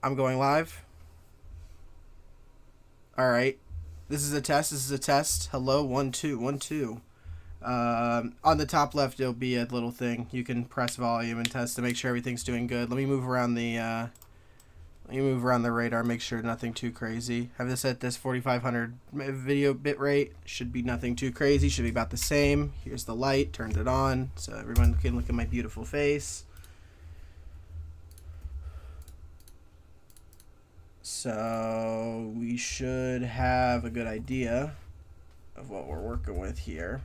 I'm going live. All right. This is a test. This is a test. Hello, 1 2 1 2. On the top left, there'll be a little thing you can press volume and test to make sure everything's doing good. Let me move around the radar. Make sure nothing too crazy. Have this at this 4500 video bit rate. Should be nothing too crazy. Should be about the same. Here's the light. Turned it on so everyone can look at my beautiful face. So we should have a good idea of what we're working with here.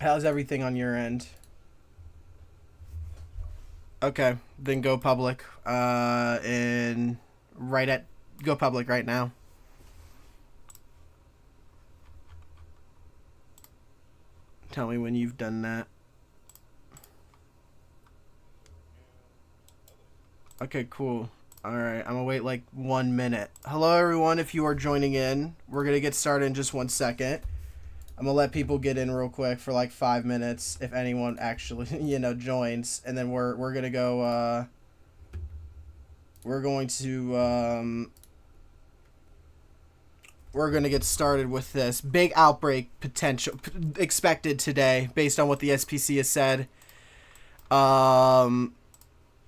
How's everything on your end? Okay, then go public. And go public right now. Tell me when you've done that. Okay, cool. Alright, I'm gonna wait like 1 minute. Hello everyone, if you are joining in. We're gonna get started in just 1 second. I'm gonna let people get in real quick for like 5 minutes if anyone actually, joins. And then we're gonna go, we're going to get started with this big outbreak potential expected today based on what the SPC has said.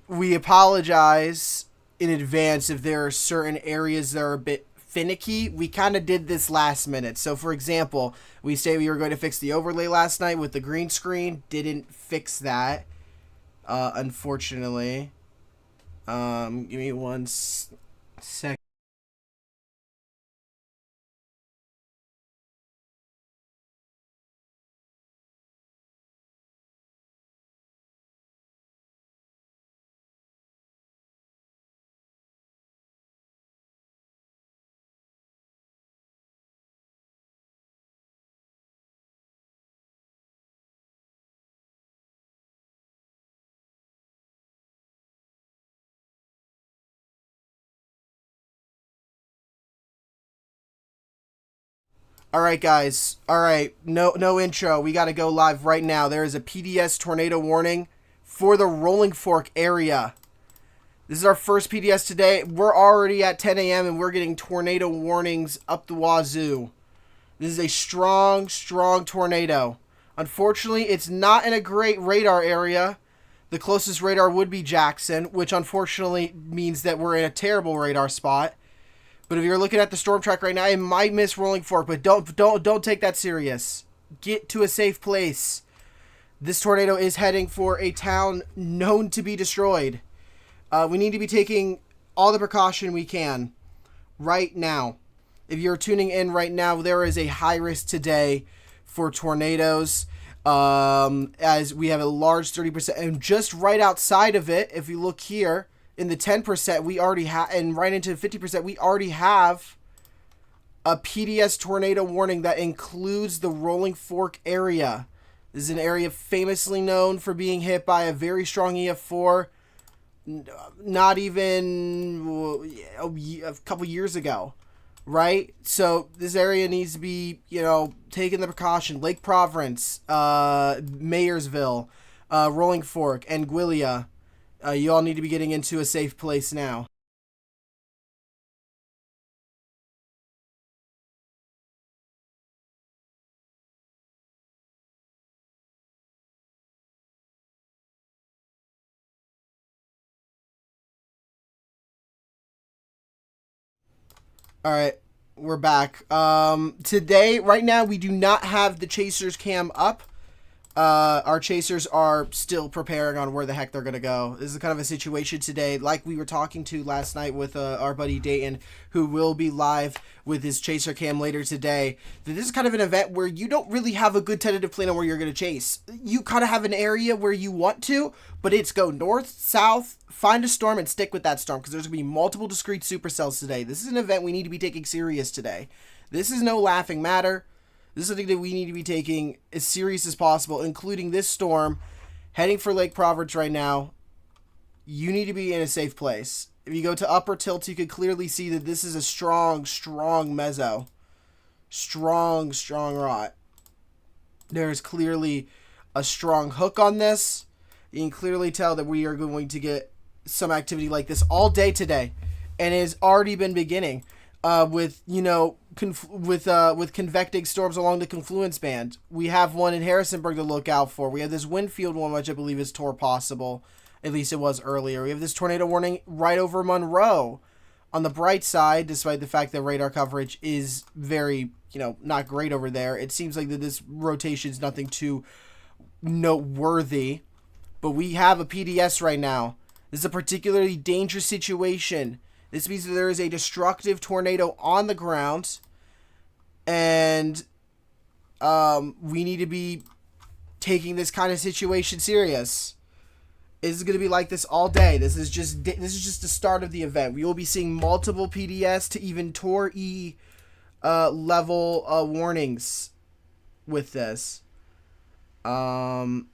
We apologize in advance if there are certain areas that are a bit finicky. We kind of did this last minute. So for example, we say we were going to fix the overlay last night with the green screen. Didn't fix that, unfortunately. Give me 1 second. All right, guys. All right, no intro. We got to go live right now. There is a PDS tornado warning for the Rolling Fork area. This is our first PDS today. We're already at 10 a.m. and we're getting tornado warnings up the wazoo. This is a strong tornado. Unfortunately, it's not in a great radar area. The closest radar would be Jackson, which unfortunately means that we're in a terrible radar spot. But if you're looking at the storm track right now, it might miss Rolling Fork, but don't take that serious. Get to a safe place. This tornado is heading for a town known to be destroyed. We need to be taking all the precaution we can right now. If you're tuning in right now, there is a high risk today for tornadoes, as we have a large 30%, and just right outside of it, if you look here, in the 10%, we already have, and right into 50%, we already have a PDS tornado warning that includes the Rolling Fork area. This is an area famously known for being hit by a very strong EF4, not even a couple years ago, right? So this area needs to be, taking the precaution. Lake Providence, Mayersville, Rolling Fork, Anguilla. You all need to be getting into a safe place now. All right, we're back. Today, right now, we do not have the Chasers cam up. Our chasers are still preparing on where the heck they're going to go. This is kind of a situation today, like we were talking to last night with our buddy Dayton, who will be live with his chaser cam later today. This is kind of an event where you don't really have a good tentative plan on where you're going to chase. You kind of have an area where you want to, but it's go north, south, find a storm, and stick with that storm, because there's going to be multiple discrete supercells today. This is an event we need to be taking serious today. This is no laughing matter. This is something that we need to be taking as serious as possible, including this storm heading for Lake Providence right now. You need to be in a safe place. If you go to upper tilt, you can clearly see that this is a strong meso. Strong rot. There is clearly a strong hook on this. You can clearly tell that we are going to get some activity like this all day today. and it has already been beginning with, you know, with convecting storms along the confluence band. We have one in Harrisonburg to look out for. We have this Winfield one, which I believe is possible. At least it was earlier. We have this tornado warning right over Monroe. On the bright side, despite the fact that radar coverage is very, you know, not great over there, it seems like that this rotation is nothing too noteworthy. But we have a PDS right now. This is a particularly dangerous situation. This means that there is a destructive tornado on the ground, and we need to be taking this kind of situation serious. Is going to be like this all day. This is just the start of the event. We will be seeing multiple PDS to even Tor E level warnings with this. This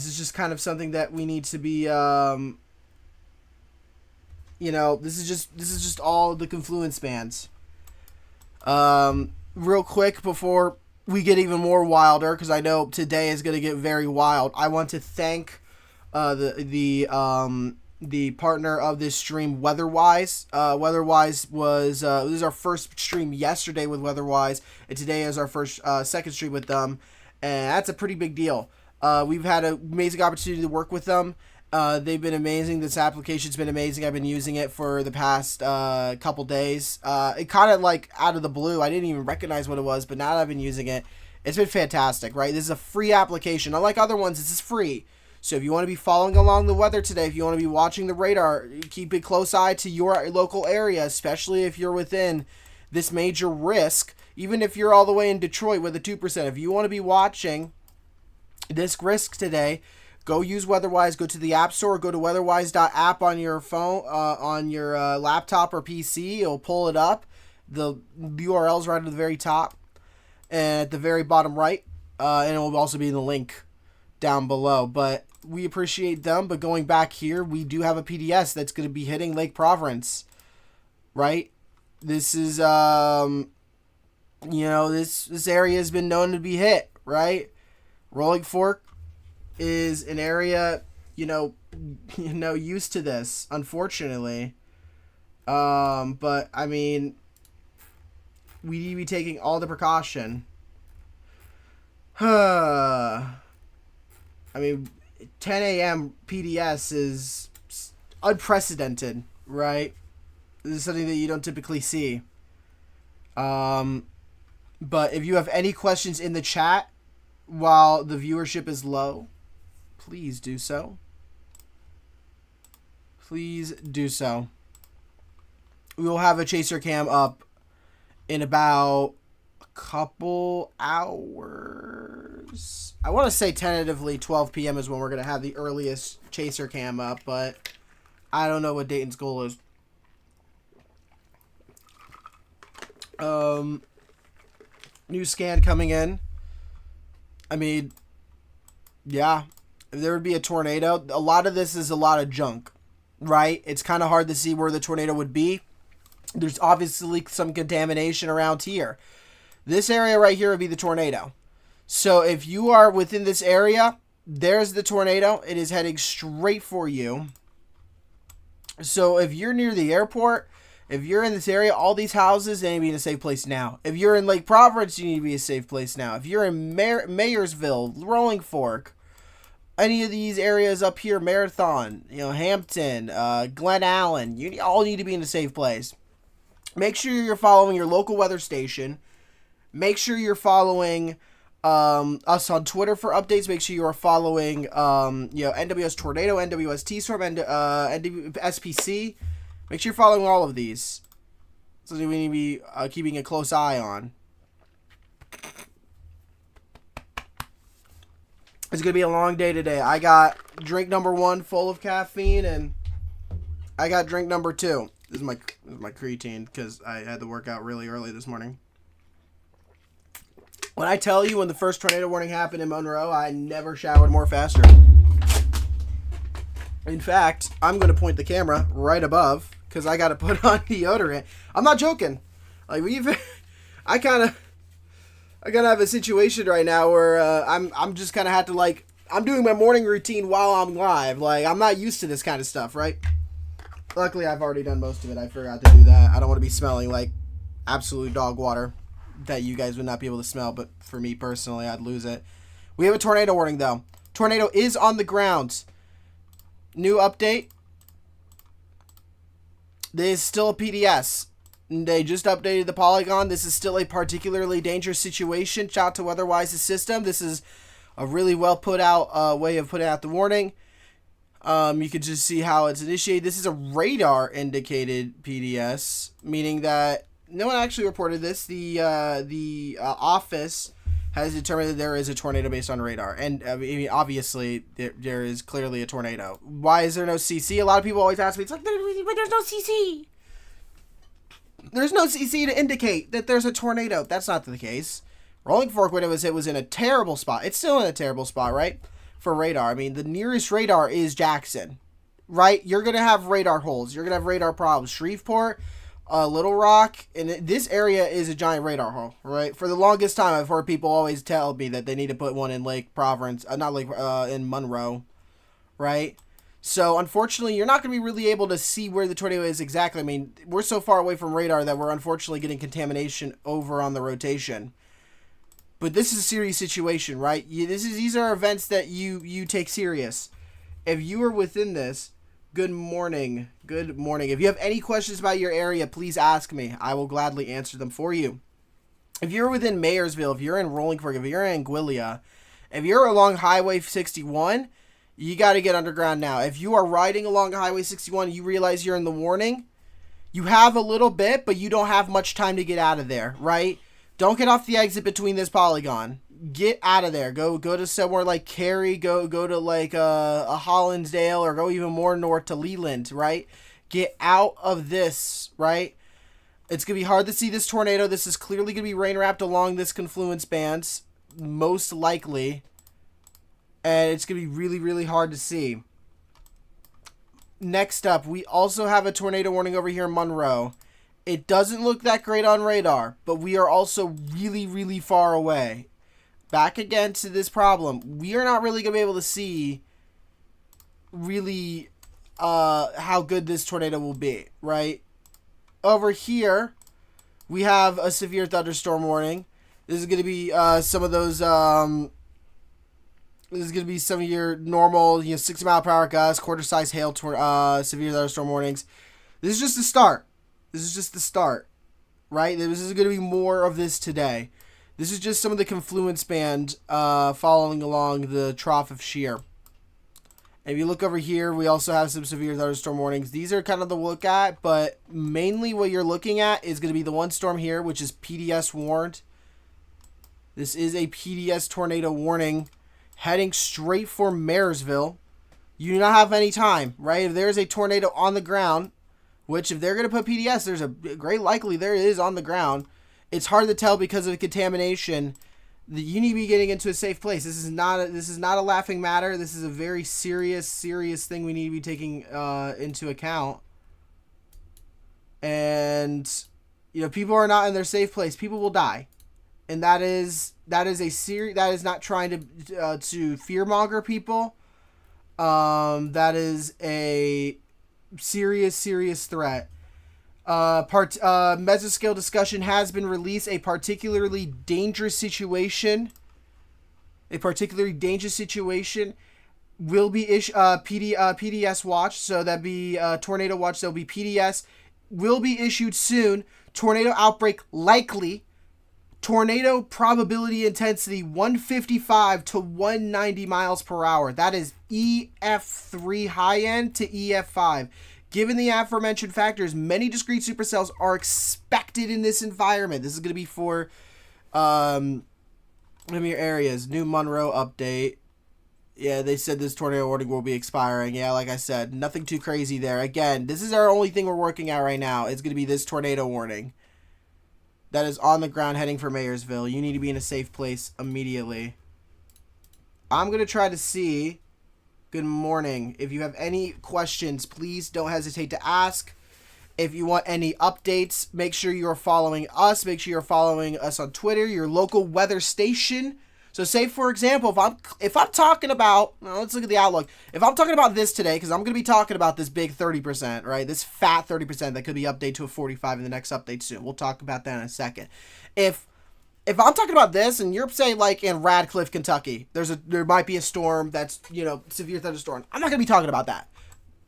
is just kind of something that we need to be you know, this is just all the confluence bands. Real quick before we get even more wilder, because I know today is going to get very wild, I want to thank the partner of this stream, Weatherwise. Weatherwise was this is our first stream yesterday with Weatherwise, and today is our first second stream with them, and that's a pretty big deal. We've had an amazing opportunity to work with them. They've been amazing. This application's been amazing. I've been using it for the past couple days. It kind of like out of the blue. I didn't even recognize what it was, but now that I've been using it, it's been fantastic, right? This is a free application. Unlike other ones, this is free. So if you want to be following along the weather today, if you want to be watching the radar, keep a close eye to your local area, especially if you're within this major risk. Even if you're all the way in Detroit with a 2%, if you want to be watching this risk today, go use Weatherwise. Go to the App Store. Go to weatherwise.app on your phone, on your laptop or PC. It'll pull it up. The URL's right at the very top and at the very bottom right. And it will also be in the link down below. But we appreciate them. But going back here, we do have a PDS that's going to be hitting Lake Providence. Right? This is, you know, this area has been known to be hit. Right? Rolling Fork is an area, you know, used to this, unfortunately. But I mean, we need to be taking all the precaution. I mean, 10 a.m. PDS is unprecedented, right? This is something that you don't typically see. But if you have any questions in the chat while the viewership is low, please do so. Please do so. We will have a chaser cam up in about a couple hours. I want to say tentatively 12 p.m. is when we're going to have the earliest chaser cam up, but I don't know what Dayton's goal is. New scan coming in. I mean, yeah, if there would be a tornado, a lot of this is a lot of junk, right? It's kind of hard to see where the tornado would be. There's obviously some contamination around here. This area right here would be the tornado. So if you are within this area, there's the tornado. It is heading straight for you. So if you're near the airport, if you're in this area, all these houses, they need to be in a safe place now. If you're in Lake Providence, you need to be in a safe place now. If you're in Mayersville, Rolling Fork, any of these areas up here, Marathon, you know, Hampton, Glen Allen, you all need to be in a safe place. Make sure you're following your local weather station. Make sure you're following us on Twitter for updates. Make sure you are following NWS Tornado, NWS T-Storm, and SPC. Make sure you're following all of these. Something we need to be keeping a close eye on. It's going to be a long day today. I got drink number 1 full of caffeine, and I got drink number 2. This is my creatine because I had to work out really early this morning. When I tell you when the first tornado warning happened in Monroe, I never showered more faster. In fact, I'm going to point the camera right above because I got to put on deodorant. I'm not joking. Like I gotta have a situation right now where I'm just kind of have to, like, I'm doing my morning routine while I'm live. Like, I'm not used to this kind of stuff, right? Luckily, I've already done most of it. I forgot to do that. I don't want to be smelling like absolute dog water that you guys would not be able to smell, but for me personally, I'd lose it. We have a tornado warning, though. Tornado is on the ground. New update. This is still a PDS. They just updated the Polygon. This is still a particularly dangerous situation. Shout out to Weatherwise's system. This is a really well put out way of putting out the warning. You can just see how it's initiated. This is a radar indicated PDS, meaning that no one actually reported this. The office has determined that there is a tornado based on radar. And I mean, obviously, there is clearly a tornado. Why is there no CC? A lot of people always ask me, it's like, there's no CC. There's no CC to indicate that there's a tornado. That's not the case. Rolling Fork, when it was in a terrible spot. It's still in a terrible spot, right? For radar. I mean, the nearest radar is Jackson, right? You're going to have radar holes. You're going to have radar problems. Shreveport, Little Rock, and this area is a giant radar hole, right? For the longest time, I've heard people always tell me that they need to put one in Lake Providence, in Monroe, right? So, unfortunately, you're not going to be really able to see where the tornado is exactly. I mean, we're so far away from radar that we're unfortunately getting contamination over on the rotation. But this is a serious situation, right? These are events that you take serious. If you are within this, good morning. Good morning. If you have any questions about your area, please ask me. I will gladly answer them for you. If you're within Mayersville, if you're in Rolling Fork, if you're in Anguilla, if you're along Highway 61, you got to get underground now. If you are riding along Highway 61 and you realize you're in the warning, you have a little bit, but you don't have much time to get out of there, right? Don't get off the exit between this polygon. Get out of there. Go to somewhere like Cary. Go to like a Hollinsdale, or go even more north to Leland, right? Get out of this, right? It's going to be hard to see this tornado. This is clearly going to be rain wrapped along this confluence band, most likely. And it's going to be really, really hard to see. Next up, we also have a tornado warning over here in Monroe. It doesn't look that great on radar, but we are also really, really far away. Back again to this problem. We are not really going to be able to see really how good this tornado will be, right? Over here, we have a severe thunderstorm warning. This is going to be some of those... this is going to be some of your normal 60 mile per hour gusts, quarter-size hail, severe thunderstorm warnings. This is just the start. This is just the start, right? This is going to be more of this today. This is just some of the confluence band following along the trough of shear. And if you look over here, we also have some severe thunderstorm warnings. These are kind of the look at, but mainly what you're looking at is going to be the one storm here, which is PDS warned. This is a PDS tornado warning heading straight for Mayersville. You do not have any time, right? If there's a tornado on the ground, which if they're going to put PDS, there's a great likely there is on the ground. It's hard to tell because of contamination. You need to be getting into a safe place. This is not a laughing matter. This is a very serious thing we need to be taking into account. And people are not in their safe place. People will die, and that is not trying to fearmonger people. That is a serious threat. Mesoscale discussion has been released. A particularly dangerous situation will be PDS watch. So that'd be tornado watch. There'll be PDS will be issued soon. Tornado outbreak likely. Tornado probability intensity 155 to 190 miles per hour. That is EF3 high end to EF5. Given the aforementioned factors, many discrete supercells are expected in this environment. This is going to be for some of your areas. New Monroe update. Yeah, they said this tornado warning will be expiring. Yeah, like I said, nothing too crazy there. Again, this is our only thing we're working at right now. It's going to be this tornado warning that is on the ground heading for Mayersville. You need to be in a safe place immediately. I'm going to try to see... Good morning. If you have any questions, please don't hesitate to ask. If you want any updates, make sure you're following us. Make sure you're following us on Twitter, your local weather station, So say, for example, if I'm talking about, well, let's look at the outlook. If I'm talking about this today, because I'm going to be talking about this big 30%, right? This fat 30% that could be updated to a 45 in the next update soon. We'll talk about that in a second. If I'm talking about this, and you're saying like in Radcliffe, Kentucky, there might be a storm that's, severe thunderstorm. I'm not going to be talking about that,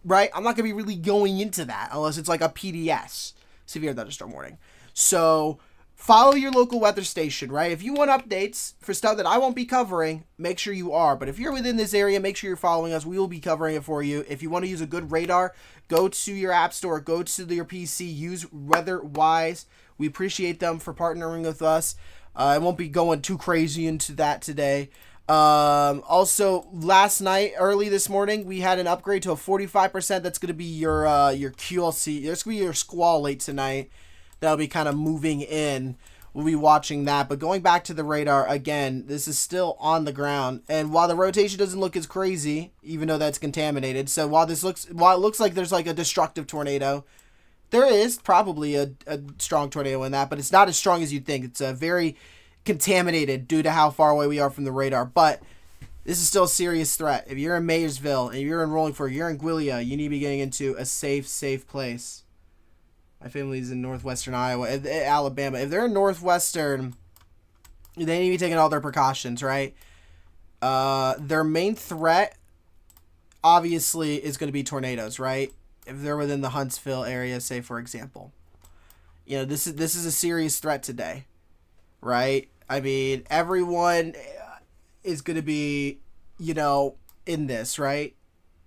right? I'm not going to be really going into that unless it's like a PDS, severe thunderstorm warning. So follow your local weather station, right? If you want updates for stuff that I won't be covering, make sure you are. But if you're within this area, make sure you're following us. We will be covering it for you. If you want to use a good radar, go to your app store, go to your PC, use Weatherwise. We appreciate them for partnering with us. I won't be going too crazy into that today. Also, last night, early this morning, we had an upgrade to a 45%. That's going to be your QLC. There's going to be your squall late tonight. That'll be kind of moving in. We'll be watching that. But going back to the radar, again, this is still on the ground. And while the rotation doesn't look as crazy, even though that's contaminated, so while it looks like there's like a destructive tornado, there is probably a strong tornado in that, but it's not as strong as you'd think. It's very contaminated due to how far away we are from the radar. But this is still a serious threat. If you're in Mayersville, and you're in Rolling Fork, you're in Gwillia, you need to be getting into a safe place. My family's in northwestern Iowa, Alabama. If they're in northwestern, they need to be taking all their precautions, right? Their main threat, obviously, is going to be tornadoes, right? If they're within the Huntsville area, say, for example. This is a serious threat today, right? I mean, everyone is going to be, in this, right?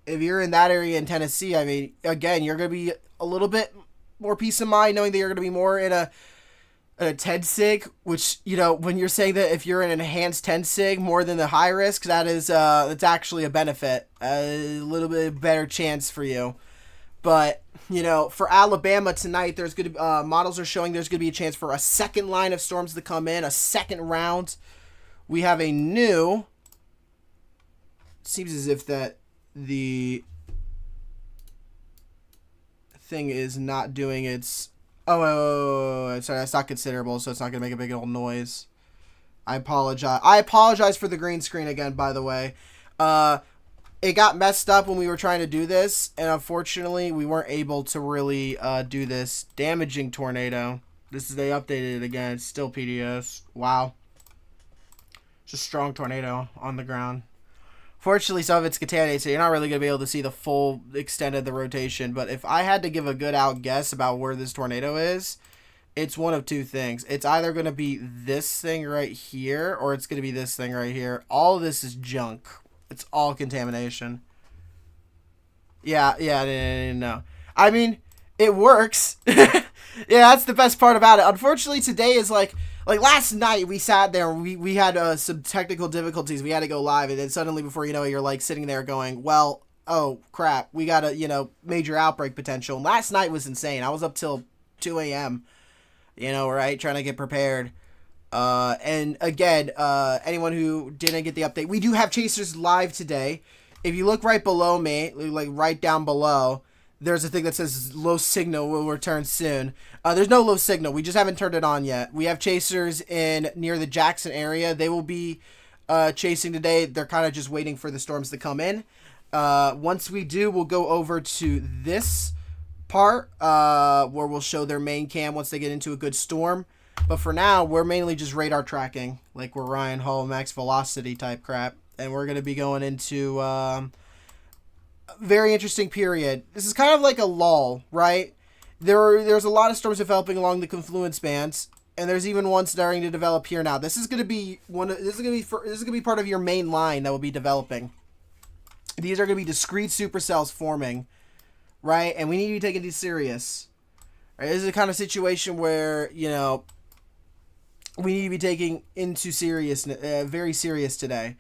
If you're in that area in Tennessee, I mean, again, you're going to be a little bit more peace of mind knowing that you're going to be more in a 10 sig, which, when you're saying that if you're in an enhanced 10 sig more than the high risk, that's actually a benefit, a little bit better chance for you. But, for Alabama tonight, there's going to models are showing there's going to be a chance for a second line of storms to come in, a second round. We have a new, seems as if that the thing is not doing its, sorry, that's not considerable, so it's not going to make a big old noise. I apologize for the green screen again, by the way. It got messed up when we were trying to do this, and unfortunately, we weren't able to really do this. Damaging tornado. They updated it again. It's still PDS. Wow. It's a strong tornado on the ground. Fortunately, some of it's contaminated, so you're not really going to be able to see the full extent of the rotation. But if I had to give a good outguess about where this tornado is, it's one of two things. It's either going to be this thing right here, or it's going to be this thing right here. All of this is junk. It's all contamination. Yeah, no. I mean, it works. Yeah, that's the best part about it. Unfortunately, today is like last night we sat there and we had some technical difficulties. We had to go live, and then suddenly before you know it, you're like sitting there going, well, oh crap, we got a major outbreak potential. And last night was insane. I was up till 2 a.m. Right, trying to get prepared. And again, anyone who didn't get the update, we do have chasers live today. If you look right below me, like right down below, there's a thing that says low signal will return soon. There's no low signal. We just haven't turned it on yet. We have chasers near the Jackson area. They will be chasing today. They're kind of just waiting for the storms to come in. Once we do, we'll go over to this part where we'll show their main cam once they get into a good storm. But for now, we're mainly just radar tracking, like we're Ryan Hall, max velocity type crap. And we're going to be going into a very interesting period. This is kind of like a lull, right? There's a lot of storms developing along the confluence bands, and there's even one starting to develop here now. This is going to be part of your main line that will be developing. These are going to be discrete supercells forming, right? And we need to be taking these serious. Right? This is the kind of situation where, we need to be taking into very serious today.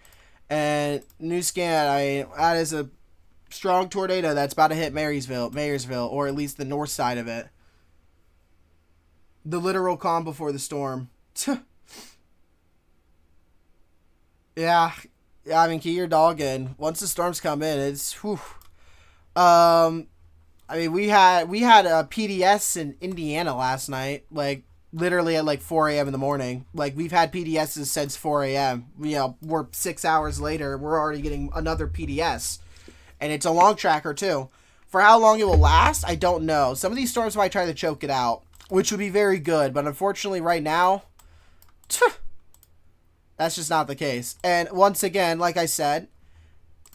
And new scan, that is a strong tornado that's about to hit Mayersville, or at least the north side of it. The literal calm before the storm. Yeah, I mean, key your dog in. Once the storms come in, it's whew. I mean, we had a PDS in Indiana last night. Like, literally at like 4 a.m. in the morning. Like, we've had PDSs since 4 a.m. You know, we're 6 hours later. We're already getting another PDS. And it's a long tracker, too. For how long it will last, I don't know. Some of these storms might try to choke it out, which would be very good. But unfortunately, right now, that's just not the case. And once again, like I said,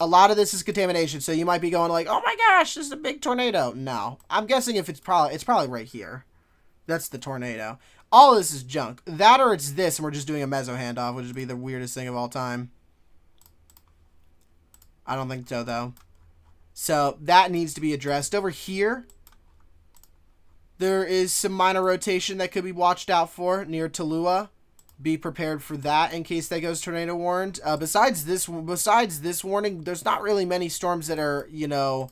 a lot of this is contamination. So you might be going like, oh my gosh, this is a big tornado. No. I'm guessing if it's probably right here. That's the tornado. All of this is junk. That or it's this, and we're just doing a meso handoff, which would be the weirdest thing of all time. I don't think so, though. So that needs to be addressed. Over here, there is some minor rotation that could be watched out for near Tallulah. Be prepared for that in case that goes tornado warned. Besides this warning, there's not really many storms that are, you know,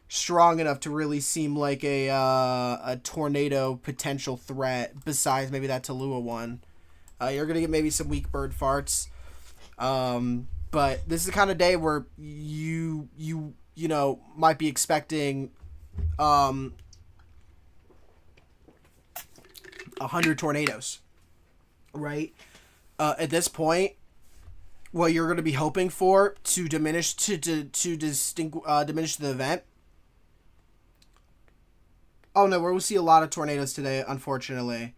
strong enough to really seem like a tornado potential threat. Besides maybe that Tallulah one, you're gonna get maybe some weak bird farts. But this is the kind of day where you know might be expecting 100 tornadoes. Right, at this point, what you're going to be hoping for to diminish diminish the event. Oh no, we'll see a lot of tornadoes today, unfortunately.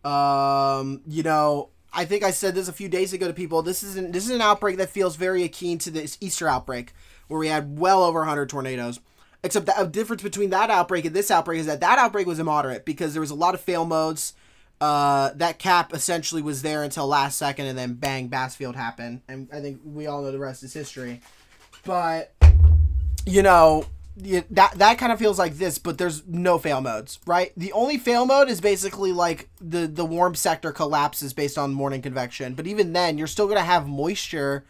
You know, I think I said this a few days ago to people. This is an outbreak that feels very akin to this Easter outbreak, where we had well over 100 tornadoes. Except the difference between that outbreak and this outbreak is that outbreak was immoderate because there was a lot of fail modes. That cap essentially was there until last second, and then bang, Bassfield happened, and I think we all know the rest is history. But you know, that kind of feels like this, but there's no fail modes, right? The only fail mode is basically like the warm sector collapses based on morning convection, but even then, you're still gonna have moisture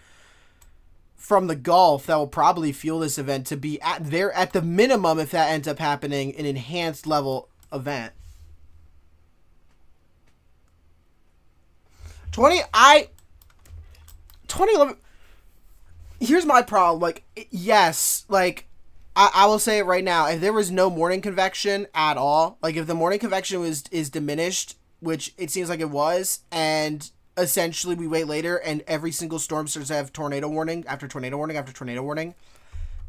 from the Gulf that will probably fuel this event to be at the minimum, if that ends up happening, an enhanced level event. 2011. Here's my problem. Like, yes, like, I will say it right now. If there was no morning convection at all, like if the morning convection is diminished, which it seems like it was, and essentially we wait later and every single storm starts to have tornado warning after tornado warning after tornado warning,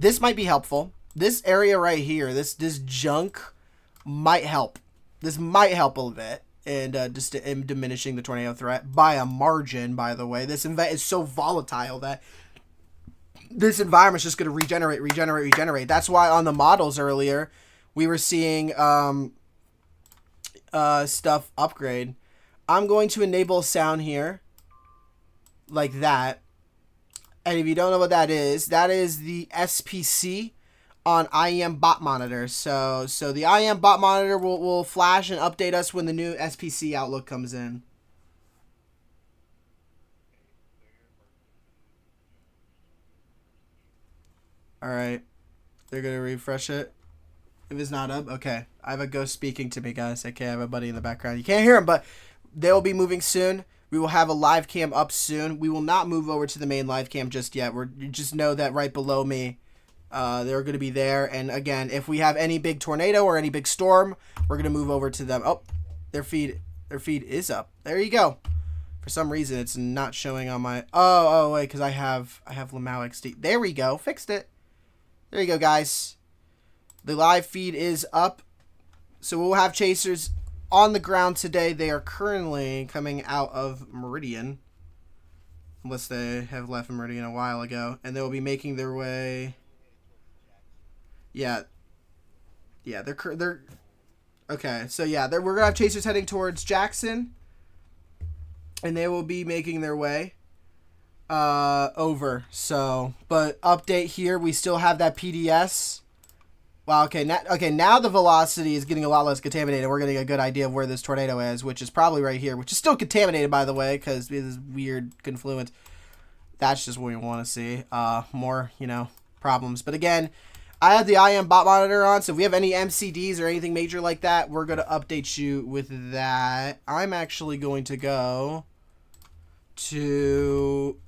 this might be helpful. This area right here, this junk might help. This might help a little bit. And just in diminishing the tornado threat by a margin, by the way. This event is so volatile that this environment's just going to regenerate. That's why on the models earlier, we were seeing stuff upgrade. I'm going to enable sound here, like that. And if you don't know what that is the SPC on IEM bot monitor. So the IEM bot monitor will flash and update us when the new SPC outlook comes in. All right, they're gonna refresh it. If it's not up, okay. I have a ghost speaking to me, guys. Okay, I have a buddy in the background. You can't hear him, but they will be moving soon. We will have a live cam up soon. We will not move over to the main live cam just yet. You just know that right below me, they're going to be there. And again, if we have any big tornado or any big storm, we're going to move over to them. Oh, their feed is up. There you go. For some reason, it's not showing on my... Oh, wait, because I have Lamau XD. There we go. Fixed it. There you go, guys. The live feed is up. So we'll have chasers on the ground today. They are currently coming out of Meridian. Unless they have left Meridian a while ago. And they will be making their way... Yeah, they're okay. So yeah, we're gonna have chasers heading towards Jackson, and they will be making their way over. So, but update here, we still have that PDS. Wow. Okay. Now the velocity is getting a lot less contaminated. We're getting a good idea of where this tornado is, which is probably right here, which is still contaminated, by the way, because it is weird confluence. That's just what we want to see. More, problems. But again, I have the IM bot monitor on, so if we have any MCDs or anything major like that, we're going to update you with that. I'm actually going to go to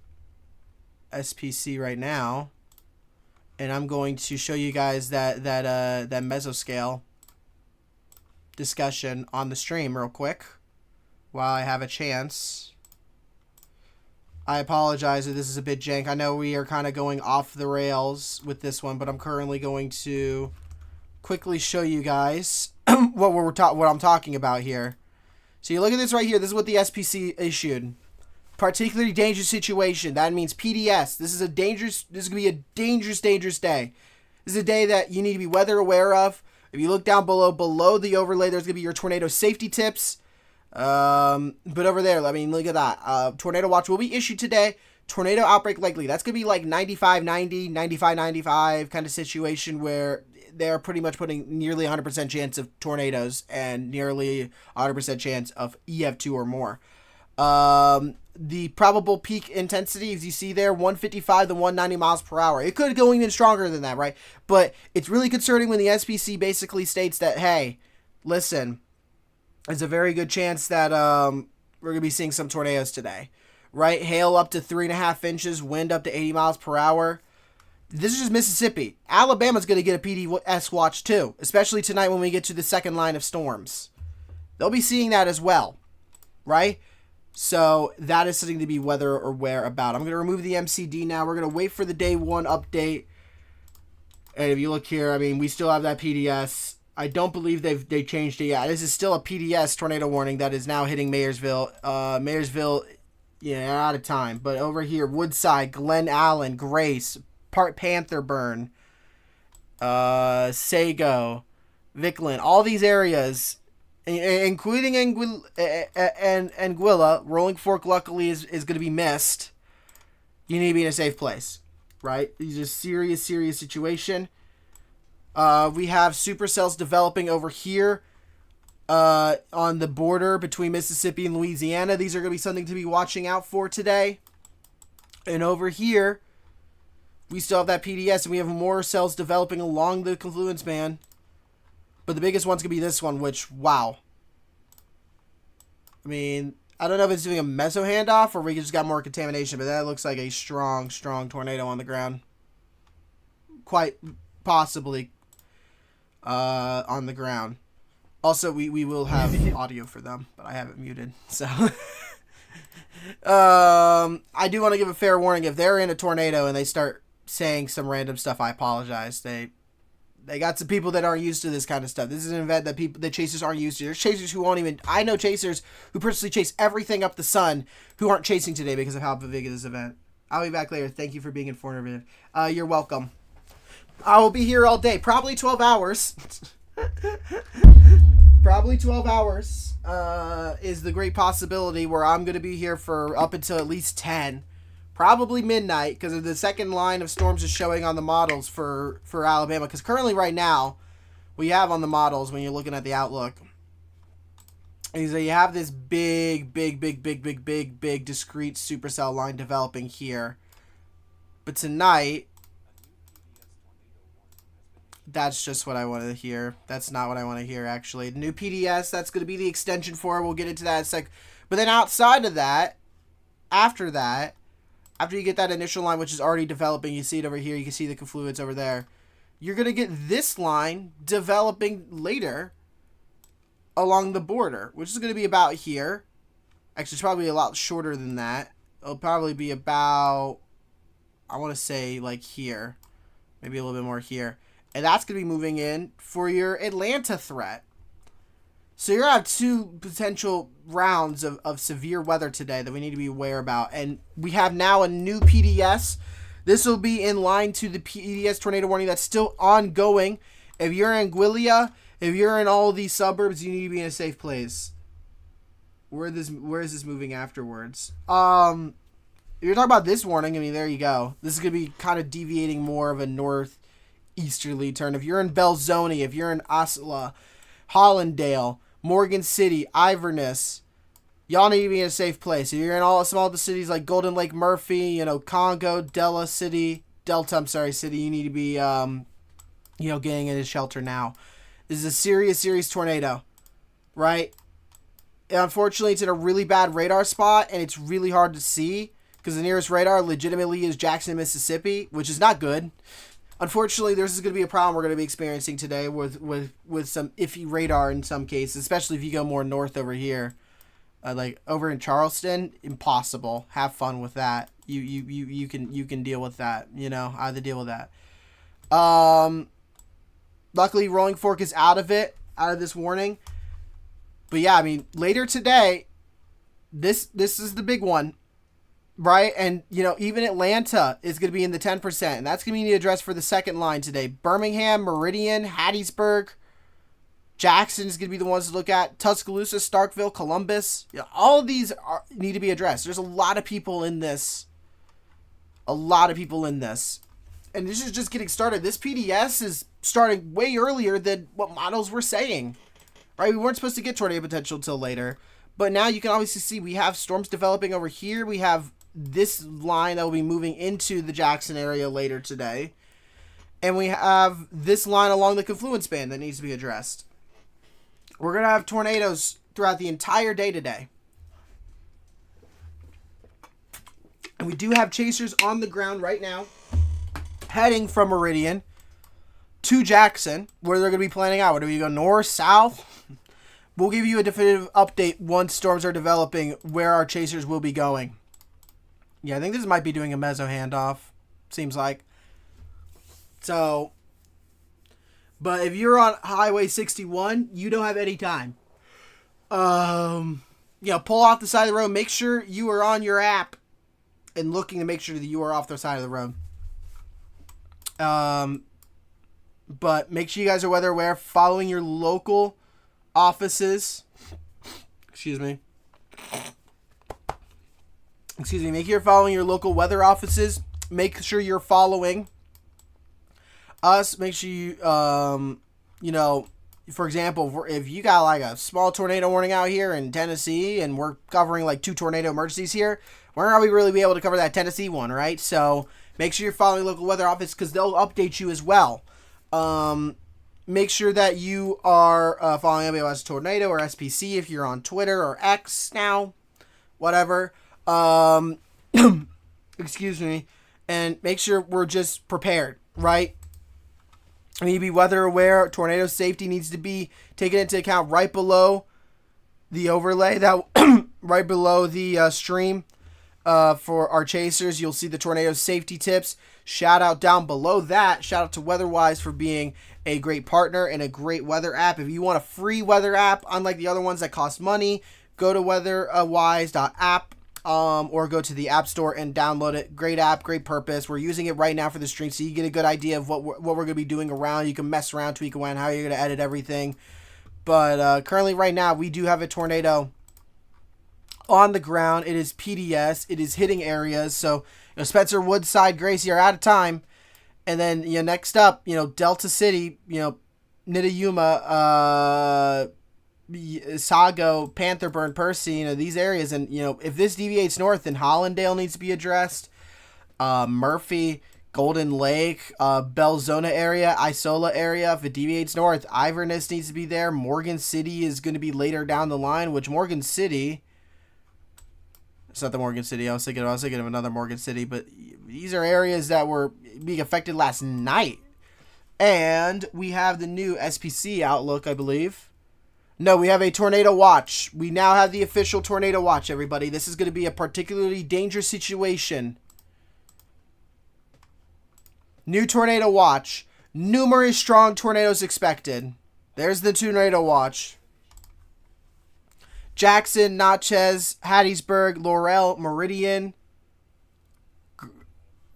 SPC right now, and I'm going to show you guys that mesoscale. discussion on the stream real quick while I have a chance. I apologize if this is a bit jank. I know we are kind of going off the rails with this one, but I'm currently going to quickly show you guys what I'm talking about here. So you look at this right here. This is what the SPC issued. Particularly dangerous situation. That means PDS. This is going to be a dangerous day. This is a day that you need to be weather aware of. If you look down below the overlay, there's going to be your tornado safety tips. But over there, I mean, look at that. Tornado watch will be issued today. Tornado outbreak likely. That's going to be like 95-90, 95-95 kind of situation where they're pretty much putting nearly 100% chance of tornadoes and nearly 100% chance of EF2 or more. The probable peak intensity, as you see there, 155 to 190 miles per hour. It could go even stronger than that, right? But it's really concerning when the SPC basically states that, hey, listen, there's a very good chance that we're going to be seeing some tornadoes today, right? Hail up to 3.5 inches, wind up to 80 miles per hour. This is just Mississippi. Alabama's going to get a PDS watch too, especially tonight when we get to the second line of storms. They'll be seeing that as well, right? So that is something to be weather aware about. I'm going to remove the MCD now. We're going to wait for the day one update. And if you look here, I mean, we still have that PDS. I don't believe they changed it yet. This is still a PDS tornado warning that is now hitting Mayersville. Mayersville, yeah, out of time. But over here, Woodside, Glen Allen, Grace, Pantherburn, Sago, Vickland, all these areas, including Anguilla. Rolling Fork, luckily, is going to be missed. You need to be in a safe place, right? These are serious situation. We have supercells developing over here on the border between Mississippi and Louisiana. These are going to be something to be watching out for today. And over here, we still have that PDS, and we have more cells developing along the confluence band. But the biggest one's going to be this one, which, wow. I mean, I don't know if it's doing a meso handoff or we just got more contamination, but that looks like a strong tornado on the ground. Quite possibly on the ground. Also, we will have audio for them, but I have it muted, so... I do want to give a fair warning. If they're in a tornado and they start saying some random stuff, I apologize. They got some people that aren't used to this kind of stuff. This is an event that the chasers aren't used to. There's chasers who won't even... I know chasers who personally chase everything up the sun who aren't chasing today because of how big of this event. I'll be back later. Thank you for being informative. You're welcome. I will be here all day. Probably 12 hours. Probably 12 hours is the great possibility where I'm going to be here for up until at least 10. Probably midnight, because the second line of storms is showing on the models for Alabama. Because currently, right now, we have on the models, when you're looking at the outlook, is that you have this big discrete supercell line developing here. But tonight, that's just what I want to hear. That's not what I want to hear, actually. New PDS, that's going to be the extension for it. We'll get into that in a sec. But then outside of that, after you get that initial line, which is already developing, you see it over here, you can see the confluence over there, you're going to get this line developing later along the border, which is going to be about here. Actually, it's probably a lot shorter than that. It'll probably be about, I want to say, like here. Maybe a little bit more here. And that's going to be moving in for your Atlanta threat. So you're going to have two potential rounds of severe weather today that we need to be aware about. And we have now a new PDS. This will be in line to the PDS tornado warning that's still ongoing. If you're in Anguilla, if you're in all of these suburbs, you need to be in a safe place. Where is this moving afterwards? If you're talking about this warning, I mean, there you go. This is going to be kind of deviating more of a northeasterly turn. If you're in Belzoni, if you're in Osceola, Hollandale, Morgan City, Iverness, y'all need to be in a safe place. If you're in all small cities like Golden Lake, Murphy, Congo, Delta City, you need to be, getting into shelter now. This is a serious tornado, right? Unfortunately, it's in a really bad radar spot, and it's really hard to see because the nearest radar legitimately is Jackson, Mississippi, which is not good. Unfortunately, this is going to be a problem we're going to be experiencing today with some iffy radar in some cases, especially if you go more north over here. Like over in Charleston, impossible. Have fun with that. You can deal with that. You know, I have to deal with that. Luckily, Rolling Fork is out of this warning. But yeah, I mean, later today, this is the big one, right? And you know, even Atlanta is going to be in the 10%, and that's going to be the address for the second line today. Birmingham, Meridian, Hattiesburg, Jackson is going to be the ones to look at. Tuscaloosa, Starkville, Columbus. You know, all of these need to be addressed. There's a lot of people in this. And this is just getting started. This PDS is starting way earlier than what models were saying. Right? We weren't supposed to get tornado potential until later. But now you can obviously see we have storms developing over here. We have this line that will be moving into the Jackson area later today. And we have this line along the confluence band that needs to be addressed. We're going to have tornadoes throughout the entire day today. And we do have chasers on the ground right now, heading from Meridian to Jackson, where they're going to be planning out. Do we go north, south? We'll give you a definitive update once storms are developing where our chasers will be going. Yeah, I think this might be doing a meso handoff. Seems like. So, but if you're on Highway 61, you don't have any time. You know, pull off the side of the road. Make sure you are on your app and looking to make sure that you are off the side of the road. But make sure you guys are weather aware, following your local offices. Excuse me. Make sure you're following your local weather offices. Make sure you're following us. Make sure you, you know, for example, if you got like a small tornado warning out here in Tennessee and we're covering like 2 tornado emergencies here, we're not really be able to cover that Tennessee one, right? So make sure you're following local weather office because they'll update you as well. Make sure that you are following MBOS Tornado or SPC if you're on Twitter or X now, whatever. Excuse me. And make sure we're just prepared, right? We need to be weather aware. Tornado safety needs to be taken into account right below the overlay, that right below the stream. For our chasers, you'll see the tornado safety tips. Shout out down below that. Shout out to Weatherwise for being a great partner and a great weather app. If you want a free weather app, unlike the other ones that cost money, go to weatherwise.app or go to the App Store and download it. Great app, great purpose. We're using it right now for the stream, so you get a good idea of what we're going to be doing around. You can mess around, tweak around, how you're going to edit everything. But currently, right now, we do have a tornado on the ground. It is PDS. It is hitting areas. So, you know, Spencer, Woodside, Gracie are out of time. And then, you know, next up, you know, Delta City, you know, Nidayuma, Sago, Pantherburn, Percy, you know, these areas. And, you know, if this deviates north, then Hollandale needs to be addressed. Murphy, Golden Lake, Belzona area, Isola area. If it deviates north, Iverness needs to be there. Morgan City is going to be later down the line, which Morgan City... It's not the Morgan City. I was thinking of another Morgan City, but these are areas that were being affected last night. And we have the new SPC outlook, I believe. No, we have a tornado watch. We now have the official tornado watch, everybody. This is going to be a particularly dangerous situation. New tornado watch. Numerous strong tornadoes expected. There's the tornado watch. Jackson, Natchez, Hattiesburg, Laurel, Meridian,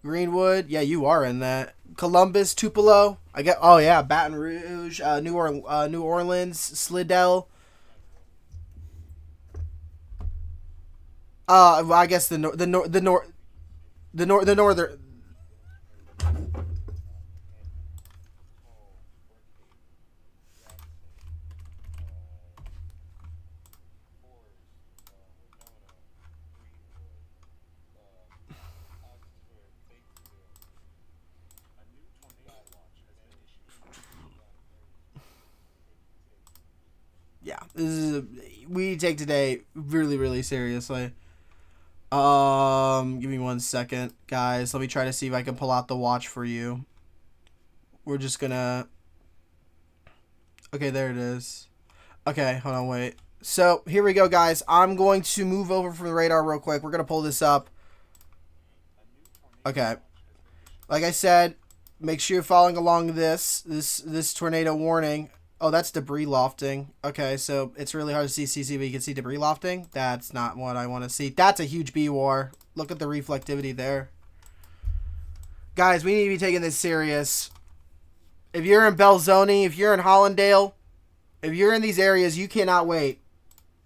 Greenwood. Yeah, you are in that. Columbus, Tupelo. I get. Oh yeah, Baton Rouge, New Orleans, Slidell. Well, I guess the northern. Yeah, we take today really, really seriously. Give me 1 second, guys. Let me try to see if I can pull out the watch for you. we're just gonna... Okay, there it is. Okay, hold on, wait. So, here we go, guys. I'm going to move over from the radar real quick. We're going to pull this up. Okay. Like I said, make sure you're following along this tornado warning. Oh, that's debris lofting. Okay, so it's really hard to see CC, but you can see debris lofting. That's not what I want to see. That's a huge B-war. Look at the reflectivity there. Guys, we need to be taking this serious. If you're in Belzoni, if you're in Hollandale, if you're in these areas, you cannot wait.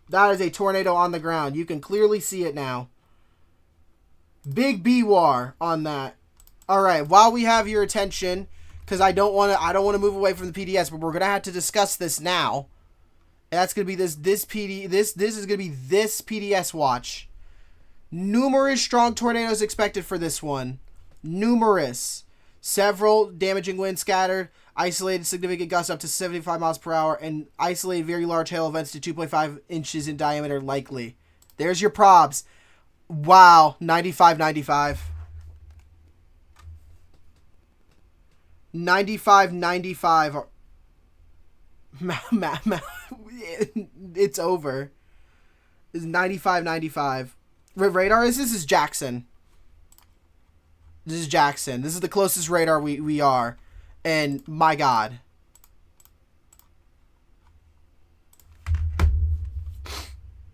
That is a tornado on the ground. You can clearly see it now. Big B-war on that. All right, while we have your attention, because I don't want to move away from the PDS, but we're gonna have to discuss this now. And that's gonna be this is gonna be this PDS watch. Numerous strong tornadoes expected for this one. Numerous. Several damaging winds scattered, isolated significant gusts up to 75 miles per hour, and isolated very large hail events to 2.5 inches in diameter likely. There's your probs. Wow, 95-95. 95-95. It's over. It's 95-95. Radar is this is Jackson. This is Jackson. This is the closest radar we are. And my God.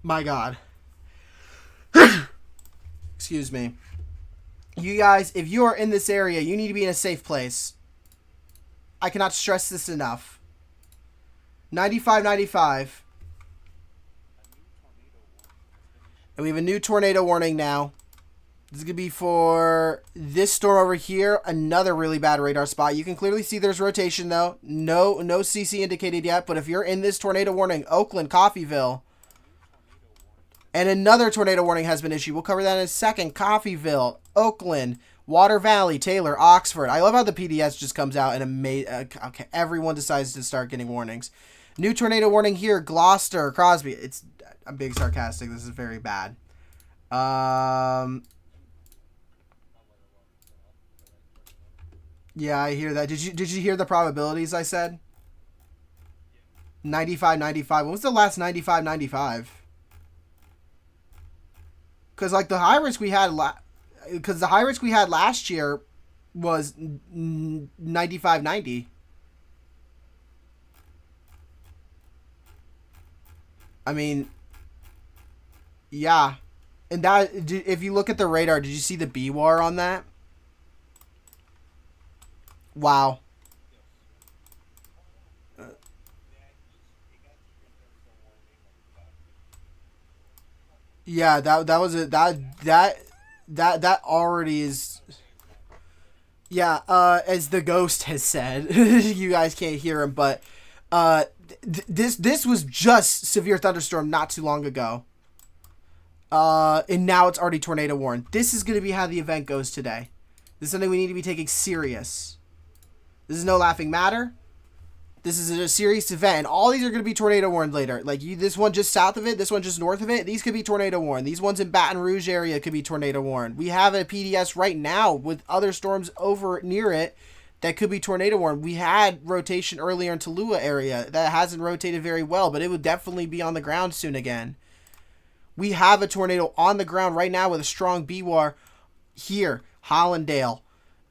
My God. Excuse me. You guys, if you are in this area, you need to be in a safe place. I cannot stress this enough. 95-95. And we have a new tornado warning now. This is going to be for this storm over here. Another really bad radar spot. You can clearly see there's rotation, though. No CC indicated yet. But if you're in this tornado warning, Oakland, Coffeyville. And another tornado warning has been issued. We'll cover that in a second. Coffeyville, Oakland, Water Valley, Taylor, Oxford. I love how the PDS just comes out and okay, everyone decides to start getting warnings. New tornado warning here. Gloucester, Crosby. I'm being sarcastic. This is very bad. Yeah, I hear that. Did you hear the probabilities I said? 95-95. When was the last 95-95? Because like the high risk we had last year was 95-90. I mean, yeah. And that, if you look at the radar, did you see the B-war on that? Wow. Yeah, that was a that already is. Yeah, as the ghost has said, you guys can't hear him, but this was just severe thunderstorm not too long ago. And now it's already tornado warned. This is going to be how the event goes today. This is something we need to be taking serious. This is no laughing matter. This is a serious event, and all these are going to be tornado warned later. Like this one just south of it, this one just north of it. These could be tornado warned. These ones in Baton Rouge area could be tornado warned. We have a PDS right now with other storms over near it that could be tornado warned. We had rotation earlier in Tallulah area that hasn't rotated very well, but it would definitely be on the ground soon again. We have a tornado on the ground right now with a strong B-war here, Hollandale.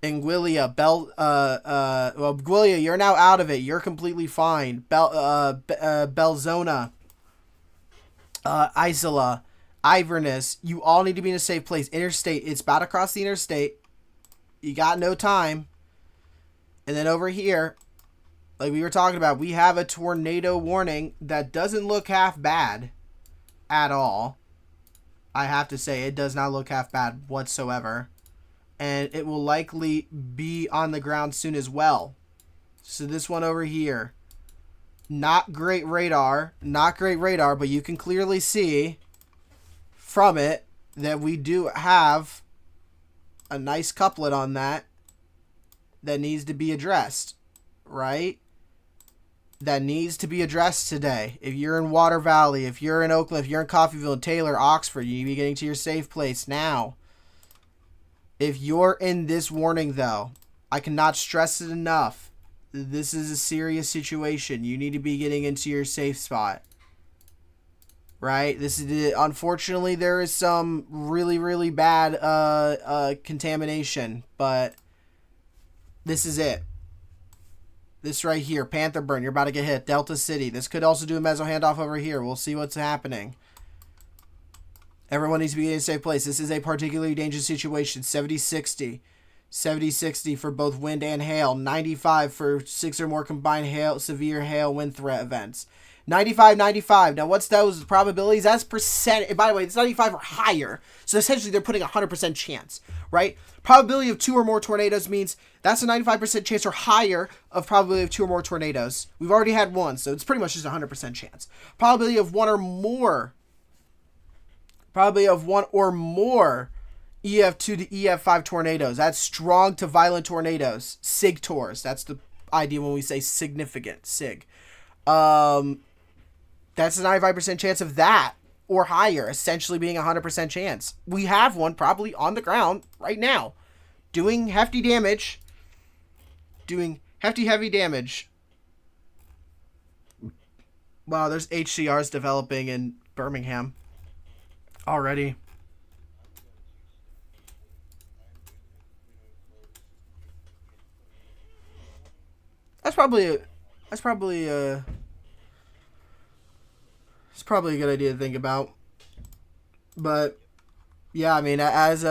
Anguilla, Anguilla, you're now out of it. You're completely fine. Belzona, Isola, Iverness, you all need to be in a safe place. Interstate, it's about across the interstate. You got no time. And then over here, like we were talking about, we have a tornado warning that doesn't look half bad at all. I have to say, it does not look half bad whatsoever. And it will likely be on the ground soon as well. So this one over here, not great radar, but you can clearly see from it that we do have a nice couplet on that needs to be addressed, right? That needs to be addressed today. If you're in Water Valley, if you're in Oakland, if you're in Coffeyville, Taylor, Oxford, you need to be getting to your safe place now. If you're in this warning, though, I cannot stress it enough. This is a serious situation. You need to be getting into your safe spot. Right? This is unfortunately there is some really, really bad contamination, but this is it. This right here, Panther Burn, you're about to get hit. Delta City. This could also do a meso handoff over here. We'll see what's happening. Everyone needs to be in a safe place. This is a particularly dangerous situation. 70-60. 70-60 for both wind and hail. 95 for 6 or more combined hail, severe hail wind threat events. 95-95. Now, what's those probabilities? That's percent. By the way, it's 95 or higher. So, essentially, they're putting a 100% chance, right? Probability of 2 or more tornadoes means that's a 95% chance or higher of probability of 2 or more tornadoes. We've already had one, so it's pretty much just a 100% chance. Probability of 1 or more. Probability of 1 or more EF2 to EF5 tornadoes. That's strong to violent tornadoes. SIG-TORs. That's the idea when we say significant. SIG. That's a 95% chance of that or higher, essentially being a 100% chance. We have one probably on the ground right now doing hefty damage. Doing heavy damage. Wow, there's HCRs developing in Birmingham already. It's probably a good idea to think about. But yeah, I mean, as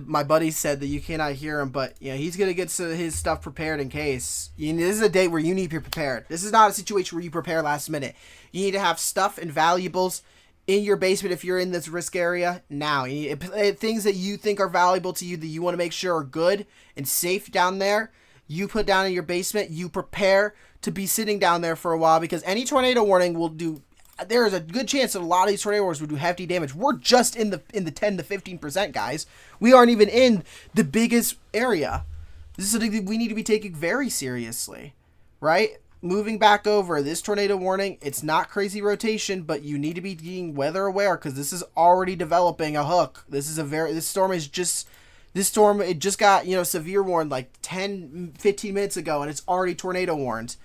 my buddy said that you cannot hear him, but you know, he's gonna get his stuff prepared in case. This is a day where you need to be prepared. This is not a situation where you prepare last minute. You need to have stuff and valuables in your basement if you're in this risk area now. You need, things that you think are valuable to you that you want to make sure are good and safe down there. You put down in your basement. You prepare to be sitting down there for a while because any tornado warning will do. There is a good chance that a lot of these tornado warnings will do hefty damage. We're just in the 10 to 15%, guys. We aren't even in the biggest area. This is something that we need to be taking very seriously, right? Moving back over this tornado warning, it's not crazy rotation, but you need to be being weather aware because this is already developing a hook. This storm it just got, severe warned like 10-15 minutes ago, and it's already tornado warned.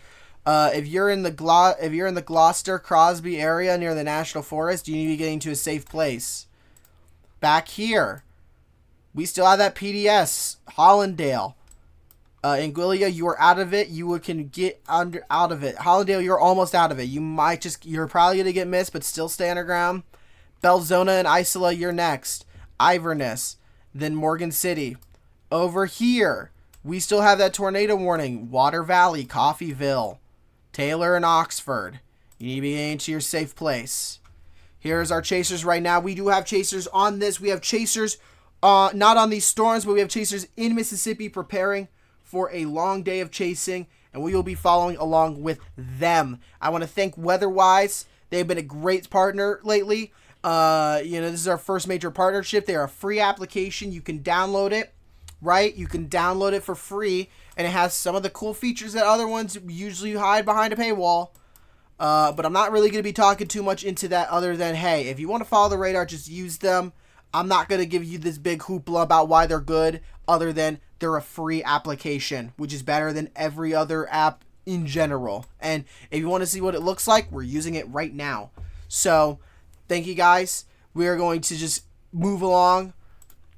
If you're in the Gloucester Crosby area near the National Forest, you need to be getting to a safe place. Back here, we still have that PDS Hollandale. Anguilla, you are out of it. You can get out of it. Hollandale, you're almost out of it. You're probably gonna get missed, but still stay underground. Belzona and Isola, you're next. Iverness, then Morgan City. Over here, we still have that tornado warning. Water Valley, Coffeeville, Taylor and Oxford. You need to be getting to your safe place. Here's our chasers right now. We do have chasers on this. We have chasers not on these storms, but we have chasers in Mississippi preparing for a long day of chasing, and we will be following along with them. I want to thank Weatherwise. They've been a great partner lately. This is our first major partnership. They're a free application. You can download it, right? You can download it for free, and it has some of the cool features that other ones usually hide behind a paywall. But I'm not really going to be talking too much into that other than, hey, if you want to follow the radar, just use them. I'm not going to give you this big hoopla about why they're good other than they're a free application, which is better than every other app in general. And if you want to see what it looks like, we're using it right now. So thank you guys. We are going to just move along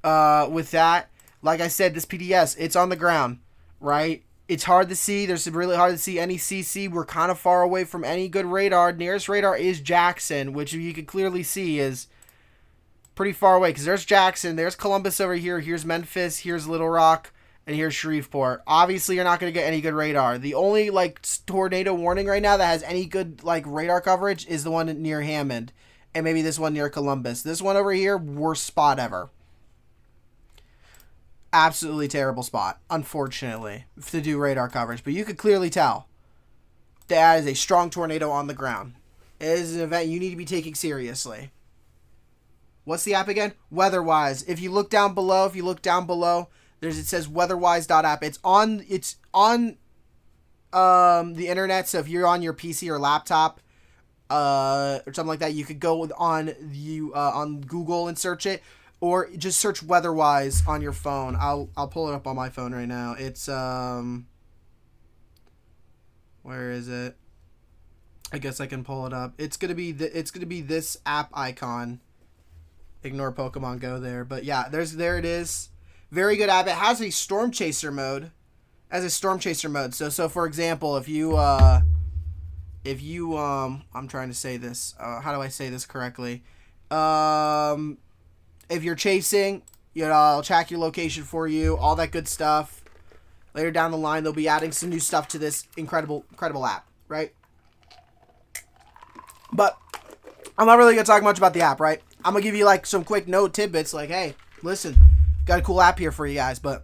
with that. Like I said, this PDS, it's on the ground, right? It's hard to see. There's really hard to see any CC. We're kind of far away from any good radar. Nearest radar is Jackson, which you can clearly see is pretty far away because there's Jackson, there's Columbus over here, here's Memphis, here's Little Rock, and here's Shreveport. Obviously, you're not going to get any good radar. The only tornado warning right now that has any good radar coverage is the one near Hammond, and maybe this one near Columbus. This one over here, worst spot ever. Absolutely terrible spot, unfortunately, to do radar coverage. But you could clearly tell that is a strong tornado on the ground. It is an event you need to be taking seriously. What's the app again? Weatherwise. If you look down below, it says weatherwise.app. It's on the internet. So if you're on your PC or laptop or something like that, you could go on Google and search it, or just search Weatherwise on your phone. I'll pull it up on my phone right now. It's Where is it? I guess I can pull it up. It's gonna be this app icon. Ignore Pokemon Go there, but yeah, there it is. Very good app. It has a Storm Chaser mode. So for example, if you I'm trying to say this. How do I say this correctly? If you're chasing, I'll track your location for you, all that good stuff. Later down the line, they'll be adding some new stuff to this incredible app, right? But I'm not really going to talk much about the app, right? I'm going to give you like some quick note tidbits like, hey, listen, got a cool app here for you guys, but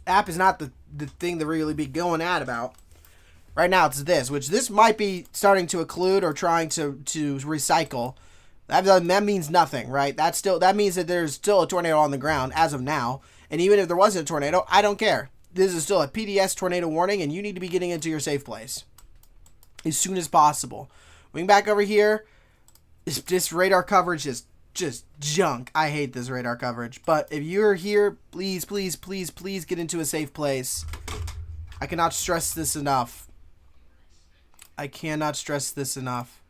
app is not the thing to really be going at about. Right now it's this, which this might be starting to occlude or trying to recycle. That means nothing, right? That means that there's still a tornado on the ground as of now. And even if there wasn't a tornado, I don't care. This is still a PDS tornado warning, and you need to be getting into your safe place as soon as possible. Wing back over here. This radar coverage is just junk. I hate this radar coverage. But if you're here, please, please, please, please get into a safe place. I cannot stress this enough. I cannot stress this enough.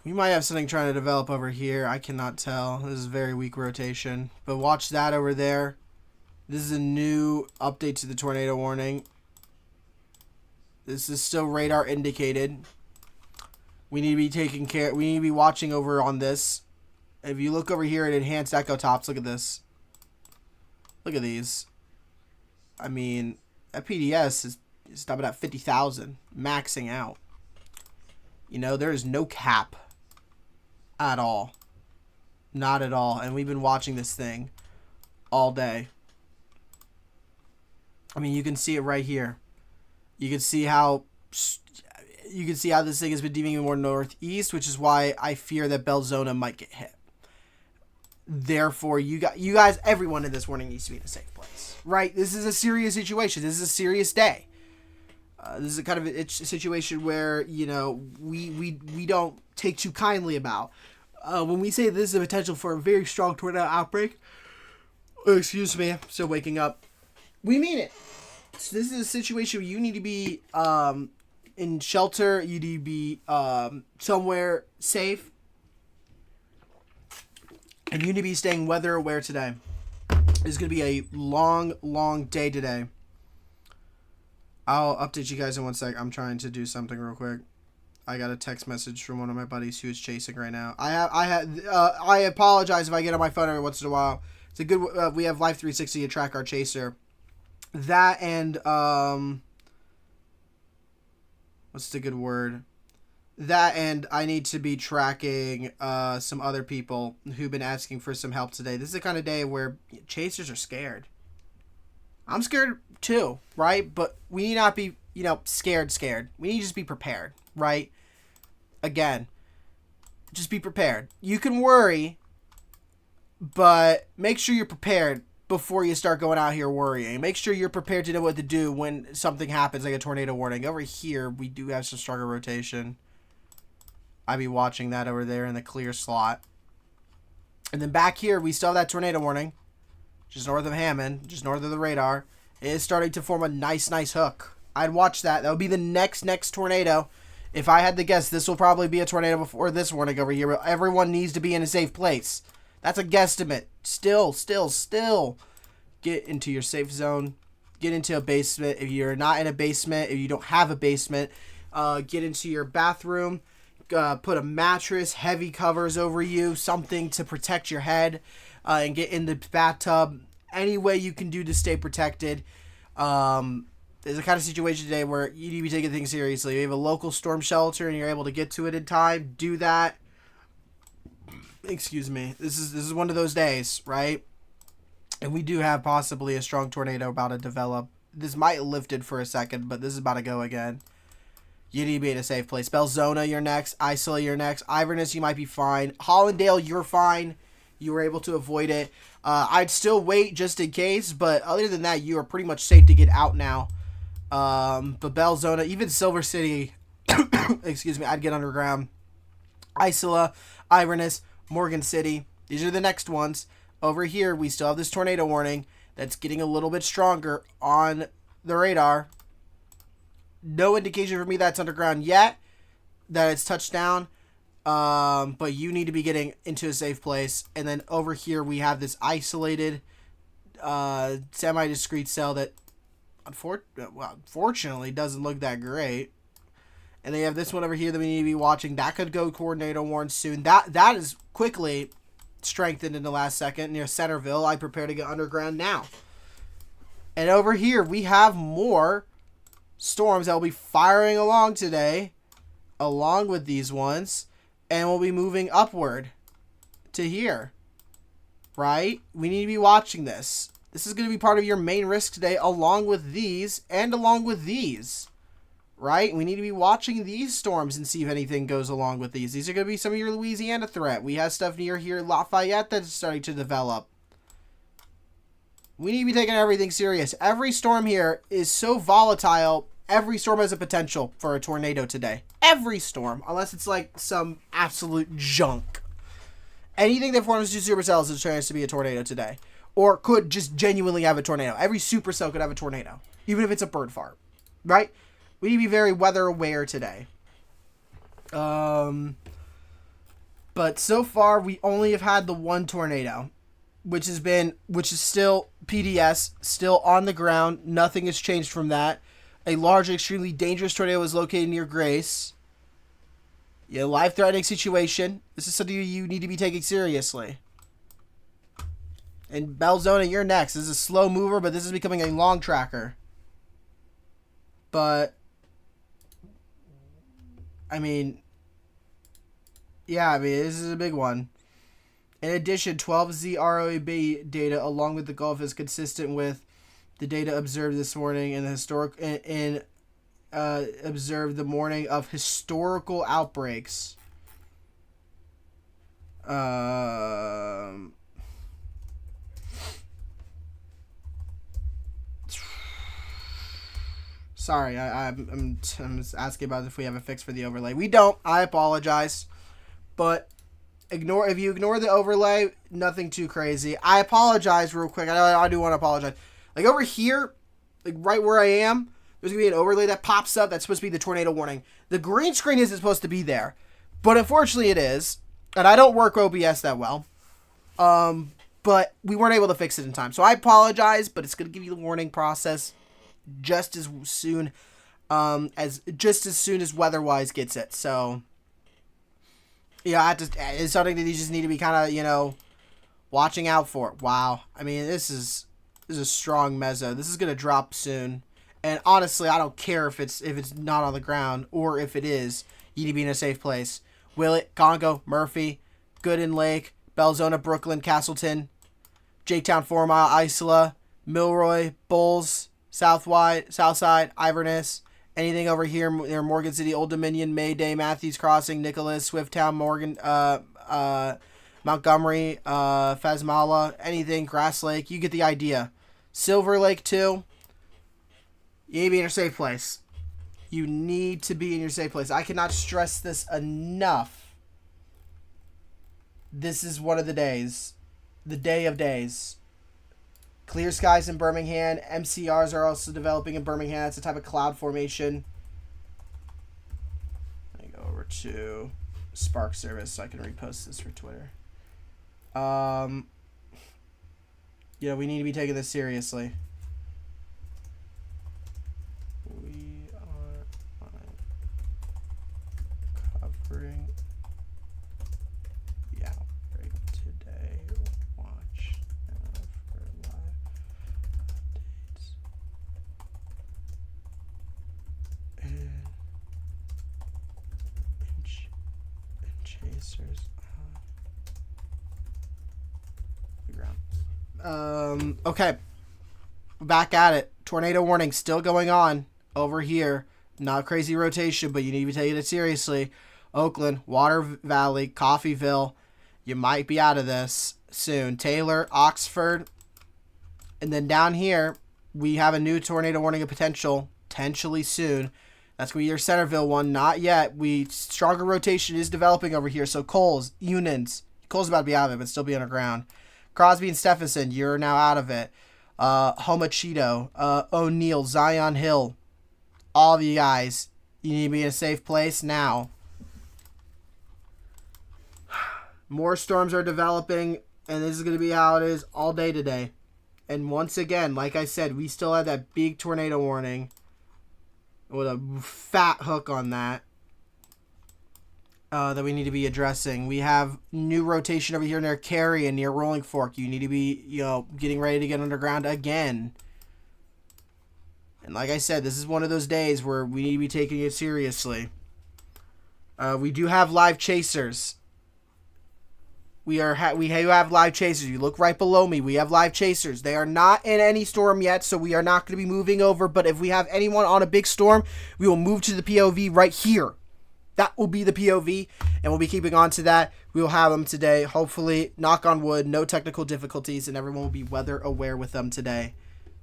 We might have something trying to develop over here. I cannot tell. This is very weak rotation. But watch that over there. This is a new update to the tornado warning. This is still radar indicated. We need to be taking care. We need to be watching over on this. If you look over here at enhanced echo tops, look at this. Look at these. I mean, that PDS is stopping at 50,000, maxing out. There is no cap at all. Not at all. And we've been watching this thing all day. I mean, you can see it right here. You can see how this thing has been deviating more northeast, which is why I fear that Belzona might get hit. Therefore, you guys, everyone in this warning needs to be in a safe place, right? This is a serious situation. This is a serious day. This is a kind of a situation where we don't take too kindly about. When we say this is a potential for a very strong tornado outbreak, excuse me, I'm still waking up. We mean it. So this is a situation where you need to be in shelter. You need to be somewhere safe. And you need to be staying weather aware today. It's going to be a long, long day today. I'll update you guys in 1 sec. I'm trying to do something real quick. I got a text message from one of my buddies who is chasing right now. I apologize if I get on my phone every once in a while. It's a good. We have Live 360 to track our chaser. That and what's the good word? That and I need to be tracking some other people who've been asking for some help today. This is the kind of day where chasers are scared. I'm scared too, right? But we need not be, scared. We need to just be prepared, right? Again, just be prepared. You can worry, but make sure you're prepared before you start going out here worrying. Make sure you're prepared to know what to do when something happens, like a tornado warning. Over here, we do have some stronger rotation. I'd be watching that over there in the clear slot. And then back here, we still have that tornado warning. Just north of Hammond, just north of the radar. It is starting to form a nice hook. I'd watch that. That would be the next tornado. If I had to guess, this will probably be a tornado before this warning over here. But everyone needs to be in a safe place. That's a guesstimate. Still. Get into your safe zone. Get into a basement. If you're not in a basement, if you don't have a basement, get into your bathroom. Put a mattress, heavy covers over you, something to protect your head, and get in the bathtub. Any way you can do to stay protected. There's a kind of situation today where you need to be taking things seriously. You have a local storm shelter and you're able to get to it in time. Do that. Excuse me. This is one of those days, right? And we do have possibly a strong tornado about to develop. This might lift it for a second, but this is about to go again. You need to be in a safe place. Belzona, you're next. Isola, you're next. Iverness, you might be fine. Hollandale, you're fine. You were able to avoid it. I'd still wait just in case, but other than that, you are pretty much safe to get out now. But Belzona, even Silver City, excuse me, I'd get underground. Isola, Iverness, Morgan City. These are the next ones. Over here, we still have this tornado warning that's getting a little bit stronger on the radar. No indication for me that's underground yet, that it's touched down. But you need to be getting into a safe place. And then over here we have this isolated, semi-discrete cell that unfortunately doesn't look that great. And they have this one over here that we need to be watching. That could go tornado warn soon. That is quickly strengthened in the last second near Centerville. I prepare to get underground now. And over here we have more storms that will be firing along today, along with these ones, and we'll be moving upward to here. Right? We need to be watching this. This is going to be part of your main risk today, along with these and along with these. Right? We need to be watching these storms and see if anything goes along with these. These are going to be some of your Louisiana threat. We have stuff near here, Lafayette, that's starting to develop. We need to be taking everything serious. Every storm here is so volatile. Every storm has a potential for a tornado today. Every storm, unless it's like some absolute junk. Anything that forms two supercells has a chance to be a tornado today. Or could just genuinely have a tornado. Every supercell could have a tornado. Even if it's a bird fart. Right? We need to be very weather aware today. But so far, we only have had the one tornado. Which is still PDS, still on the ground. Nothing has changed from that. A large, extremely dangerous tornado is located near Grace. Yeah, life-threatening situation. This is something you need to be taking seriously. And Belzona, you're next. This is a slow mover, but this is becoming a long tracker. But, I mean, yeah, this is a big one. In addition, 12Z ROAB data along with the Gulf is consistent with the data observed this morning in the observed the morning of historical outbreaks. Sorry, I'm just asking about if we have a fix for the overlay. We don't. I apologize, but. If you ignore the overlay, nothing too crazy. I apologize real quick. I do want to apologize. Like over here, like right where I am, there's going to be an overlay that pops up that's supposed to be the tornado warning. The green screen isn't supposed to be there. But unfortunately it is. And I don't work OBS that well. But we weren't able to fix it in time. So I apologize, but it's going to give you the warning process just as soon as Weatherwise gets it. So... yeah, it's something that you just need to be kind of, watching out for. Wow. I mean, this is a strong mezzo. This is going to drop soon. And honestly, I don't care if it's not on the ground or if it is. You need to be in a safe place. Willett, Congo, Murphy, Gooden Lake, Belzona, Brooklyn, Castleton, Jaketown, 4 Mile, Isola, Milroy, Bulls, Southside, Iverness. Anything over here near Morgan City, Old Dominion, Mayday, Matthews Crossing, Nicholas, Swifttown, Morgan, Montgomery, Phasmala, anything, Grass Lake, you get the idea. Silver Lake too. You need to be in your safe place. You need to be in your safe place. I cannot stress this enough. This is one of the days. The day of days. Clear skies in Birmingham. MCRs are also developing in Birmingham. It's a type of cloud formation. Let me go over to Spark Service so I can repost this for Twitter. We need to be taking this seriously. We are covering the outbreak today. Watch now for live updates. And chasers on the ground. Okay. Back at it. Tornado warning still going on over here. Not crazy rotation, but you need to be taking it seriously. Oakland, Water Valley, Coffeyville. You might be out of this soon. Taylor, Oxford. And then down here, we have a new tornado warning of potentially soon. That's going to be your Centerville one. Not yet. Stronger rotation is developing over here. So Coles, Unans. Coles about to be out of it, but still be underground. Crosby and Stephenson, you're now out of it. Homachito, O'Neill, Zion Hill, All of you guys, you need to be in a safe place now. More storms are developing, and this is going to be how it is all day today. And once again, like I said, we still have that big tornado warning with a fat hook on that that we need to be addressing. We have new rotation over here near Cary and near Rolling Fork. You need to be, getting ready to get underground again. And like I said, this is one of those days where we need to be taking it seriously. We do have live chasers. We have live chasers. You look right below me. We have live chasers. They are not in any storm yet, so we are not going to be moving over. But if we have anyone on a big storm, we will move to the POV right here. That will be the POV, and we'll be keeping on to that. We will have them today. Hopefully, knock on wood, no technical difficulties, and everyone will be weather aware with them today.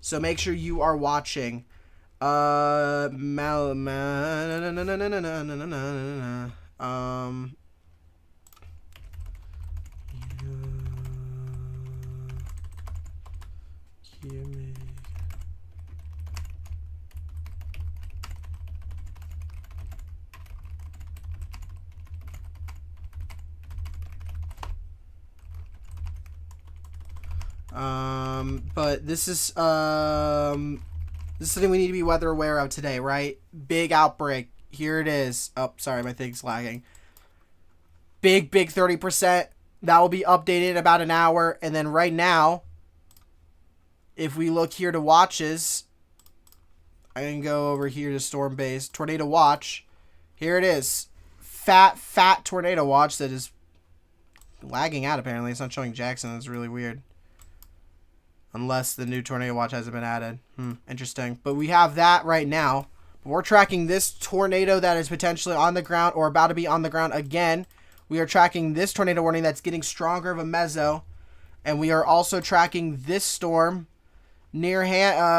So make sure you are watching. But this is something we need to be weather aware of today, right? Big outbreak. Here it is. Oh, sorry, my thing's lagging. Big 30%. That will be updated in about an hour. And then right now, if we look here to watches, I can go over here to storm base, tornado watch. Here it is. Fat tornado watch that is lagging out apparently. It's not showing Jackson. That's really weird. Unless the new tornado watch hasn't been added. Interesting. But we have that right now. We're tracking this tornado that is potentially on the ground or about to be on the ground again. We are tracking this tornado warning that's getting stronger of a mezzo. And we are also tracking this storm near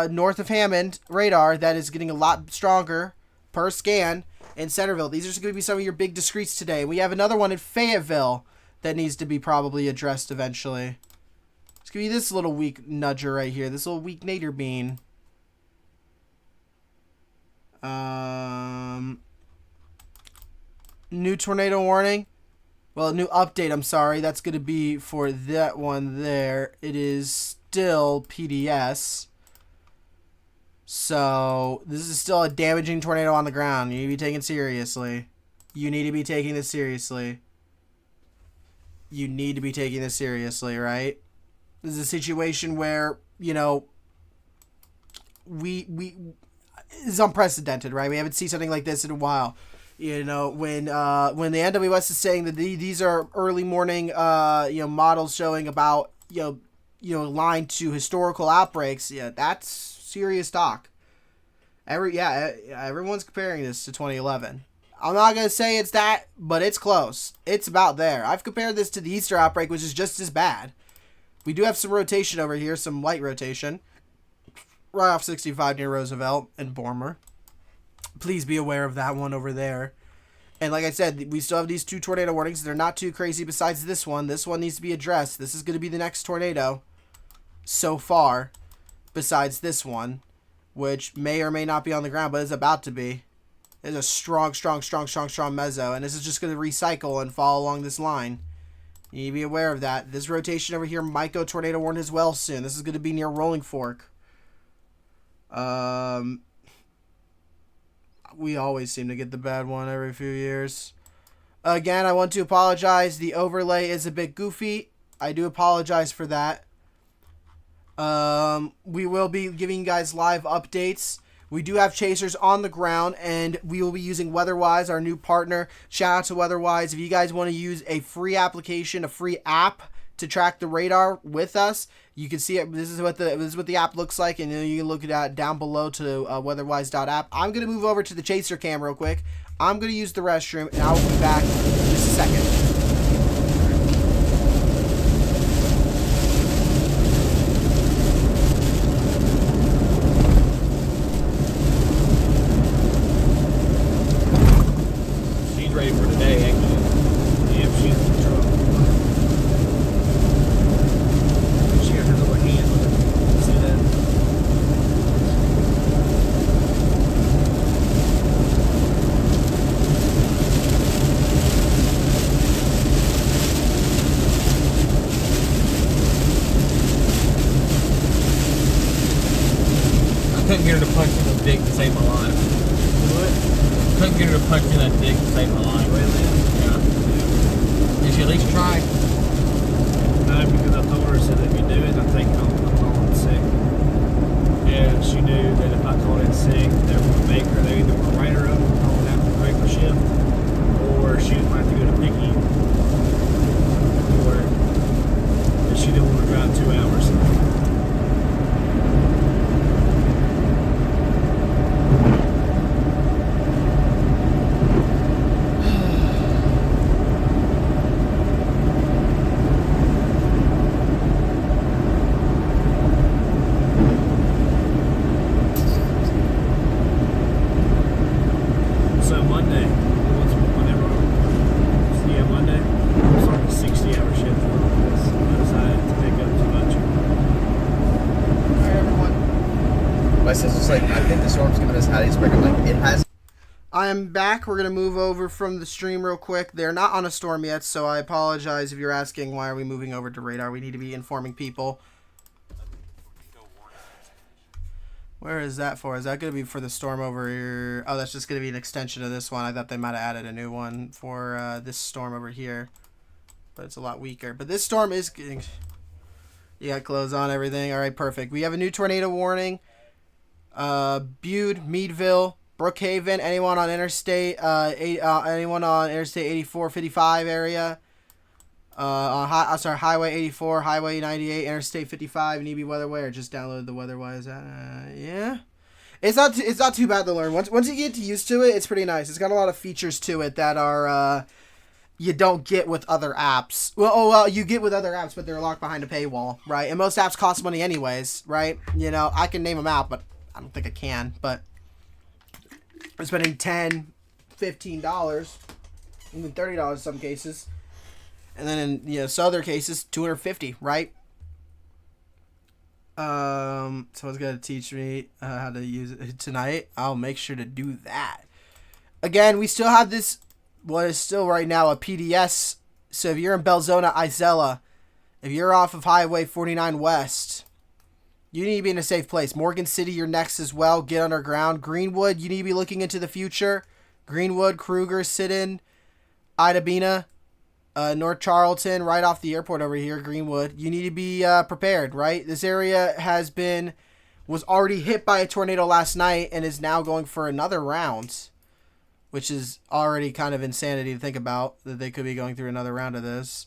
north of Hammond radar that is getting a lot stronger per scan in Centerville. These are going to be some of your big discretes today. We have another one in Fayetteville that needs to be probably addressed eventually. It's going to be this little weak nudger right here. This little weak nader bean. New tornado warning. Well, new update, I'm sorry. That's going to be for that one there. It is still PDS. So, this is still a damaging tornado on the ground. You need to be taken seriously. You need to be taking this seriously. You need to be taking this seriously, right? This is a situation where, this is unprecedented, right? We haven't seen something like this in a while. When the NWS is saying that these are early morning, models showing about, line to historical outbreaks, that's serious talk. Everyone's comparing this to 2011. I'm not going to say it's that, but it's close. It's about there. I've compared this to the Easter outbreak, which is just as bad. We do have some rotation over here, some light rotation. Right off 65 near Roosevelt and Bormer. Please be aware of that one over there. And like I said, we still have these two tornado warnings. They're not too crazy besides this one. This one needs to be addressed. This is going to be the next tornado so far besides this one, which may or may not be on the ground, but is about to be. It's a strong mezzo, and this is just going to recycle and fall along this line. You need to be aware of that. This rotation over here might go tornado warned as well soon. This is going to be near Rolling Fork. We always seem to get the bad one every few years. Again, I want to apologize. The overlay is a bit goofy. I do apologize for that. We will be giving you guys live updates. We do have chasers on the ground, and we will be using Weatherwise, our new partner. Shout out to Weatherwise. If you guys want to use a free application, a free app to track the radar with us, you can see it. This is what the app looks like, and you can look at that down below to weatherwise.app. I'm going to move over to the chaser cam real quick. I'm going to use the restroom, and I'll be back in just a second. Ready for today, actually. Yeah, she's in control. She got her little hand with it. See that? get her to punch in the dick to save my life. What? Couldn't get her to punch in that dick to save my life. Really? Yeah. Did she at least try? No, because I told her, I said, if you do it, I'm taking off. I'm calling sick. And she knew that if I called in sick, they were going to make her. They either going to write her up and call it after the regular shift, or she was going to have to go to Picky to work. And she didn't want to drive 2 hours. So Monday, Monday, I'm starting a 60-hour shift because I decided to pick up too much. Alright, everyone. My sister's like, I think the storm's giving us Hattiesburg. I'm like, it has. I am back. We're going to move over from the stream real quick. They're not on a storm yet, so I apologize if you're asking why are we moving over to radar. We need to be informing people. Where is that for? Is that going to be for the storm over here? Oh, that's just going to be an extension of this one. I thought they might have added a new one for this storm over here. But it's a lot weaker. But this storm is getting... You got clothes on, everything. All right, perfect. We have a new tornado warning. Bude, Meadville, Brookhaven, anyone on Interstate 84, 55 area. Highway 84, Highway 98, Interstate 55, need to be Weatherwise, or just download the Weatherwise. Yeah, it's not too bad to learn. Once you get used to it, it's pretty nice. It's got a lot of features to it that are you don't get with other apps. Well, you get with other apps, but they're locked behind a paywall, right? And most apps cost money anyways, right? You know, I can name them out, but I don't think I can. But I'm spending $10, $15, even $30 in some cases. And then in some other cases, $250, right? Someone's gonna teach me how to use it tonight. I'll make sure to do that. Again, we still have this, what is still right now a PDS. So if you're in Belzona, Isella, if you're off of Highway 49 West, you need to be in a safe place. Morgan City, you're next as well. Get underground. Greenwood, you need to be looking into the future. Greenwood, Kruger, Sidon, Ida Bena. North Charlton, right off the airport over here, Greenwood. You need to be prepared, right? This area was already hit by a tornado last night and is now going for another round, which is already kind of insanity to think about, that they could be going through another round of this.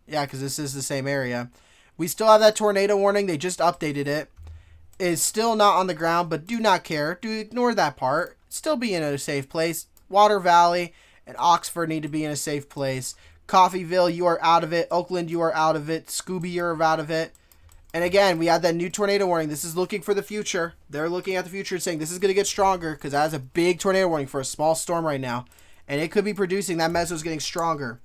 Yeah, because this is the same area. We still have that tornado warning. They just updated it. It's still not on the ground, but do not care. Do ignore that part. Still be in a safe place. Water Valley and Oxford need to be in a safe place. Coffeeville, you are out of it. Oakland, you are out of it. Scooby, you're out of it. And again, we had that new tornado warning. This is looking for the future. They're looking at the future and saying this is going to get stronger because that has a big tornado warning for a small storm right now. And it could be producing. That meso's getting stronger.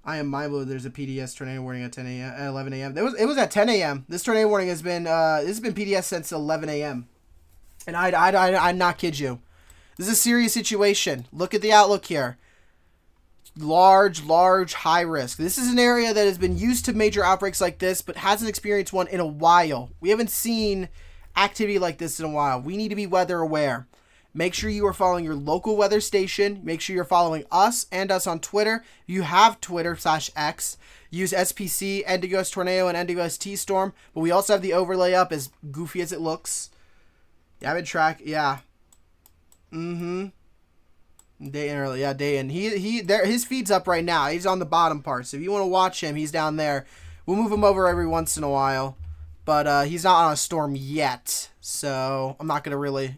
I am mind blown. There's a PDS tornado warning at 10 a.m. at 11 a.m. It was at 10 a.m. This tornado warning has been PDS since 11 a.m. And I not kid you. This is a serious situation. Look at the outlook here. Large, high risk. This is an area that has been used to major outbreaks like this, but hasn't experienced one in a while. We haven't seen activity like this in a while. We need to be weather aware. Make sure you are following your local weather station. Make sure you're following us and us on Twitter. If you have Twitter/X, use SPC, NWS Tornado, and NWS T-Storm. But we also have the overlay up, as goofy as it looks. Yeah, I've been yeah. Day in early, yeah, day in. His feed's up right now. He's on the bottom part, so if you want to watch him, he's down there. We'll move him over every once in a while, but he's not on a storm yet, so I'm not gonna really.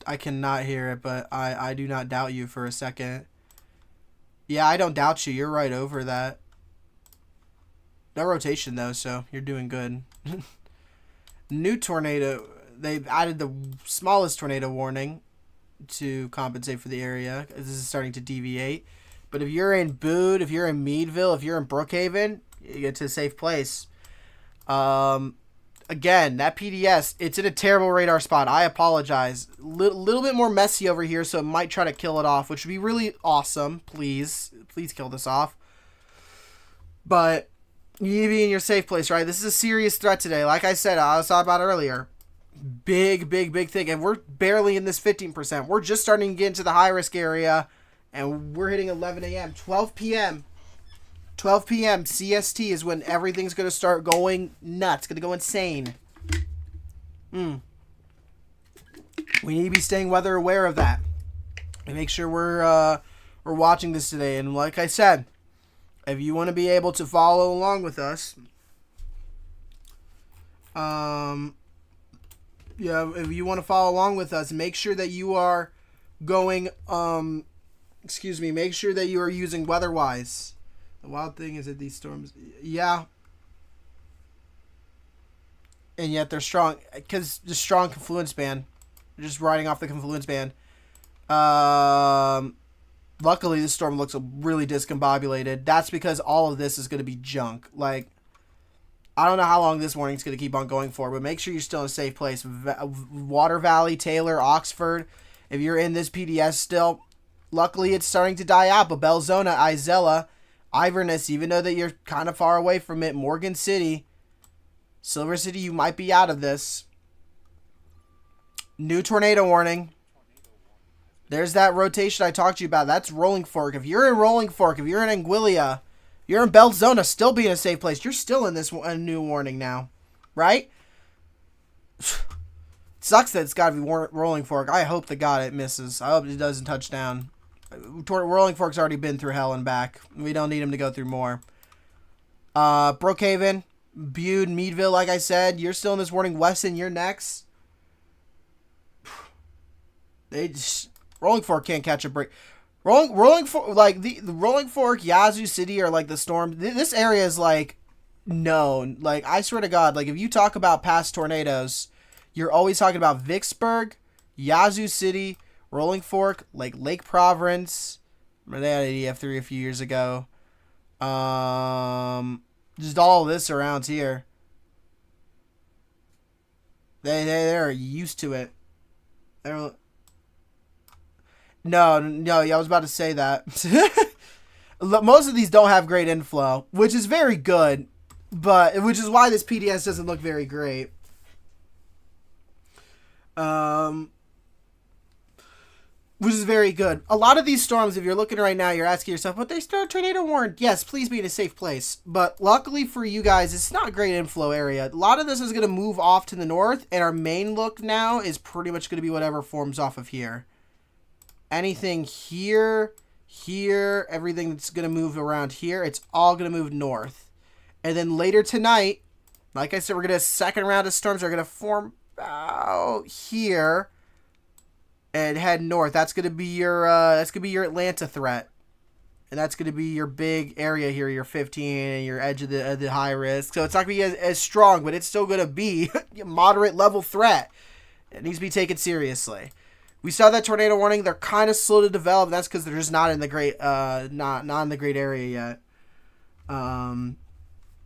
I cannot hear it, but I do not doubt you for a second. Yeah, I don't doubt you. You're right over that. No rotation though, so you're doing good. New tornado. They've added the smallest tornado warning to compensate for the area. This is starting to deviate. But if you're in Bude, if you're in Meadville, if you're in Brookhaven, you get to a safe place. Again, that PDS, it's in a terrible radar spot. I apologize. Little bit more messy over here, so it might try to kill it off, which would be really awesome. Please kill this off. But You need to be in your safe place, right? This is a serious threat today. Like I said, I was talking about earlier. Big thing. And we're barely in this 15%. We're just starting to get into the high-risk area. And we're hitting 11 a.m. 12 p.m. 12 p.m. CST is when everything's going to start going nuts. Going to go insane. We need to be staying weather aware of that. And make sure we're watching this today. And like I said, if you want to be able to follow along with us, if you want to follow along with us, make sure that you are going, make sure that you are using Weatherwise. The wild thing is that these storms, yeah. And yet they're strong, because the strong confluence band. They're just riding off the confluence band. Luckily, this storm looks really discombobulated. That's because all of this is going to be junk. Like, I don't know how long this warning's going to keep on going for, but make sure you're still in a safe place. Water Valley, Taylor, Oxford, if you're in this PDS still, luckily it's starting to die out. But Belzona, Isella, Iverness, even though that you're kind of far away from it, Morgan City, Silver City, you might be out of this. New tornado warning. There's that rotation I talked to you about. That's Rolling Fork. If you're in Rolling Fork, if you're in Anguilla, you're in Belzona, still be in a safe place. You're still in this new warning now, right? Sucks that it's got to be Rolling Fork. I hope to God it misses. I hope it doesn't touch down. Rolling Fork's already been through hell and back. We don't need him to go through more. Brookhaven, Bude, Meadville, like I said, you're still in this warning. Weston, you're next. Rolling Fork can't catch a break. Rolling Fork, like the Rolling Fork, Yazoo City are like the storm. This area is like known. Like, I swear to God, like if you talk about past tornadoes, you're always talking about Vicksburg, Yazoo City, Rolling Fork, like Lake Providence. Remember they had an EF3 a few years ago. Just all of this around here. They're used to it. No, I was about to say that. Most of these don't have great inflow, which is very good, but which is why this PDS doesn't look very great. Which is very good. A lot of these storms, if you're looking right now, you're asking yourself, but they start tornado warned. Yes, please be in a safe place. But luckily for you guys, it's not a great inflow area. A lot of this is going to move off to the north, and our main look now is pretty much going to be whatever forms off of here. Anything here, everything that's going to move around here, it's all going to move north. And then later tonight, like I said, we're going to second round of storms are going to form out here and head north. That's going to be your Atlanta threat. And that's going to be your big area here, your 15 and your edge of the high risk. So it's not going to be as strong, but it's still going to be a moderate level threat. It needs to be taken seriously. We saw that tornado warning. They're kind of slow to develop. That's because they're just not in the great, not in the great area yet.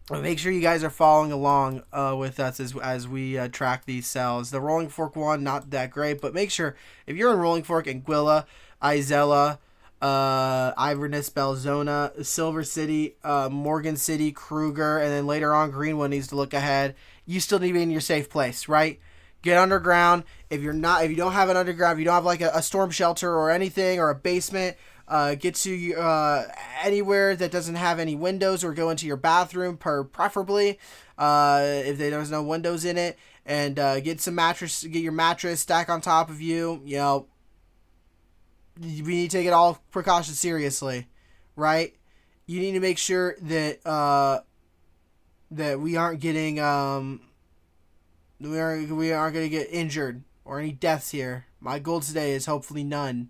Make sure you guys are following along with us as we track these cells. The Rolling Fork one, not that great, but make sure if you're in Rolling Fork, Anguilla, Isella, Iverness, Belzona, Silver City, Morgan City, Kruger, and then later on Greenwood needs to look ahead. You still need to be in your safe place, right? Get underground. If you don't have an underground, if you don't have like a storm shelter or anything or a basement, get to anywhere that doesn't have any windows, or go into your bathroom preferably if there's no windows in it, and get your mattress stack on top of you. You know, we need to take it all precautions seriously, right? You need to make sure that that we aren't getting we aren't going to get injured or any deaths here. My goal today is hopefully none,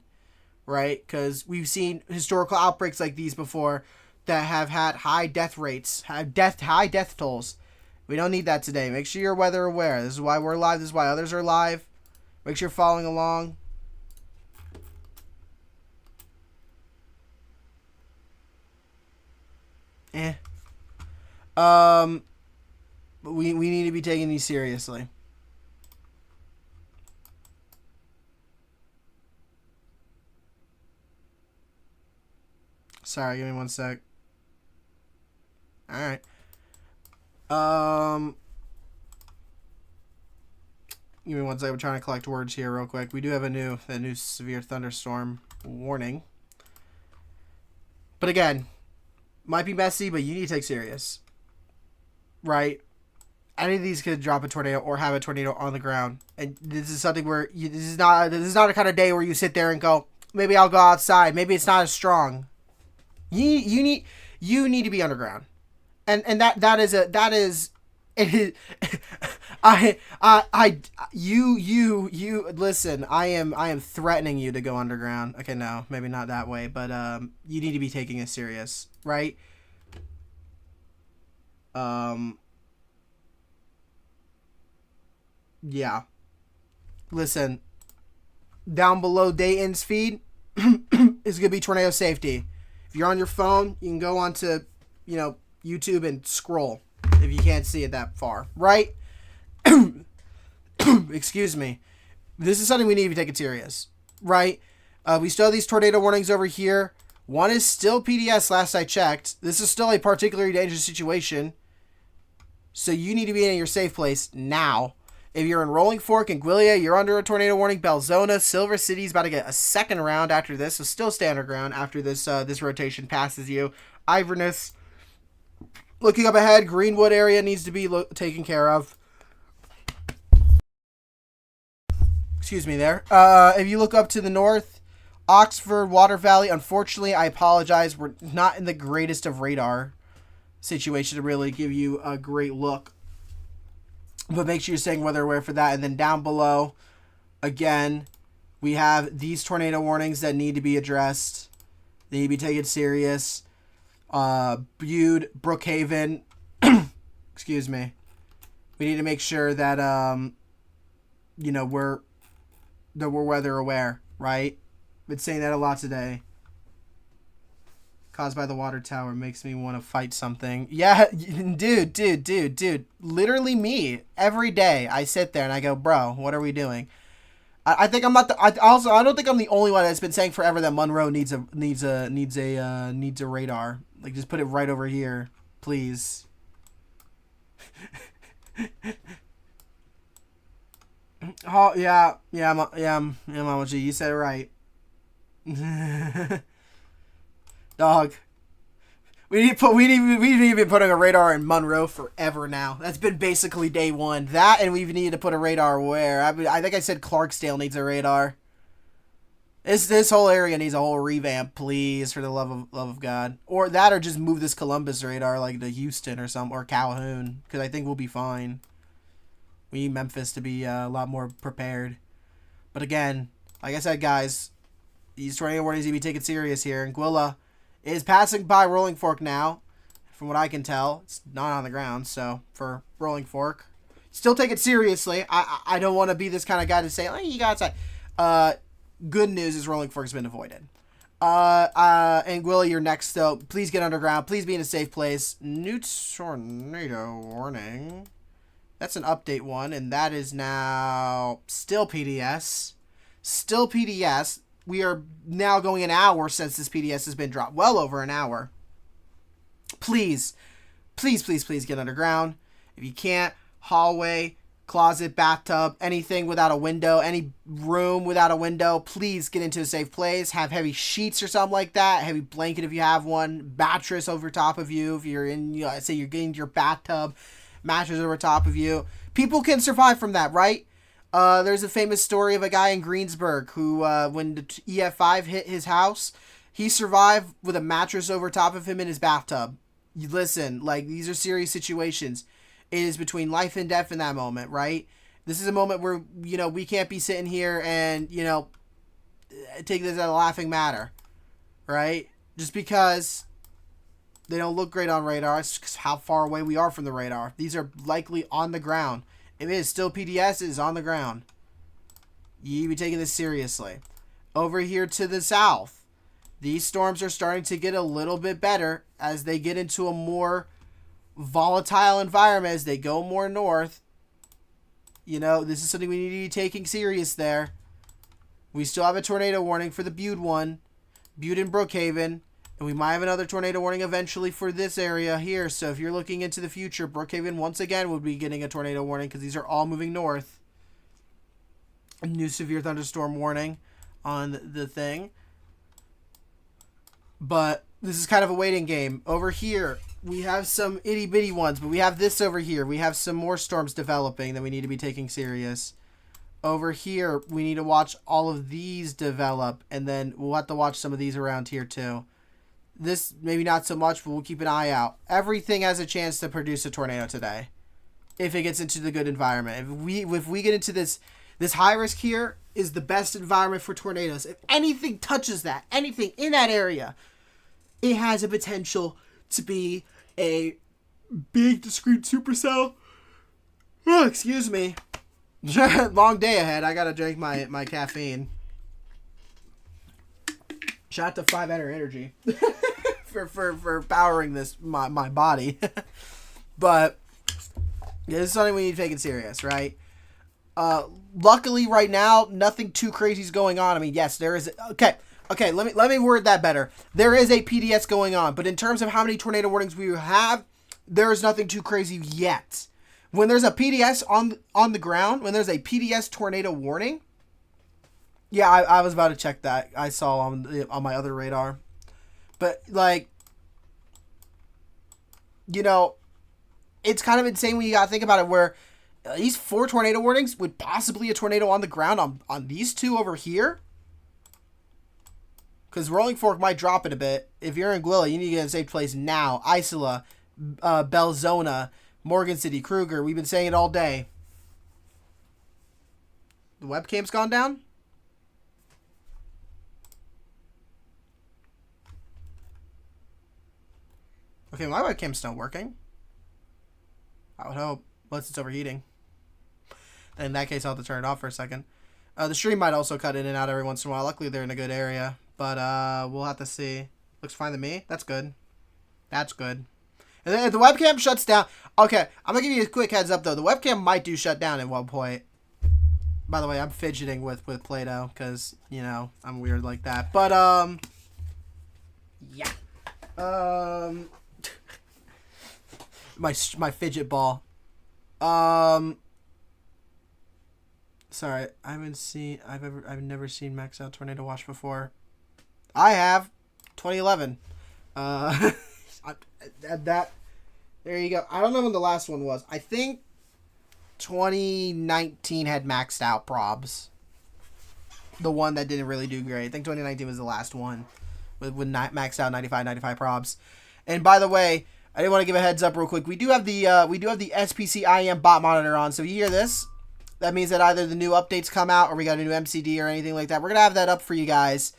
right? Because we've seen historical outbreaks like these before that have had high death rates, high death tolls. We don't need that today. Make sure you're weather aware. This is why we're live. This is why others are live. Make sure you're following along. But we need to be taking these seriously. Sorry, give me one sec. Alright. Give me one second. I'm trying to collect words here real quick. We do have a new severe thunderstorm warning. But again, might be messy, but you need to take serious. Right? Any of these could drop a tornado or have a tornado on the ground. And this is something where this is not a kind of day where you sit there and go, maybe I'll go outside. Maybe it's not as strong. You need to be underground. And that is you listen, I am threatening you to go underground. Okay, no, maybe not that way, but you need to be taking it serious, right? Yeah. Listen, down below Dayton's feed is gonna be tornado safety. If you're on your phone, you can go onto, YouTube and scroll if you can't see it that far, right? Excuse me. This is something we need to be taking serious, right? We still have these tornado warnings over here. One is still PDS last I checked. This is still a particularly dangerous situation. So you need to be in your safe place now. If you're in Rolling Fork and Gwillia, you're under a tornado warning. Belzona, Silver City's about to get a second round after this, so still stay underground after this this rotation passes you. Iverness, looking up ahead, Greenwood area needs to be taken care of. Excuse me there. If you look up to the north, Oxford, Water Valley, unfortunately, I apologize, we're not in the greatest of radar situation to really give you a great look. But make sure you're staying weather aware for that. And then down below, again, we have these tornado warnings that need to be addressed. They need to be taken serious. Bude, Brookhaven, excuse me. We need to make sure that we're weather aware, right? Been saying that a lot today. Caused by the water tower makes me want to fight something. Yeah, dude. Literally me. Every day I sit there and I go, bro, what are we doing? I think I'm not the. I don't think I'm the only one that's been saying forever that Monroe needs a radar. Like, just put it right over here, please. Oh yeah, Mama G, you said it right. Dog. We need to be putting a radar in Monroe forever now. That's been basically day one. That, and we need to put a radar where? I think I said Clarksdale needs a radar. This whole area needs a whole revamp, please, for the love of God. Or that, or just move this Columbus radar like to Houston or something, or Calhoun, because I think we'll be fine. We need Memphis to be a lot more prepared. But again, like I said, guys, these tornado warnings need to be taken serious here. And Gwilla is passing by Rolling Fork now. From what I can tell, it's not on the ground. So for Rolling Fork, still take it seriously. I don't want to be this kind of guy to say, oh, you got outside. Good news is Rolling Fork's been avoided. And Gwilla, you're next. So please get underground. Please be in a safe place. New tornado warning. That's an update one, and that is now still PDS. Still PDS. We are now going an hour since this PDS has been dropped. Well over an hour. Please get underground. If you can't, hallway, closet, bathtub, anything without a window, any room without a window, please get into a safe place. Have heavy sheets or something like that. Heavy blanket if you have one. Mattress over top of you. If you're in, say you're getting to your bathtub, mattress over top of you. People can survive from that, right? There's a famous story of a guy in Greensburg who, when the EF5 hit his house, he survived with a mattress over top of him in his bathtub. You listen, like, these are serious situations. It is between life and death in that moment, right? This is a moment where, we can't be sitting here and, take this as a laughing matter, right? Just because they don't look great on radar, it's just how far away we are from the radar. These are likely on the ground. If it is still PDS, it is on the ground. You need to be taking this seriously. Over here to the south, these storms are starting to get a little bit better as they get into a more volatile environment, as they go more north. This is something we need to be taking serious there. We still have a tornado warning for the Bude one. Bude and Brookhaven. And we might have another tornado warning eventually for this area here. So if you're looking into the future, Brookhaven once again would be getting a tornado warning because these are all moving north. A new severe thunderstorm warning on the thing. But this is kind of a waiting game. Over here, we have some itty-bitty ones, but we have this over here. We have some more storms developing that we need to be taking serious. Over here, we need to watch all of these develop, and then we'll have to watch some of these around here too. This, maybe not so much, but we'll keep an eye out. Everything has a chance to produce a tornado today, if it gets into the good environment. If we get into this high risk here is the best environment for tornadoes. If anything touches that, anything in that area, it has a potential to be a big discrete supercell. Oh, excuse me. Long day ahead. I gotta drink my caffeine. Shout out to 5 Energy for powering this my body. But yeah, this is something we need to take it serious, right? Luckily right now, nothing too crazy is going on. I mean, yes, there is. Okay, let me word that better. There is a PDS going on, but in terms of how many tornado warnings we have, there is nothing too crazy yet. When there's a PDS on the ground, when there's a PDS tornado warning, yeah, I was about to check that. I saw on my other radar, but like, you know, it's kind of insane when you gotta think about it. Where these 4 tornado warnings with possibly a tornado on the ground on these 2 over here. Because Rolling Fork might drop it a bit. If you're in Gwilla, you need to get in a safe place now. Isola, Belzona, Morgan City, Kruger. We've been saying it all day. The webcam's gone down? Okay, my webcam's still working. I would hope. Unless it's overheating. In that case, I'll have to turn it off for a second. The stream might also cut in and out every once in a while. Luckily, they're in a good area. But we'll have to see. Looks fine to me. That's good. That's good. And then if the webcam shuts down... Okay, I'm going to give you a quick heads up, though. The webcam might do shut down at one point. By the way, I'm fidgeting with Play-Doh because, you know, I'm weird like that. But, yeah. My fidget ball. Sorry, I've never seen Max Out Tornado Watch before. I have. 2011. That. There you go. I don't know when the last one was. I think 2019 had maxed out probs. The one that didn't really do great. I think 2019 was the last one with maxed out 95 probs. And by the way, I did want to give a heads up real quick. We do have the SPC IM bot monitor on. So if you hear this, that means that either the new updates come out or we got a new MCD or anything like that. We're gonna have that up for you guys.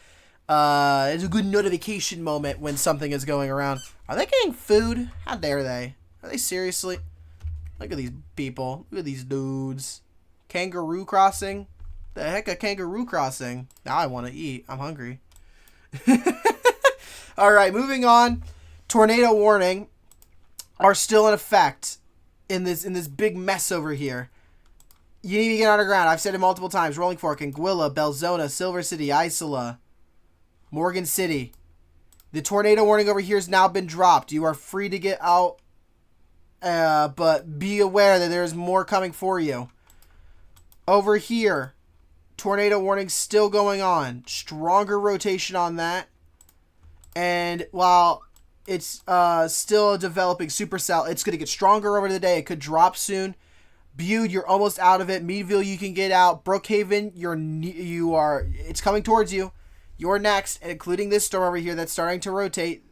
It's a good notification moment when something is going around. Are they getting food? How dare they? Are they seriously? Look at these people. Look at these dudes. Kangaroo crossing? The heck a kangaroo crossing? Now I want to eat. I'm hungry. Alright, moving on. Tornado warning are still in effect in this big mess over here. You need to get underground. I've said it multiple times. Rolling Fork, Anguilla, Belzona, Silver City, Isola, Morgan City. The tornado warning over here has now been dropped. You are free to get out, but be aware that there's more coming for you. Over here, tornado warning still going on. Stronger rotation on that. And while it's still a developing supercell, it's going to get stronger over the day. It could drop soon. Bude, you're almost out of it. Meadville, you can get out. Brookhaven, it's coming towards you. You're next, including this storm over here that's starting to rotate.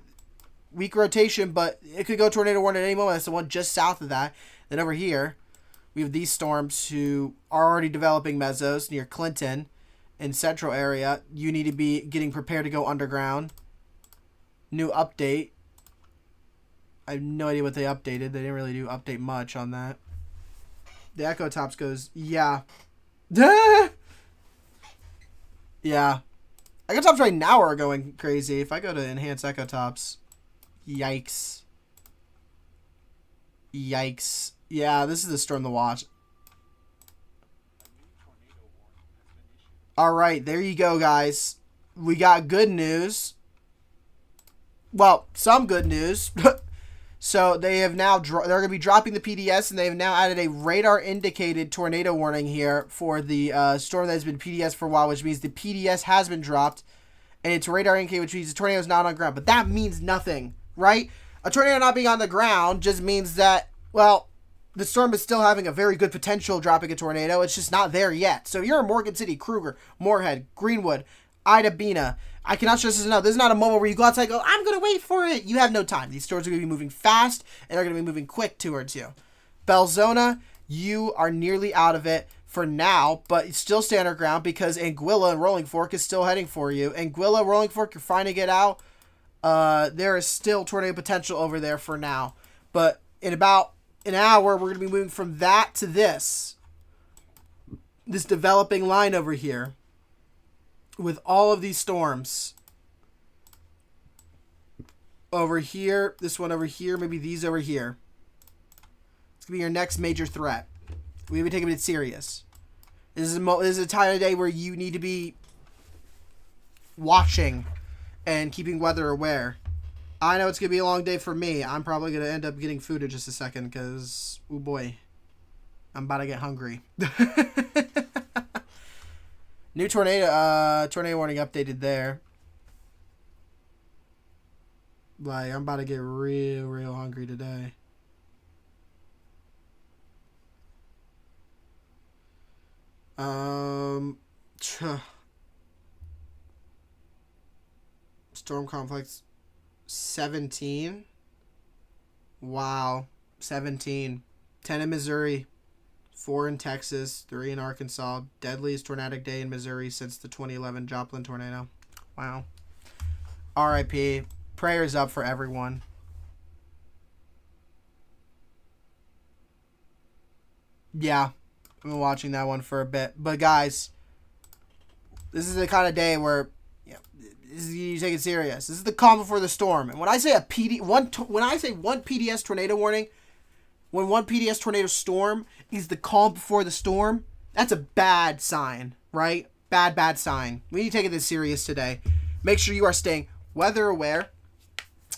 Weak rotation, but it could go tornado warning at any moment. That's the one just south of that. Then over here, we have these storms who are already developing mesos near Clinton in central area. You need to be getting prepared to go underground. New update. I have no idea what they updated. They didn't really do update much on that. The Echo Tops goes, yeah. Yeah. Echo Tops right now are going crazy. If I go to enhance Echo Tops, yikes. Yikes. Yeah, this is the storm to watch. Alright, there you go, guys. We got good news. well, some good news. So they have now they're going to be dropping the PDS, and they have now added a radar indicated tornado warning here for the storm that has been PDS for a while, which means the PDS has been dropped, and it's radar indicated, which means the tornado is not on ground. But that means nothing, right? A tornado not being on the ground just means that, well, the storm is still having a very good potential dropping a tornado. It's just not there yet. So you're in Morgan City, Kruger, Moorhead, Greenwood, Ida Bena. I cannot stress this enough. This is not a moment where you go outside and go, I'm going to wait for it. You have no time. These storms are going to be moving fast, and they're going to be moving quick towards you. Belzona, you are nearly out of it for now, but still stay underground because Anguilla and Rolling Fork is still heading for you. Anguilla, Rolling Fork, you're fine to get out. There is still tornado potential over there for now. But in about an hour, we're going to be moving from that to this developing line over here with all of these storms over here, this one over here, maybe these over here. It's going to be your next major threat. We have to take it serious. This is a time of day where you need to be watching and keeping weather aware. I know it's going to be a long day for me. I'm probably going to end up getting food in just a second because, oh boy, I'm about to get hungry. New tornado warning updated there. Like, I'm about to get real hungry today. Storm complex 17. Wow. 17. 10 in Missouri. 4 in Texas. 3 in Arkansas. Deadliest tornadic day in Missouri since the 2011 Joplin tornado. Wow. R.I.P. Prayers up for everyone. Yeah. I've been watching that one for a bit. But guys, this is the kind of day where you take it serious. This is the calm before the storm. And when I say one PDS tornado warning, when one PDS tornado storm is the calm before the storm, that's a bad sign, right? Bad sign. We need to take it this serious today. Make sure you are staying weather aware.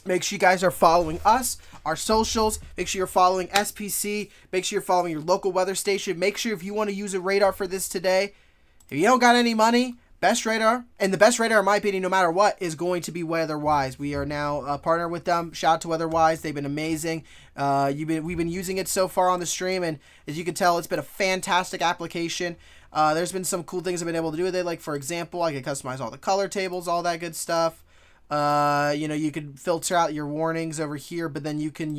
Make sure you guys are following us, our socials. Make sure you're following SPC. Make sure you're following your local weather station. Make sure if you want to use a radar for this today, if you don't got any money, best radar, and the best radar in my opinion, no matter what, is going to be Weatherwise. We are now a partner with them. Shout out to Weatherwise. They've been amazing. We've been using it so far on the stream, and as you can tell, it's been a fantastic application. There's been some cool things I've been able to do with it. Like, for example, I can customize all the color tables, all that good stuff. You can filter out your warnings over here, but then you can,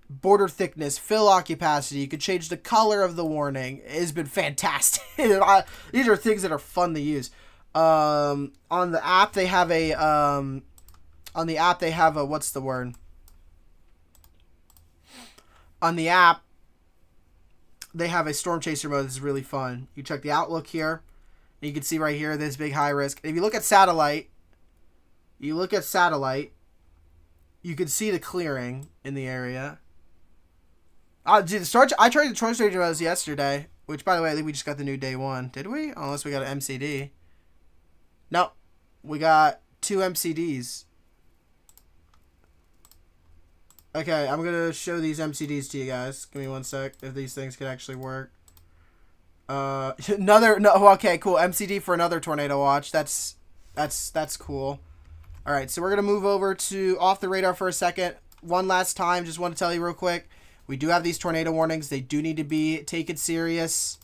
border thickness, fill ocupacity. You could change the color of the warning. It's been fantastic. These are things that are fun to use. On the app, they have what's the word? On the app, they have a storm chaser mode. This is really fun. You check the outlook here, and you can see right here, this big high risk. If you look at satellite, you can see the clearing in the area. I tried the storm chaser modes yesterday, which, by the way, I think we just got the new day one. Did we? Unless we got an MCD. No, we got 2 MCDs. Okay, I'm gonna show these MCDs to you guys. Give me one sec. If these things could actually work. Okay, cool. MCD for another tornado watch. That's cool. All right, so we're gonna move over to off the radar for a second. One last time, just want to tell you real quick. We do have these tornado warnings. They do need to be taken serious.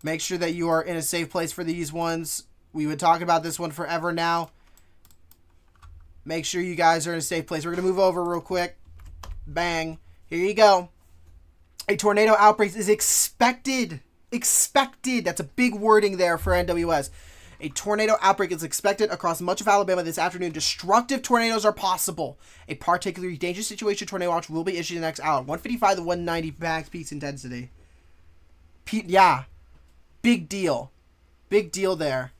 Make sure that you are in a safe place for these ones. We would talk about this one forever now. Make sure you guys are in a safe place. We're going to move over real quick. Bang. Here you go. A tornado outbreak is expected. Expected. That's a big wording there for NWS. A tornado outbreak is expected across much of Alabama this afternoon. Destructive tornadoes are possible. A particularly dangerous situation tornado watch will be issued in the next hour. 155 to 190 max peak intensity. Yeah. Big deal. Big deal there.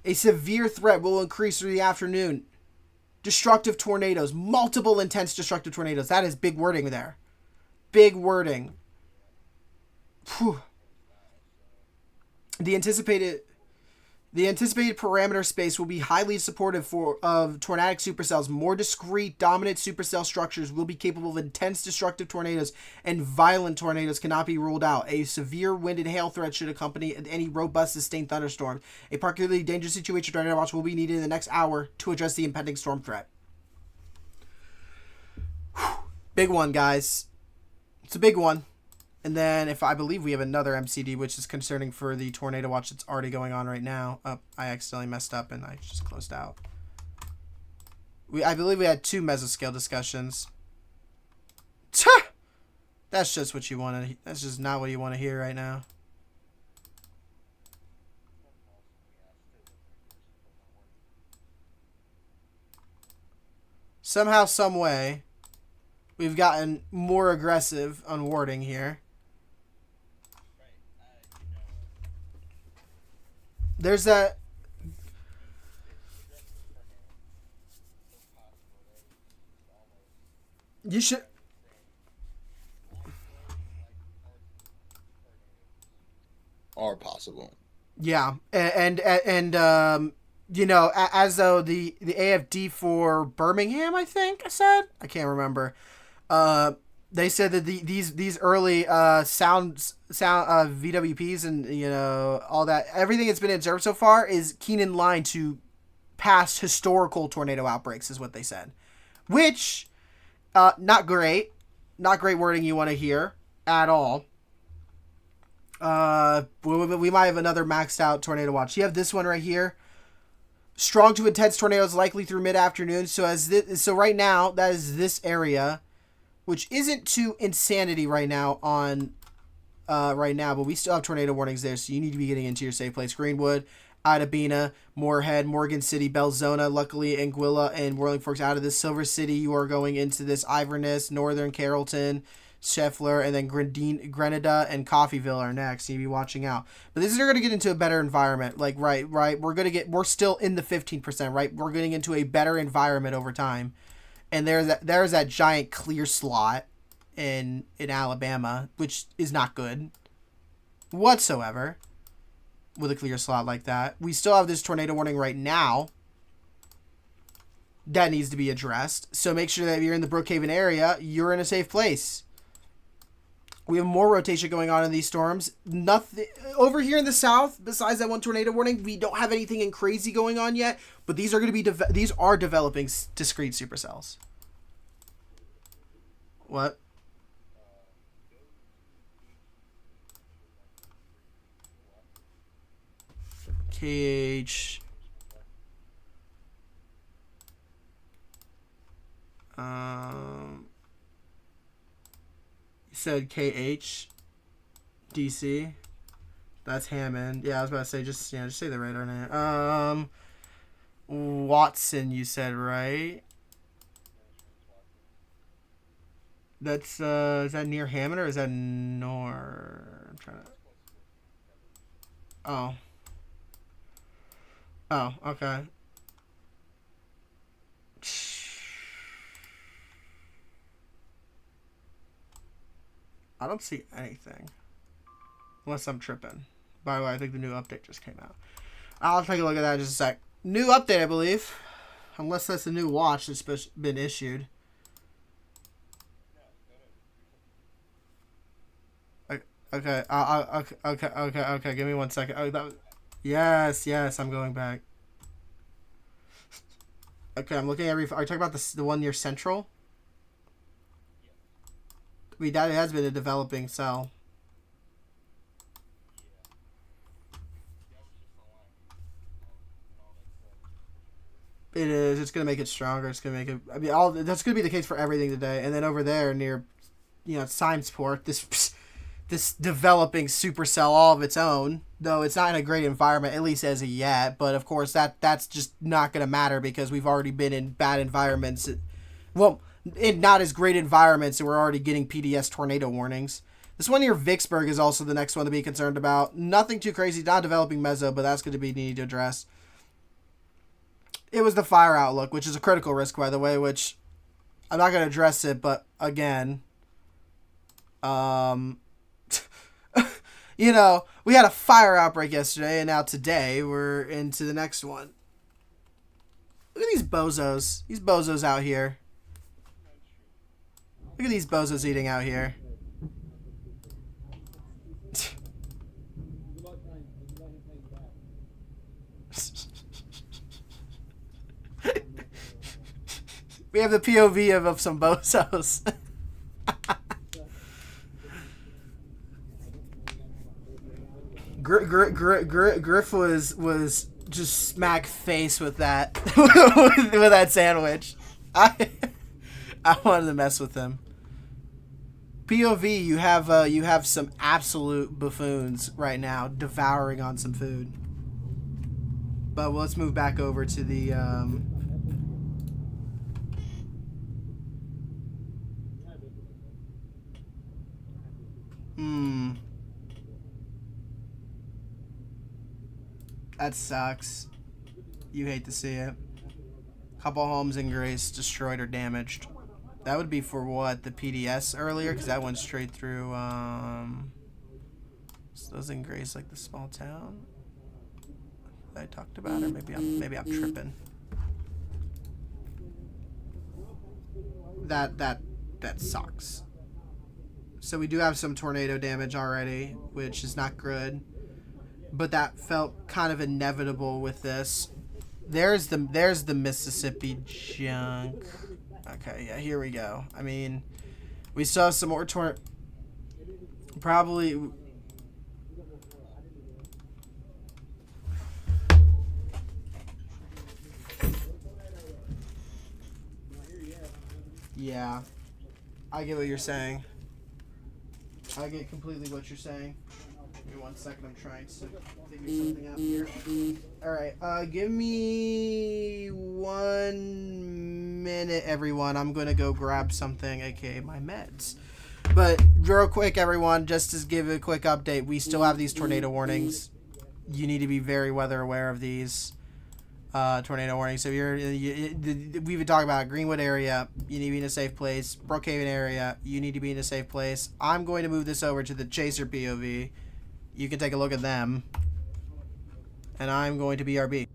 A severe threat will increase through the afternoon. Destructive tornadoes. Multiple intense destructive tornadoes. That is big wording there. Big wording. Whew. The anticipated The anticipated parameter space will be highly supportive of tornadic supercells. More discrete, dominant supercell structures will be capable of intense destructive tornadoes, and violent tornadoes cannot be ruled out. A severe wind and hail threat should accompany any robust, sustained thunderstorm. A particularly dangerous situation tornado watch will be needed in the next hour to address the impending storm threat. Whew. Big one, guys. It's a big one. And then, I believe we have another MCD, which is concerning for the tornado watch that's already going on right now. Oh, I accidentally messed up and I just closed out. I believe we had 2 mesoscale discussions. That's just what you want to. That's just not what you want to hear right now. Somehow, some way, we've gotten more aggressive on warding here. There's that. You should. Are possible. Yeah, and you know, as though the AFD for Birmingham, I think I said, I can't remember. They said that these early sound VWPs and, you know, all that, everything that's been observed so far is keen in line to past historical tornado outbreaks, is what they said. Which, not great wording you want to hear at all. We might have another maxed out tornado watch. You have this one right here. Strong to intense tornadoes likely through mid-afternoon. So right now, that is this area, which isn't too insanity right now on but we still have tornado warnings there, so you need to be getting into your safe place. Greenwood, Itabena, Moorhead, Morgan City, Belzona, luckily Anguilla and Whirling Forks out of this. Silver City, you are going into this. Iverness, Northern Carrollton, Scheffler, and then Grenada and Coffeeville are next. So you be watching out. But this is going to get into a better environment. Like, right. We're still in the 15%, right? We're getting into a better environment over time. And there's that giant clear slot in Alabama, which is not good whatsoever with a clear slot like that. We still have this tornado warning right now that needs to be addressed. So make sure that if you're in the Brookhaven area, you're in a safe place. We have more rotation going on in these storms. Nothing over here in the south, besides that one tornado warning, we don't have anything crazy going on yet. But these are going to be these are developing discrete supercells. What? KH. You said KH. DC. That's Hammond. Yeah, I was about to say just say the radar name. Watson, you said, right? That's is that near Hammond or is that I'm trying to. Oh. Oh, okay. I don't see anything. Unless I'm tripping. By the way, I think the new update just came out. I'll take a look at that in just a sec. New update, I believe. Unless that's a new watch that's been issued. Okay. Okay. Give me 1 second. Oh, that was... Yes. I'm going back. Okay, I'm looking at are you talking about the one near Central? I mean, that has been a developing cell. It is. It's going to make it stronger. It's going to make it... I mean, that's going to be the case for everything today. And then over there near, Simesport, this developing supercell all of its own, though it's not in a great environment, at least as of yet. But, of course, that's just not going to matter because we've already been in bad environments. Well, in not as great environments, and we're already getting PDS tornado warnings. This one near Vicksburg is also the next one to be concerned about. Nothing too crazy, not developing meso, but that's going to be needed to address. It was the fire outlook, which is a critical risk, by the way, which I'm not going to address it, but again, You know, we had a fire outbreak yesterday, and now today we're into the next one. Look at these bozos. These bozos out here. Look at these bozos eating out here. We have the POV of some bozos. Griff was just smack face with that with that sandwich. I wanted to mess with him. POV, you have some absolute buffoons right now devouring on some food. But let's move back over to the That sucks. You hate to see it. Couple homes in Grace destroyed or damaged. That would be for what? The PDS earlier? Because that went straight through, so those in Grace, like the small town that I talked about? Or maybe I'm tripping. That sucks. So we do have some tornado damage already, which is not good. But that felt kind of inevitable with this. There's the Mississippi junk. Okay, yeah, here we go. I mean, we saw some more probably. Yeah, I get what you're saying. I get completely what you're saying. Give me 1 second, I'm trying to figure something out here. Alright, give me 1 minute, everyone. I'm gonna go grab something, aka my meds. But real quick, everyone, just to give a quick update, we still have these tornado warnings. You need to be very weather aware of these tornado warnings. So we've been talking about Greenwood area, you need to be in a safe place. Brookhaven area, you need to be in a safe place. I'm going to move this over to the Chaser POV. You can take a look at them. And I'm going to BRB.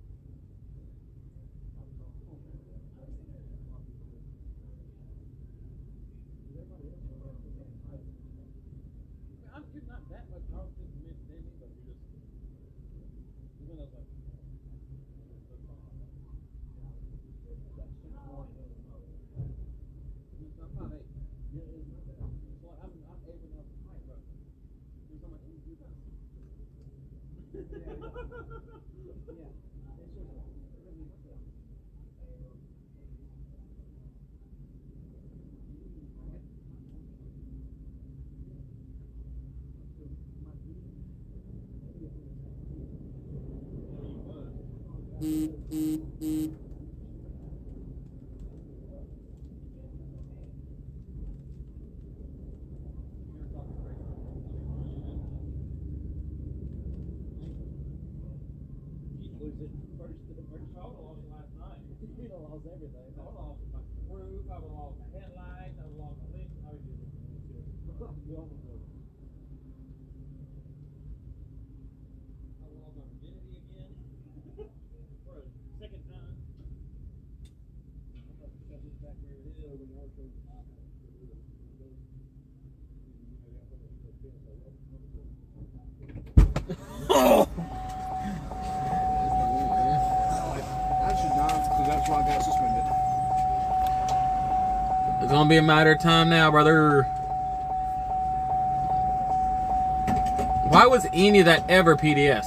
Oh! Actually, not, because that's why I got suspended. It's gonna be a matter of time now, brother. Why was any of that ever PDS?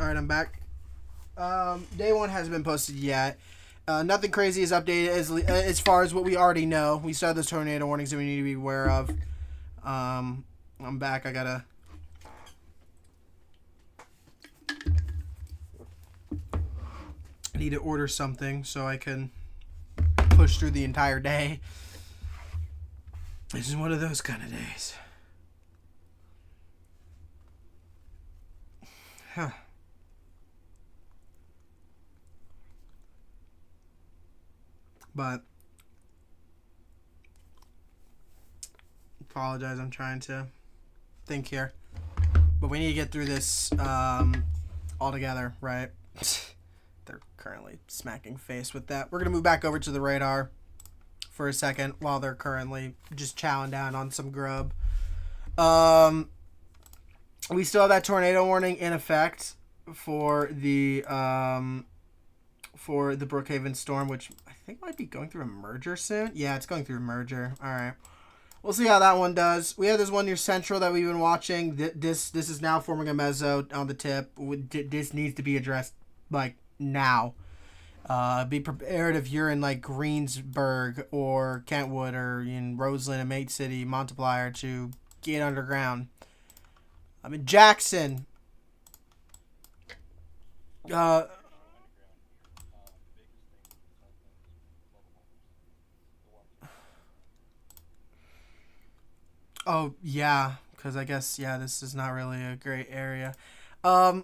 All right, I'm back. Day 1 hasn't been posted yet. Nothing crazy is updated as far as what we already know. We still have those tornado warnings that we need to be aware of. I'm back. I need to order something so I can push through the entire day. This is one of those kind of days. Huh. But apologize, I'm trying to think here. But we need to get through this all together, right? They're currently smacking face with that. We're going to move back over to the radar for a second while they're currently just chowing down on some grub. We still have that tornado warning in effect for the Brookhaven storm, which I think might be going through a merger soon. Yeah, it's going through a merger. All right. We'll see how that one does. We have this one near Central that we've been watching. This is now forming a mezzo on the tip. This needs to be addressed, like, now. Be prepared if you're in, like, Greensburg or Kentwood or in Roseland and Mate City, Multiplier, to get underground. I'm in Jackson. Oh, yeah, because I guess, yeah, this is not really a great area. As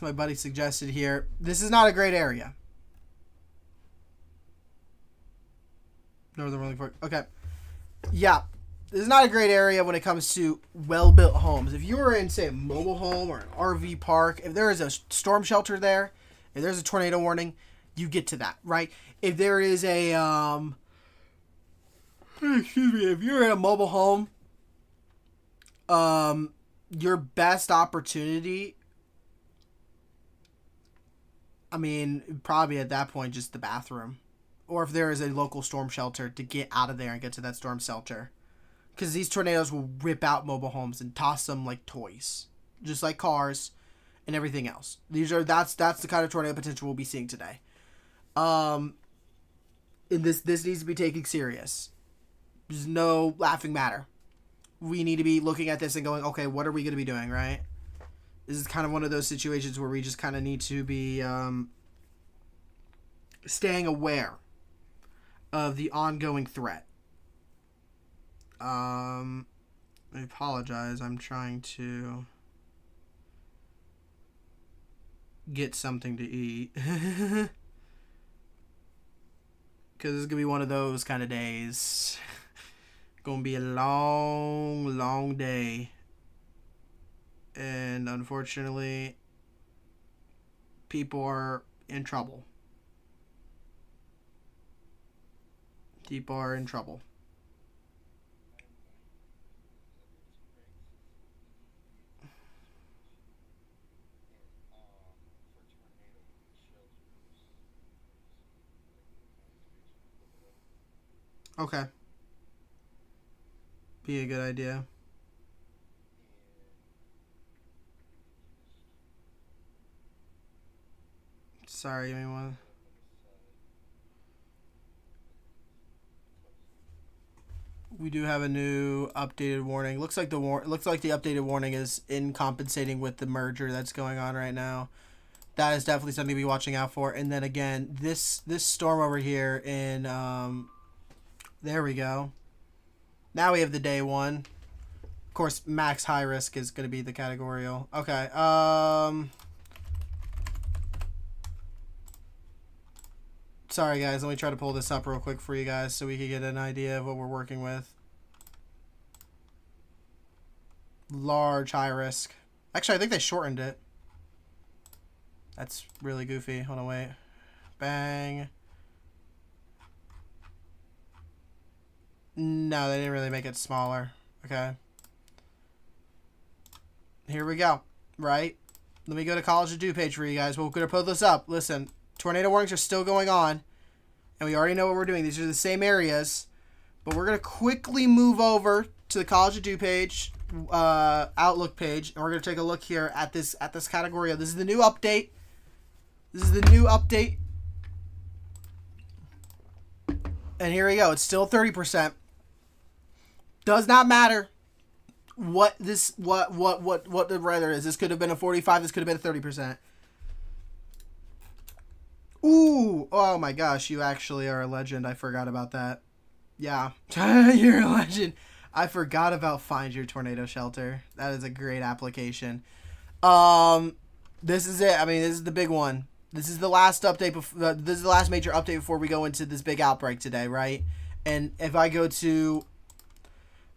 my buddy suggested here, this is not a great area. Northern Rolling Fork. Okay. Yeah, this is not a great area when it comes to well-built homes. If you were in, say, a mobile home or an RV park, if there is a storm shelter there, if there's a tornado warning, you get to that, right? If there is a, excuse me, if you're in a mobile home, your best opportunity, I mean, probably at that point, just the bathroom. Or if there is a local storm shelter, to get out of there and get to that storm shelter. Because these tornadoes will rip out mobile homes and toss them like toys. Just like cars and everything else. That's the kind of tornado potential we'll be seeing today. And this needs to be taken serious. There's no laughing matter. We need to be looking at this and going, okay, what are we going to be doing, right? This is kind of one of those situations where we just kind of need to be staying aware of the ongoing threat. I apologize. I'm trying to get something to eat. Because this is going to be one of those kind of days. Going to be a long, long day. And unfortunately, people are in trouble. People are in trouble. Okay. Be a good idea. Sorry, give me one. We do have a new updated warning. Looks like the updated warning is incompensating with the merger that's going on right now. That is definitely something to be watching out for. And then again, this storm over here in there we go. Now we have the day 1. Of course, max high risk is going to be the categorical. Okay. Sorry, guys. Let me try to pull this up real quick for you guys so we can get an idea of what we're working with. Large high risk. Actually, I think they shortened it. That's really goofy. Hold on, wait. Bang. No, they didn't really make it smaller. Okay. Here we go. Right? Let me go to College of Do page for you guys. We're going to put this up. Listen, tornado warnings are still going on. And we already know what we're doing. These are the same areas. But we're going to quickly move over to the College of Do page. Outlook page, and we're gonna take a look here at this category. This is the new update. This is the new update. And here we go. It's still 30%. Does not matter what the weather is. This could have been a 45. This could have been a 30%. Ooh. Oh my gosh. You actually are a legend. I forgot about that. Yeah. You're a legend. I forgot about Find Your Tornado Shelter. That is a great application. This is it. I mean, this is the big one. This is the last update. This is the last major update before we go into this big outbreak today, right? And if I go to,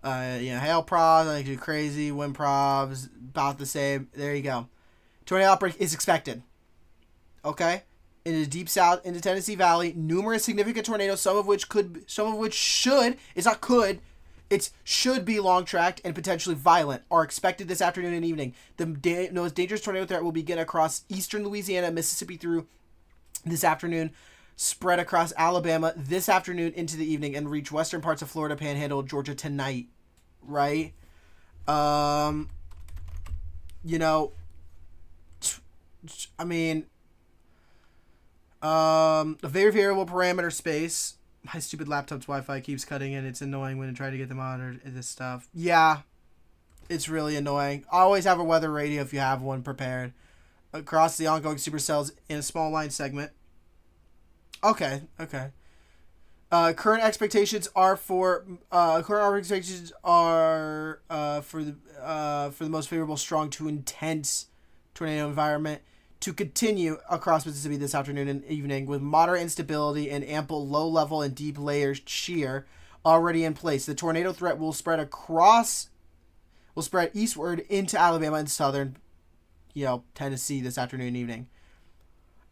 hail probs, I do crazy, wind probs, about the same. There you go. Tornado outbreak is expected. Okay, in the deep south, into Tennessee Valley, numerous significant tornadoes, some of which should. It's not could. It should be long-tracked and potentially violent, are expected this afternoon and evening. The most dangerous tornado threat will begin across eastern Louisiana and Mississippi through this afternoon, spread across Alabama this afternoon into the evening, and reach western parts of Florida, Panhandle, Georgia tonight. Right? I mean, a very variable parameter space. My stupid laptop's Wi-Fi keeps cutting in. It's annoying when I try to get them on or this stuff. Yeah, it's really annoying. Always have a weather radio if you have one prepared. Across the ongoing supercells in a small line segment. Okay. Current expectations are for the most favorable strong to intense tornado environment to continue across Mississippi this afternoon and evening with moderate instability and ample low-level and deep layer shear already in place. The tornado threat will spread eastward into Alabama and southern, Tennessee this afternoon and evening.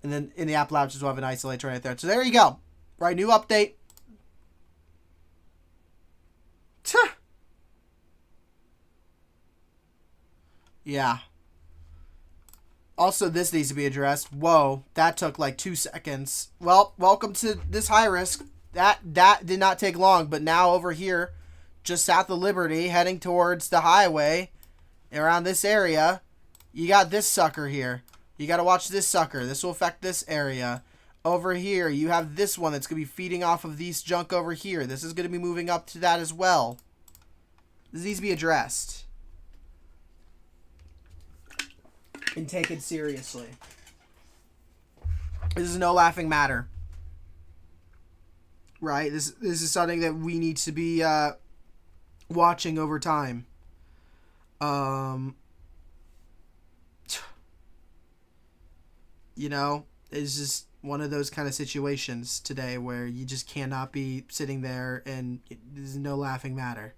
And then in the Appalachians, we'll have an isolated tornado threat. So there you go. Right, new update. Yeah. Also, this needs to be addressed. Whoa, that took like 2 seconds. Well, welcome to this high risk. That did not take long, but now over here, just south of Liberty, heading towards the highway, around this area, you got this sucker here. You got to watch this sucker. This will affect this area. Over here, you have this one that's going to be feeding off of these junk over here. This is going to be moving up to that as well. This needs to be addressed and taken seriously. This is no laughing matter. Right? This is something that we need to be watching over time. It's just one of those kind of situations today where you just cannot be sitting there and there's no laughing matter.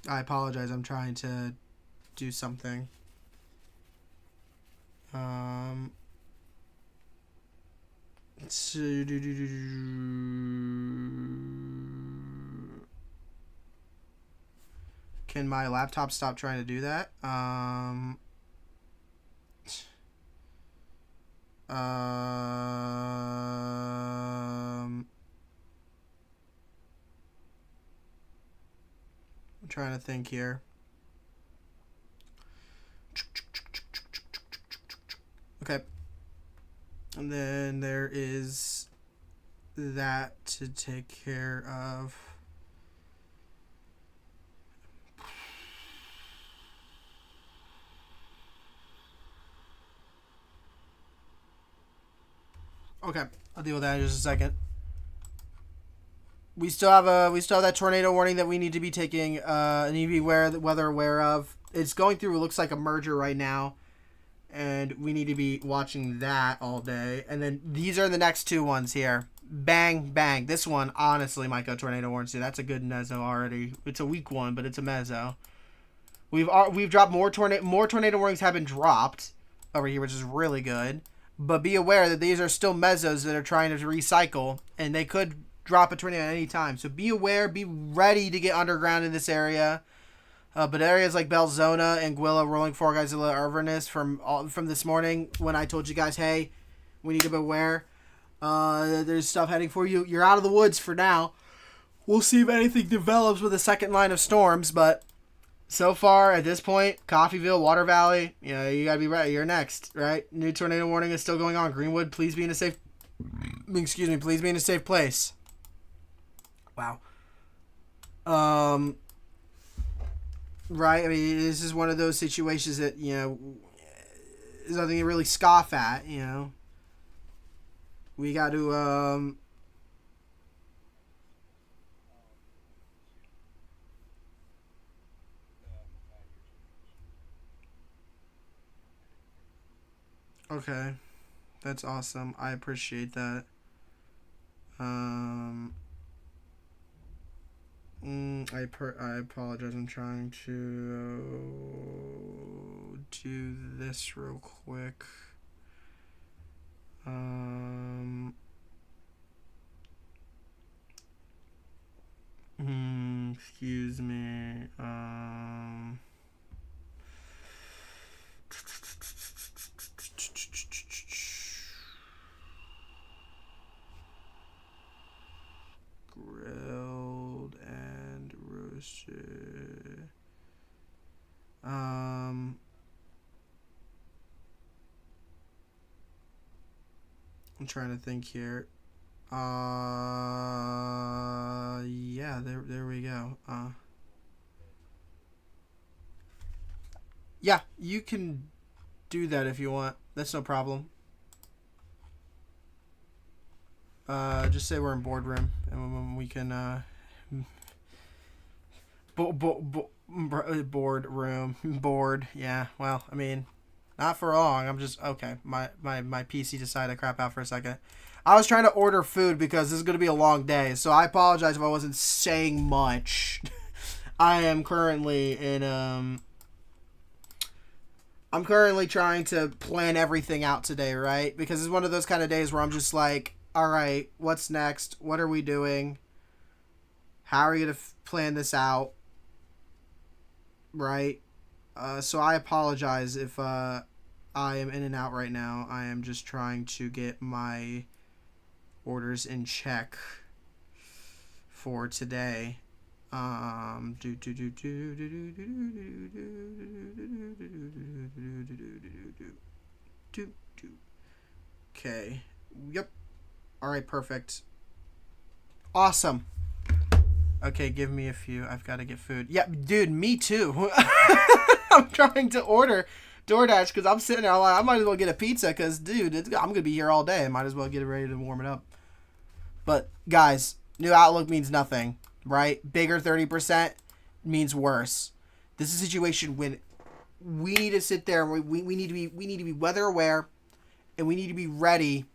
I apologize. I'm trying to do something. Can my laptop stop trying to do that? I'm trying to think here. Okay. And then there is that to take care of. Okay, I'll deal with that in just a second. We still have that tornado warning that we need to be taking. Need to be aware of. It's going through. It looks like a merger right now, and we need to be watching that all day. And then these are the next two ones here. Bang bang. This one honestly might go tornado warning too. That's a good mezzo already. It's a weak one, but it's a mezzo. We've dropped more tornado warnings have been dropped over here, which is really good. But be aware that these are still mezzos that are trying to recycle, and they could drop a tornado at any time. So be aware, be ready to get underground in this area. But areas like Belzona, Anguilla, Rolling Fork, Isla, Irverness from this morning when I told you guys, hey, we need to beware. There's stuff heading for you. You're out of the woods for now. We'll see if anything develops with the second line of storms, but so far at this point, Coffeyville, Water Valley, you know, you gotta be ready. You're next, right? New tornado warning is still going on. Greenwood, please be in a safe. Excuse me, please be in a safe place. Wow. Right. I mean, this is one of those situations that, you know, is nothing to really scoff at. You know, we got to Okay, that's awesome. I appreciate that. I apologize. I'm trying to do this real quick. Excuse me. Grilled and roasted. I'm trying to think here. Yeah, there we go. Yeah, you can do that if you want. That's no problem. Just say we're in boardroom, and we can board. Yeah. Well, I mean, not for long. I'm just okay. My PC decided to crap out for a second. I was trying to order food because this is going to be a long day, so I apologize if I wasn't saying much. I am currently in I'm currently trying to plan everything out today, right? Because it's one of those kind of days where I'm just like, all right, what's next? What are we doing? How are we going to plan this out? Right? So I apologize if I am in and out right now. I am just trying to get my orders in check for today. Okay. Yep. All right, perfect. Awesome. Okay, give me a few. I've got to get food. Yeah, dude, me too. I'm trying to order DoorDash because I'm sitting there. I'm like, I might as well get a pizza because, dude, I'm going to be here all day. I might as well get it ready to warm it up. But, guys, new outlook means nothing, right? Bigger 30% means worse. This is a situation when we need to sit there and we need to be weather aware, and we need to be ready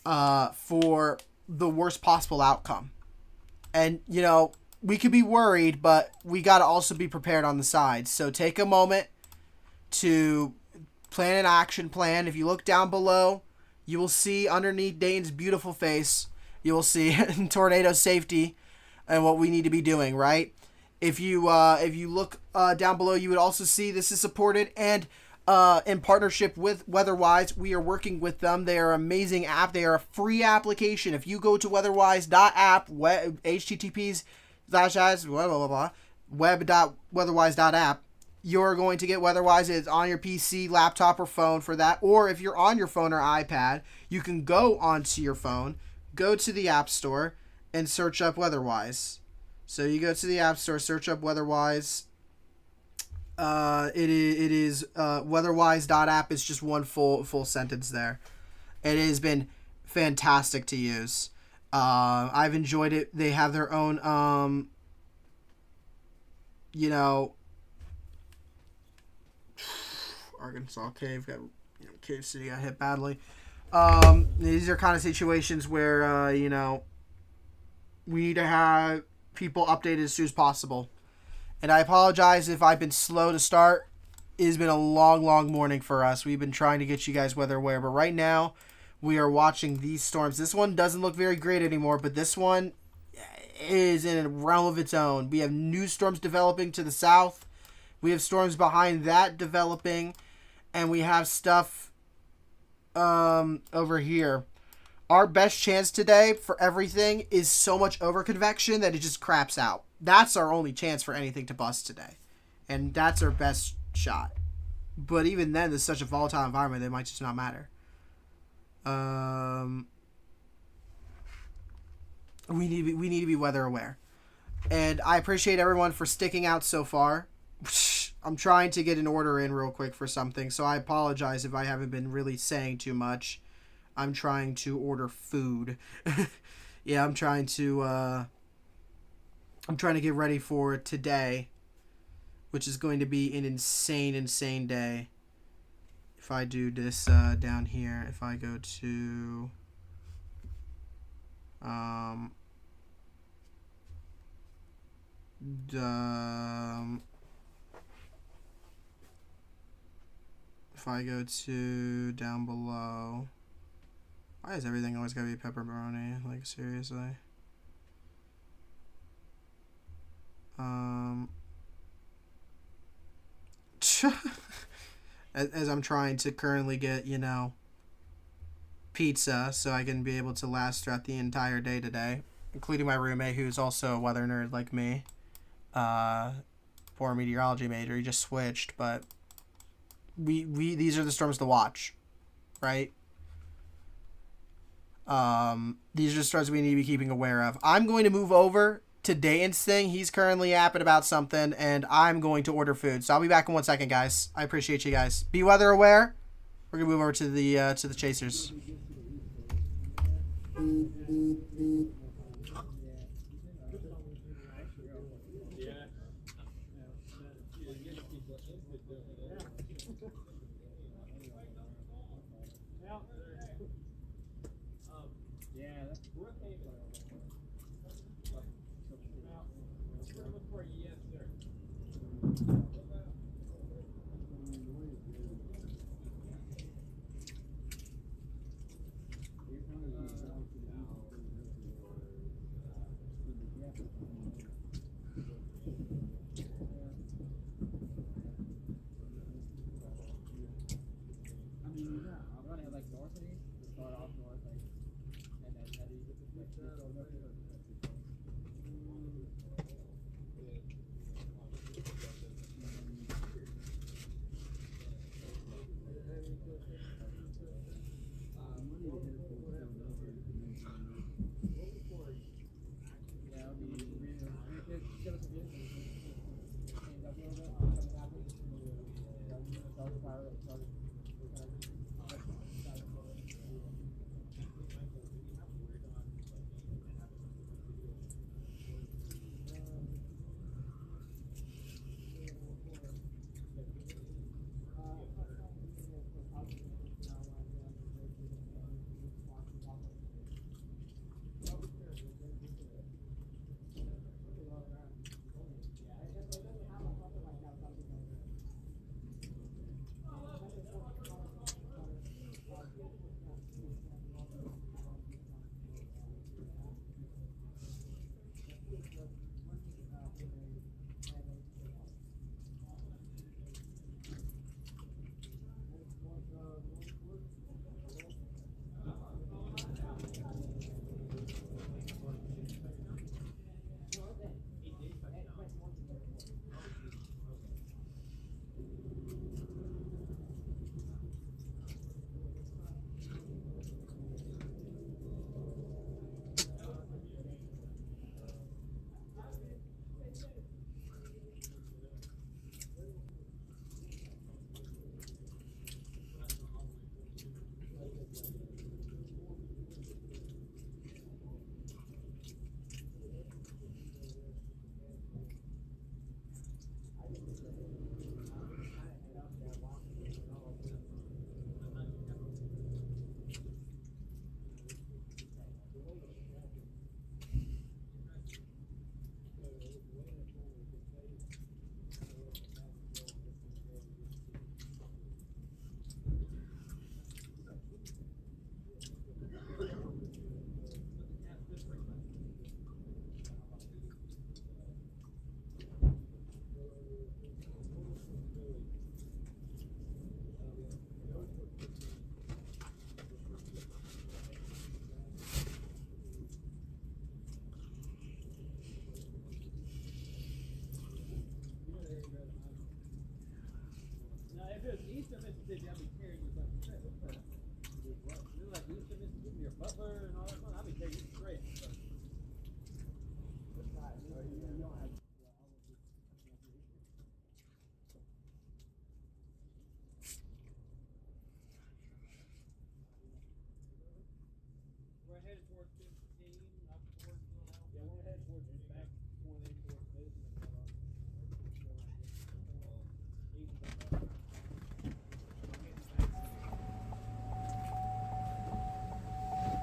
for the worst possible outcome. And, you know, we could be worried, but we got to also be prepared on the side. So take a moment to plan an action plan. If you look down below, you will see underneath Dane's beautiful face, you will see tornado safety and what we need to be doing, right? If you look down below, you would also see this is supported and in partnership with Weatherwise. We are working with them. They are an amazing app. They are a free application. If you go to weatherwise.app, https://web.weatherwise.app, you're going to get Weatherwise. It's on your PC, laptop, or phone for that. Or if you're on your phone or iPad, you can go onto your phone, go to the App Store, and search up Weatherwise. So you go to the App Store, search up Weatherwise. It is weatherwise.app is just one full sentence there. It has been fantastic to use. I've enjoyed it. They have their own Arkansas Cave got Cave City got hit badly. These are kind of situations where we need to have people updated as soon as possible. And I apologize if I've been slow to start. It has been a long morning for us. We've been trying to get you guys weather aware. But right now, we are watching these storms. This one doesn't look very great anymore, but this one is in a realm of its own. We have new storms developing to the south. We have storms behind that developing. And we have stuff over here. our best chance today for everything is so much over convection that it just craps out. That's our only chance for anything to bust today. And that's our best shot. But even then, there's such a volatile environment that it might just not matter. We need to be weather aware. And I appreciate everyone for sticking out so far. I'm trying to get an order in real quick for something, so I apologize if I haven't been really saying too much. I'm trying to order food. Yeah, I'm trying to get ready for today, which is going to be an insane day. If I do this down here, if I go to if I go to down below, why is everything always gotta be pepperoni? Like, seriously? As I'm trying to currently get, you know, pizza so I can be able to last throughout the entire day today, including my roommate who's also a weather nerd like me. For a meteorology major, he just switched, but we these are the storms to watch, right? These are the storms we need to be keeping aware of. I'm going to move over to Dayton's thing. He's currently yapping about something, and I'm going to order food. So I'll be back in 1 second, guys. I appreciate you guys. Be weather aware. We're gonna move over to the chasers.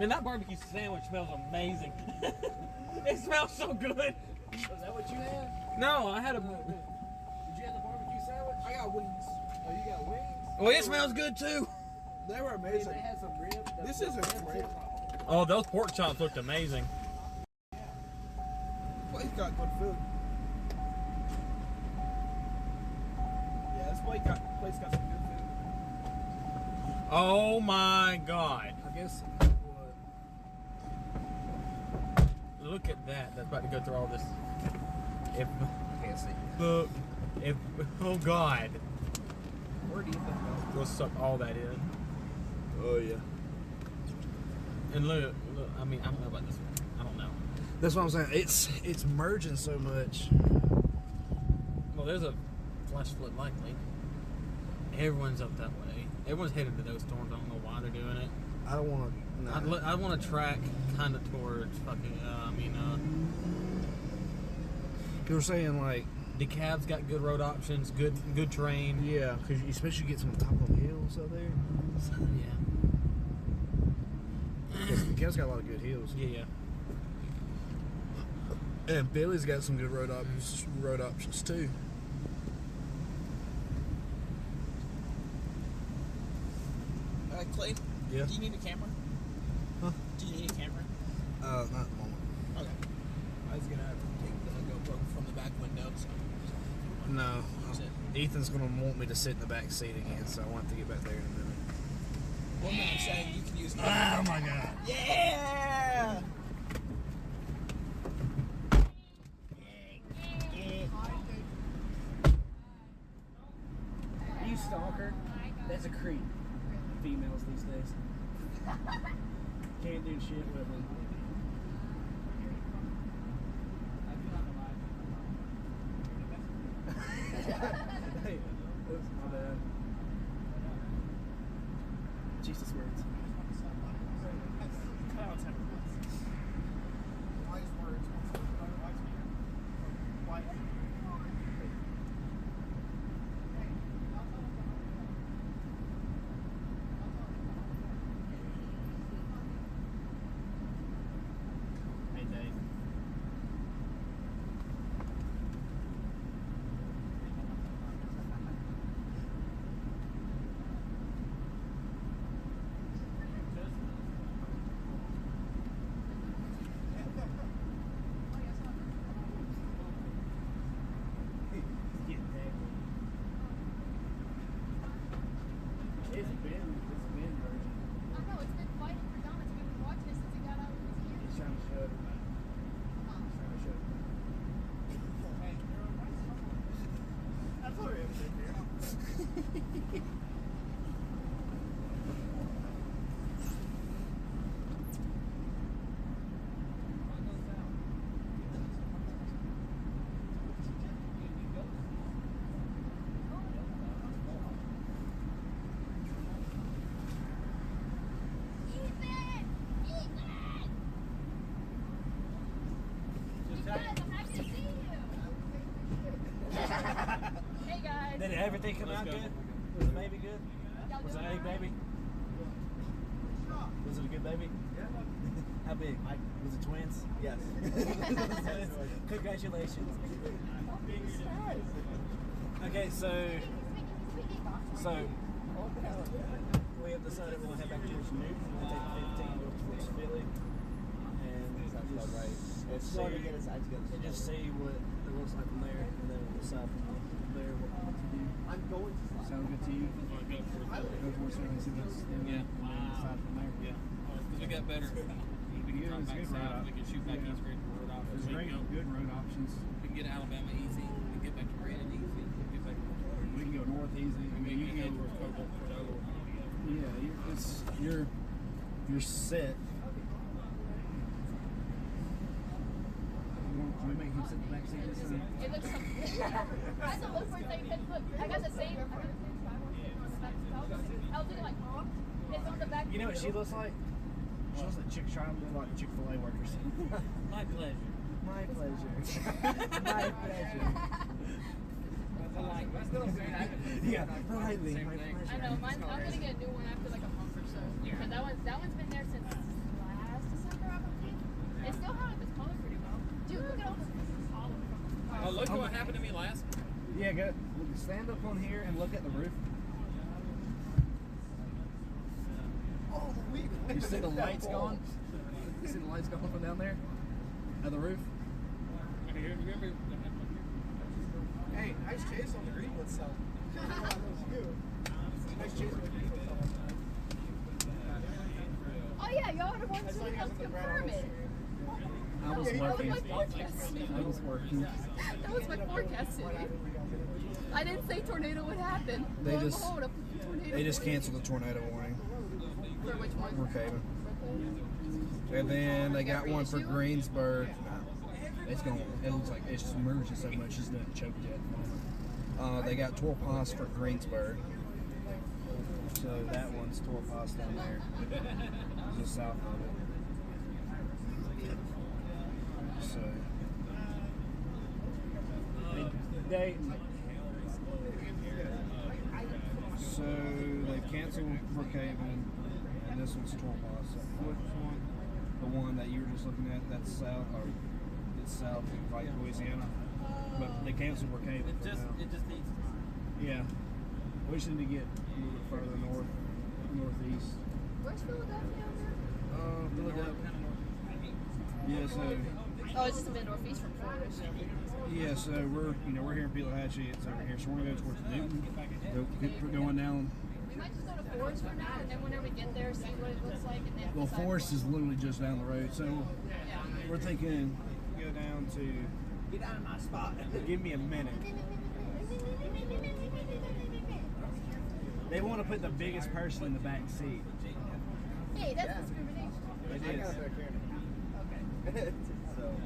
Man, that barbecue sandwich smells amazing. It smells so good. Is that what you had? No, I had a. Did you have the barbecue sandwich? I got wings. Oh, you got wings? Well, it smells good too. They were They amazing. had some ribs. This isn't great. Oh, those pork chops looked amazing. Place got good food. Yeah, this place got some good food. Oh my God! I guess what? Look at that. That's about to go through all this. If I can't see. look, if oh God, Where do you think that? we'll suck all that in. Oh yeah. And look. I mean, I don't know about this one. I don't know. That's what I'm saying. It's merging so much. Well, there's a flash flood likely. Everyone's up that way. Everyone's headed to those storms. I don't know why they're doing it. I don't want to. I want to track kind of towards fucking. You were saying like, DeKalb's got good road options, good terrain. yeah, because you especially get some on top of them hills out there. Yeah. Because DeKalb's got a lot of good hills. Yeah. And Billy's got some good road options too. Clay, Yeah. do you need a camera? Huh? Do you need a camera? Not at the moment. Okay. I was gonna take the GoPro from the back window, so No. use it. Ethan's gonna want me to sit in the back seat again, so I want to get back there in a minute. Well, no, I'm saying you can use the Oh my God! Yeah! Are you stalker? That's a creep. Females these days can't do shit with them. Hey, oops, my bad. Jesus words. Hey, Dave. It's been virgin. I know, it's been fighting for dominance. We've been watching it since it got out of his ears. He's trying to show it. He's trying to show it. That's what we're here. Ethan! Ethan! You guys, I'm happy to see you. Hey guys. Did everything come out good? Was the baby good? Was it a big baby? Was it a good baby? Yeah. How big? Was it twins? Yes. Congratulations. Okay, so we have decided we'll head back towards Newton. We'll take the 15 towards Philly, and just see what it looks like from there, and then we'll decide from there what to do. I'm going to slide. Sound good to you? Go towards Philly, see what's there, Yeah. and then decide from there. Yeah. Because we got better. Yeah, it was good road We can shoot back east great road options. There's We great, can go. good road options. We can get to Alabama easy. We can get back to Brandon easy. We can get back to We can go north easy. I mean, you can can head go. towards Cordova. Yeah, you're set. Can we make him sit in the back seat this time? It looks so I still look for it saying look, I got the same on the back of the house. I was thinking like, it's on the back. You know what she looks like? She looks like trying to look like Chick-fil-A workers. My pleasure. My pleasure. My pleasure. Yeah, politely. My pleasure. I know, I'm gonna get a new one after like a month or so. Because that one's been there since last It still held up its color pretty well. Dude, look at all this hollow from Oh, look what happened to me last. Yeah, go stand up on here and look at the roof. You see the lights going? You see the lights going from down there? At the roof? Hey, nice chase on the Greenwood side. Nice chase on the Greenwood side. Oh yeah, y'all are the ones who helped confirm it. I was That was working. my forecast. I was working. That was my forecast city. I didn't say tornado would happen. They Lo and just- behold, a tornado. They just canceled the tornado warning For which one? for Caven. And then they got one for Greensburg. It's going. It looks like it's submerged so much it's not choked yet. They got Torpas for Greensburg. So that one's Torpas down there, just south of it. So they've canceled Brookhaven, and this one's Torpas. So which one? The one that you were just looking at, that's south, or it's south of like Louisiana, but they canceled Brookhaven. It just needs. Yeah, we just need to get a little bit further northeast. Where's Philadelphia on Philadelphia. Yeah, so there? Oh, it's just a bit northeast from Forest. yeah, so we're here in Pelahatchie. It's over here, so we're gonna go towards Newton. We're going down. We might just go to Forest for now, and then whenever we get there, see what it looks like, and then. Well, decide. Forest is literally just down the road, so Yeah. we're thinking go down to. Get out of my spot. Give me a minute. They want to put the biggest person in the back seat. Hey, that's discrimination. It I is. got a back here. Okay.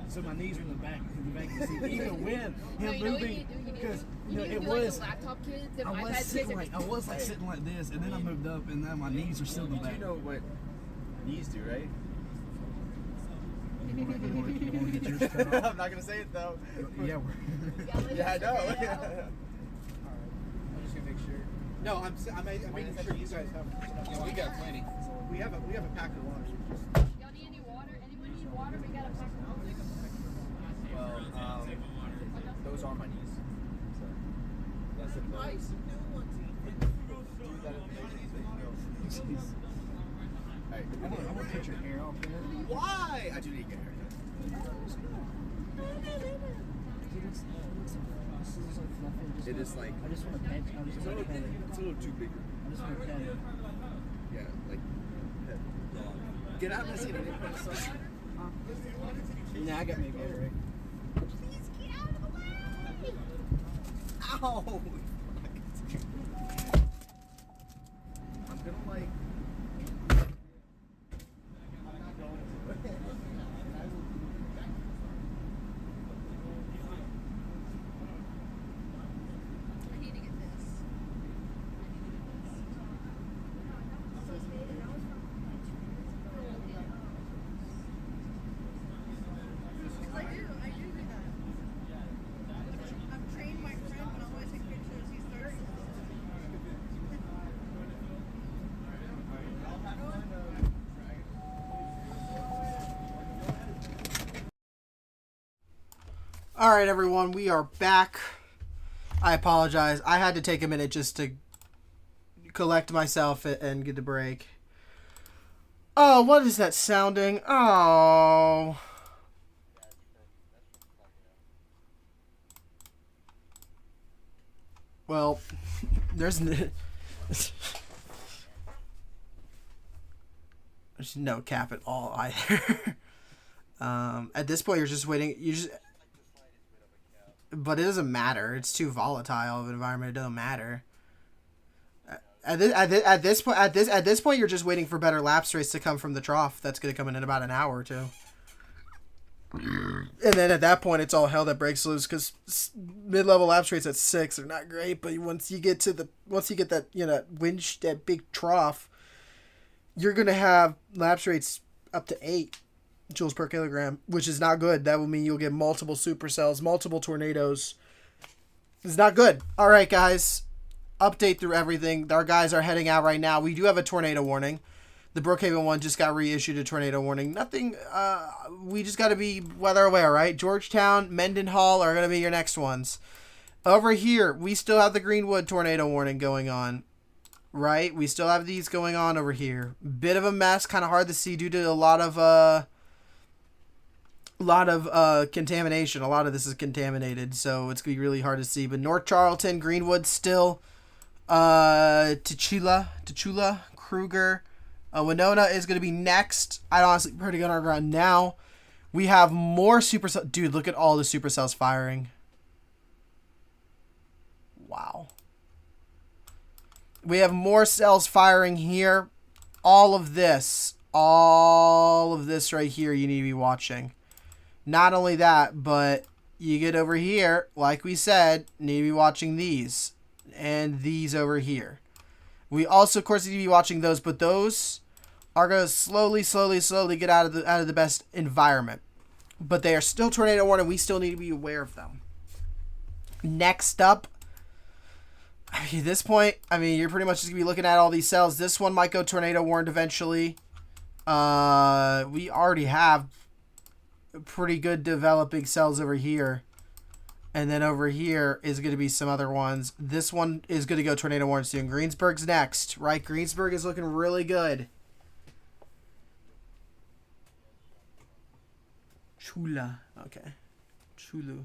So my knees are in the back of the seat. Even with him No, you know what moving, because you need to it do was. like the laptop kids and I was iPad sitting kids. like sitting like this, and then I moved up, and now my knees are still in the back. You know what knees do, right? You want to get yours cut off? I'm not gonna say it though. Yeah, we're. Yeah, I know. I'm just gonna make sure. No, I'm making sure you guys have. Yeah, we got plenty. We have a pack of lunch. Y'all need any water? Anyone need water? We got a pack of water. Well, those are my knees. So that's it. Nice new ones. Do that information. Hey, I want to cut your hair off there. why? I do need to get a haircut. It is like I just want to pet. I just it's a want little, to pet it. it's a little too bigger. I just want to pet it. Yeah, like get out of my seat. I didn't put this on. Nah, I got me a Gatorade. Please get out of the way! Ow! I'm gonna like. I need to get this. I do that. I've trained my friend when I always take pictures. He's 30. All right, everyone, we are back. I apologize. I had to take a minute just to collect myself and get a break. Oh, what is that sounding? Oh. Well, there's no cap at all either. At this point, you're just waiting. But it doesn't matter. It's too volatile of an environment. It doesn't matter. At this point, you're just waiting for better lapse rates to come from the trough. That's going to come in about an hour or two. And then at that point, it's all hell that breaks loose because mid-level lapse rates at 6 are not great. But once you get that that big trough, you're going to have lapse rates up to 8 joules per kilogram, which is not good. That will mean you'll get multiple supercells, multiple tornadoes. It's not good. All right, guys. Update through everything. Our guys are heading out right now. We do have a tornado warning. The Brookhaven one just got reissued a tornado warning. Nothing, we just got to be weather aware, right? Georgetown, Mendenhall are going to be your next ones. Over here, we still have the Greenwood tornado warning going on, right? We still have these going on over here. Bit of a mess, kind of hard to see due to a lot of contamination. A lot of this is contaminated, so it's going to be really hard to see. But North Charlton, Greenwood still, Tachula, Kruger, Winona is going to be next. I'd honestly prefer to go underground now. We have more supercell. Dude, look at all the supercells firing. Wow. We have more cells firing here. All of this right here you need to be watching. Not only that, but you get over here, like we said, need to be watching these. And these over here. We also, of course, need to be watching those, but those are going to slowly get out of the best environment. But they are still tornado warning. We still need to be aware of them. Next up, at this point, I mean, you're pretty much just going to be looking at all these cells. This one might go tornado warned eventually. We already have pretty good developing cells over here. And then over here is going to be some other ones. This one is going to go tornado warned soon. Greensburg's next, right? Greensburg is looking really good. Chula. Okay. Chulu.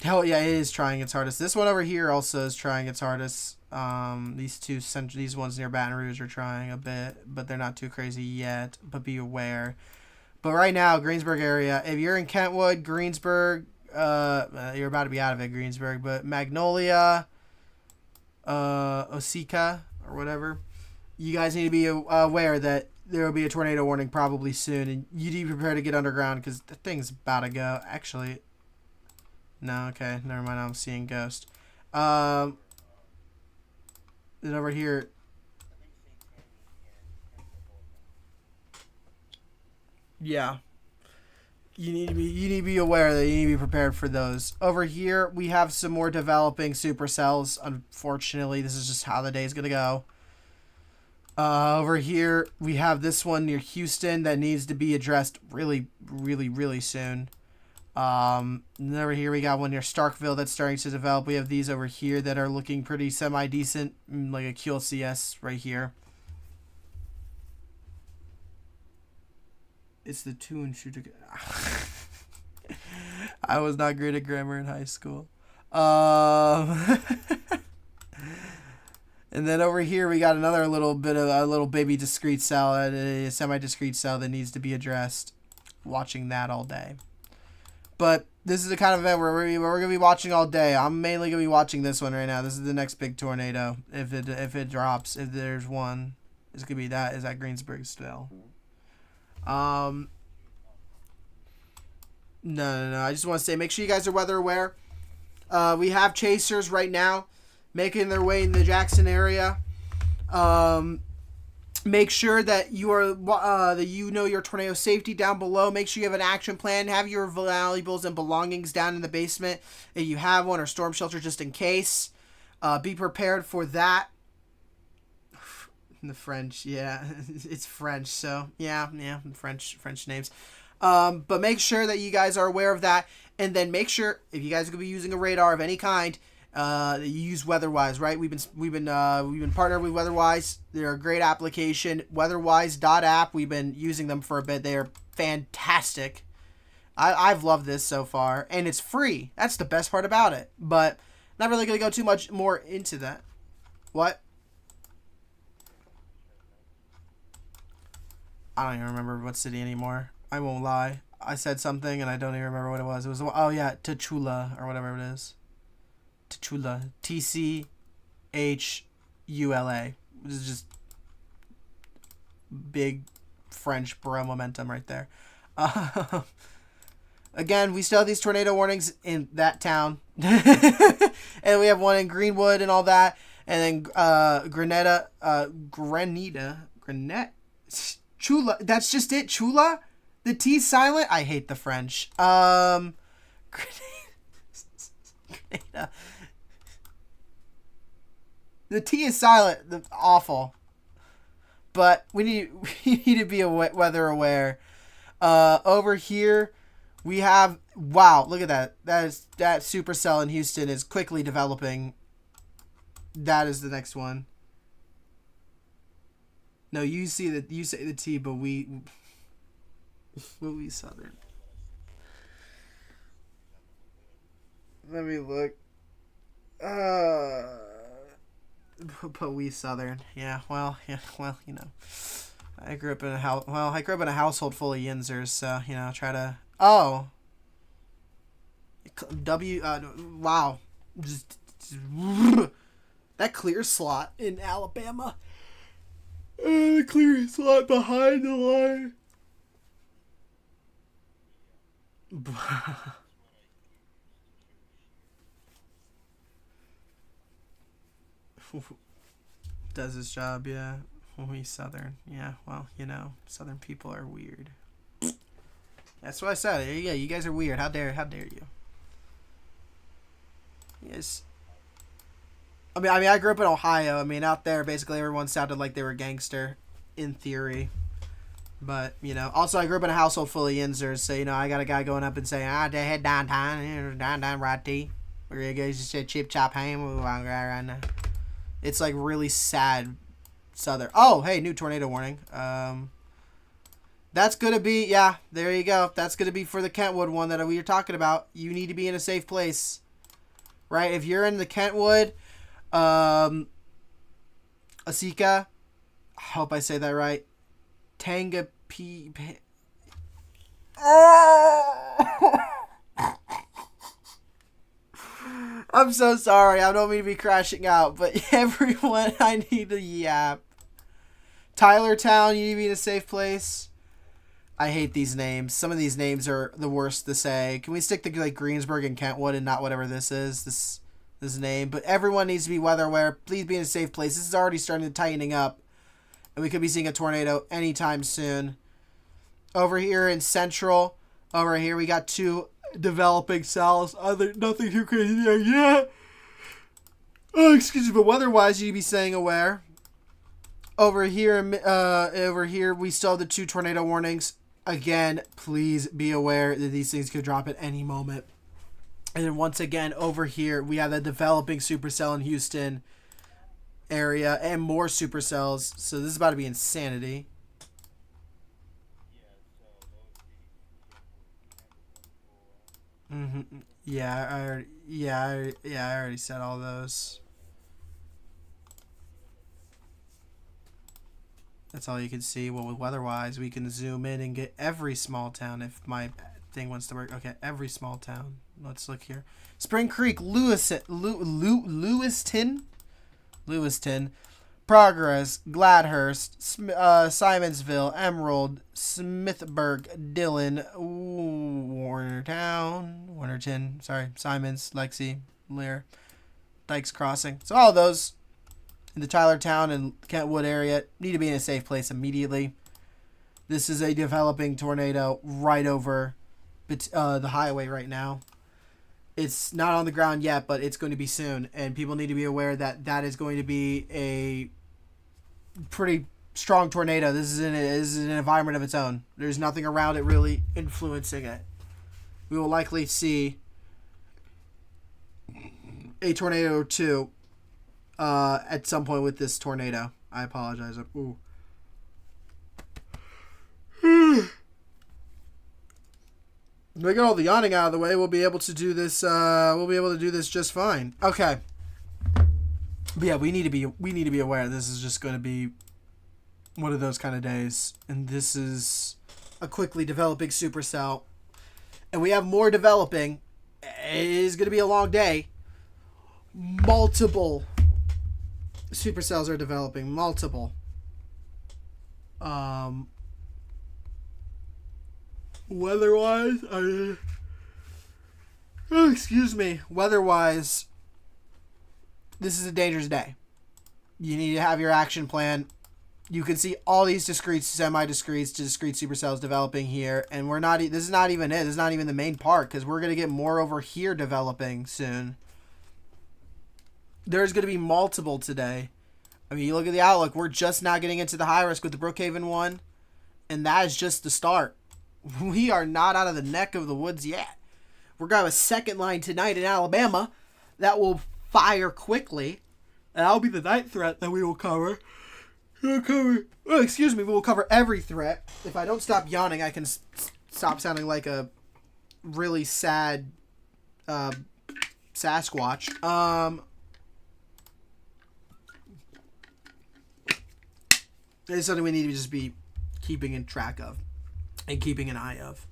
Hell yeah, it is trying its hardest. This one over here also is trying its hardest. These ones near Baton Rouge are trying a bit, but they're not too crazy yet. But be aware. But right now, Greensburg area, if you're in Kentwood, Greensburg, you're about to be out of it, Greensburg, but Magnolia, Osika, or whatever, you guys need to be aware that there will be a tornado warning probably soon, and you need to be prepared to get underground because the thing's about to go. Actually, no, okay, never mind, I'm seeing Ghost. Then over here, yeah, you need to be aware that you need to be prepared for those. Over here, we have some more developing supercells. Unfortunately, this is just how the day is gonna go. Over here, we have this one near Houston that needs to be addressed really soon. And over here, we got one near Starkville that's starting to develop. We have these over here that are looking pretty semi-decent, like a QLCS right here. It's the tune shooter. I was not great at grammar in high school. And then over here we got another little bit of a little baby discrete cell, a semi-discrete cell that needs to be addressed. Watching that all day. But this is the kind of event where we're going to be watching all day. I'm mainly going to be watching this one right now. This is the next big tornado. If it drops, if there's one, it's going to be that. Is at Greensburg still. No. I just want to say, make sure you guys are weather aware. We have chasers right now making their way in the Jackson area. Make sure that you are that you know your tornado safety down below. Make sure you have an action plan. Have your valuables and belongings down in the basement if you have one, or storm shelter just in case. Be prepared for that. The French, yeah, it's French, so yeah, French names. But make sure that you guys are aware of that, and then make sure if you guys are gonna be using a radar of any kind, that you use Weatherwise, right? We've been partnered with Weatherwise. They're a great application. Weatherwise.app. We've been using them for a bit. They are fantastic. I've loved this so far, and it's free. That's the best part about it. But not really gonna go too much more into that. What? I don't even remember what city anymore. I won't lie. I said something and I don't even remember what it was. It was, oh yeah, Tachula or whatever it is. Tachula. Tchula. This is just big French bro momentum right there. Again, we still have these tornado warnings in that town. And we have one in Greenwood and all that. And then Grenada. Chula. That's just it. Chula? The T's silent? I hate the French. Grenada. The T is silent. Awful. But we need to be weather aware. Over here, we have, wow, look at that. That supercell in Houston is quickly developing. That is the next one. No, you say the T, but we Southern. Let me look. But we Southern. Yeah, well, you know. I grew up in a household full of Yinzers, so, you know, try to... Oh! Wow. That clear slot in Alabama. The clear slot behind the line. Does his job, yeah. We Southern. Yeah, well, you know, Southern people are weird. That's what I said. Yeah, you guys are weird. How dare you? Yes. I mean, I grew up in Ohio. I mean, out there, basically everyone sounded like they were gangster, in theory. But, you know, also I grew up in a household full of Yinzers, so, you know, I got a guy going up and saying, they head downtown, right tea. We're gonna go just say chip chop ham right now. It's like really sad Southern. Oh, hey, new tornado warning. That's gonna be, yeah, there you go. That's gonna be for the Kentwood one that we were talking about. You need to be in a safe place, right? If you're in the Kentwood, Asika, I hope I say that right. Tanga P. I'm so sorry. I don't mean to be crashing out, but everyone, I need a yap. Tylertown, you need to be in a safe place. I hate these names. Some of these names are the worst to say. Can we stick to like Greensburg and Kentwood and not whatever this is? This name. But everyone needs to be weather aware. Please be in a safe place. This is already starting to tightening up. And we could be seeing a tornado anytime soon. Over here in Central, over here we got two developing cells. Nothing too crazy there yet. Oh, excuse me, but weather-wise, you need to be staying aware. Over here, we still have the two tornado warnings. Again, please be aware that these things could drop at any moment. And then once again, over here, we have the developing supercell in Houston area and more supercells. So this is about to be insanity. Yeah, I already said all those. That's all you can see. Well, with Weatherwise, we can zoom in and get every small town if my thing wants to work. Okay, every small town. Let's look here. Spring Creek, Lewiston, Progress, Gladhurst, Simonsville, Emerald, Smithburg, Dillon, Warnerton, Simons, Lexi, Lear, Dykes Crossing. So all of those in the Tylertown and Kentwood area need to be in a safe place immediately. This is a developing tornado right over the highway right now. It's not on the ground yet, but it's going to be soon, and people need to be aware that that is going to be a pretty strong tornado. This is an environment of its own. There's nothing around it really influencing it. We will likely see a tornado or two at some point with this tornado. I apologize. Ooh. We get all the yawning out of the way. We'll be able to do this. We'll be able to do this just fine. Okay. But yeah, we need to be aware. This is just going to be one of those kind of days, and this is a quickly developing supercell, and we have more developing. It is going to be a long day. Multiple supercells are developing. Multiple. Weatherwise, weatherwise, this is a dangerous day. You need to have your action plan. You can see all these discrete, semi-discrete to discrete supercells developing here, and this is not even it. This is not even the main part, because we're going to get more over here developing soon. There's going to be multiple today. I mean, you look at the outlook. We're just now getting into the high risk with the Brookhaven one. And that is just the start. We are not out of the neck of the woods yet. We're going to have a second line tonight in Alabama that will fire quickly. And that'll be the night threat that we will cover. We will cover every threat. If I don't stop yawning, I can stop sounding like a really sad Sasquatch. It's something we need to just be keeping in track of and keeping an eye of.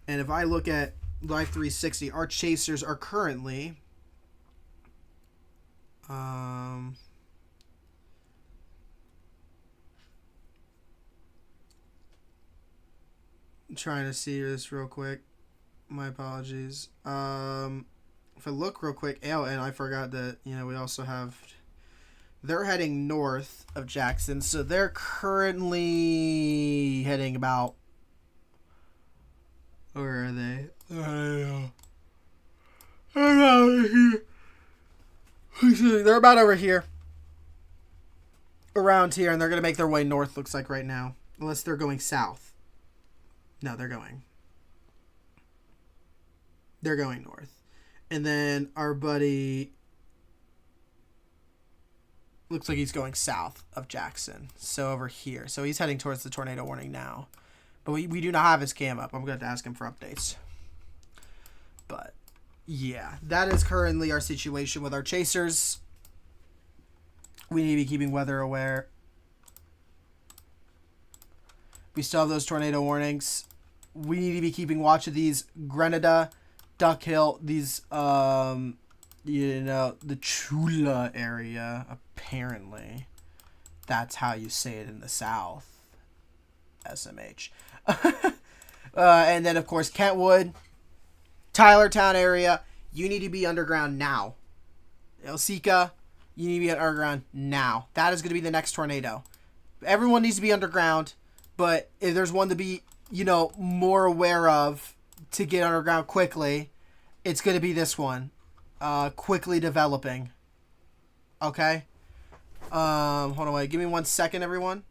And if I look at Live 360, our chasers are currently I'm trying to see this real quick. My apologies. If I look real quick, and I forgot that, we also have, they're heading north of Jackson, so they're currently heading about, where are they? They're about over here. Around here, and they're going to make their way north, looks like right now. Unless they're going south. No, they're going north. And then our buddy looks like he's going south of Jackson. So over here. So he's heading towards the tornado warning now. But we do not have his cam up. I'm going to have to ask him for updates. But yeah, that is currently our situation with our chasers. We need to be keeping weather aware. We still have those tornado warnings. We need to be keeping watch of these Grenada, Duck Hill, these, the Chula area, apparently. That's how you say it in the South. SMH. And then, of course, Kentwood, Tylertown area. You need to be underground now. Elsika, you need to be underground now. That is going to be the next tornado. Everyone needs to be underground, but if there's one to be, more aware of to get underground quickly, it's going to be this one. Quickly developing. Okay? Hold on, wait. Give me 1 second, everyone.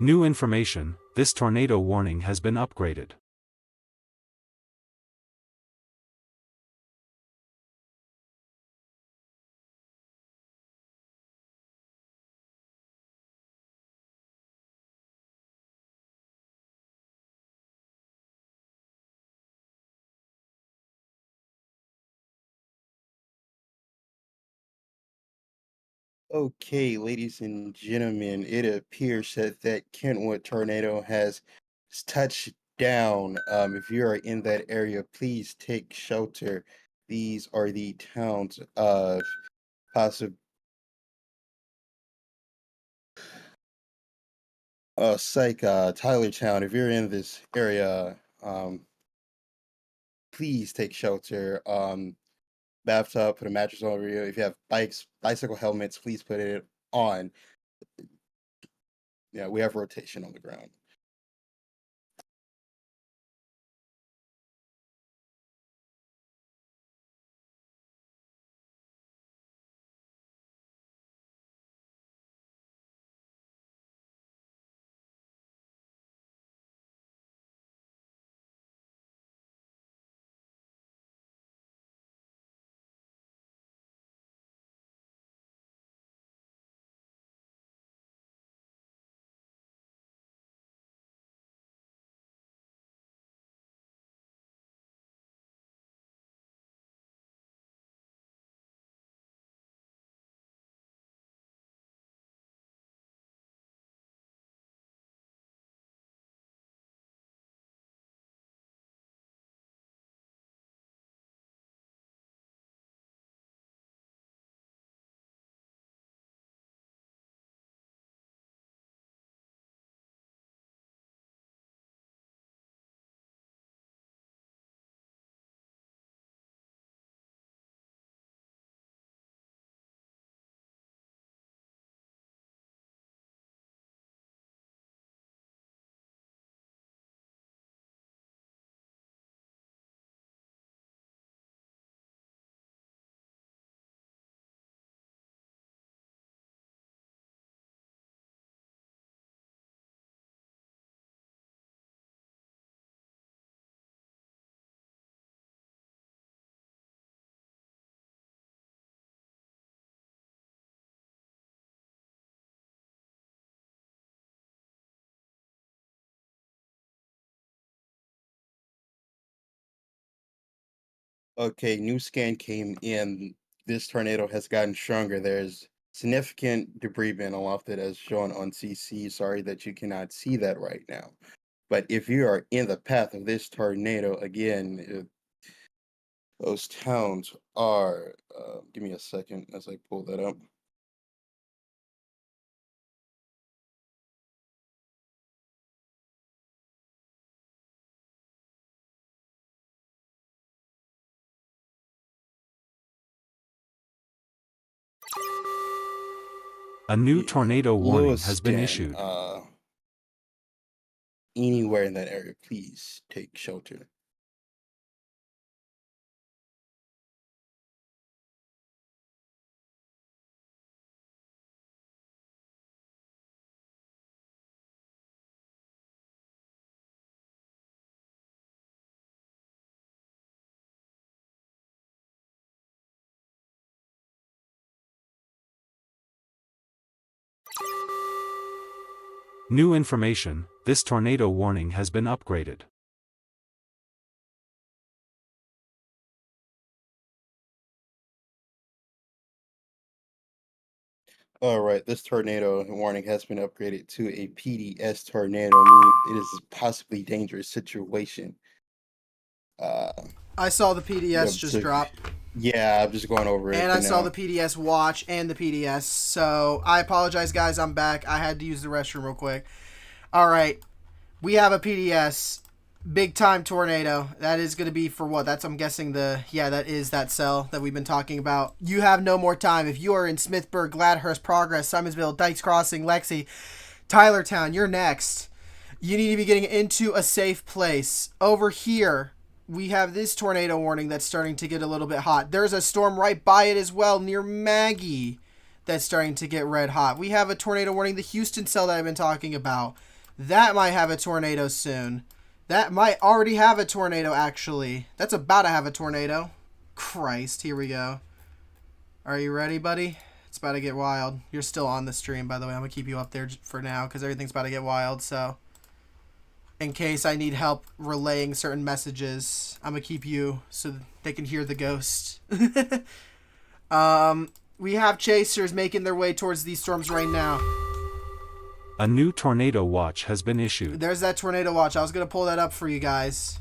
New information, this tornado warning has been upgraded. Okay, ladies and gentlemen, it appears that that Kentwood tornado has touched down. If you are in that area, please take shelter. These are the towns of possible Tylertown. If you're in this area, please take shelter. Bathtub, put a mattress over you. If you have bicycle helmets, please put it on. Yeah, we have rotation on the ground. Okay, new scan came in. This tornado has gotten stronger. There's significant debris being aloft it as shown on CC. Sorry that you cannot see that right now. But if you are in the path of this tornado, again, those towns are, give me a second as I pull that up. A new tornado warning has been Lewiston, issued. anywhere in that area, please take shelter. New information, this tornado warning has been upgraded. All right, this tornado warning has been upgraded to a PDS tornado, meaning it is a possibly dangerous situation. I saw the Yeah, PDS just drop. Yeah, I'm just going over it. And for I saw now. the PDS watch and the PDS. So I apologize, guys. I'm back. I had to use the restroom real quick. All right. We have a PDS. Big time tornado. That is going to be for what? That's, I'm guessing, that is that cell that we've been talking about. You have no more time. If you are in Smithburg, Gladhurst, Progress, Simonsville, Dykes Crossing, Lexi, Tylertown, you're next. You need to be getting into a safe place. Over here, we have this tornado warning that's starting to get a little bit hot. There's a storm right by it as well, near Maggie, that's starting to get red hot. We have a tornado warning. The Houston cell that I've been talking about, that might have a tornado soon. That might already have a tornado, actually. That's about to have a tornado. Christ, here we go. Are you ready, buddy? It's about to get wild. You're still on the stream, by the way. I'm going to keep you up there for now because everything's about to get wild. So, in case I need help relaying certain messages, I'm going to keep you so they can hear the ghost. We have chasers making their way towards these storms right now. A new tornado watch has been issued. There's that tornado watch. I was going to pull that up for you guys.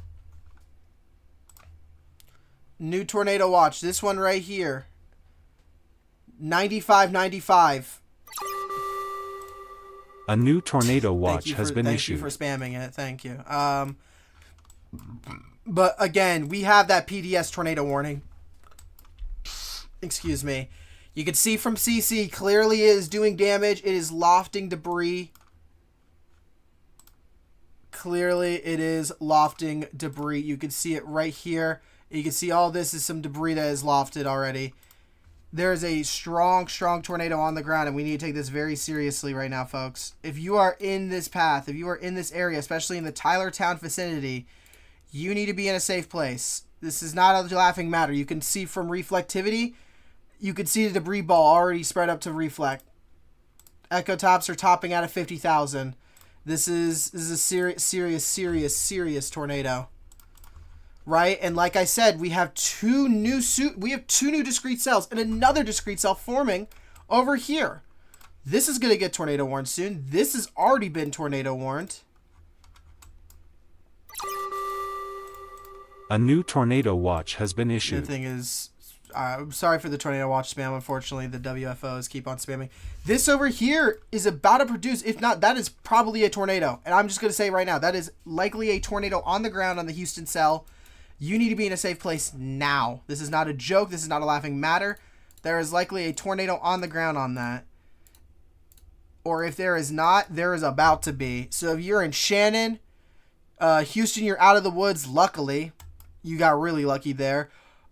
New tornado watch. This one right here. 9595. A new tornado watch has been issued. Thank you for spamming it. Thank you. But again, we have that PDS tornado warning. Excuse me. You can see from CC clearly it is doing damage. It is lofting debris. Clearly it is lofting debris. You can see it right here. You can see all this is some debris that is lofted already. There is a strong tornado on the ground, and we need to take this very seriously right now, folks. If you are in this path, if you are in this area, especially in the Tylertown vicinity, you need to be in a safe place. This is not a laughing matter. You can see from reflectivity, you can see the debris ball already spread up to reflect. Echo tops are topping out at 50,000. This is a serious tornado. Right? And like I said, we have two new discrete cells and another discrete cell forming over here. This is going to get tornado warned soon. This has already been tornado warned. A new tornado watch has been issued. The thing is, I'm sorry for the tornado watch spam. Unfortunately, the WFOs keep on spamming. This over here is about to produce, if not, that is probably a tornado. And I'm just going to say right now, that is likely a tornado on the ground on the Houston cell. You need to be in a safe place now. This is not a joke. This is not a laughing matter. There is likely a tornado on the ground on that. Or if there is not, there is about to be. So if you're in Shannon, Houston, you're out of the woods, luckily. You got really lucky there.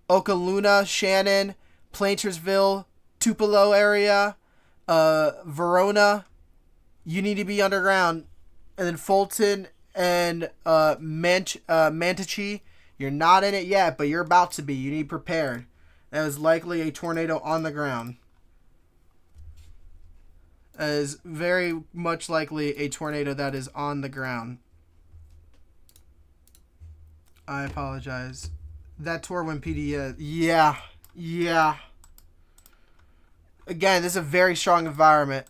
Okaluna, Shannon, Plantersville, Tupelo area, Verona, you need to be underground. And then Fulton and Manatee, you're not in it yet, but you're about to be. You need prepared. That is likely a tornado on the ground. That is very much likely a tornado that is on the ground. I apologize. That Torwin PD, yeah. Again, this is a very strong environment.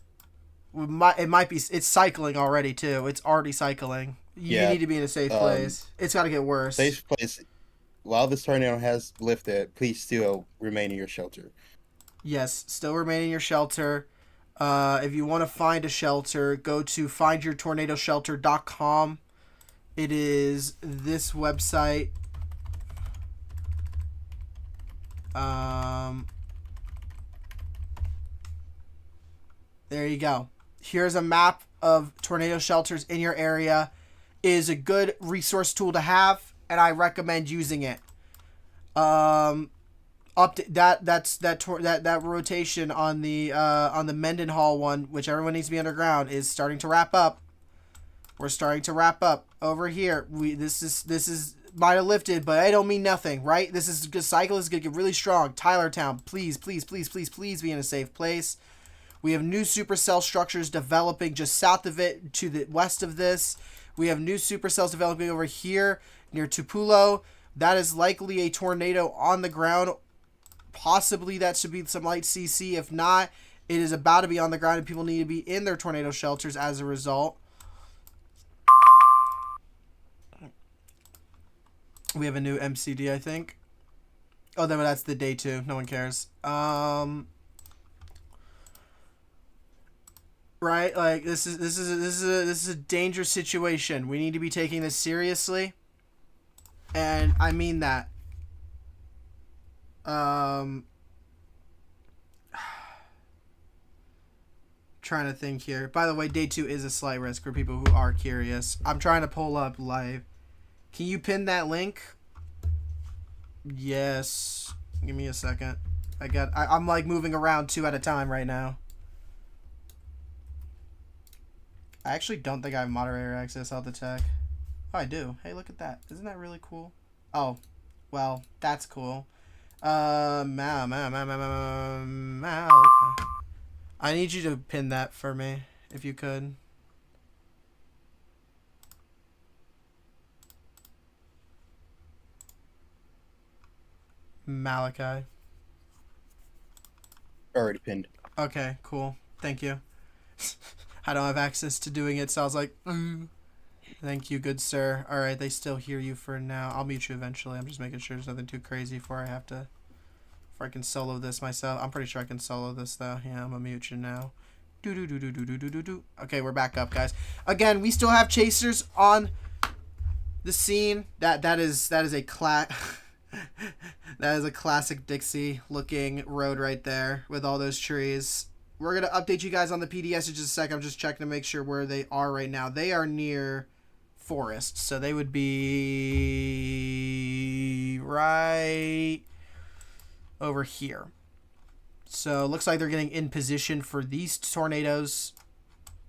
It's cycling already too. It's already cycling. You need to be in a safe place. It's got to get worse. Safe place. While this tornado has lifted, please still remain in your shelter. Yes, still remain in your shelter. If you want to find a shelter, go to findyourtornadoshelter.com. It is this website. There you go. Here's a map of tornado shelters in your area. It is a good resource tool to have, and I recommend using it. That rotation on the Mendenhall one, which everyone needs to be underground, is starting to wrap up. We're starting to wrap up over here. This is might have lifted, but I don't mean nothing, right? This cycle is gonna get really strong. Tylertown, please be in a safe place. We have new supercell structures developing just south of it to the west of this. We have new supercells developing over here near Tupelo. That is likely a tornado on the ground. Possibly that should be some light CC. If not, it is about to be on the ground and people need to be in their tornado shelters as a result. We have a new MCD, I think. Oh, then that's the day 2. No one cares. Right? Like this is a dangerous situation. We need to be taking this seriously. And I mean that. Trying to think here. By the way, day 2 is a slight risk for people who are curious. I'm trying to pull up live. Can you pin that link? Yes. Give me a second. I'm like moving around 2 at a time right now. I actually don't think I have moderator access. I'll have to check. Oh, I do. Hey, look at that. Isn't that really cool? Oh, well, that's cool. Mal. Okay. I need you to pin that for me, if you could. Malachi. Already pinned. Okay, cool. Thank you. I don't have access to doing it, so I was like, Thank you, good sir. All right, they still hear you for now. I'll mute you eventually. I'm just making sure there's nothing too crazy before I can solo this myself. I'm pretty sure I can solo this though. Yeah, I'm gonna mute you now. Okay, we're back up, guys. Again, we still have chasers on the scene. That is a that is a classic Dixie looking road right there with all those trees. We're gonna update you guys on the PDS in just a sec. I'm just checking to make sure where they are right now. They are near Forest, so they would be right over here. So looks like they're getting in position for these tornadoes.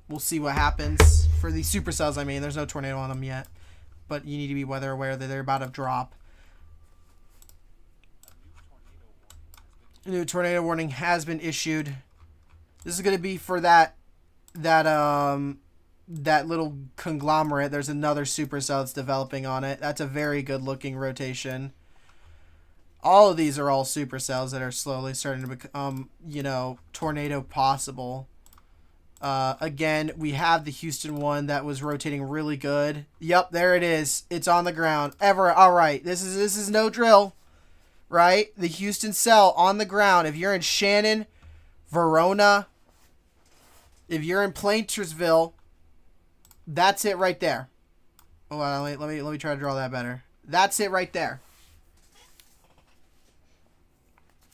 We'll see what happens for these supercells. I mean, there's no tornado on them yet, but you need to be weather aware that they're about to drop. A new tornado warning has been issued. This is going to be for that little conglomerate. There's another supercell that's developing on it. That's a very good looking rotation. All of these are all supercells that are slowly starting to become, tornado possible. Again, we have the Houston one that was rotating really good. Yep, there it is. It's on the ground. All right. This is no drill, right? The Houston cell on the ground. If you're in Shannon, Verona, if you're in Plantersville, that's it right there. Oh, let me try to draw that better. That's it right there.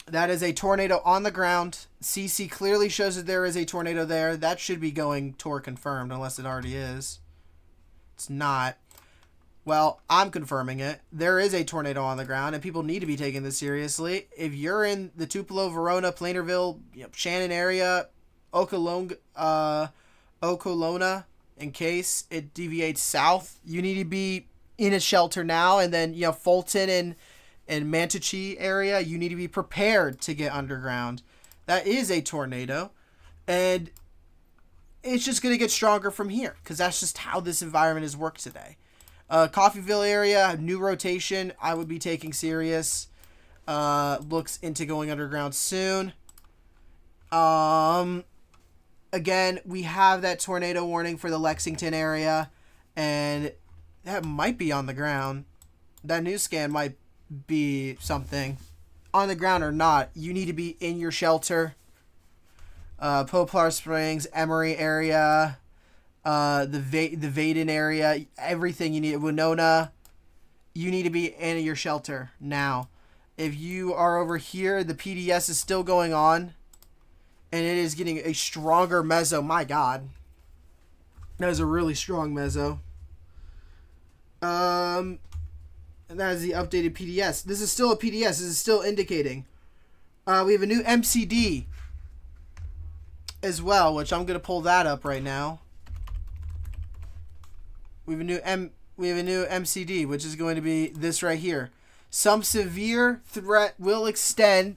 That is a tornado on the ground. CC clearly shows that there is a tornado there. That should be going Tor confirmed, unless it already is. It's not. Well, I'm confirming it. There is a tornado on the ground, and people need to be taking this seriously. If you're in the Tupelo, Verona, Plainterville, Shannon area, Okolona, in case it deviates south, you need to be in a shelter now. And then, Fulton and Manatee area, you need to be prepared to get underground. That is a tornado, and it's just going to get stronger from here because that's just how this environment has worked today. Coffeyville area, new rotation, I would be taking serious. Looks into going underground soon. Again, we have that tornado warning for the Lexington area, and that might be on the ground. That news scan might be something. On the ground or not, you need to be in your shelter. Poplar Springs, Emory area, the Vaden area, everything you need. Winona, you need to be in your shelter now. If you are over here, the PDS is still going on, and it is getting a stronger meso. My God, that is a really strong meso. And that is the updated PDS. This is still a PDS. This is still indicating. We have a new MCD as well, which I'm going to pull that up right now. We have a new MCD, which is going to be this right here. Some severe threat will extend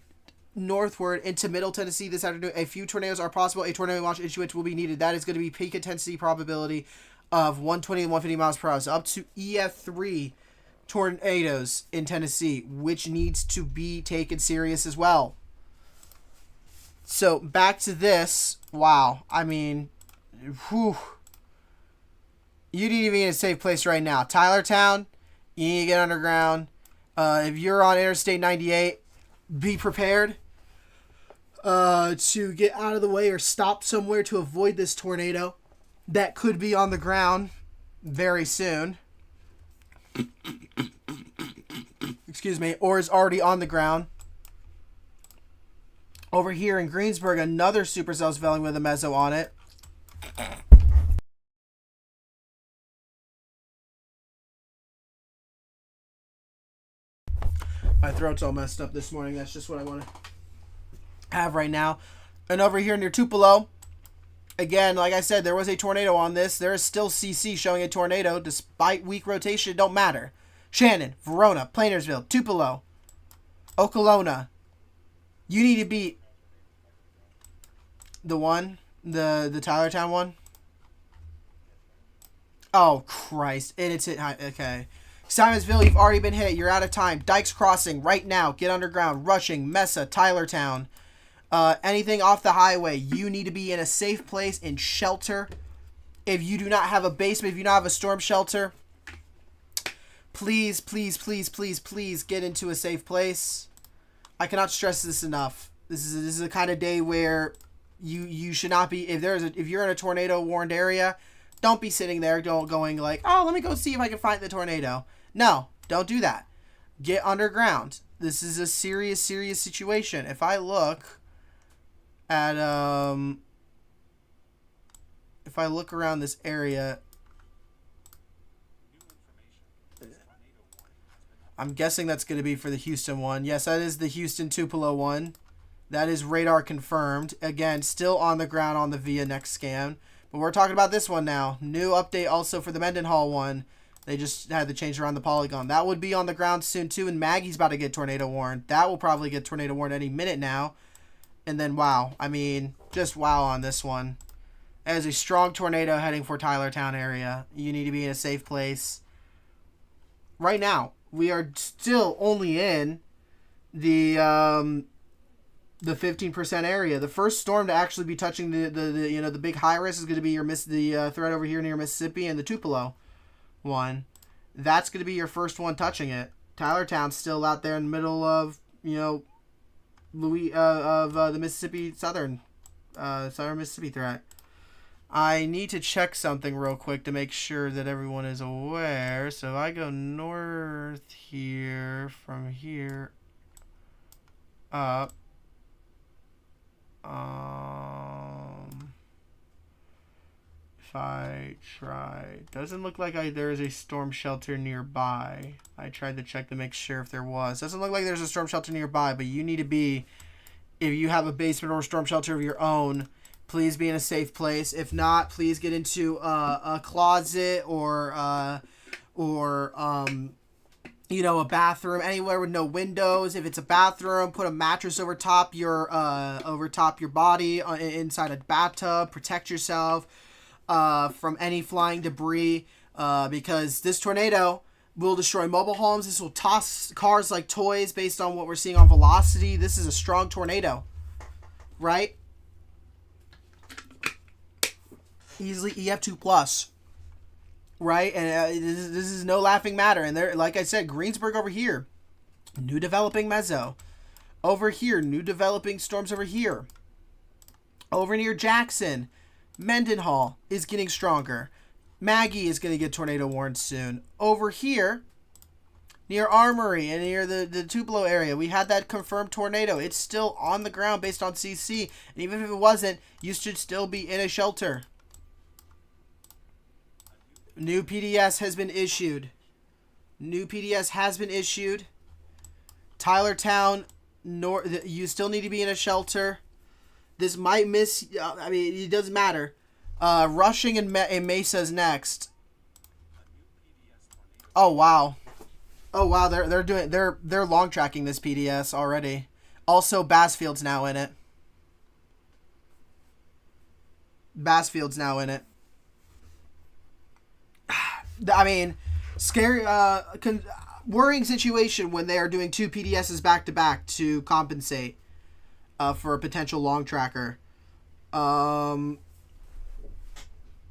northward into Middle Tennessee this afternoon. A few tornadoes are possible. A tornado launch issuance will be needed. That is going to be peak intensity probability of 120 to 150 miles per hour. So up to EF3 tornadoes in Tennessee, which needs to be taken serious as well. So back to this. Wow. I mean, whew. You need to be in a safe place right now. Tylertown, you need to get underground. If you're on Interstate 98, be prepared to get out of the way or stop somewhere to avoid this tornado that could be on the ground very soon. Excuse me, or is already on the ground. Over here in Greensburg, another supercell is developing with a meso on it. My throat's all messed up this morning. That's just what I want to have right now. And over here near Tupelo, again, like I said, there was a tornado on this. There is still CC showing a tornado despite weak rotation. It don't matter. Shannon, Verona, Plainersville, Tupelo, Okolona. You need to beat the one, the Tylertown one. Oh, Christ. And it's hit high. Okay. Simonsville, you've already been hit. You're out of time. Dykes Crossing, right now. Get underground. Rushing, Mesa, Tylertown. Anything off the highway, you need to be in a safe place in shelter. If you do not have a basement, if you don't have a storm shelter, please, please, please, please, please get into a safe place. I cannot stress this enough. This is a kind of day where you should not be. If you're in a tornado warned area, don't be sitting there going like, oh, let me go see if I can find the tornado. No, don't do that. Get underground. This is a serious, serious situation. If I look at if I look around this area, I'm guessing that's going to be for the Houston one. Yes, that is the Houston Tupelo one. That is radar confirmed. Again, still on the ground on the VIA next scan. But we're talking about this one now. New update also for the Mendenhall one. They just had to change around the Polygon. That would be on the ground soon too. And Maggie's about to get tornado warned. That will probably get tornado warned any minute now. And then wow. I mean, just wow on this one. As a strong tornado heading for Tylertown area. You need to be in a safe place. Right now, we are still only in the 15% area. The first storm to actually be touching the big high risk is going to be the threat over here near Mississippi and the Tupelo one. That's going to be your first one touching it. Tylertown's still out there in the middle of the Mississippi southern Mississippi threat. I need to check something real quick to make sure that everyone is aware. So if I go north here, from here up, if I try, doesn't look like there is a storm shelter nearby. I tried to check to make sure if there was. Doesn't look like there's a storm shelter nearby, but you need to be, if you have a basement or a storm shelter of your own, please be in a safe place. If not, please get into a closet or a bathroom, anywhere with no windows. If it's a bathroom, put a mattress over top your body inside a bathtub. Protect yourself from any flying debris because this tornado will destroy mobile homes. This will toss cars like toys based on what we're seeing on velocity. This is a strong tornado, right? Easily EF2 plus, right? And this is no laughing matter. And there, like I said, Greensburg over here, new developing mezzo. Over here, new developing storms over here. Over near Jackson, Mendenhall is getting stronger. Maggie is going to get tornado warned soon. Over here, near Armory and near the Tupelo area, we had that confirmed tornado. It's still on the ground based on CC. And even if it wasn't, you should still be in a shelter. New PDS has been issued. Tylertown, you still need to be in a shelter. This might miss. I mean, it doesn't matter. Rushing and Mesa's next. Oh wow. They're long tracking this PDS already. Also, Bassfield's now in it. I mean, scary, worrying situation when they are doing two PDSs back to back to compensate for a potential long tracker. And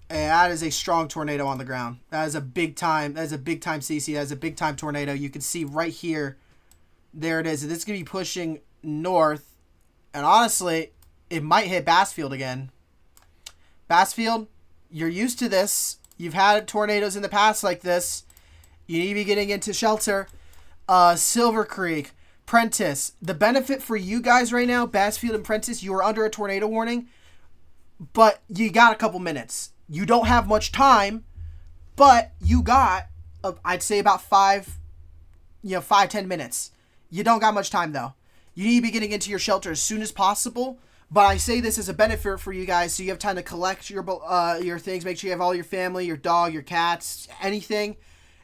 that is a strong tornado on the ground. That is a big time. CC. That is a big time tornado. You can see right here. There it is. And this is gonna be pushing north, and honestly, it might hit Bassfield again. Bassfield, you're used to this. You've had tornadoes in the past like this. You need to be getting into shelter. Silver Creek, Prentice. The benefit for you guys right now, Bassfield and Prentice, you are under a tornado warning, but you got a couple minutes. You don't have much time, but you got, I'd say about 5-10 minutes. You don't got much time though. You need to be getting into your shelter as soon as possible. But I say this as a benefit for you guys, so you have time to collect your things. Make sure you have all your family, your dog, your cats, anything,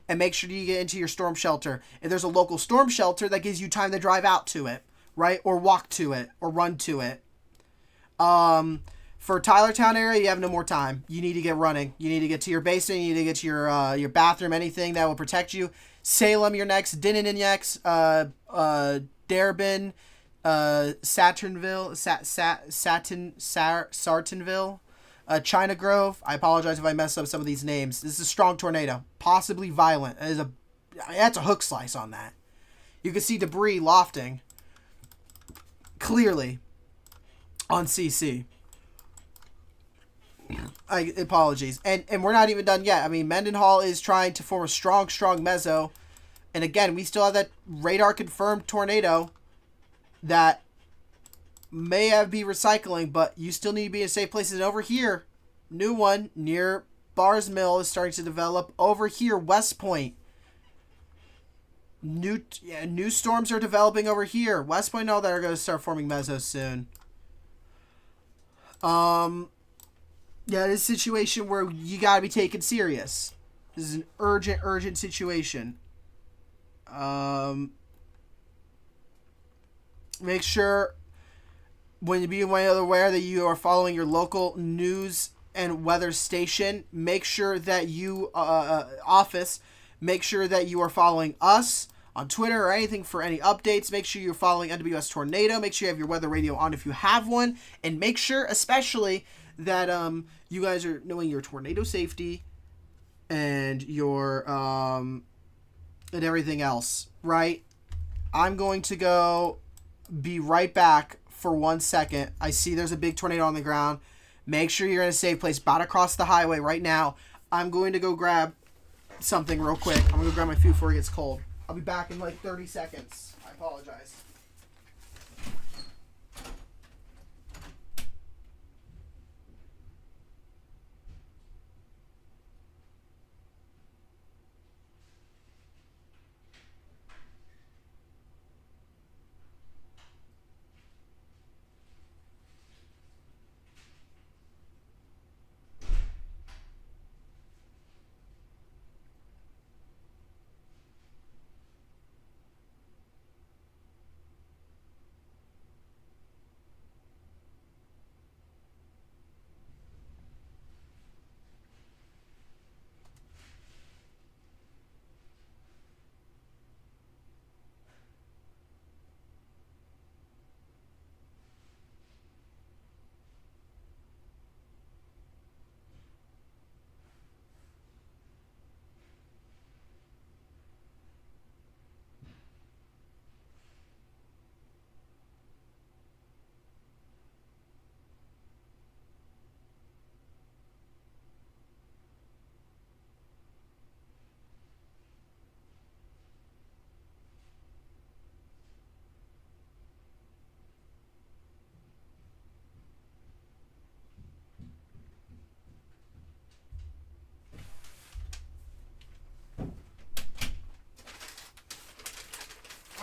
and make sure you get into your storm shelter. If there's a local storm shelter, that gives you time to drive out to it, right, or walk to it, or run to it. For Tylertown area, you have no more time. You need to get running. You need to get to your basement. You need to get to your bathroom. Anything that will protect you. Salem, you're next. Dinnan, next. Darebin. Saturnville, Sartonville, China Grove. I apologize if I mess up some of these names. This is a strong tornado, possibly violent. That's a hook slice on that. You can see debris lofting clearly on CC. Apologies, and we're not even done yet. I mean, Mendenhall is trying to form a strong mezzo, and again, we still have that radar confirmed tornado that may be recycling, but you still need to be in safe places. And over here, new one near Bars Mill is starting to develop. Over here, West Point. New storms are developing over here. West Point, all that are going to start forming mesos soon. Yeah, this is a situation where you got to be taken serious. This is an urgent situation. Make sure when you be aware that you are following your local news and weather station. Make sure that you office. Make sure that you are following us on Twitter or anything for any updates. Make sure you're following NWS Tornado. Make sure you have your weather radio on if you have one, and make sure especially that you guys are knowing your tornado safety and your and everything else. Right? I'm going to go. Be right back for 1 second. I see there's a big tornado on the ground. Make sure you're in a safe place. About across the highway right now. I'm going to go grab something real quick. I'm going to grab my food before it gets cold. I'll be back in like 30 seconds. I apologize.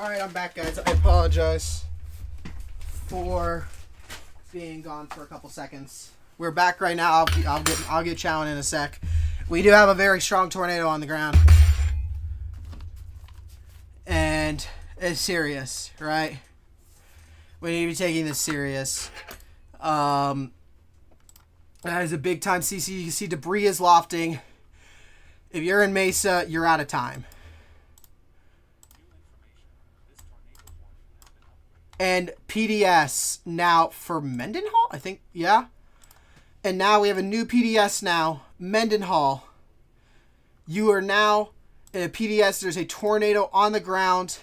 Alright, I'm back, guys. I apologize for being gone for a couple seconds. We're back right now. I'll get chowing in a sec. We do have a very strong tornado on the ground. And it's serious, right? We need to be taking this serious. That is a big time CC. You can see debris is lofting. If you're in Mesa, you're out of time. And PDS now for Mendenhall, I think, yeah. And now we have a new PDS now, Mendenhall. You are now in a PDS. There's a tornado on the ground.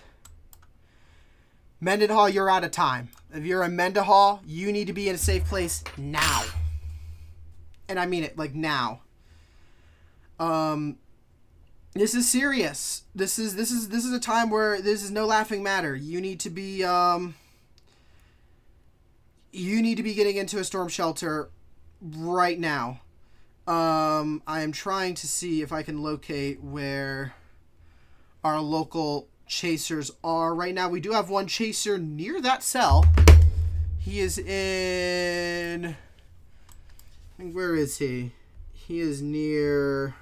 Mendenhall, you're out of time. If you're in Mendenhall, you need to be in a safe place now. And I mean it, like now. This is serious. This is a time where this is no laughing matter. You need to be getting into a storm shelter right now. I am trying to see if I can locate where our local chasers are right now. We do have one chaser near that cell. He is in... Where is he? He is near...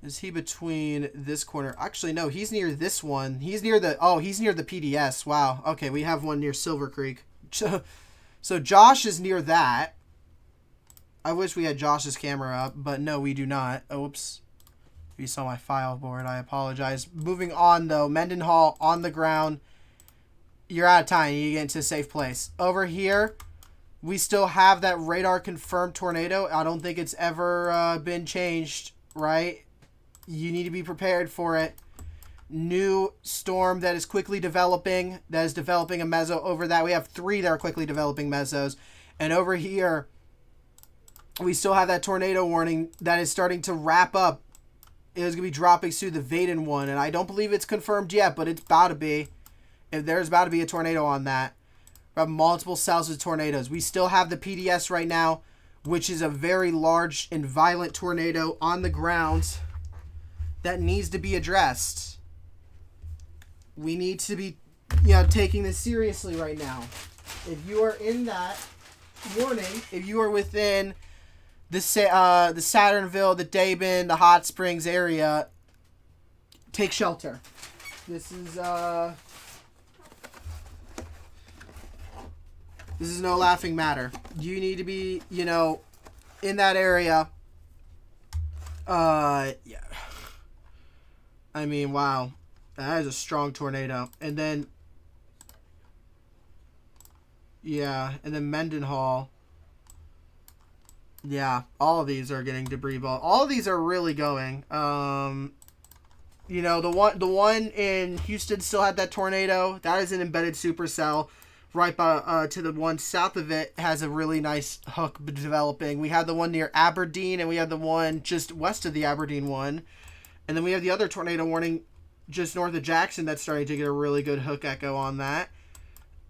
Is he between this corner? Actually, no. He's near this one. He's near the... Oh, he's near the PDS. Wow. Okay, we have one near Silver Creek. So Josh is near that. I wish we had Josh's camera up, but no, we do not. Oops. If you saw my file board, I apologize. Moving on, though. Mendenhall on the ground. You're out of time. You need to get into a safe place. Over here, we still have that radar-confirmed tornado. I don't think it's ever been changed, right? You need to be prepared for it. New storm that is quickly developing. That is developing a meso over that. We have 3 that are quickly developing mesos. And over here, we still have that tornado warning that is starting to wrap up. It is going to be dropping through the Vaden one. And I don't believe it's confirmed yet, but it's about to be. If there's about to be a tornado on that. We have multiple cells with tornadoes. We still have the PDS right now, which is a very large and violent tornado on the ground that needs to be addressed. We need to be, taking this seriously right now. If you are in that warning, if you are within the Saturnville, the Dayton, the Hot Springs area, take shelter. This is no laughing matter. You need to be, in that area. Yeah. I mean, wow. That is a strong tornado. And then, yeah, and then Mendenhall. Yeah, all of these are getting debris ball. All of these are really going. The one in Houston still had that tornado. That is an embedded supercell. Right by, to the one south of it has a really nice hook developing. We have the one near Aberdeen, and we have the one just west of the Aberdeen one. And then we have the other tornado warning just north of Jackson that's starting to get a really good hook echo on that.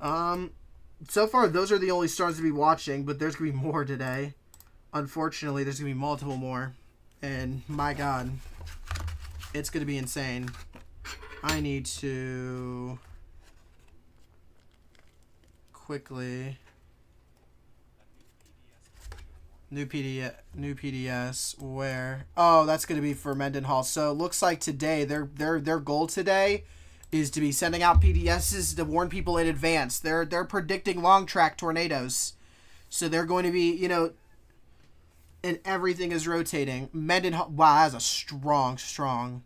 So far, those are the only storms to be watching, but there's going to be more today. Unfortunately, there's going to be multiple more. And my God, it's going to be insane. I need to quickly... New PDS, where? Oh, that's going to be for Mendenhall. So it looks like today, their goal today is to be sending out PDSs to warn people in advance. They're predicting long track tornadoes. So they're going to be, and everything is rotating. Mendenhall, wow, that's a strong.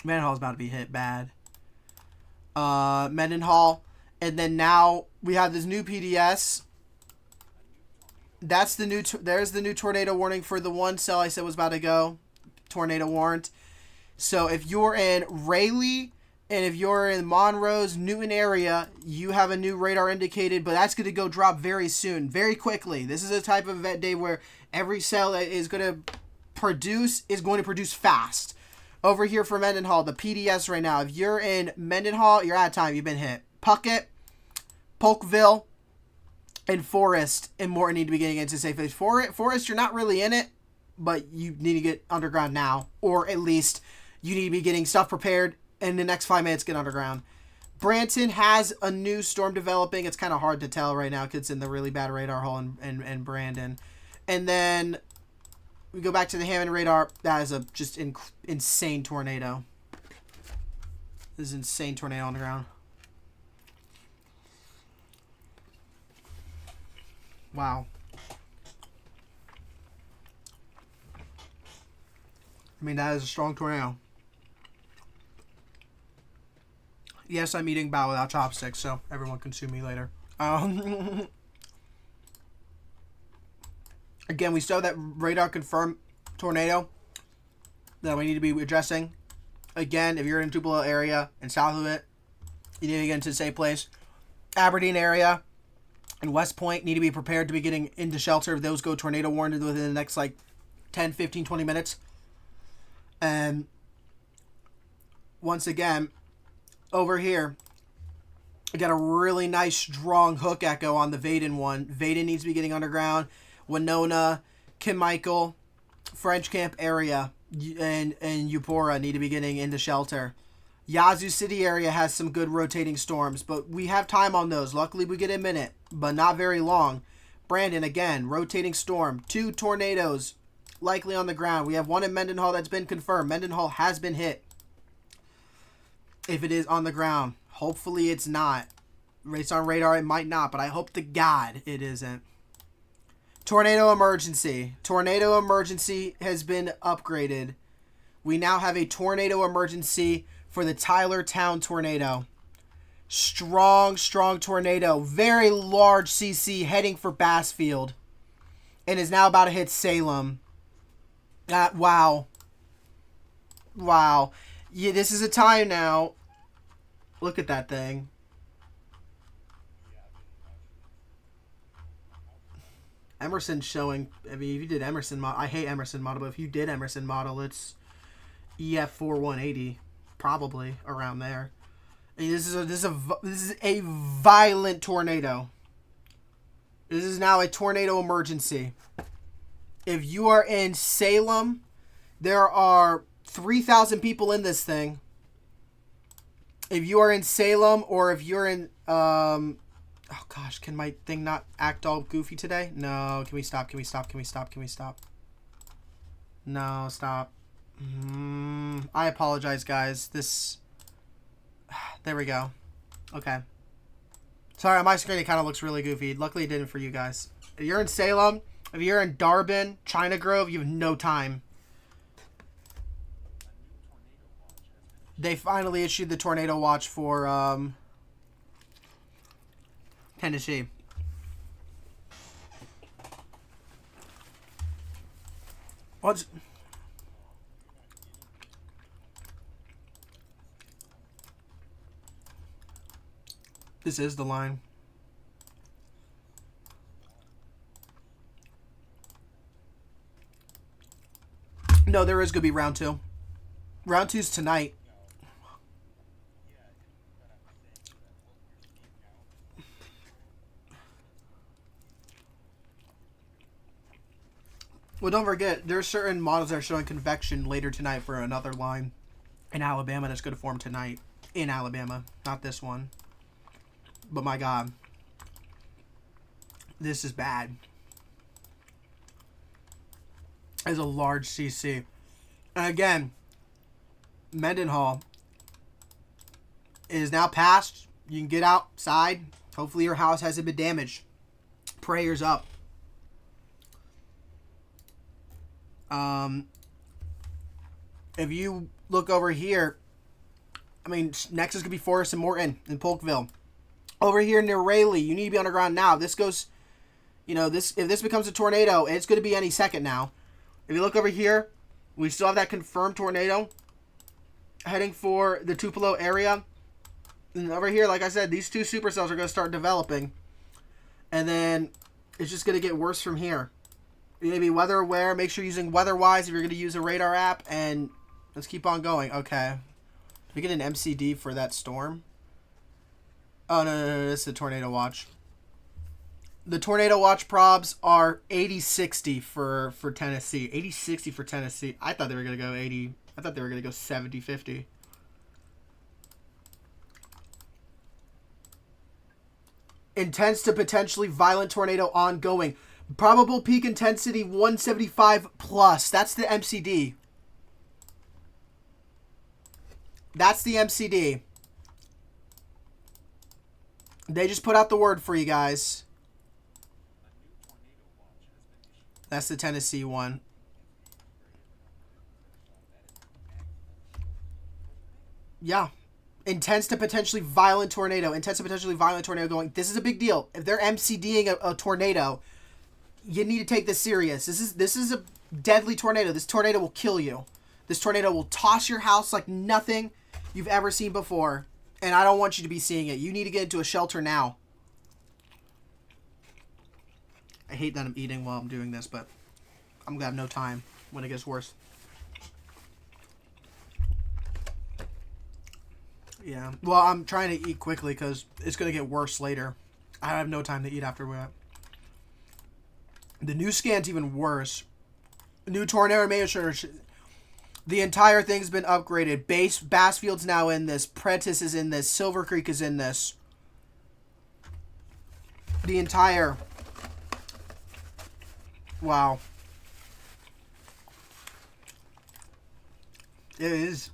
Mendenhall's about to be hit bad. Mendenhall, and then now we have this new PDS. That's the new. There's the new tornado warning for the one cell I said was about to go. Tornado warrant. So if you're in Raleigh and if you're in Monroe's Newton area, you have a new radar indicated, but that's going to go drop very soon, very quickly. This is a type of event day where every cell that is going to produce fast. Over here for Mendenhall, the PDS right now. If you're in Mendenhall, you're out of time. You've been hit. Puckett, Polkville, and Forest and Morton need to be getting into safe place. Forest, you're not really in it, but you need to get underground now. Or at least you need to be getting stuff prepared and in the next 5 minutes get underground. Branton has a new storm developing. It's kind of hard to tell right now because it's in the really bad radar hole in Brandon. And then we go back to the Hammond radar. That is a just insane tornado. This is an insane tornado on the ground. Wow. I mean, that is a strong tornado. Yes, I'm eating bao without chopsticks, so everyone can sue me later. Again, we still have that radar confirmed tornado that we need to be addressing. Again, if you're in Tupelo area and south of it, you need to get into a safe place. Aberdeen area and West Point need to be prepared to be getting into shelter if those go tornado warned within the next 10, 15, 20 minutes. And once again, over here, I got a really nice strong hook echo on the Vaden one. Vaden needs to be getting underground. Winona, Kim Michael, French Camp area. and Eupora need to be getting into shelter. Yazoo City area has some good rotating storms, but we have time on those. Luckily, we get a minute, but not very long. Brandon, again, rotating storm. 2 tornadoes likely on the ground. We have one in Mendenhall that's been confirmed. Mendenhall has been hit. If it is on the ground. Hopefully it's not. Based on radar, it might not, but I hope to God it isn't. Tornado emergency. Tornado emergency has been upgraded. We now have a tornado emergency for the Tylertown tornado. Strong tornado. Very large CC heading for Bassfield. And is now about to hit Salem. Wow. Wow. Yeah, this is a time now. Look at that thing. Emerson showing. I mean, if you did Emerson model, I hate Emerson model, but if you did Emerson model, it's EF4 180, probably around there. I mean, this is a violent tornado. This is now a tornado emergency. If you are in Salem, there are 3,000 people in this thing. If you are in Salem, or if you're in oh gosh, can my thing not act all goofy today? No, can we stop? Can we stop? Can we stop? Can we stop? No, stop. I apologize, guys. There we go. Okay. Sorry, on my screen it kind of looks really goofy. Luckily it didn't for you guys. If you're in Salem, if you're in Darbin, China Grove, you have no time. They finally issued the tornado watch for Tennessee. What's... This is the line. No, there is going to be round 2. Round 2's tonight. Well, don't forget, there's certain models that are showing convection later tonight for another line in Alabama that's going to form tonight. In Alabama. Not this one. But my God. This is bad. It's a large CC. And again, Mendenhall is now passed. You can get outside. Hopefully your house hasn't been damaged. Prayers up. If you look over here, I mean, next is going to be Forest and Morton in Polkville. Over here near Raleigh, you need to be underground now. This goes, you know, if this becomes a tornado, it's going to be any second now. If you look over here, we still have that confirmed tornado heading for the Tupelo area. And over here, like I said, these 2 supercells are going to start developing. And then it's just going to get worse from here. You need to be weather aware. Make sure you're using Weatherwise if you're going to use a radar app. And let's keep on going. Okay. Did we get an MCD for that storm? Oh, no. This is the tornado watch. The tornado watch probs are 80-60 for Tennessee. 80-60 for Tennessee. I thought they were going to go 80. I thought they were going to go 70-50. Intense to potentially violent tornado ongoing. Probable peak intensity 175 plus. That's the MCD. That's the MCD. They just put out the word for you guys. That's the Tennessee one. Yeah. Intense to potentially violent tornado. Intense to potentially violent tornado going. This is a big deal. If they're MCDing a tornado, you need to take this serious. This is a deadly tornado. This tornado will kill you. This tornado will toss your house like nothing you've ever seen before. And I don't want you to be seeing it. You need to get into a shelter now. I hate that I'm eating while I'm doing this, but I'm going to have no time when it gets worse. Yeah. Well, I'm trying to eat quickly because it's going to get worse later. I have no time to eat after that. The new scan's even worse. New tornado The entire thing's been upgraded. Bassfield's now in this. Prentice is in this. Silver Creek is in this. The entire... Wow. It is.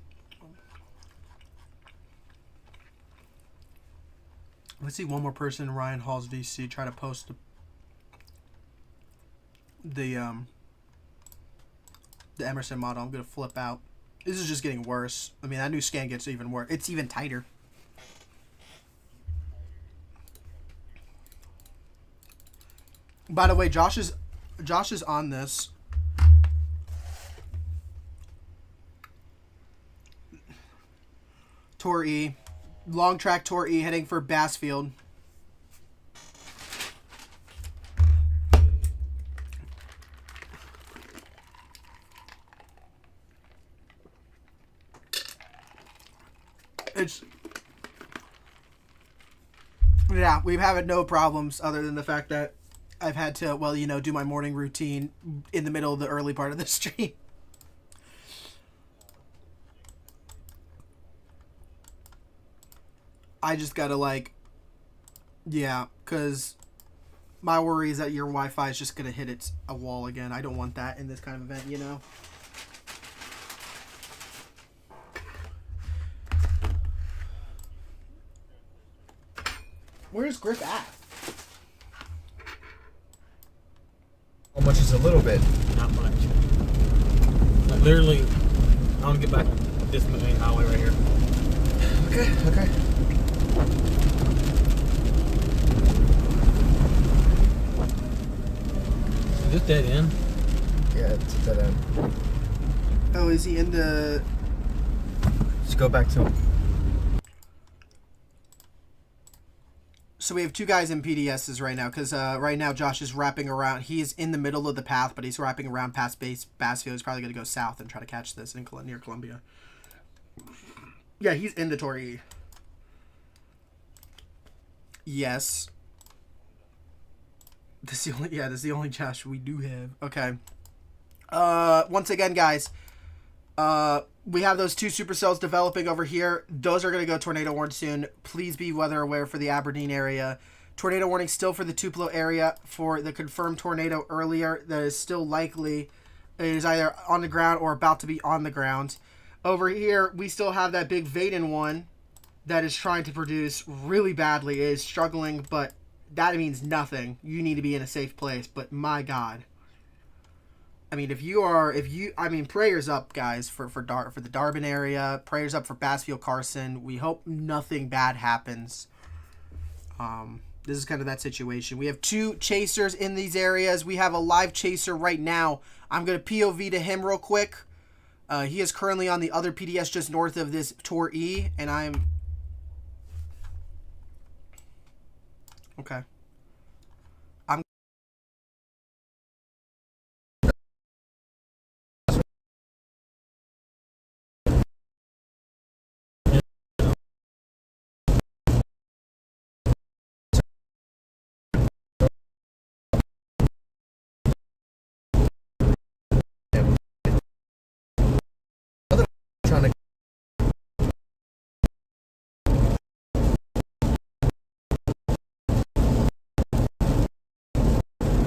Let's see one more person in Ryan Hall's VC try to post the Emerson model. I'm gonna flip out. This is just getting worse. I mean, that new scan gets even worse. It's even tighter. By the way, Josh is on this. Tour E. Long track Tour E heading for Bassfield. Yeah, we've had no problems other than the fact that I've had to, well, you know, do my morning routine in the middle of the early part of the stream. I just gotta, like, yeah, because my worry is that your Wi-Fi is just gonna hit a wall again. I don't want that in this kind of event, you know? Where's Grip at? How much is a little bit? Not much. Like literally, I want to get back on this main highway right here. Okay. Is this dead end? Yeah, it's a dead end. Oh, is he in the... Just go back to him. So we have two guys in PDSs right now, because right now Josh is wrapping around. He is in the middle of the path, but he's wrapping around past Bassfield. He's probably going to go south and try to catch this near Columbia. Yeah, he's in the Tour E. Yes. This is the only Josh we do have. Okay. Once again, guys, we have those two supercells developing over here. Those are going to go tornado warning soon. Please be weather aware for the Aberdeen area. Tornado warning still for the Tupelo area for the confirmed tornado earlier. That is still likely. It is either on the ground or about to be on the ground. Over here, we still have that big Vaden one that is trying to produce really badly. It is struggling, but that means nothing. You need to be in a safe place, but my God. I mean, prayers up, guys, for the Darbin area. Prayers up for Bassfield Carson. We hope nothing bad happens. This is kind of that situation. We have two chasers in these areas. We have a live chaser right now. I'm going to POV to him real quick. He is currently on the other PDS just north of this Tour E, and I'm... Okay.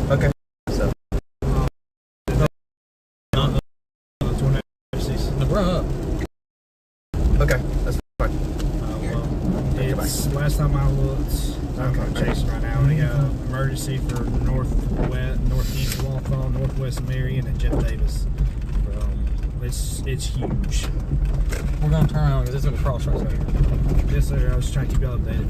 Okay. So. Okay, that's fine. It's last time I looked. I'm chasing right now. We got emergency for northeast Walthall, northwest Marion, and Jeff Davis. It's huge. We're gonna turn around because it's gonna cross right here. Yes, sir. I was trying to keep y'all updated.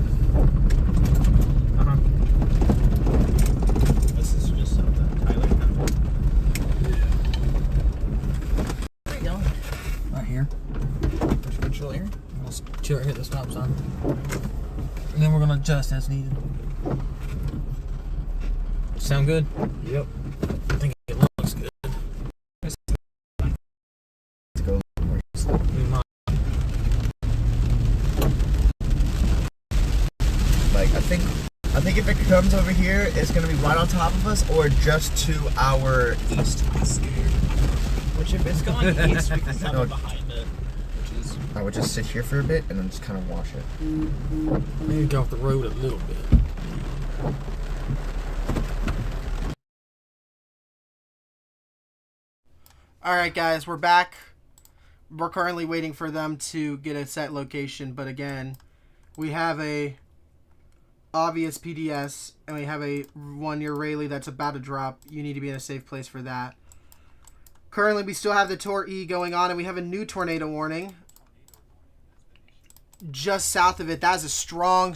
This is just something Tyler. Where are you going? Right here. There's control here. We'll chill right here at the stop sign. And then we're gonna adjust as needed. Sound good? Yep. I think it looks good. Let's go. Like, I think if it comes over here, it's gonna be right on top of us or just to our east. I'm scared. Which if it's going east, we can come in behind it. Which is... I would just sit here for a bit and then just kind of watch it. Maybe go off the road a little bit. Alright guys, we're back. We're currently waiting for them to get a set location, but again, we have a obvious PDS and we have a 1-year Rayleigh that's about to drop. You need to be in a safe place for that. Currently, we still have the Tor E going on, and we have a new tornado warning just south of it. That is a strong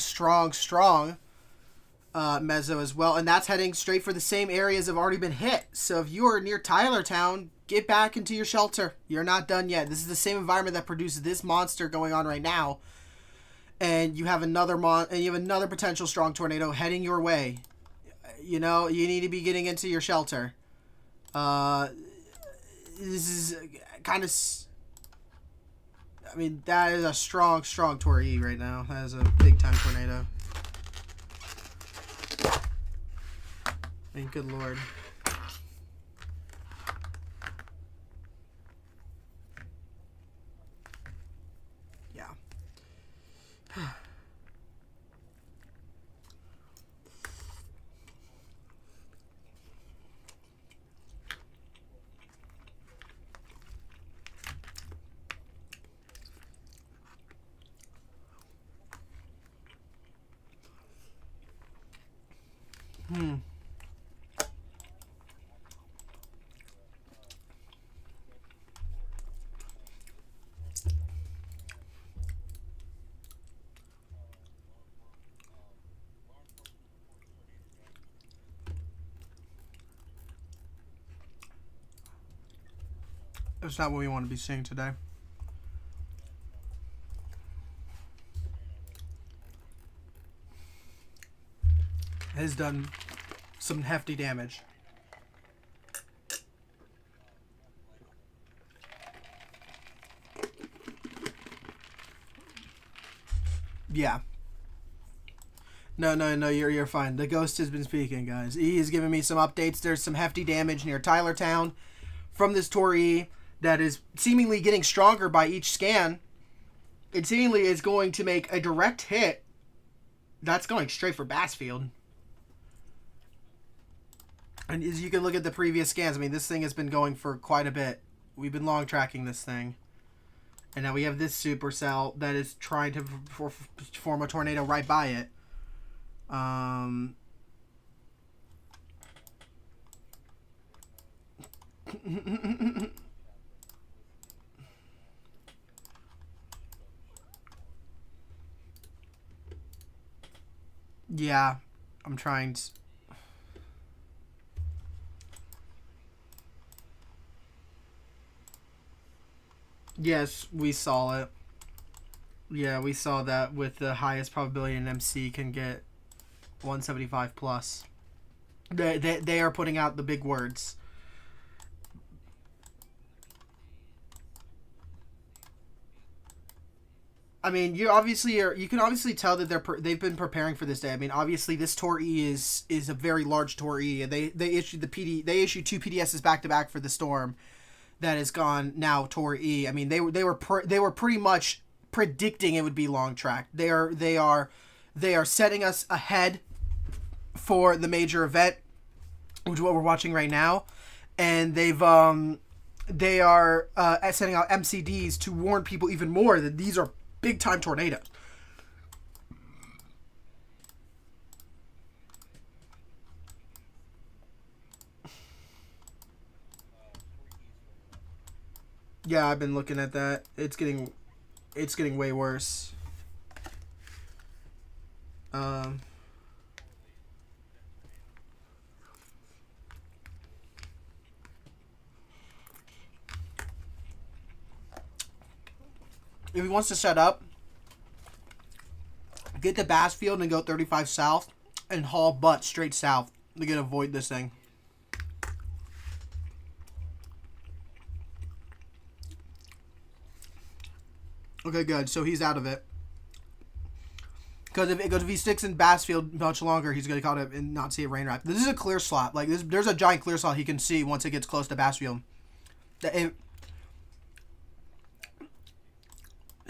mezzo as well, and that's heading straight for the same areas that have already been hit. So if you are near Tylertown, get back into your shelter. You're not done yet. This is the same environment that produced this monster going on right now, and you have another potential strong tornado heading your way. You know, you need to be getting into your shelter. This is kind of... I mean, that is a strong Tor E right now. That is a big-time tornado. I mean, good lord. Yeah. That's not what we want to be seeing today. It has done some hefty damage. Yeah. No, you're fine. The ghost has been speaking, guys. He has given me some updates. There's some hefty damage near Tylertown from this Tor E that is seemingly getting stronger by each scan. It seemingly is going to make a direct hit. That's going straight for Bassfield. And as you can look at the previous scans, I mean, this thing has been going for quite a bit. We've been long tracking this thing. And now we have this supercell that is trying to form a tornado right by it. Yeah, I'm trying to... Yes, we saw it. Yeah, we saw that with the highest probability an MC can get 175 plus. They are putting out the big words. I mean, you can obviously tell that they've been preparing for this day. I mean, obviously this Tor E is a very large Tor E. They issued two PDSs back to back for the storm that has gone now Tor E. I mean, they were pretty much predicting it would be long track. They are setting us ahead for the major event, which is what we're watching right now, and they are sending out MCDs to warn people even more that these are big time tornadoes. Yeah, I've been looking at that. It's getting way worse. If he wants to set up, get to Bassfield and go 35 south and haul butt straight south to avoid this thing. Okay, good. So he's out of it. Because if he sticks in Bassfield much longer, he's going to caught it and not see a rain wrap. This is a clear slot. Like there's a giant clear slot he can see once it gets close to Bassfield.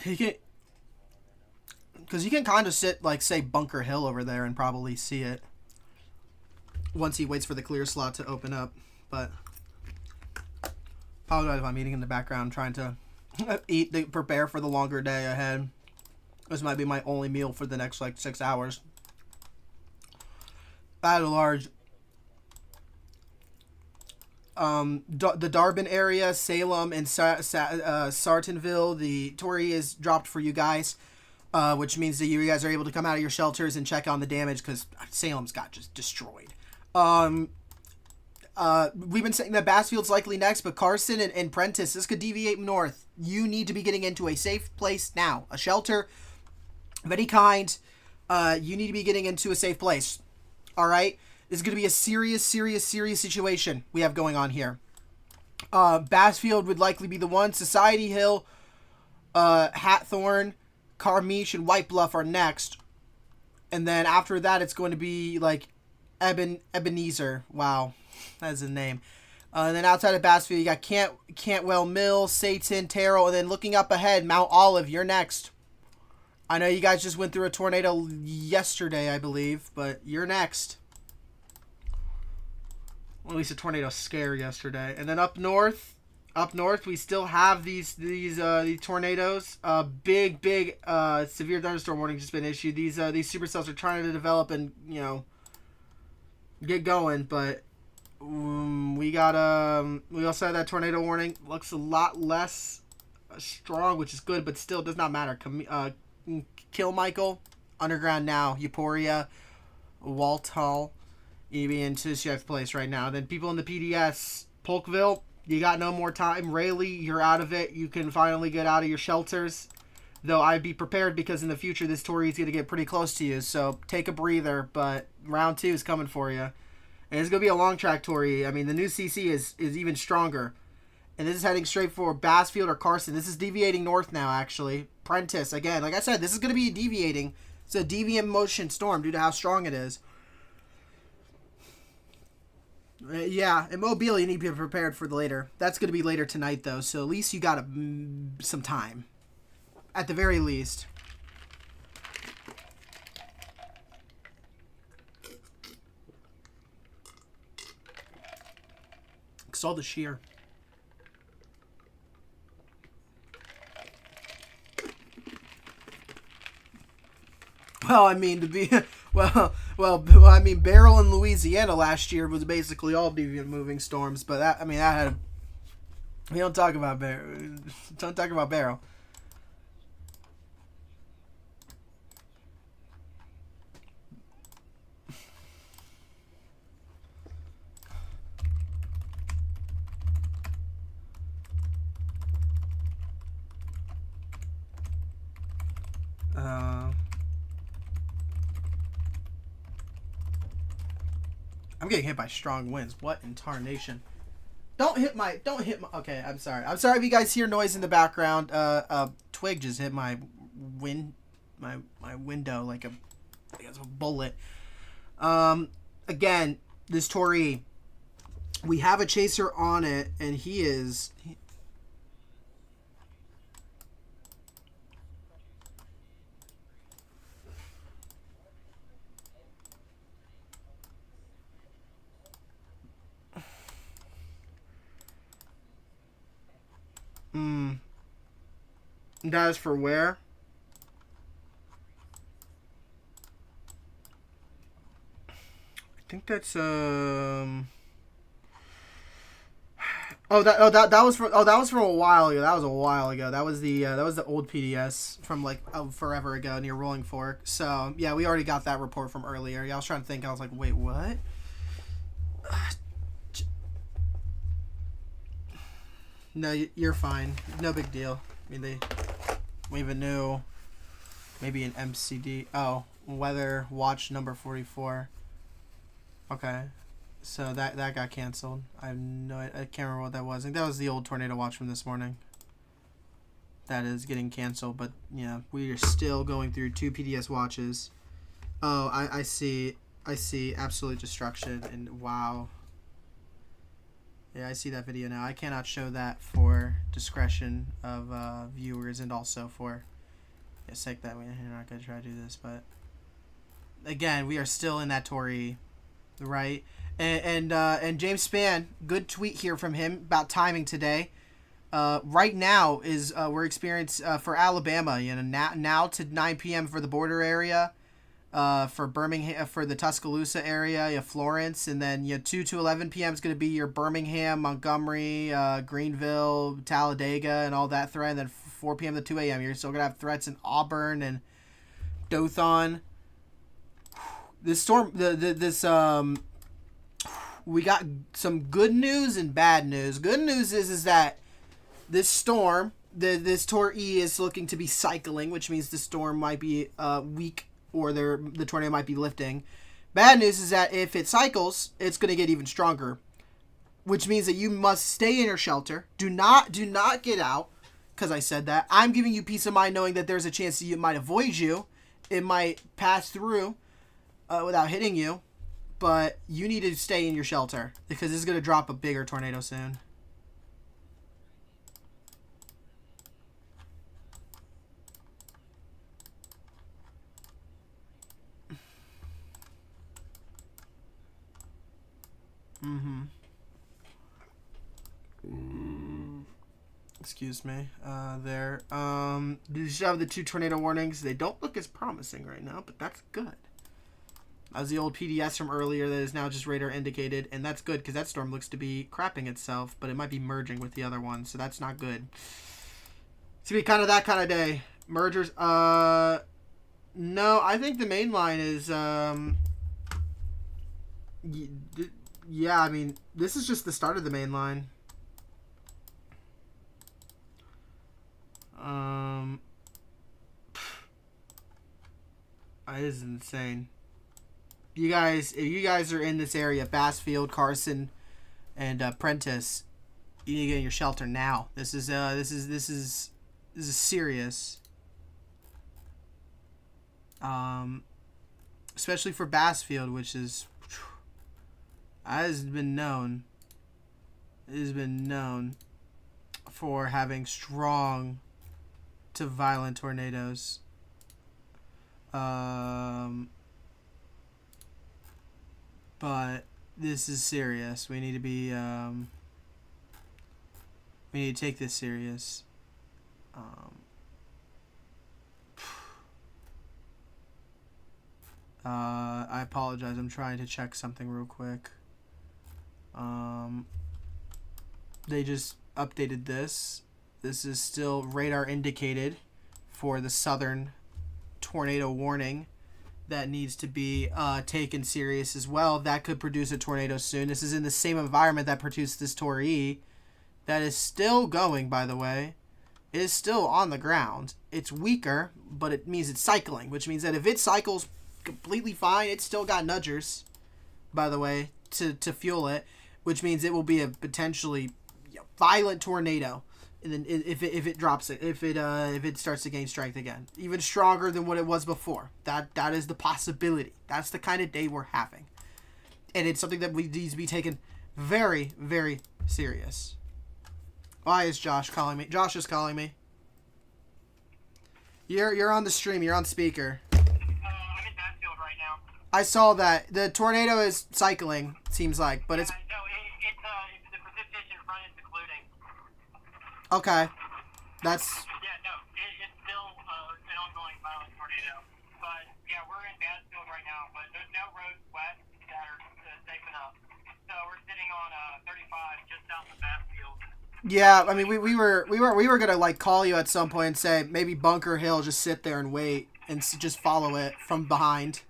He can, because he can kind of sit like say Bunker Hill over there and probably see it once he waits for the clear slot to open up. But apologize if I'm eating in the background, trying to prepare for the longer day ahead. This might be my only meal for the next like 6 hours. At a large. The Darbin area, Salem, and Sartonville, the Tory is dropped for you guys, which means that you guys are able to come out of your shelters and check on the damage because Salem's got just destroyed. We've been saying that Bassfield's likely next, but Carson and Prentice, this could deviate north. You need to be getting into a safe place now, a shelter of any kind. You need to be getting into a safe place. All right. This is going to be a serious situation we have going on here. Bassfield would likely be the one. Society Hill, Hatthorn, Carmiche, and White Bluff are next. And then after that, it's going to be like Ebenezer. Wow, that's his name. And then outside of Bassfield, you got Cantwell Mill, Satan, Terrell, and then looking up ahead, Mount Olive, you're next. I know you guys just went through a tornado yesterday, I believe, but you're next. Well, at least a tornado scare yesterday. And then up north, we still have these tornadoes. Big severe thunderstorm warning just been issued. These supercells are trying to develop and get going, but we also have that tornado warning. Looks a lot less strong, which is good, but still does not matter. Kill Michael, Underground now, Euphoria, Walthall. You be in 5th place right now. Then people in the PDS, Polkville, you got no more time. Rayleigh, you're out of it. You can finally get out of your shelters. Though I'd be prepared because in the future this Tory is going to get pretty close to you. So take a breather, but round 2 is coming for you. And it's going to be a long track Tory. I mean, the new CC is even stronger. And this is heading straight for Bassfield or Carson. This is deviating north now, actually. Prentice, again, like I said, this is going to be deviating. It's a deviant motion storm due to how strong it is. Yeah, in Mobile, you need to be prepared for the later. That's going to be later tonight, though, so at least you got some time. At the very least. Saw the shear. Well, I mean, to be... Well, I mean, Beryl in Louisiana last year was basically all deviant moving storms, but that had... We don't talk about Beryl. Don't talk about Beryl. I'm getting hit by strong winds. What in tarnation? Don't hit my... Okay, I'm sorry. I'm sorry if you guys hear noise in the background. Twig just hit my window like a bullet. Again, this Tory, we have a chaser on it, and he is... That is for where? I think that's that was from a while ago. That was a while ago. That was the old PDS from like forever ago near Rolling Fork. So yeah, we already got that report from earlier. Yeah, I was trying to think. I was like, wait, what? No, you're fine. No big deal. I mean, we even knew maybe an MCD. Oh, weather watch number 44. Okay, so that got canceled. I can't remember what that was. I think that was the old tornado watch from this morning. That is getting canceled, but yeah, we are still going through 2 PDS watches. Oh, I see absolute destruction, and wow. Yeah, I see that video now. I cannot show that for discretion of viewers and also for sake that we're not going to try to do this. But again, we are still in that Tory, right? And James Spann, good tweet here from him about timing today. Right now is we're experiencing for Alabama, now to 9 p.m. for the border area. For Birmingham, for the Tuscaloosa area, Florence, and then 2 to 11 p.m. is going to be your Birmingham, Montgomery, Greenville, Talladega, and all that threat. And then 4 p.m. to 2 a.m. You're still going to have threats in Auburn and Dothan. This storm, we got some good news and bad news. Good news is that this storm, this Tor E is looking to be cycling, which means the storm might be weak. Or the tornado might be lifting. Bad news is that if it cycles, it's going to get even stronger, which means that you must stay in your shelter. Do not get out, because I said that. I'm giving you peace of mind knowing that there's a chance that it might avoid you. It might pass through without hitting you, but you need to stay in your shelter because it's going to drop a bigger tornado soon. Excuse me. There. You should have the 2 tornado warnings. They don't look as promising right now, but that's good. That was the old PDS from earlier that is now just radar indicated, and that's good because that storm looks to be crapping itself, but it might be merging with the other one, so that's not good. It's gonna be kind of that kind of day. Mergers. No, I think the main line is yeah, I mean, this is just the start of the main line. This is insane. If you guys are in this area, Bassfield, Carson, and Prentice, you need to get in your shelter now. This is serious. Especially for Bassfield, which is has been known. It has been known for having strong to violent tornadoes. But this is serious. We need to be we need to take this serious. I apologize. I'm trying to check something real quick. They just updated this. This is still radar indicated for the southern tornado warning that needs to be taken serious as well. That could produce a tornado soon. This is in the same environment that produced this Tor E. That is still going, by the way. It is still on the ground. It's weaker, but it means it's cycling, which means that if it cycles completely fine, it's still got nudgers, by the way, to fuel it, which means it will be a potentially violent tornado. And then if it drops it, if it starts to gain strength again, even stronger than what it was before, that is the possibility. That's the kind of day we're having, and it's something that needs to be taken very, very serious. Why is Josh calling me? Josh is calling me. You're on the stream. You're on speaker. I'm in Bassfield right now. I saw that the tornado is cycling. Seems like, but it's. No, it's the precipitation front is secluding. Okay, that's. Yeah, no, it's still an ongoing violent tornado. But yeah, we're in Bassfield right now, but there's no roads west that are safe enough. So we're sitting on 35 just south of Bassfield. Yeah, I mean, we were gonna like call you at some point and say maybe Bunker Hill, just sit there and wait and just follow it from behind.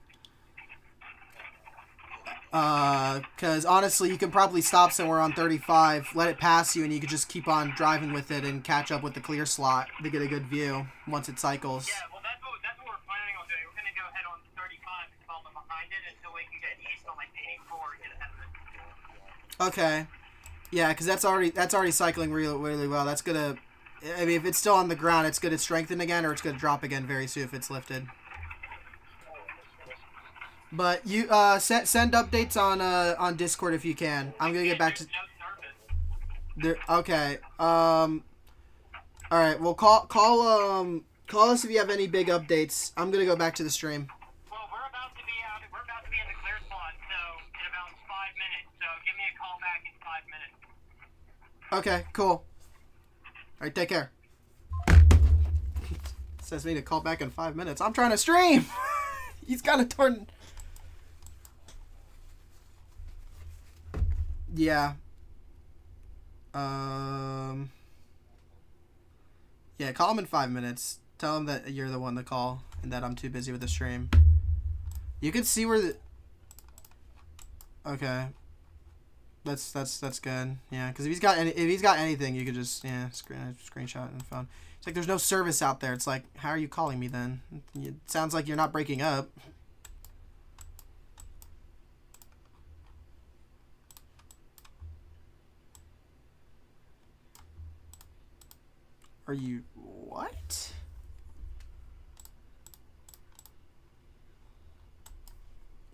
Because honestly, you can probably stop somewhere on 35, let it pass you, and you could just keep on driving with it and catch up with the clear slot to get a good view once it cycles. Yeah, well, that's what we're planning on doing. We're gonna go ahead on 35 and follow behind it until we can get east on like the 84 and get ahead of it. Okay. Yeah, because that's already cycling really, really well. That's gonna, I mean, if it's still on the ground, it's gonna strengthen again, or it's gonna drop again very soon if it's lifted. But you send updates on Discord if you can. I'm gonna get back to. No service. There. Okay. All right. Well, call us if you have any big updates. I'm gonna go back to the stream. Well, we're about to be out. We're about to be in the clear spot, so in about 5 minutes. So give me a call back in 5 minutes. Okay. Cool. All right. Take care. Says me to call back in 5 minutes. I'm trying to stream. He's got to turn. Yeah. Yeah, call him in 5 minutes. Tell him that you're the one to call and that I'm too busy with the stream. You can see where the... Okay. That's good. Yeah, because if he's got anything, you could just screenshot it on the phone. It's like there's no service out there. It's like, how are you calling me then? It sounds like you're not breaking up. Are you... What?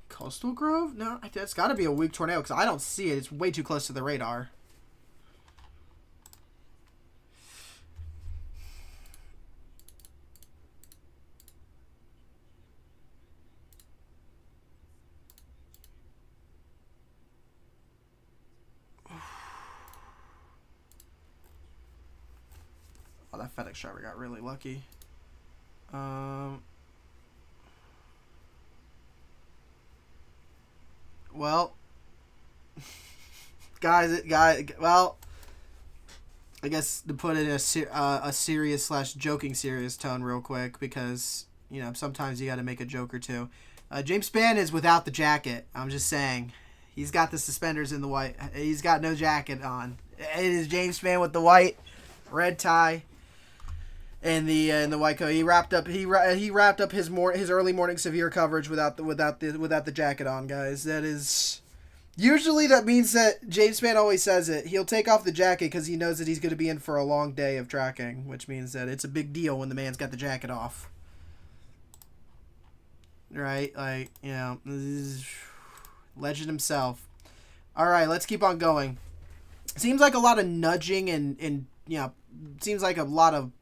Coastal Grove? No, that's got to be a weak tornado because I don't see it. It's way too close to the radar. Oh, that FedEx driver got really lucky. Well, well, I guess to put it in a serious / joking serious tone real quick, because, you know, sometimes you got to make a joke or two. James Spann is without the jacket. I'm just saying. He's got the suspenders in the white. He's got no jacket on. It is James Spann with the white, red tie, and the white coat. He wrapped up his early morning severe coverage without the jacket on, guys. That is usually, that means that James Spann always says it. He'll take off the jacket because he knows that he's going to be in for a long day of tracking, which means that it's a big deal when the man's got the jacket off. Right? Like, you know, legend himself. All right, let's keep on going. Seems like a lot of nudging and you know, seems like a lot of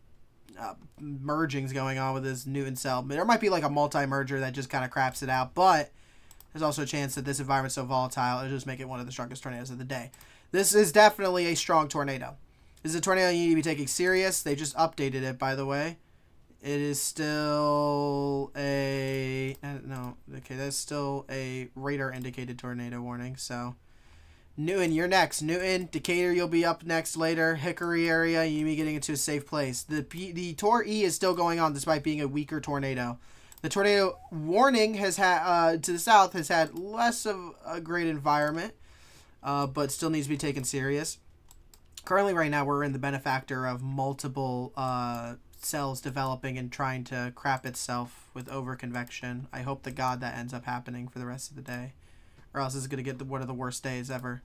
mergings going on with this Newton cell. There might be like a multi-merger that just kind of craps it out, but there's also a chance that this environment's so volatile it'll just make it one of the strongest tornadoes of the day. This is definitely a strong tornado. This is a tornado you need to be taking serious. They just updated it, by the way. It is still a... No, okay, that's still a radar indicated tornado warning, so... Newton, you're next. Newton, Decatur, you'll be up next later. Hickory area, you'll be getting into a safe place. The Tor E is still going on despite being a weaker tornado. The tornado warning has had to the south has had less of a great environment, but still needs to be taken serious. Currently, right now, we're in the benefactor of multiple cells developing and trying to crap itself with overconvection. I hope to God that ends up happening for the rest of the day, or else it's going to get one of the worst days ever.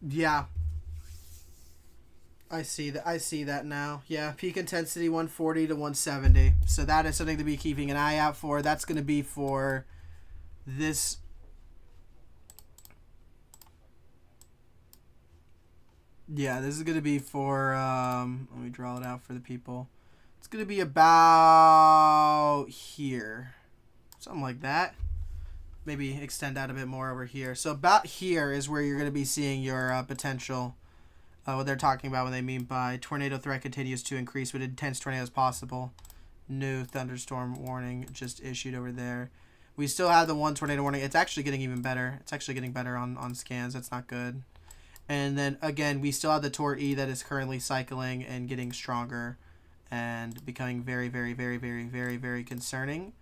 Yeah. I see that now. Yeah, peak intensity 140 to 170. So that is something to be keeping an eye out for. That's going to be for this. Yeah, this is going to be for, let me draw it out for the people. It's going to be about here. Something like that. Maybe extend out a bit more over here. So about here is where you're going to be seeing your potential, what they're talking about when they mean by tornado threat continues to increase with intense tornadoes possible. New thunderstorm warning just issued over there. We still have the one tornado warning. It's actually getting even better. It's actually getting better on scans. That's not good. And then, again, we still have the Tor E that is currently cycling and getting stronger and becoming very, very, very, very, very, very concerning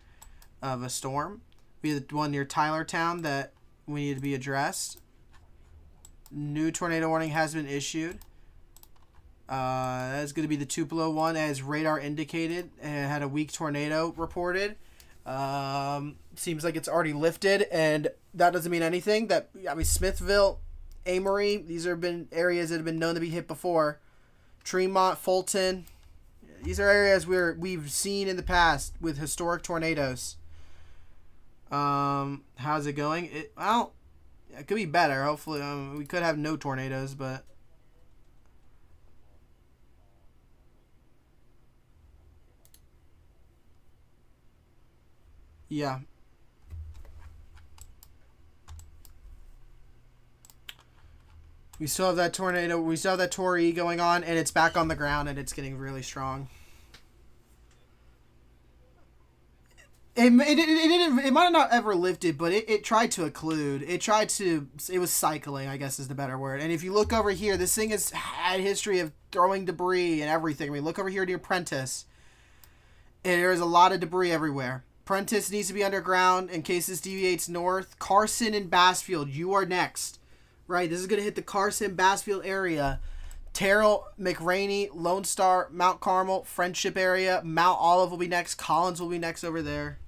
of a storm. We have the one near Tylertown that we need to be addressed. New tornado warning has been issued. That's going to be the Tupelo one, as radar indicated. It had a weak tornado reported. Seems like it's already lifted, and that doesn't mean anything. Smithville Amory. These have been areas that have been known to be hit before. Tremont, Fulton. These are areas where we've seen in the past with historic tornadoes. How's it going? It could be better. Hopefully, we could have no tornadoes, but yeah. We still have that tornado. We still have that Tori going on, and it's back on the ground, and it's getting really strong. It might have not ever lifted, but it tried to occlude. It was cycling, I guess is the better word. And if you look over here, this thing has had a history of throwing debris and everything. I mean, look over here to your Prentice. And there's a lot of debris everywhere. Prentice needs to be underground in case this deviates north. Carson and Bassfield, you are next. Right, this is going to hit the Carson, Bassfield area. Terrell, McRaney, Lone Star, Mount Carmel, Friendship area. Mount Olive will be next. Collins will be next over there.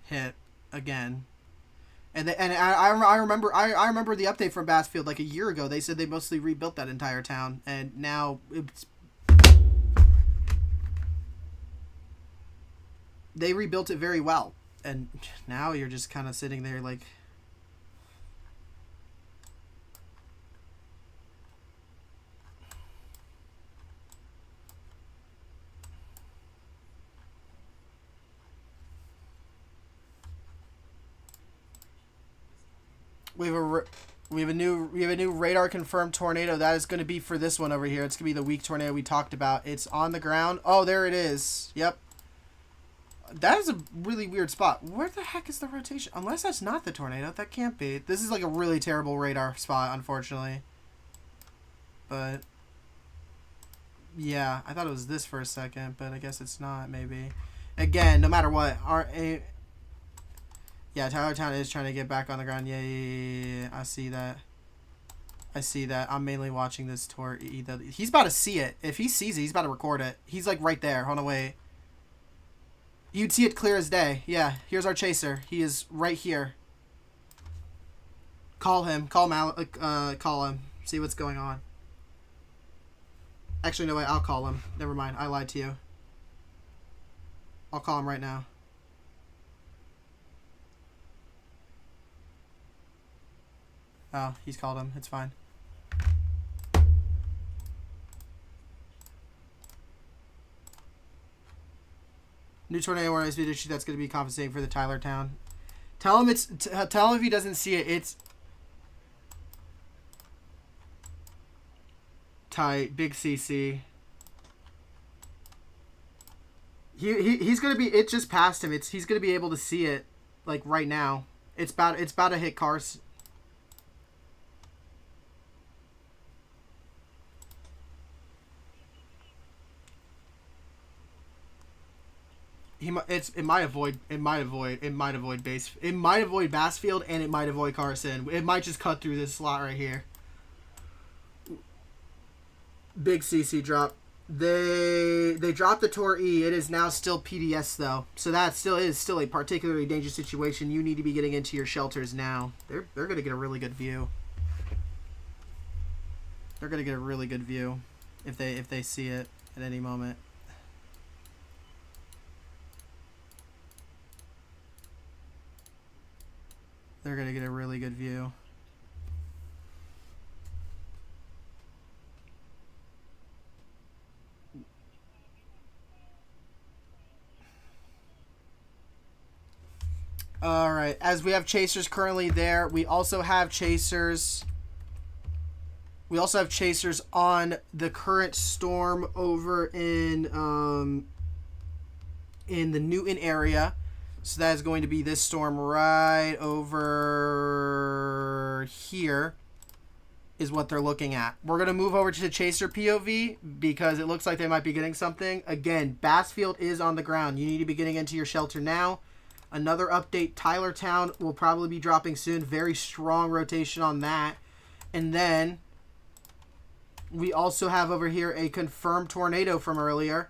Hit again. And I remember the update from Bassfield like a year ago. They said they mostly rebuilt that entire town, and now they rebuilt it very well, and now you're just kind of sitting there like, we have a new radar confirmed tornado. That is going to be for this one over here. It's going to be the weak tornado we talked about. It's on the ground. Oh, there it is. Yep. That is a really weird spot. Where the heck is the rotation? Unless that's not the tornado. That can't be. This is like a really terrible radar spot, unfortunately. But yeah, I thought it was this for a second, but I guess it's not, maybe. Again, no matter what, yeah, Tyler Town is trying to get back on the ground. Yeah. I see that. I'm mainly watching this tour. He's about to see it. If he sees it, he's about to record it. He's like right there. Hold on, wait. You'd see it clear as day. Yeah, here's our chaser. He is right here. Call him. Call him. See what's going on. Actually, no, wait. I'll call him. Never mind. I lied to you. I'll call him right now. Oh, he's called him. It's fine. New tornado warning that's going to be compensating for the Tyler Town. Tell him tell him if he doesn't see it. It's tight. Big CC. He's going to be. It just passed him. He's going to be able to see it like right now. It's about to hit cars. It might avoid Bassfield, and it might avoid Carson. It might just cut through this slot right here. Big CC drop. They dropped the Tor E. It is now still PDS though, so that is still a particularly dangerous situation. You need to be getting into your shelters now. They're gonna get a really good view. They're gonna get a really good view if they see it at any moment. They're going to get a really good view. All right. As we have chasers currently there, we also have chasers. We also have chasers on the current storm over in the Newton area. So that is going to be this storm right over here is what they're looking at. We're going to move over to the chaser POV because it looks like they might be getting something. Again, Bassfield is on the ground. You need to be getting into your shelter now. Another update, Tyler Town will probably be dropping soon. Very strong rotation on that. And then we also have over here a confirmed tornado from earlier.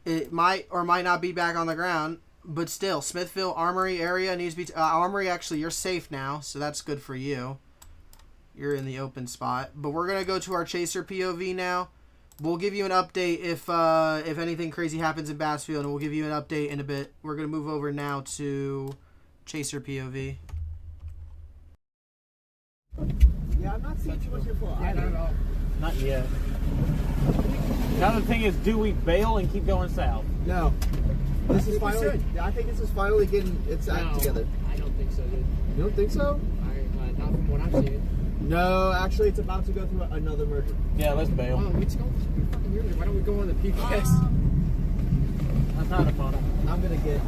It might or might not be back on the ground, but still, Smithville Armory area needs to be... Armory, actually, you're safe now, so that's good for you. You're in the open spot. But we're going to go to our Chaser POV now. We'll give you an update if anything crazy happens in Bassfield, and we'll give you an update in a bit. We're going to move over now to Chaser POV. Yeah, I'm not seeing too much info. I don't know. Not yet. The other thing is, do we bail and keep going south? No. This is finally. I think this is finally getting its act together. I don't think so, dude. You don't think so? Not from what I'm seeing. No, actually, it's about to go through another merger. Yeah, let's bail. Oh, it's going fucking weird. Why don't we go on the PPS? That's not a fun. I'm gonna get.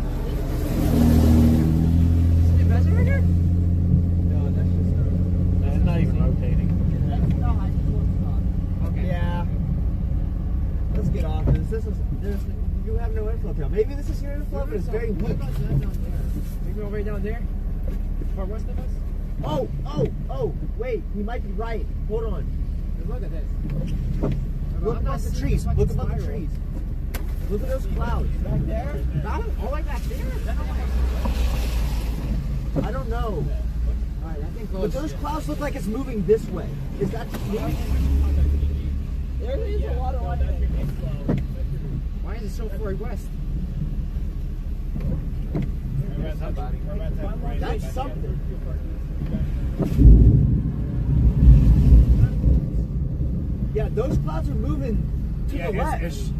Is it bezel right here? No, that's just. That's not even rotating. Okay. Yeah. Let's get off this. You have no inflow tail. Maybe this is your inflow, but it's very What weak. about that down there? Maybe over down there? Far west of us? Oh, wait, he might be right. Hold on. Look at this. Look above the trees. Look above the trees. Look at those clouds. Back there? All like back there? I don't know. Alright, I think But those clouds look like it's moving this way. Is that just me? There is a lot of light. Why is it so far west? That's something. Yeah, those clouds are moving to the left.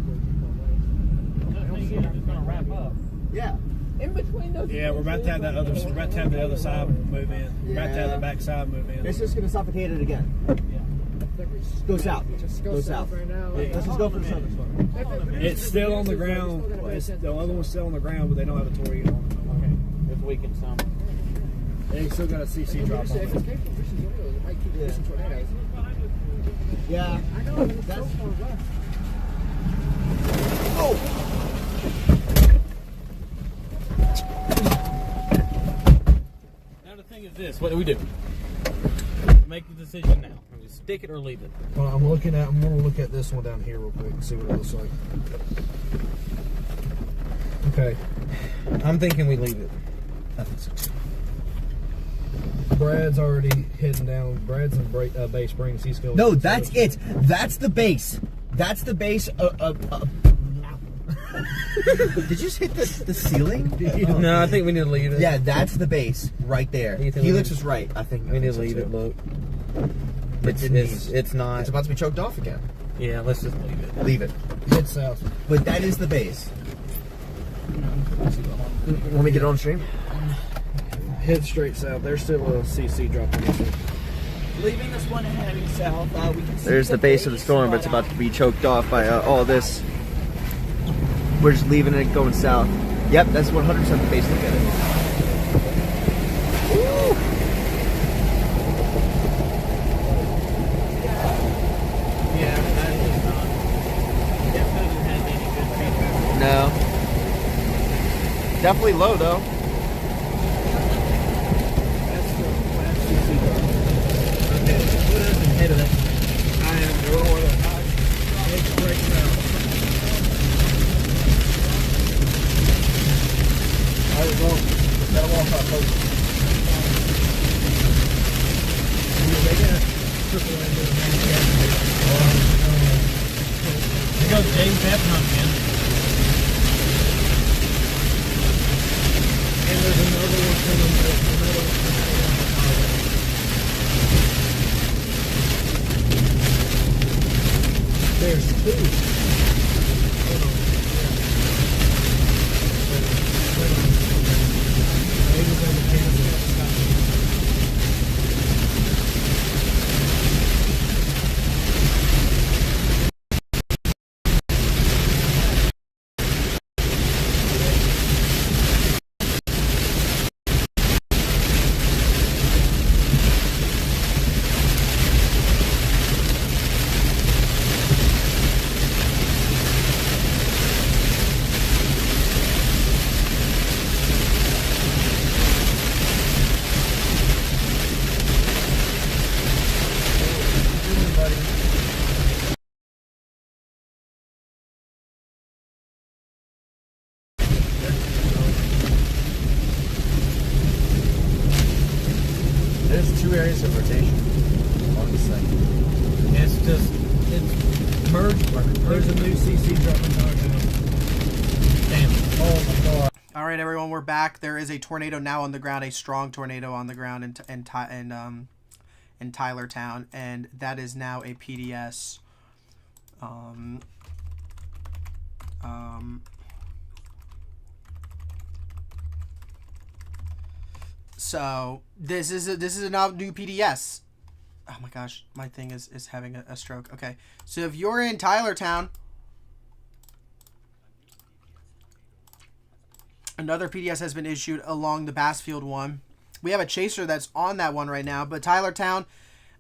Gonna wrap up. Yeah. In between those. Yeah, we're about to have the other side move in. We're about to have the back side move in. It's just gonna suffocate it again. Go south. Just go south right now. Let's just go for the southern. It's still on the ground. The other one's still on the ground, but they don't have a Tory on it. Okay. If we can some. They still got a CC drop on If it's it. capable vision, it might keep pushing tornadoes. Yeah. I know, but it's so far west. Now the thing is this: what do we do? Make the decision now. Just stick it or leave it. Well, I'm gonna look at this one down here real quick and see what it looks like. Okay. I'm thinking we leave it. I think so too. Brad's already heading down. Brad's in Bay Springs. He's going. No, that's it. That's the base. That's the base. Did you just hit the ceiling? No, I think we need to leave it. Yeah, that's the base right there. You think Helix was right. I think we need to leave it. Look, it's not. It's about to be choked off again. Yeah, let's just leave it. Leave it. Head south. But that is the base. Want me to get it on stream? Head straight south. There's still a CC drop on this one. Leaving this one and heading south, we can see There's the base of the storm, but it's about to be choked off by all this. We're just leaving it going south. Yep, that's 100% the base. Look at it. Woo! Yeah, that is not. That doesn't have any good feedback. No. Definitely low though. That's the last CC drop. Okay, put us ahead of that. I am going head straight south. I was wrong. Gotta walk out close. Here goes James Bethlehem again. And there's another one coming. There's two. merge. There's a new CC dropping down. Damn. Oh my god. All right, everyone, we're back. There is a tornado now on the ground, a strong tornado on the ground in Tylertown, and that is now a PDS. So this is a new PDS. Oh my gosh, my thing is having a stroke. Okay, so if you're in Tylertown, another PDS has been issued along the Bassfield one. We have a chaser that's on that one right now, but Tylertown,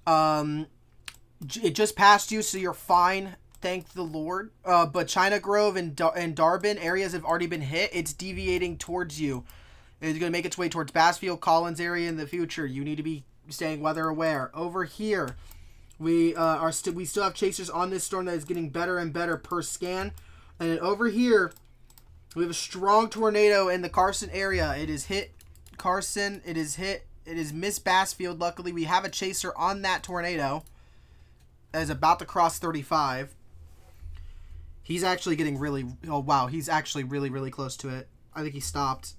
it just passed you, so you're fine. Thank the Lord. But China Grove and Darbin areas have already been hit. It's deviating towards you. It's going to make its way towards Bassfield, Collins area in the future. You need to be staying weather aware. Over here, we still have chasers on this storm that is getting better and better per scan. And then over here, we have a strong tornado in the Carson area. It has hit Carson. It has missed Bassfield. Luckily, we have a chaser on that tornado that is about to cross 35. He's actually getting really... Oh, wow. He's actually really, really close to it. I think he stopped.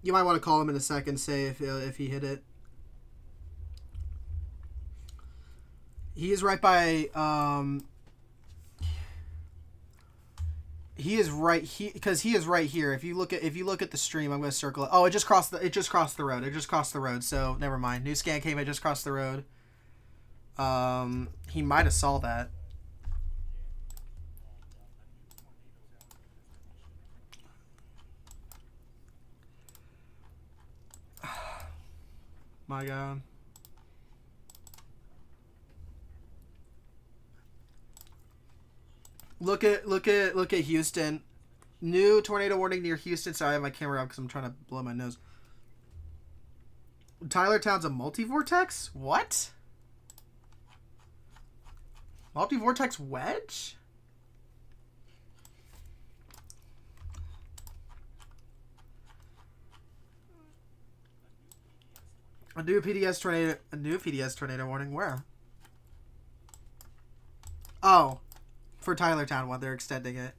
You might want to call him in a second, say if he hit it. He is right by... He is right here, because he is right here. If you look at the stream, I'm going to circle it. Oh, it just crossed the road. It just crossed the road. So never mind. New scan came. It just crossed the road. He might have saw that. My God. Look at Houston. New tornado warning near Houston. Sorry, I have my camera up because I'm trying to blow my nose. Tylertown's a multi-vortex? What? Multi-vortex wedge? A new PDS tornado warning. Where? Oh, for Tylertown one. They're extending it.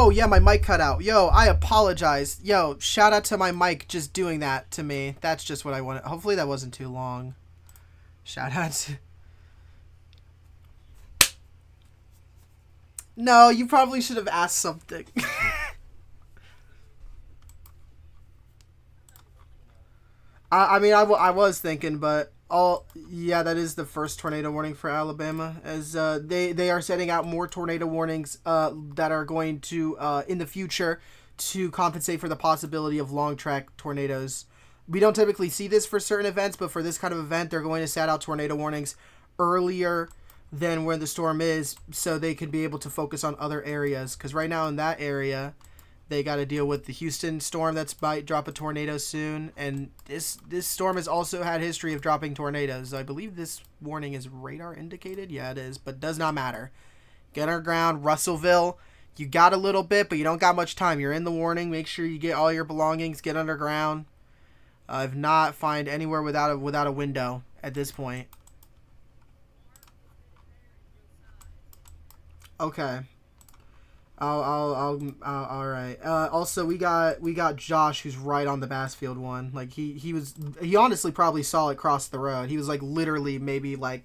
Oh, yeah, my mic cut out. Yo, I apologize. Yo, shout out to my mic just doing that to me. That's just what I wanted. Hopefully that wasn't too long. Shout out to... No, you probably should have asked something. I mean, I was thinking, but yeah, that is the first tornado warning for Alabama, as they are setting out more tornado warnings that are going to in the future to compensate for the possibility of long track tornadoes. We don't typically see this for certain events, but for this kind of event, they're going to set out tornado warnings earlier than where the storm is, so they can be able to focus on other areas. Because right now in that area, they got to deal with the Houston storm that's might drop a tornado soon, and this storm has also had history of dropping tornadoes. I believe this warning is radar indicated. Yeah, it is, but does not matter. Get underground, Russellville. You got a little bit, but you don't got much time. You're in the warning. Make sure you get all your belongings. Get underground. If not, find anywhere without a window at this point. Okay. All right. Also, we got Josh, who's right on the Bassfield one. Like he honestly probably saw it cross the road. He was like literally maybe like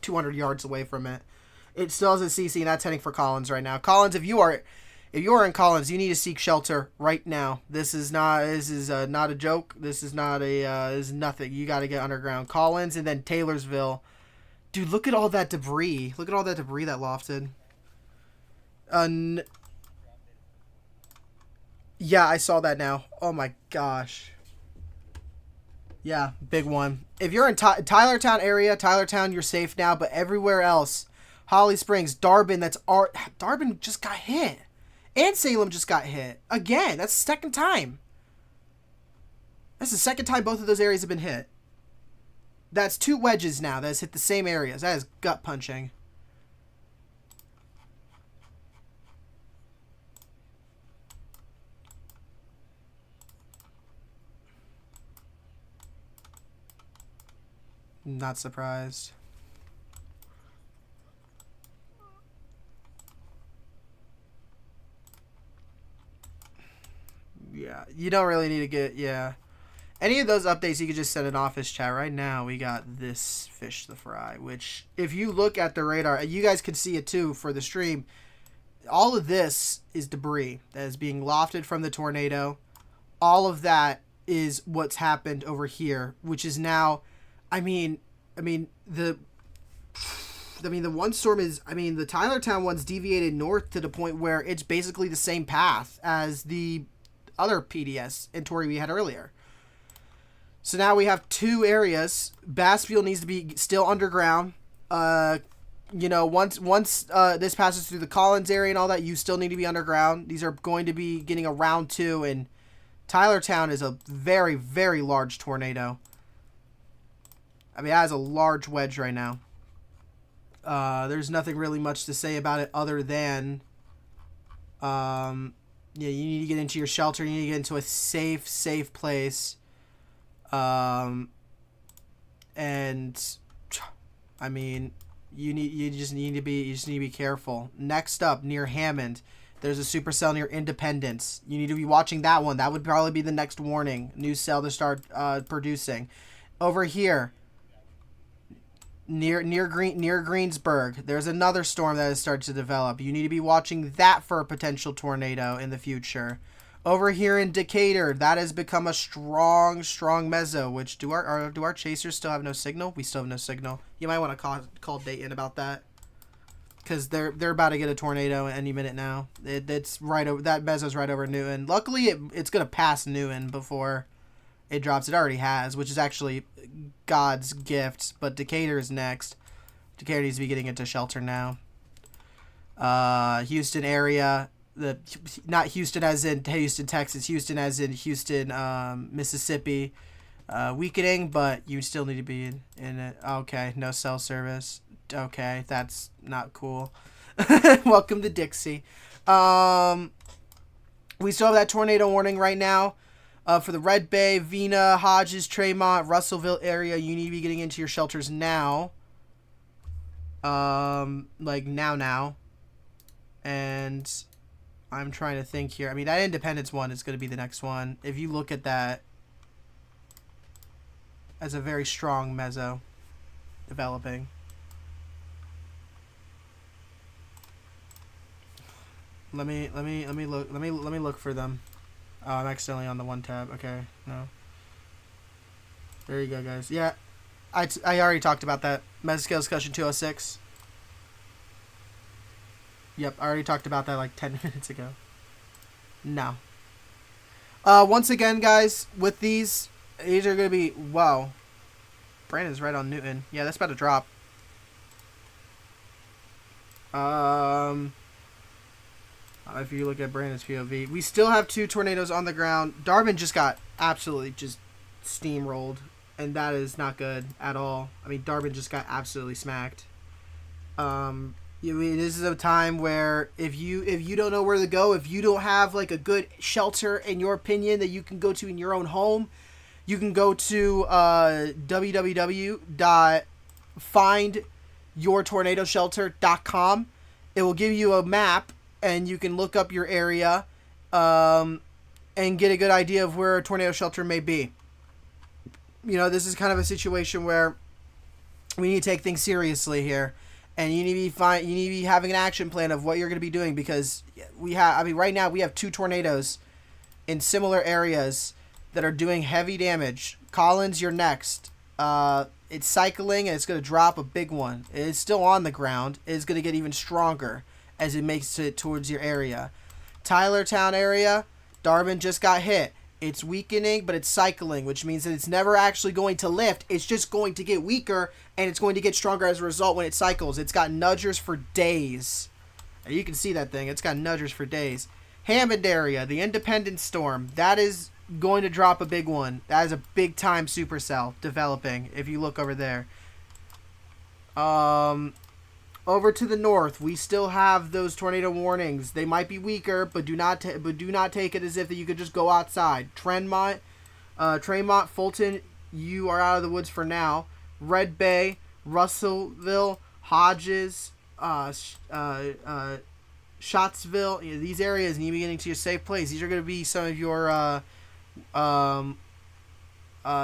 200 yards away from it. It still has a CC, and that's heading for Collins right now. Collins, if you are in Collins, you need to seek shelter right now. This is not a joke. This is nothing. You got to get underground. Collins, and then Taylorsville. Dude, look at all that debris. Look at all that debris that lofted. Yeah, I saw that now. Oh my gosh. Yeah, big one. If you're in Tylertown area, Tylertown, you're safe now. But everywhere else, Holly Springs, Darbin, Darbin just got hit. And Salem just got hit. Again, that's the second time. That's the second time both of those areas have been hit. That's 2 wedges now that has hit the same areas. That is gut punching. Not surprised. Yeah, you don't really need to get, yeah. Any of those updates, you could just send an office chat. Right now, we got this fish to fry, which, if you look at the radar, you guys can see it too for the stream, all of this is debris that is being lofted from the tornado. All of that is what's happened over here, which is now... I mean, the one storm is, the Tylertown one's deviated north to the point where it's basically the same path as the other PDS and Torrey we had earlier. So now we have 2 areas. Bassfield needs to be still underground. Once this passes through the Collins area and all that, you still need to be underground. These are going to be getting a round 2, and Tylertown is a very, very large tornado. It has a large wedge right now. There's nothing really much to say about it other than, you need to get into your shelter. You need to get into a safe place. You just need to be careful. Next up, near Hammond, there's a supercell near Independence. You need to be watching that one. That would probably be the next warning. New cell to start producing. Over here, near Greensburg, there's another storm that has started to develop. You need to be watching that for a potential tornado in the future. Over here in Decatur, that has become a strong mezzo. Which do our chasers still have no signal? We still have no signal. You might want to call Dayton about that, because they're about to get a tornado any minute now. It's right over, that mezzo's right over Newton. Luckily, it's gonna pass Newton before it drops. It already has, which is actually God's gift. But Decatur is next. Decatur needs to be getting into shelter now. Houston area, not Houston as in Houston, Texas. Houston as in Houston, Mississippi. Weakening, but you still need to be in it. Okay, no cell service. Okay, that's not cool. Welcome to Dixie. We still have that tornado warning right now. For the Red Bay, Vina, Hodges, Tremont, Russellville area, you need to be getting into your shelters now. Now. And I'm trying to think here. I mean, that Independence one is going to be the next one. If you look at that as a very strong mezzo developing. Let me look for them. Oh, I'm accidentally on the one tab. Okay, no. There you go, guys. Yeah, I already talked about that. Mesoscale discussion 206. Yep, I already talked about that like 10 minutes ago. No. Once again, guys, with these are going to be... Wow. Brandon's right on Newton. Yeah, that's about to drop. If you look at Brandon's POV, we still have 2 tornadoes on the ground. Darwin just got absolutely just steamrolled, and that is not good at all. I mean, Darwin just got absolutely smacked. This is a time where if you don't know where to go, if you don't have like a good shelter in your opinion that you can go to in your own home, you can go to www.findyourtornadoshelter.com. It will give you a map, and you can look up your area and get a good idea of where a tornado shelter may be. You know, this is kind of a situation where we need to take things seriously here, and you need to be having an action plan of what you're going to be doing, because right now we have 2 tornadoes in similar areas that are doing heavy damage. Collins, you're next. It's cycling, and it's going to drop a big one. It's still on the ground. It's going to get even stronger as it makes it towards your area. Tylertown area, Darwin just got hit. It's weakening, but it's cycling, which means that it's never actually going to lift. It's just going to get weaker, and it's going to get stronger as a result when it cycles. It's got nudgers for days. And you can see that thing. It's got nudgers for days. Hammond area, the Independence Storm, that is going to drop a big one. That is a big-time supercell developing, if you look over there. Over to the north, we still have those tornado warnings. They might be weaker, but do not take it as if that you could just go outside. Tremont, Fulton, you are out of the woods for now. Red Bay, Russellville, Hodges, Scottsville. These areas need to be getting to a safe place. These are going to be some of your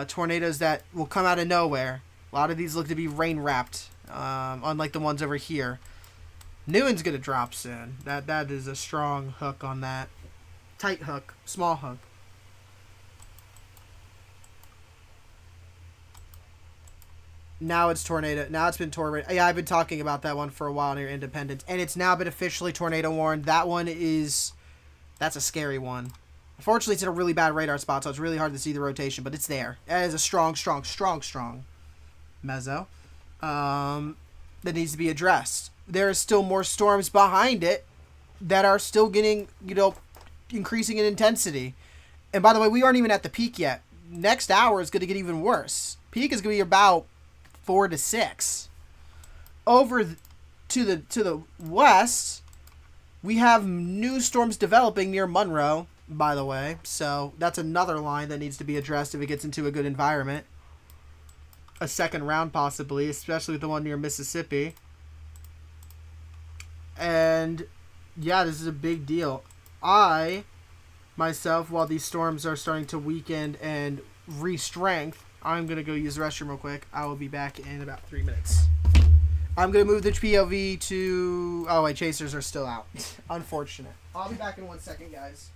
tornadoes that will come out of nowhere. A lot of these look to be rain wrapped. Unlike the ones over here. Newton's gonna drop soon. That is a strong hook on that. Tight hook. Small hook. Now it's tornado. Now it's been tornado. Yeah, I've been talking about that one for a while near Independence. And it's now been officially tornado warned. That one is... That's a scary one. Unfortunately, it's in a really bad radar spot, so it's really hard to see the rotation. But it's there. That is a strong mezzo. That needs to be addressed. There is still more storms behind it that are still getting, increasing in intensity. And by the way, we aren't even at the peak yet. Next hour is going to get even worse. Peak is going to be about 4 to 6. Over to the west, we have new storms developing near Monroe, by the way. So that's another line that needs to be addressed if it gets into a good environment. A second round possibly, especially with the one near Mississippi. And yeah, this is a big deal. Myself, while these storms are starting to weaken and re-strength, I'm going to go use the restroom real quick. I will be back in about 3 minutes. I'm going to move the POV to... Oh, wait, chasers are still out. Unfortunate. I'll be back in 1 second, guys.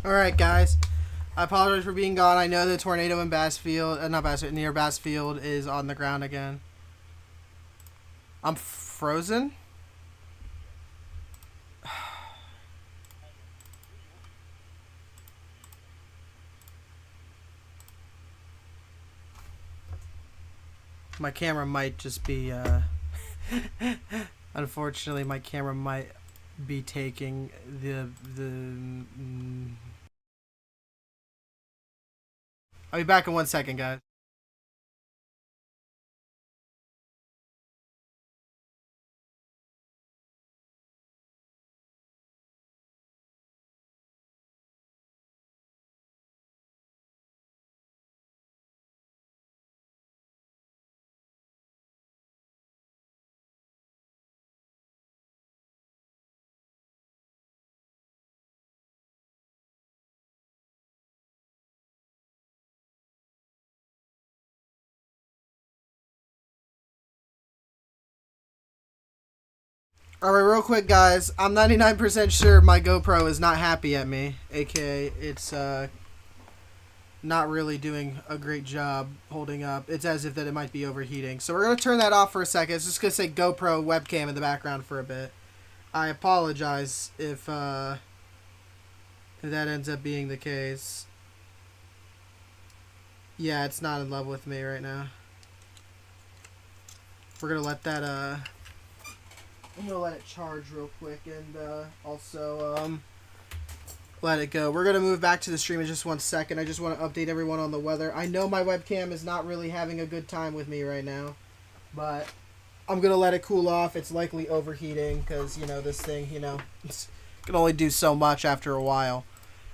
Alright, guys. I apologize for being gone. I know the tornado in Bassfield, near Bassfield is on the ground again. I'm frozen? My camera might just be, unfortunately, my camera might be taking I'll be back in 1 second, guys. Alright, real quick, guys. I'm 99% sure my GoPro is not happy at me. AKA, it's not really doing a great job holding up. It's as if that it might be overheating. So we're going to turn that off for a second. It's just going to say GoPro webcam in the background for a bit. I apologize if that ends up being the case. Yeah, it's not in love with me right now. We're going to let that, I'm going to let it charge real quick and also let it go. We're going to move back to the stream in just 1 second. I just want to update everyone on the weather. I know my webcam is not really having a good time with me right now, but I'm going to let it cool off. It's likely overheating because, you know, this thing, you know, it can only do so much after a while.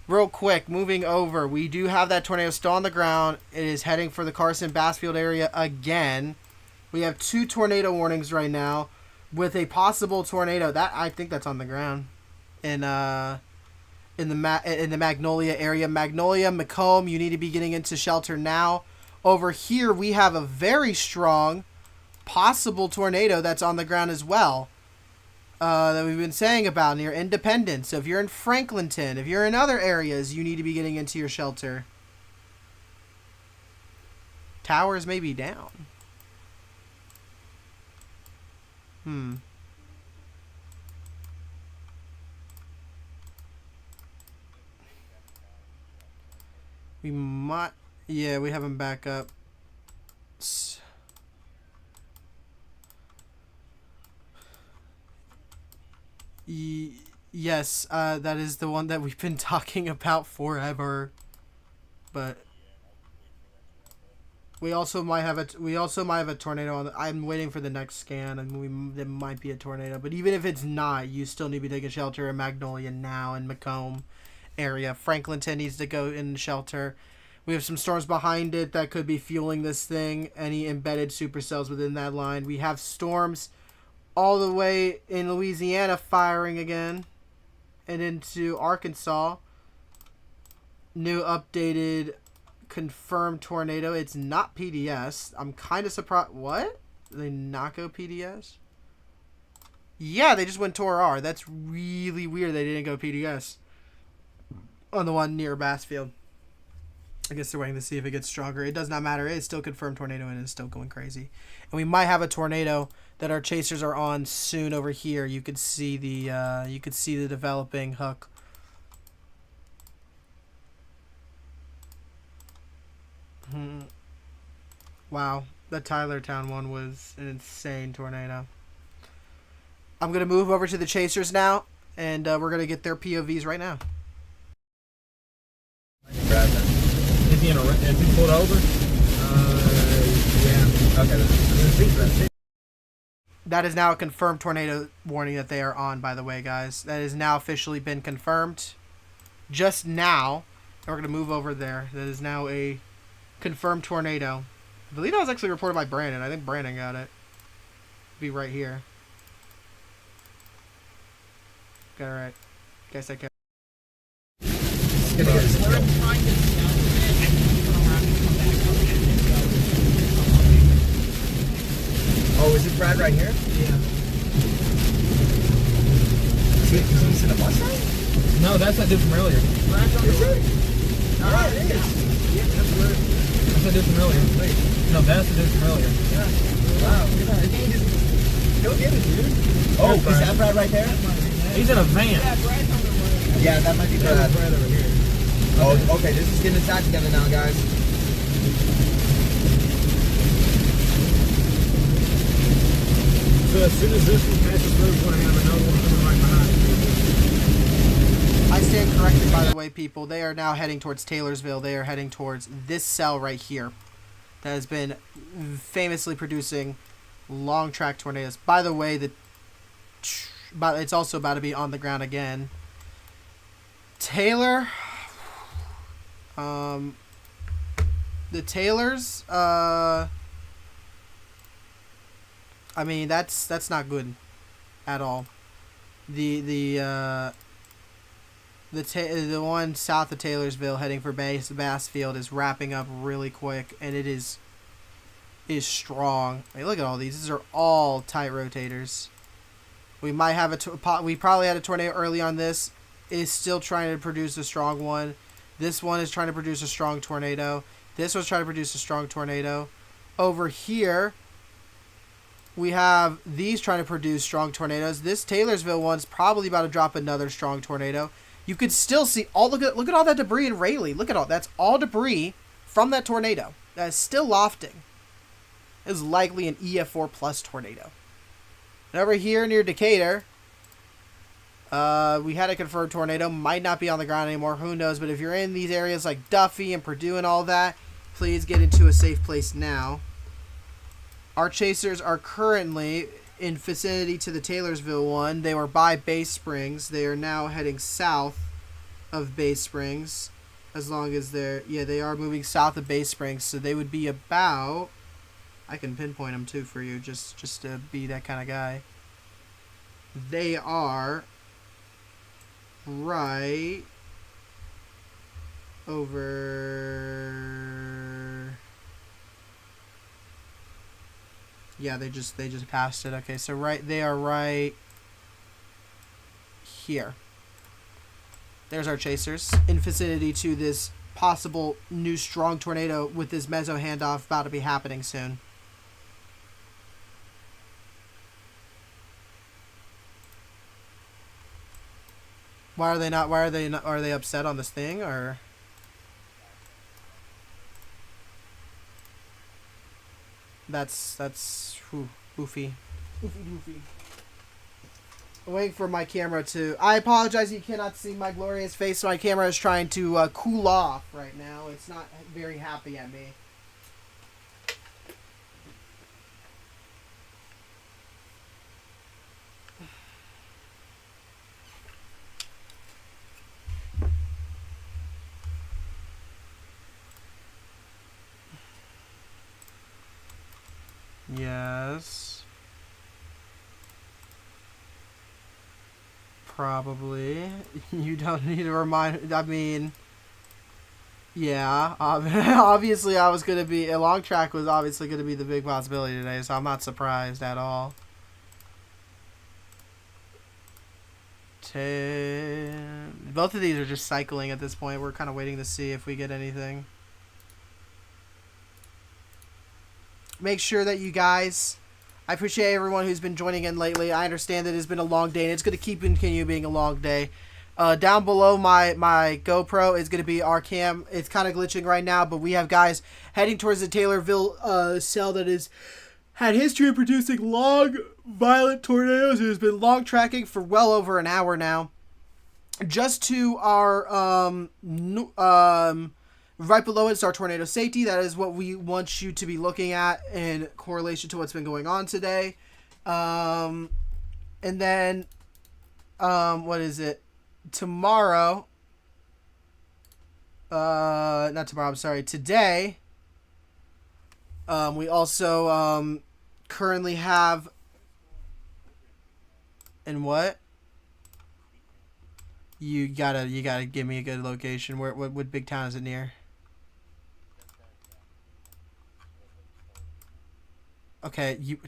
Real quick, moving over, we do have that tornado still on the ground. It is heading for the Carson-Bassfield area again. We have 2 tornado warnings right now with a possible tornado. That I think that's on the ground in the Magnolia area. Magnolia, Macomb, you need to be getting into shelter now. Over here, we have a very strong possible tornado that's on the ground as well. That we've been saying about near Independence. So if you're in Franklinton, if you're in other areas, you need to be getting into your shelter. Towers may be down. We might... Yeah, we have them back up. Yes, that is the one that we've been talking about forever. But we also might have a tornado on. I'm waiting for the next scan, and there might be a tornado. But even if it's not, you still need to be taking shelter in Magnolia now and Macomb area. Franklinton needs to go in shelter. We have some storms behind it that could be fueling this thing. Any embedded supercells within that line. We have storms all the way in Louisiana firing again and into Arkansas. New updated confirmed tornado. It's not PDS. I'm kind of surprised. What? Did they not go PDS? Yeah, they just went Tor R. That's really weird they didn't go PDS on the one near Bassfield. I guess they're waiting to see if it gets stronger. It does not matter. It's still confirmed tornado and it's still going crazy. And we might have a tornado that our chasers are on soon over here. You could see the developing hook. Wow, that Tylertown one was an insane tornado. I'm gonna move over to the chasers now, and we're gonna get their POVs right now. Is he pulled over? Yeah. Okay. That is now a confirmed tornado warning that they are on, by the way, guys. That has now officially been confirmed. Just now. And we're going to move over there. That is now a confirmed tornado. I believe that was actually reported by Brandon. I think Brandon got it. Be right here. Okay, alright. Guys, take care. Oh, is it Brad right here? Yeah. Is he in a Mustang? No, that's that dude from earlier. Is it? Yeah, it is. That's that dude from earlier. No, that's the dude from earlier. Wow, look at that. He just... Go get it, dude. Oh, is that Brad right there? He's in a van. Yeah, that might be Brad. Brad over here. Oh, okay, this is getting its act together now, guys. So as soon as this one passes through, we're going to have another one coming right behind it. I stand corrected, by the way, people. They are now heading towards Taylorsville. They are heading towards this cell right here that has been famously producing long track tornadoes. By the way, it's also about to be on the ground again. Taylor, the Taylors, I mean, that's not good at all. The one south of Taylorsville heading for Bassfield is wrapping up really quick, and it is strong. I mean, look at all these. These are all tight rotators. We might have we probably had a tornado early on this. It is still trying to produce a strong one. This one is trying to produce a strong tornado. This one's trying to produce a strong tornado. Over here, we have these trying to produce strong tornadoes. This Taylorsville one's probably about to drop another strong tornado. You could still see look at all that debris in Raleigh. Look at all that's all debris from that tornado that is still lofting. It is likely an EF4 plus tornado. And over here near Decatur, we had a confirmed tornado. Might not be on the ground anymore. Who knows? But if you're in these areas like Duffy and Purdue and all that, please get into a safe place now. Our chasers are currently in vicinity to the Taylorsville one. They were by Bay Springs. They are now heading south of Bay Springs. As long as they are moving south of Bay Springs. So they would be about... I can pinpoint them too for you, just to be that kind of guy. They are right over. Yeah, they just passed it. Okay, so they are right here. There's our chasers in vicinity to this possible new strong tornado with this meso handoff about to be happening soon. Why are they not? Are they upset on this thing, or? That's goofy. Goofy. I'm waiting for my camera to... I apologize, you cannot see my glorious face. My camera is trying to cool off right now. It's not very happy at me. Yes. Probably. You don't need to remind... I mean... Yeah. Obviously, I was going to be... A long track was obviously going to be the big possibility today, so I'm not surprised at all. Both of these are just cycling at this point. We're kind of waiting to see if we get anything. Make sure that you guys... I appreciate everyone who's been joining in lately. I understand that it's been a long day, and it's going to continue being a long day. Down below my GoPro is going to be our cam. It's kind of glitching right now, but we have guys heading towards the Taylorville cell that has had history of producing long, violent tornadoes. It has been long tracking for well over an hour now. Just to our right below it is our tornado safety. That is what we want you to be looking at in correlation to what's been going on today. And then, what is it? Tomorrow. Not tomorrow, I'm sorry. Today, we also currently have... And what? You gotta give me a good location. What big town is it near? Okay, you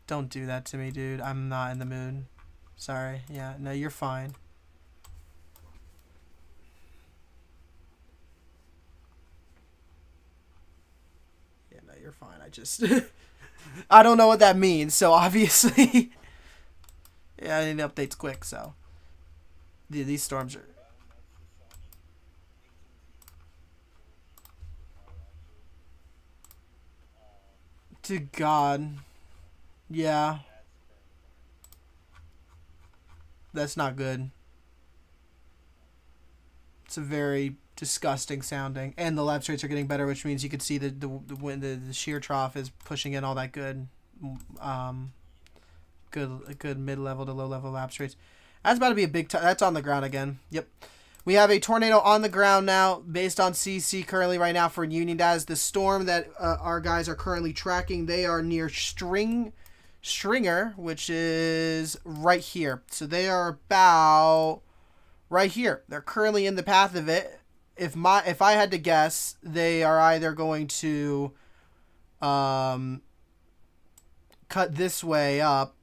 don't do that to me, dude. I'm not in the mood. Sorry. Yeah, no, you're fine. just I don't know what that means. So obviously, yeah, I need updates quick. So these storms are. To God, yeah, that's not good. It's a very disgusting sounding, and the lapse rates are getting better, which means you could see the shear trough is pushing in all that good, good mid level to low level lapse rates. That's about to be a big. That's on the ground again. Yep. We have a tornado on the ground now, based on CC currently right now for Union Daz. The storm that our guys are currently tracking, they are near Stringer, which is right here. So they are about right here. They're currently in the path of it. If I had to guess, they are either going to cut this way up,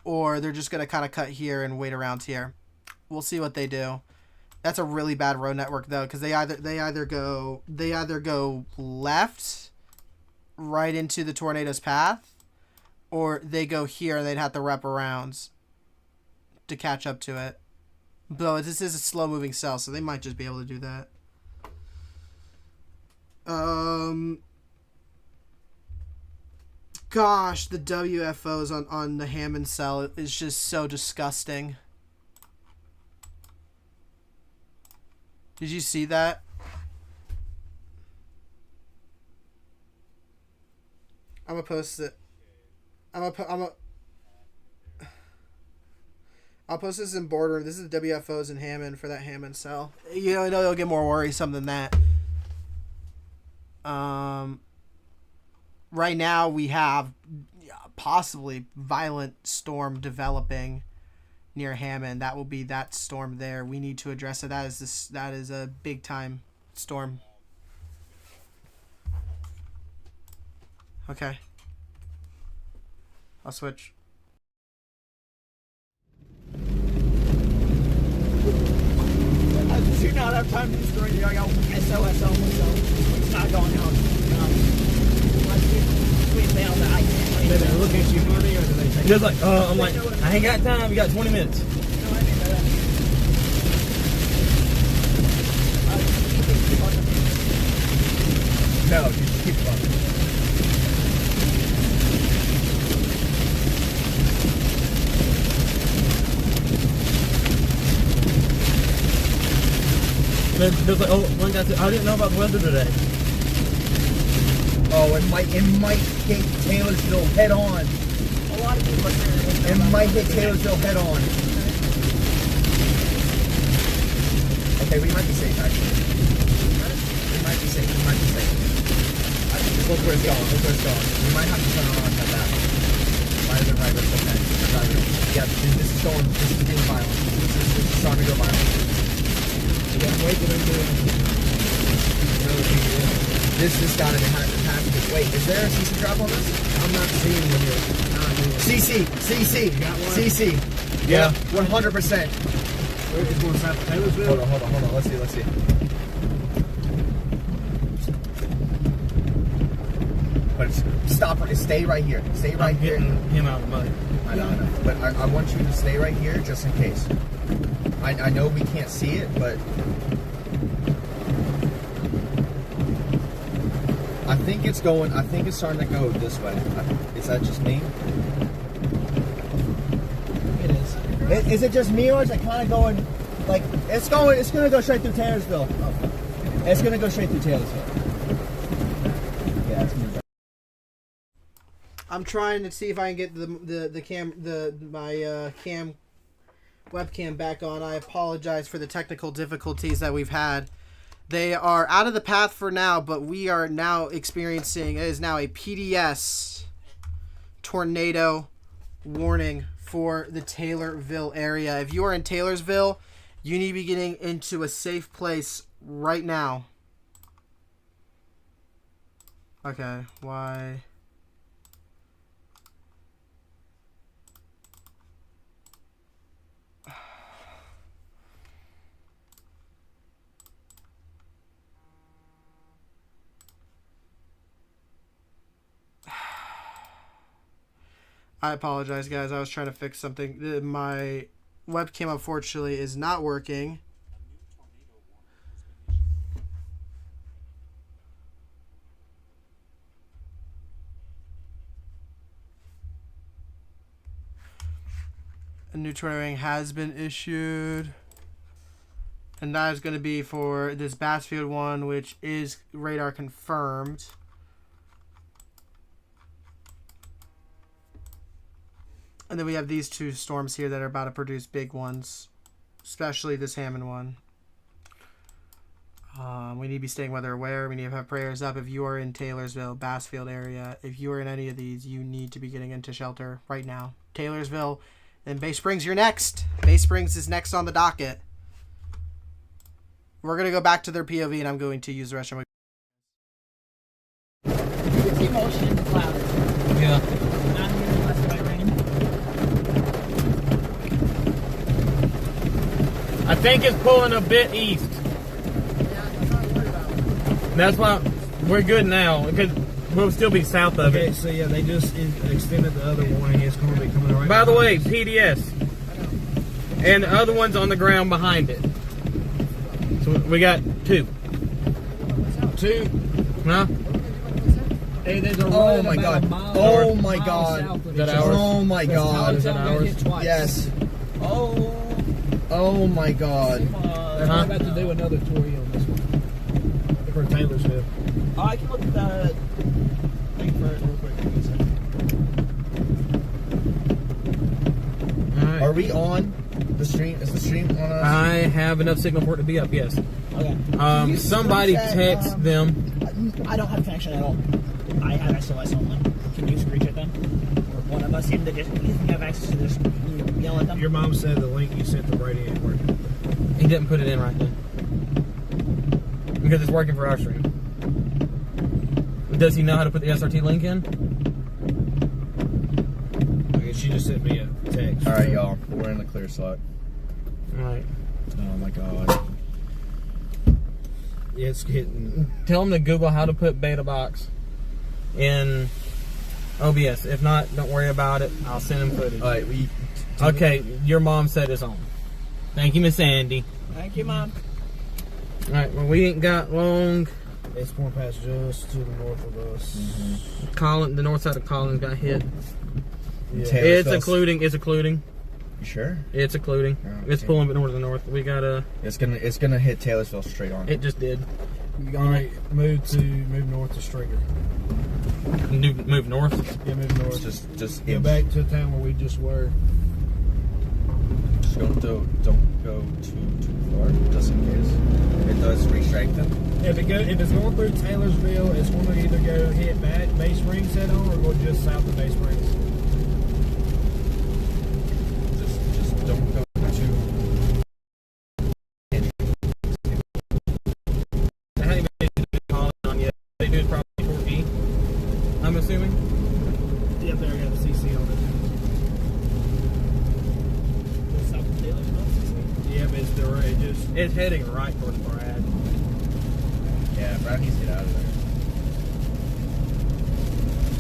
or they're just going to kind of cut here and wait around here. We'll see what they do. That's a really bad road network though, because they either go left right into the tornado's path, or they go here and they'd have to wrap around to catch up to it. But this is a slow moving cell, so they might just be able to do that. Gosh, the WFOs on the Hammond cell is just so disgusting. Did you see that? I'm gonna post it. I'll post this in Boardroom. This is the WFOs in Hammond for that Hammond cell. You know, it'll get more worrisome than that. Right now we have possibly violent storm developing near Hammond. That will be that storm there. We need to address it. That is a big time storm. Okay. I'll switch. I do not have time to destroy you. I got SOS on myself. It's not going out. Do they look at you funny, or do they take Just like, I'm like, I ain't got time. We got 20 minutes. No, just keep fucking. Just like, oh, one guy said, I didn't know about the weather today. Oh, it might hit Taylorsville head on. A lot of people are It might hit Taylorsville head on. Okay, we might be safe actually. We might be safe. Just look where it's going. We might have to turn around that back. Might have been right, but it's okay. Yeah, this is getting violent. This is starting to go violent. This got to have to wait. Is there a CC drop on this? I'm not seeing when you're CC. Yeah, 100%. It's going south of Taylorsville? Hold on. Let's see. But stay right here. Stay right here. Getting him out of the mud. I know. But I want you to stay right here just in case. I know we can't see it, but I think it's starting to go this way. Is that just me? It is. Is it just me, or is it kind of going like it's going to go straight through Taylorsville? It's going to go straight through Taylorsville. Yeah, it's going to go. I'm trying to see if I can get my cam webcam back on. I apologize for the technical difficulties that we've had. They are out of the path for now, but we are now experiencing, it is now a PDS tornado warning for the Taylorsville area. If you are in Taylorsville, you need to be getting into a safe place right now. Okay, why? I apologize, guys. I was trying to fix something. My webcam, unfortunately, is not working. A new tornado warning has been issued. And that is going to be for this Bassfield one, which is radar confirmed. And then we have these two storms here that are about to produce big ones, especially this Hammond one. We need to be staying weather aware. We need to have prayers up. If you are in Taylorsville, Bassfield area, if you are in any of these, you need to be getting into shelter right now. Taylorsville and Bay Springs, you're next. Bay Springs is next on the docket. We're going to go back to their POV, and I'm going to use the restroom. You can see motion in the clouds. Yeah. Not here unless by rain. I think it's pulling a bit east. That's why we're good now, because we'll still be south of Okay, it. so yeah, they just extended the other warning. It's going to be coming right. By the way, behind us. PDS. And the other one's on the ground behind it. So we got two. Huh? Hey, there's a Oh my god. Oh my god. Is that ours? Oh my god. Is that ours? Yes. Oh. Oh my god. I'm about to do another tour on this one. For Taylorsville. Oh, I can look at the thing for it real quick. Alright. Are we on the stream? Is the stream on us? I have enough signal for it to be up, yes. Okay. Somebody Screenshot, text them. I don't have connection at all. I have SOS only. Can you screenshot them? Or one of us, even if you have access to this, can you yell at them? Your mom said the link you sent to Brady ain't working. He didn't put it in right then. Because it's working for our stream. Does he know how to put the SRT link in? Okay, she just sent me a text. Alright, y'all. We're in the clear slot. Alright. Oh my god. Yeah, it's hitting. Tell him to Google how to put beta box in OBS. If not, don't worry about it. I'll send him footage. Alright, Okay, your mom said it's on. Thank you, Miss Andy. Thank you, Mom. Alright, well, we ain't got long. It's pouring past just to the north of us. The north side of Collins got hit. Yeah. It's occluding. It's occluding. You sure? It's occluding. Oh, It's okay. pulling a bit north to the north. We got a. It's gonna hit Taylorsville straight on. It just did. Alright, move north to Stringer. Move north. Yeah, move north. Just Go back to the town where we just were. Just don't go too far, just in case. It does restrike them. If it's going through Taylorsville, it's going to either go hit Bay Springs head on or go just south of Bay Springs. Just don't go too. I haven't even calling on yet. They do probably 4E. I'm assuming. Yeah, there I got the CC on it. Yeah, but it's It's heading right towards Brad. Yeah, Brad needs to get out of there.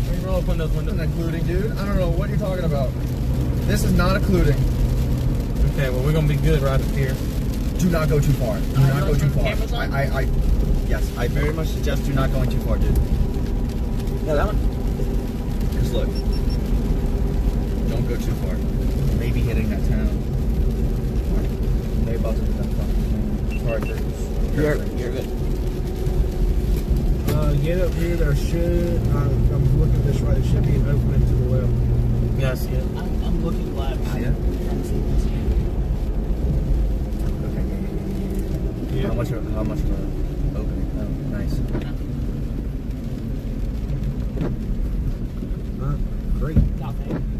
Can you roll up windows, This isn't occluding, dude. I don't know what you're talking about. This is not occluding. Okay, well, we're going to be good right up here. Do not go too far. Do not go too far. Yes, I very much suggest do not going too far, dude. Yeah, that one. Just look. Don't go too far. Maybe hitting that town. They're about to hit that town. Sorry, You're good. Get up here. There should. I'm looking at this right. There should be an opening to the left. Yeah, I see it. I'm looking live. See it? Okay. Yeah. How much of an opening? Oh, nice. Great.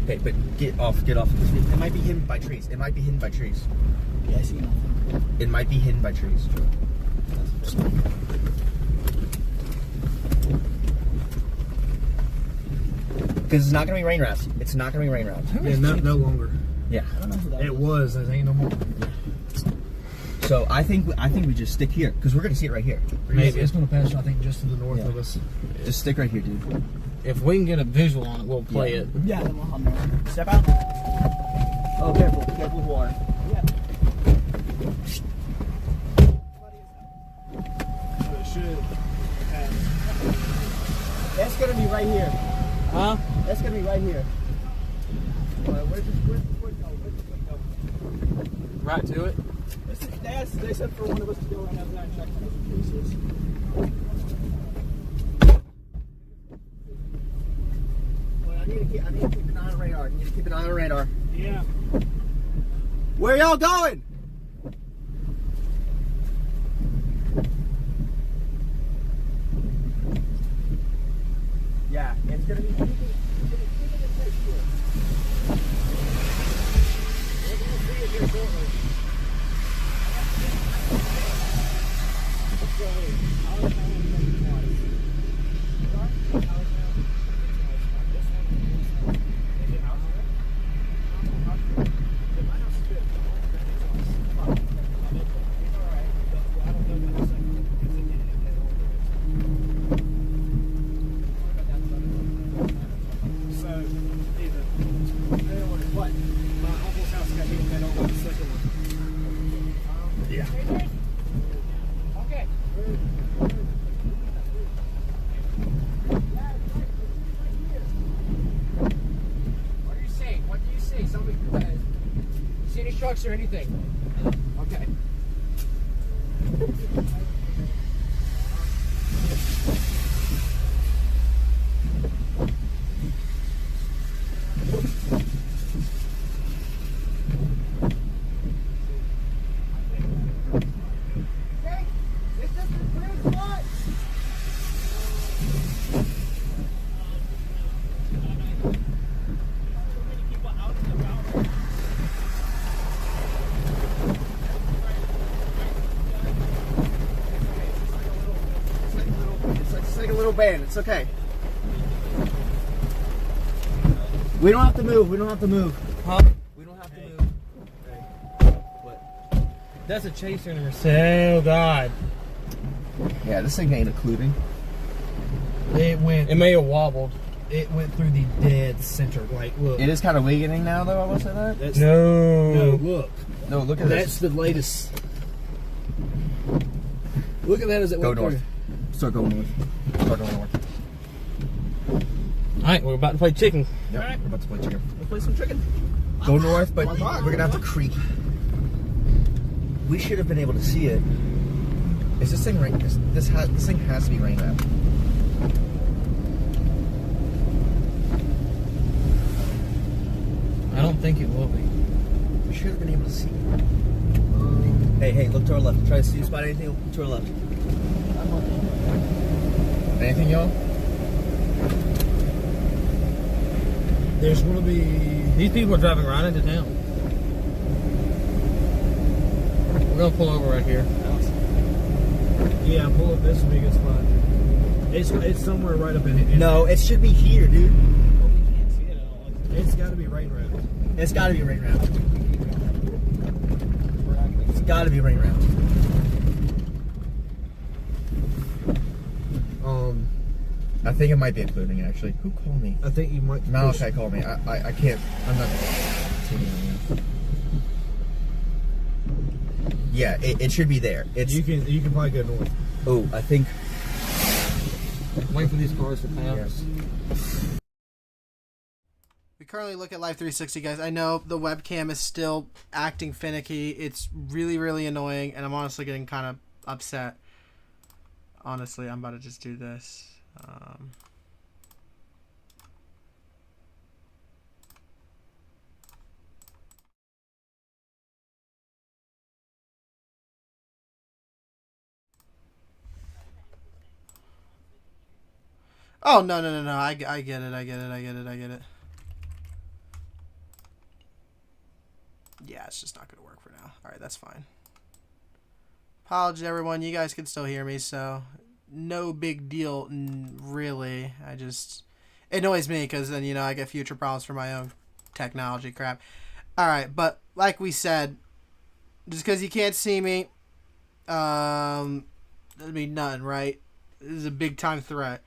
Okay, but get off. It might be hidden by trees. Yeah, I see nothing. It might be hidden by trees. Because it's not going to be rain routes. It's not going to be rain routes. Yeah, no longer. Yeah. I don't know who that It is. was. It ain't no more. So I think we just stick here because we're going to see it right here. Maybe it's going to pass. I think just to the north Yeah. of us. Just stick right here, dude. If we can get a visual on it, we'll play it. Yeah, then we'll hum there. Step out. Oh, careful. Careful with water. Yeah. So it should have. That's gonna be right here. Huh? That's gonna be right here. Where's the squid go? Where's the squid go? Right to it. They said for one of us to go right now and check those pieces. I need to keep an eye on radar. I need to keep an eye on radar. Yeah. Where y'all going? Yeah, it's gonna be. Or anything. Okay. Band. It's okay. We don't have to move. We don't have to move. Huh? We don't have to move. What? That's a chaser in oh God. Yeah, this thing ain't occluding. It may have wobbled. It went through the dead center. Like, look. It is kind of weakening now, though. I will say that. That's, no, look. No, look at That's this. the latest. Look at that as it Go went north. through. Start going north. Start going north. Alright, we're about to play chicken. Yep, we're about to play chicken. Let's play some chicken. Go north, but we're gonna have to creep. We should have been able to see it. Is this thing rain? This thing has to be rain wrapped. I don't think it will be. We should have been able to see it. Hey, look to our left. Try to see you spot anything to our left. Anything, y'all? There's gonna be. These people are driving right into town. We're gonna pull over right here. Yeah, pull up. This would be a good spot. It's somewhere right up in. No, it should be here, dude. It's got to be rain wrapped. It's got to be rain wrapped. It's got to be rain wrapped. I think it might be including actually. Who called me? I think you might. Malachi called me. I can't. I'm not taking it on. Yeah, it should be there. It's You can probably go north. Oh, I think. Wait for these cars to pass. Yes. We currently look at Live 360, guys. I know the webcam is still acting finicky. It's really, really annoying, and I'm honestly getting kind of upset. Honestly, I'm about to just do this. Oh, no. I get it. Yeah, it's just not going to work for now. All right, that's fine. Apologies, everyone. You guys can still hear me, so no big deal, really. It annoys me because then, I get future problems for my own technology crap. All right, but like we said, just because you can't see me, doesn't mean nothing, right? This is a big-time threat.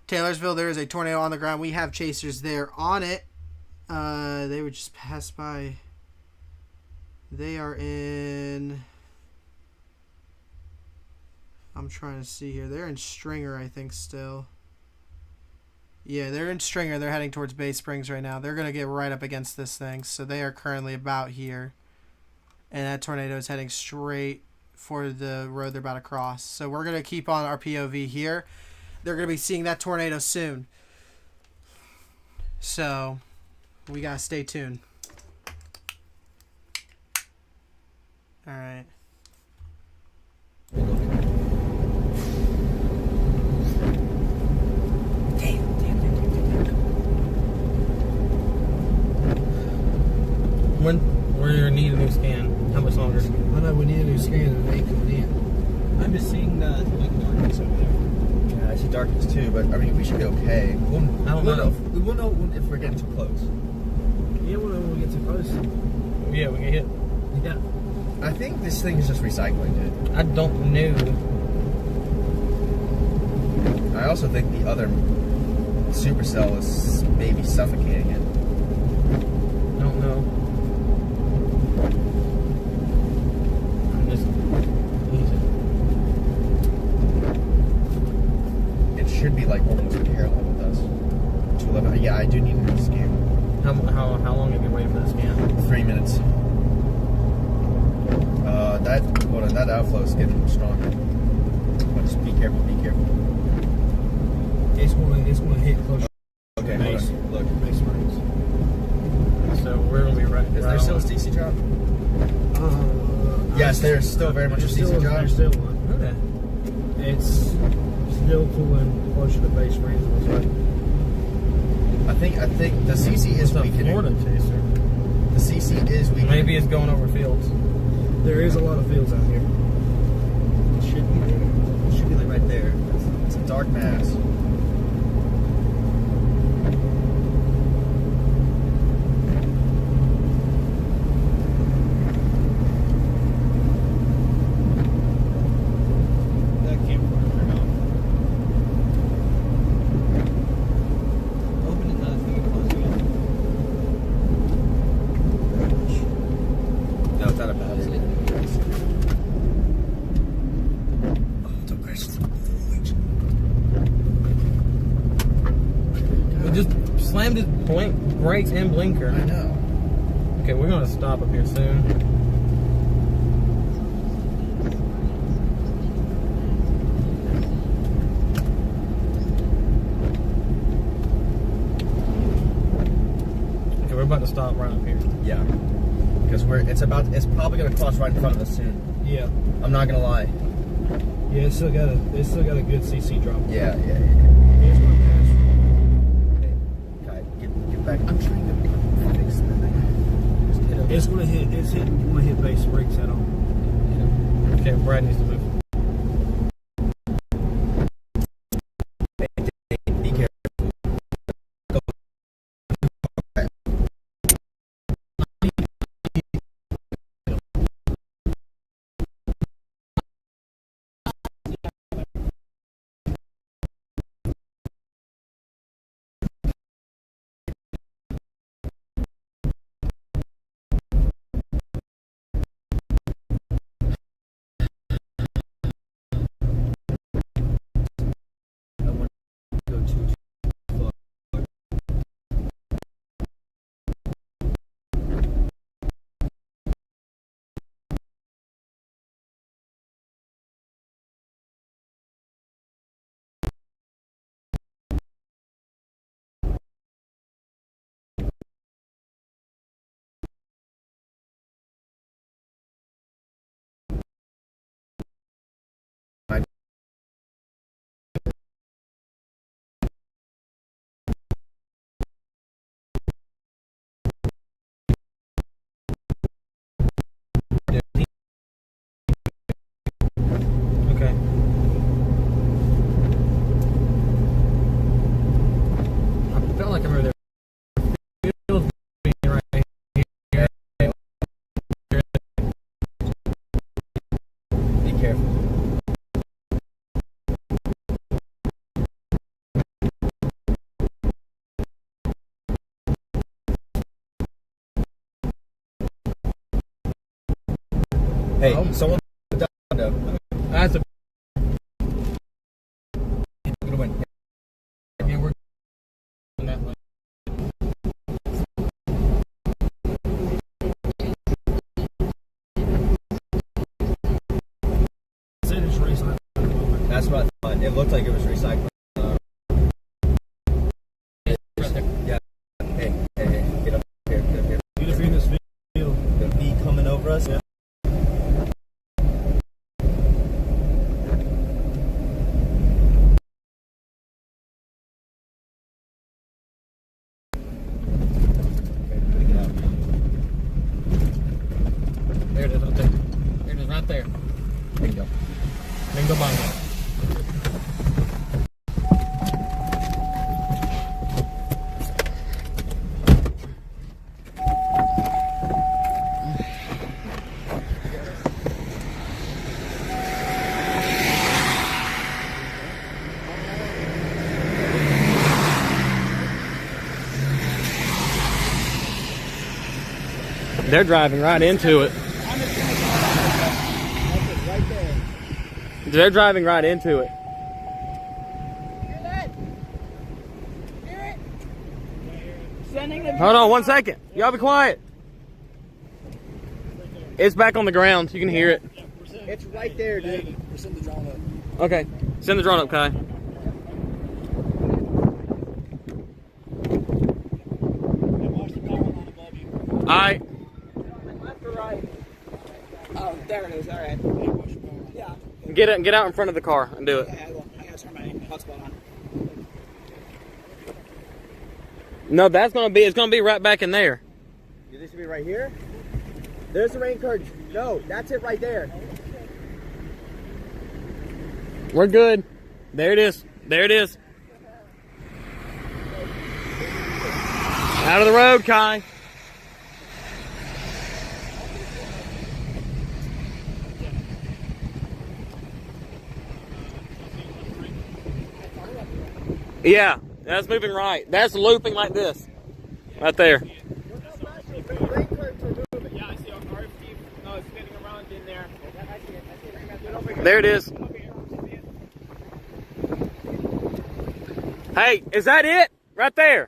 Taylorsville, there is a tornado on the ground. We have chasers there on it. They were just passed by. They are in... I'm trying to see here. They're in Stringer, I think, still. Yeah, they're in Stringer. They're heading towards Bay Springs right now. They're going to get right up against this thing. So they are currently about here. And that tornado is heading straight for the road they're about to cross. So we're going to keep on our POV here. They're going to be seeing that tornado soon. So we got to stay tuned. All right. When we're need a new scan, how much longer? I know we need a new scan and it ain't coming in. I'm just seeing the darkness over there. Yeah, I see darkness too, but I mean, we should be okay. I don't know. We will know if we're getting too close. Yeah, we'll know when we get too close. Yeah, we can hit. Yeah. I think this thing is just recycling, dude. I don't know. I also think the other supercell is maybe suffocating it. I don't know. I'm just easy. It should be like almost parallel with us. 211. Yeah, I do need a scan. How long have you waited for the scan? 3 minutes. That outflow is getting stronger. But just be careful, be careful. It's gonna hit close. Okay, Base. hold on. Look. Base Springs. So we're gonna be right. Is there still a CC drop? Yes, there's still very much a CC drop. There's still one. Okay. It's still pulling closer to Base Springs. It looks like. I think the CC is It's a weakening. Florida chaser. The CC is weakening. Maybe it's going over fields. There is a lot of fields out here. It should be there. It should be like right there. It's a dark mass. That campfire turned off. Open it, thing and close it again. No, it's not a battery. Don't crash. We just slammed his brakes and blinker. I know. Okay, we're gonna stop up here soon. Okay, we're about to stop right up here. Yeah. Because it's probably gonna cross right in front of us soon. Yeah. I'm not gonna lie. Yeah, it's still got a good CC drop. Yeah. It's gonna pass. Okay, guy, get back. I'm trying to fix the thing. It's gonna hit Base Springs head on. Okay, Brad needs to move. Be careful. Hey, someone down. That's a Gonna win. yeah, we're that way. Said it's recycling at the moment. That's what I thought. It looked like it was recycling. Yeah. Hey, get up here, get up here. Get up in this field. The bee coming over us. Yeah. There it is right there. There it is right there. Bingo. Bingo bongo. They're driving right into it. They're driving right into it. Hold on 1 second. Y'all be quiet. It's back on the ground. You can hear it. It's right there, dude. Send the drone up. Okay. Send the drone up, Kai. Watch the power line above you. Alright. Left or right? Oh, there it is. All right. Yeah. Get out in front of the car and do it. I gotta turn my hotspot on. No, it's gonna be right back in there. This should be right here. There's the rain curtain. No, that's it right there. We're good. There it is. There it is. Out of the road, Kai. Yeah, that's moving right. That's looping like this. Right there. Yeah, I see our RFD. No, it's spinning around in there. There it is. Hey, is that it? Right there.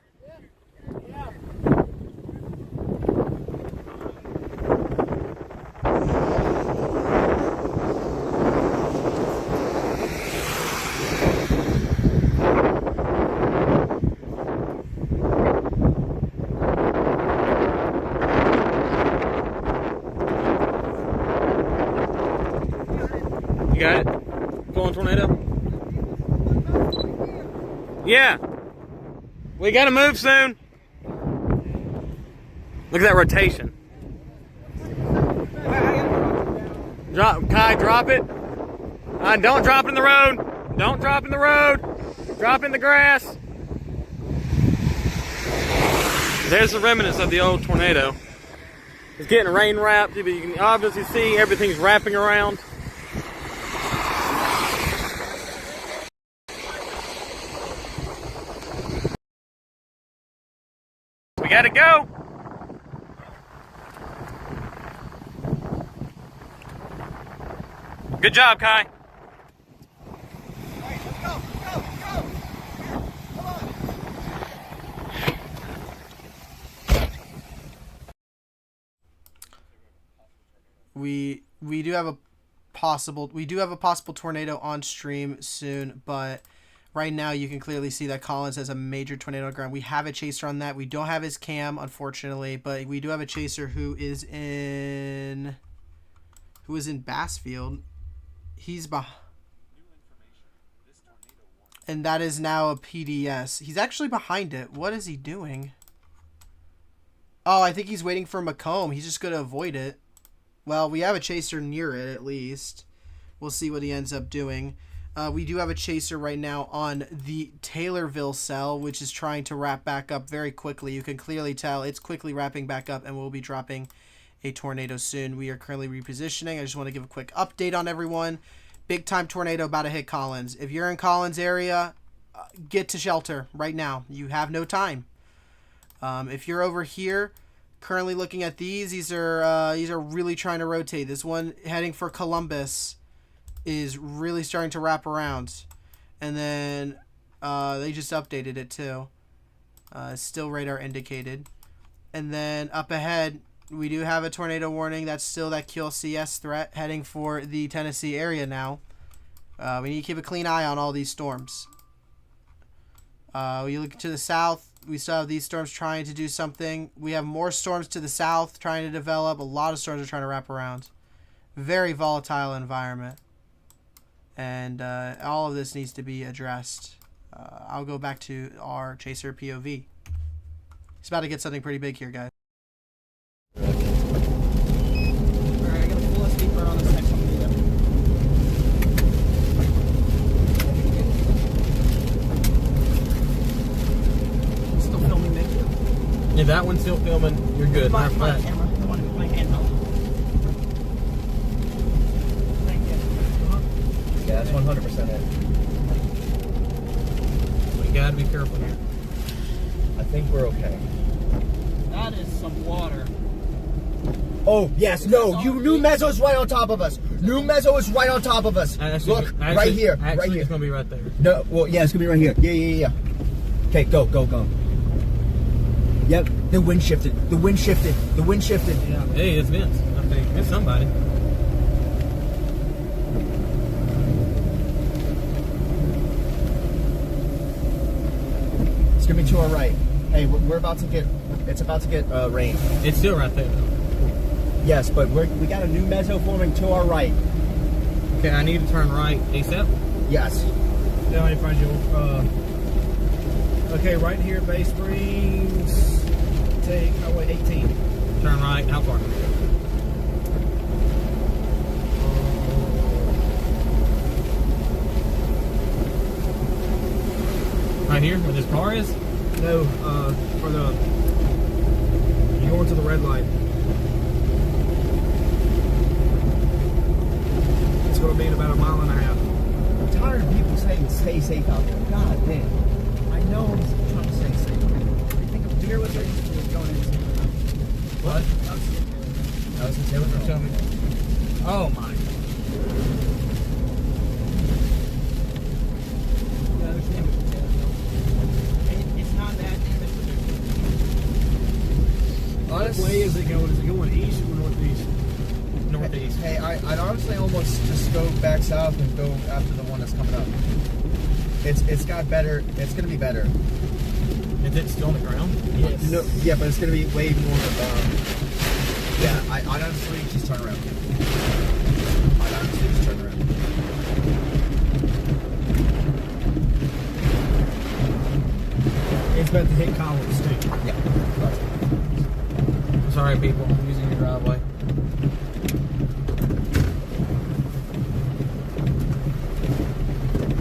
You got it? Go on, tornado. Yeah. We gotta move soon. Look at that rotation. Kai, drop it. Don't drop it in the road. Don't drop in the road. Drop in the grass. There's the remnants of the old tornado. It's getting rain wrapped, but you can obviously see everything's wrapping around. We gotta go. Good job, Kai. We do have a possible tornado on stream soon, but right now you can clearly see that Collins has a major tornado on the ground. We have a chaser on that. We don't have his cam, unfortunately, but we do have a chaser who is in Bassfield. He's behind, and that is now a PDS. He's actually behind it. What is he doing? Oh, I think he's waiting for Macomb. He's just going to avoid it. Well, we have a chaser near it, at least. We'll see what he ends up doing. We do have a chaser right now on the Taylorville cell, which is trying to wrap back up very quickly. You can clearly tell it's quickly wrapping back up, and we'll be dropping a tornado soon. We are currently repositioning. I just want to give a quick update on everyone. Big time tornado about to hit Collins. If you're in Collins area, get to shelter right now. You have no time. If you're over here, currently looking at these are really trying to rotate. This one heading for Columbus is really starting to wrap around. And then they just updated it too. Still radar indicated. And then up ahead, we do have a tornado warning. That's still that QLCS threat heading for the Tennessee area now. We need to keep a clean eye on all these storms. We look to the south. We still have these storms trying to do something. We have more storms to the south trying to develop. A lot of storms are trying to wrap around. Very volatile environment. And all of this needs to be addressed. I'll go back to our chaser POV. He's about to get something pretty big here, guys. Alright, I got a full SD card on this next video. Still filming, Nick? Yeah, that one's still filming. You're good. My camera, the one with my handheld. Thank you. Yeah, that's 100% it. We gotta be careful here. I think we're okay. That is some water. Oh, yes, no, New Mezzo is right on top of us. New Mezzo is right on top of us. Look, right here, right here. It's gonna be right there. No, well, yeah, it's gonna be right here. Yeah. Okay, go. Yep, the wind shifted. Yeah. Hey, it's Vince. I think it's somebody. It's gonna be to our right. Hey, we're about to get. It's about to get rain. It's still right there, though. Yes, but we got a new mezzo forming to our right. Okay, I need to turn right ASAP. Yes. Now I find you. Okay, right here, Bay Springs. Take highway 18. Turn right. How far? Right here, where this car is? No, for the. You're going to the red light. It's going to be in about a mile and a half. I'm tired of people saying stay safe out there. God damn. I know I'm trying to stay safe. I think a beer with her going into. What? I was going to say what Tell me. Oh my. It's not that damaged. What way is it going? Is it going east or northeast? Northeast. Hey, I'd honestly almost just go back south and go after the one that's coming up. It's got better. It's gonna be better. Is it still on the ground? Yes. No, yeah, but it's gonna be way more. Yeah, I'd honestly just turn around. I'd honestly just turn around. It's about to hit Collins too. Yeah. Sorry, people. I'm using your driveway.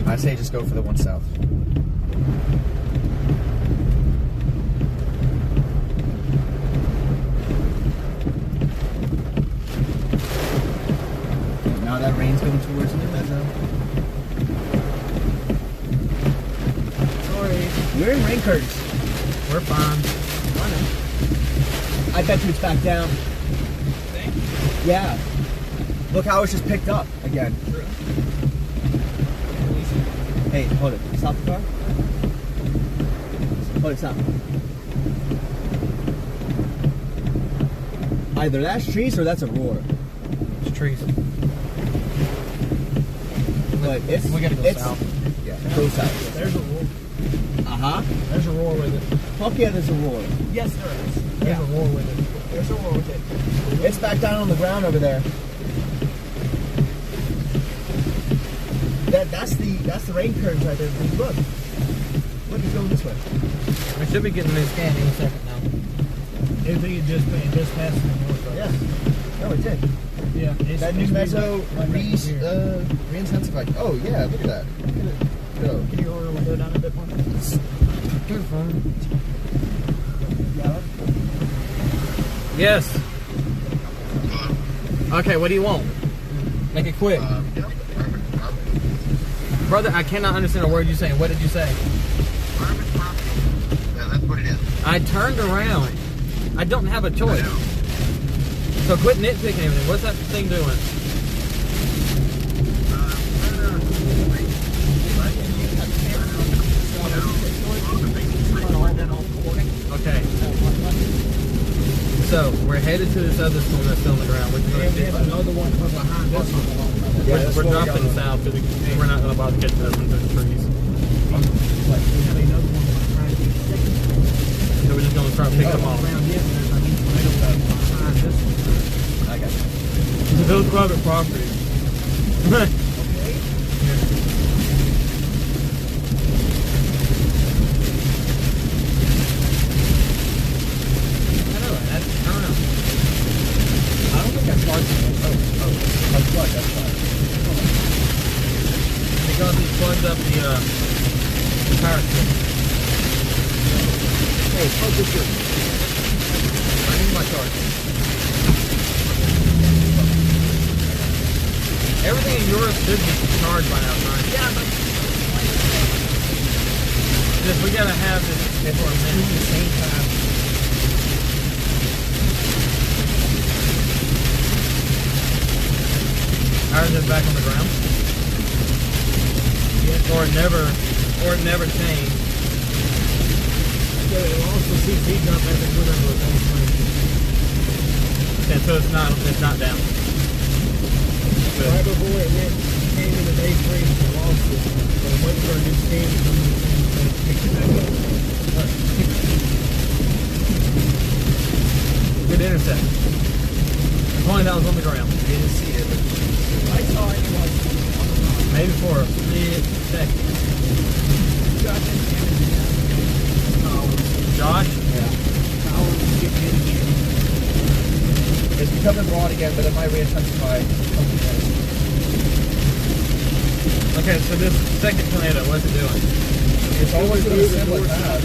I say just go for the one south. Now that rain's going towards New Mezzo. Sorry. We're in rain curtains. We're fine. I bet you it's back down. Yeah. Look how it's just picked up again. Hey, hold it. Stop the car. Hold it, stop. Either that's trees or that's a roar. It's trees. But it's We gotta go it's, south. Yeah, go south. There's a roar. Uh-huh. There's a roar with it. Fuck yeah, there's a roar. Yes, there is. There's a roar with it. There's a roar with it. It's back down on the ground over there. That's the rain curtains right there. Look, it's going this way. We should be getting a new scan any second now. I think it just passed the north of us. Yeah. No, it did. Yeah. That new mezzo re-intensified. Oh yeah, look at that. Look at it go. Can you roll the window down a bit more? Careful. Yeah. Yes. Okay, what do you want? Make it quick. Brother, I cannot understand a word you're saying. What did you say? Yeah, that's what it is. I turned around. I don't have a choice. So quit nitpicking everything. What's that thing doing? Okay. So we're headed to this other storm that's still on the ground. Which Yeah, we have another one from behind this one. Yeah, that's we're what we dropping got. south because we're not going to bother catching this one through the trees. We have another one behind this. So we're just going to start picking them off. Around here, there's a tornado behind this one. I got you. So those private property. I don't think that's hard to that's flood, that's flood. Because he plugged up the power strip. Hey, plug this in. I need my charge. Everything in Europe should be charged by now, Brian. Yeah, but just we gotta have this for a minute. At the same time. Ours is back on the ground. Yeah. Or it never changed. So it'll also see feed up as it goes over the whole thing. Okay, so it's not down. Right before it came into day 3, it lost it. So I'm waiting for a new scan to come in and pick it back up. Good intercept. The point that was on the ground. Didn't see it, but I saw it was on the ground. Maybe for a split second. Josh and Josh? it's becoming broad again, but it might re-intensify. Okay, so this second tornado, what's it doing? It's always been a similar path.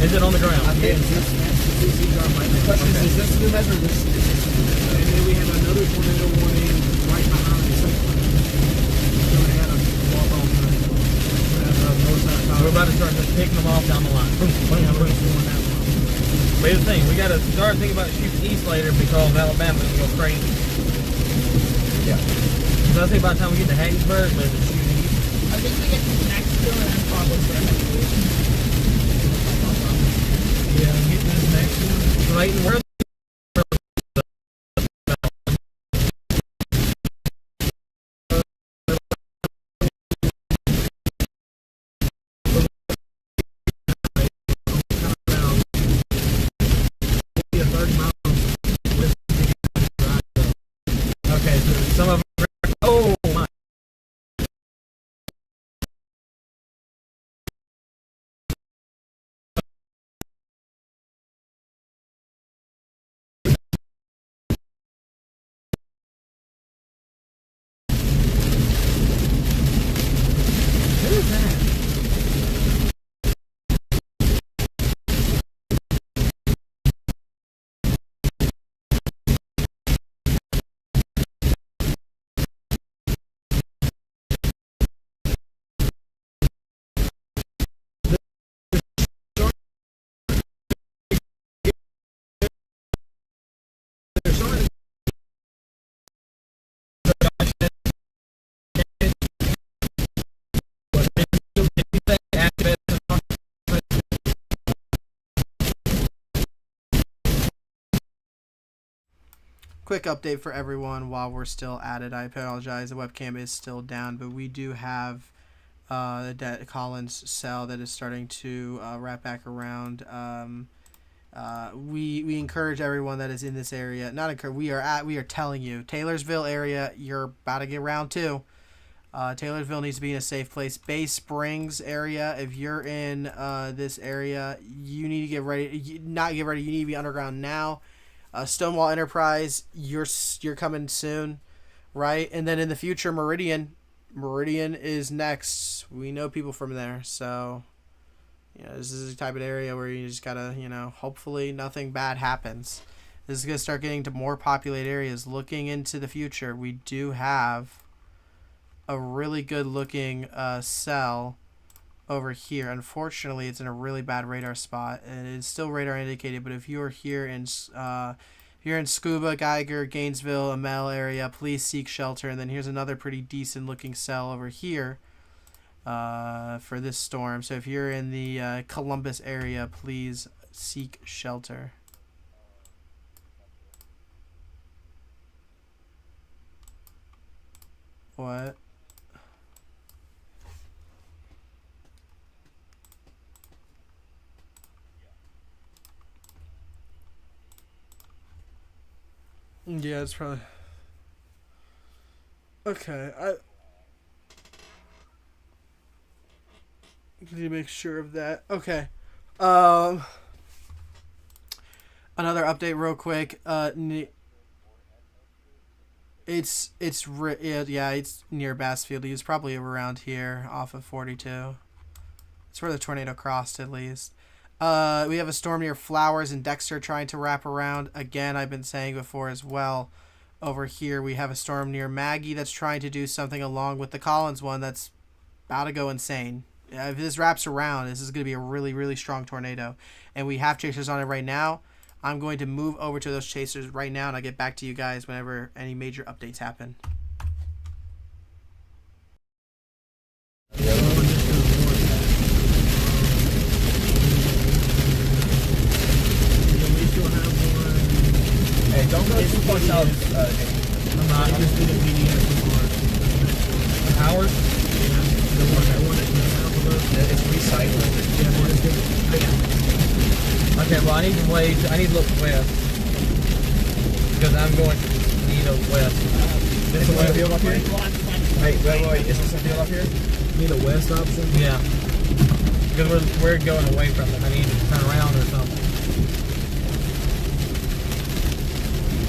Is it on the ground? I think the question is this new measure or this is And then we have another tornado warning right behind the second one. So we had a walk off north side of We're about to start just picking them off down the line. But here's the thing, we gotta start thinking about shooting east later because Alabama's gonna go crazy. Yeah. So I think by the time we get to Hattiesburg, we're gonna shoot east. I think we get to the next door and probably for Yeah, get this next one. Right, and where okay, so some of them oh my. Who is that? Quick update for everyone while we're still at it. I apologize, the webcam is still down, but we do have the Collins cell that is starting to wrap back around. We encourage everyone that is in this area. Not encourage. We are telling you, Taylorsville area, you're about to get round 2. Taylorsville needs to be in a safe place. Bay Springs area, if you're in this area, you need to get ready. Not get ready. You need to be underground now. Stonewall Enterprise, you're coming soon, right? And then in the future, Meridian is next. We know people from there, so this is the type of area where you just gotta, hopefully nothing bad happens. This is gonna start getting to more populated areas. Looking into the future, we do have a really good looking cell over here. Unfortunately, it's in a really bad radar spot, and it's still radar indicated. But if you're here in Scuba, Geiger, Gainesville, Amel area, please seek shelter. And then here's another pretty decent looking cell over here for this storm. So if you're in the Columbus area, please seek shelter. What? Yeah, it's probably okay. I need to make sure of that. Okay. Another update, real quick. It's near Bassfield. He was probably around here, off of 42. It's where the tornado crossed, at least. We have a storm near Flowers and Dexter trying to wrap around. Again, I've been saying before as well. Over here, we have a storm near Maggie that's trying to do something along with the Collins one that's about to go insane. If this wraps around, this is going to be a really, really strong tornado. And we have chasers on it right now. I'm going to move over to those chasers right now, and I'll get back to you guys whenever any major updates happen. Hey, don't go too far south, I'm not. I just did a PDF for Howard? the one that came out of us. It's recycling. Yeah, we're just gonna. Okay, well, I need to wait. I need to look west. Because I'm going to need a west. This is a field up here? Wait. Is this a field up here? Need a west option? Yeah. Because we're going away from them. I need to turn around or something.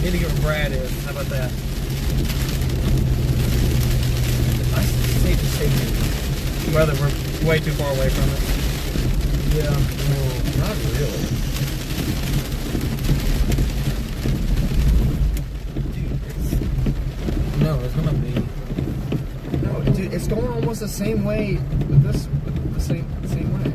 Need to get where Brad is. How about that? I say to stay here. Brother, we're way too far away from it. Yeah. Well, not really. Dude, No, it's gonna be. no, dude, it's going almost the same way with this, the same way.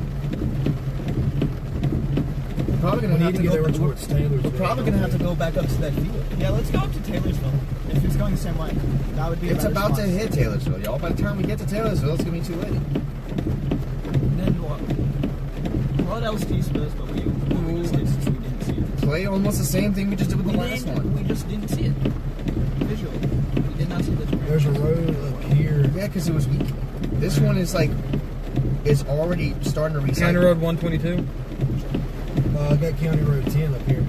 We're probably gonna have to get go over towards Taylorsville. We're probably gonna have to go back up to that field. Yeah, let's go up to Taylorsville. If it's going the same way, that would be. It's about to hit Taylorsville, y'all. By the time we get to Taylorsville, it's gonna be too late. Then what? What else do you suppose? But we just did since we didn't see it. Play almost the same thing we just did with the last one. We just didn't see it visually. We did not see the tornado. There's a road up here. Yeah, because it was weak. This one is like, it's already starting to recycle. County Road 122. I got County Road 10 up here.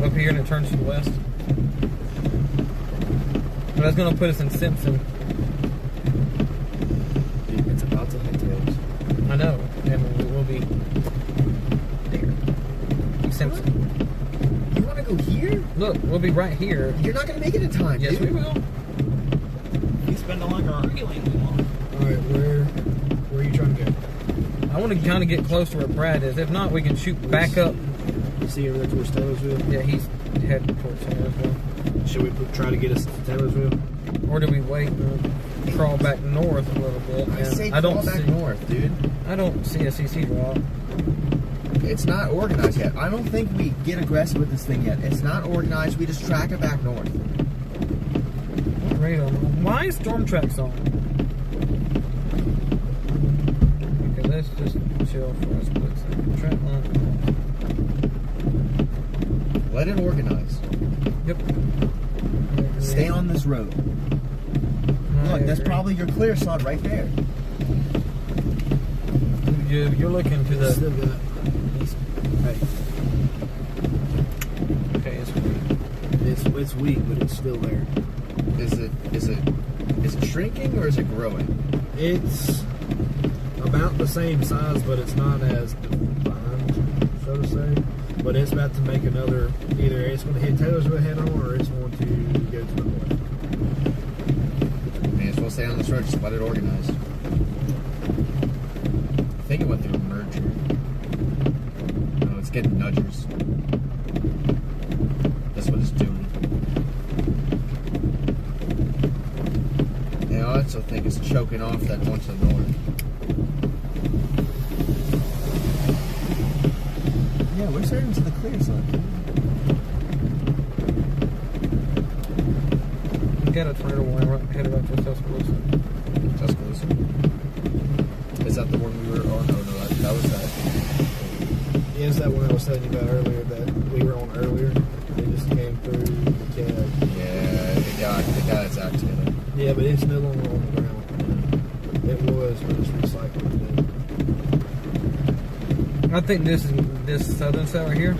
Up here and it turns to the west. But that's gonna put us in Simpson. Dude, it's about to hit Taylor's. I know, and we'll be there. Simpson. You want to go here? Look, we'll be right here. You're not going to make it in time, Yes, dude. we will. We spend a longer arguing than long. Alright, where are you trying to go? I want to kind of get close to where Brad is. If not, we can shoot back up. You see over there towards Taylorsville? Yeah, he's heading towards Taylorsville. Should we try to get us to Taylorsville? Or do we wait and crawl back north a little bit? I say I don't crawl back see, north, dude. I don't see a CC drop. It's not organized yet. I don't think we get aggressive with this thing yet. It's not organized. We just track it back north. Radar. Why is storm tracks on? Okay, let's just chill for a split second. Track on. Let it organize. Yep. Stay on this road. Look, that's probably your clear sod right there. You're looking to the. Still got. Hey, Okay, it's it's weak, but it's still there. Is it shrinking or is it growing? It's about the same size, but it's not as defined, so to say. But it's about to make another. Either it's going to hit Taylorsville head on, or it's going to go to the north. May as well stay on this road. Just let it organize. I think it went through a merger. No, it's getting nudgers. That's what it's doing. Yeah, I also think it's choking off that one to the north. Yeah, we're starting to the clear zone. We got a tornado warning right headed up to Tuscaloosa. Tuscaloosa? Is that the one we were on? Oh no, that was that. Yeah, it's that one I was telling you about earlier that we were on earlier. They just came through the cab. Yeah, it got its act together. Yeah, but it's no longer on the ground. It was, but it's recycled. I think this southern cell right here,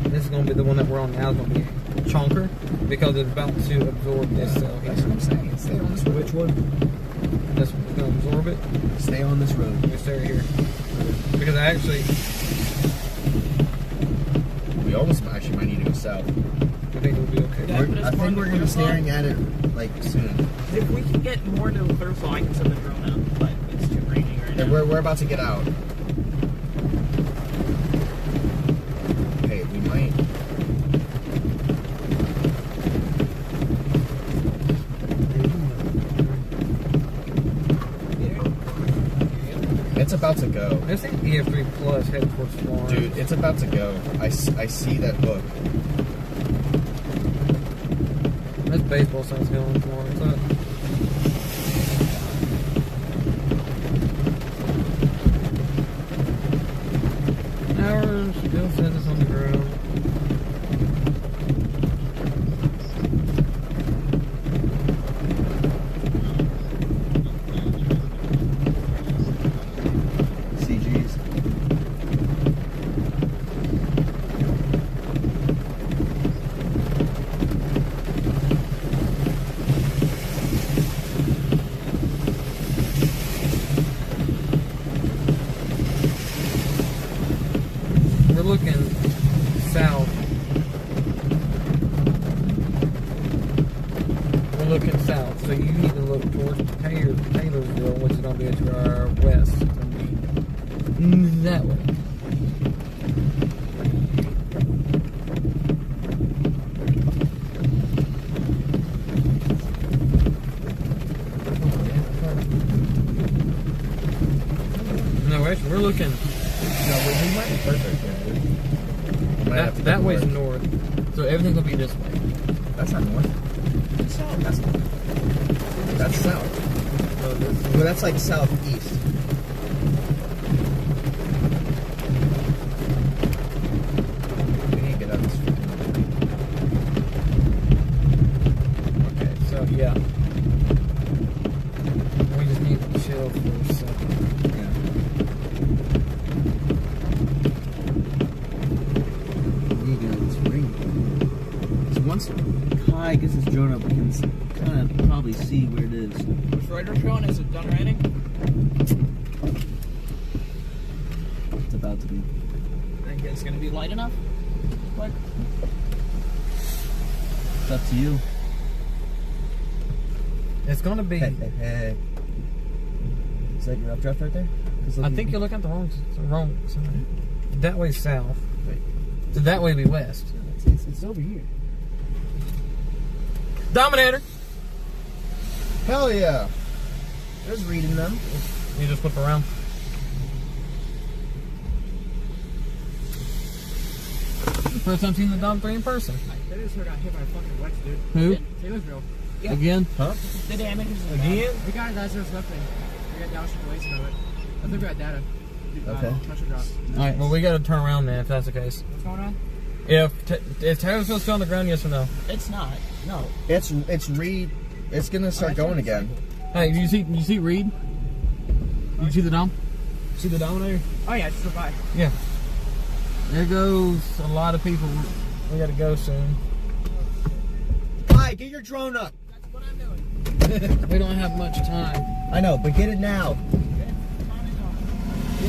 this is going to be the one that we're on now. It's going to be chunker because it's about to absorb this cell here. That's what I'm saying. Stay on this road. Which one? This one's going to absorb it. Stay on this road. We stay right here. Because I actually... We almost actually might need to go south. I think it'll be okay. Yeah, I think we're going to be staring at it like soon. If we can get more to the third floor, I can send the drone out, but it's too raining right now. And we're about to get out. Okay, we might. It's about to go. This is EF3 Plus headed towards Florence. Dude, it's about to go. I see that hook. That's baseball signs going in Florence. Ours still says it's on the ground. CGs. We're looking south. We're looking south, so you need to look towards Taylorsville, which is going to be to our west. It's going to be that way. No, actually, we're looking. No, we might be perfect here, dude. We might have to That go way's north, so everything's gonna be this way. That's not north. That's south. That's south. Well, that's like southeast. We need to get out of this freaking. Okay, so yeah, we just need to chill for a second. Yeah. It's raining. So once Kai gets his drone up, we can kind of probably see where it is. Which radar drone? Is it done raining? It's about to be. Think it's gonna be light enough? Like, It's up to you. It's gonna be. Hey. Is that your updraft right there? I think you're looking at the wrong side. That way's south. Wait. So that way be west. It's over here. Dominator. Hell yeah. There's reading them. You just flip around. First time seeing the Dom 3 in person. They just got hit by a fucking wedge, dude. Who? Taylorsville. Yeah. Again? Huh? the damage is Again? The guy that's just left we got down ways of it. I think we got data. Okay. Pressure drop. Alright, well we gotta turn around then if that's the case. What's going on? Is Taylorsville still on the ground, yes or no? It's not. No. It's gonna start going again. Hey, you see Reed? You see the Dom? See the Dominator? Oh yeah, just by. Yeah. There goes a lot of people. We gotta go soon. Hi, get your drone up. That's what I'm doing. We don't have much time. I know, but get it now. Get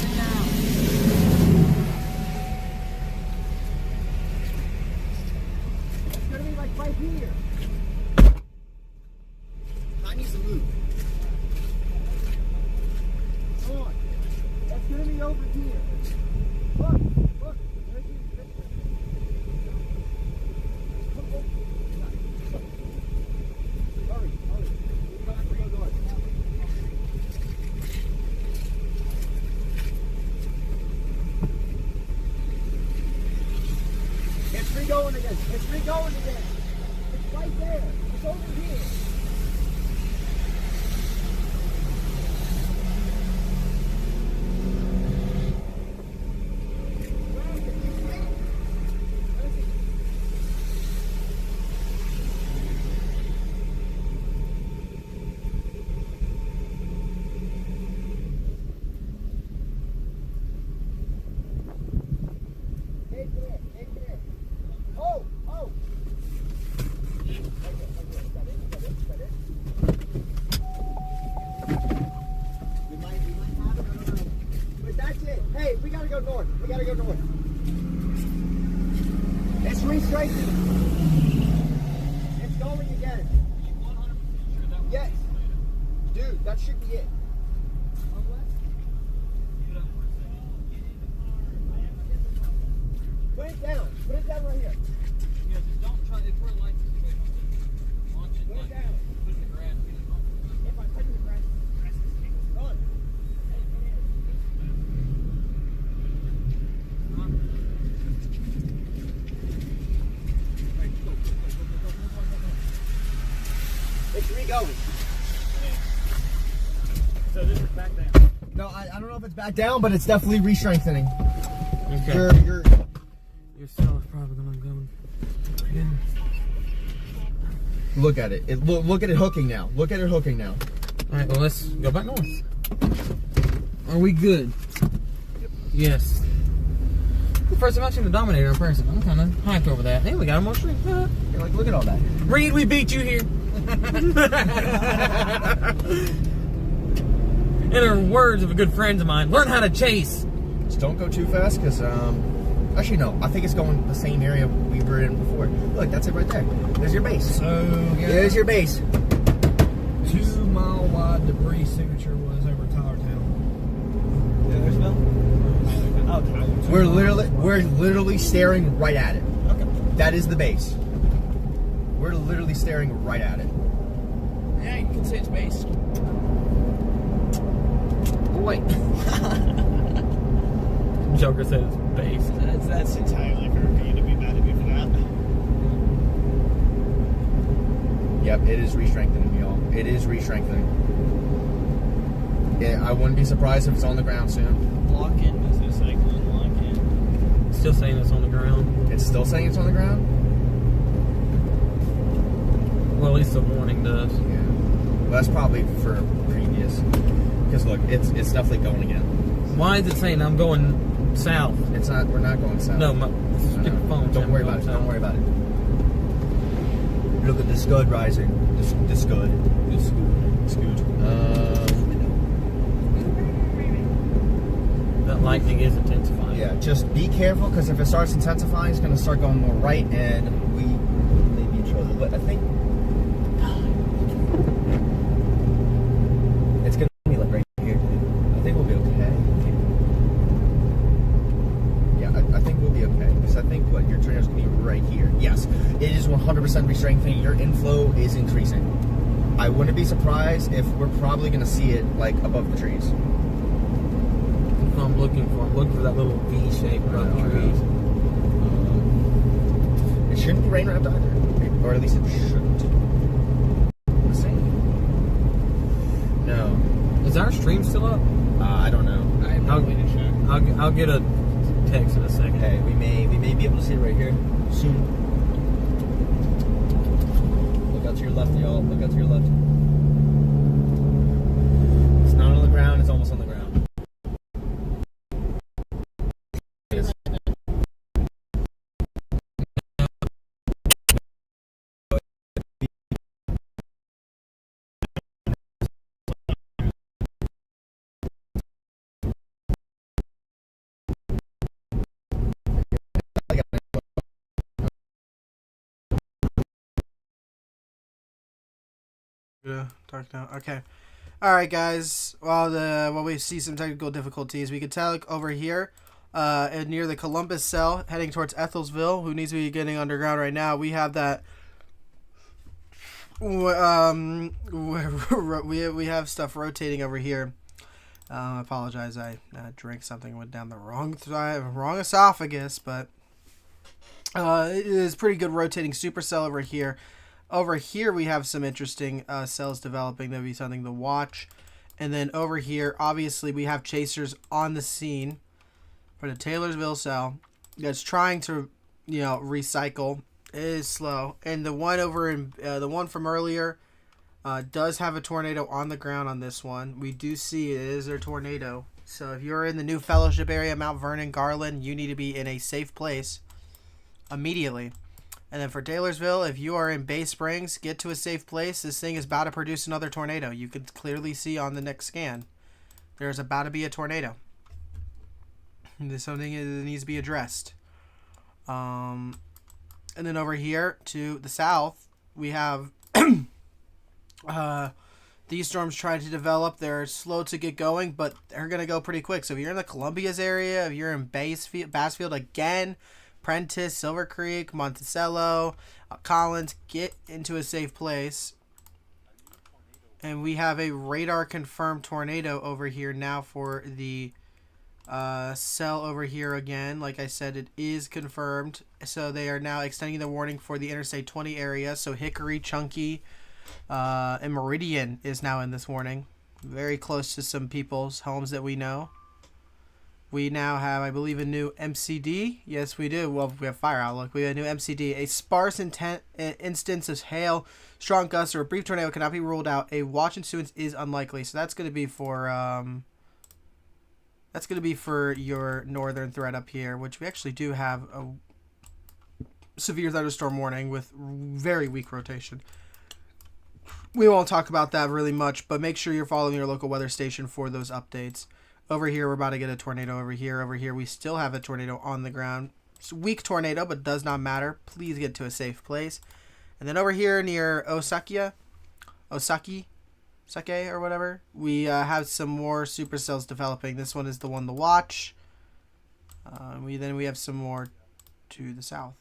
it now. It's gonna be like right here. I need to move. Come on. That's gonna be over here. Look, look. There's your picture. Hurry, hurry. Go back to the door. re-going again. It's re-going again. It's right there. It's over here. Hey, we gotta go north. We gotta go north. It's re-strengthening. It's going again. Yes. Dude, that should be it. Put it down. Put it down right here. Yeah, just don't try. If we're like this, launch it. Put it down. Put it in the grass. If I put it in the grass, it's gone. It's re-going. So this is back down. No, I don't know if it's back down, but it's definitely re-strengthening. Okay. Your cell is probably gonna go. Yeah. look at it. Look at it hooking now. Look at it hooking now. All right. Well, let's go back north. Are we good? Yes. The first time I've seen the Dominator in person, I'm kind of hyped over that. Hey, we got a more stream. You're like, look at all that. Reed, we beat you here. In the words of a good friend of mine, learn how to chase. Just don't go too fast, because, actually, no. I think it's going the same area we were in before. Look, that's it right there. There's your base. So, yeah. There's your base. 2 mile wide debris signature was over Tyler Town. Taylorsville? Oh, Tyler. We're literally staring right at it. Okay. That is the base. We're literally staring right at it. Yeah, you can say it's base. Oh, wait. Joker said it's base. That's entirely fair for you to be mad at me for that. Yep, it is re-strengthening, y'all. It is re-strengthening. Yeah, I wouldn't be surprised if it's on the ground soon. Lock in. Is this cyclone lock in? Still saying it's on the ground. It's still saying it's on the ground? Well, at least the warning does. Yeah. Well, that's probably for previous. Because look, it's definitely going again. Why is it saying I'm going south? It's not. We're not going south. No, my stupid phone. Don't worry about it. Don't worry about it. Look at the scud rising. The scud. That lightning is intensifying. Yeah, just be careful, because if it starts intensifying, it's going to start going more right, and we may be in trouble. But I think it's going to be like right here. I think we'll be okay. Yeah, I think we'll be okay, because I think your tornado's going to be right here. Yes, it is 100% re-strengthening. Your inflow is increasing. I wouldn't be surprised if we're probably going to see it like above the trees. I'm looking for that little V shape above the trees. It shouldn't be rain wrapped either, or at least it shouldn't. The same. No. Is our stream still up? I don't know. I have no way to check. I'll get a text in a second. Okay, we may be able to see it right here soon. Look out to your left, y'all. Look out to your left. It's not on the ground. It's almost on the ground. Yeah, dark now. Okay. Alright, guys. While we see some technical difficulties, we can tell over here, near the Columbus cell, heading towards Ethelsville, who needs to be getting underground right now. We have that. We have stuff rotating over here. I apologize. I drank something, went down the wrong esophagus, but It is pretty good rotating supercell over here. Over here we have some interesting cells developing. That'll be something to watch. And then over here, obviously, we have chasers on the scene for the Taylorsville cell that's trying to, recycle. It is slow. And the one over in the one from earlier does have a tornado on the ground on this one. We do see it is a tornado. So if you're in the New Fellowship area, Mount Vernon, Garland, you need to be in a safe place immediately. And then for Taylorsville, if you are in Bay Springs, get to a safe place. This thing is about to produce another tornado. You can clearly see on the next scan. There's about to be a tornado. There's something that needs to be addressed. And then over here to the south, we have these storms trying to develop. They're slow to get going, but they're going to go pretty quick. So if you're in the Columbia's area, if you're in Bassfield again, Prentice, Silver Creek, Monticello, Collins, get into a safe place. And we have a radar confirmed tornado over here now for the cell over here again. Like I said, it is confirmed. So they are now extending the warning for the Interstate 20 area. So Hickory, Chunky, and Meridian is now in this warning. Very close to some people's homes that we know. We now have, I believe, a new MCD. Yes, we do. Well, we have fire outlook. We have a new MCD. A sparse instance of hail, strong gusts, or a brief tornado cannot be ruled out. A watch ensuance is unlikely. So that's going to be for your northern threat up here, which we actually do have a severe thunderstorm warning with very weak rotation. We won't talk about that really much, but make sure you're following your local weather station for those updates. Over here, we're about to get a tornado over here. Over here, we still have a tornado on the ground. It's a weak tornado, but does not matter. Please get to a safe place. And then over here near Osaki, or whatever, we have some more supercells developing. This one is the one to watch. We have some more to the south.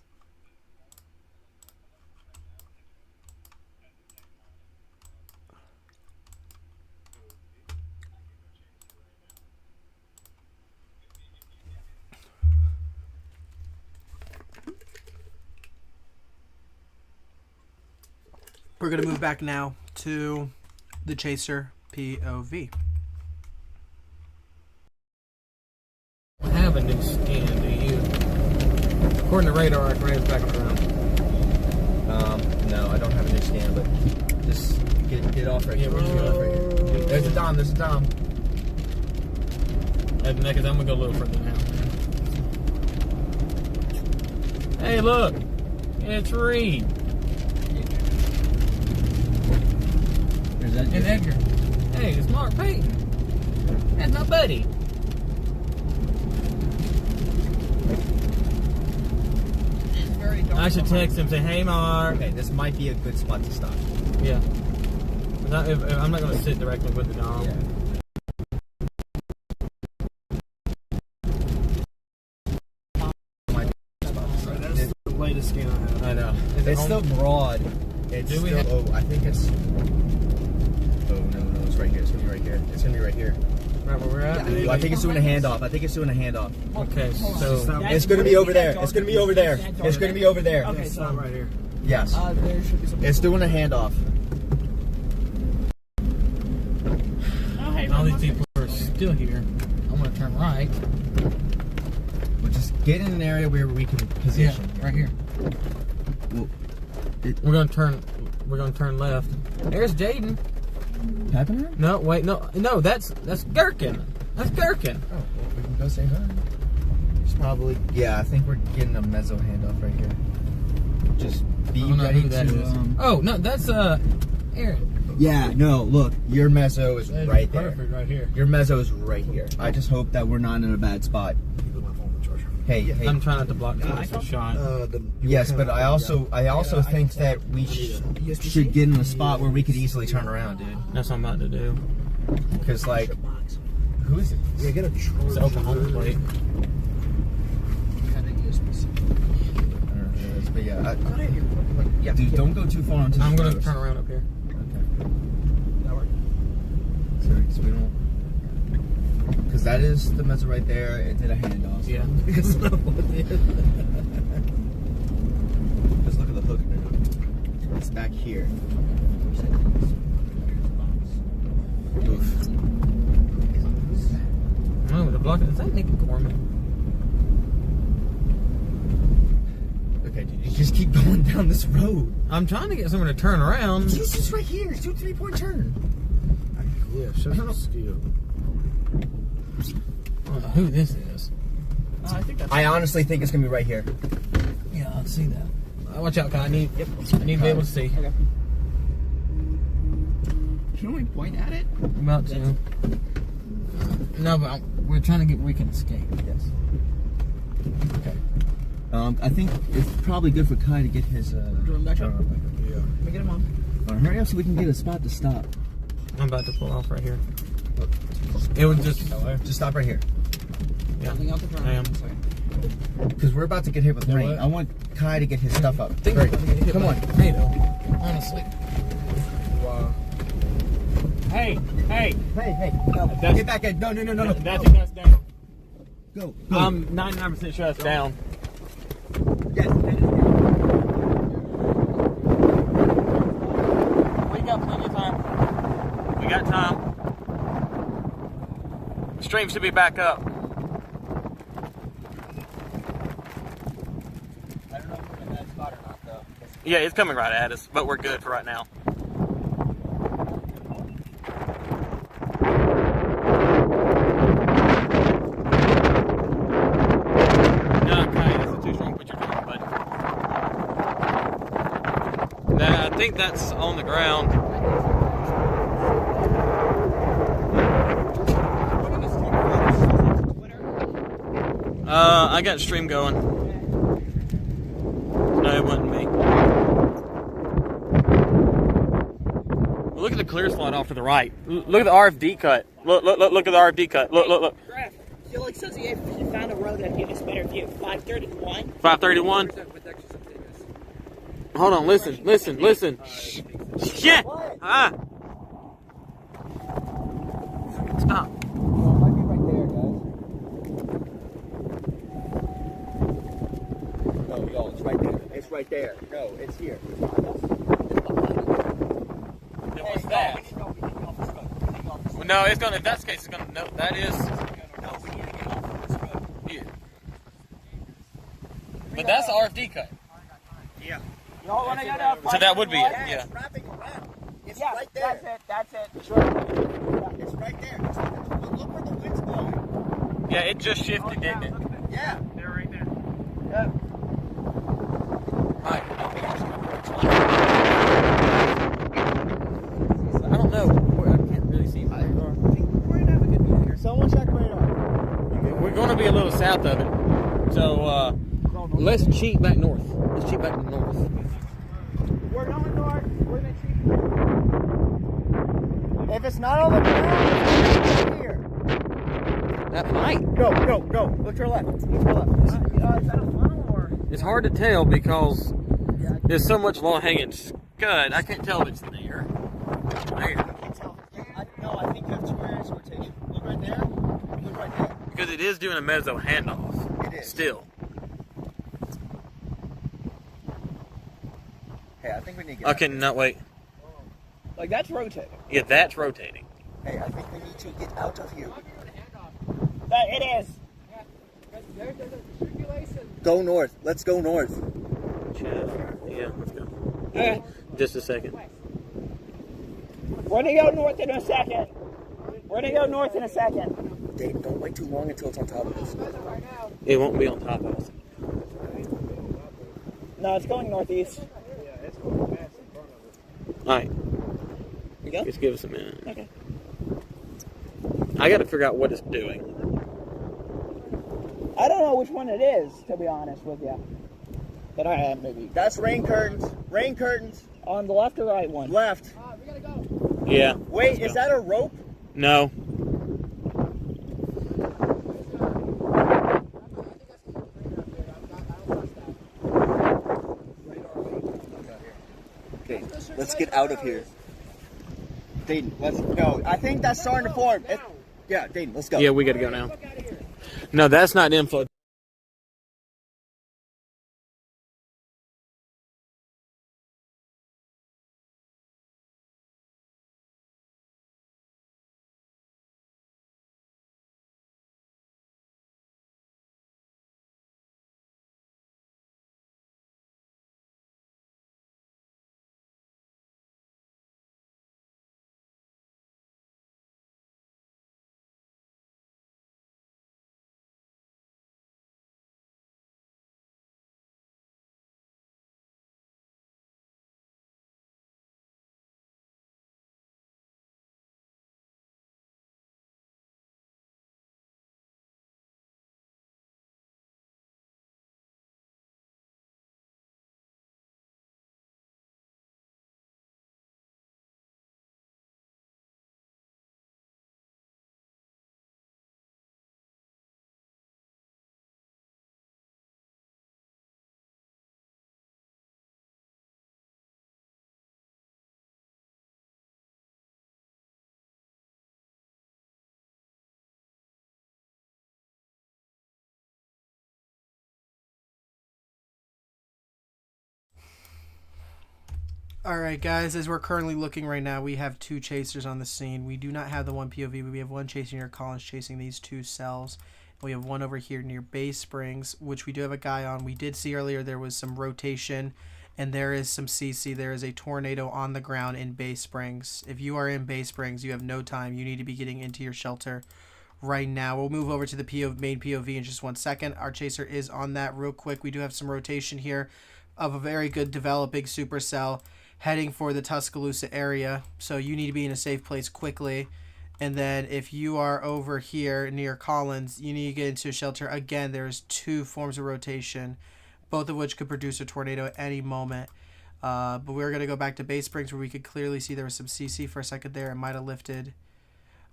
We're going to move back now to the Chaser POV. I have a new skin, do you? According to radar, I can raise back around. No, I don't have a new scan, but just get off right here. Get off right here. There's a Dom, Because I'm going to go a little further now. Hey, look. It's Reed. And Edgar. Hey, it's Mark Payton. That's my buddy. I should text him and say, hey, Mark. Okay, this might be a good spot to stop. Yeah. I'm not going to sit directly with the Dom. Yeah. That's the latest scan I have. I know. It's still broad. I think it's... Oh, no, it's right here. It's going to be right here. It's going to be right here. Right where we're at? Yeah, I think it's doing a handoff. Okay, so... It's going to be over there. It's going to be over there. It's going to be over there. Okay, so right here. Yes. It's doing a handoff. All these people are still here. I'm going to turn right. We'll just get in an area where we can position. Yeah, right here. Well, we're going to turn left. There's Jaden. Happening? No, wait, no, that's Gherkin. That's Gherkin. Oh, well, we can go say hi. It's probably, yeah, I think we're getting a mezzo handoff right here. Just be ready to. Oh no, that's Aaron. Yeah, no, look, your mezzo is right there. Perfect, right here. Your mezzo is right here. I just hope that we're not in a bad spot. Hey, I'm trying not to block the shot. Yes, but I also think that we should get in a spot where we could easily turn around, dude. That's what I'm about to do. Because, like, who is it? Yeah, get a charger. It's open home plate. But yeah, dude, don't go too far into the I'm going to turn around up here. Okay. That work? So we don't... Because that is the mezzo right there. It did a handoff. Yeah. here. Oh, the block. Is that Nick Gorman? Okay, dude, you just keep going down this road. I'm trying to get someone to turn around. It's just right here. It's 2 3-point turn. Yeah, shut up. Skill. I don't know who this is. I honestly think it's gonna be right here. Yeah, I see that. Watch out, Kai. I need to be able to see. Okay. Can we point at it? I'm about to. No, but we're trying to get where we can escape. Yes. Okay. I think it's probably good for Kai to get his drone back up. Yeah. Let me get him on. Alright, hurry up so we can get a spot to stop. I'm about to pull off right here. It was just stop right here. Yeah. I am. Because we're about to get hit with rain. I want Kai to get his stuff up. Hurry. Come on. Tornado. Honestly. Wow. Hey. No. Get back in. No. That's down. Go. I'm 99% sure that's down. Yes. We got plenty of time. We got time. The stream should be back up. I don't know if we're in that spot or not, though. Yeah, it's coming right at us, but we're good for right now. I think that's on the ground. I got stream going. No, it wasn't me. Look at the clear slot off to the right. Look at the RFD cut. Look at the RFD cut. Look. Felix says he found a road that gives us better view. 531. 531. Hold on, listen. Shit! Ah! Stop. Well, it might be right there, guys. No, y'all, it's right there. It's right there. No, it's here. What's that? No, it's gonna. If that's the case, it's gonna. No, that is. No, we need to get off of this road. Here. But that's the RFD cut. Yeah. Y'all want to go down? So that would be it. Yeah. It's wrapping around. It's Yeah, right there. That's it. It's right there. It's right there. Look where the wind's blowing. Yeah, it just shifted, didn't it? Yeah. They're right there. Yeah. Alright. I don't know. I can't really see. I think we're gonna have a good view here. Someone check radar. We're going to be a little south of it. So, let's cheat back north. Let's cheat back north. We're going north. We're gonna cheat. If it's not on the ground, it's here. That might. Go. Look to your left. Is that a funnel or? It's hard to tell because there's so much low-hanging scud. I can't tell if it's there. There. No, I think you have 2 areas of rotation. Look right there. Look right there. Because it is doing a mezzo handoff. It is. Still. Hey, I think we need to get I cannot wait. Like, that's rotating. Yeah, that's rotating. Hey, I think we need to get out of here. It is. Go north. Let's go north. Yeah, let's go. Okay. Just a second. We're going to go north in a second. Dave, don't wait too long until it's on top of us. It won't be on top of us. No, it's going northeast. Alright. You go? Just give us a minute. Okay. I gotta figure out what it's doing. I don't know which one it is, to be honest with you. But I am maybe. That's rain curtains. Rain curtains. On the left or right one? Left. We gotta go. Yeah. Wait, is that a rope? No. Okay, let's get out of here. Dayton, let's go. I think that's starting to form. Yeah, Dayton, let's go. Yeah, we gotta go now. No, that's not info. Alright guys, as we're currently looking right now, we have 2 chasers on the scene. We do not have the one POV, but we have one chasing near Collins chasing these 2 cells. We have one over here near Bay Springs, which we do have a guy on. We did see earlier there was some rotation, and there is some CC. There is a tornado on the ground in Bay Springs. If you are in Bay Springs, you have no time. You need to be getting into your shelter right now. We'll move over to the main POV in just 1 second. Our chaser is on that real quick. We do have some rotation here of a very good developing supercell heading for the Tuscaloosa area, so you need to be in a safe place quickly. And then if you are over here near Collins, you need to get into a shelter. Again, there's 2 forms of rotation, both of which could produce a tornado at any moment. But we're going to go back to Bay Springs where we could clearly see there was some CC for a second there. It might have lifted,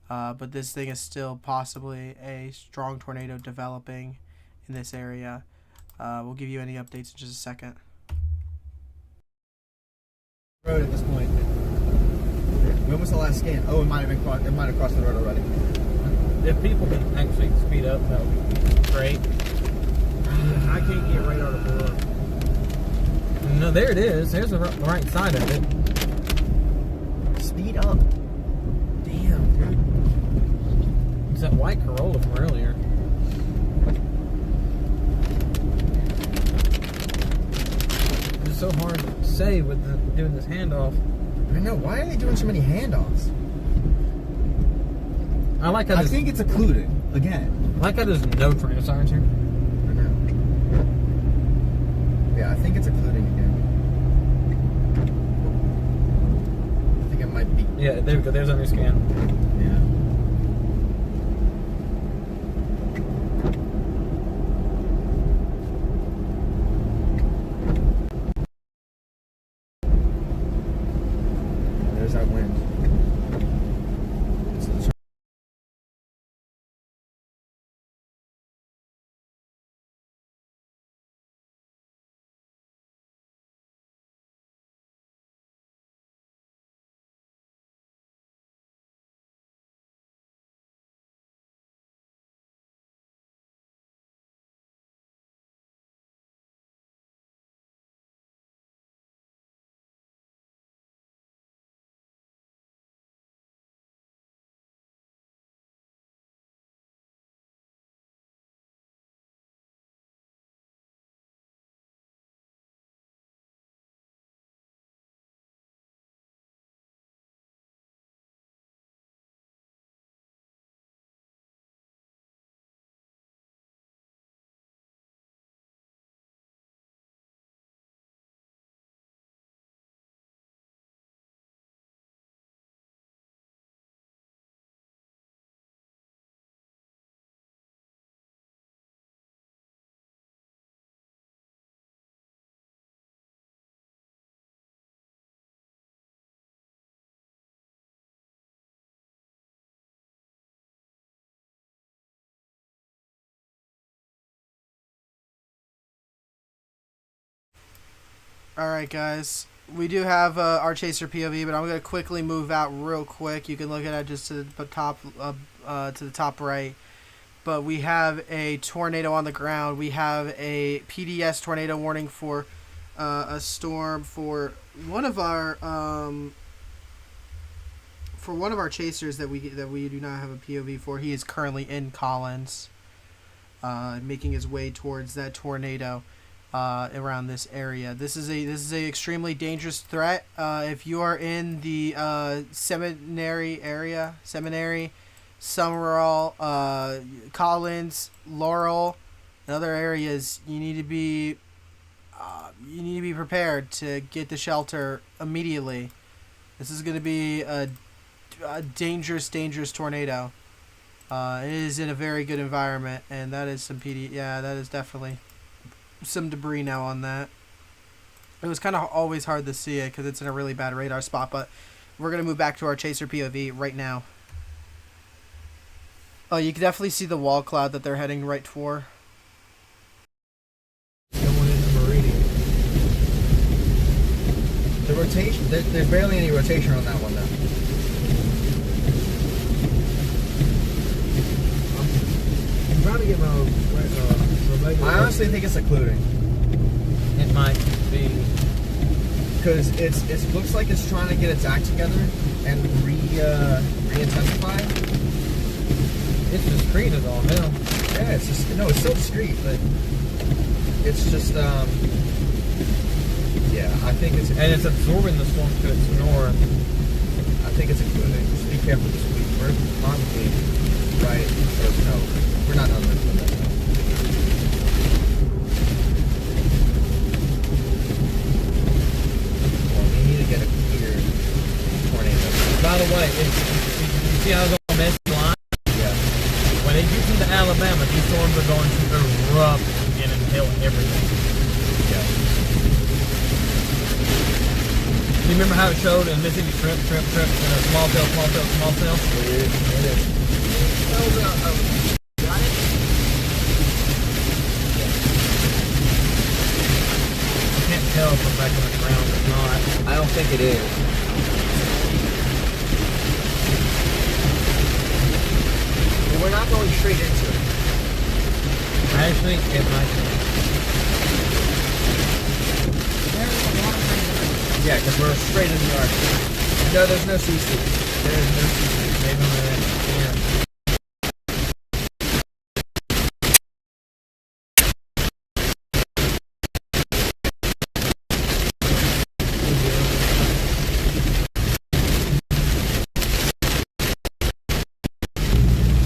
but this thing is still possibly a strong tornado developing in this area. We'll give you any updates in just a second. Road at this point. When was the last scan? Oh, it might have crossed the road already. If people can actually speed up, that would be great. I can't get radar to pull up. No, there it is. There's the right side of it. Speed up. Damn, dude. It's that white Corolla from earlier. It's so hard to say with doing this handoff. I know. Why are they doing so many handoffs? I think it's occluded again. I like how there's no tornado sirens here. I know. Yeah, I think it's occluding again. I think it might be. Yeah, there we go. There's our new scan. Yeah. There's that wind. Alright guys, we do have our chaser POV, but I'm going to quickly move out real quick. You can look at it just to the top right. But we have a tornado on the ground. We have a PDS tornado warning for a storm for one of our chasers that we do not have a POV for. He is currently in Collins, making his way towards that tornado. Around this area. This is a extremely dangerous threat. If you are in the seminary area, Summerall, Collins, Laurel, and other areas, you need to be prepared to get the shelter immediately. This is going to be a dangerous tornado. It is in a very good environment, and that is some PD. Yeah, that is definitely some debris now on that. It was kind of always hard to see it because it's in a really bad radar spot, but we're going to move back to our chaser POV right now. Oh, you can definitely see the wall cloud that they're heading right for. Going into Meridian. The rotation, there's barely any rotation on that one though. I'm trying to get my I honestly think it's occluding. It might be. Because it looks like it's trying to get its act together and re-intensify. It's discreet as all hell. Yeah, it's just no, it's still discreet, but it's just yeah, I think it's and it's absorbing the storm to its north. I think it's including. Just be careful this week. We're probably right. Or no, we're not on this one. Well, we need to get a clear tornado. By the way, you see how it's on this line? Yeah. When it gets into Alabama, these storms are going to erupt and inhale everything. Yeah. You remember how it showed in Mississippi trip, and a small cell? It is. Got it? I can't tell from back on the ground or not. I don't think it is. But we're not going straight into it. Actually, it might be. Yeah, because we're straight in the Arctic. No, there's no CC. There's no CC. Maybe yeah.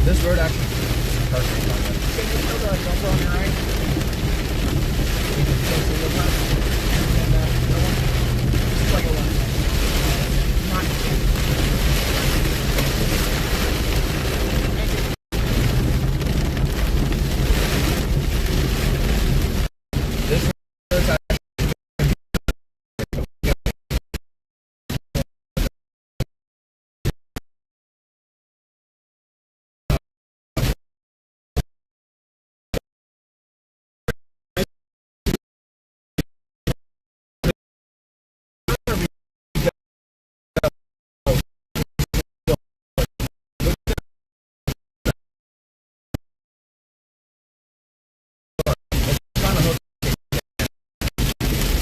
This road actually is perfect on this. Can you show the jumper on your right? You can still see the left. And the one. It's like a left. Not this road's actually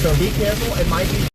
so be careful, it might be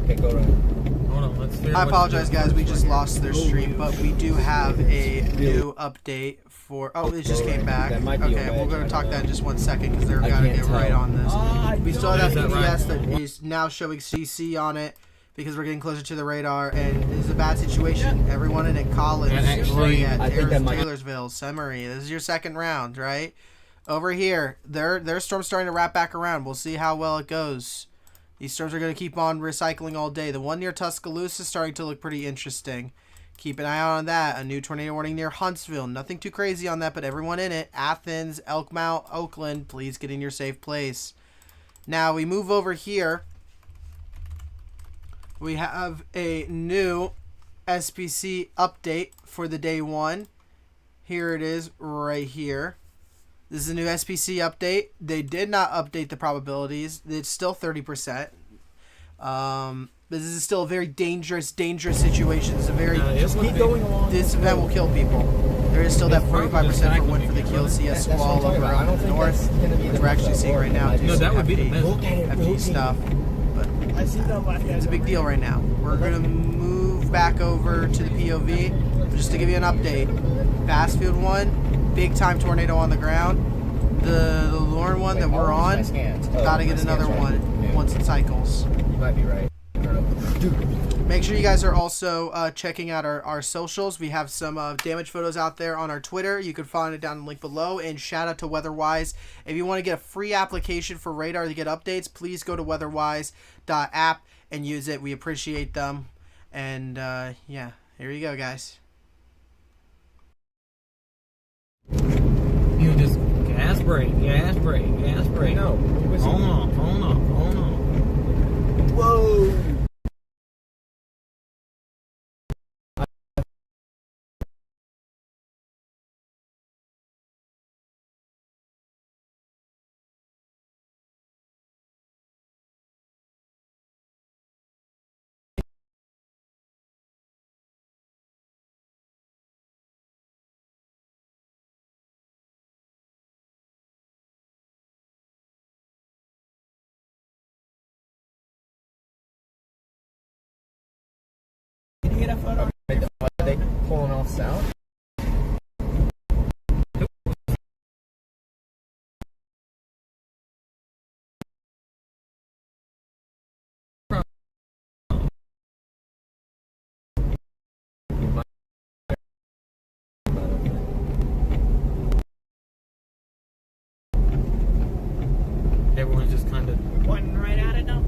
okay, go around. Hold on, let's figure I out what apologize, to do. guys. We just lost their stream, but we do have a new update for. Oh, it just came back. That might be Okay, a we're wedge, going I to talk don't that in know. just 1 second because they're I going to can't get right tell. on this. We still have that Is that right? PDS that is now showing CC on it because we're getting closer to the radar, and it is a bad situation. Everyone in it, Collins, And actually, Lafayette, I think that might- Taylorsville, Semory. This is your second round, right? Over here, their storm's starting to wrap back around. We'll see how well it goes. These storms are going to keep on recycling all day. The one near Tuscaloosa is starting to look pretty interesting. Keep an eye out on that. A new tornado warning near Huntsville. Nothing too crazy on that, but everyone in it. Athens, Elkmount, Oakland, please get in your safe place. Now we move over here. We have a new SPC update for the day one. Here it is right here. This is a new SPC update. They did not update the probabilities. It's still 30%. This is still a very dangerous situation. It's a very keep going along. This event will kill people. There is still that 45% for wind for the kill CS squall over I on don't the think north, that's gonna be which the we're actually seeing right now. No, that would be the best. hefty stuff. But I see that left it's a big deal right now. We're gonna move back over to the POV just to give you an update. Bassfield one, big time tornado on the ground. The Lorne one that we're on, gotta get another one once it cycles. You might be right. I don't know. Dude, Make sure you guys are also checking out our socials. We have some damage photos out there on our Twitter. You can find it down in the link below. And shout out to Weatherwise. If you want to get a free application for radar to get updates, please go to weatherwise.app and use it. We appreciate them. And yeah, here you go, guys. You just gas brake, gas brake, gas brake. No. Hold on, hold on, hold on. Whoa. Are they pulling off south? Everyone's just kind of pointing right at it now.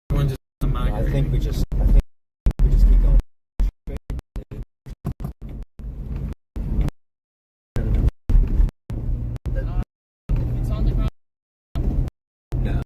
Everyone's just I think we just keep going. It's on the ground. No.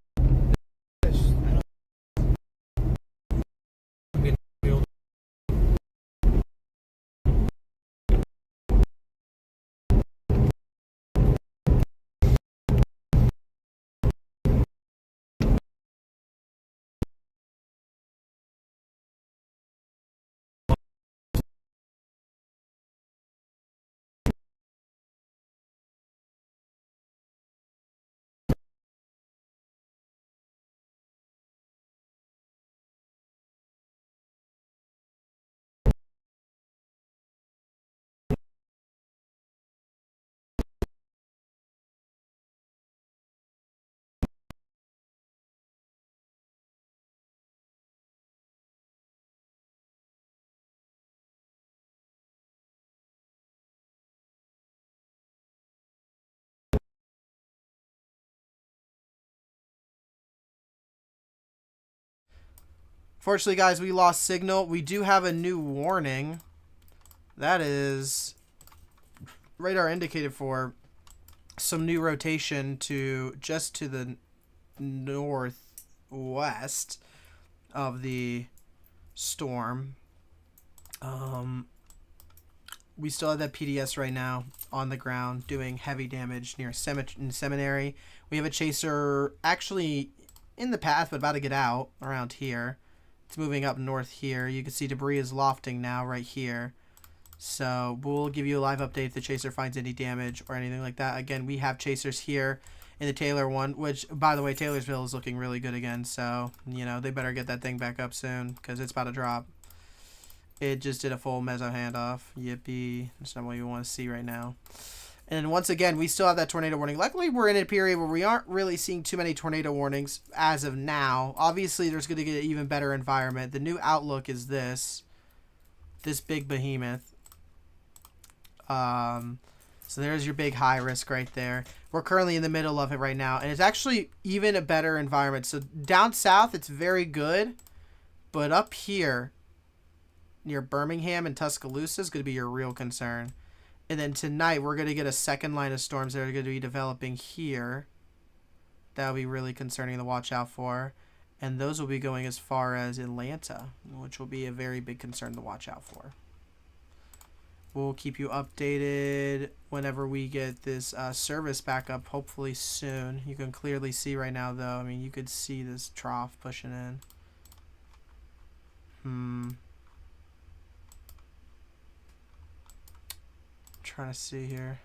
Fortunately, guys, we lost signal. We do have a new warning. That is radar indicated for some new rotation to just to the northwest of the storm. We still have that PDS right now on the ground doing heavy damage near Seminary. We have a chaser actually in the path but about to get out around here. It's moving up north here. You can see debris is lofting now right here. So we'll give you a live update if the chaser finds any damage or anything like that. Again, we have chasers here in the Taylor one, which, by the way, Taylorsville is looking really good again. So, you know, they better get that thing back up soon because it's about to drop. It just did a full meso handoff. Yippee. That's not what you want to see right now. And once again, we still have that tornado warning. Luckily, we're in a period where we aren't really seeing too many tornado warnings as of now. Obviously, there's going to get an even better environment. The new outlook is this big behemoth. So there's your big high risk right there. We're currently in the middle of it right now, and it's actually even a better environment. So down south, it's very good, but up here near Birmingham and Tuscaloosa is going to be your real concern. And then tonight, we're going to get a second line of storms that are going to be developing here. That'll be really concerning to watch out for. And those will be going as far as Atlanta, which will be a very big concern to watch out for. We'll keep you updated whenever we get this service back up, hopefully soon. You can clearly see right now, though. I mean, you could see this trough pushing in. Trying to see here.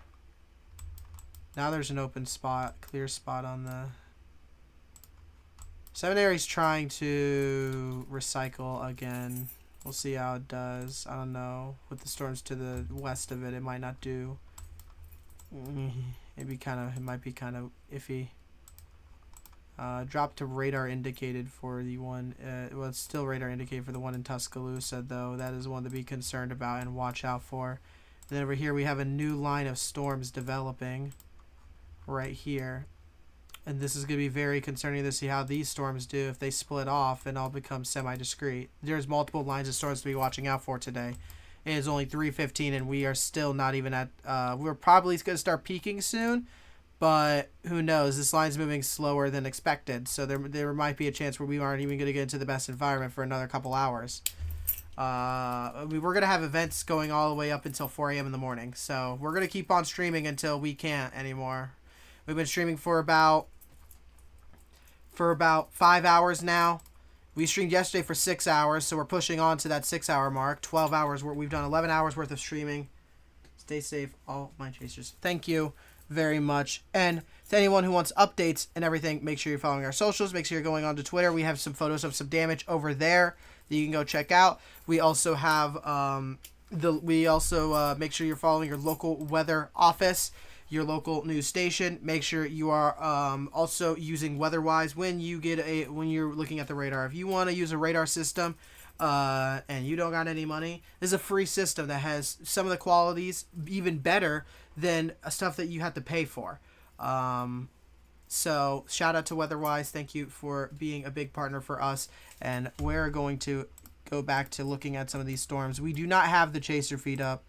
Now there's an open spot, clear spot on the Seminary's trying to recycle again. We'll see how it does. I don't know. With the storms to the west of it, it might not do. It might be kind of iffy. Dropped to radar indicated for the one. Well, it's still radar indicated for the one in Tuscaloosa, though. That is one to be concerned about and watch out for. And then over here we have a new line of storms developing right here. And this is going to be very concerning to see how these storms do if they split off and all become semi-discrete. There's multiple lines of storms to be watching out for today. It is only 3:15 and we are still not even at... we're probably going to start peaking soon, but who knows? This line's moving slower than expected, so there might be a chance where we aren't even going to get into the best environment for another couple hours. We're going to have events going all the way up until 4 a.m. in the morning, so we're going to keep on streaming until we can't anymore. We've been streaming for about 5 hours now. We streamed yesterday for 6 hours, so we're pushing on to that 6-hour mark. 12 hours. We've done 11 hours worth of streaming. Stay safe, all my chasers. Thank you very much. And to anyone who wants updates and everything, make sure you're following our socials. Make sure you're going on to Twitter. We have some photos of some damage over there that you can go check out. We also have make sure you're following your local weather office, your local news station. Make sure you are also using Weatherwise when you're looking at the radar. If you want to use a radar system and you don't got any money, this is a free system that has some of the qualities even better than stuff that you have to pay for. So shout out to Weatherwise. Thank you for being a big partner for us. And we're going to go back to looking at some of these storms. We do not have the chaser feed up.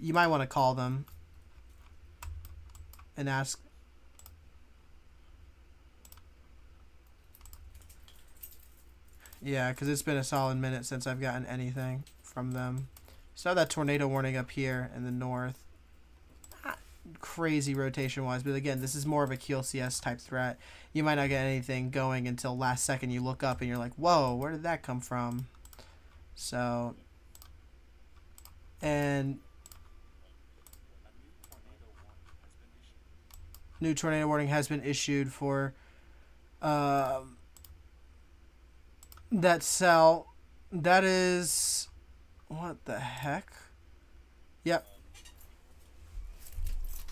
You might want to call them and ask. Yeah, because it's been a solid minute since I've gotten anything from them. So that tornado warning up here in the north. Not crazy rotation wise, but again, this is more of a QLCS type threat. You might not get anything going until last second you look up and you're like, whoa, where did that come from? So, and new tornado warning has been issued for that cell. That is, what the heck? Yep.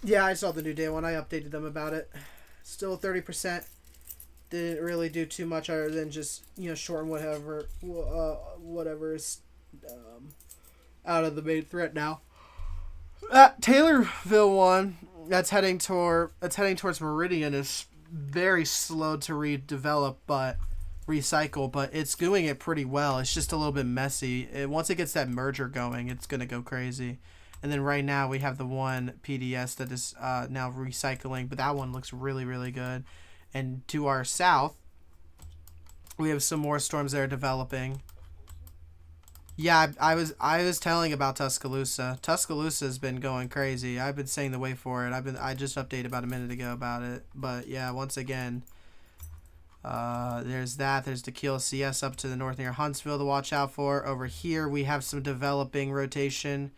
Yeah, I saw the new day one. I updated them about it. Still 30%. Didn't really do too much other than just, shorten whatever is out of the main threat now. Taylorville one that's heading towards Meridian is very slow to recycle, but it's doing it pretty well. It's just a little bit messy. Once it gets that merger going, it's gonna go crazy. And then right now we have the one PDS that is now recycling, but that one looks really, really good. And to our south, we have some more storms that are developing. Yeah, I was telling about Tuscaloosa. Tuscaloosa has been going crazy. I've been saying the way for it. I just updated about a minute ago about it. But yeah, once again, there's that. There's the QLCS up to the north near Huntsville to watch out for. Over here, we have some developing rotation.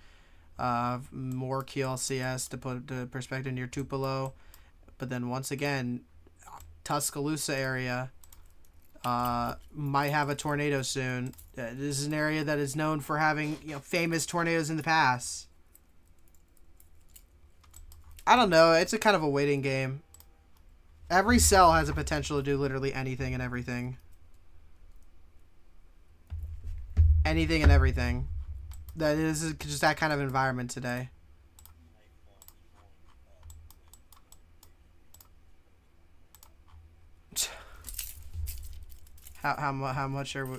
More QLCS to put to perspective near Tupelo. But then once again, Tuscaloosa area might have a tornado soon. This is an area that is known for having famous tornadoes in the past. I don't know. It's a kind of a waiting game. Every cell has a potential to do literally anything and everything. Anything and everything. This is just that kind of environment today. How much are we?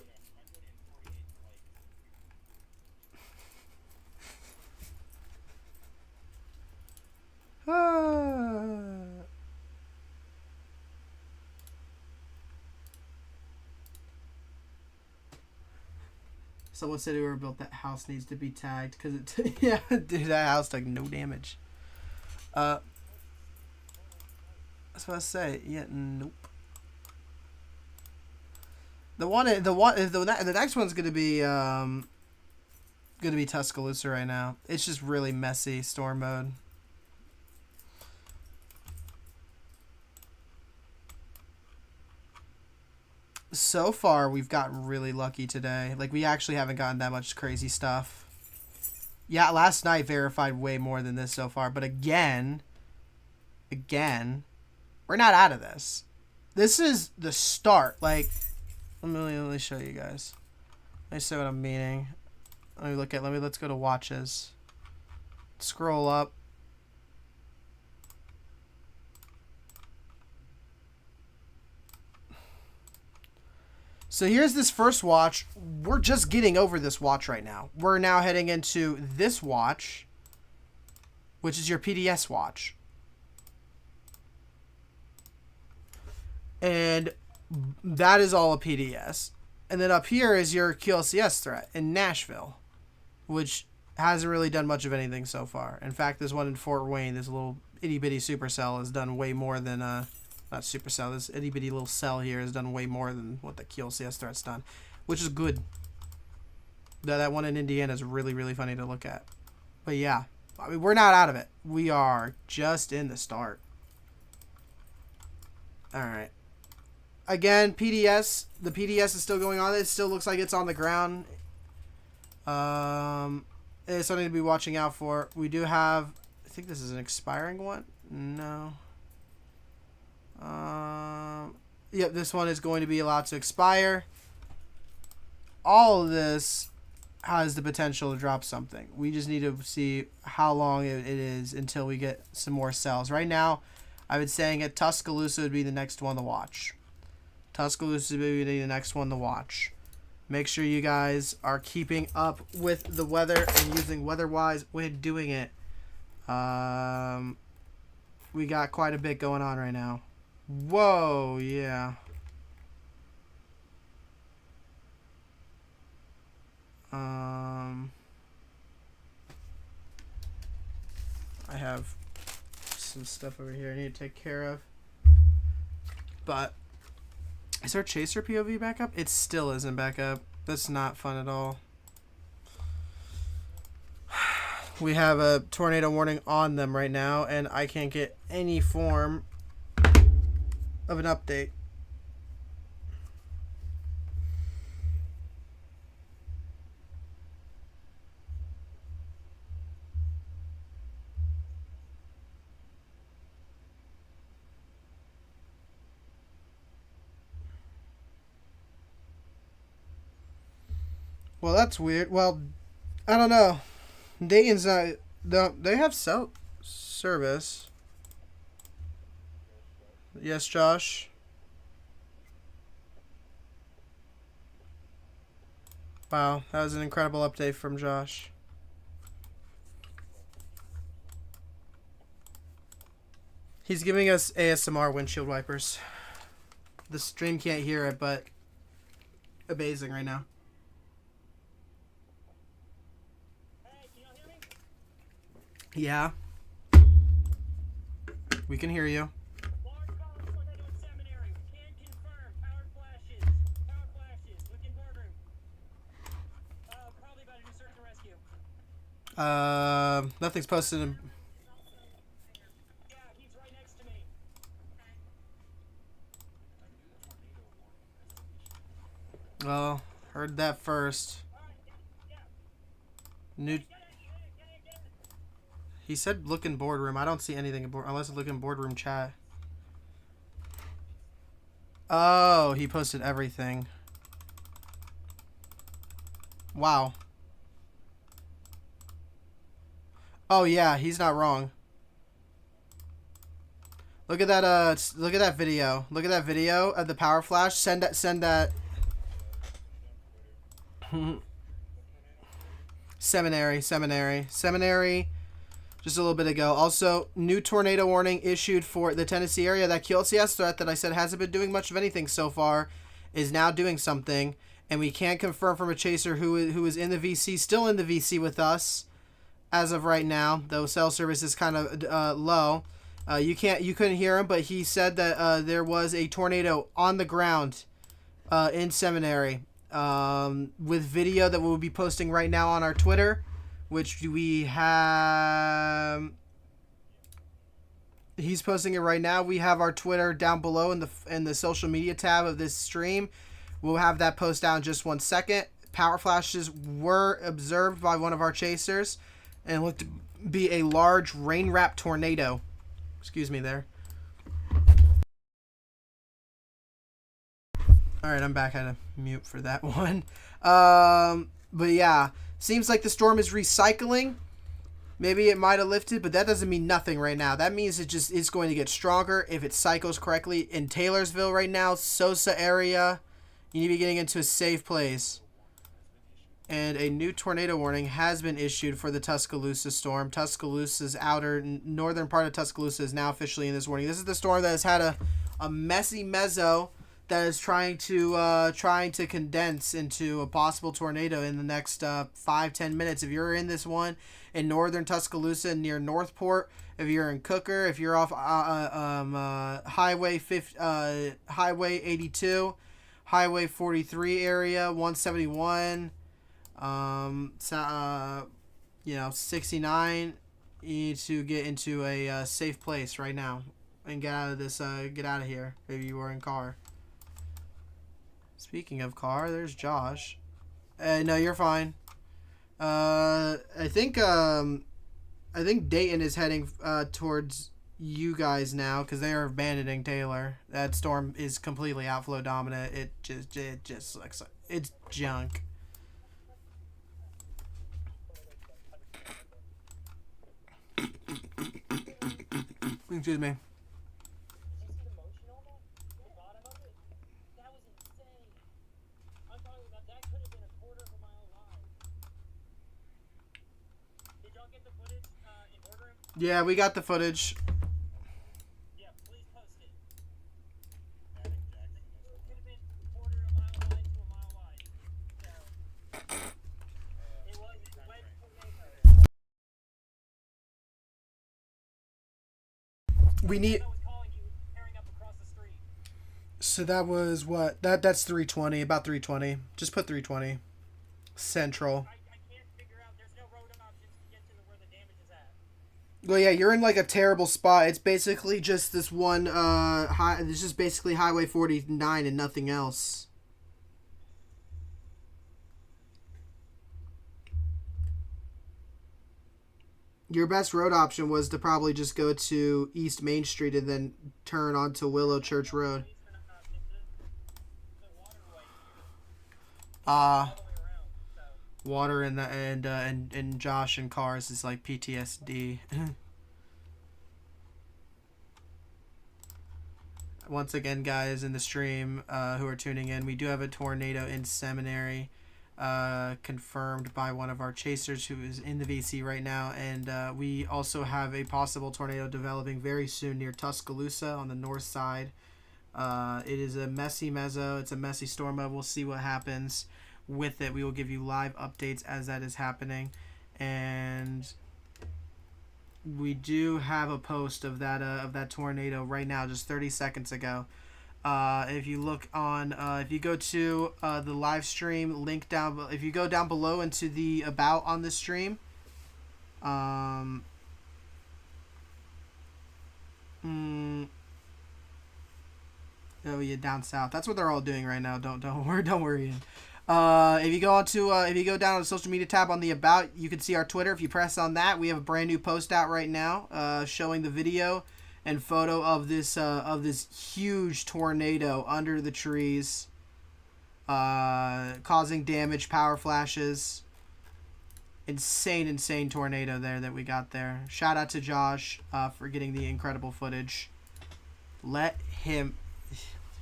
Someone said whoever built that house needs to be tagged because it. Yeah, dude, that house took no damage. That's what I say. Yeah, nope. The next one's gonna be Tuscaloosa right now. It's just really messy storm mode. So far, we've gotten really lucky today. Like, we actually haven't gotten that much crazy stuff. Yeah, last night verified way more than this so far. But again, we're not out of this. This is the start. Like, let me show you guys. Let me see what I'm meaning. Let's go to watches. Scroll up. So here's this first watch. We're just getting over this watch right now. We're now heading into this watch, which is your PDS watch. And that is all a PDS. And then up here is your QLCS threat in Nashville, which hasn't really done much of anything so far. In fact, this one in Fort Wayne, this little itty-bitty supercell has done way more than, not supercell, this itty-bitty little cell here has done way more than what the QLCS threat's done, which is good. That one in Indiana is really, really funny to look at. But yeah, I mean, we're not out of it. We are just in the start. Alright. Again, PDS, the PDS is still going on. It still looks like it's on the ground. It's something to be watching out for. We do have, I think this is an expiring one. No. Yep, this one is going to be allowed to expire. All of this has the potential to drop something. We just need to see how long it is until we get some more cells. Right now, I would saying it Tuscaloosa would be the next one to watch. Tuscaloosa would be the next one to watch. Make sure you guys are keeping up with the weather and using Weatherwise when doing it. We got quite a bit going on right now. Whoa, yeah. I have some stuff over here I need to take care of. But is our chaser POV back up? It still isn't back up. That's not fun at all. We have a tornado warning on them right now, and I can't get any form of an update. Well, that's weird. Well, I don't know. Dayton's not. They have cell service. Yes, Josh. Wow, that was an incredible update from Josh. He's giving us ASMR windshield wipers. The stream can't hear it, but amazing right now. Yeah. We can hear you. Nothing's posted in... Well, heard that first. New... He said look in boardroom. I don't see anything in unless I look in boardroom chat. Oh, he posted everything. Wow. Oh yeah, he's not wrong. Look at that look at that video. Look at that video of the power flash. Send that Seminary. Just a little bit ago. Also, new tornado warning issued for the Tennessee area. That QLCS threat that I said hasn't been doing much of anything so far is now doing something. And we can't confirm from a chaser who is in the VC, still in the VC with us as of right now, though cell service is kind of low. You couldn't hear him, but he said that there was a tornado on the ground in Seminary with video that we'll be posting right now on our Twitter, which we have. He's posting it right now. We have our Twitter down below in the social media tab of this stream. We'll have that post down in just 1 second. Power flashes were observed by one of our chasers and looked to be a large rain-wrapped tornado. Excuse me there. All right, I'm back. I had to mute for that one. But yeah, seems like the storm is recycling. Maybe it might have lifted, but that doesn't mean nothing right now. That means it's going to get stronger if it cycles correctly. In Taylorsville right now, Sosa area, you need to be getting into a safe place. And a new tornado warning has been issued for the Tuscaloosa storm. Tuscaloosa's northern part of Tuscaloosa is now officially in this warning. This is the storm that has had a messy mezzo that is trying to condense into a possible tornado in the next 5-10 minutes. If you're in this one in northern Tuscaloosa near Northport, if you're in Cooker, if you're off Highway 82, Highway 43 area, 171, 69, you need to get into a safe place right now and get out of this. Get out of here if you were in car. Speaking of car, there's Josh. No, you're fine. I think Dayton is heading towards you guys now because they are abandoning Taylor. That storm is completely outflow dominant. It just looks like it's junk. Excuse me. Yeah, we got the footage. Yeah, please post it. We need. So that was what? That's 320, about 320. Just put 320. Central. Well, yeah, you're in like a terrible spot. It's basically just this one it's just basically Highway 49 and nothing else. Your best road option was to probably just go to East Main Street and then turn onto Willow Church Road. Water and Josh and cars is like PTSD. Once again, guys in the stream who are tuning in, we do have a tornado in Seminary, confirmed by one of our chasers who is in the VC right now, and we also have a possible tornado developing very soon near Tuscaloosa on the north side. It is a messy mezzo. It's a messy storm. We'll see what happens with it. We will give you live updates as that is happening, and we do have a post of that tornado right now, just 30 seconds ago. If you look on, if you go to the live stream link down, if you go down below into the about on the stream, oh yeah, down south. That's what they're all doing right now. Don't worry. If you go down on the social media tab on the about, you can see our Twitter. If you press on that, we have a brand new post out right now, showing the video and photo of this huge tornado under the trees, causing damage, power flashes. Insane tornado there that we got there. Shout out to Josh for getting the incredible footage. Let him.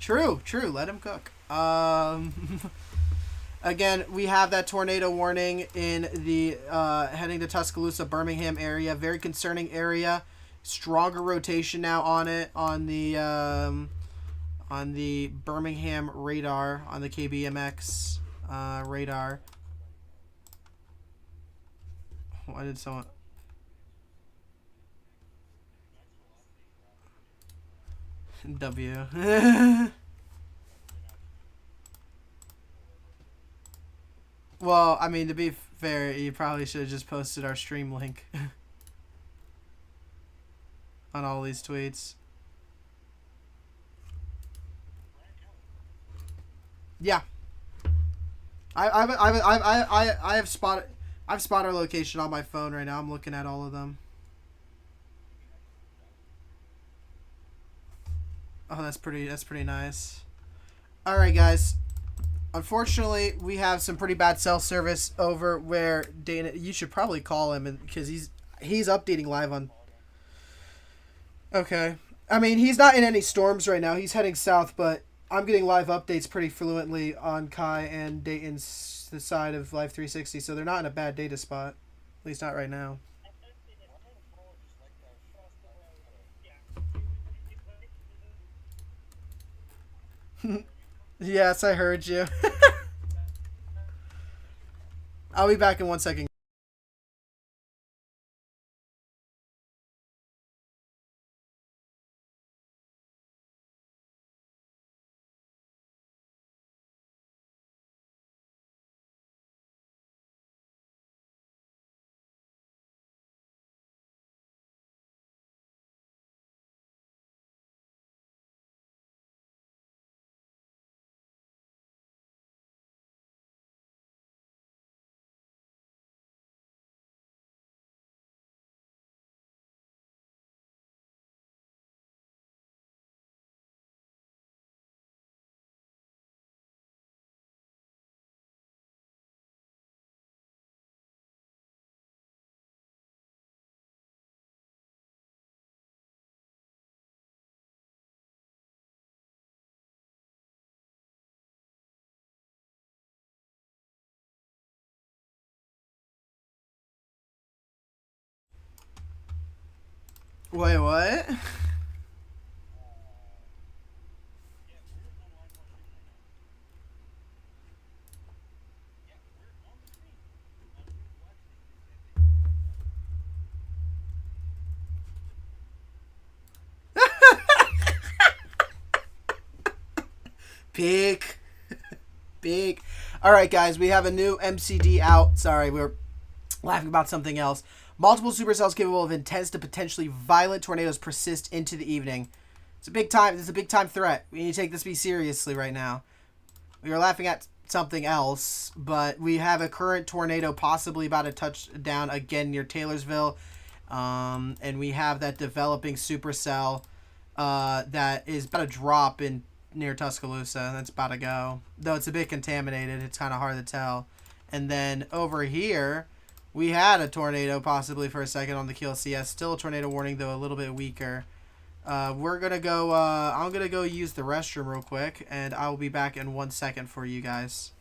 True. Let him cook. Again, we have that tornado warning in the heading to Tuscaloosa, Birmingham area. Very concerning area. Stronger rotation now on it on the Birmingham radar, on the KBMX radar. Why did someone? W. Well, I mean, to be fair, you probably should have just posted our stream link on all these tweets. Yeah, I've spotted our location on my phone right now. I'm looking at all of them. Oh, that's pretty nice. All right, guys. Unfortunately, we have some pretty bad cell service over where Dana. You should probably call him because he's updating live on. Okay, I mean he's not in any storms right now. He's heading south, but I'm getting live updates pretty fluently on Kai and Dayton's the side of Live 360, so they're not in a bad data spot. At least not right now. Yes, I heard you. I'll be back in 1 second. Wait, what? Big. Big. All right, guys, we have a new MCD out. Sorry, we were laughing about something else. Multiple supercells capable of intense to potentially violent tornadoes persist into the evening. It's a big time. It's a big time threat. We need to take this seriously right now. We were laughing at something else, but we have a current tornado possibly about to touch down again near Taylorsville, and we have that developing supercell that is about to drop in near Tuscaloosa. That's about to go. Though it's a bit contaminated, it's kind of hard to tell. And then over here, we had a tornado possibly for a second on the QLCS. Still a tornado warning, though a little bit weaker. We're going to go, I'm going to go use the restroom real quick, and I will be back in 1 second for you guys.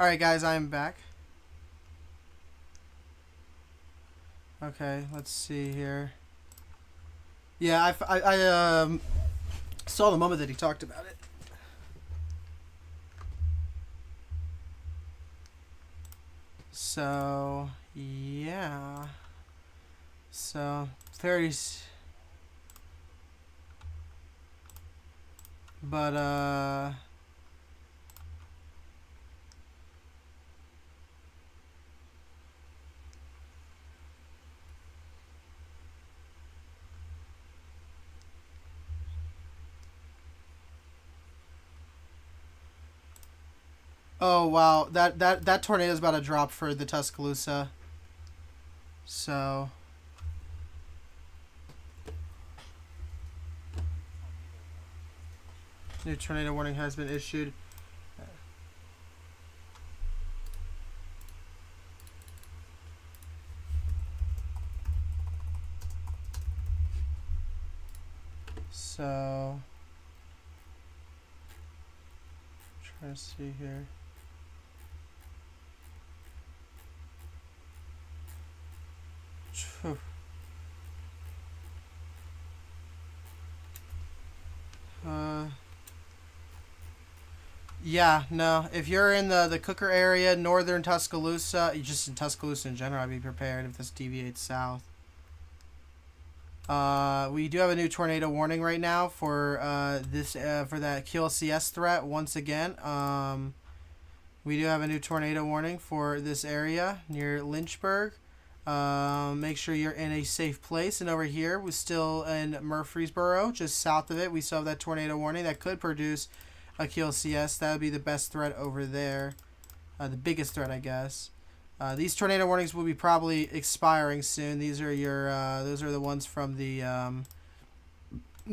Alright, guys, I'm back. Okay, let's see here. Yeah, I saw the moment that he talked about it. So, yeah. So, very... But, oh, wow. That tornado's about to drop for the Tuscaloosa. So... New tornado warning has been issued. So... Trying to see here. Phew. Yeah, no. If you're in the Cooker area, northern Tuscaloosa, just in Tuscaloosa in general, I'd be prepared if this deviates south. We do have a new tornado warning right now for for that QLCS threat once again. We do have a new tornado warning for this area near Lynchburg. Make sure you're in a safe place. And over here, we're still in Murfreesboro, just south of it. We still have that tornado warning that could produce a QLCS. That would be the best threat over there. The biggest threat, I guess. These tornado warnings will be probably expiring soon. These are your, those are the ones from the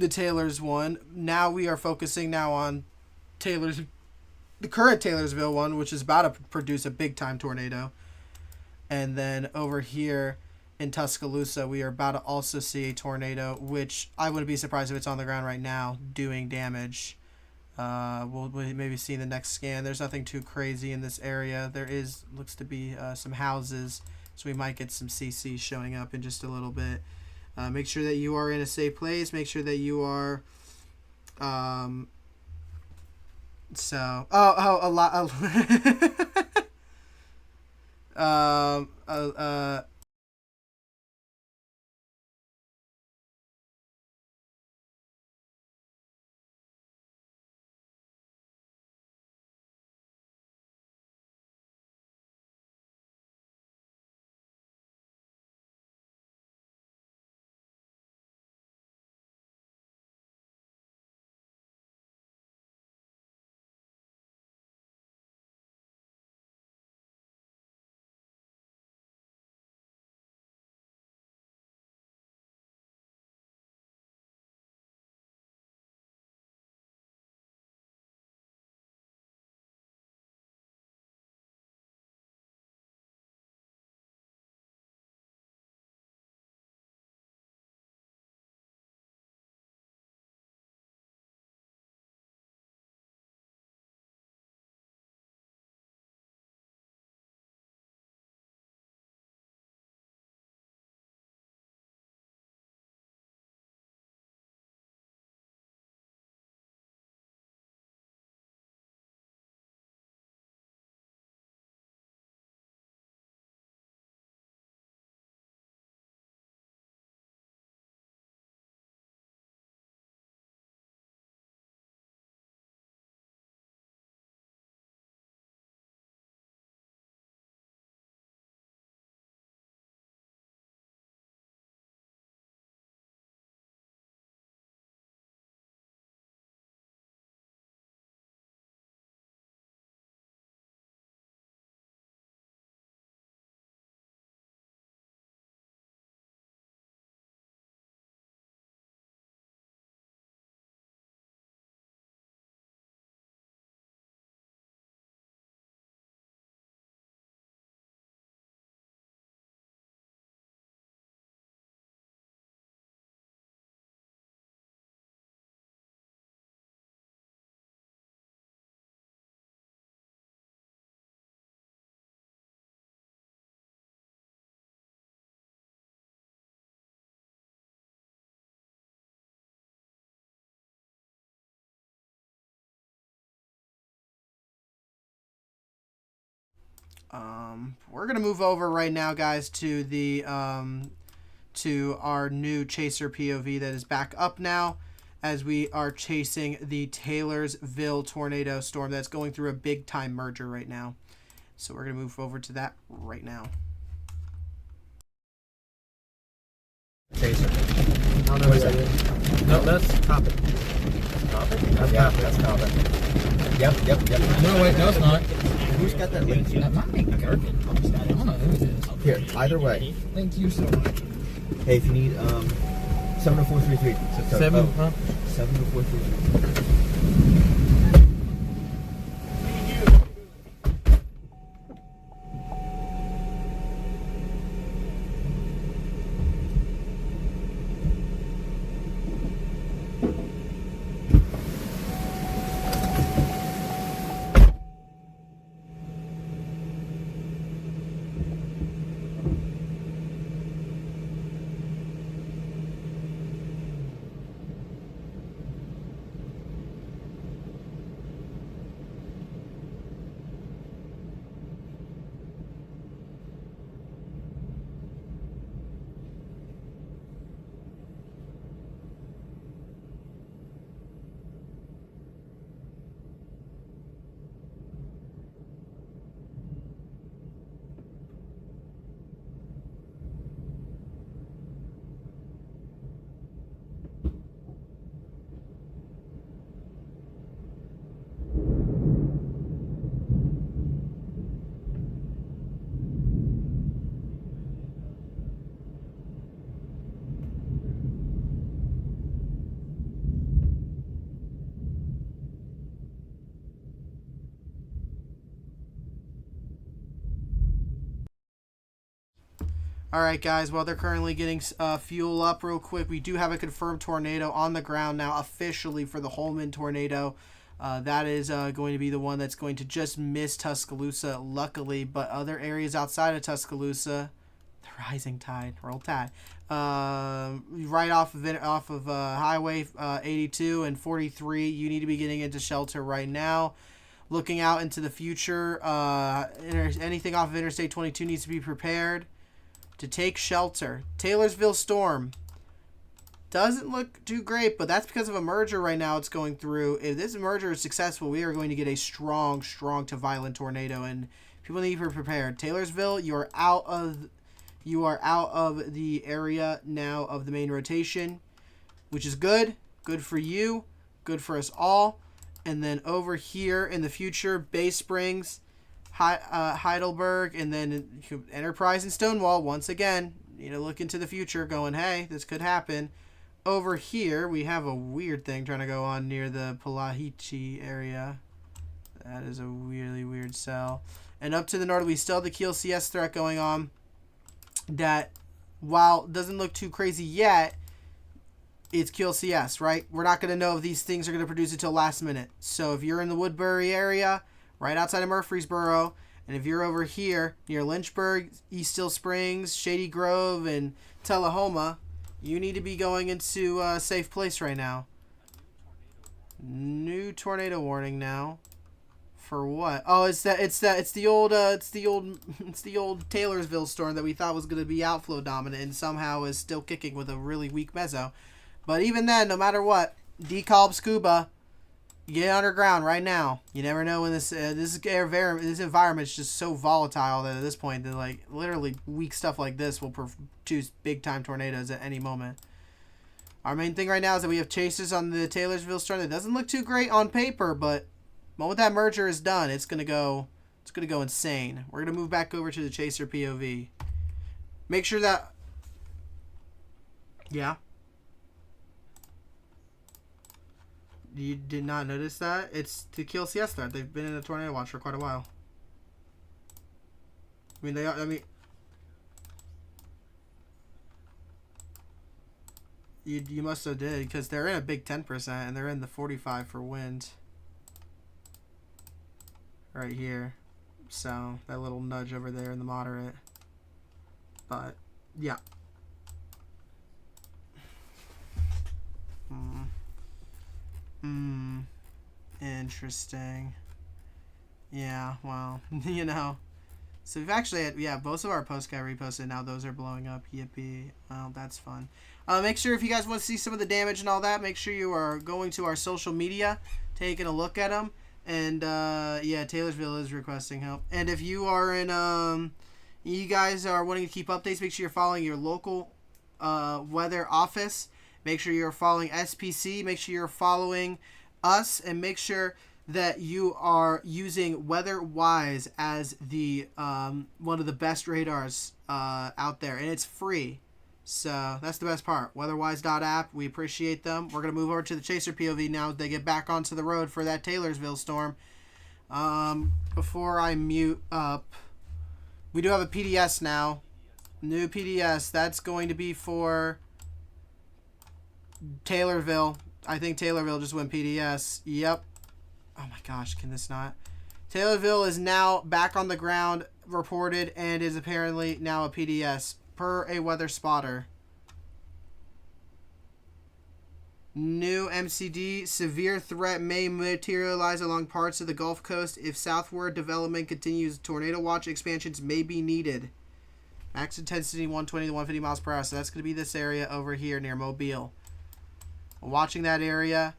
Taylor's one. Now we are focusing now on the current Taylorsville one, which is about to produce a big time tornado. And then over here in Tuscaloosa, we are about to also see a tornado, which I wouldn't be surprised if it's on the ground right now doing damage. We'll maybe see in the next scan. There's nothing too crazy in this area. There looks to be some houses, so we might get some CC showing up in just a little bit. Make sure that you are in a safe place. Make sure that you are a lot We're gonna move over right now, guys, to the to our new chaser POV that is back up now, as we are chasing the Taylorsville tornado storm that's going through a big time merger right now. So we're gonna move over to that right now. Chaser. I don't know What is who that? No, that's Topic. Topic. Yeah, that's Topic. Yep. No, wait, no, it's not. Who's got that link? That might be Gherkin. I don't know who it is. Here, either way. Thank you so much. Hey, if you need 70433. 70433. All right, guys. Well, they're currently getting fuel up real quick. We do have a confirmed tornado on the ground now, officially, for the Holman tornado. That is going to be the one that's going to just miss Tuscaloosa, luckily. But other areas outside of Tuscaloosa, the rising tide, roll tide, right off of Highway 82 and 43. You need to be getting into shelter right now. Looking out into the future, anything off of Interstate 22 needs to be prepared to take shelter. Taylorsville storm doesn't look too great, but that's because of a merger right now it's going through. If this merger is successful, we are going to get a strong to violent tornado, and people need to be prepared. Taylorsville, you are out of the area now of the main rotation, which is good for you, good for us all. And then over here in the future, Bay Springs, Heidelberg, and then Enterprise and Stonewall. Once again, you know, look into the future going, hey, this could happen. Over here, we have a weird thing trying to go on near the Palahichi area. That is a really weird cell. And up to the north, we still have the QLCS threat going on. That, while doesn't look too crazy yet, it's QLCS, right? We're not going to know if these things are going to produce until last minute. So if you're in the Woodbury area, right outside of Murfreesboro, and if you're over here near Lynchburg, East Hill Springs, Shady Grove, and Tullahoma, you need to be going into a safe place right now. New tornado warning now. For what? Oh, it's the old Taylorsville storm that we thought was going to be outflow dominant, and somehow is still kicking with a really weak mezzo. But even then, no matter what, decal scuba. Get underground right now. You never know when this environment is just so volatile that at this point, that like literally weak stuff like this will produce big time tornadoes at any moment. Our main thing right now is that we have chasers on the Taylorsville storm that doesn't look too great on paper, but the moment that merger is done, it's gonna go insane. We're gonna move back over to the chaser POV. Make sure that You did not notice that? It's the QLCS threat. They've been in a tornado watch for quite a while. You must have did, because they're in a big 10% and they're in the 45 for wind. Right here. So, that little nudge over there in the moderate. But, yeah. Interesting. Yeah, well, you know, So we've actually had, yeah, most of our posts got reposted. Now those are blowing up. Yippee. Well, that's fun. Make sure if you guys want to see some of the damage and all that, make sure you are going to our social media, taking a look at them. And, yeah, Taylorsville is requesting help. And if you are in, you guys are wanting to keep updates, make sure you're following your local weather office. Make sure you're following SPC. Make sure you're following us. And make sure that you are using Weatherwise as the one of the best radars out there. And it's free. So that's the best part. Weatherwise.app. We appreciate them. We're going to move over to the Chaser POV now as they get back onto the road for that Taylorsville storm. Before I mute up, we do have a PDS now. New PDS. That's going to be for Taylorville. I think Taylorville just went PDS. Yep. Oh my gosh, can this not? Taylorville is now back on the ground, reported, and is apparently now a PDS. Per a weather spotter. New MCD. Severe threat may materialize along parts of the Gulf Coast. If southward development continues, tornado watch expansions may be needed. Max intensity 120 to 150 miles per hour. So that's going to be this area over here near Mobile. We're watching that area.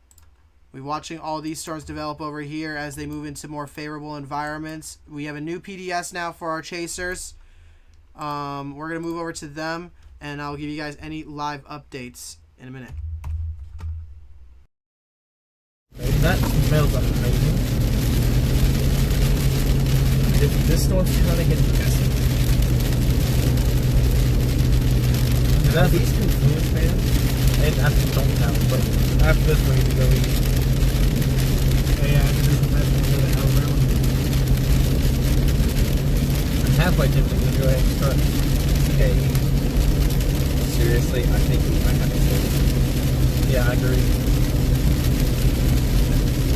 We're watching all these storms develop over here as they move into more favorable environments. We have a new PDS now for our chasers. We're going to move over to them, and I'll give you guys any live updates in a minute. That smells amazing. This storm's kind of getting messy. Are these confluence fans? And after don't have, but after this we need to go eat. Yeah, after this one, really Alabama. I'm halfway tempted to go ahead and start. Okay. Seriously, I think we might have to do it. Yeah, I agree.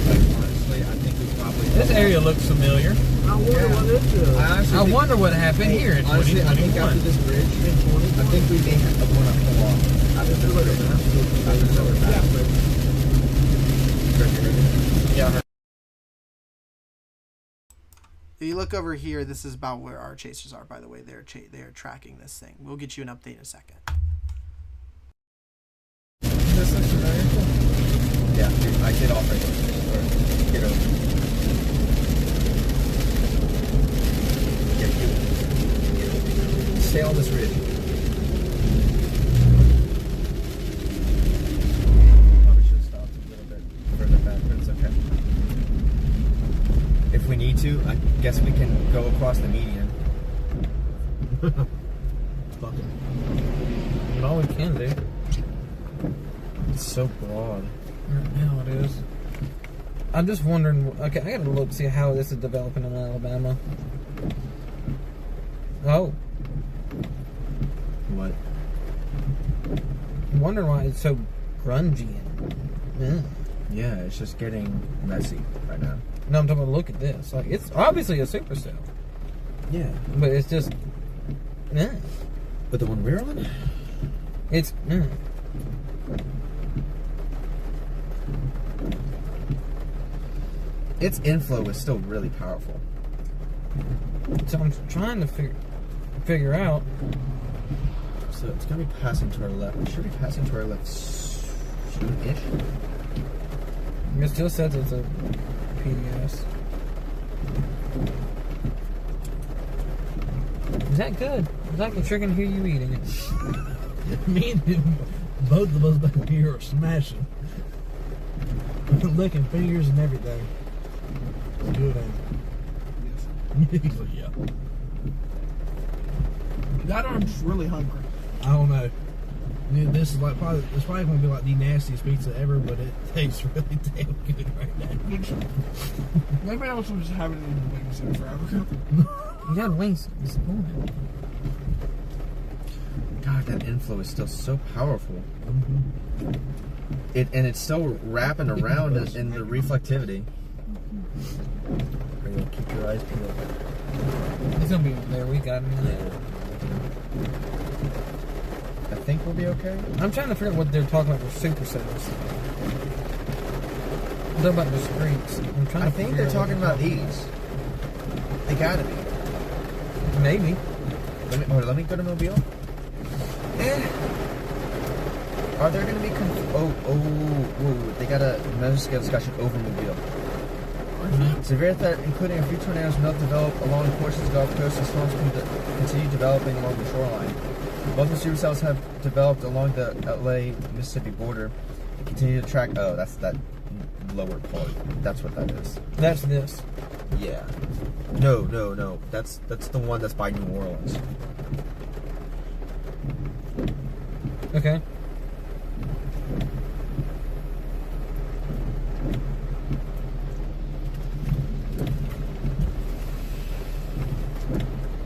Like, honestly, I think we probably. This area looks familiar. I wonder what this is. I wonder what happened here in 2021. I think after this bridge, I think we may have one up pull off. After this bridge. After this bridge. Yeah. If you look over here, this is about where our chasers are, by the way. They're tracking this thing. We'll get you an update in a second. This looks familiar. Yeah, dude, I get off right here. Or get over. Yeah, stay on this ridge. Probably should have stopped a little bit further back, but it's okay. If we need to, I guess we can go across the median. Fuck it. All we can do. It's so broad. Right now it is. I'm just wondering. Okay, I gotta look see how this is developing in Alabama. Oh. What? I'm wondering why it's so grungy. Yeah, it's just getting messy right now. No, I'm talking about look at this. Like it's obviously a supercell. Yeah. But it's just But the one we're on? It's its inflow is still really powerful. So I'm trying to figure out. So it's gonna be passing to our left. It should be passing to our left soon-ish. It still says it's a PDS. Is that good? Is that the chicken hear you eating it? Me and both of us back here are smashing. Licking fingers and everything. It's good, ain't it? Yes. Yeah. That arm's really hungry. I don't know. Yeah, this is like probably it's probably gonna be like the nastiest pizza ever, but it tastes really damn good right now. Maybe I was just having it in the wings there forever. You got wings this morning. God, that inflow is still so powerful. And it's still wrapping around in the reflectivity. Are you gonna keep your eyes peeled? He's gonna be over there. We got him in there. I think we'll be okay. I'm trying to figure out what they're talking about with supercells. They're about the streets. I think they're talking about these. They gotta be. Maybe. Let me go to Mobile. Are there going to be... they got a measure-scale discussion over Mobile. Severe threat, including a few tornadoes, will develop along portions of the Gulf Coast as storms continue developing along the shoreline. Multiple supercells have developed along the LA-Mississippi border and continue to track... Oh, that's that lower part. That's what that is. That's this. Yeah. No. That's the one that's by New Orleans. Okay.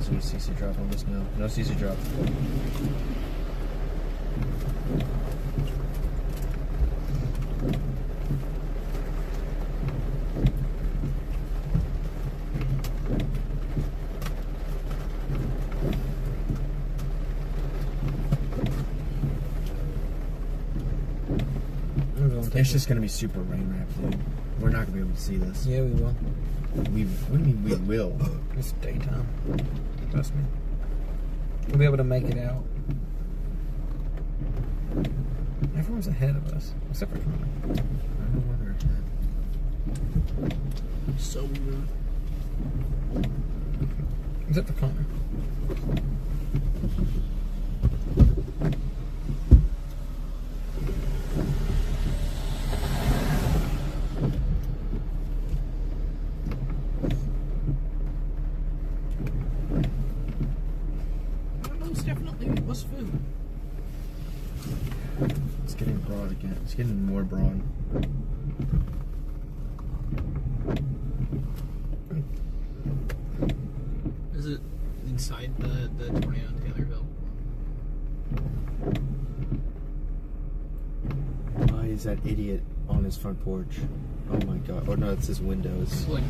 So you CC drop on this now? No CC drop. It's just gonna be super rain wrapped, dude. We're not gonna be able to see this. Yeah, we will. What do you mean we will? It's daytime. Trust me. We'll be able to make it out. Everyone's ahead of us, except for Connor. I don't know where they're at. So weird. Except for Connor. What's food? It's getting broad again. It's getting more broad. Is it inside the tornado in Taylorville? Oh, he's that idiot on his front porch. Oh my god. Oh no, it's his windows. Like,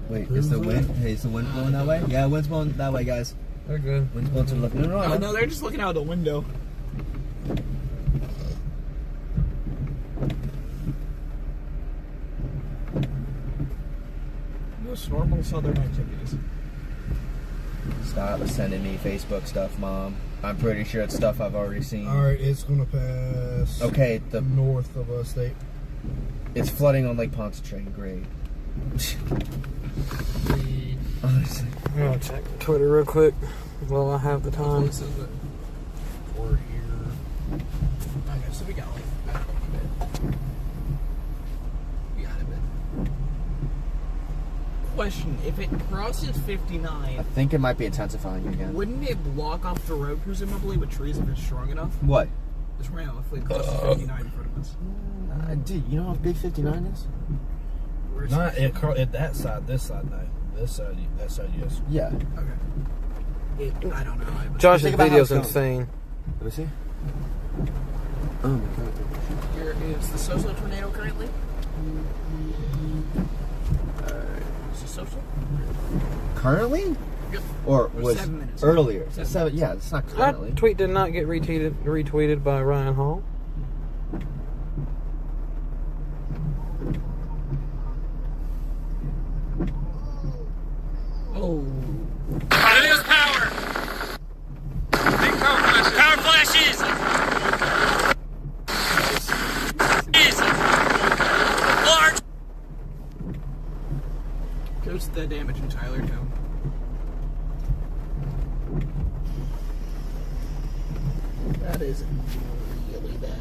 wait, is the wind? Hey, is the wind blowing that way? Yeah, wind's blowing that way, guys. They're good. Wind's blowing to the left. No, they're just looking out the window. Most normal southern activities. Stop sending me Facebook stuff, Mom. I'm pretty sure it's stuff I've already seen. Alright, it's gonna pass. Okay, the north of us. It's flooding on Lake Pontchartrain. Great. Honestly. I'm gonna check Twitter real quick while I have the time. We're here. Okay, so we got like a bit. We got a bit. Question: if it crosses 59, I think it might be intensifying again. Wouldn't it block off the road presumably with trees if it's strong enough? What? This rail if it crosses 59 in front of us. Dude, you know how big 59 is? Not at that side. This side, no. This side, that side, yes. Yeah. Okay. I don't know. Josh's video's insane. Let me see. Oh my god. Here is the Soso tornado currently. Is it Soso? Currently? Yep. Or It was was 7 minutes. earlier? 7. Yeah, it's not currently. That tweet did not get retweeted by Ryan Hall. Oh. Lose power! Big power flashes! Power flashes! Large! Goes the damage in Tyler too. That is really bad.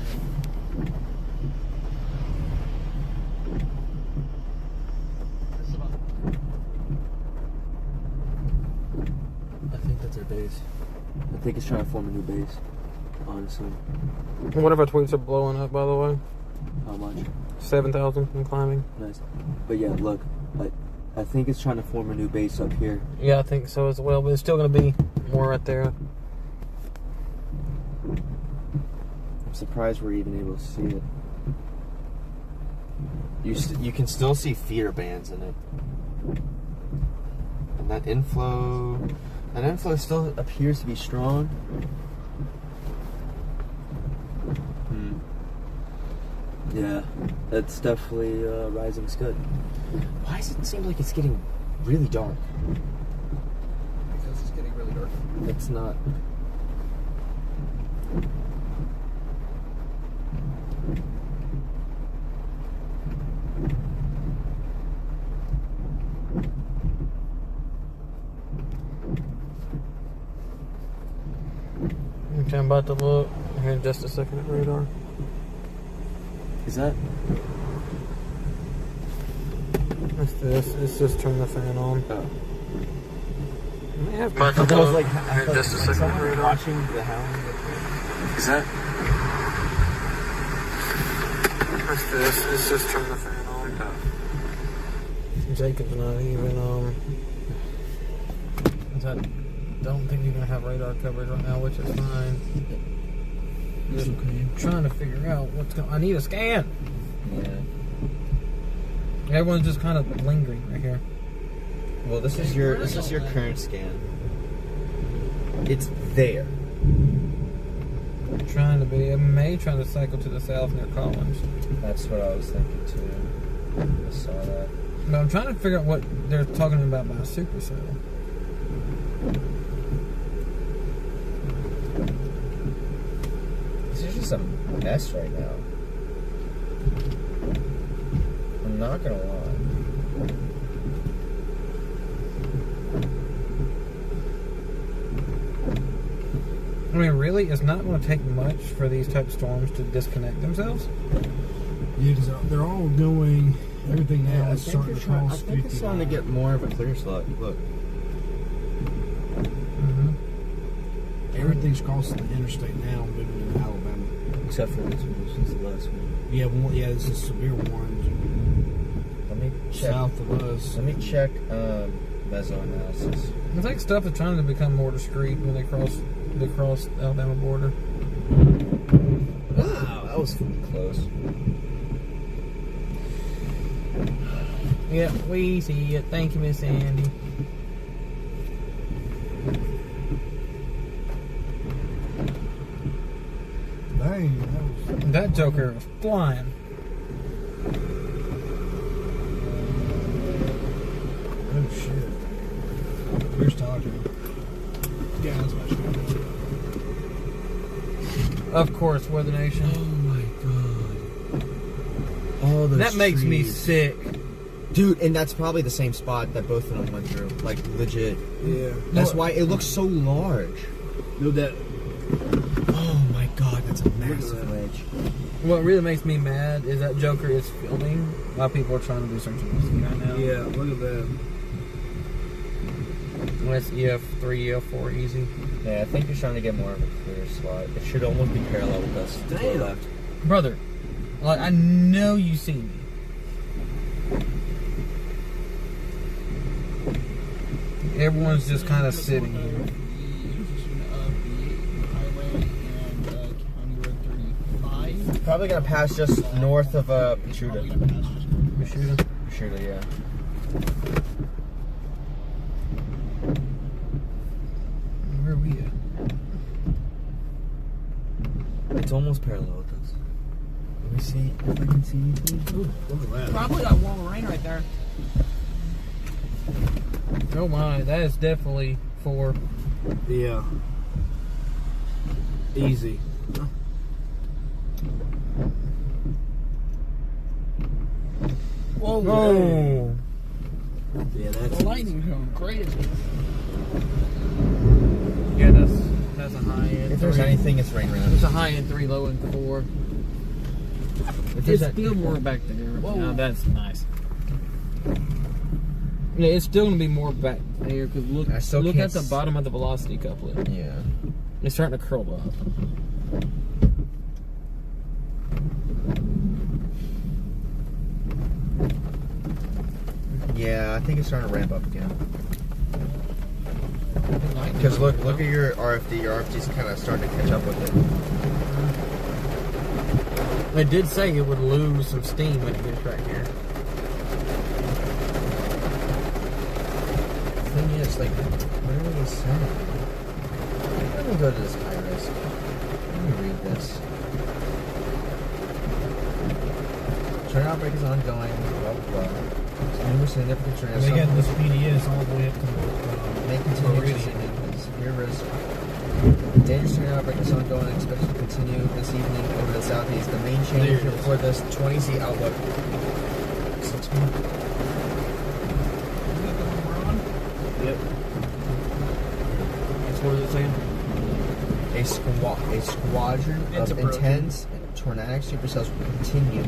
I think that's our base. I think it's trying to form a new base. Honestly. One of our tweets are blowing up, by the way. How much? 7,000 and climbing. Nice. But yeah, look. I think it's trying to form a new base up here. Yeah, I think so as well, but it's still going to be more right there. I'm surprised we're even able to see it. You can still see feeder bands in it. And that inflow still appears to be strong. Yeah, that's definitely rising scud. Why does it seem like it's getting really dark? It's not. Okay, I'm about to look here in just a second at radar. Is that? What's this? It's just turn the fan on. Oh. Yeah, I thought that was like here in just a second at radar. watching the hound. Is that? What's this? It's just turn the fan on. Jacob's not even I don't think you're gonna have radar coverage right now, which is fine. Just trying to figure out what's going. I need a scan. Yeah. Everyone's just kind of lingering right here. Well, this is your current scan. It's there. Trying to be. I may trying to cycle to the south near Collins. That's what I was thinking too. I saw that. But I'm trying to figure out what they're talking about by a supercell. This is just a mess right now. I'm not gonna lie. I mean, really, it's not going to take much for these type of storms to disconnect themselves. Yeah, because they're all going. Everything now is starting to cross. I think it's starting to get more of a clear slot. Look. Everything's crossing the interstate now, moving into Alabama. Except for this one. This is the last one. Yeah, this is severe warnings. Let me check. South of us. Let me check meso analysis. I think stuff is trying to become more discreet when they cross the Alabama border. Wow, that was close. Yeah, we see it. Thank you, Miss Andy. Dang, that joker was flying. Oh shit. Where's Taco? Yeah, that's my shit. Of course, Weather Nation. Oh my god. Oh, those that makes me trees. sick. Dude, and that's probably the same spot that both of them went through. Like, legit. Yeah. That's why it looks so large. No, that. Oh my god, that's a massive ledge. What really makes me mad is that Joker is filming while people are trying to do search and rescue right now. Yeah, look at that. That's EF3, EF4 easy. Yeah, I think you're trying to get more of a clear slot. It should almost be parallel with us. To the left. Brother, like, I know you see me. Everyone's just kind of sitting here. Probably gonna pass just north of Pachuta. Pachuta, yeah. Where are we at? It's almost parallel with us. Let me see if I can see anything. Ooh, look at that. Probably got wall of rain right there. Oh my, that is definitely 4. Yeah. Easy. Whoa. Oh. Yeah, that's The lightning's going crazy. Yeah, that's a high end. If there's 3. anything, it's rain around. It's a high end 3, low end 4. It's still more back there. Whoa. Now that's nice. Yeah, it's still gonna be more back there because look at the bottom of the velocity couplet. Yeah. It's starting to curl up. Yeah, I think it's starting to ramp up again. Because look at your RFD. Your RFD's kind of starting to catch up with it. They did say it would lose some steam when it gets back here. The thing is, like, what are they saying? Let me go to this high risk. Let me read this. Turnout break is ongoing. Blah blah blah. Numerous significant turnout. And again, this PDS all the way up to may continue to Meridian. significance. Your risk. Dangerous tornado outbreak is ongoing and expected to continue this evening over the southeast. The main change for this 20Z outlook. 6 minutes. Yep. What is it saying? A squadron of intense tornadic supercells will continue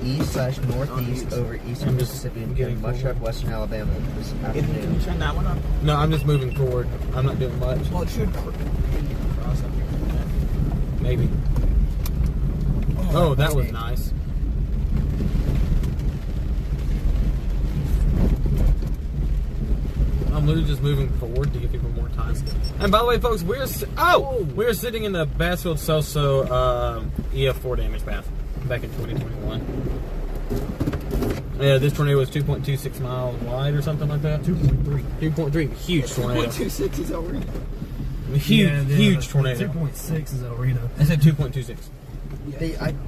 east/northeast over eastern Mississippi and much of western Alabama this afternoon. Can you turn that one up? No, I'm just moving forward. I'm not doing much. Well, it should cross up here. Maybe. Oh, that was nice. I'm literally just moving forward to give people more time. And by the way, folks, we're sitting in the Bassfield Celso EF4 damage path back in 2021. Yeah, this tornado was 2.26 miles wide or something like that. 2.3. 2.3, huge tornado. 2.26 is El Reno. Huge tornado. 2.6 is El Reno. I said 2.26.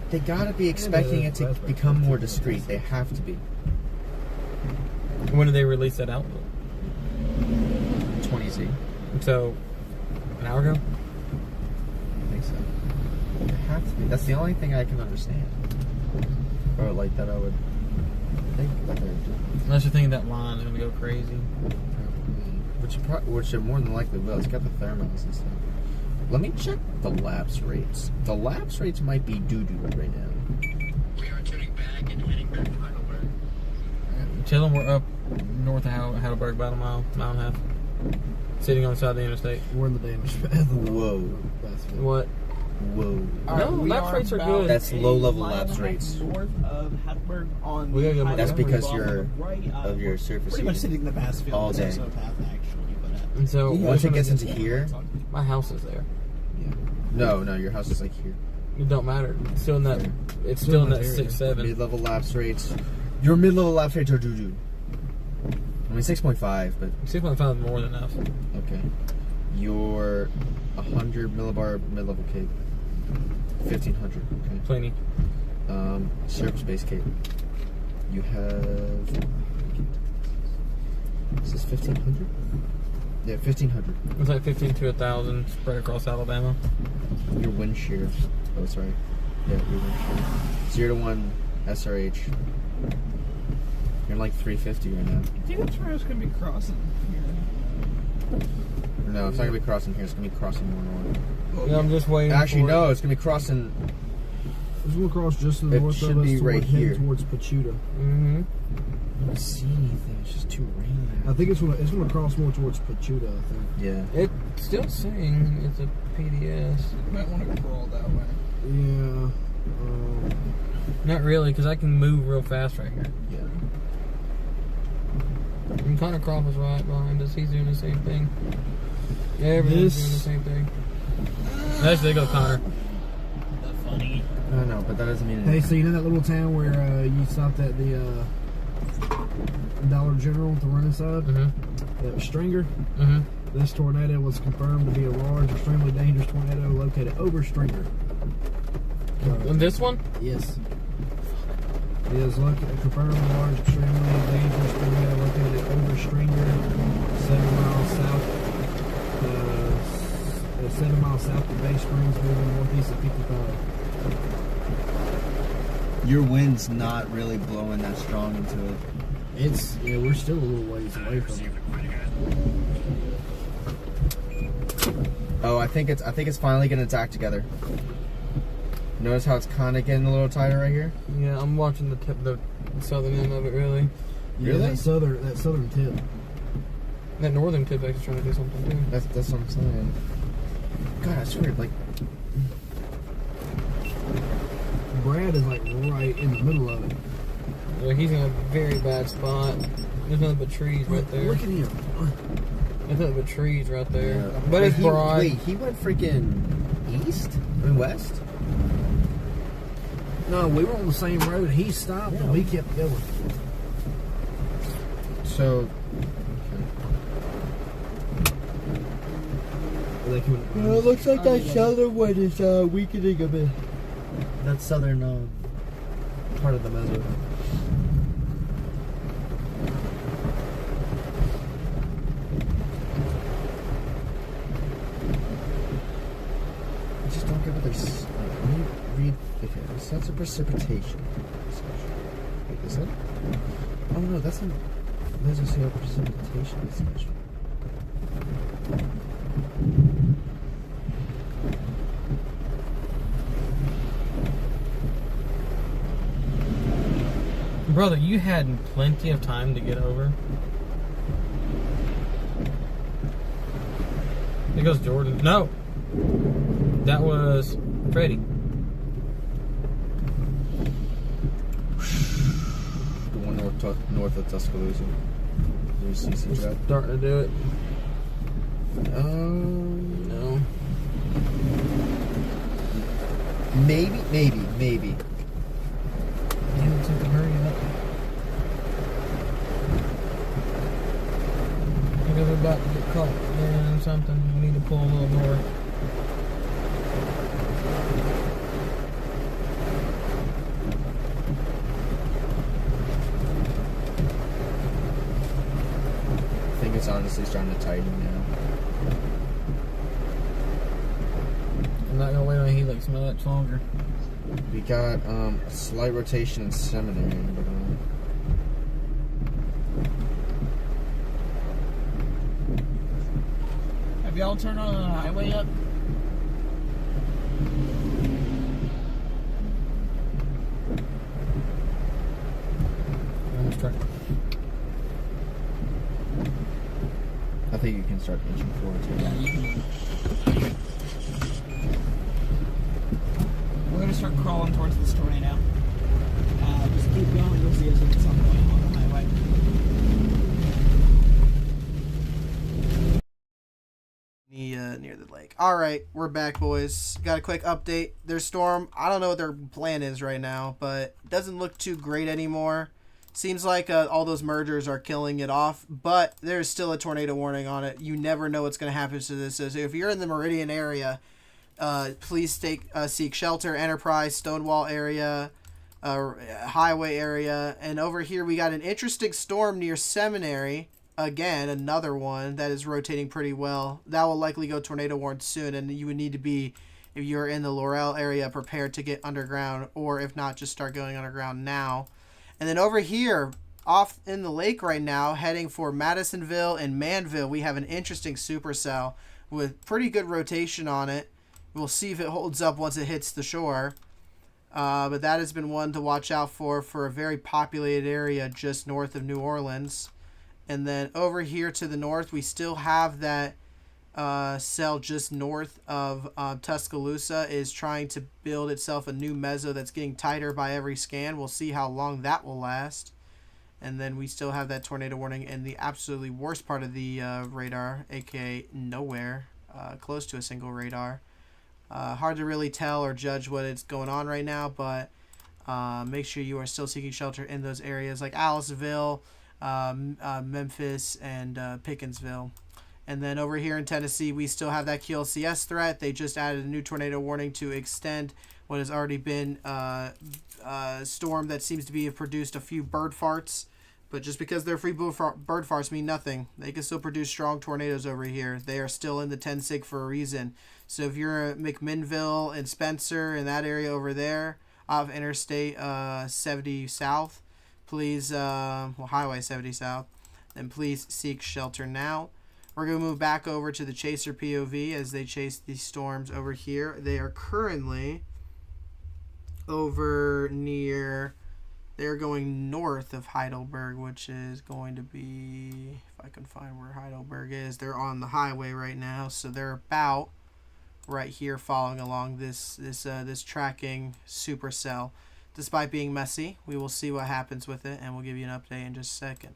They gotta be expecting it to become more discreet. They have to be. When did they release that outlook? 20Z. So, an hour ago? I think so. They have to be. That's the only thing I can understand. Or like that I would think that they're doing. Unless you're thinking that line is going to go crazy. Which it more than likely will. It's got the thermals and stuff. Let me check the lapse rates. The lapse rates might be doo-doo right now. We are turning back and heading back to Heidelberg. Tell them we're up north of Heidelberg about a mile and a half. Sitting on the side of the interstate. We're in the damage path. Whoa. What? Whoa. No, lapse rates are good. That's low-level lapse rates. North of Heidelberg on We gotta go That's because of your surface pretty much sitting in the Bassfield all day. path, actually. But, And so once it gets into here, my house is there. yeah. No, your house is like here. It don't matter. It's still in that. It's still in that 6-7. Mid-level lapse rates. Your mid-level lapse rates are doo-doo. I mean 6.5, but 6.5 is more than enough. okay. Your 100 millibar mid-level cape. 1500. Okay. Plenty. Surface-based cape. You have. Is this 1500? Yeah, 1500. It's like 15 to 1,000 spread across Alabama. Your wind shear. Oh, sorry. Yeah, your wind shear. 0 to 1 SRH. You're like 350 right now. I think that's where I was going to be crossing here. No, it's not going to be crossing here. It's going to be crossing more north. Yeah, I'm just waiting. Actually, no, it's going to be crossing. It's going to cross just to the north should of us be right here. towards Pachuta. Mm-hmm. I don't see anything. It's just too rainy. I think it's going to cross more towards Pachuta, I think. Yeah. It's still saying it's a PDS. You might want to crawl that way. Yeah. Not really, because I can move real fast right here. Yeah. And Connor Croft is right behind us. He's doing the same thing. Everyone's doing the same thing. There you go, Connor. That's funny. I know, but that doesn't mean Hey, anything. so you know that little town where you stopped at the Dollar General to run inside? Mm-hmm. That was Stringer? Mm-hmm. This tornado was confirmed to be a large, extremely dangerous tornado located over Stringer. And this one? Yes. It is confirmed large, extremely dangerous tornado located over Stringer, 7 miles south. 7 miles south of Bay Springs, moving northeast of 55. Your wind's not really blowing that strong into it. Yeah, we're still a little ways away from it. Oh, I think it's finally gonna attack together. Notice how it's kind of getting a little tighter right here. Yeah, I'm watching the southern end of it. Really. Yeah, that southern tip. That northern tip is trying to do something too. That's what I'm saying. God, I swear, like Brad is like right in the middle of it. Yeah, he's in a very bad spot. There's nothing but trees right there. Look at him. There's nothing but trees right there. Yeah. But it's broad. Wait, he went freaking east? I mean west? No, we were on the same road. He stopped and we kept going. So It looks like that southern one is weakening a bit. That southern part of the meso. That's a precipitation. Wait, is that? Oh no, that's a mesoscale precipitation discussion. Brother, you had plenty of time to get over. There goes Jordan. No! That was Freddie. The one north of Tuscaloosa. There's CC trap. Starting to do it. No. Maybe. Yeah, let's have to hurry up. Because we're about to get caught in something. We need to pull a little more. I think it's honestly starting to tighten now. I'm not gonna wait on helix much longer. We got a slight rotation in seminary, but Have y'all turned on the highway yet? Let's try. I think you can start inching forward too. Yeah, you can. We're gonna start crawling towards this tornado. Just keep going, you'll see us at some point on the highway. Near the lake. All right, we're back, boys. Got a quick update. Their storm, I don't know what their plan is right now, but it doesn't look too great anymore. Seems like all those mergers are killing it off, but there's still a tornado warning on it. You never know what's going to happen to this. So if you're in the Meridian area, please seek shelter. Enterprise, Stonewall area, highway area. And over here we got an interesting storm near Seminary. Again, another one that is rotating pretty well. That will likely go tornado warned soon, and you would need to be, if you're in the Laurel area, prepared to get underground, or if not, just start going underground now. And then over here, off in the lake right now, heading for Madisonville and Manville, we have an interesting supercell with pretty good rotation on it. We'll see if it holds up once it hits the shore. But that has been one to watch out for a very populated area just north of New Orleans. And then over here to the north, we still have that cell just north of Tuscaloosa is trying to build itself a new meso that's getting tighter by every scan. We'll see how long that will last. And then we still have that tornado warning in the absolutely worst part of the radar, aka nowhere, close to a single radar. Hard to really tell or judge what is going on right now, but make sure you are still seeking shelter in those areas like Aliceville, Memphis, and Pickensville. And then over here in Tennessee, we still have that QLCS threat. They just added a new tornado warning to extend what has already been a storm that seems to be produced a few bird farts. But just because they're free bird farts mean nothing. They can still produce strong tornadoes over here. They are still in the 10 sig for a reason. So if you're at McMinnville and Spencer and that area over there off Interstate 70 South, please, Highway 70 South, then please seek shelter now. We're going to move back over to the Chaser POV as they chase these storms over here. They are currently over near, they're going north of Heidelberg, which is going to be, if I can find where Heidelberg is, they're on the highway right now. So they're about right here following along this tracking supercell. Despite being messy, we will see what happens with it, and we'll give you an update in just a second.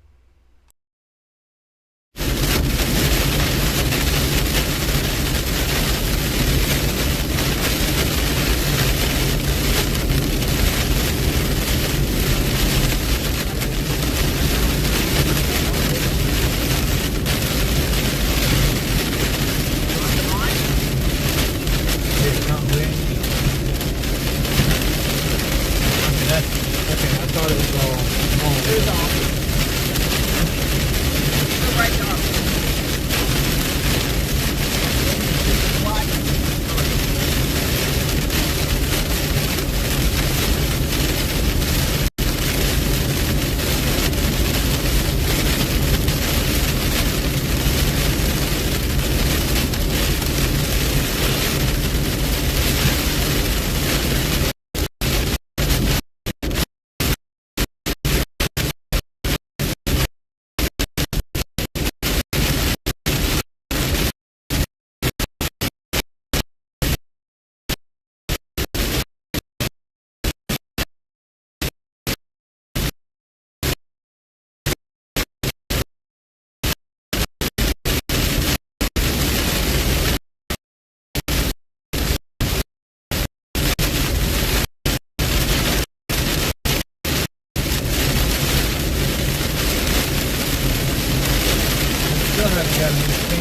got a new scan.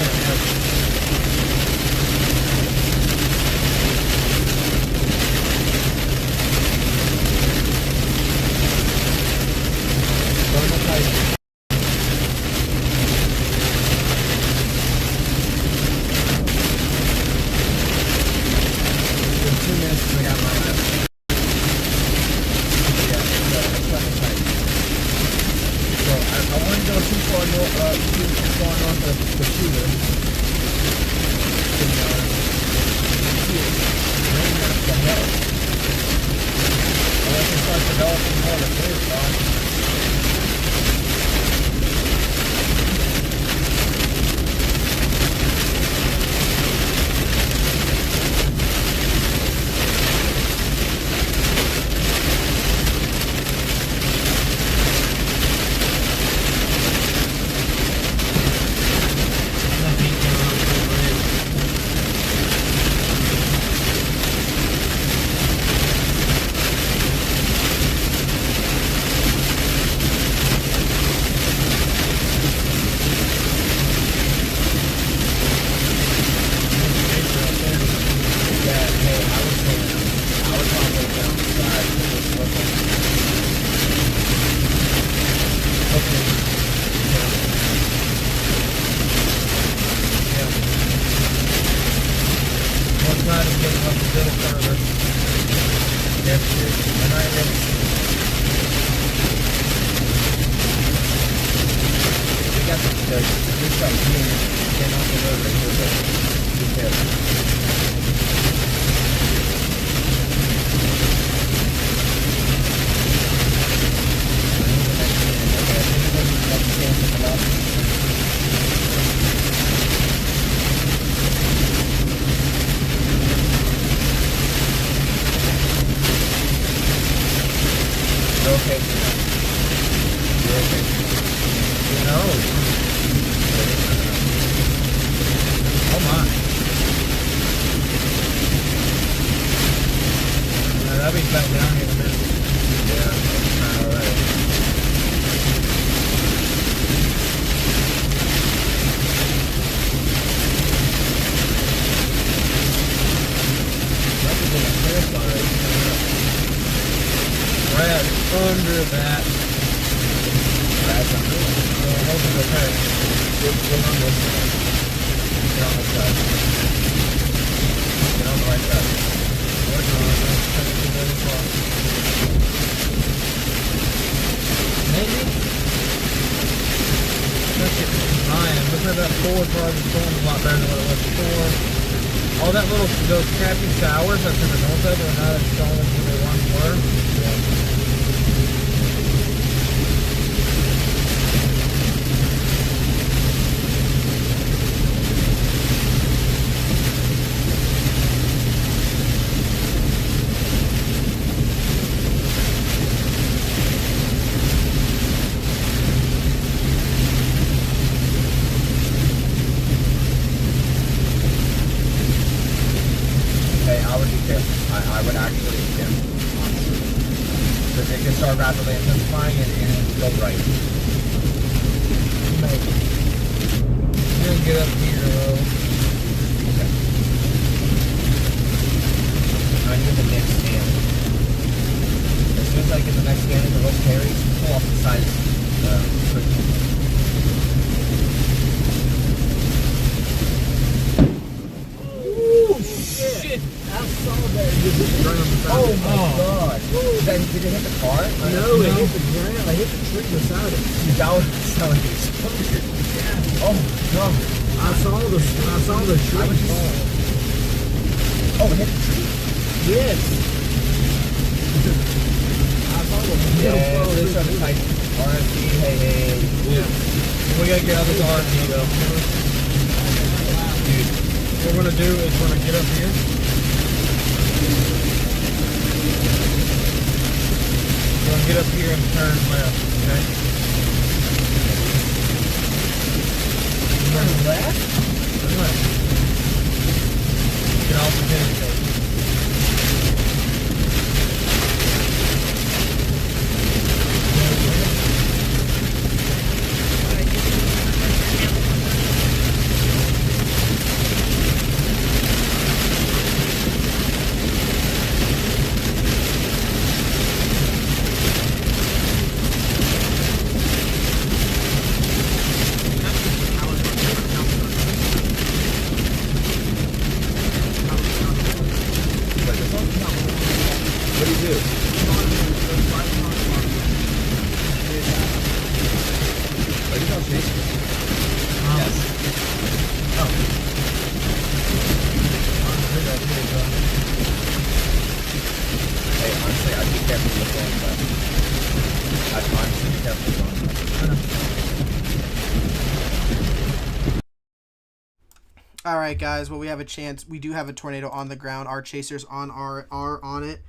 All right, guys. Well, we have a chance. We do have a tornado on the ground. Our chasers are on it,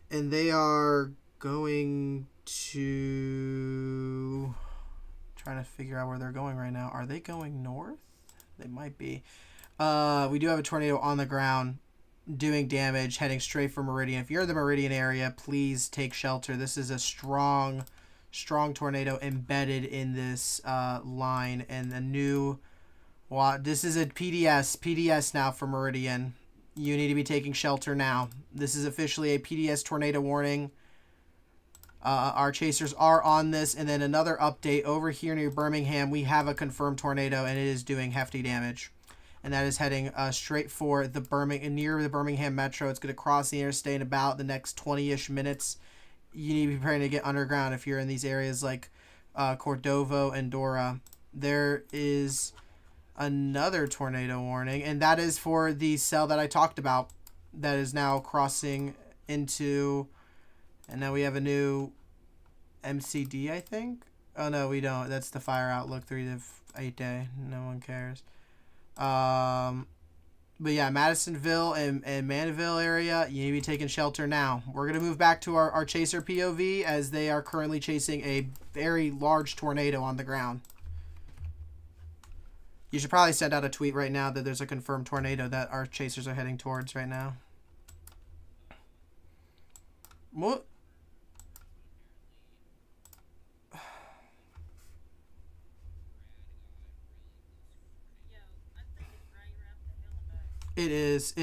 and they are going to trying to figure out where they're going right now. Are they going north? They might be. We do have a tornado on the ground doing damage, heading straight for Meridian. If you're in the Meridian area, please take shelter. This is a strong tornado embedded in this line, and the new. This is a PDS now for Meridian. You need to be taking shelter now. This is officially a PDS tornado warning. Our chasers are on this, and then another update over here near Birmingham. We have a confirmed tornado, and it is doing hefty damage, and that is heading straight for the near the Birmingham Metro. It's going to cross the interstate in about the next 20-ish minutes. You need to be preparing to get underground if you're in these areas like Cordova and Dora. There is another tornado warning, and that is for the cell that I talked about that is now crossing into, and now we have a new MCD, I think. Oh no, we don't. That's the fire outlook 3 to 8 day. No one cares. But yeah, Madisonville and Mandeville area, you need to be taking shelter now. We're going to move back to our chaser POV as they are currently chasing a very large tornado on the ground. You should probably send out a tweet right now that there's a confirmed tornado that our chasers are heading towards right now. What? It is.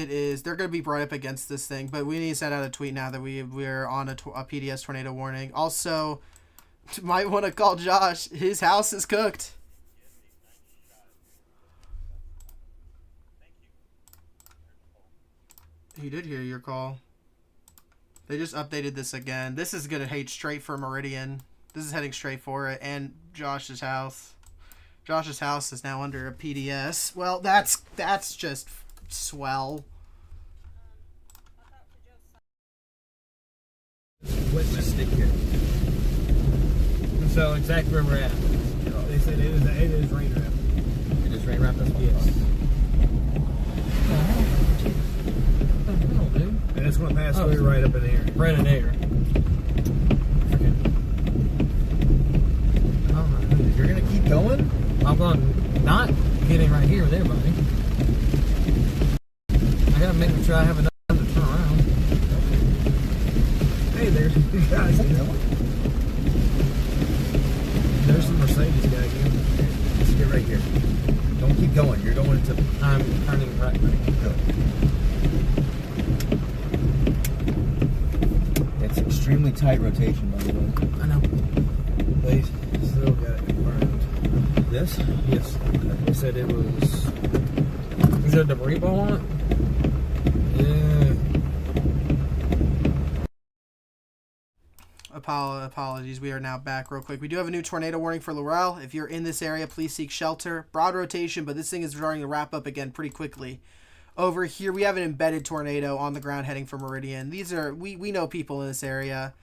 They're going to be brought up against this thing, but we need to send out a tweet now that we're on a PDS tornado warning. Also, might want to call Josh. His house is cooked. He did hear your call. They just updated this again. This is going to hate straight for Meridian. This is heading straight for it. And Josh's house. Josh's house is now under a PDS. Well, that's just swell. Let's just stick here. So exactly where we're at. They said it is rain wrap. It is rain wrap. That's what yes. And it's going to pass through right up in here. Right in there. You're going to keep going? I'm going to not get in right here with everybody. I got to make sure I have enough time to turn around. Hey, there's two guys. There's the Mercedes guy again. Let's get right here. Don't keep going. You're going to... I'm turning right. Go. It's extremely tight rotation, by the way. I know. They still got it confirmed. This? Yes. Okay. They said it was... Is there a debris ball on it? Yeah. Apologies. We are now back real quick. We do have a new tornado warning for Laurel. If you're in this area, please seek shelter. Broad rotation, but this thing is starting to wrap up again pretty quickly. Over here, we have an embedded tornado on the ground heading for Meridian. These are, we know people in this area.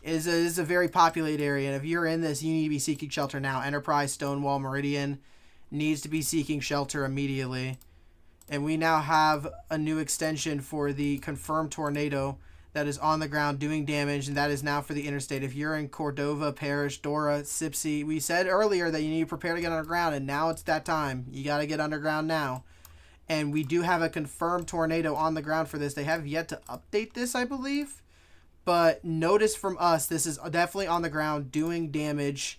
It is a very populated area, and if you're in this, you need to be seeking shelter now. Enterprise, Stonewall, Meridian needs to be seeking shelter immediately. And we now have a new extension for the confirmed tornado that is on the ground doing damage, and that is now for the interstate. If you're in Cordova, Parish, Dora, Sipsey, we said earlier that you need to prepare to get underground, and now it's that time. You got to get underground now. And we do have a confirmed tornado on the ground for this. They have yet to update this, I believe. But notice from us, this is definitely on the ground doing damage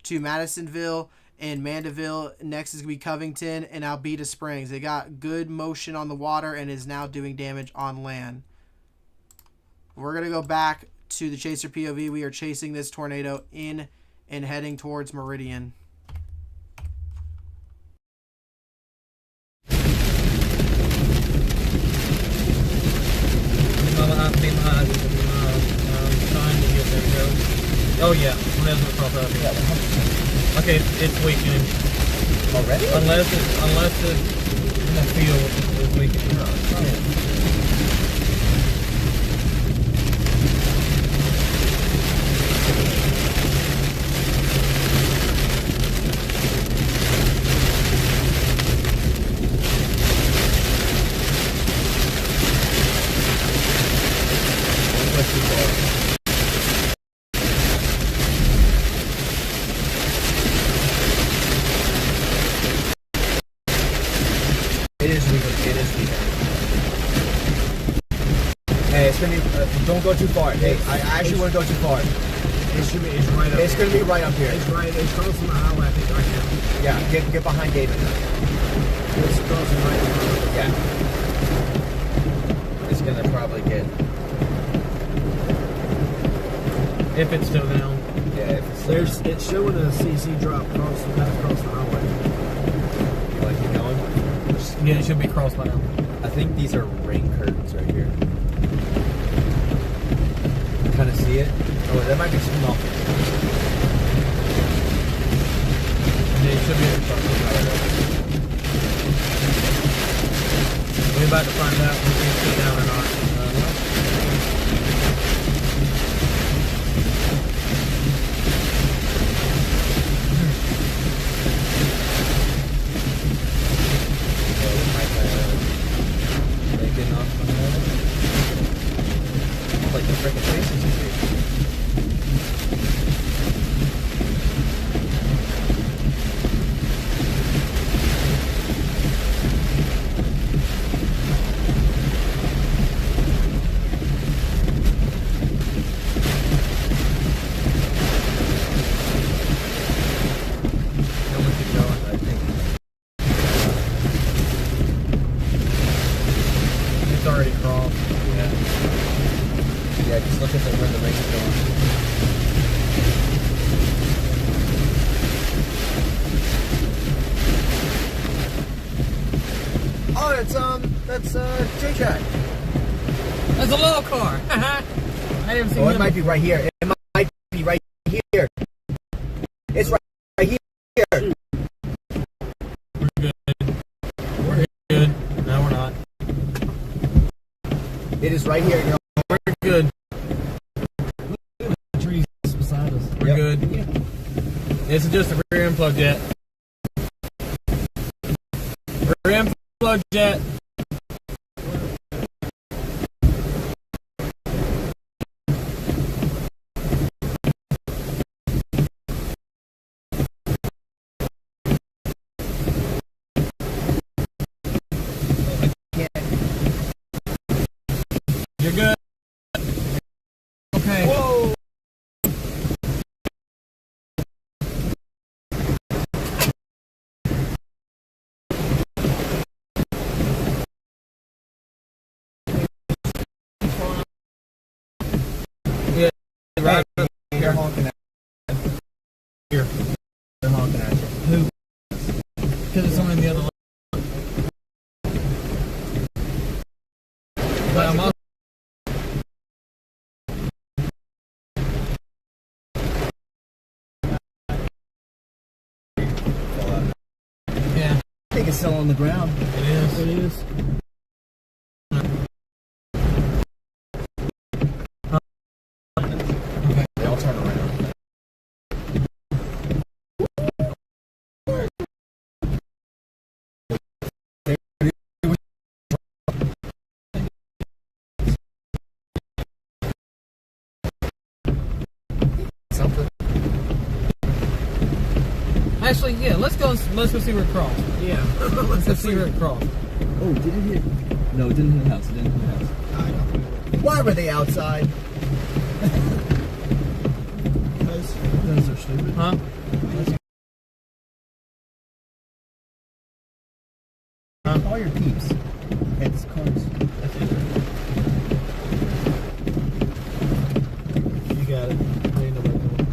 to Madisonville and Mandeville. Next is going to be Covington and Alberta Springs. They got good motion on the water and is now doing damage on land. We're going to go back to the Chaser POV. We are chasing this tornado in and heading towards Meridian. Trying to get there. Go. Oh yeah, whenever it pops up. Yeah, okay, it's weakening already. Unless it's in the field, it's weakening. It's gonna be. Don't go too far. Hey, I actually want to go too far. It should be. It's right up. It's here. gonna be right up here. It's right. It's crossing the highway. I think right now. Yeah, get behind David. It's crossing right now. Yeah. It's gonna probably get. If it's still down. Yeah, if it's It's showing a CC drop across the highway. You like keep going? Yeah, it should be crossed by now. I think these are rain curtains right here. Kind of see it? Oh, that might be small. Yeah, it should be We're about to find out if it's still down or not. Like the freaking faces you see. It's already crossed. Yeah. Yeah, just look at where the rain's going. Oh, that's J-Jack. That's a little car. I haven't seen Oh, him. it might be right here. It might be right here. It's right here. We're good. We're good. No, we're not. It is right here. We're good. Trees beside us. We're good. This is just a rear inflow jet. Rear inflow jet. You're good. Okay. Whoa! Yeah. Right. They're honking at Here. They're honking at you. Who? Because it's someone in the other lane. But I'm on. Yeah, I think it's still on the ground. it is. It is. They all turn around. Something. Actually, yeah. Let's go see where it crossed. Yeah. Let's go see where it crossed. Oh, did it hit? No, it didn't hit the house. It didn't hit the house. Why were they outside? Those are stupid. Huh? All your peeps. It's cars. You got it. Ain't nobody doing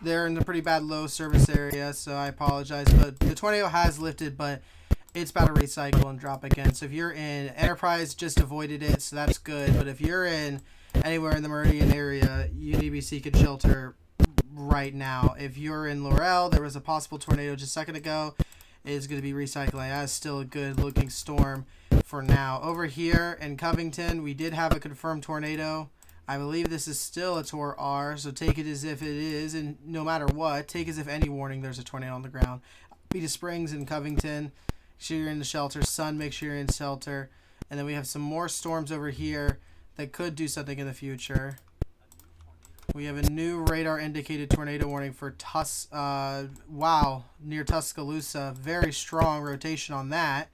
they're in a pretty bad low service area, so I apologize. But the tornado has lifted, but it's about to recycle and drop again. So if you're in Enterprise, just avoided it, so that's good. But if you're in anywhere in the Meridian area, you need to be seeking shelter right now. If you're in Laurel, there was a possible tornado just a second ago. It's going to be recycling. That is still a good looking storm for now. Over here in Covington, we did have a confirmed tornado. I believe this is still a Tor R, so take it as if it is, and no matter what, take as if any warning there's a tornado on the ground. Beta Springs in Covington, make sure you're in the shelter. Sun, make sure you're in shelter. And then we have some more storms over here that could do something in the future. We have a new radar indicated tornado warning for near Tuscaloosa. Very strong rotation on that.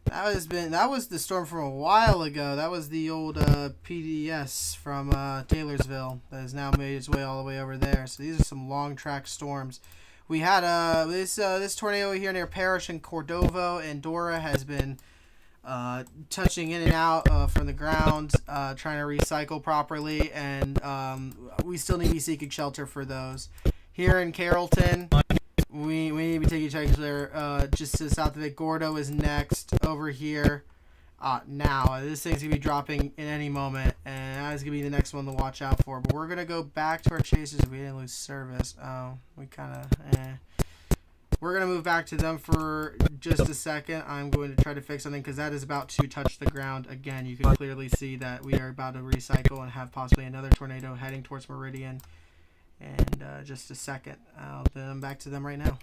That was the storm from a while ago. That was the old PDS from Taylorsville that has now made its way all the way over there. So these are some long track storms. We had this tornado here near Parrish and Cordova and Dora has been touching in and out from the ground, trying to recycle properly, and we still need to be seeking shelter for those. Here in Carrollton, we need to be taking shelter just to the south of it. Gordo is next over here. Now, this thing's going to be dropping in any moment, and that is going to be the next one to watch out for. But we're going to go back to our chases. We didn't lose service. We kind of, We're going to move back to them for just a second. I'm going to try to fix something because that is about to touch the ground again. You can clearly see that we are about to recycle and have possibly another tornado heading towards Meridian. And just a second. I'll put them back to them right now.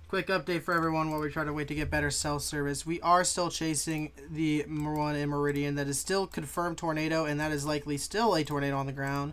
Quick update for everyone while we try to wait to get better cell service. We are still chasing the one in Meridian that is still confirmed tornado, and that is likely still a tornado on the ground.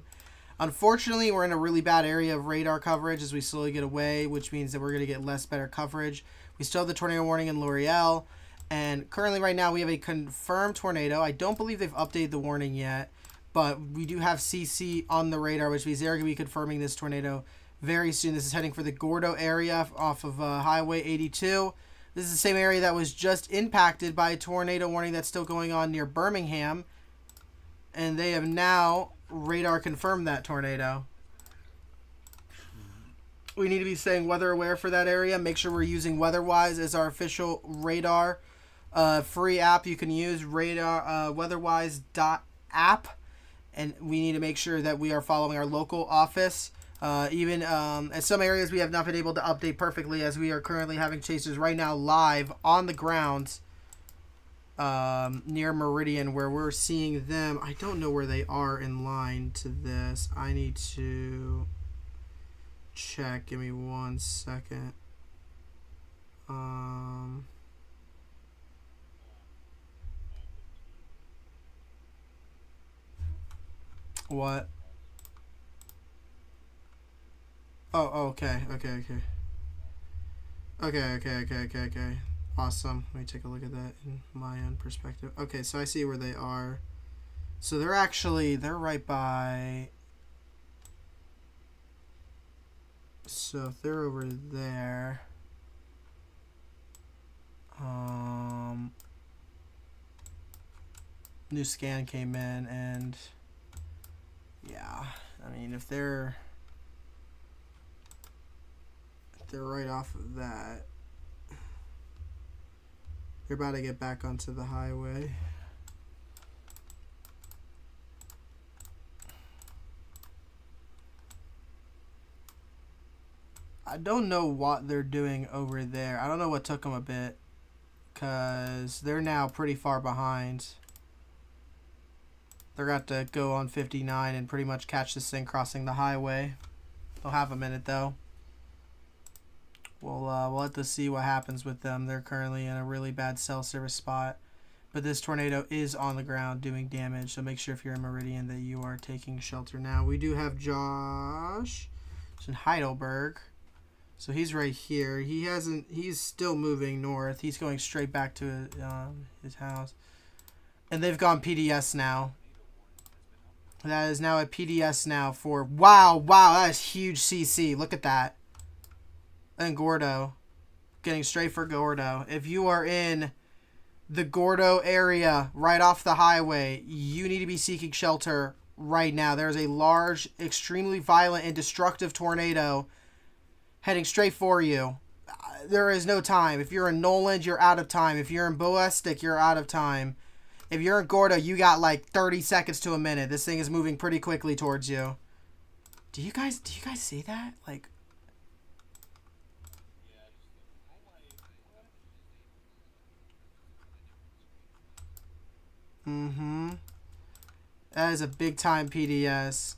Unfortunately, we're in a really bad area of radar coverage as we slowly get away, which means that we're going to get better coverage. We still have the tornado warning in L'Oreal, and currently right now we have a confirmed tornado. I don't believe they've updated the warning yet, but we do have CC on the radar, which means they're going to be confirming this tornado very soon. This is heading for the Gordo area off of Highway 82. This is the same area that was just impacted by a tornado warning that's still going on near Birmingham, and they have now radar confirmed that tornado. We need to be staying weather aware for that area. Make sure we're using Weatherwise as our official radar free app you can use, radar weatherwise.app, and we need to make sure that we are following our local office. Even in some areas we have not been able to update perfectly, as we are currently having chasers right now live on the ground near Meridian, where we're seeing them. I don't know where they are in line to this. I need to check. Give me 1 second. What? Oh, okay. Okay. Awesome. Let me take a look at that in my own perspective. Okay, so I see where they are. So they're right by... So if they're over there... New scan came in, and... Yeah, I mean, if they're right off of that, they're about to get back onto the highway. I don't know what they're doing over there. I don't know what took them a bit, because they're now pretty far behind. They're going to have to go on 59 and pretty much catch this thing crossing the highway. They'll have a minute, though. We'll have to see what happens with them. They're currently in a really bad cell service spot. But this tornado is on the ground doing damage, so make sure if you're in Meridian that you are taking shelter now. We do have Josh. He's in Heidelberg. So he's right here. He's still moving north. He's going straight back to his house. And they've gone PDS now. That is now a PDS now for... Wow, that is huge CC. Look at that. And Gordo. Getting straight for Gordo. If you are in the Gordo area right off the highway, you need to be seeking shelter right now. There's a large, extremely violent and destructive tornado heading straight for you. There is no time. If you're in Noland, you're out of time. If you're in Boestic, you're out of time. If you're in Gordo, you got like 30 seconds to a minute. This thing is moving pretty quickly towards you. Do you guys see that? Like, that is a big time PDS.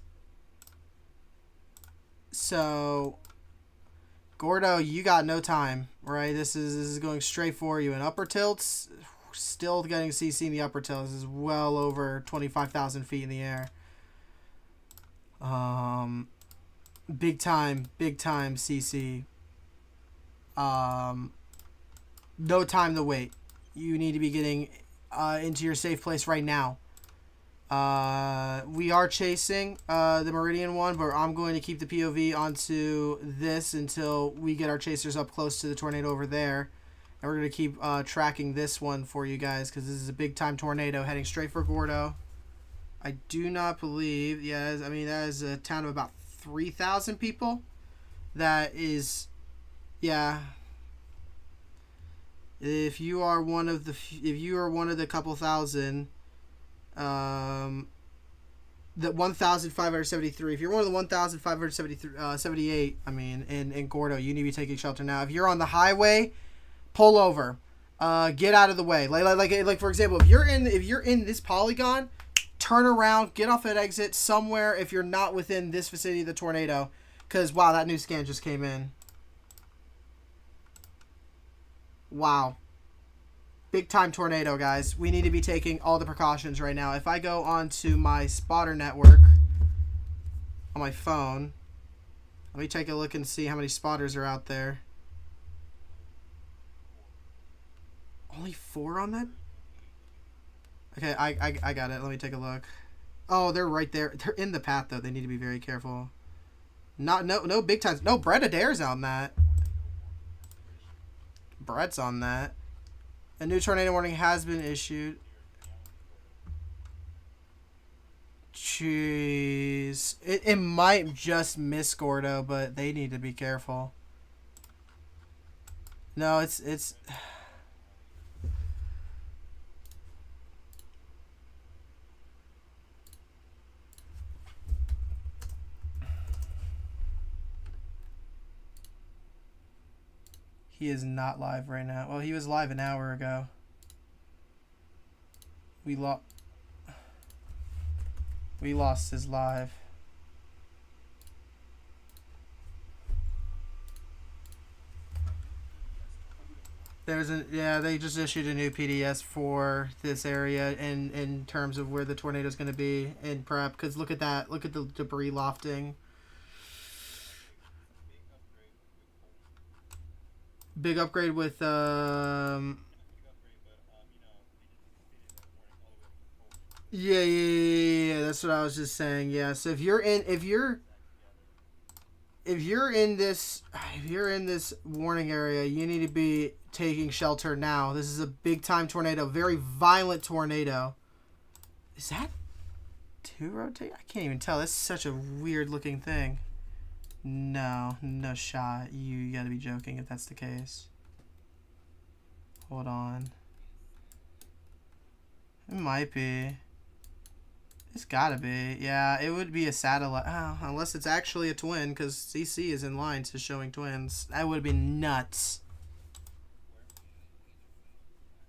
So, Gordo, you got no time, right? This is going straight for you. And upper tilts, still getting CC in the upper tilts. This is well over 25,000 feet in the air. Big time CC. No time to wait. You need to be getting into your safe place right now. We are chasing the Meridian one, but I'm going to keep the POV onto this until we get our chasers up close to the tornado over there. And we're going to keep tracking this one for you guys, because this is a big time tornado heading straight for Gordo. I do not believe, that is a town of about 3,000 people. That is, if you are one of the couple thousand, the 1,573. If you're one of the 1,578, in Gordo, you need to be taking shelter now. If you're on the highway, pull over. Get out of the way. Like for example, if you're in this polygon, turn around, get off at exit somewhere if you're not within this vicinity of the tornado. Because, wow, that new scan just came in. Wow. Big time tornado, guys. We need to be taking all the precautions right now. If I go onto my spotter network, on my phone. Let me take a look and see how many spotters are out there. Only 4 on that? Okay, I got it. Let me take a look. Oh, they're right there. They're in the path, though. They need to be very careful. No big times. No, Brett Adair's on that. Brett's on that. A new tornado warning has been issued. Jeez. It might just miss Gordo, but they need to be careful. No, it's... He is not live right now. Well, he was live an hour ago. We lost his live. They just issued a new PDS for this area in terms of where the tornado is going to be in prep. Because look at that. Look at the debris lofting. Big upgrade with yeah, that's what I was just saying. Yeah, so if you're in this warning area, you need to be taking shelter now. This is a big time tornado, very violent tornado. Is that 2 rotate? I can't even tell. That's such a weird looking thing. No shot. You gotta be joking if that's the case. Hold on. It might be. It's gotta be. Yeah, it would be a satellite. Oh, unless it's actually a twin, because CC is in line to showing twins. That would be nuts.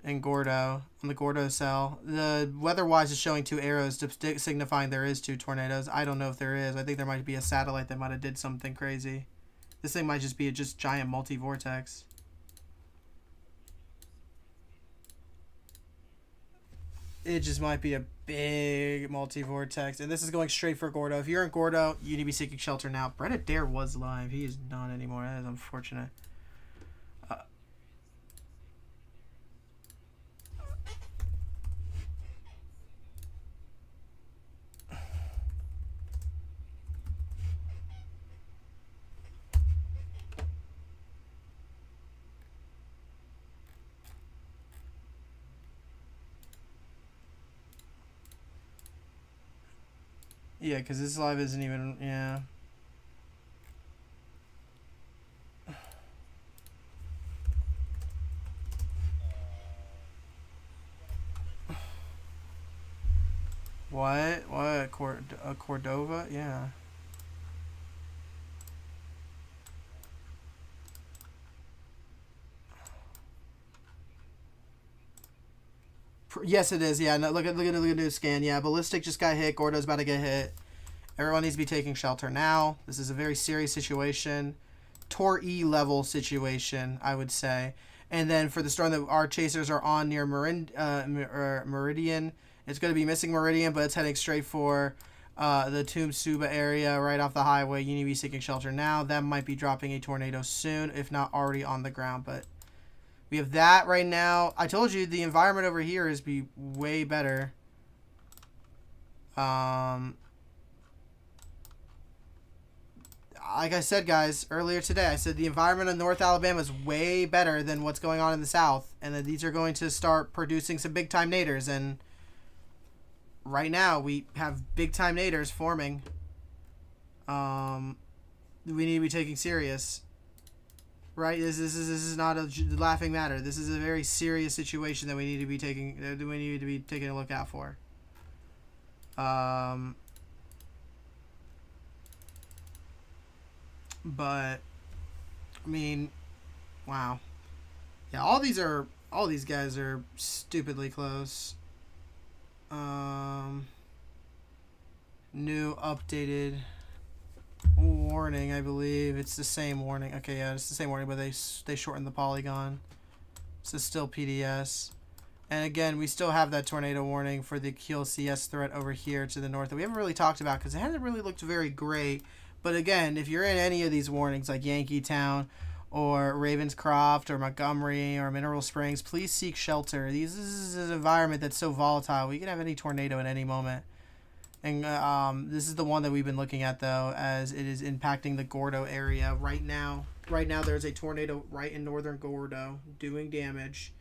In Gordo, on the Gordo cell. The Weatherwise is showing 2 arrows to signifying there is 2 tornadoes. I don't know if there is. I think there might be a satellite that might have did something crazy. This thing might just be a giant multi-vortex. It just might be a big multi-vortex. And this is going straight for Gordo. If you're in Gordo, you need to be seeking shelter now. Brett Adair was live. He is not anymore. That is unfortunate. Yeah, because this live isn't even... Yeah. What? Cordova? Yeah. Yes, it is. Yeah, no, look at the new scan. Yeah, Ballistic just got hit. Gordo's about to get hit. Everyone needs to be taking shelter now. This is a very serious situation. Tor E level situation, I would say. And then for the storm that our chasers are on near Meridian, it's going to be missing Meridian, but it's heading straight for the Tomb Suba area right off the highway. You need to be seeking shelter now. That might be dropping a tornado soon, if not already on the ground, but... We have that right now. I told you the environment over here is be way better. Like I said, guys, earlier today, I said the environment in North Alabama is way better than what's going on in the South. And that these are going to start producing some big-time naders. And right now, we have big-time naders forming. We need to be taking serious. Right, this is not a laughing matter. This is a very serious situation that we need to be taking. A look out for. But I mean, wow. Yeah, all these guys are stupidly close. New updated warning, I believe. It's the same warning. Okay, yeah, it's the same warning, but they shortened the polygon. This is still PDS. And again, we still have that tornado warning for the QLCS threat over here to the north that we haven't really talked about because it hasn't really looked very great. But again, if you're in any of these warnings like Yankeetown or Ravenscroft or Montgomery or Mineral Springs, please seek shelter. This is an environment that's so volatile. We can have any tornado at any moment. And this is the one that we've been looking at, though, as it is impacting the Gordo area right now. Right now, there's a tornado right in northern Gordo doing damage.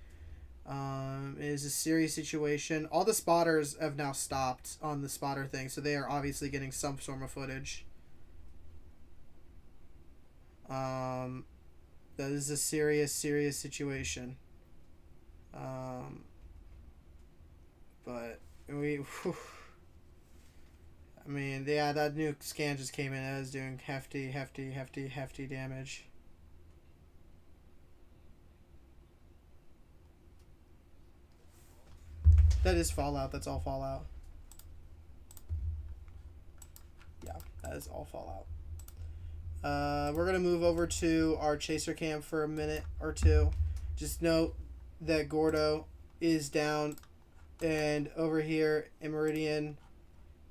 It is a serious situation. All the spotters have now stopped on the spotter thing, so they are obviously getting some sort of footage. That is a serious situation. But we... I mean, yeah, that new scan just came in. That is doing hefty damage. That is Fallout. That's all Fallout. Yeah, that is all Fallout. We're going to move over to our chaser cam for a minute or two. Just note that Gordo is down. And over here in Meridian,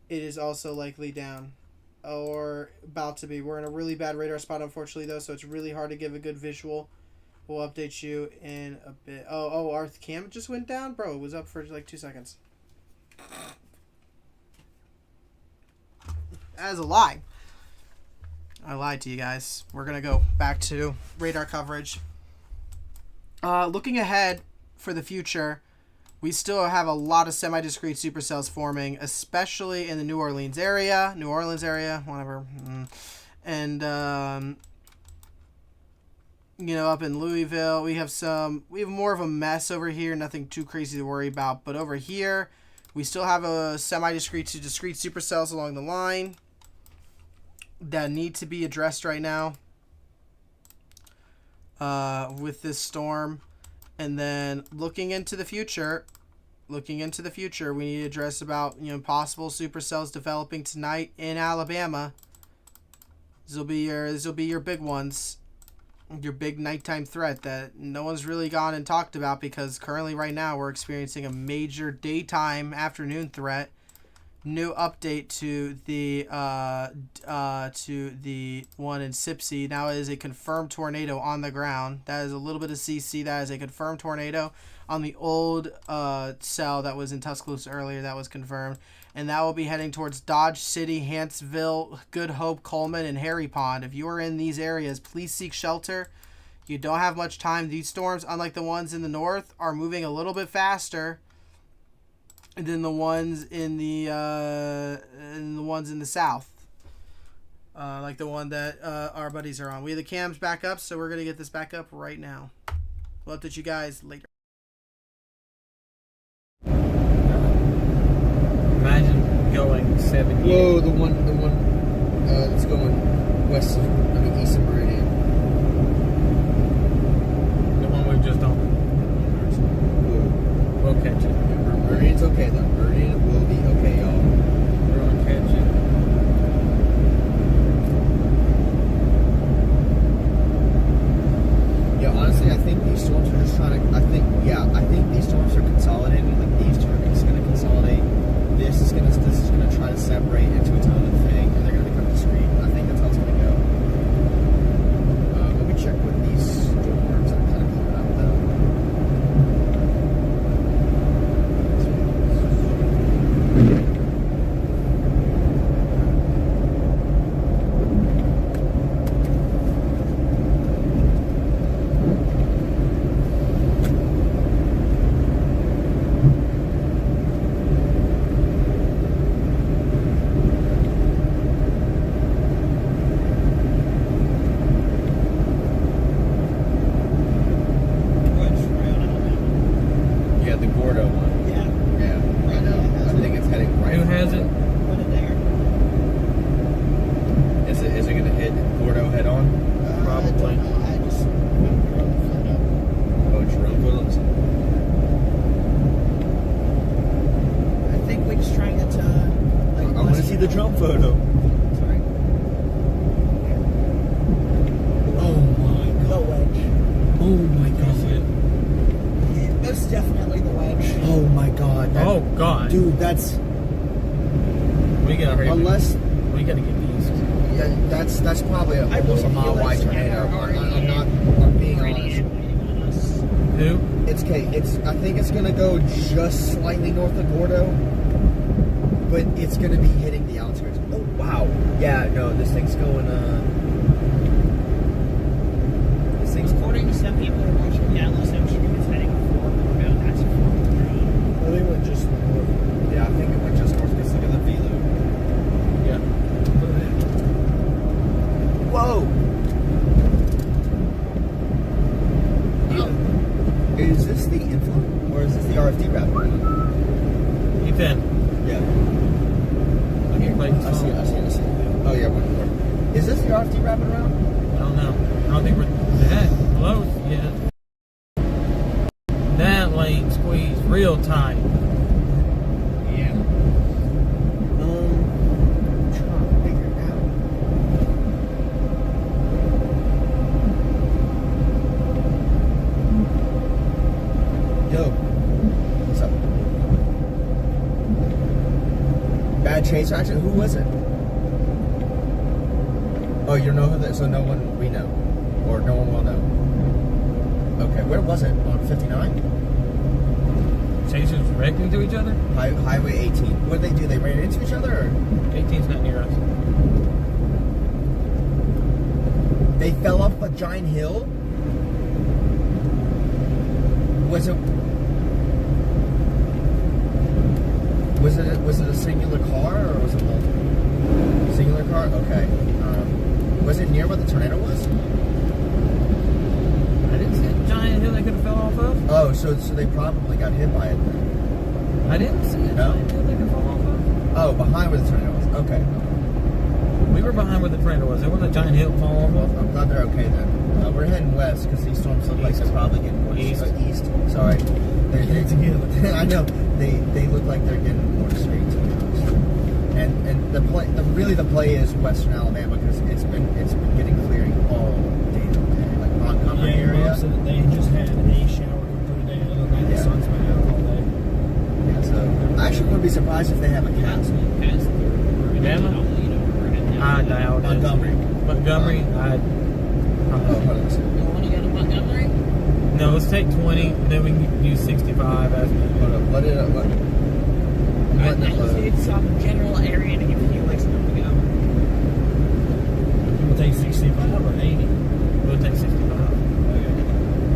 it is also likely down. Or about to be. We're in a really bad radar spot, unfortunately, though, so it's really hard to give a good visual. We'll update you in a bit. Oh, our cam just went down? Bro, it was up for like 2 seconds. That is a lie. I lied to you guys. We're going to go back to radar coverage. Looking ahead for the future, we still have a lot of semi-discrete supercells forming, especially in the New Orleans area, whatever. And, you know, up in Louisville, we have more of a mess over here, nothing too crazy to worry about. But over here, we still have a semi-discrete to discrete supercells along the line that need to be addressed right now with this storm. And then looking into the future, we need to address about, you know, possible supercells developing tonight in Alabama. This will be your big ones. Your big nighttime threat that no one's really gone and talked about because currently right now we're experiencing a major daytime afternoon threat. New update to the one in Sipsey. Now it is a confirmed tornado on the ground. That is a little bit of CC. That is a confirmed tornado on the old cell that was in Tuscaloosa earlier. That was confirmed. And that will be heading towards Dodge City, Hanceville, Good Hope, Coleman, and Harry Pond. If you are in these areas, please seek shelter. You don't have much time. These storms, unlike the ones in the north, are moving a little bit faster than the ones in the south. Like the one that our buddies are on. We have the cams back up, so we're going to get this back up right now. We'll update you guys later. Imagine going 70. Whoa, the one that's going east of Meridian. The one we've just on. We'll catch it. Meridian's okay though. Meridian will be okay, y'all. We're gonna catch it. Yeah, honestly, I think these storms are just trying to. I think these storms are consolidating. Like these two are just going to consolidate. This is going to try to separate into its own thing, and they're going to become discrete. I think that's how it's going to go. Let me check what these storms are kind of coming up though. The drone photo. Sorry. Oh my god. Oh my god. that's definitely the ledge. Oh my god. Oh god. Dude, that's We gotta hurry up. unless We gotta get these. yeah, that's probably almost a mile wide tornado. I'm being honest. Who? It's okay. I think it's gonna go just slightly north of Gordo, but it's gonna be hitting the outskirts. Oh wow. Yeah, no, this thing's going this thing's According to some people who are watching the Atlas Ocean, it's heading for about that's a 4 I think it went just north. yeah, I think it went just north. Let's look at the velo. Yeah. Whoa! Is this the inflow or is this the RFD wrap? Ethan. Yeah. I can play I see it. Oh yeah, one more. Is this the RFD wrapping around? I don't know. I don't think we're that close yet. That lane squeezed real tight. Yeah. Trying to figure it out. Yo, what's up? Bad chase action? Who was it? Oh, you know who that? So no one we know, or no one will know. Okay, where was it? On 59? Chasers wrecked into each other? Highway 18. What did they do? They ran into each other, or 18's not near us. they fell off a giant hill? Was it a singular car or was it multiple? Singular car? Okay. Was it near where the tornado was? I didn't see a giant hill they could have fell off of. Oh, so they probably got hit by it then. I didn't see a giant hill they could fall off of. Oh, behind where the tornado was. Okay. We were behind where the tornado was. There wasn't a giant hill fall off Well, of. I'm glad they're okay then. We're heading west because these storms look like they're probably getting more East. east. Sorry. I know. They look like they're getting more straight to us. And the play is Western Alabama because it's been getting clearing all day. Like Montgomery area. They just had a shower go through today. Other than that, the sun's been out all day. Yeah, so I actually wouldn't be surprised if they have a cat. Alabama? I doubt it. Montgomery? Oh, hold on a second. You want to go to Montgomery? No, let's take 20, then we can use 65 as Hold up, let it load. It's some general area to give Felix to go. We'll take 65 or 80. We'll take 65. Okay.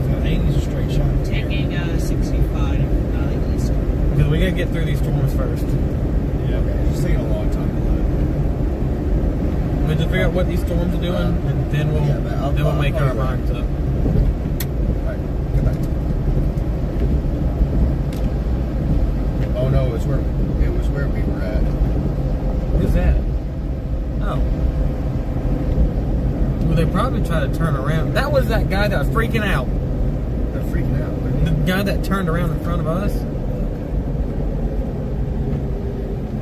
So 80 is a straight shot. Taking 65 at least. Because we gotta get through these storms first. Yeah. Okay, it's just taking a long time to load. We have to figure out what these storms are doing, and then we'll make our minds up. Alright, get back. Oh no, it was where we were at. Who's that? Oh. Well, they probably try to turn around. That was that guy that was freaking out. They're freaking out. The guy that turned around in front of us.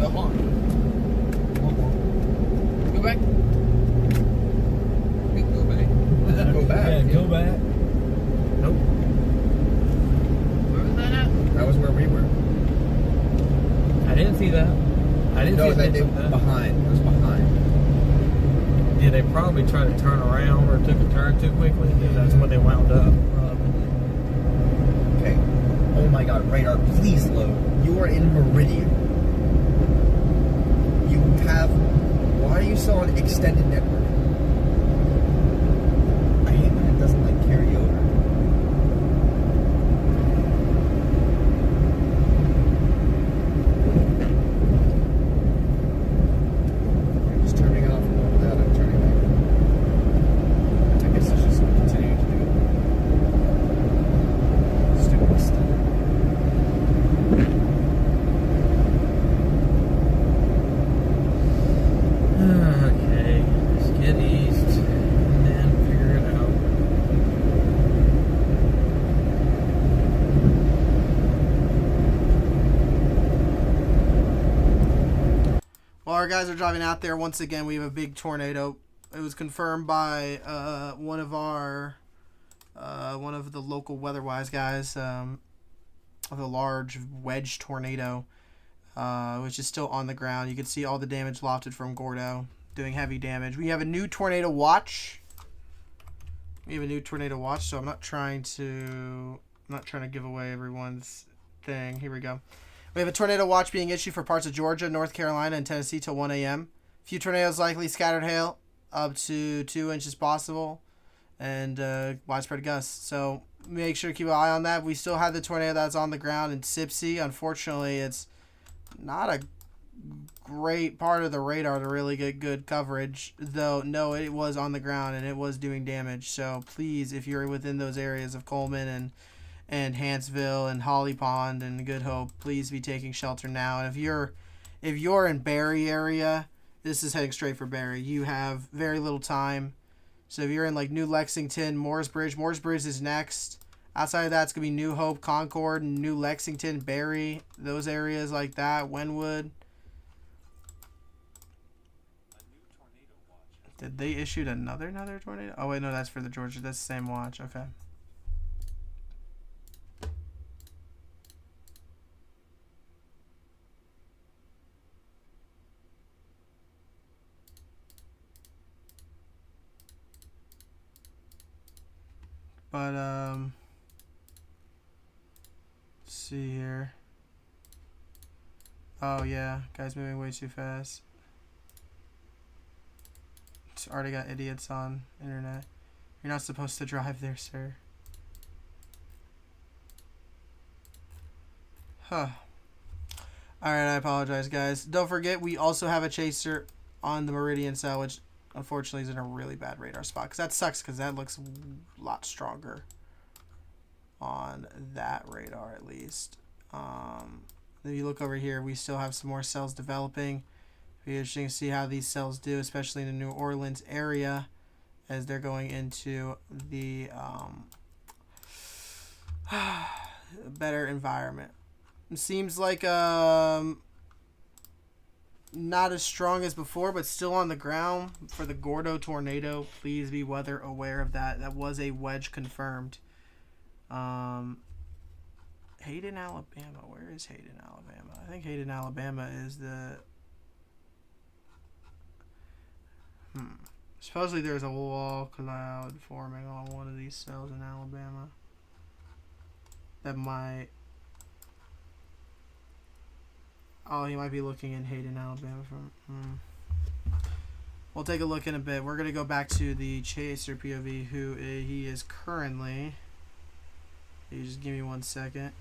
Go on. Go back. Go back. Go back. Yeah, go back. Nope. Where was that at? That was where we were. I didn't see that. I didn't No, see they that. behind. It was behind. Yeah, they probably tried to turn around or took a turn too quickly. Yeah, that's what they wound up. Okay. Oh my god, radar, please load. You are in Meridian. You have. Why are you still on extended network? I hate when it doesn't like carry over. I'm just turning off without it turning back. I guess it's just continuing to do stupid stuff. Okay, let's get east and then figure it out. While our guys are driving out there, once again, we have a big tornado. It was confirmed by one of the local Weatherwise guys. of a large wedge tornado, which is still on the ground. You can see all the damage lofted from Gordo, doing heavy damage. We have a new tornado watch. So I'm not trying to give away everyone's thing. Here we go. We have a tornado watch being issued for parts of Georgia, North Carolina, and Tennessee till 1 a.m. Few tornadoes likely, scattered hail up to 2 inches possible, and widespread gusts. So make sure to keep an eye on that. We still have the tornado that's on the ground in Sipsey. Unfortunately, it's not a great part of the radar to really get good coverage, though. No, it was on the ground and it was doing damage. So please, if you're within those areas of Coleman and Hanceville and Holly Pond and Good Hope, please be taking shelter now. And if you're in Barry area, this is heading straight for Barry. You have very little time. So if you're in like New Lexington, Mooresbridge is next. Outside of that, it's going to be New Hope, Concord, New Lexington, Barry, those areas like that, Wynwood. Did they issue another tornado? Oh, wait, no, that's for the Georgia. That's the same watch. Okay. But, let's see here. Oh, yeah. Guy's moving way too fast. It's already got idiots on internet. You're not supposed to drive there, sir. Huh. Alright, I apologize, guys. Don't forget, we also have a chaser on the Meridian cell, which unfortunately is in a really bad radar spot. Because that sucks, because that looks a lot stronger on that radar, at least. If you look over here, we still have some more cells developing. It'll be interesting to see how these cells do, especially in the New Orleans area, as they're going into the better environment. It seems like not as strong as before, but still on the ground for the Gordo tornado. Please be weather aware of that. That was a wedge confirmed. Hayden, Alabama. Where is Hayden, Alabama? I think Hayden, Alabama is the... Supposedly there's a wall cloud forming on one of these cells in Alabama. That might... Oh, he might be looking in Hayden, Alabama. We'll take a look in a bit. We're going to go back to the chaser POV, who he is currently... You just give me 1 second.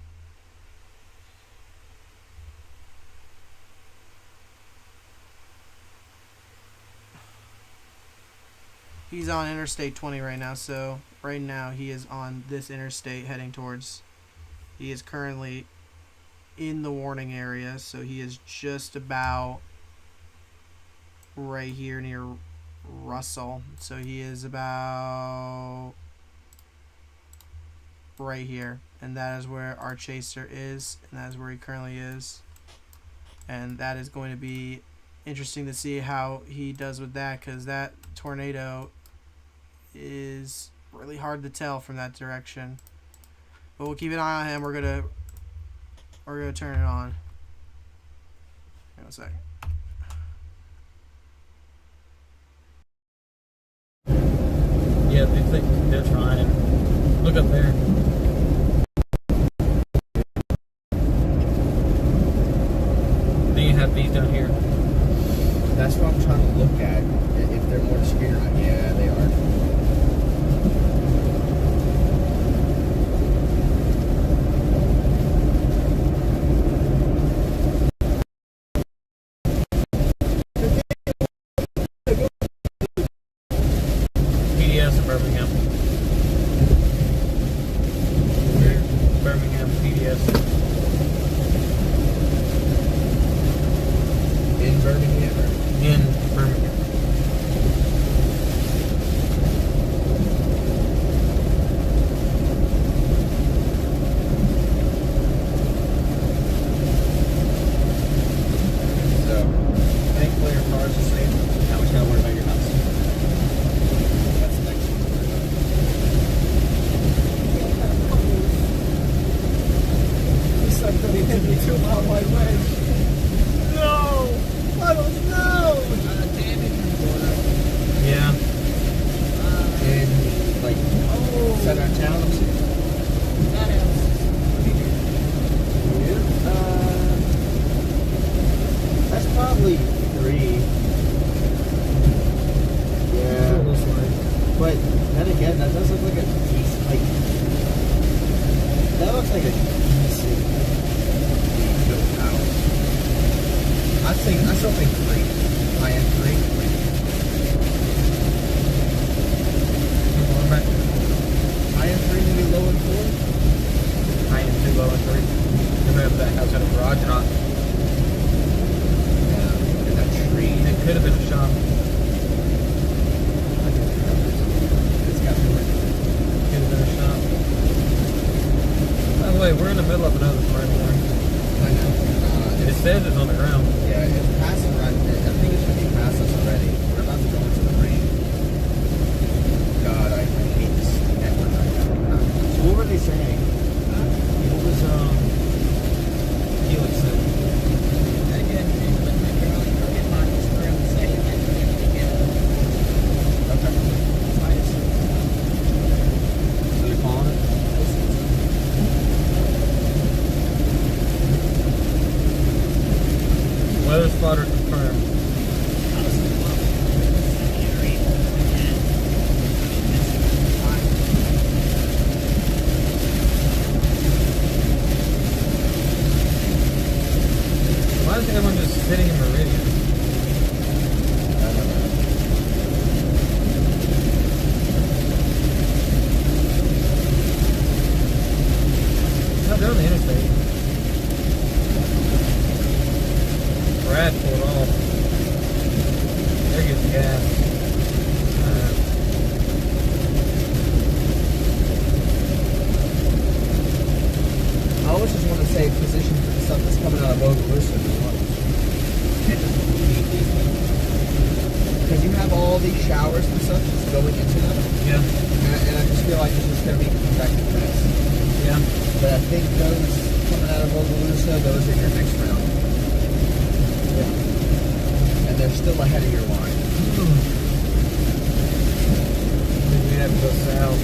He's on Interstate 20 right now, so right now he is on this interstate heading towards... He is currently in the warning area, so he is just about right here near Russell. So he is about right here, and that is where our chaser is, and that is where he currently is. And that is going to be interesting to see how he does with that, because that tornado is really hard to tell from that direction. But we'll keep an eye on him. We're gonna turn it on. Hang on a second. Yeah, they're trying. Look up there. Then you have these down here. That's what I'm trying to look at. If they're more discreet or not. Yeah, they are. PDS in Birmingham. Birmingham PDS. In Birmingham or? In Birmingham. So, thankfully your car's is safe. Now we just gotta worry about your house. That's the next one. hit me too out my way. No! I don't know! Yeah. In, like, center of town, I'm saying. That's probably 3. Yeah. But then again, that does look like a decent, like, that looks like a decent built house. I still think 3. I am 3. I am 3, maybe low and 4. I am 2, low and 3. Remember that house had a garage or not? Yeah, and that tree. It could have been a shop. It's got more. Could have been a shop. By the way, we're in the middle of another right there. I know. It says it's on the ground. Yeah, it's passing right. I think it should be past us already. We're about to go into the rain. God, I hate this network right now. So what were they saying? What was Felix said? Again, but my girl, you get models for him, say, and then you get Okay. So you're calling it? Weather spotter confirmed. Why is everyone just sitting in Meridian? I don't know. No, they're on the interstate. Brad pulled off. There gets gas. I always just want to say position for the stuff that's coming out of Okaloosa. Because you have all these showers and stuff just going into them. Yeah. And I just feel like it's just going to be convective mess. Yeah. But I think those coming out of Okaloosa, those are your next round. Yeah. And they're still ahead of your line. Maybe we have to go south.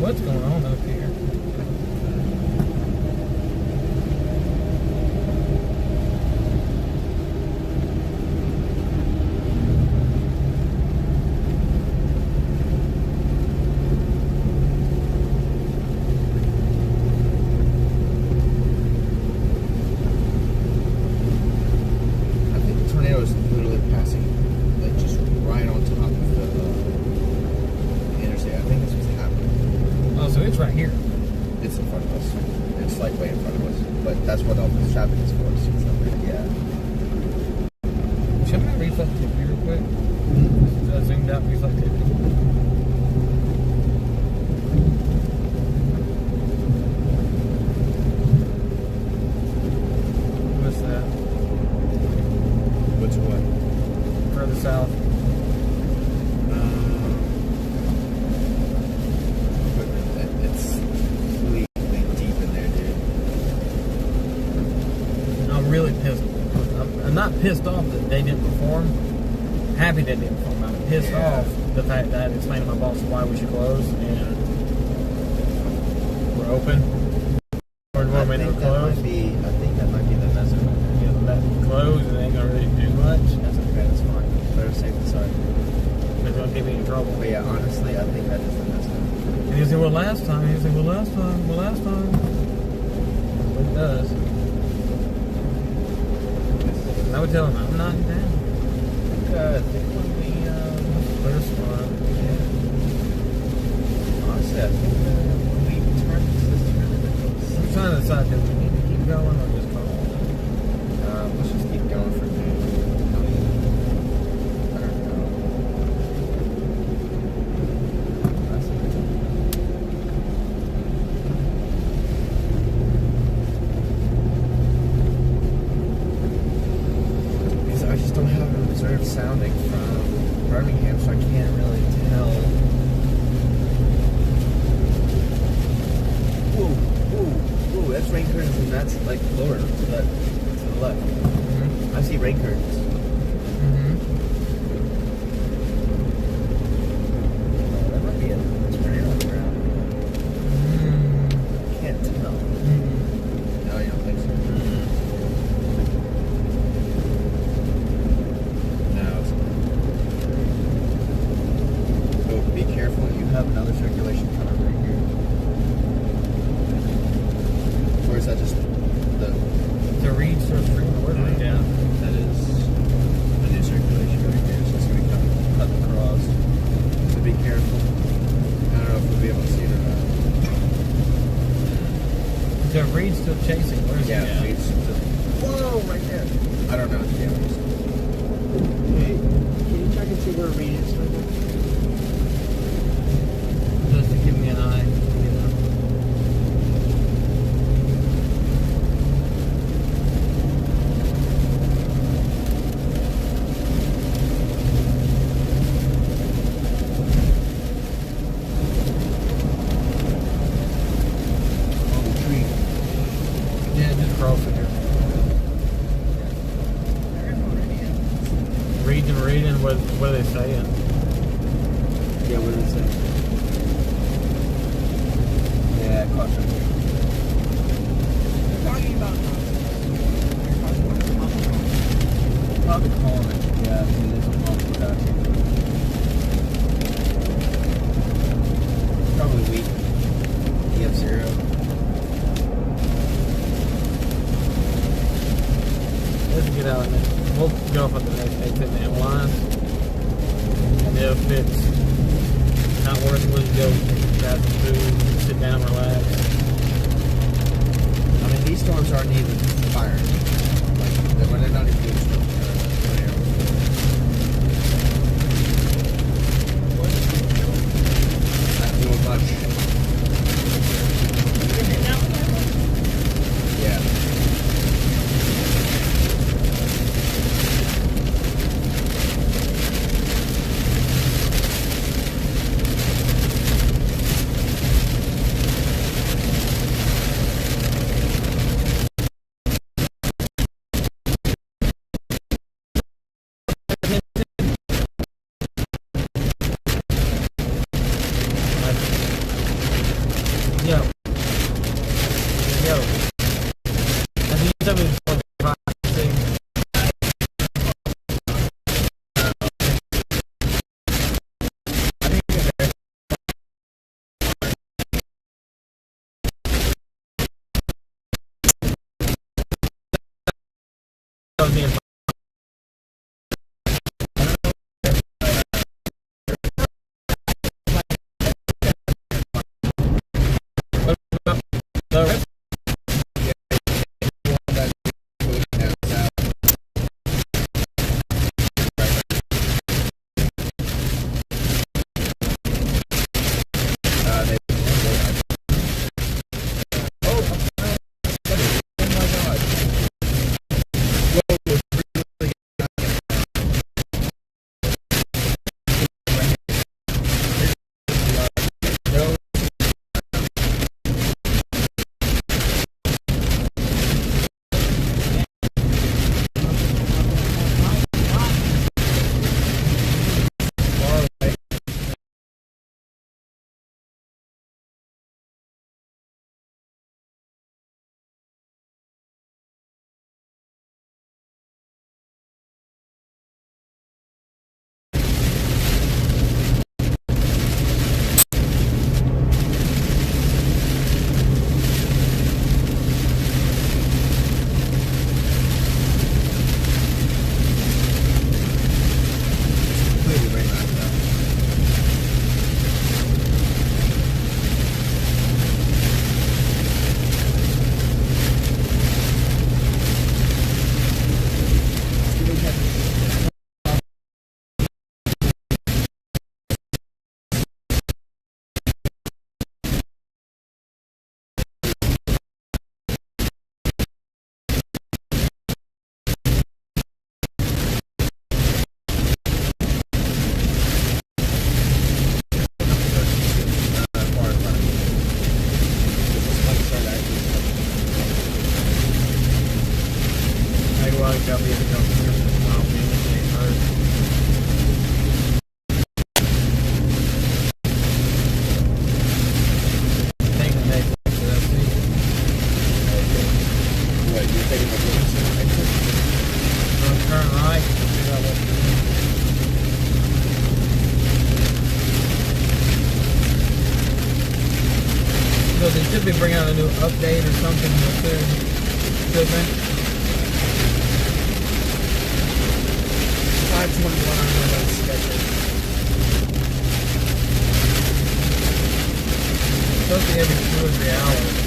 what's going on up here. I think the tornado is literally passing, like just right on top of the interstate. I think that's what's happening. Oh, so it's right here. It's in front of us. It's like way in front of us. But that's what all this traffic is for. So it's not really, yeah. Should I reflectivity real quick? Zoomed out reflectivity. What's that? What's what? Further south. It's really deep in there, dude. I'm really pissed. I'm not pissed off that they didn't perform. Happy they didn't perform. I'm pissed off the fact that I explained to my boss why we should close and we're open. Or do you want me to close? I think that might be the message. Yeah, let it close. It ain't gonna really do much. That's okay. That's fine. Better safe than sorry. It's gonna get me in trouble. But yeah, honestly, I think that is the message. And he'll say, well, last time. He'll say, well, last time. Well, last time. But it does. And I would tell him, I'm not down. I think when we, First one. yeah. Honestly, I think when we turn this really close. I'm trying to decide, do we need to keep going or just call it? Let's just keep going for now. I don't know. Because I just don't have a reserve sounding from Birmingham, so I can't really tell. Ooh, that's rain curtains, and that's like lower to the left. Mm-hmm. I see rain curtains. Mm-hmm. That might be a tornado on the ground. Can't tell. No, you don't think so? No, it's not. So be careful. You have another circulation coming right here. Or is that just The reeds are freaking away. yeah, that is a new circulation right here. So it's going to be cut across. So be careful. I don't know if we'll be able to see it or not. The reed's still chasing. Where's he at? It's just, whoa, right there. I don't know. Yeah. Hey, can you check and see where Reed is? Just to give me an eye. You know. On the tree. Yeah, just cross it here. Reading, what are they saying? Yeah, what does it say? Yeah, caution. They're talking about Probably calling it. Yeah, see, there's a pump out here. Probably weak. EF0. Let's get out of it. We'll go up on the next exit and analyze. And if it's not worth it, we'll just go grab some food, sit down, relax. I mean, these storms aren't even firing. Like, when they're not even doing storms. Not doing much. Yeah. Should be bringing out a new update or something real soon. Should be. 521 on the schedule. Supposed to be every 2 or 3 hours.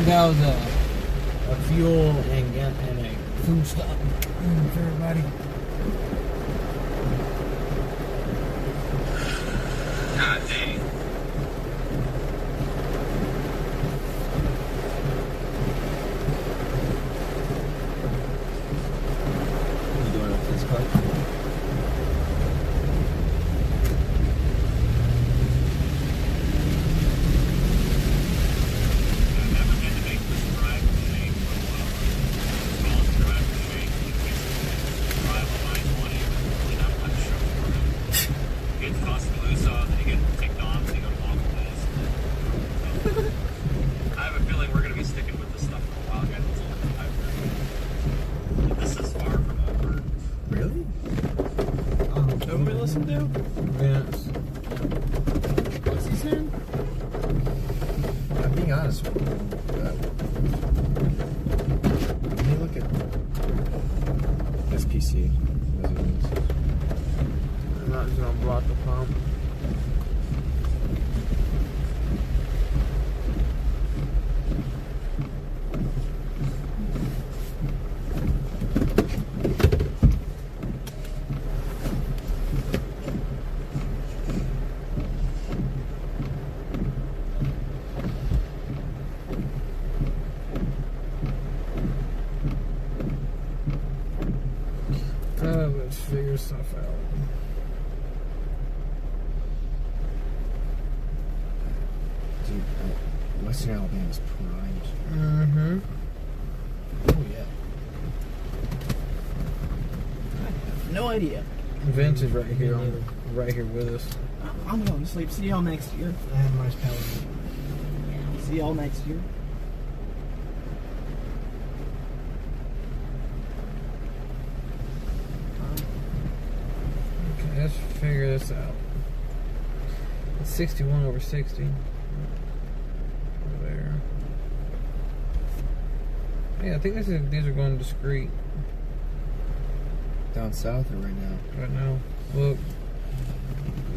That was a fuel and a food stop for everybody. God dang. You doing up this car? Let's figure stuff out. Dude, Western Alabama's primed. Mm-hmm. Oh, yeah. I have no idea. Vince is right here with us. I'm going to sleep. See y'all next year. I have nice power. See y'all next year. Okay, let's figure this out. It's 61 over 60. There. Yeah, I think these are going discrete. Down south or right now? Right now. Look.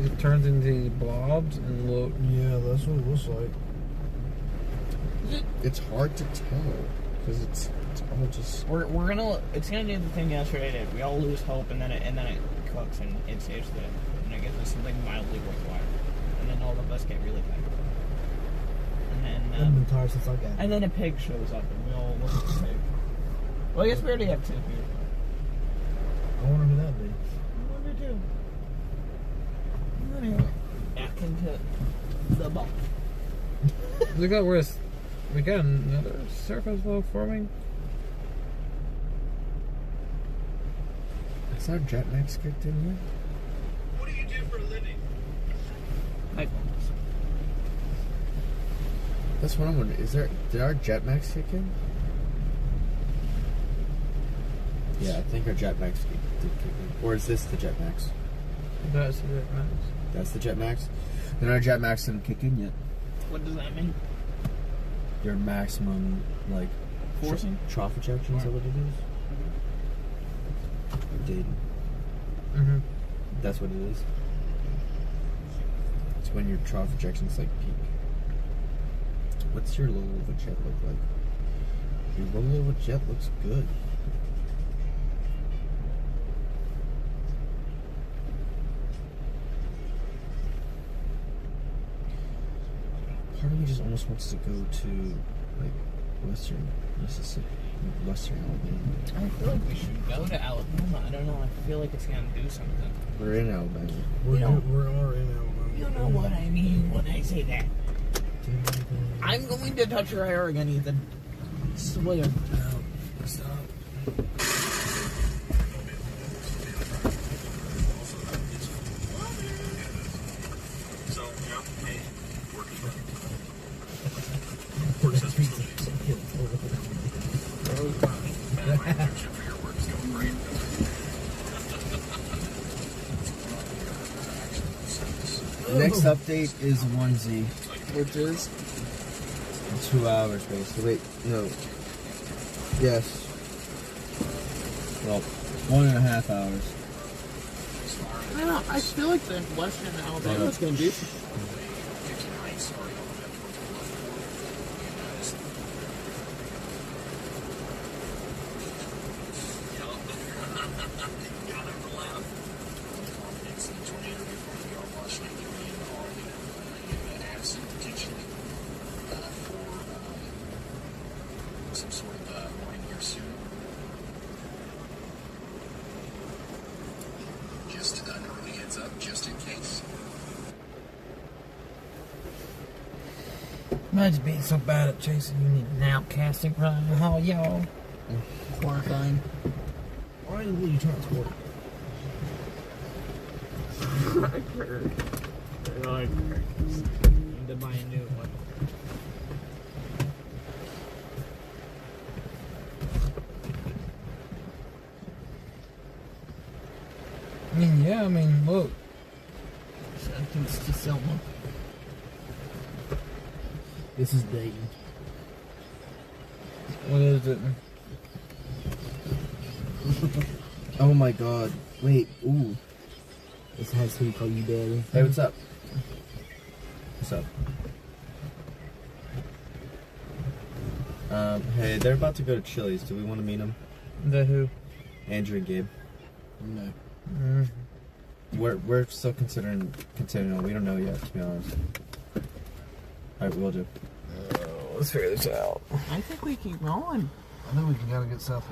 It turns into blobs and look. Yeah, that's what it looks like. It's hard to tell because it's all just. We're gonna. It's gonna do the thing yesterday that we all lose hope, and then it cooks, and it saves the, and it gives us something mildly worthwhile, and then all of us get really tired. I've been tired since I got it. And then a pig shows up, and we all look at the pig. Well, I guess we already have 2 here. I wonder who that be. I wonder too. Anyway, back into the ball. Look at where we got another surface wall forming. Is our jetmax kicked in yet? What do you do for a living? That's what I'm wondering. Did our jetmax kick in? Yeah, I think our jetmax did kick in. Or is this the jetmax? That's the jetmax. That's the jetmax? Then our jetmax didn't kick in yet. What does that mean? Your maximum, like, Forcing? trough ejection, is that what it is? Did. Mm-hmm. That's what it is. It's when your trough ejection's like peak. What's your low of a jet look like? Your low of a jet looks good. Part of me just almost wants to go to like Western Mississippi, Western Alabama. I feel like we should go to Alabama. I don't know. I feel like it's gonna do something. We're in Alabama. We are in Alabama. You know what I mean when I say that. I'm going to touch your hair again, Ethan. Swear. No, stop. So, yeah, hey, work is right. Next update is 1Z. Which is? 2 hours, basically. Wait, no. Yes. Well, 1.5 hours. I don't know. I feel like the Western Alabama is going to do something. Imagine being so bad at chasing, you need an outcasting run. Oh, y'all. Horrifying. Why will you transport? I need to buy a new one. I mean, yeah, I mean, look. Sentence to Selma. This is Dayton. What is it? Oh my god. Wait, ooh. This has who call you daddy. Hey, what's up? What's up? Hey, they're about to go to Chili's. Do we want to meet them? The who? Andrew and Gabe. No. We're still considering them. We don't know yet, to be honest. Alright, we'll do. Let's figure this out. I think we keep going. I think we can gotta get South.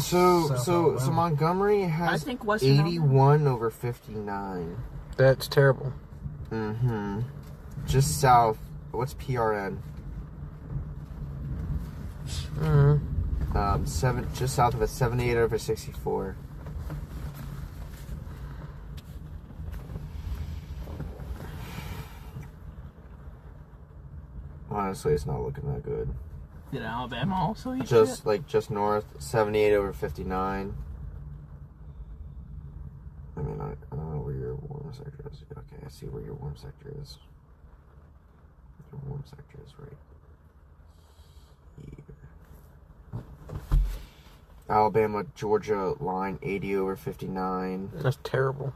So Montgomery I has think Western 81 over 59. That's terrible. Mm-hmm. Just south. What's PRN? Just south of it, 78 over 64. Honestly, it's not looking that good. Did Alabama also eat Just just north, 78 over 59. I mean, I don't know where your warm sector is. Okay, I see where your warm sector is. Your warm sector is right here. Alabama, Georgia line, 80 over 59. That's terrible.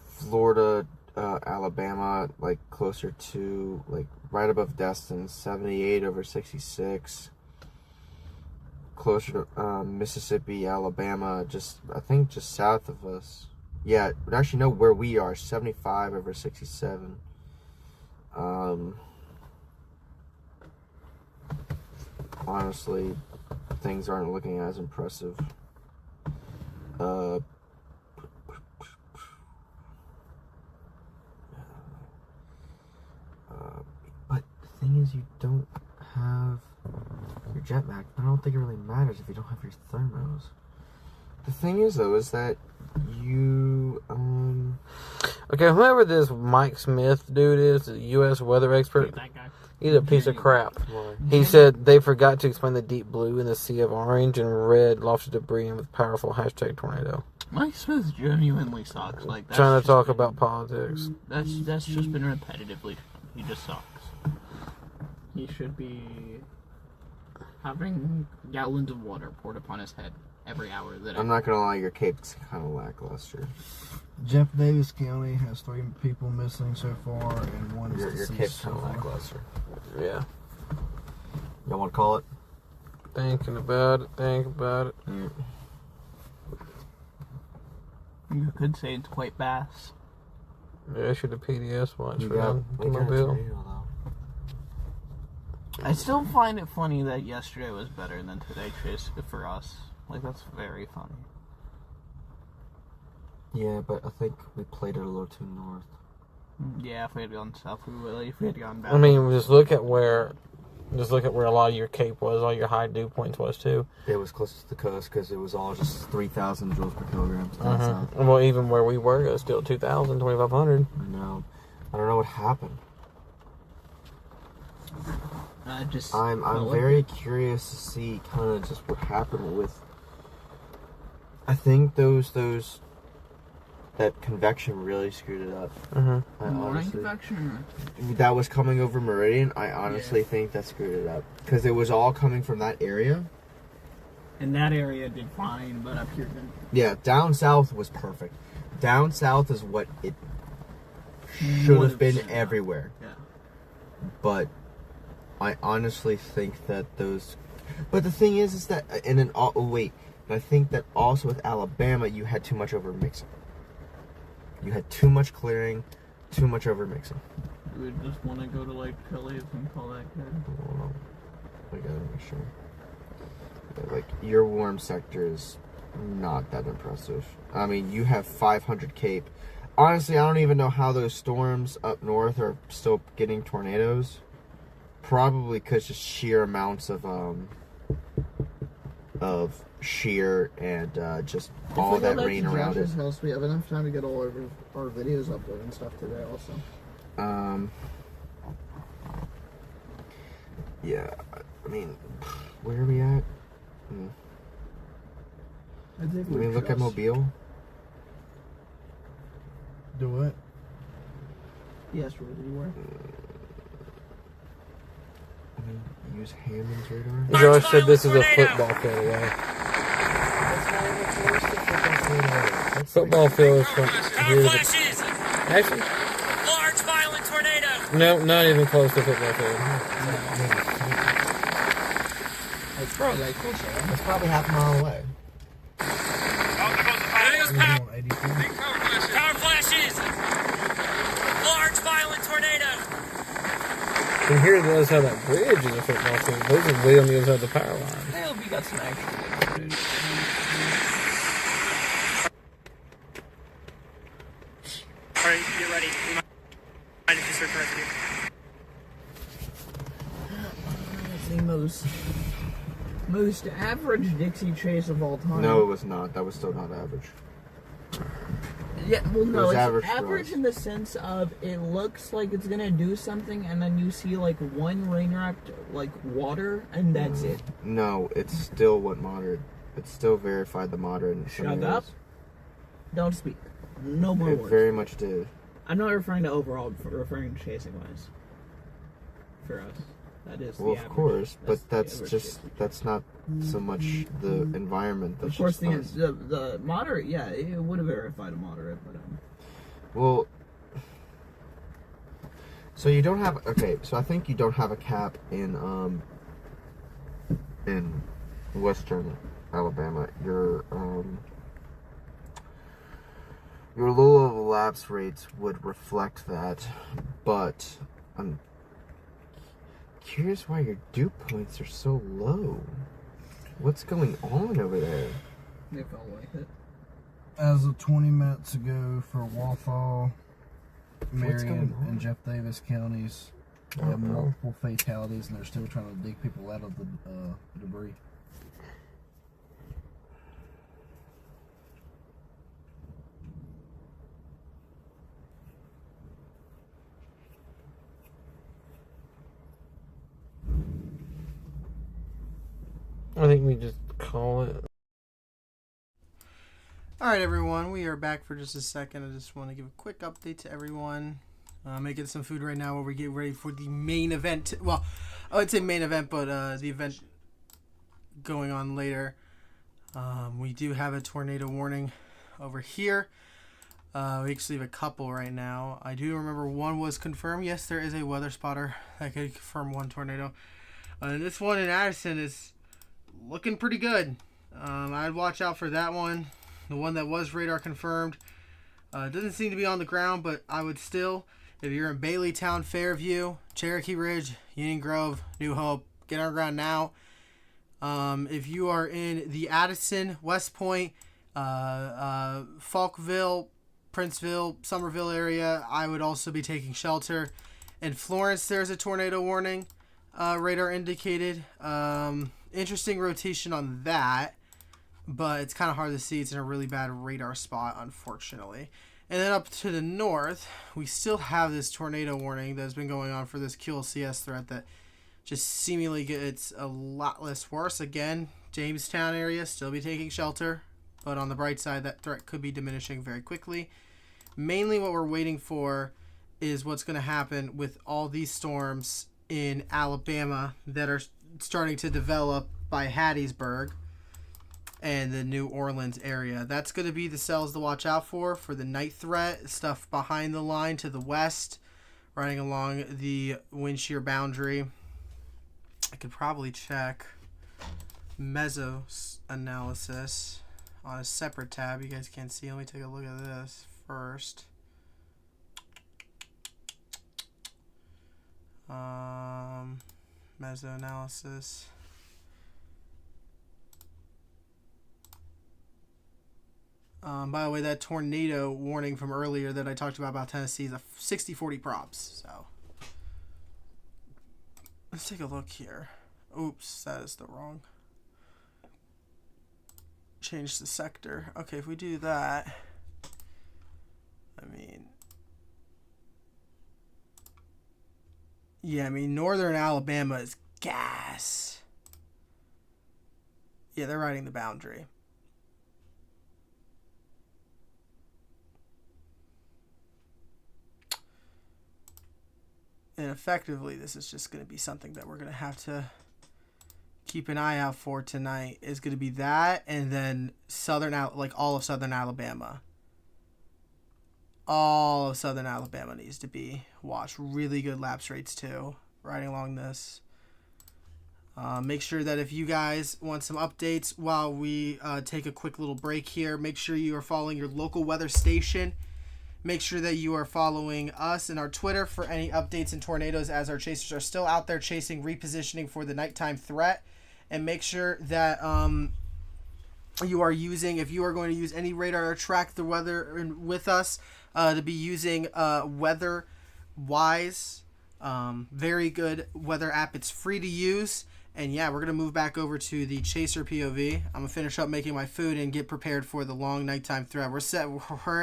Florida, Alabama, like closer to, like right above Destin, 78 over 66. Closer to Mississippi, Alabama, I think just south of us. Yeah, but actually no, where we are, 75 over 67. Honestly, things aren't looking as impressive. But the thing is, you don't have your jetpack. I don't think it really matters if you don't have your thermos. The thing is, though, is that you, Okay, whoever this Mike Smith dude is, the U.S. weather expert, That guy. he's a piece of crap. He said they forgot to explain the deep blue in the sea of orange and red lofted debris with powerful hashtag tornado. Mike Smith genuinely sucks. Like that's Trying to just talk been- about politics. That's just been repetitively. He just sucks. He should be having gallons of water poured upon his head every hour that I'm not gonna lie, your cape's kind of lackluster. Jeff Davis County has 3 people missing so far, and 1 is Your deceased cape's so kind of far. lackluster. Yeah. Y'all want to call it? Think about it. You could say it's quite bass. Yeah, I should have PDS watch We for got them. a Mobile. tornado, though. I still find it funny that yesterday was better than today, Chase, for us. Like, that's very funny. Yeah, but I think we played it a little too north. Yeah, if we had gone south, we would. If we had gone back. I mean, just look at where a lot of your cape was, all your high dew points was too. It was closest to the coast because it was all just 3,000 joules per kilogram down south. Well, even where we were, it was still 2,000, 2,500. I know. I don't know what happened. I'm very curious to see kind of just what happened with. I think that convection really screwed it up. Morning convection? That was coming over Meridian. I honestly think that screwed it up because it was all coming from that area. And that area did fine, but up here didn't. Yeah, down south was perfect. Down south is what it should have been everywhere. Yeah. But I honestly think that those. But the thing is that I think that also with Alabama, you had too much overmixing. You had too much clearing, too much overmixing. We just want to go to Lake Phillies and call that good. Hold on. I gotta make sure. Yeah, like, your warm sector is not that impressive. I mean, you have 500 Cape. Honestly, I don't even know how those storms up north are still getting tornadoes. Probably because just sheer amounts of shear and just all that rain around it. House, we have enough time to get all our videos uploaded and stuff today also. Yeah, I mean, where are we at? I think I mean, look at Mobile. Do what? Yes, where you were. I mean, use Hammond's radar. Josh said this is a football field away. Football field is from here to the... Actually? Large violent tornado. No, not even close to football field. It's probably like closer. It's probably half a mile away. Power flashes. Large violent tornado. From here to the other side of that bridge is a football field. Those are way on the other side of the power line. I hope you got some extra footage. Alright, get ready. We might have to search right here. It's the most average Dixie chase of all time. No, it was not. That was still not average. Yeah, well, no, was it's average average for us. in the sense of it looks like it's gonna do something, and then you see like one rain-wrapped like water, and that's it. No, it's still what moderate. It's still verified the moderate. In some Shut areas. up. Don't speak. No more It words. very much did. I'm not referring to overall, referring to chasing wise. For us, that is. Well, the of average. cour's, but the that's average just chasing. that's not so much the environment. That's Of course, just us. the moderate, yeah, it would have verified a moderate, but Well, So you don't have, okay, so I think you don't have a cap in western Alabama. Your low level lapse rates would reflect that, but I'm curious why your dew points are so low. What's going on over there? They felt like it. As of 20 minutes ago for Wathau, Marion, and Jeff Davis counties, we have multiple fatalities, and they're still trying to dig people out of the debris. I think we just call it. Alright everyone, we are back for just a second. I just want to give a quick update to everyone. Making some food right now while we get ready for the main event. Well, I would say main event, but the event going on later. We do have a tornado warning over here. We actually have a couple right now. I do remember one was confirmed. Yes, there is a weather spotter that could confirm one tornado. And this one in Addison is looking pretty good. I'd watch out for that one. The one that was radar confirmed doesn't seem to be on the ground, but I would still, if you're in Baileytown, Fairview, Cherokee Ridge, Union Grove, New Hope, get on the ground now. If you are in the Addison, West Point, Falkville, Princeville, Somerville area, I would also be taking shelter. In Florence, there's a tornado warning, radar indicated. Interesting rotation on that, but it's kind of hard to see. It's in a really bad radar spot, unfortunately. And then up to the north, we still have this tornado warning that's been going on for this QLCS threat that just seemingly gets a lot less worse. Again, Jamestown area, still be taking shelter, but on the bright side, that threat could be diminishing very quickly. Mainly what we're waiting for is what's going to happen with all these storms in Alabama that are starting to develop by Hattiesburg and the New Orleans area. That's going to be the cells to watch out for the night threat, stuff behind the line to the west, running along the wind shear boundary. I could probably check meso analysis on a separate tab. You guys can't see. Let me take a look at this first. Meso analysis. By the way, that tornado warning from earlier that I talked about Tennessee is a 60-40 props. So let's take a look here. Oops, that is the wrong. Change the sector. Okay, if we do that, I mean, yeah, I mean, northern Alabama is gas. Yeah, they're riding the boundary. And effectively, this is just going to be something that we're going to have to keep an eye out for tonight. Is going to be that, and then all of southern Alabama. All of southern Alabama needs to be watched. Really good lapse rates too, riding along this. Make sure that if you guys want some updates while we take a quick little break here, make sure you are following your local weather station. Make sure that you are following us and our Twitter for any updates in tornadoes, as our chasers are still out there chasing, repositioning for the nighttime threat. And make sure that you are using, if you are going to use any radar or track the weather with us, to be using Weatherwise. Very good weather app. It's free to use. And yeah, we're going to move back over to the chaser POV. I'm going to finish up making my food and get prepared for the long nighttime threat. We're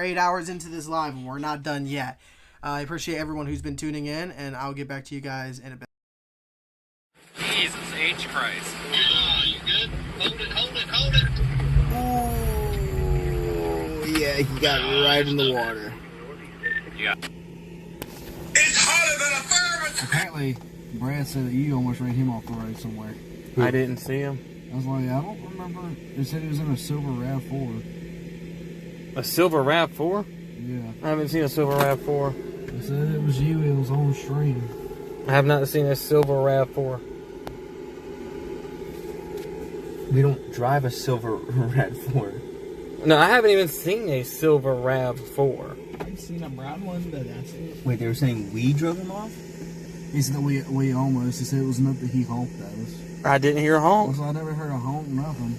8 hours into this live and we're not done yet. I appreciate everyone who's been tuning in, and I'll get back to you guys in a bit. Jesus H. Christ. You good? Hold it. Ooh, yeah, he got right in the water. Yeah. It's hotter than a thermos. Apparently, Brad said that you almost ran him off the road somewhere. I didn't see him. I was like, I don't remember. They said he was in a silver RAV4. A silver RAV4? Yeah. I haven't seen a silver RAV4. I said it was you. It was on stream. I have not seen a silver RAV4. We don't drive a silver RAV4. No, I haven't even seen a silver RAV4. I've seen a brown one, but that's it. Wait, they were saying we drove him off? He said that we almost. He said it was enough that he honked at us. I didn't hear a honk. I never heard a honk, nothing.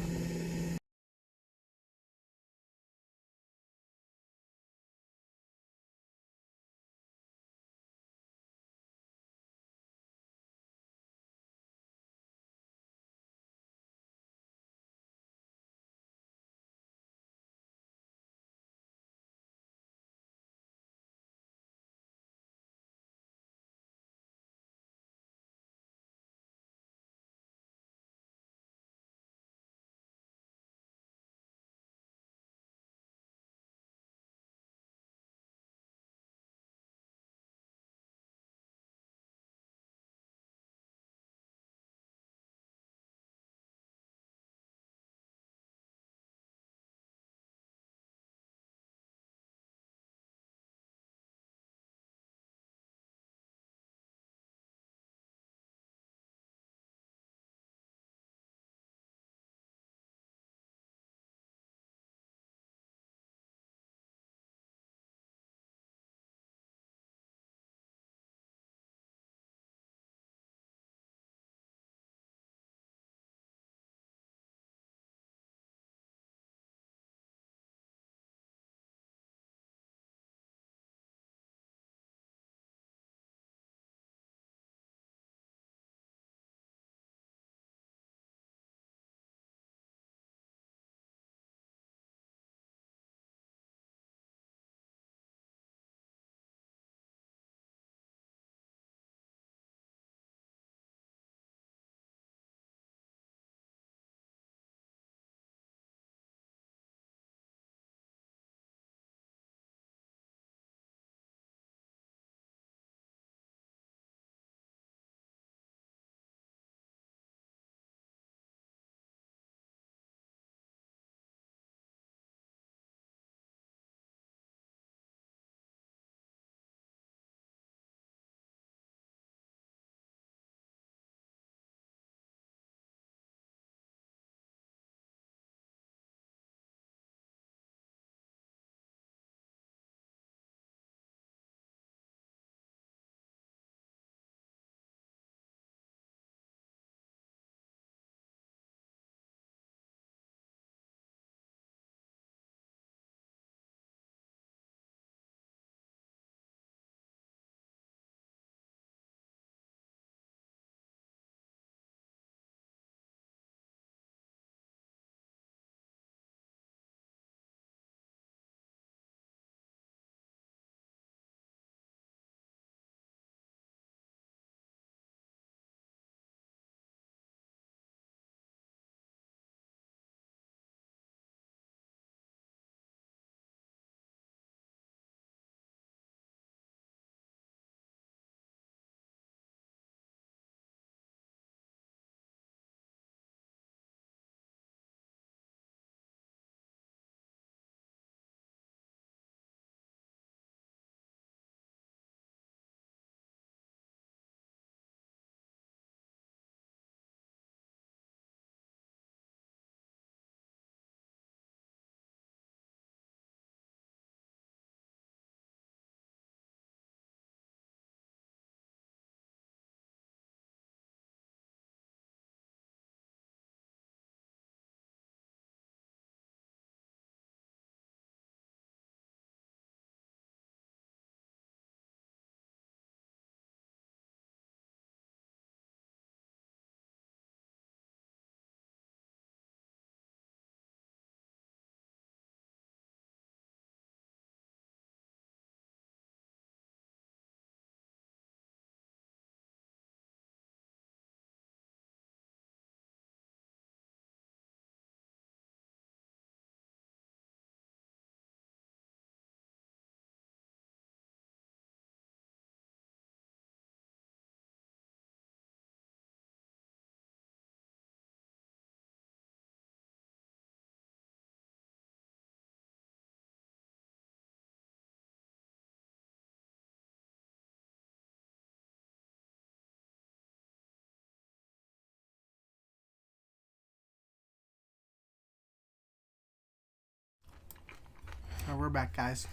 we're back, guys.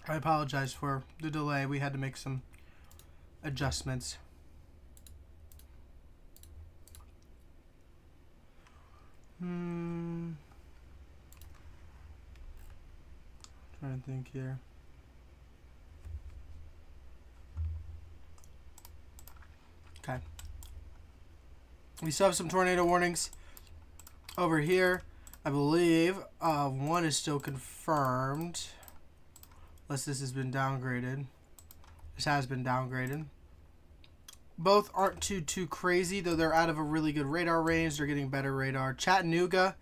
I apologize for the delay. We had to make some adjustments. Trying to think here. Okay. We still have some tornado warnings over here. I believe one is still confirmed. Unless this has been downgraded. This has been downgraded. Both aren't too crazy, though they're out of a really good radar range. They're getting better radar. Chattanooga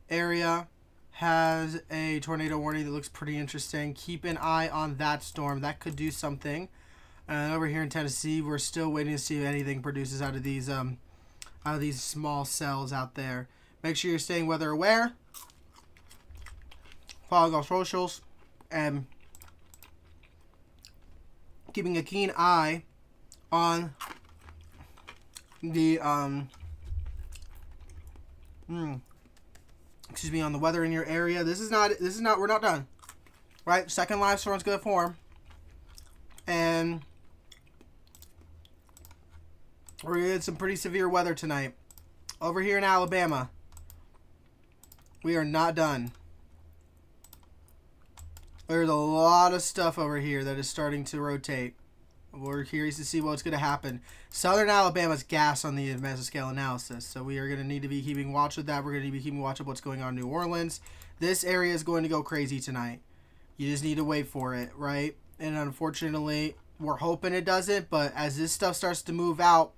area has a tornado warning that looks pretty interesting. Keep an eye on that storm. That could do something. And over here in Tennessee, we're still waiting to see if anything produces out of these small cells out there. Make sure you're staying weather aware. Follow our socials and keeping a keen eye on the on the weather in your area. This is not we're not done. Right? Second live storm's gonna form. And we're gonna get some pretty severe weather tonight. Over here in Alabama. We are not done. There's a lot of stuff over here that is starting to rotate. We're curious to see what's going to happen. Southern Alabama's gas on the mesoscale analysis, so we are going to need to be keeping watch of that. We're going to need to be keeping watch of what's going on in New Orleans. This area is going to go crazy tonight. You just need to wait for it, right? And unfortunately, we're hoping it doesn't, but as this stuff starts to move out,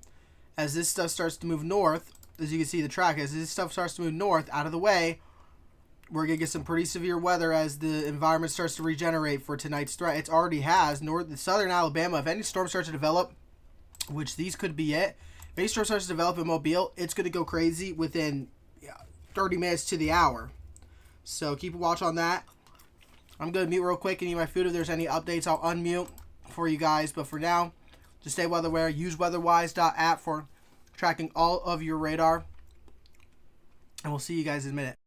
as this stuff starts to move north, as you can see the track, as this stuff starts to move north, out of the way, we're going to get some pretty severe weather as the environment starts to regenerate for tonight's threat. It already has. Southern Alabama, if any storm starts to develop, which these could be it, if any storm starts to develop in Mobile, it's going to go crazy within 30 minutes to the hour. So keep a watch on that. I'm going to mute real quick and eat my food. If there's any updates, I'll unmute for you guys. But for now, just stay weather aware. Use weatherwise.app for tracking all of your radar. And we'll see you guys in a minute.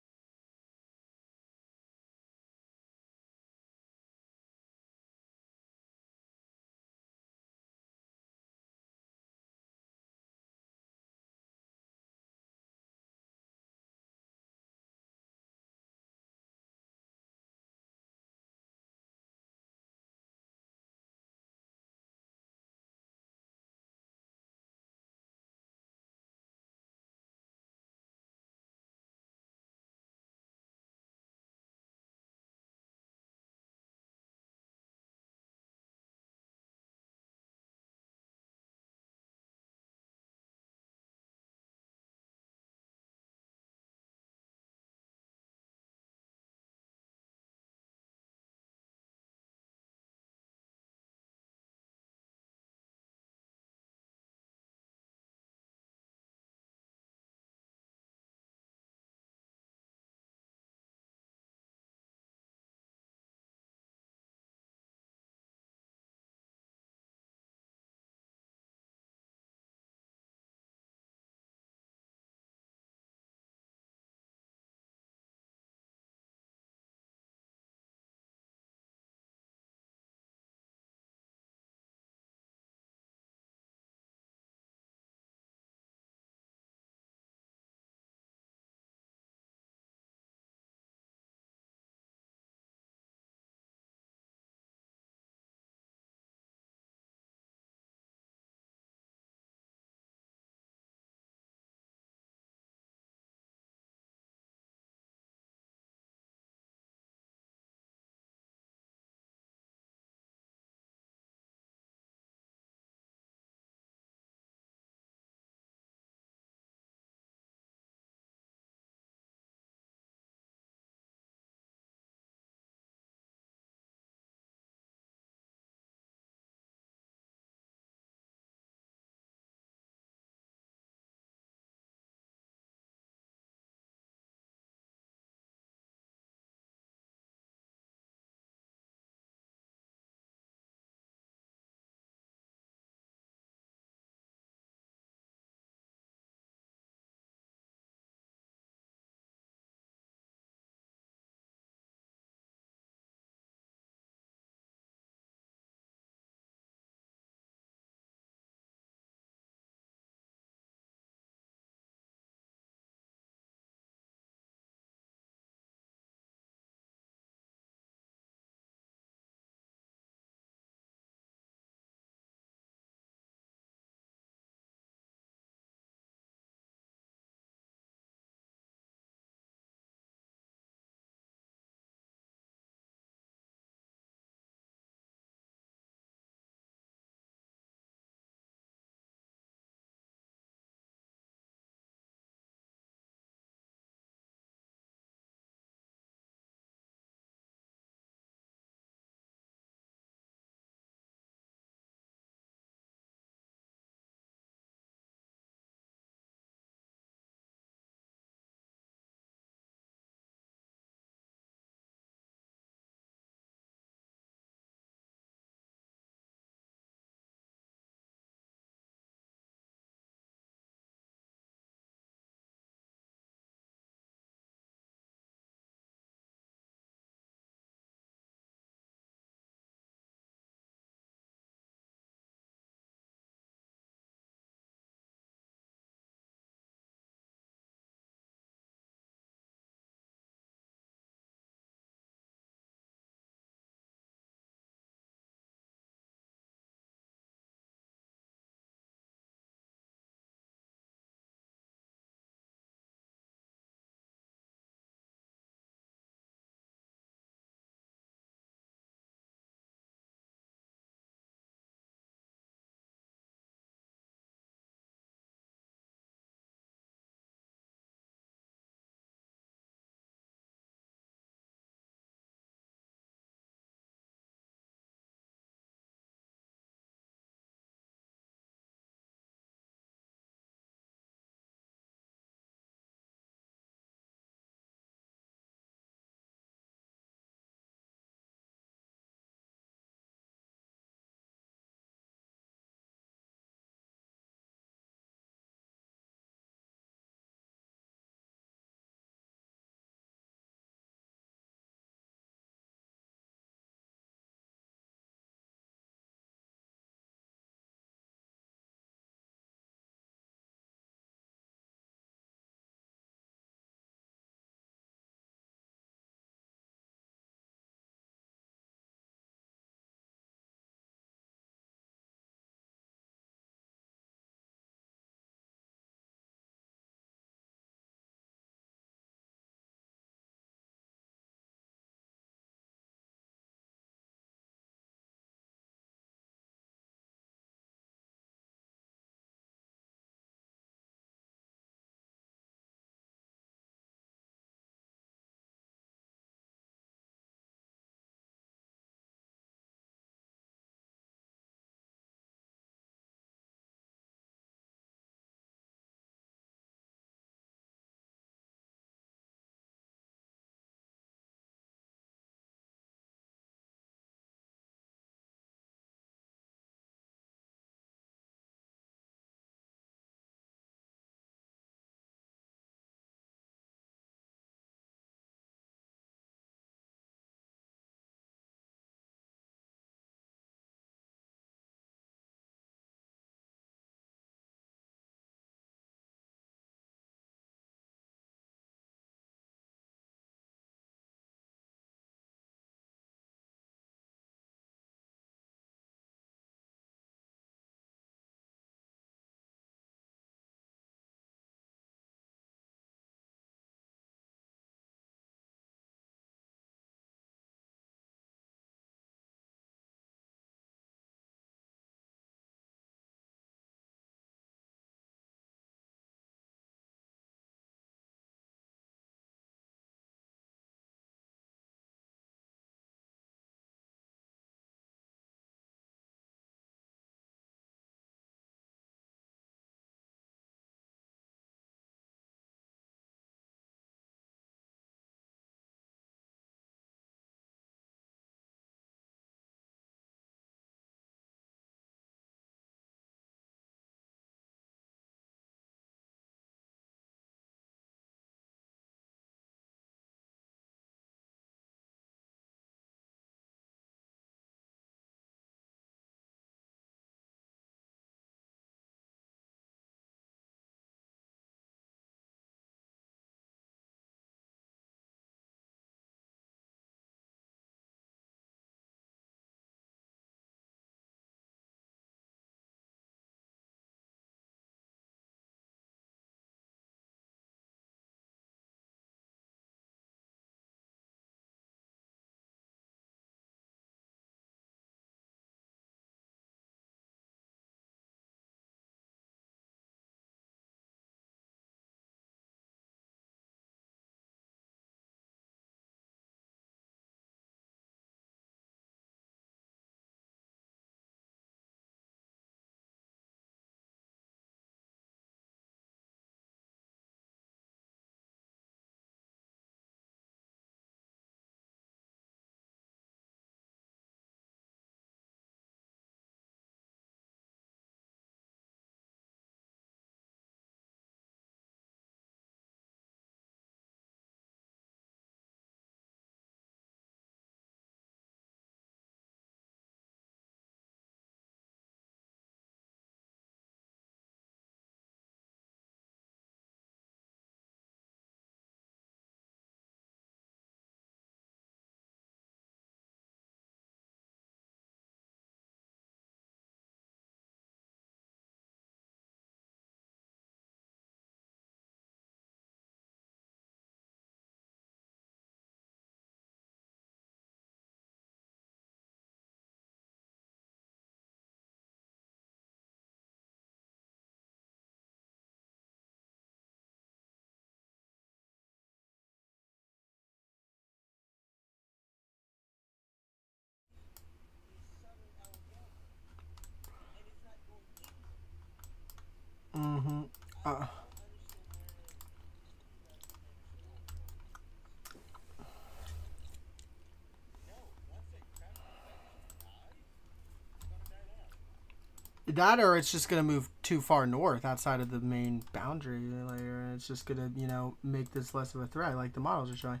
That or it's just going to move too far north outside of the main boundary layer, and it's just going to, you know, make this less of a threat like the models are showing.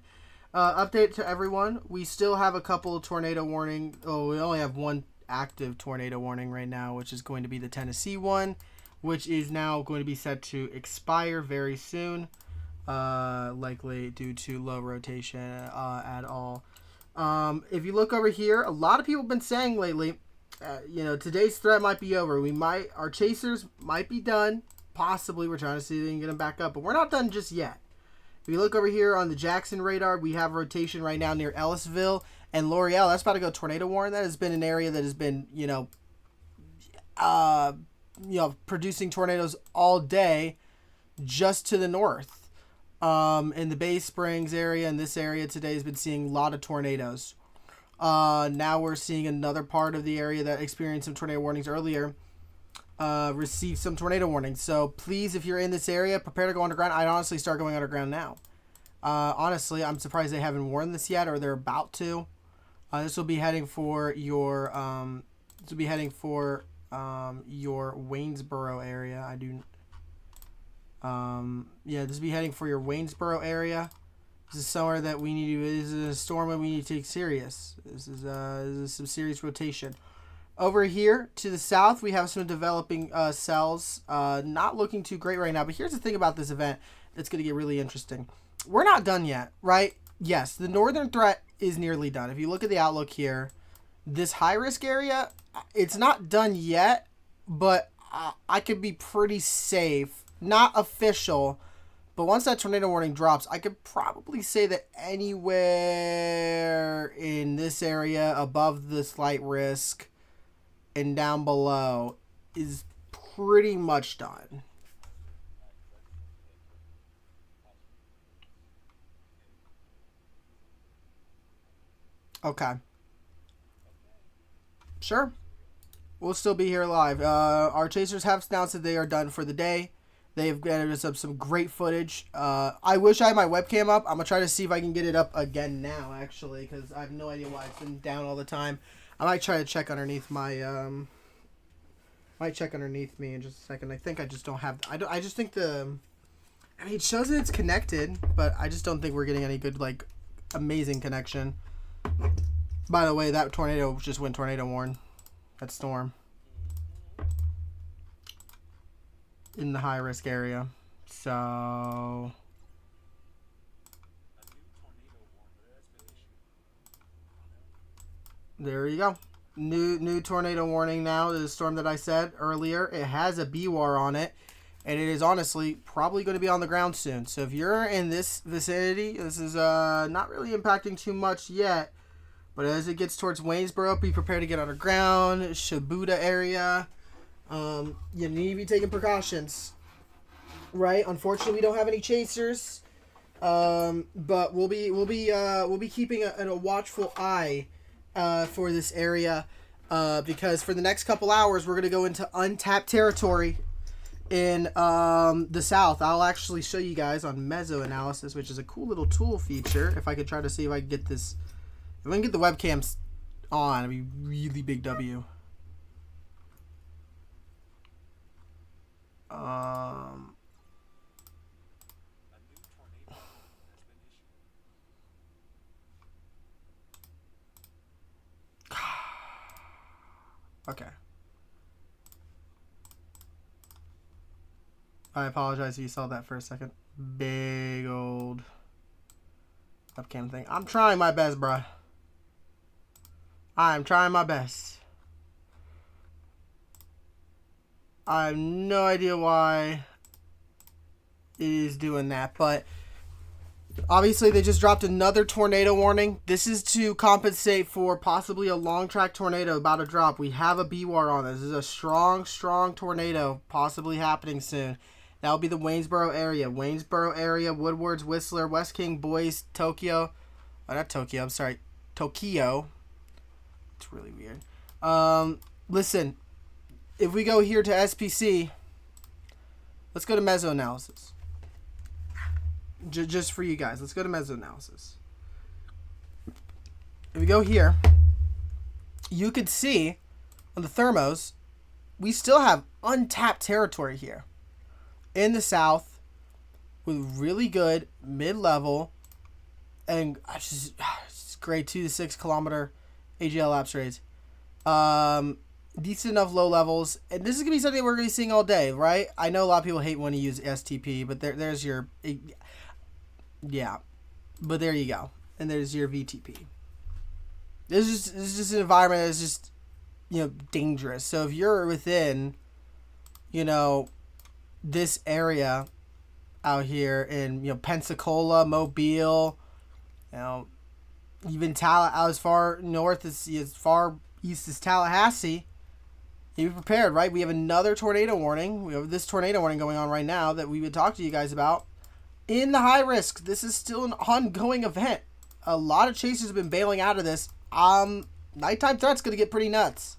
Update to everyone. We still have a couple tornado warning. Oh, we only have one active tornado warning right now, which is going to be the Tennessee one, which is now going to be set to expire very soon, likely due to low rotation at all. If you look over here, a lot of people have been saying lately, you know, today's threat might be over. Our chasers might be done. Possibly, we're trying to see if they can get them back up, but we're not done just yet. If you look over here on the Jackson radar, we have rotation right now near Ellisville and L'Oreal. That's about to go tornado warning. That has been an area that has been, producing tornadoes all day, just to the north. In the Bay Springs area and this area today has been seeing a lot of tornadoes. Now we're seeing another part of the area that experienced some tornado warnings earlier receive some tornado warnings. So please, if you're in this area, prepare to go underground. I'd honestly start going underground now. Honestly, I'm surprised they haven't warned this yet, or they're about to. This will be heading for your your Waynesboro area. This will be heading for your Waynesboro area. This is somewhere that we need to. This is a storm that we need to take serious. This is some serious rotation. Over here to the south, we have some developing cells. Not looking too great right now. But here's the thing about this event that's going to get really interesting. We're not done yet, right? Yes, the northern threat is nearly done. If you look at the outlook here, this high-risk area, it's not done yet, but I could be pretty safe. Not official, but once that tornado warning drops, I could probably say that anywhere in this area above the slight risk and down below is pretty much done. Okay. Sure. We'll still be here live. Our chasers have announced that they are done for the day. They've gathered us up some great footage. I wish I had my webcam up. I'm going to try to see if I can get it up again now, actually, because I have no idea why it's been down all the time. I might try to check underneath my... might check underneath me in just a second. I think I just don't have... I just think the... I mean, it shows that it's connected, but I just don't think we're getting any good, like, amazing connection. By the way, that tornado just went tornado warn. That storm. In the high risk area. So there you go. New tornado warning now. The storm that I said earlier. It has a BWAR on it. And it is honestly probably going to be on the ground soon. So if you're in this vicinity, this is not really impacting too much yet. But as it gets towards Waynesboro, be prepared to get underground. Shibuda area. You need to be taking precautions. Right? Unfortunately, we don't have any chasers. But we'll be keeping a watchful eye for this area. Because for the next couple hours, we're going to go into untapped territory in the south. I'll actually show you guys on meso analysis, which is a cool little tool feature. If I could try to see if I can get this, if I can get the webcams on, it'd be really big W. Okay. I apologize if you saw that for a second. Big old webcam thing. I'm trying my best, bruh. I'm trying my best. I have no idea why it is doing that, but obviously they just dropped another tornado warning. This is to compensate for possibly a long track tornado about to drop. We have a BWAR on this. This is a strong tornado possibly happening soon. That will be the Waynesboro area. Waynesboro area, Woodwards, Whistler, West King, Boise, Tokyo. Oh, not Tokyo. I'm sorry. Tokyo. It's really weird. Listen. If we go here to SPC, let's go to meso analysis. Just for you guys. Let's go to meso analysis. If we go here, you could see on the thermos we still have untapped territory here in the south with really good mid-level and just grade 2 to 6 kilometer AGL lapse rates. Decent enough low levels, and this is gonna be something we're gonna be seeing all day, right? I know a lot of people hate when you use STP, but there's your, yeah, but there you go, and there's your VTP. This is just an environment that's just, you know, dangerous. So if you're within, you know, this area out here in, you know, Pensacola, Mobile, you know, even out as far north as far east as Tallahassee, you be prepared, right? We have another tornado warning. We have this tornado warning going on right now that we would talk to you guys about. In the high risk, this is still an ongoing event. A lot of chasers have been bailing out of this. Nighttime threat's going to get pretty nuts.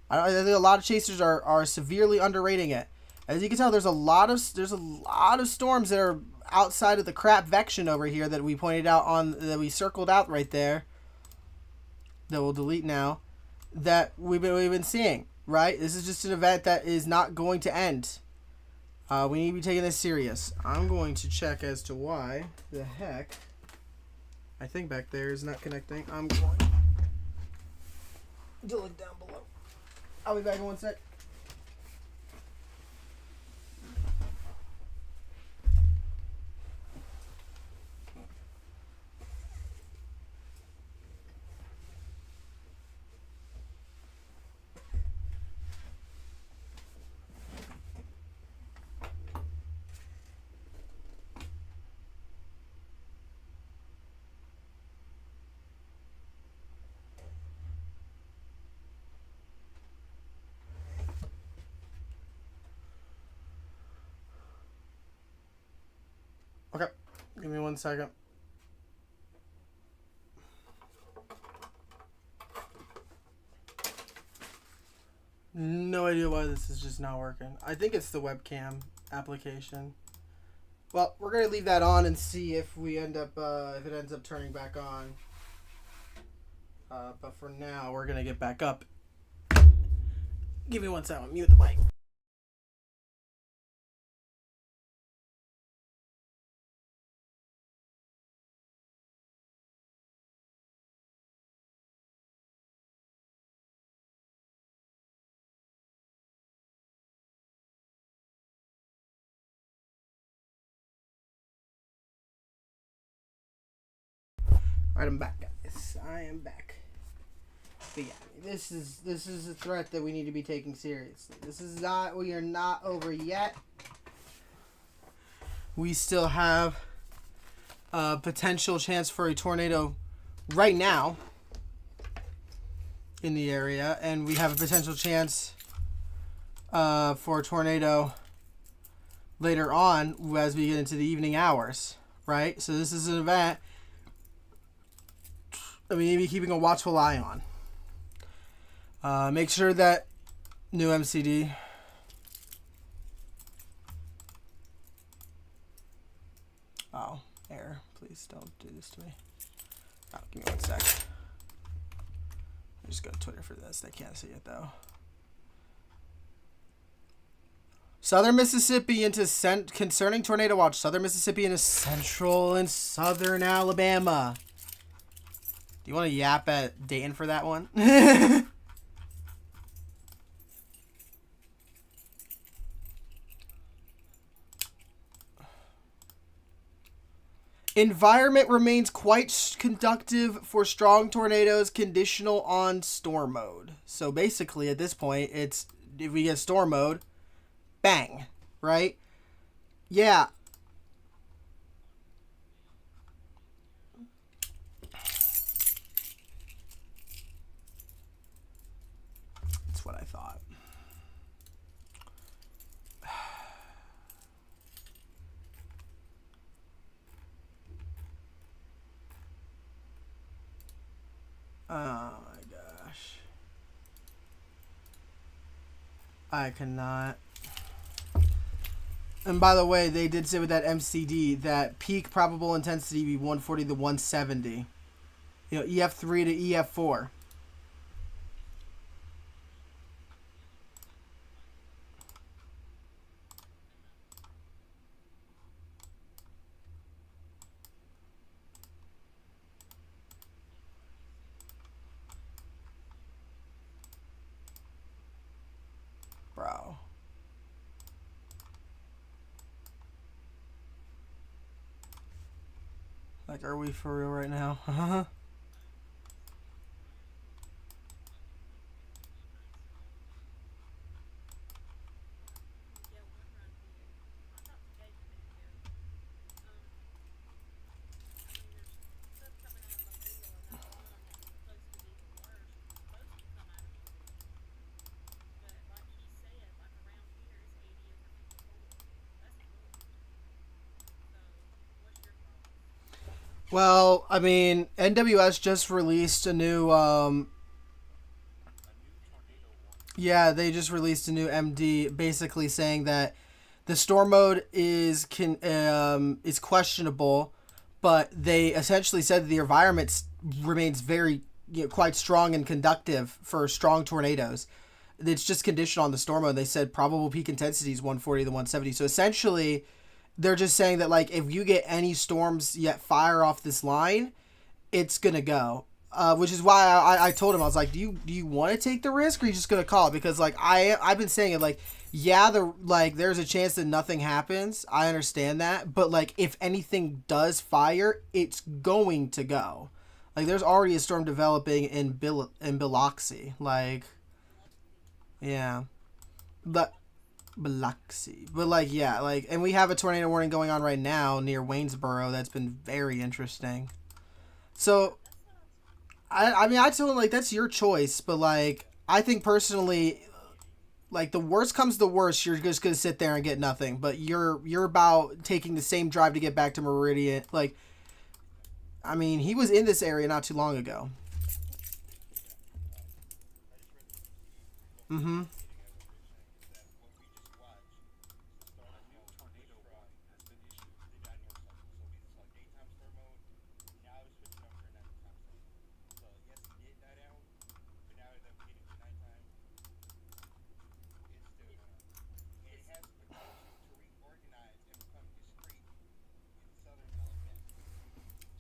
I think a lot of chasers are severely underrating it. As you can tell, there's a lot of storms that are outside of the crap vection over here that we pointed out that we circled out right there. That we'll delete now. That we've been seeing. Right? This is just an event that is not going to end. We need to be taking this serious. I'm going to check as to why the heck I think back there is not connecting. I'm going to look down below. I'll be back in one sec. Okay, give me 1 second. No idea why this is just not working. I think it's the webcam application. Well, we're gonna leave that on and see if we end up if it ends up turning back on. But for now, we're gonna get back up. Give me 1 second. Mute the mic. Alright, I'm back, guys. I am back. But yeah, this is a threat that we need to be taking seriously. We are not over yet. We still have a potential chance for a tornado right now in the area, and we have a potential chance for a tornado later on as we get into the evening hours, right? So this is an event that we need to be keeping a watchful eye on. Make sure that new MCD. Oh, error. Please don't do this to me. Oh, give me 1 sec. I just go to Twitter for this. They can't see it, though. Southern Mississippi into concerning tornado watch. Southern Mississippi into central and southern Alabama. Do you want to yap at Dayton for that one? Environment remains quite conducive for strong tornadoes, conditional on storm mode. So basically, at this point, it's if we get storm mode, bang, right? Yeah. That's what I thought. Oh my gosh. I cannot. And by the way, they did say with that MCD that peak probable intensity be 140 to 170. You know, EF3 to EF4. Like, are we for real right now? Well, I mean, NWS just released a new yeah, they just released a new MD basically saying that the storm mode is questionable, but they essentially said that the environment remains very quite strong and conductive for strong tornadoes. It's just conditional on the storm mode. They said probable peak intensity is 140 to 170. So essentially, they're just saying that like if you get any storms yet fire off this line, it's gonna go. Which is why I told him, I was like, do you want to take the risk, or are you just gonna call it? Because like I've been saying it, like, yeah, there's a chance that nothing happens. I understand that, but like if anything does fire, it's going to go. Like there's already a storm developing in Biloxi. Like, yeah, but Biloxi, but like yeah, like, and we have a tornado warning going on right now near Waynesboro. That's been very interesting. So I mean, I told him, like, that's your choice, but, like, I think personally, like, the worst comes to worst, you're just going to sit there and get nothing, but you're about taking the same drive to get back to Meridian. Like, I mean, he was in this area not too long ago. Mm-hmm.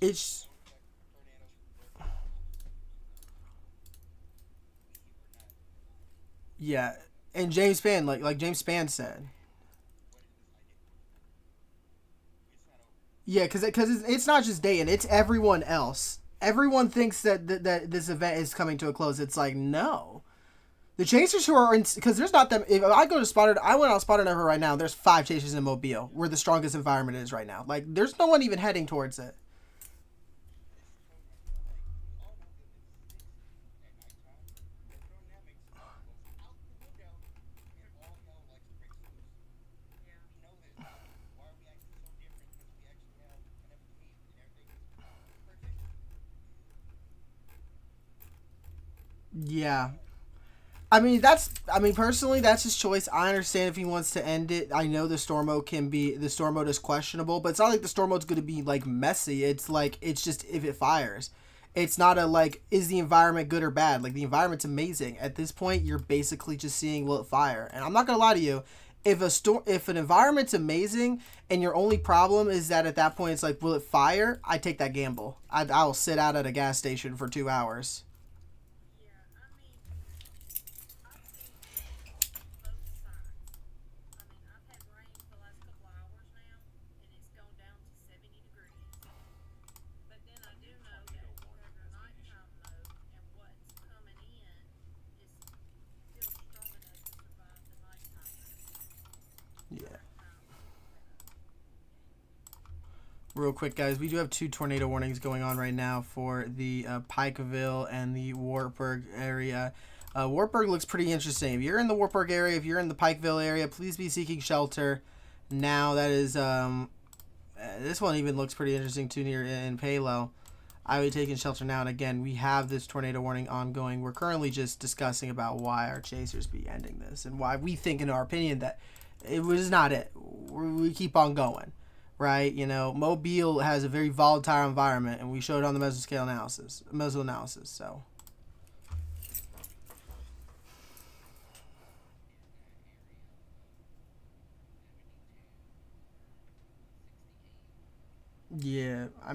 It's yeah, and James Spann, like James Spann said, yeah, because it's not just Dayton, it's everyone else. Everyone thinks that this event is coming to a close. It's like, no, the chasers who are in, because there's not them. If I go to Spotted, I went on Spotted Ever right now. There's 5 chasers in Mobile, where the strongest environment is right now. Like, there's no one even heading towards it. Yeah. I mean, personally, that's his choice. I understand if he wants to end it. I know the storm mode is questionable, but it's not like the storm mode's going to be like messy. It's like, it's just if it fires. It's not a like, is the environment good or bad? Like, the environment's amazing. At this point, you're basically just seeing, will it fire? And I'm not going to lie to you. If an environment's amazing and your only problem is that at that point it's like, will it fire? I take that gamble. I will sit out at a gas station for 2 hours. Yeah. Real quick, guys, we do have 2 tornado warnings going on right now for the Pikeville and the Wartburg area. Wartburg looks pretty interesting. If you're in the Wartburg area, if you're in the Pikeville area, please be seeking shelter now. That is, this one even looks pretty interesting too, near in Palo. I would be taking shelter now. And again, we have this tornado warning ongoing. We're currently just discussing about why our chasers be ending this and why we think, in our opinion, that it was not it. We keep on going. Right, you know, Mobile has a very volatile environment, and we showed on the mesoscale analysis, So, yeah, I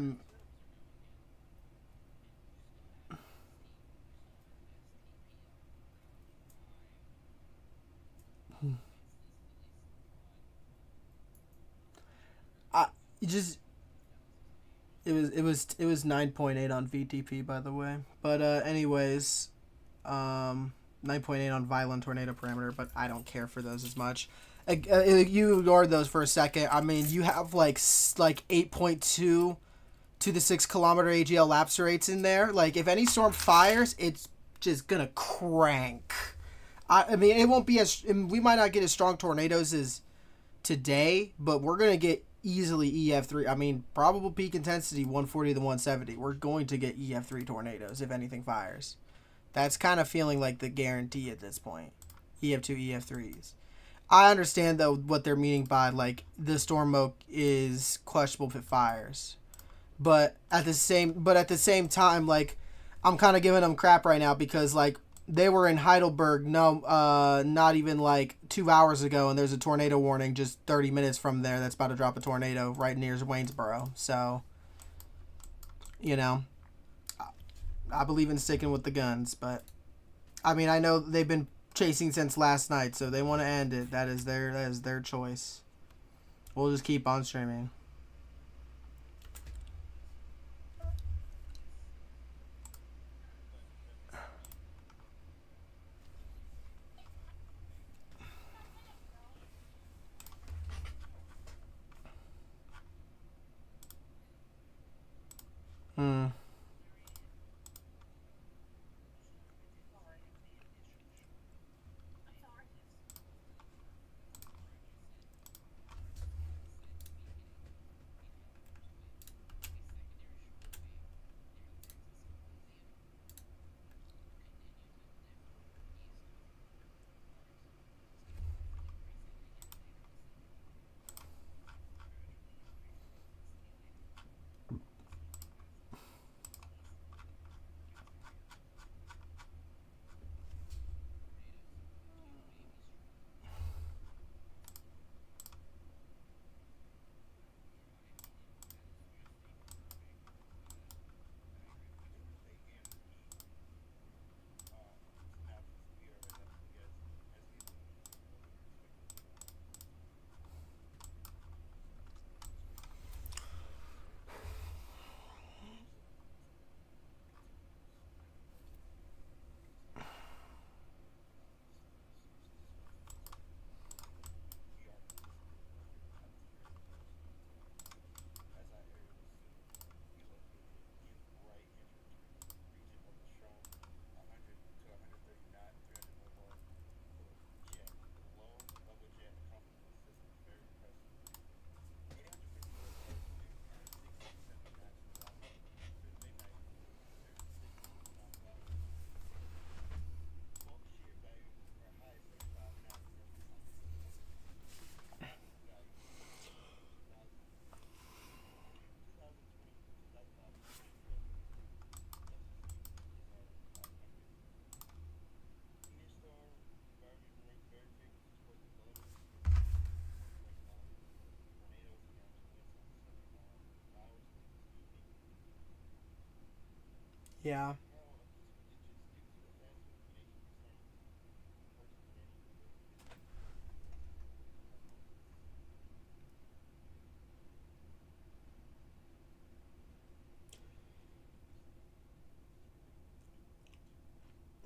just It was 9.8 on VTP, by the way. But anyways, 9.8 on violent tornado parameter, but I don't care for those as much. You ignore those for a second. I mean, you have like 8.2 to the 6 kilometer AGL lapse rates in there. Like, if any storm fires, it's just gonna crank. I mean, it won't be as, we might not get as strong tornadoes as today, but we're gonna get easily EF3. I mean, probable peak intensity 140 to 170. We're going to get EF3 tornadoes if anything fires. That's kind of feeling like the guarantee at this point. EF2, EF3s. I understand though what they're meaning by like the storm mode is questionable if it fires, but at the same time, like I'm kind of giving them crap right now because like they were in Heidelberg not even like 2 hours ago, and there's a tornado warning just 30 minutes from there that's about to drop a tornado right near Waynesboro. So, you know, I believe in sticking with the guns, but I mean, I know they've been chasing since last night, so they want to end it. That is their choice. We'll just keep on streaming. Yeah.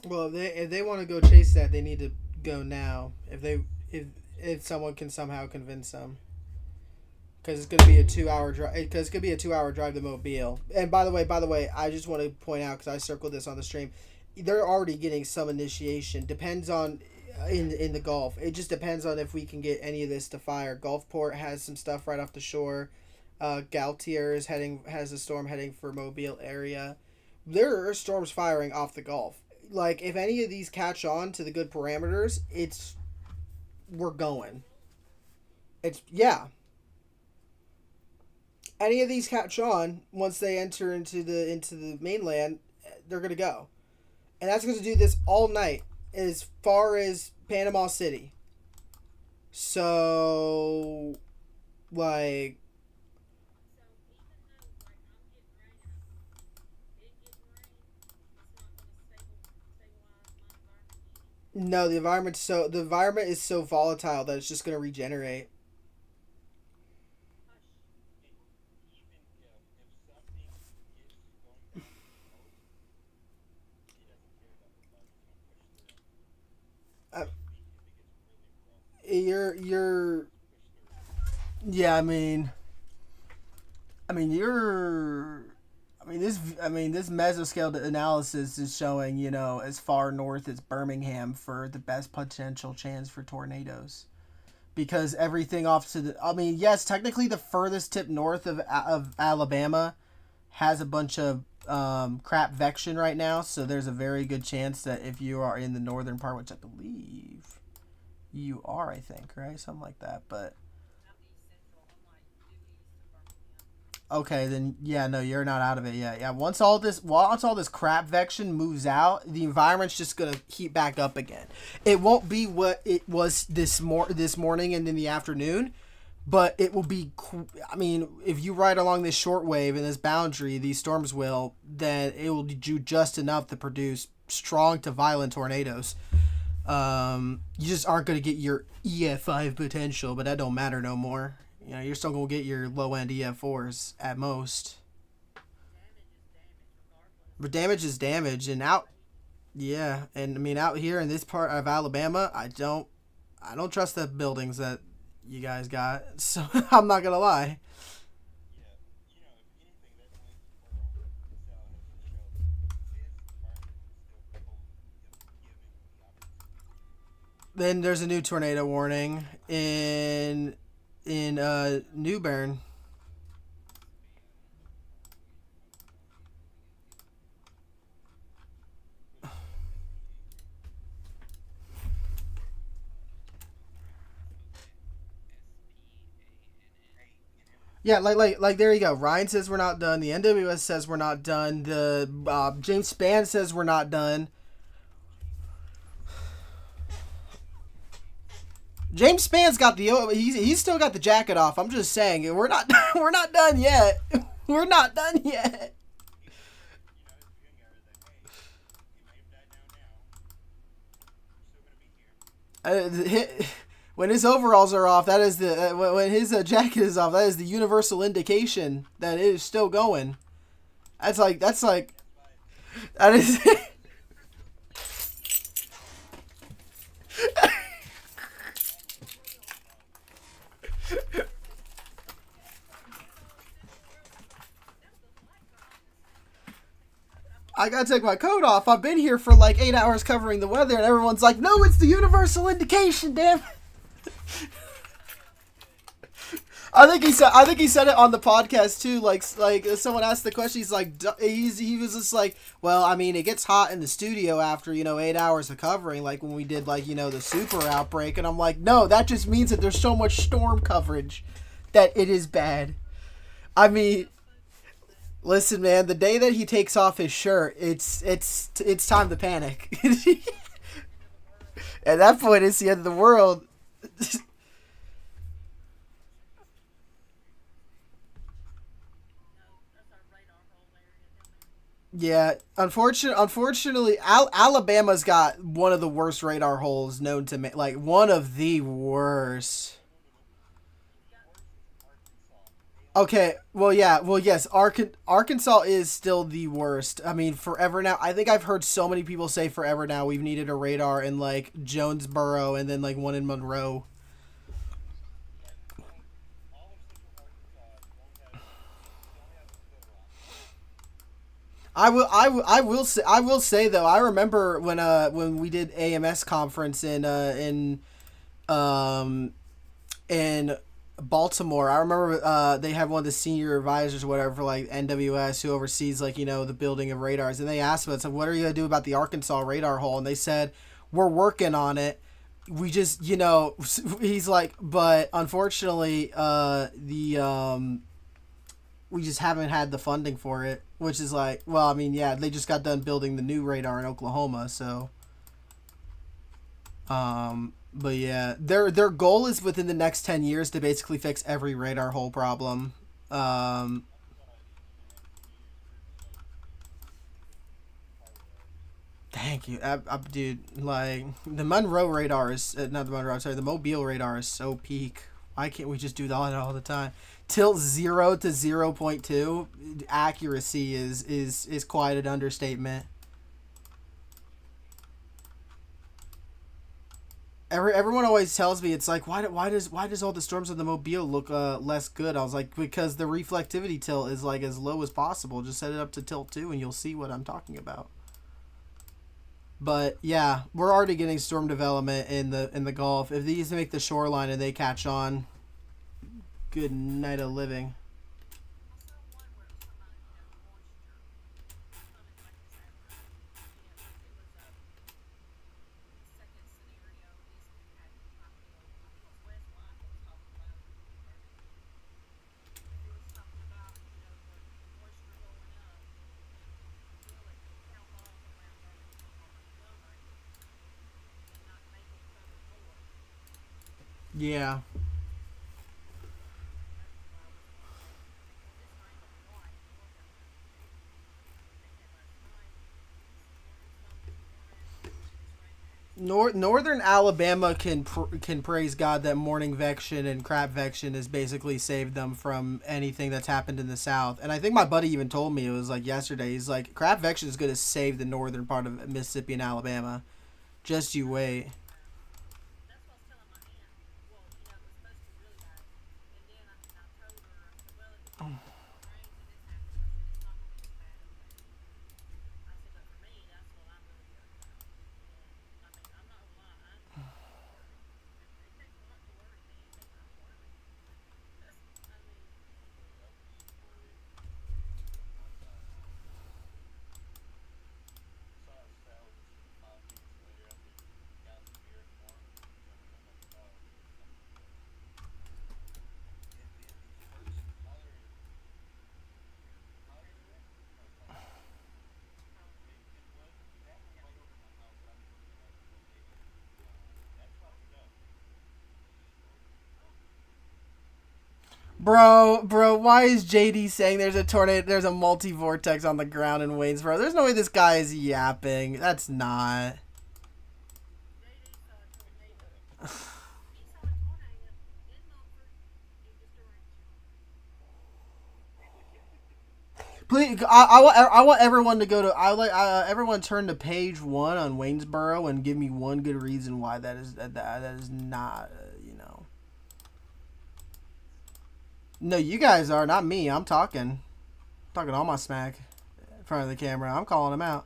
Well, if they want to go chase that, they need to go now. If someone can somehow convince them, because it's gonna be a 2 hour drive. Because it's gonna be a 2 hour drive to Mobile. And by the way, I just want to point out, because I circled this on the stream, they're already getting some initiation. Depends on in the Gulf. It just depends on if we can get any of this to fire. Gulfport has some stuff right off the shore. Galtier has a storm heading for Mobile area. There are storms firing off the Gulf. Like, if any of these catch on to the good parameters, we're going. Yeah. Any of these catch on, once they enter into the mainland, they're gonna go. And that's gonna do this all night as far as Panama City. So, like, no, the environment is so volatile that it's just gonna regenerate. you're yeah, this mesoscale analysis is showing, you know, as far north as Birmingham for the best potential chance for tornadoes. Because everything off to yes, technically the furthest tip north of Alabama has a bunch of crap vection right now, so there's a very good chance that if you are in the northern part, which I believe you are, I think, right? Something like that, but okay, then yeah, no, you're not out of it yet. Yeah, once all this crap vection moves out, the environment's just gonna heat back up again. It won't be what it was this morning and in the afternoon, but it will be. I mean, if you ride along this shortwave and this boundary, these storms will, then it will do just enough to produce strong to violent tornadoes. You just aren't gonna get your EF5 potential, but that don't matter no more. You know, you're still going to get your low-end EF4s at most. But damage is damage. And out here in this part of Alabama, I don't trust the buildings that you guys got. So, I'm not going to lie. Then there's a new tornado warning in New Bern. Yeah, like there you go. Ryan says we're not done. The NWS says we're not done. The James Spann says we're not done. James Spann's got he's still got the jacket off. I'm just saying we're not done yet. We're not done yet. When his overalls are off, that is when his jacket is off, that is the universal indication that it is still going. That is. I gotta take my coat off. I've been here for like 8 hours covering the weather, and everyone's like, "No, it's the universal indication, damn." I think he said it on the podcast too. Like someone asked the question. He's like, he was just like, well, I mean, it gets hot in the studio after 8 hours of covering, like when we did the super outbreak, and I'm like, no, that just means that there's so much storm coverage that it is bad. I mean. Listen, man, the day that he takes off his shirt, it's time to panic. At that point, it's the end of the world. Yeah, unfortunately, Alabama's got one of the worst radar holes known to me. Like, one of the worst. Okay, yes, Arkansas is still the worst. I mean, forever now. I think I've heard so many people say forever now we've needed a radar in like Jonesboro and then like one in Monroe. I will say though, I remember when we did AMS conference in Baltimore. I remember they had one of the senior advisors or whatever for like NWS who oversees the building of radars, and they asked us, what are you gonna do about the Arkansas radar hole? And they said, we're working on it. We just he's like, but unfortunately we just haven't had the funding for it, which is like, well, I mean, yeah, they just got done building the new radar in Oklahoma, so but yeah, their goal is within the next 10 years to basically fix every radar hole problem. Thank you, dude. Like the Monroe radar is not the Monroe. Sorry, the Mobile radar is so peak. Why can't we just do that all the time? Tilt 0 to 0.2 accuracy is quite an understatement. Everyone always tells me, it's like, why does all the storms of the Mobile look less good? I was like, because the reflectivity tilt is like as low as possible. Just set it up to tilt 2 and you'll see what I'm talking about. But yeah, we're already getting storm development in the Gulf. If these make the shoreline and they catch on, good night of living. Yeah. Northern Alabama can praise God that morning vection and crap vection has basically saved them from anything that's happened in the South. And I think my buddy even told me, it was like yesterday, he's like, crap vection is going to save the northern part of Mississippi and Alabama. Just you wait. Bro, why is JD saying there's a tornado, there's a multi-vortex on the ground in Waynesboro? There's no way this guy is yapping. That's not. Please, I want everyone to go to, everyone turn to page 1 on Waynesboro and give me one good reason why that is not, you know. No, you guys are, not me. I'm talking all my smack in front of the camera. I'm calling them out.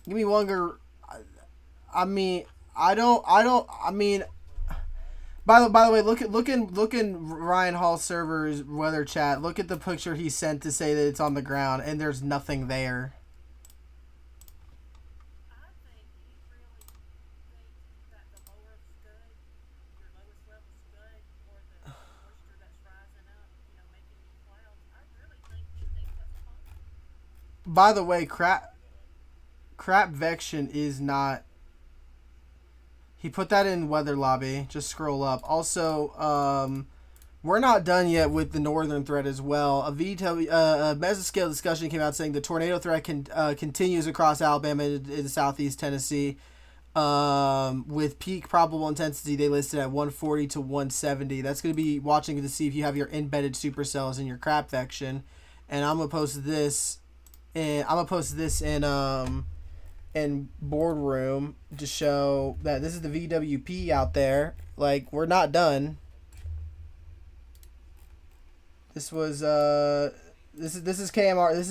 Give me one good. I mean, by the way, look in Ryan Hall's server's weather chat. Look at the picture he sent to say that it's on the ground, and there's nothing there. By the way, crap vection is not. He put that in weather lobby. Just scroll up. Also, we're not done yet with the northern threat as well. A mesoscale discussion came out saying the tornado threat continues across Alabama and southeast Tennessee. With peak probable intensity, they listed at 140 to 170. That's going to be watching to see if you have your embedded supercells in your crap vection. And I'm gonna post this. And I'm gonna post this in boardroom to show that this is the VWP out there. Like, we're not done. This was this is KMR. This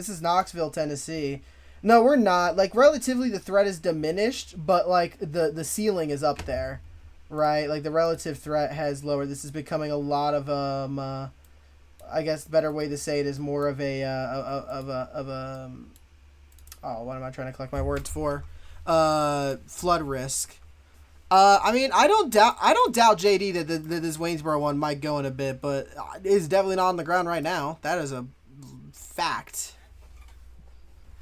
is Knoxville, Tennessee. No, we're not. Like, relatively the threat is diminished, but like the ceiling is up there, right? Like the relative threat has lowered. This is becoming a lot of I guess the better way to say it is more of a oh, what am I trying to collect my words for? Flood risk. I mean, I don't doubt JD that this Waynesboro one might go in a bit, but it's definitely not on the ground right now. That is a fact.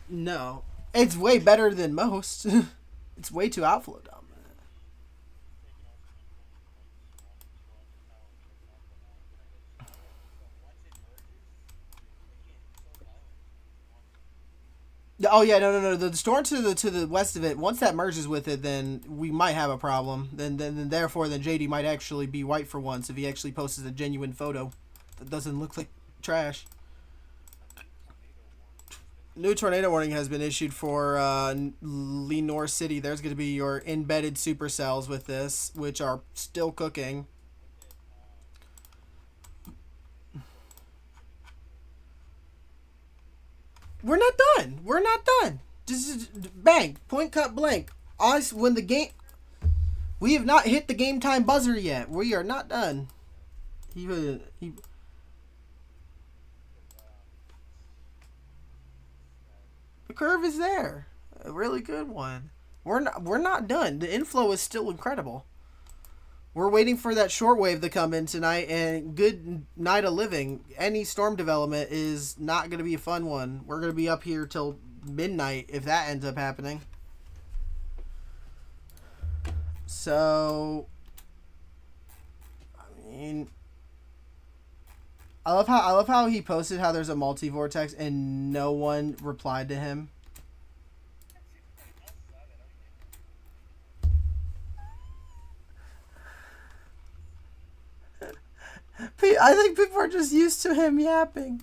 No, it's way better than most. It's way too outflow dominant. Oh yeah, no. The storm to the west of it, once that merges with it, then we might have a problem. Then JD might actually be white for once if he actually posts a genuine photo that doesn't look like trash. New tornado warning has been issued for Lenore City. There's going to be your embedded supercells with this, which are still cooking. We're not done. We're not done. Just bang, point, cut, blank. Us when the game. We have not hit the game time buzzer yet. We are not done. The curve is there. A really good one. We're not done. The inflow is still incredible. We're waiting for that shortwave to come in tonight, and good night of living. Any storm development is not going to be a fun one. We're going to be up here till midnight if that ends up happening. So, I mean, I love how he posted how there's a multi-vortex and no one replied to him. I think people are just used to him yapping.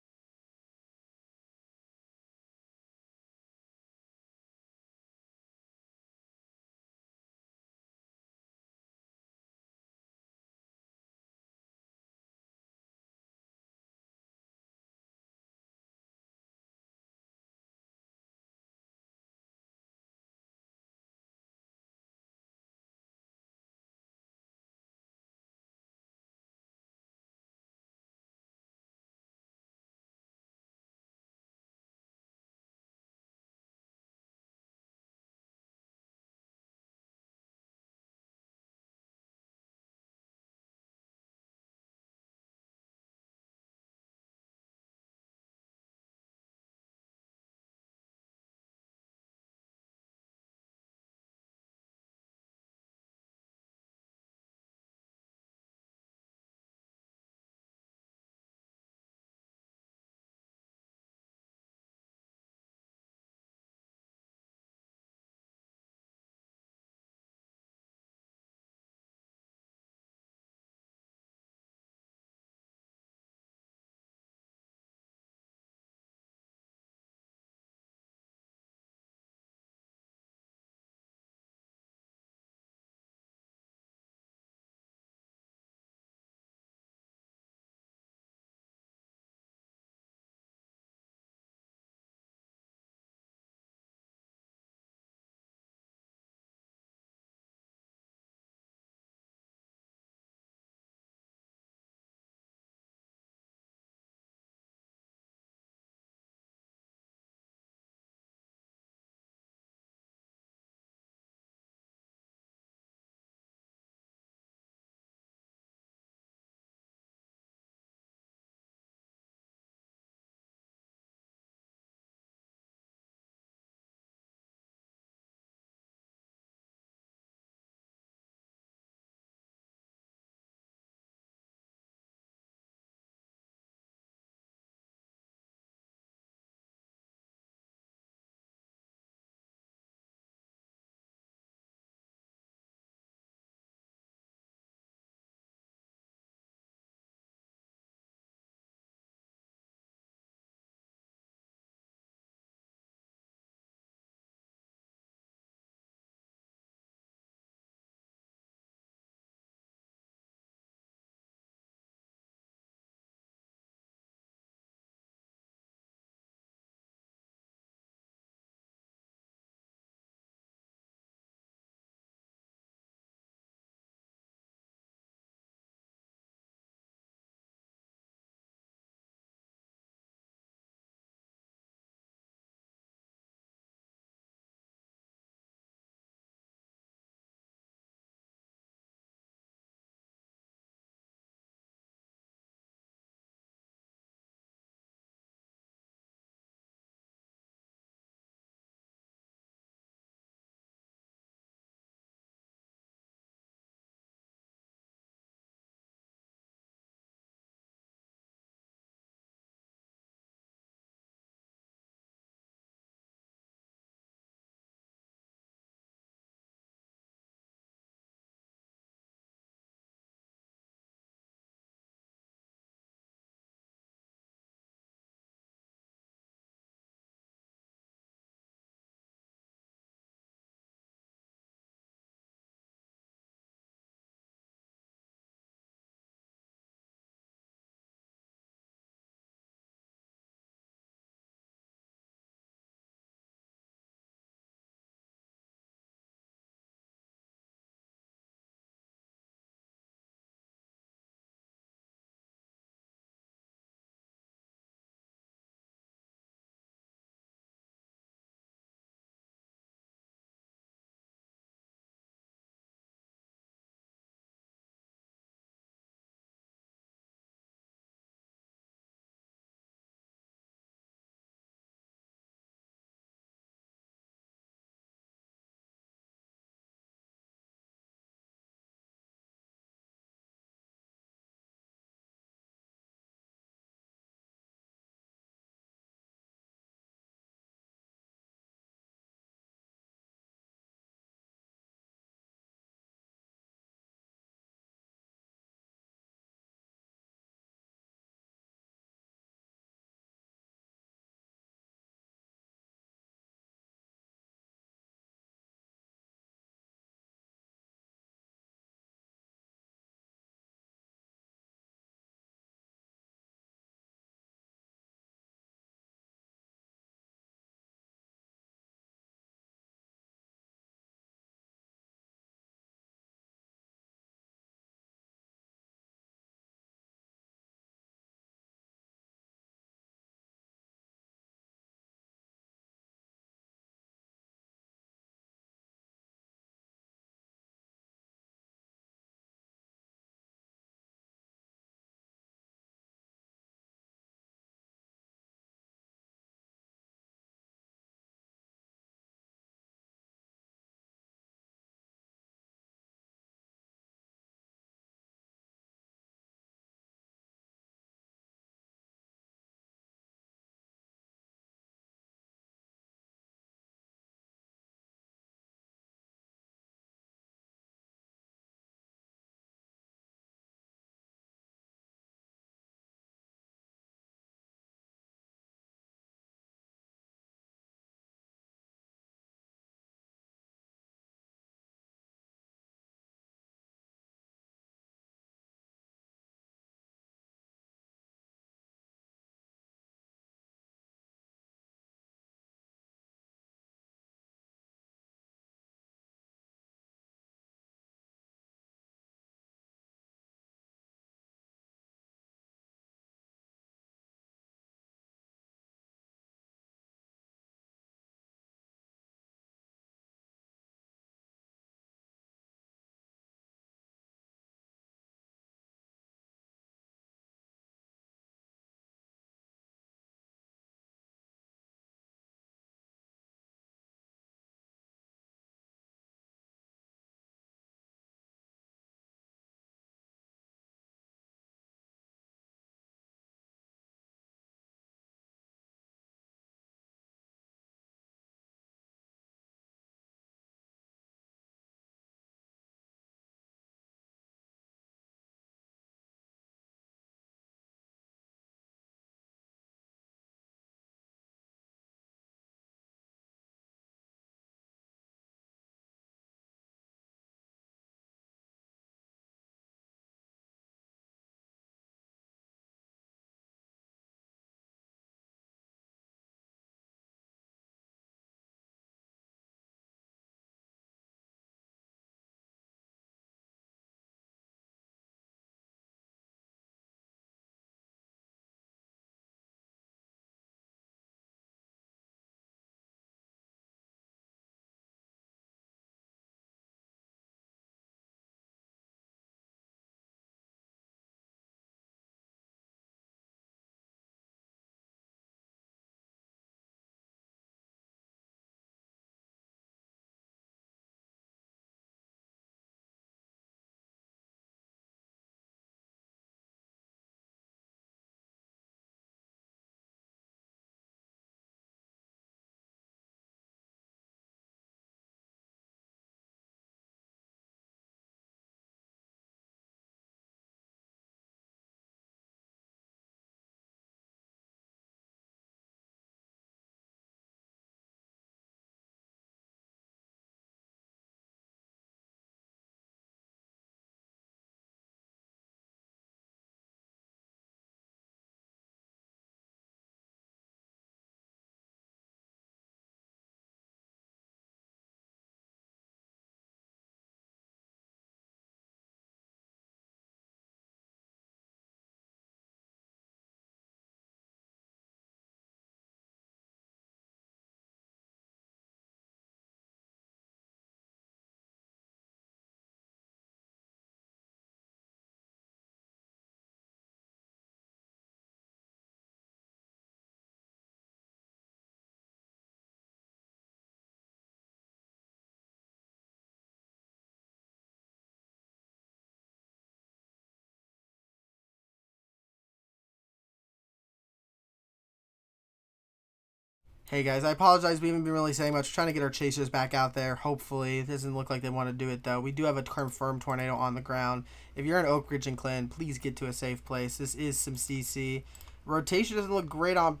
Hey guys, I apologize. We haven't been really saying much. We're trying to get our chasers back out there. Hopefully, it doesn't look like they want to do it though. We do have a confirmed tornado on the ground. If you're in Oak Ridge and Clinton, please get to a safe place. This is some CC. Rotation doesn't look great on,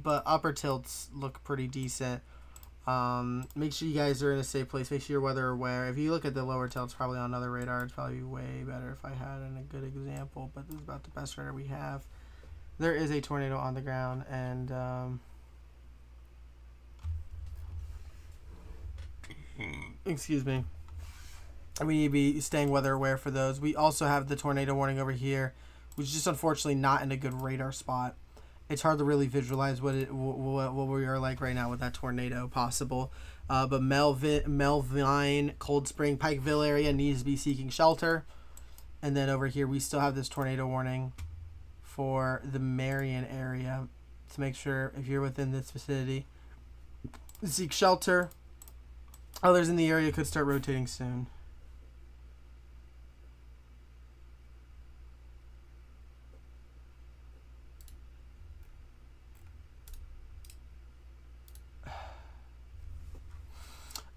but upper tilts look pretty decent. Make sure you guys are in a safe place. Make sure you're weather aware. If you look at the lower tilts, probably on another radar, it'd probably be way better if I had a good example. But this is about the best radar we have. There is a tornado on the ground, and excuse me. We need to be staying weather aware for those. We also have the tornado warning over here, which is just unfortunately not in a good radar spot. It's hard to really visualize what we are like right now with that tornado possible. But Melvine, Cold Spring, Pikeville area needs to be seeking shelter. And then over here we still have this tornado warning for the Marion area. To make sure if you're within this vicinity, seek shelter. Others in the area could start rotating soon.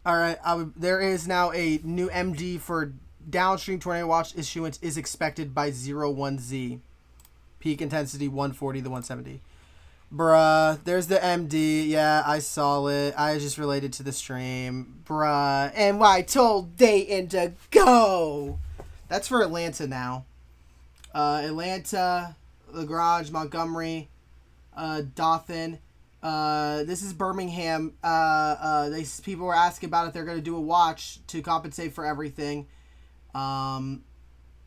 All right, there is now a new MD for downstream tornado watch issuance is expected by 01Z. Peak intensity 140 to 170. Bruh, there's the MD. Yeah, I saw it. I just related to the stream. Bruh, NY told Dayton to go. That's for Atlanta now. Atlanta, LaGrange, Montgomery, Dothan. This is Birmingham. People were asking about if they're going to do a watch to compensate for everything. And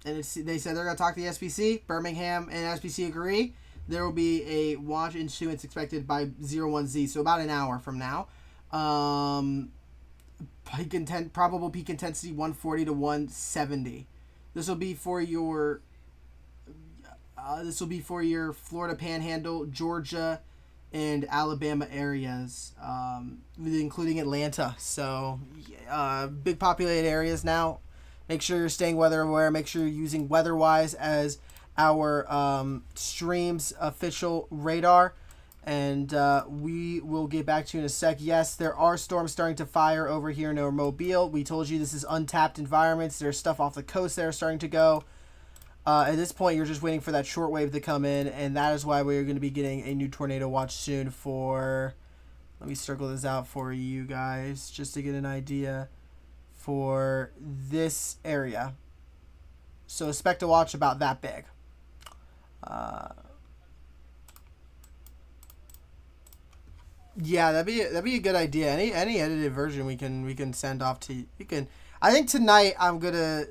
they said they're going to talk to the SPC. Birmingham and SPC agree. There will be a watch issuance expected by 01Z, so about an hour from now. Probable peak intensity 140 to 170. This will be for your Florida Panhandle, Georgia, and Alabama areas, including Atlanta. So, big populated areas now. Make sure you're staying weather aware. Make sure you're using Weatherwise as our stream's official radar. And we will get back to you in a sec. Yes, there are storms starting to fire over here in Mobile. We told you this is untapped environments. There's stuff off the coast that are starting to go. At this point, you're just waiting for that shortwave to come in, and that is why we're going to be getting a new tornado watch soon for... Let me circle this out for you guys, just to get an idea for this area. So expect a watch about that big. Yeah, that'd be a good idea. Any edited version we can send off to you. I think tonight I'm gonna...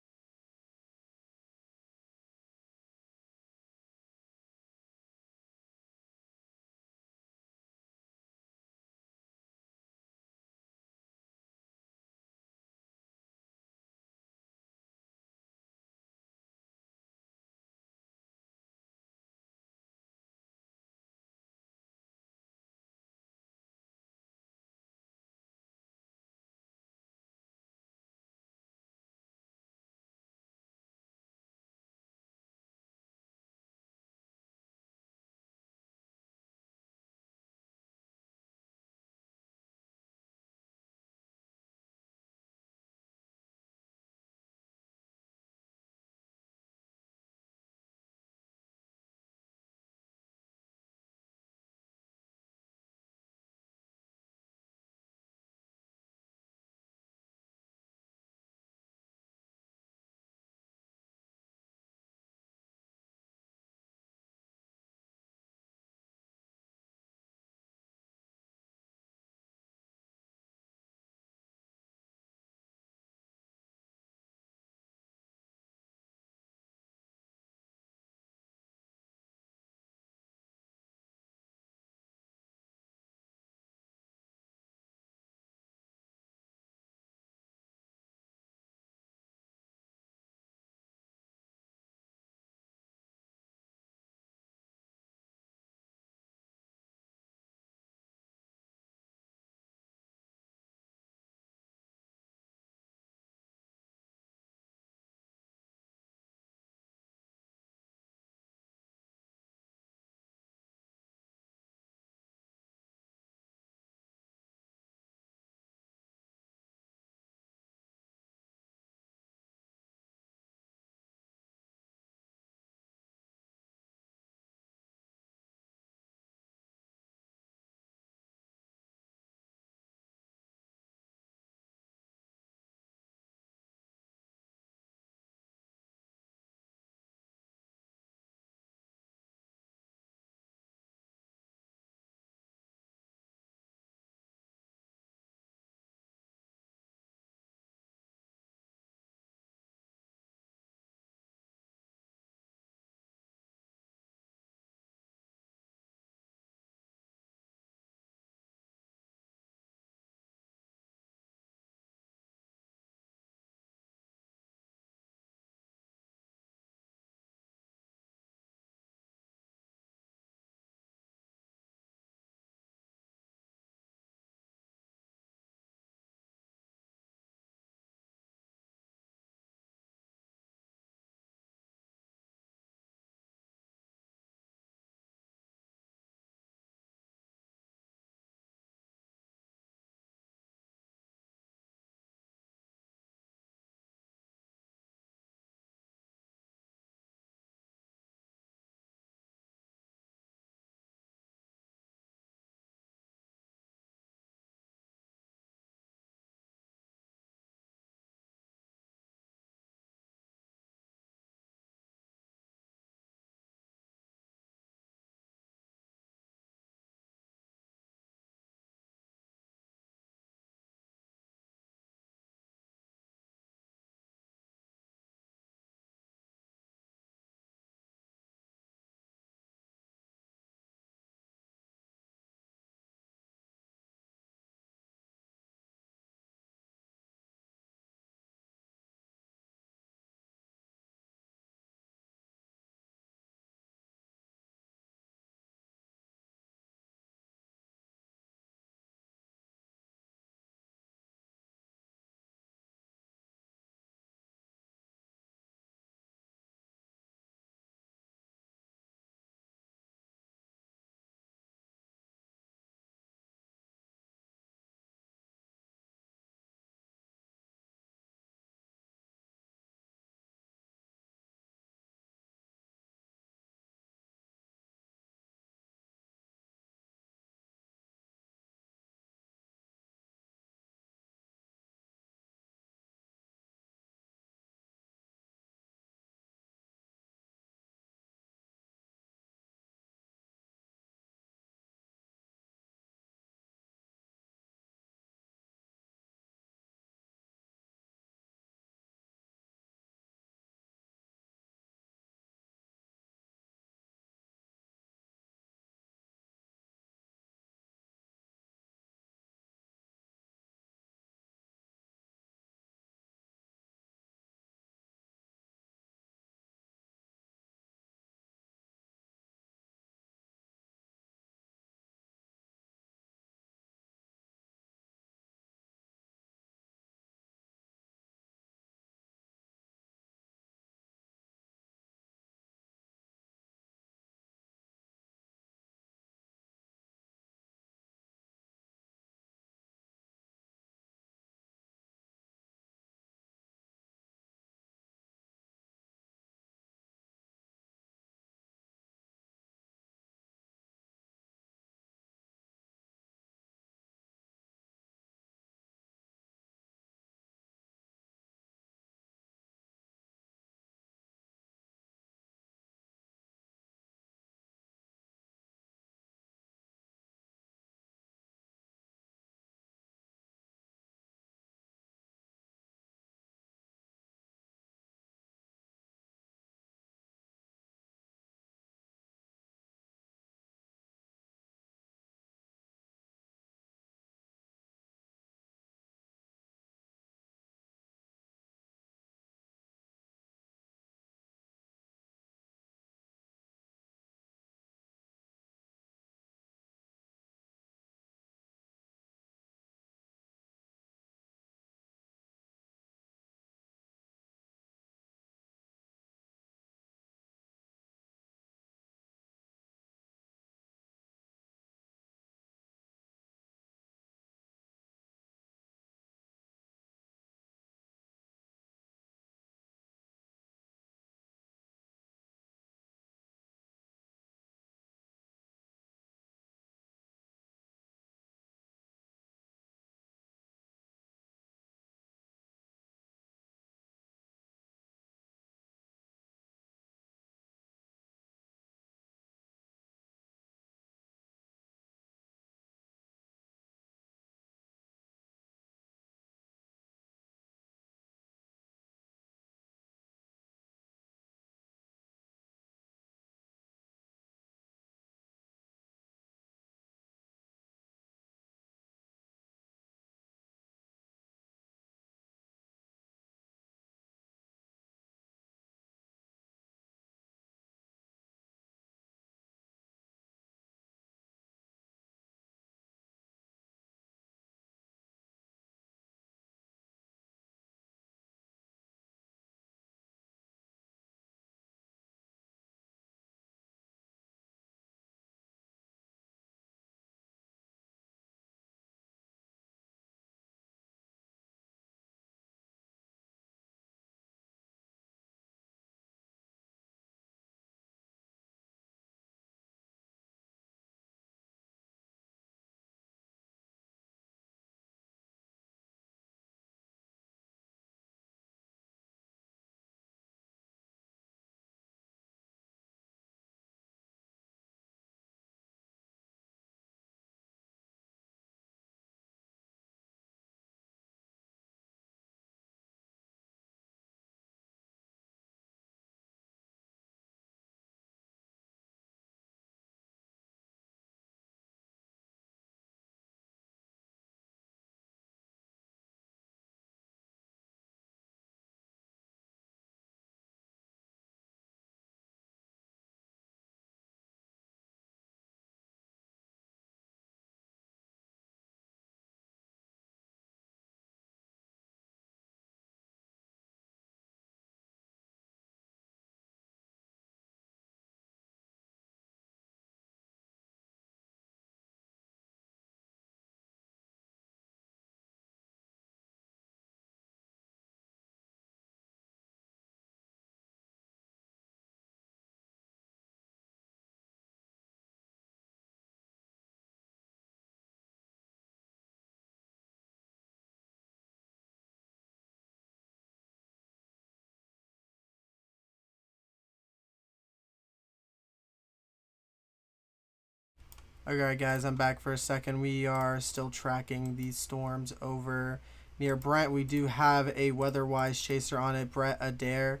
Alright guys, I'm back for a second. We are still tracking these storms over near Brent. We do have a Weatherwise chaser on it, Brett Adair.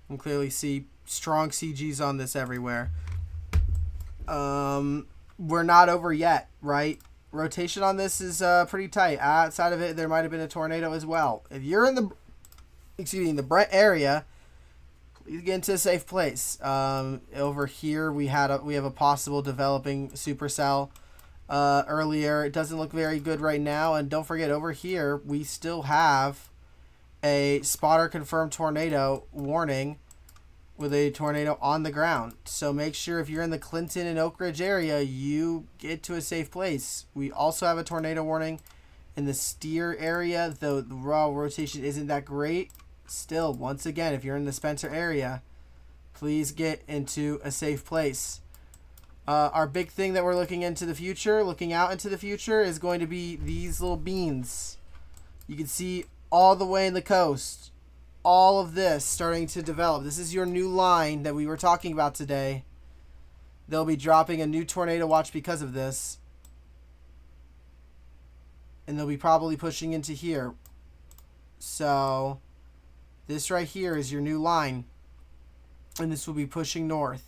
You can clearly see strong CGs on this everywhere. We're not over yet, right? Rotation on this is pretty tight. Outside of it, there might have been a tornado as well. If you're in the Brent area, please get into a safe place. Over here, we have a possible developing supercell earlier. It doesn't look very good right now, and don't forget, over here we still have a spotter confirmed tornado warning with a tornado on the ground. So make sure if you're in the Clinton and Oak Ridge area, you get to a safe place. We also have a tornado warning in the Steer area, though the raw rotation isn't that great. Still, once again, if you're in the Spencer area, please get into a safe place. Our big thing that we're looking out into the future, is going to be these little beans. You can see all the way in the coast, all of this starting to develop. This is your new line that we were talking about today. They'll be dropping a new tornado watch because of this. And they'll be probably pushing into here. So this right here is your new line. And this will be pushing north.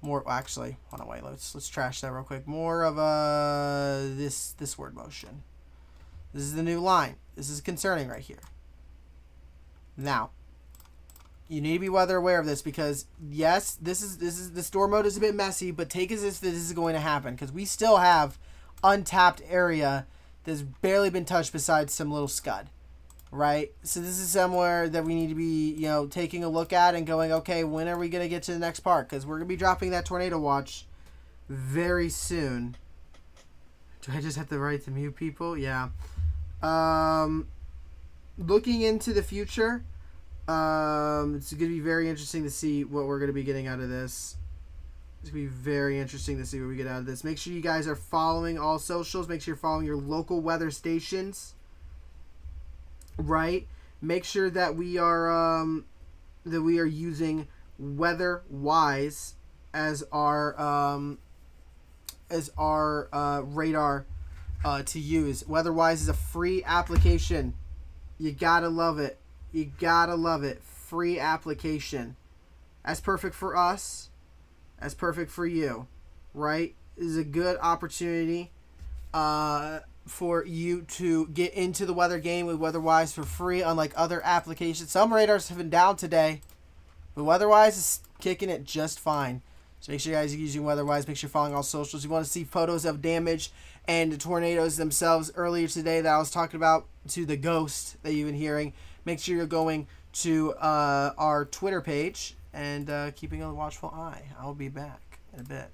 More, actually, hold on, wait, let's trash that real quick. More of a this word motion. This is the new line. This is concerning right here. Now, you need to be weather aware of this because yes, this is the storm mode is a bit messy, but take as if this is going to happen because we still have untapped area that's barely been touched besides some little scud. Right? So this is somewhere that we need to be, taking a look at and going, okay, when are we going to get to the next part? Because we're going to be dropping that tornado watch very soon. Do I just have the right to mute people? Yeah. Looking into the future, it's going to be very interesting to see what we're going to be getting out of this. It's going to be very interesting to see what we get out of this. Make sure you guys are following all socials. Make sure you're following your local weather stations. Right, make sure that we are using Weatherwise as our radar to use. Weatherwise is a free application. You gotta love it. You gotta love it. Free application. As perfect for us, as perfect for you. Right, this is a good opportunity. For you to get into the weather game with Weatherwise for free, unlike other applications. Some radars have been down today, but Weatherwise is kicking it just fine. So make sure you guys are using Weatherwise. Make sure you're following all socials. You want to see photos of damage and the tornadoes themselves earlier today that I was talking about to the ghost that you've been hearing. Make sure you're going to our Twitter page and keeping a watchful eye. I'll be back in a bit.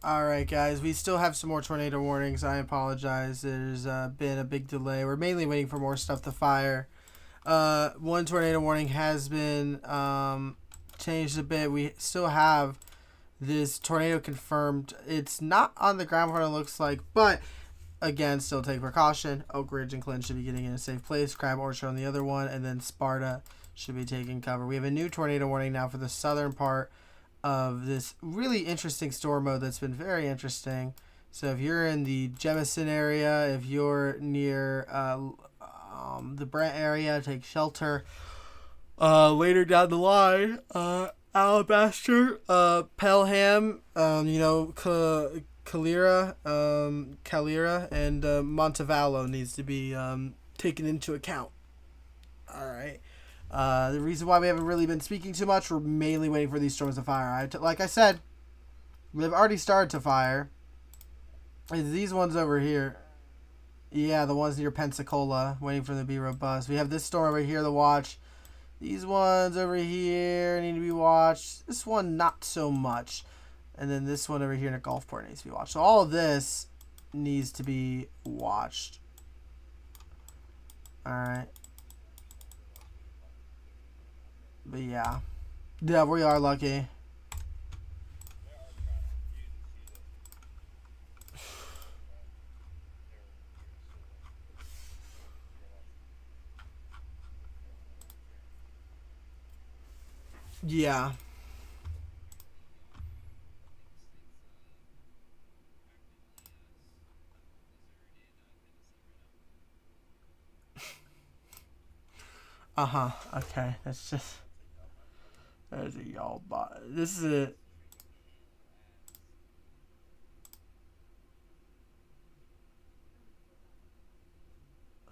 All right, guys. We still have some more tornado warnings. I apologize. There's been a big delay. We're mainly waiting for more stuff to fire. One tornado warning has been changed a bit. We still have this tornado confirmed. It's not on the ground what it looks like, but again, still take precaution. Oak Ridge and Clinton should be getting in a safe place. Crab Orchard on the other one, and then Sparta should be taking cover. We have a new tornado warning now for the southern part of this really interesting storm mode that's been very interesting. So if you're in the Jemison area, if you're near the Brent area, take shelter. Later down the line, Alabaster, Pelham, Calera, and Montevallo needs to be taken into account. All right. The reason why we haven't really been speaking too much, we're mainly waiting for these storms to fire. Like I said, they've already started to fire. It's these ones over here. Yeah, the ones near Pensacola, waiting for them to be robust. We have this storm over here to watch. These ones over here need to be watched. This one, not so much. And then this one over here in a Gulfport needs to be watched. So all of this needs to be watched. All right. But yeah. Yeah, we are lucky. Yeah. Okay. That's just... There's a y'all bot. This is it.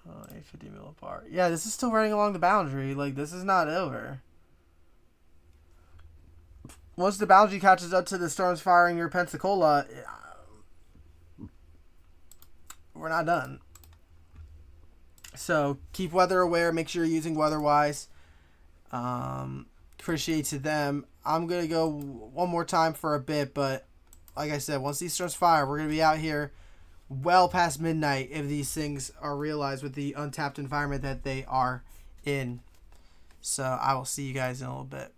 Oh, 850 mil apart. Yeah, this is still running along the boundary. Like, this is not over. Once the boundary catches up to the storms firing near Pensacola, we're not done. So, keep weather aware. Make sure you're using Weatherwise. Appreciate to them. I'm going to go one more time for a bit, but like I said, once these storms fire, we're going to be out here well past midnight if these things are realized with the untapped environment that they are in. So I will see you guys in a little bit.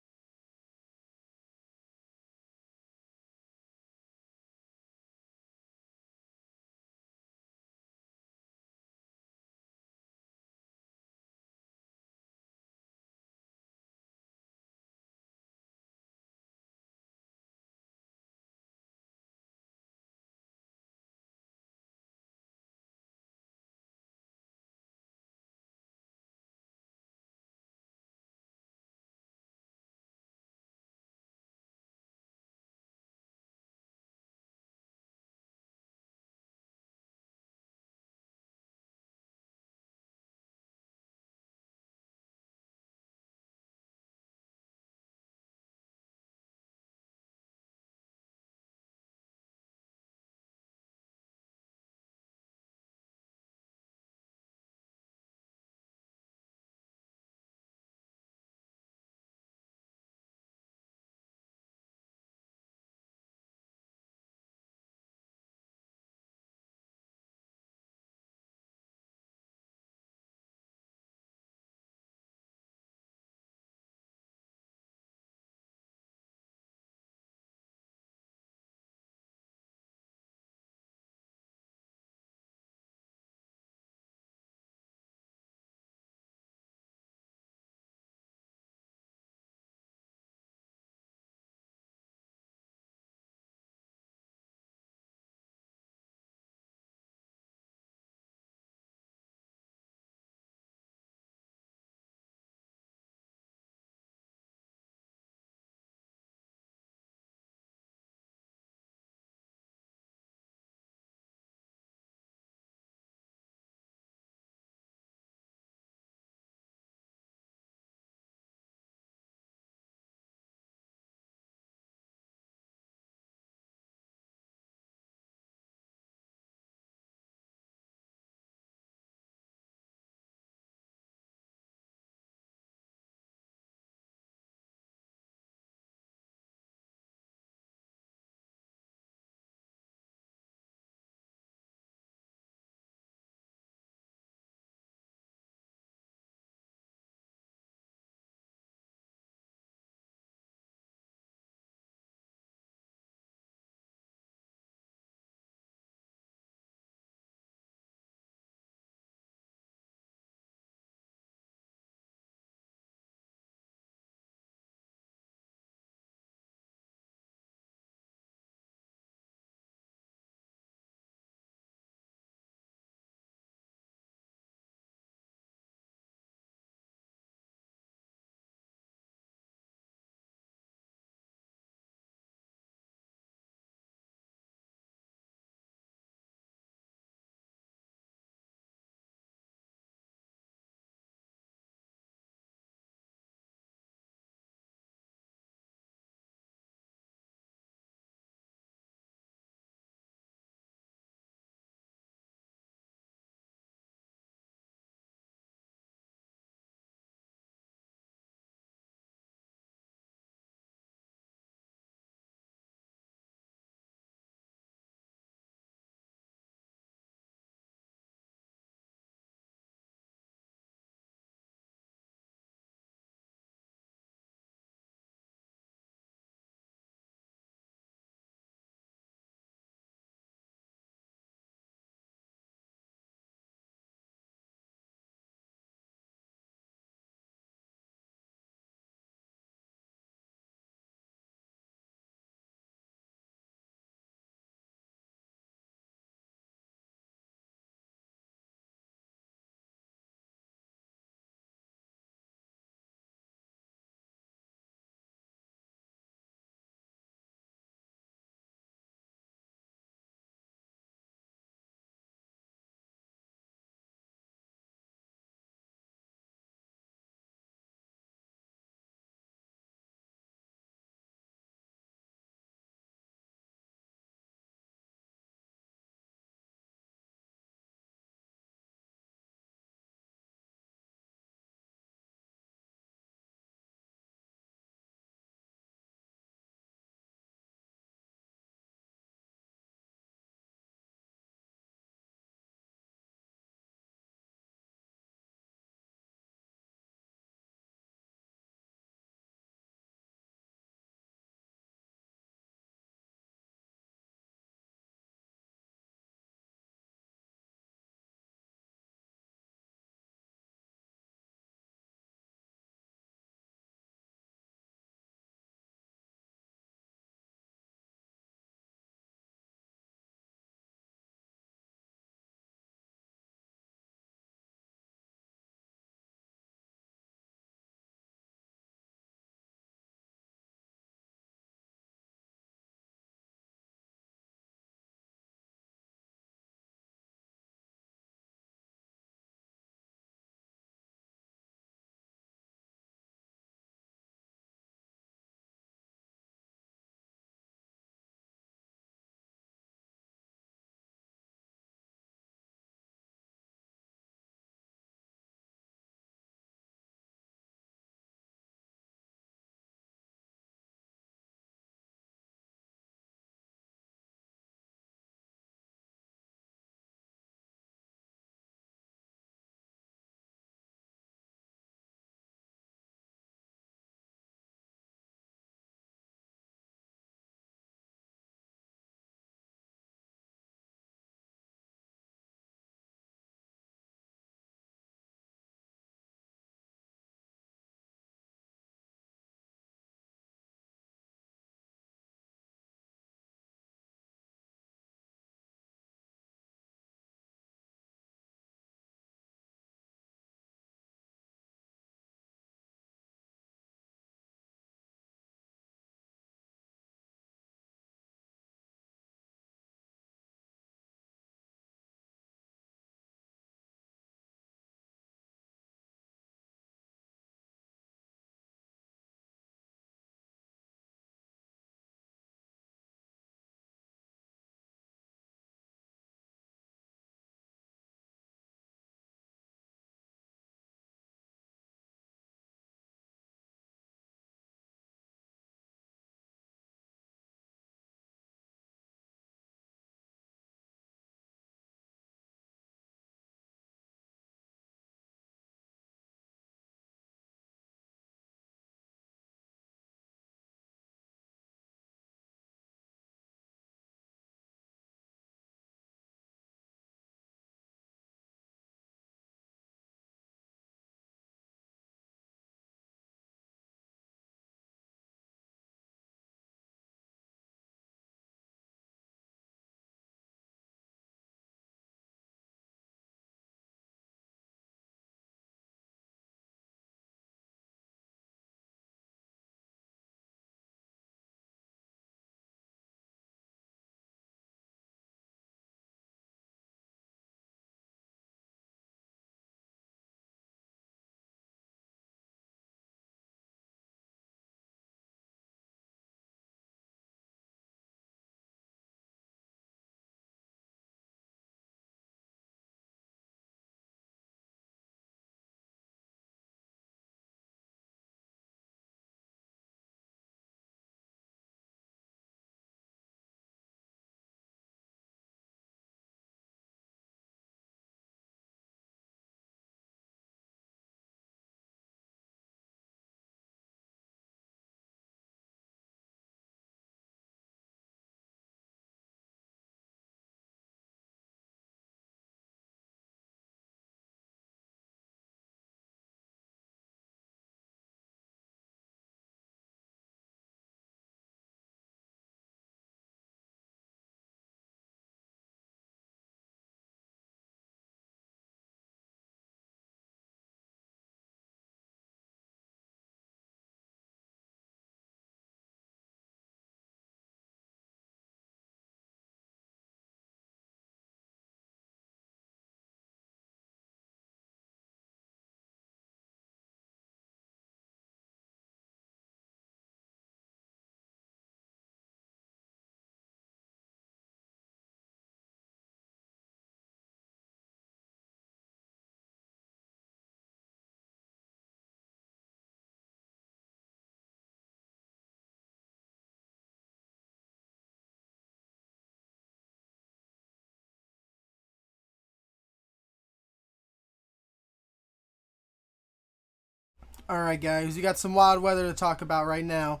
All right, guys, we got some wild weather to talk about right now.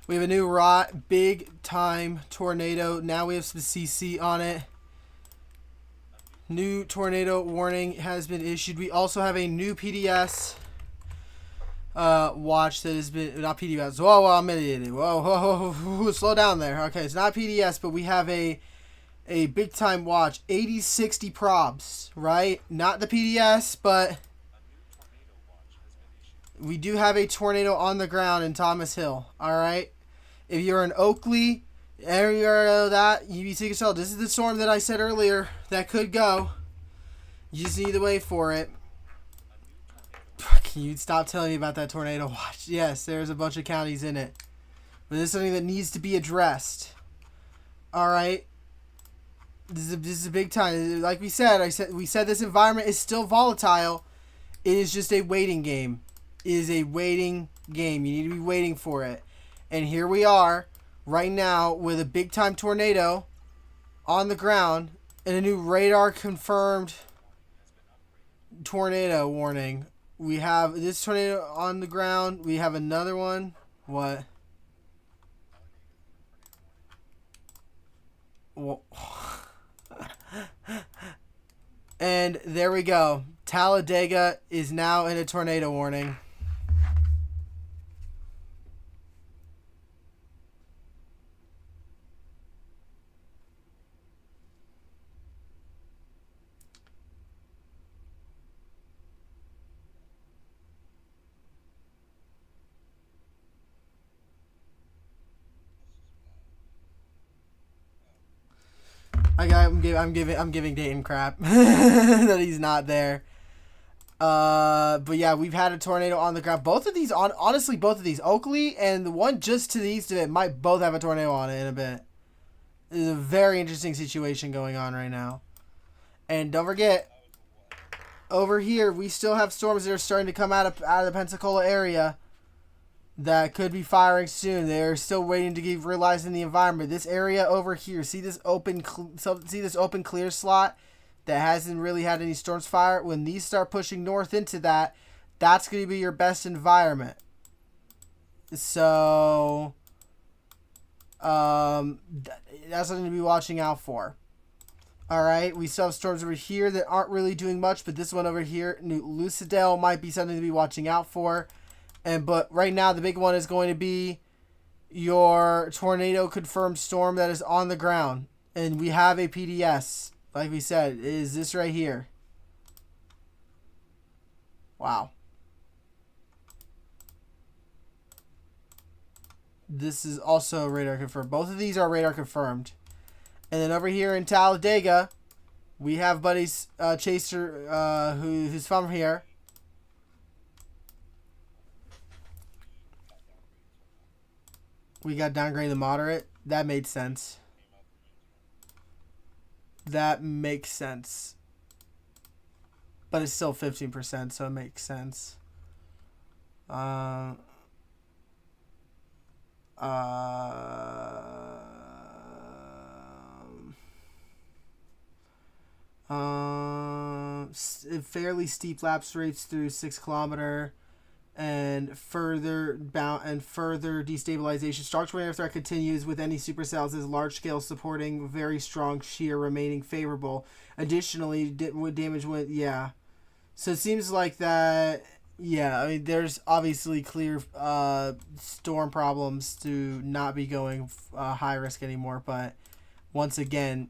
We have a new big time tornado. Now we have some CC on it. New tornado warning has been issued. We also have a new PDS watch that has been, not PDS. Whoa, I'm an idiot. Whoa, slow down there. Okay, it's not PDS, but we have a big time watch, 8060 probs, right? Not the PDS, but we do have a tornado on the ground in Thomas Hill. All right, if you're in Oakley area, that you can tell this is the storm that I said earlier that could go. You just need to wait for it. Can you stop telling me about that tornado watch? Yes, there's a bunch of counties in it, but this is something that needs to be addressed. All right. This is a big time. Like we said, we said this environment is still volatile. It is just a waiting game. It is a waiting game. You need to be waiting for it. And here we are right now with a big time tornado on the ground and a new radar confirmed tornado warning. We have this tornado on the ground. We have another one. What? Well, and there we go. Talladega is now in a tornado warning. I'm giving Dayton crap that he's not there. But yeah, we've had a tornado on the ground. Both of these, honestly, both of these, Oakley and the one just to the east of it, might both have a tornado on it in a bit. It's a very interesting situation going on right now. And don't forget, over here we still have storms that are starting to come out of the Pensacola area that could be firing soon. They're still waiting to get realized in the environment. This area over here, see this open clear slot that hasn't really had any storms fire? When these start pushing north into that, that's going to be your best environment. So that's something to be watching out for. All right, we still have storms over here that aren't really doing much, but this one over here, New Lucidale, might be something to be watching out for. But right now, the big one is going to be your tornado confirmed storm that is on the ground. And we have a PDS. Like we said, it is this right here. Wow. This is also radar confirmed. Both of these are radar confirmed. And then over here in Talladega, we have buddies Chaser who's from here. We got downgraded to moderate. That made sense. That makes sense. But it's still 15%, so it makes sense. Fairly steep lapse rates through 6 kilometer. And further destabilization. Strong tornado threat continues with any supercells as large scale supporting very strong shear remaining favorable. Additionally, damage went, yeah. So it seems like that, yeah, I mean, there's obviously clear storm problems to not be going high risk anymore, but once again,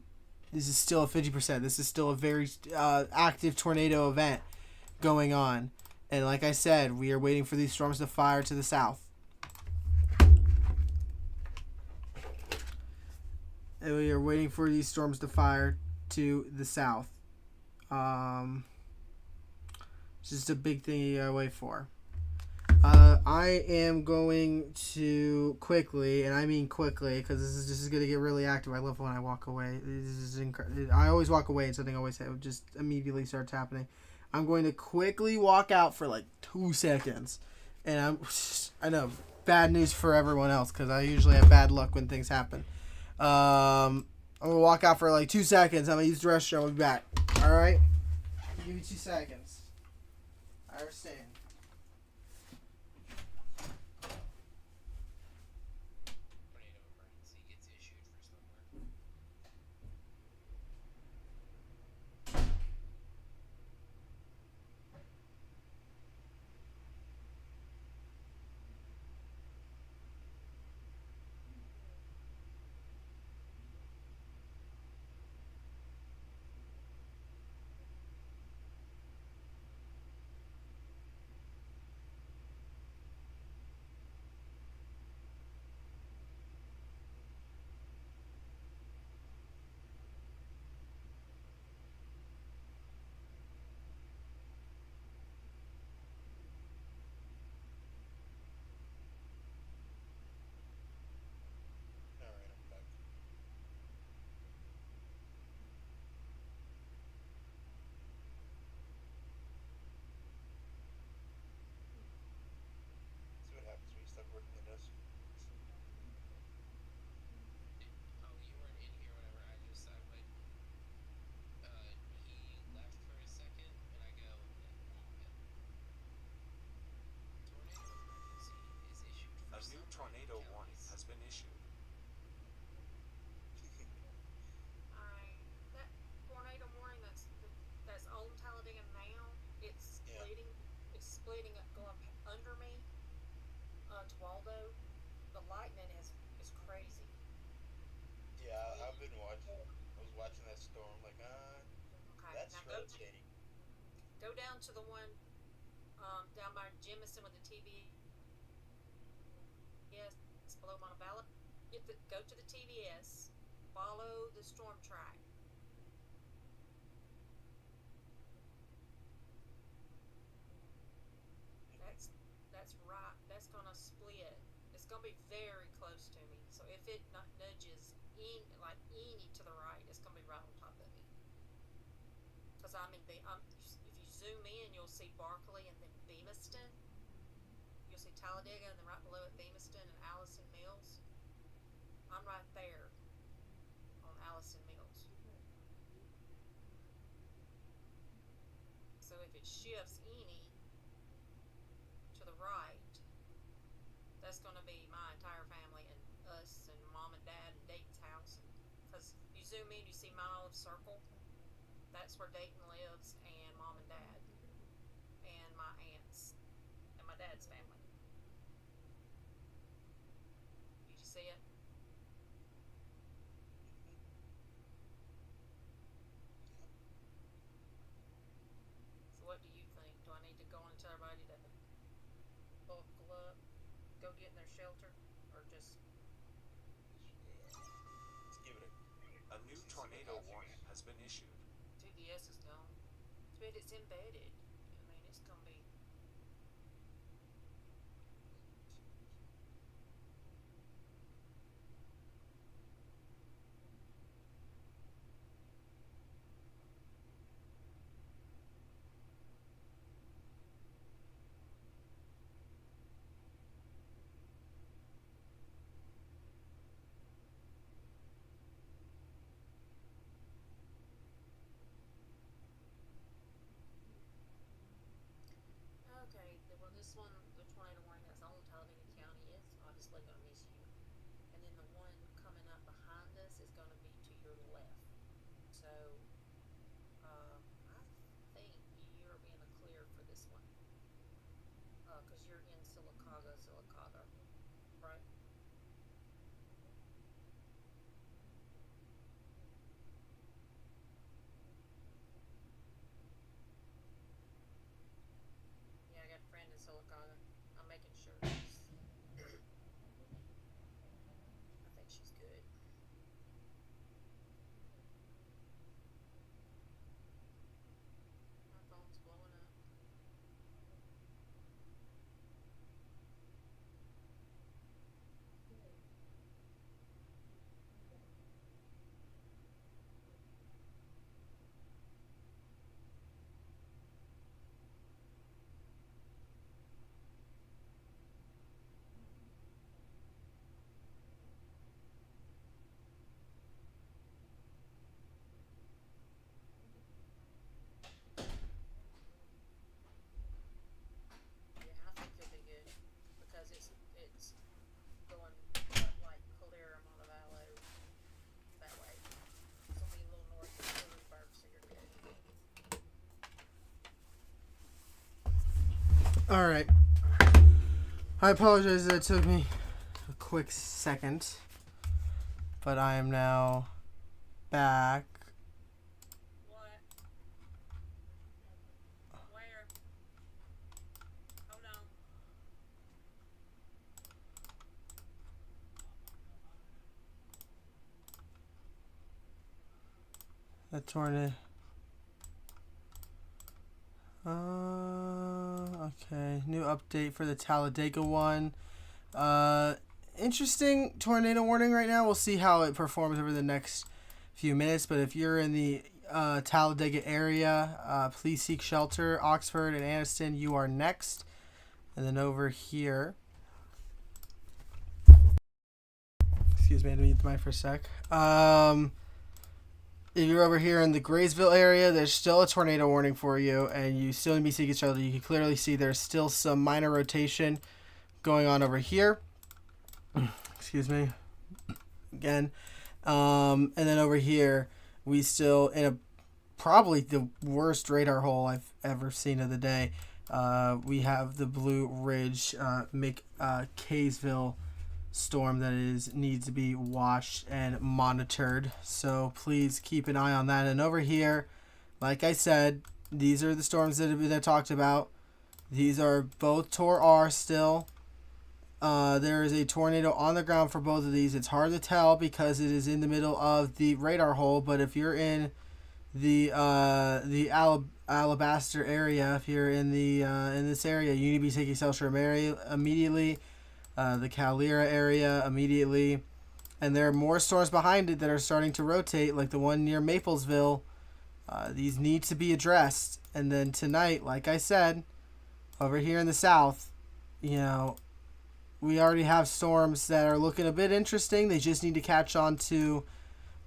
this is still a 50%. This is still a very active tornado event going on. And like I said, we are waiting for these storms to fire to the south. And we are waiting for these storms to fire to the south. It's just a big thing you gotta wait for. I am going to quickly, and I mean quickly, because this is going to get really active. I love when I walk away. This is I always walk away and something always just immediately starts happening. I'm going to quickly walk out for like 2 seconds. And I know, bad news for everyone else because I usually have bad luck when things happen. I'm going to walk out for like 2 seconds. I'm going to use the restroom. I'll be back. Alright? Give me 2 seconds. I understand. under me to Waldo, the lightning is crazy. Yeah, I've been watching. I was watching that storm. Like, Okay, that's now rotating. go down to the one down by Jemison with the TVS below Montebello. Go to the TVS. Follow the storm track. That's right. That's gonna split. It's gonna be very close to me. So if it nudges any to the right, it's gonna be right on top of me. Cause if you zoom in, you'll see Barkley and then Bemiston. You'll see Talladega and then right below it Bemiston and Allison Mills. I'm right there on Allison Mills. So if it shifts any to the right, that's going to be my entire family and us and mom and dad and Dayton's house. Because you zoom in, you see Mount Olive Circle. That's where Dayton lives, and mom and dad, and my aunts, and my dad's family. Did you see it? So what do you think? Do I need to go and tell everybody to buckle up, go get in their shelter, or just... Let's give it a new tornado warning has been issued. TVS is gone. But it's embedded. I mean, it's gonna be... Okay, well this one, the tornado warning that's on Talladega County is obviously going to miss you. And then the one coming up behind us is going to be to your left. So, I think you're in the clear for this one. Because you're in Sylacauga, right? Yeah, I got a friend in Sylacauga. I'm making sure. I think she's good. My phone's blowing up. Yeah, I think you'll be good because it's going like clear Montevallo that way. It'll be a little north of Lewisburg, so you're good. All right. I apologize that it took me a quick second, but I am now back. What? Where? Hold on. The tornado. Okay. New update for the Talladega one. Interesting tornado warning right now. We'll see how it performs over the next few minutes. But if you're in the Talladega area, please seek shelter. Oxford and Anniston, you are next. And then over here. Excuse me, I had to mute the mic for a sec. If you're over here in the Graysville area, there's still a tornado warning for you, and you still need to be seeking shelter. You can clearly see there's still some minor rotation going on over here. Excuse me. Again. And then over here, we still, in a probably the worst radar hole I've ever seen of the day, We have the Blue Ridge Kaysville storm that needs to be watched and monitored. So please keep an eye on that. And over here, like I said, these are the storms that I talked about. These are both Tor R still. There is a tornado on the ground for both of these. It's hard to tell because it is in the middle of the radar hole. But if you're in the Alabaster area, if you're in this area, you need to be taking shelter immediately. The Calera area immediately. And there are more storms behind it that are starting to rotate, like the one near Maplesville. These need to be addressed. And then tonight, like I said, over here in the south, you know, we already have storms that are looking a bit interesting. They just need to catch on to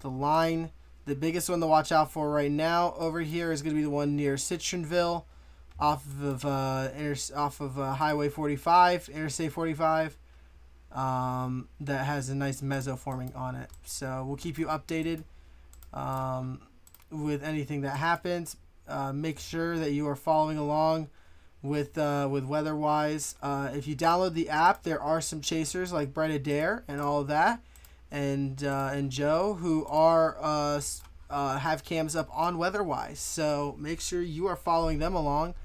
the line. The biggest one to watch out for right now over here is going to be the one near Citronville, off of Highway 45, Interstate 45. That has a nice meso forming on it. So we'll keep you updated with anything that happens. Make sure that you are following along with Weatherwise. If you download the app, there are some chasers like Bright Adair and all of that, and Joe, who are have cams up on Weatherwise. So make sure you are following them along,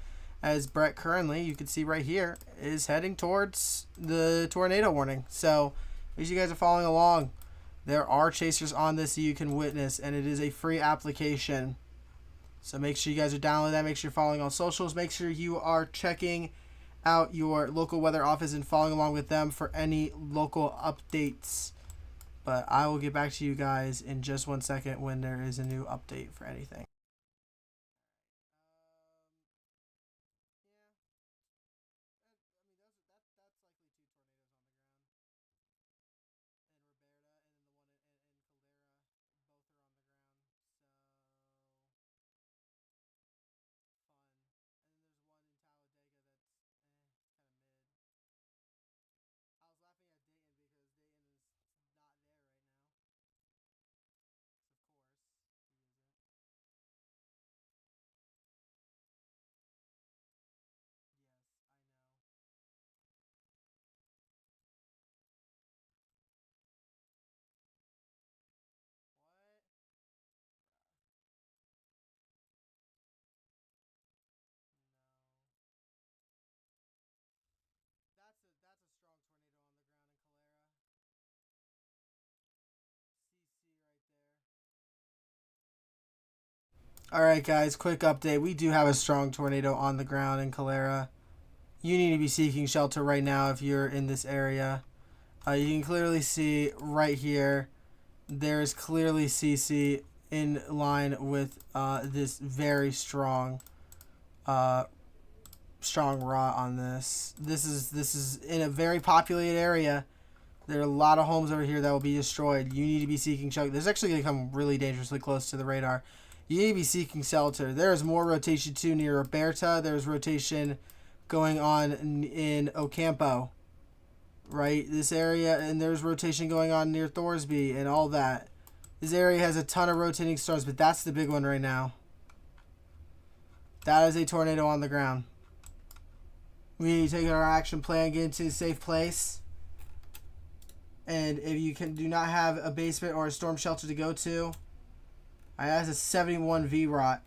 as Brett currently, you can see right here, is heading towards the tornado warning. So as you guys are following along, there are chasers on this that you can witness, and it is a free application. So make sure you guys are downloading that. Make sure you're following on socials. Make sure you are checking out your local weather office and following along with them for any local updates. But I will get back to you guys in just 1 second when there is a new update for anything. Alright guys, quick update. We do have a strong tornado on the ground in Calera. You need to be seeking shelter right now if you're in this area. You can clearly see right here, there is clearly CC in line with this very strong rot on this. This is in a very populated area. There are a lot of homes over here that will be destroyed. You need to be seeking shelter. This is actually going to come really dangerously close to the radar. You need to be seeking shelter. There is more rotation too near Roberta. There's rotation going on in Ocampo, right? This area, and there's rotation going on near Thorsby and all that. This area has a ton of rotating storms, but that's the big one right now. That is a tornado on the ground. We need to take our action plan, get into a safe place. And if you do not have a basement or a storm shelter to go to, that's a 71 V-rot.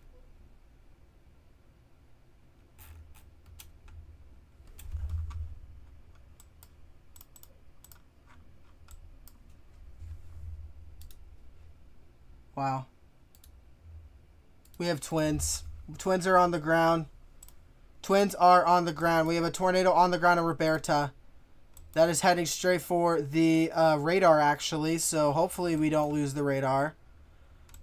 Wow. We have twins. Twins are on the ground. Twins are on the ground. We have a tornado on the ground in Roberta. That is heading straight for the radar, actually. So hopefully we don't lose the radar.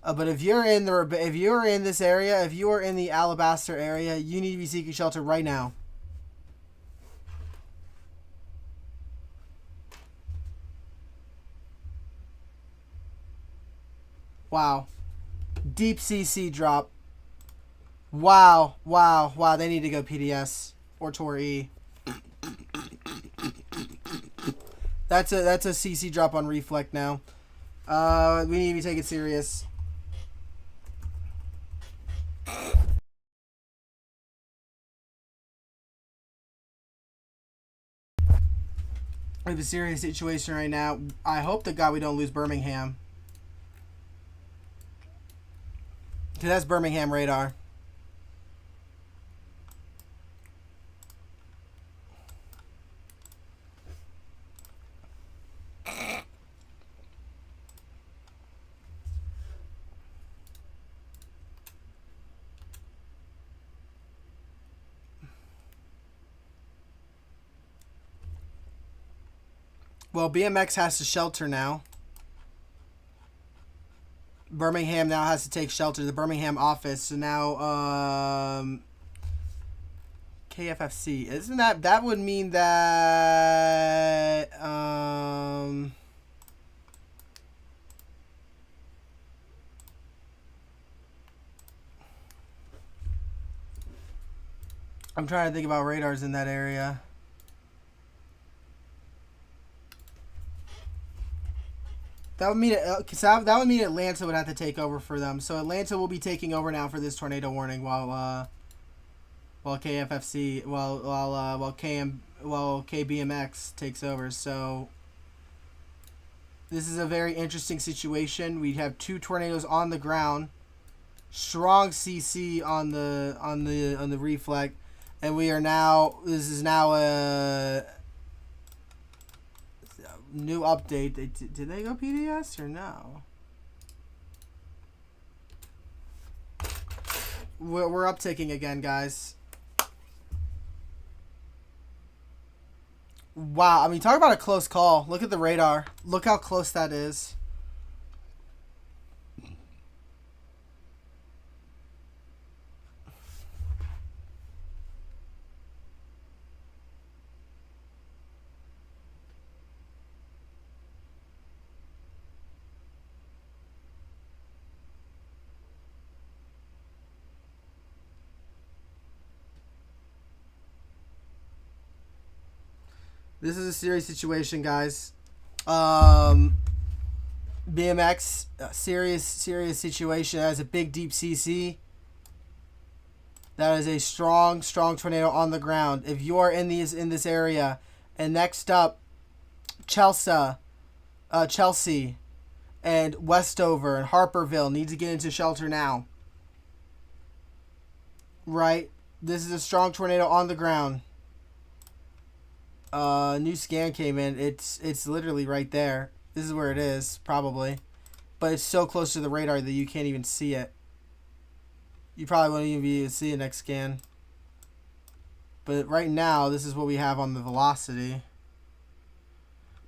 But if you're in this area, if you are in the Alabaster area, you need to be seeking shelter right now. Wow. Deep CC drop. Wow, wow, wow. They need to go PDS or Tor E. That's a CC drop on Reflect now. We need to be taken serious. We have a serious situation right now. I hope to God we don't lose Birmingham. Because that's Birmingham radar. Well, BMX has to shelter now. Birmingham now has to take shelter. The Birmingham office. So now, KFFC. Isn't that would mean that, I'm trying to think about radars in that area. That would mean that would mean Atlanta would have to take over for them. So Atlanta will be taking over now for this tornado warning while KFFC while KBMX takes over. So this is a very interesting situation. We have 2 tornadoes on the ground, strong CC on the reflect, and we are now. This is now a new update. Did they go PDS or no? We're upticking again, guys. Wow, I mean, talk about a close call. Look at the radar. Look how close that is. This is a serious situation, guys. BMX, serious situation. That is a big, deep CC. That is a strong tornado on the ground. If you are in this area, and next up, Chelsea, and Westover and Harperville need to get into shelter now. Right, this is a strong tornado on the ground. New scan came in. It's literally right there. This is where it is, probably. But it's so close to the radar that you can't even see it. You probably won't even be able to see it next scan. But right now, this is what we have on the velocity.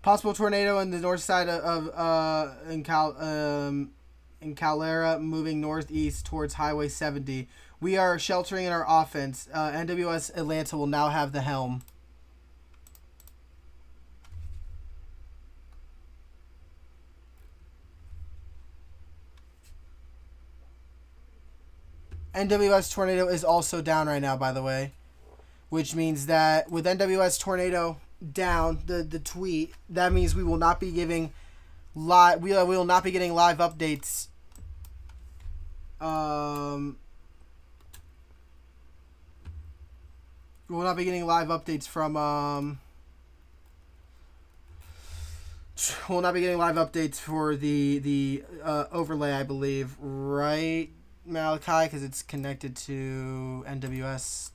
Possible tornado in the north side in Calera, moving northeast towards Highway 70. We are sheltering in our offense. NWS Atlanta will now have the helm. NWS Tornado is also down right now, by the way, which means that with NWS Tornado down, the tweet, that means we will not be giving live. We will not be getting live updates. We will not be getting live updates from. We'll not be getting live updates for the overlay, I believe, right, Malachi, because it's connected to NWS.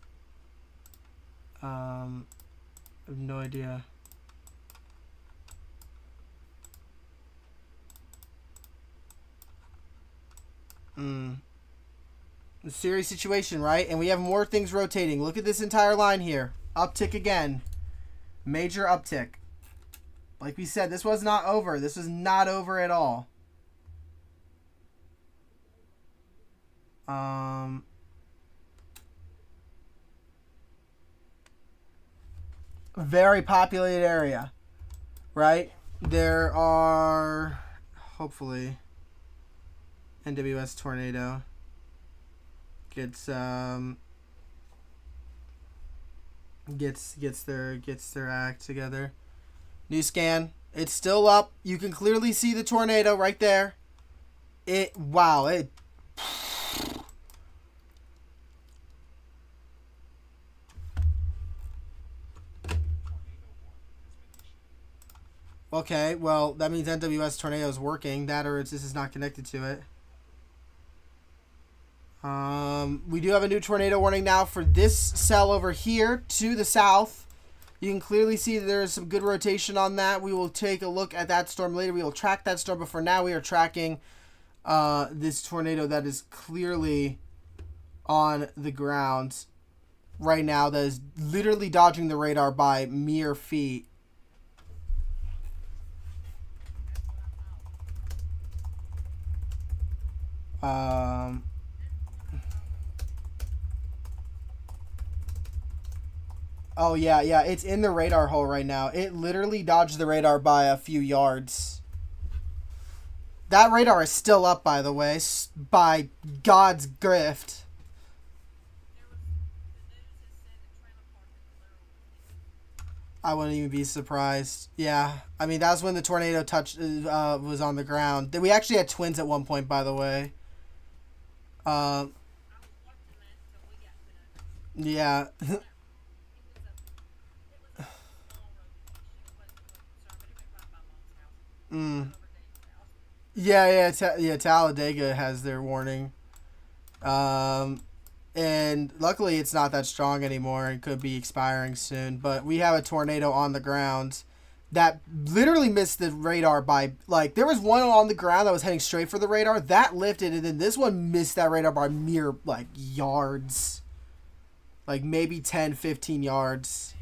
I have no idea. A serious situation, right? And we have more things rotating. Look at this entire line here. Uptick again. Major uptick. Like we said, this was not over. This was not over at all. Very populated area, right? There are, hopefully, NWS Tornado gets their act together. New scan. It's still up. You can clearly see the tornado right there. Wow. Okay, well, that means NWS tornado is working. That or this is not connected to it. We do have a new tornado warning now for this cell over here to the south. You can clearly see there's some good rotation on that. We will take a look at that storm later. We will track that storm, but for now we are tracking this tornado that is clearly on the ground right now, that is literally dodging the radar by mere feet. Oh, yeah, it's in the radar hole right now. It literally dodged the radar by a few yards. That radar is still up, by the way, by God's gift. I wouldn't even be surprised. Yeah, I mean, that's when the tornado touched was on the ground. We actually had twins at one point, by the way. Yeah. Yeah, Talladega has their warning. And luckily it's not that strong anymore and could be expiring soon. But we have a tornado on the ground that literally missed the radar by, like, there was one on the ground that was heading straight for the radar. That lifted, and then this one missed that radar by mere, like, yards. Like, maybe 10, 15 yards.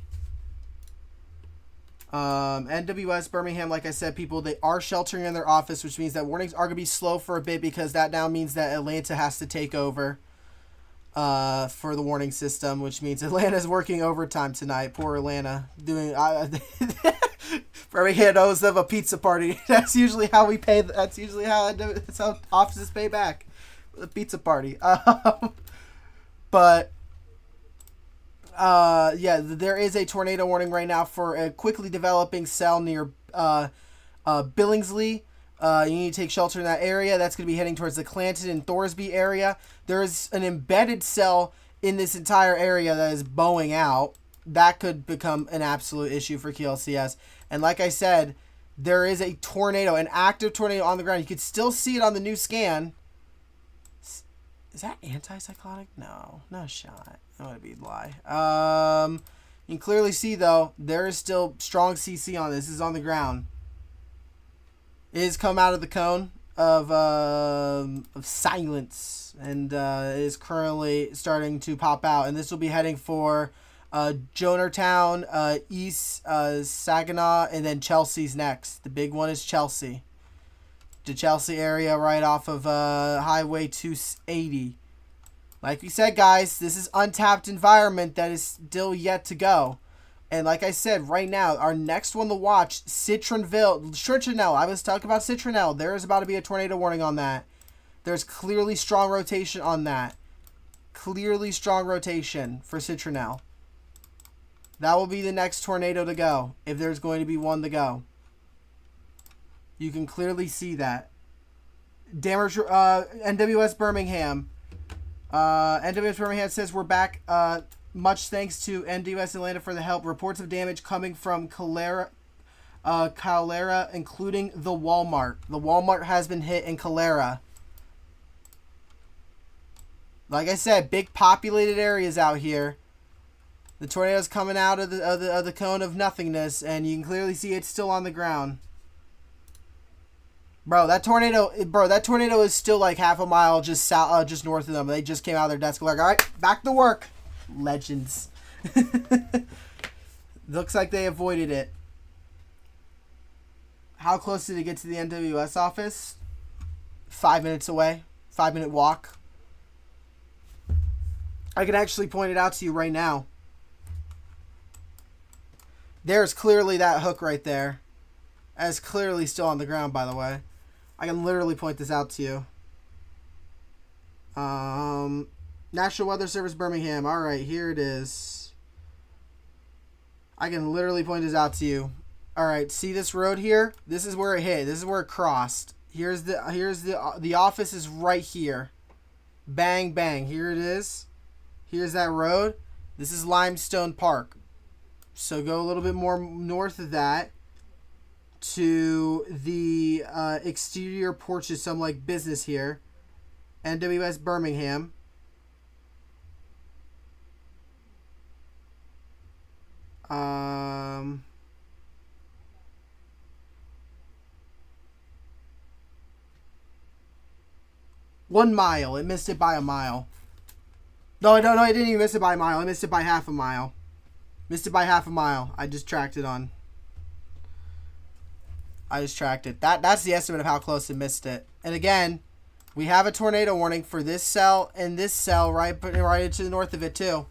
NWS Birmingham, like I said, people, they are sheltering in their office, which means that warnings are going to be slow for a bit, because that now means that Atlanta has to take over for the warning system, which means Atlanta's working overtime tonight. Poor Atlanta. Doing Birmingham owes them a pizza party. That's usually how we pay. That's usually that's how offices pay back. A pizza party. But yeah, there is a tornado warning right now for a quickly developing cell near Billingsley. You need to take shelter in that area. That's going to be heading towards the Clanton and Thorsby area. There is an embedded cell in this entire area that is bowing out. That could become an absolute issue for QLCS. And like I said, there is a tornado, an active tornado on the ground. You could still see it on the new scan. Is that anticyclonic? No, no shot. That would be a lie. You can clearly see, though, there is still strong CC on this. This is on the ground. It has come out of the cone of silence, and is currently starting to pop out. And this will be heading for Jonertown, East Saginaw, and then Chelsea's next. The big one is Chelsea. The Chelsea area right off of Highway 280. Like we said, guys, this is untapped environment that is still yet to go. And like I said, right now, our next one to watch, Citronelle. I was talking about Citronelle. There is about to be a tornado warning on that. There's clearly strong rotation on that. Clearly strong rotation for Citronelle. That will be the next tornado to go, if there's going to be one to go. You can clearly see that. Damage, NWS Birmingham. NWS Birmingham says we're back. Much thanks to NWS Atlanta for the help. Reports of damage coming from Calera, including the Walmart. The Walmart has been hit in Calera. Like I said, big populated areas out here. The tornado's coming out of the cone of nothingness, and you can clearly see it's still on the ground. Bro, that tornado is still like half a mile just south, just north of them. They just came out of their desk, like, all right, back to work. Legends. Looks like they avoided it. How close did it get to the NWS office? 5 minutes away. 5-minute walk. I can actually point it out to you right now. There's clearly that hook right there. That's clearly still on the ground, by the way. I can literally point this out to you. National Weather Service Birmingham. All right, here it is. I can literally point this out to you. All right, see this road here? This is where it hit. This is where it crossed. Here's the office is right here. Bang bang. Here it is. Here's that road. This is Limestone Park. So go a little bit more north of that. to the exterior porch of some like business here. NWS Birmingham. Um, 1 mile. It missed it by a mile. No, I didn't even miss it by a mile. I missed it by half a mile. Missed it by half a mile. I just tracked it on. I just tracked it. That's the estimate of how close it missed it. And again, we have a tornado warning for this cell and this cell right to the north of it too.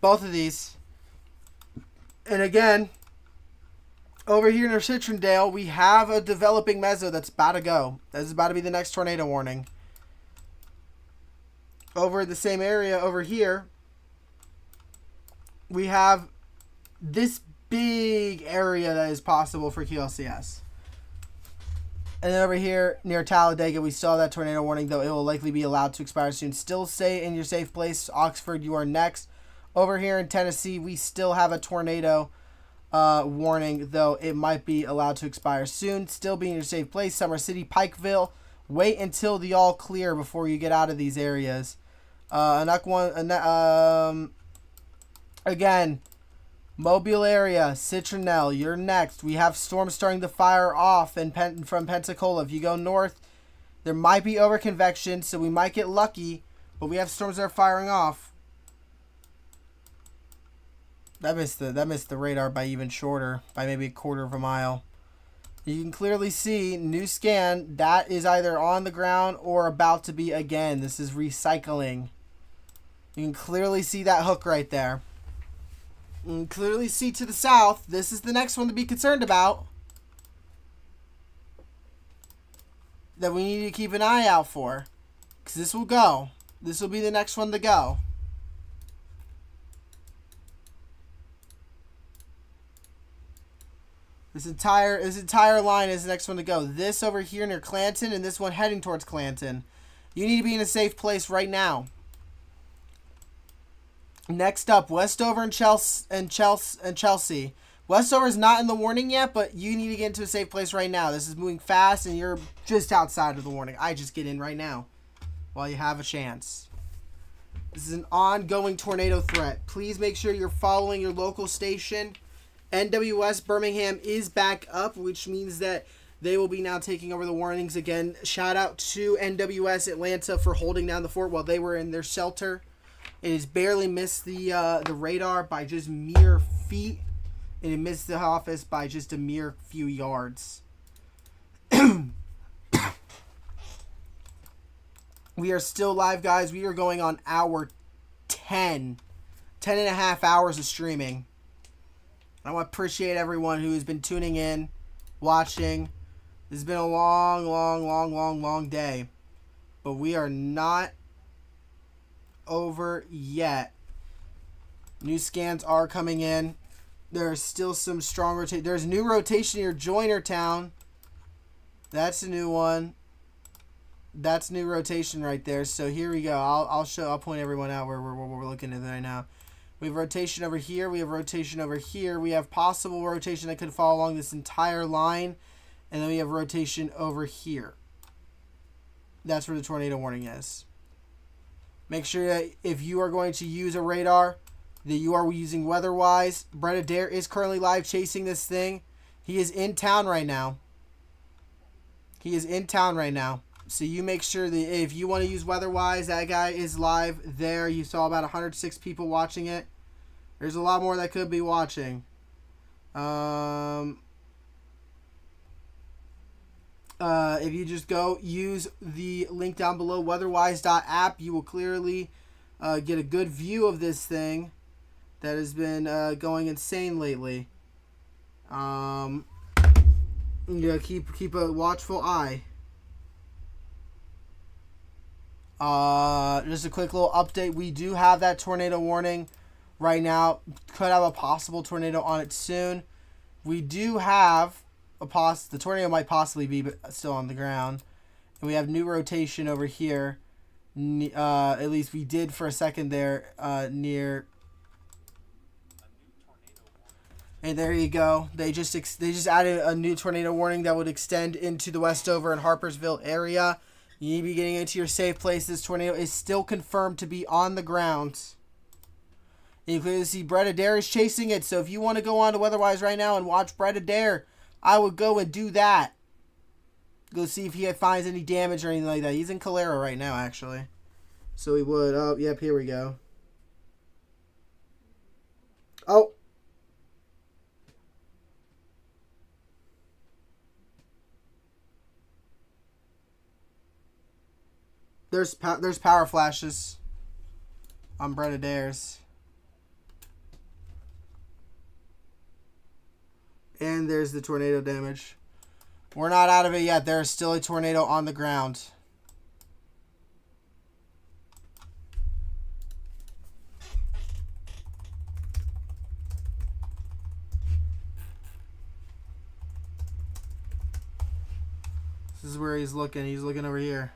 Both of these. And again, over here near Citrondale, we have a developing meso that's about to go. That's about to be the next tornado warning. Over the same area over here, we have this big area that is possible for QLCS. And then over here near Talladega, we saw that tornado warning, though it will likely be allowed to expire soon. Still stay in your safe place. Oxford, you are next. Over here in Tennessee, we still have a tornado warning, though it might be allowed to expire soon. Still be in your safe place. Summer City, Pikeville. Wait until the all clear before you get out of these areas. Again, Mobile area, Citronelle, you're next. We have storms starting to fire off from Pensacola. If you go north, there might be overconvection, so we might get lucky, but we have storms that are firing off. That missed the radar by even shorter, by maybe a quarter of a mile. You can clearly see, new scan, that is either on the ground or about to be again. This is recycling. You can clearly see that hook right there. You can clearly see to the south, this is the next one to be concerned about. That we need to keep an eye out for. Because this will go. This will be the next one to go. This entire line is the next one to go. This over here near Clanton and this one heading towards Clanton. You need to be in a safe place right now. Next up, Westover and Chelsea. Westover is not in the warning yet, but you need to get into a safe place right now. This is moving fast, and you're just outside of the warning. I just get in right now while you have a chance. This is an ongoing tornado threat. Please make sure you're following your local station. NWS Birmingham is back up, which means that they will be now taking over the warnings again. Shout out to NWS Atlanta for holding down the fort while they were in their shelter. It has barely missed the radar by just mere feet, and it missed the office by just a mere few yards. We are still live, guys. We are going on hour 10. 10 and a half hours of streaming. I want to appreciate everyone who has been tuning in, watching. This has been a long day. But we are not over yet. New scans are coming in. There's still some strong rotation. There's new rotation near Joinertown. That's a new one. That's new rotation right there. So here we go. I'll point everyone out where we're looking at right now. We have rotation over here. We have rotation over here. We have possible rotation that could fall along this entire line. And then we have rotation over here. That's where the tornado warning is. Make sure that if you are going to use a radar, that you are using Weatherwise. Brett Adair is currently live chasing this thing. He is in town right now. So you make sure that if you want to use Weatherwise, that guy is live there. You saw about 106 people watching it. There's a lot more that could be watching. If you just go use the link down below, weatherwise.app, you will clearly get a good view of this thing that has been going insane lately. You know, keep a watchful eye. Just a quick little update. We do have that tornado warning right now. Could have a possible tornado on it soon. We do have the tornado might possibly be still on the ground. And we have new rotation over here. At least we did for a second there near. And there you go. They just added a new tornado warning that would extend into the Westover and Harpersville area. You need to be getting into your safe place. This tornado is still confirmed to be on the ground. And you clearly see Brett Adair is chasing it. So if you want to go on to Weatherwise right now and watch Brett Adair, I would go and do that. Go see if he finds any damage or anything like that. He's in Calera right now, actually. So he would. Oh, yep, here we go. Oh. There's power flashes on Brett Adair's. And there's the tornado damage. We're not out of it yet. There is still a tornado on the ground. This is where he's looking. He's looking over here.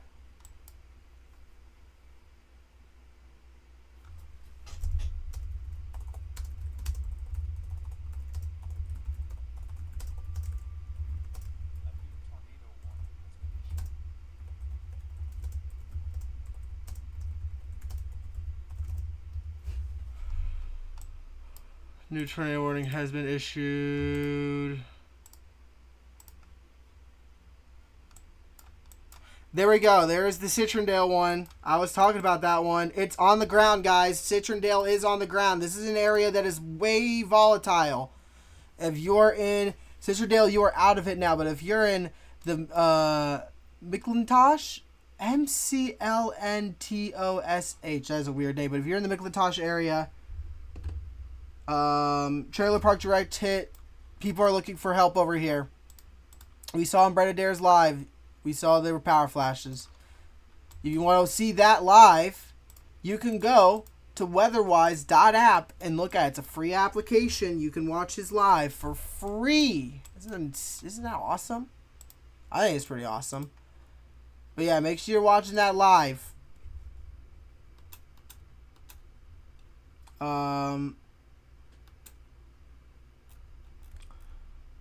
New tornado warning has been issued. There we go. There's the Citrondale one. I was talking about that one. It's on the ground, guys. Citrondale is on the ground. This is an area that is way volatile. If you're in Citrondale, you are out of it now. But if you're in the McClintosh, MCLNTOSH, that is a weird name. But if you're in the McClintosh area, Trailer Park Direct hit. People are looking for help over here. We saw on Brett Adair's live. We saw there were power flashes. If you want to see that live, you can go to weatherwise.app and look at it. It's a free application. You can watch his live for free. Isn't that awesome? I think it's pretty awesome. But yeah, make sure you're watching that live.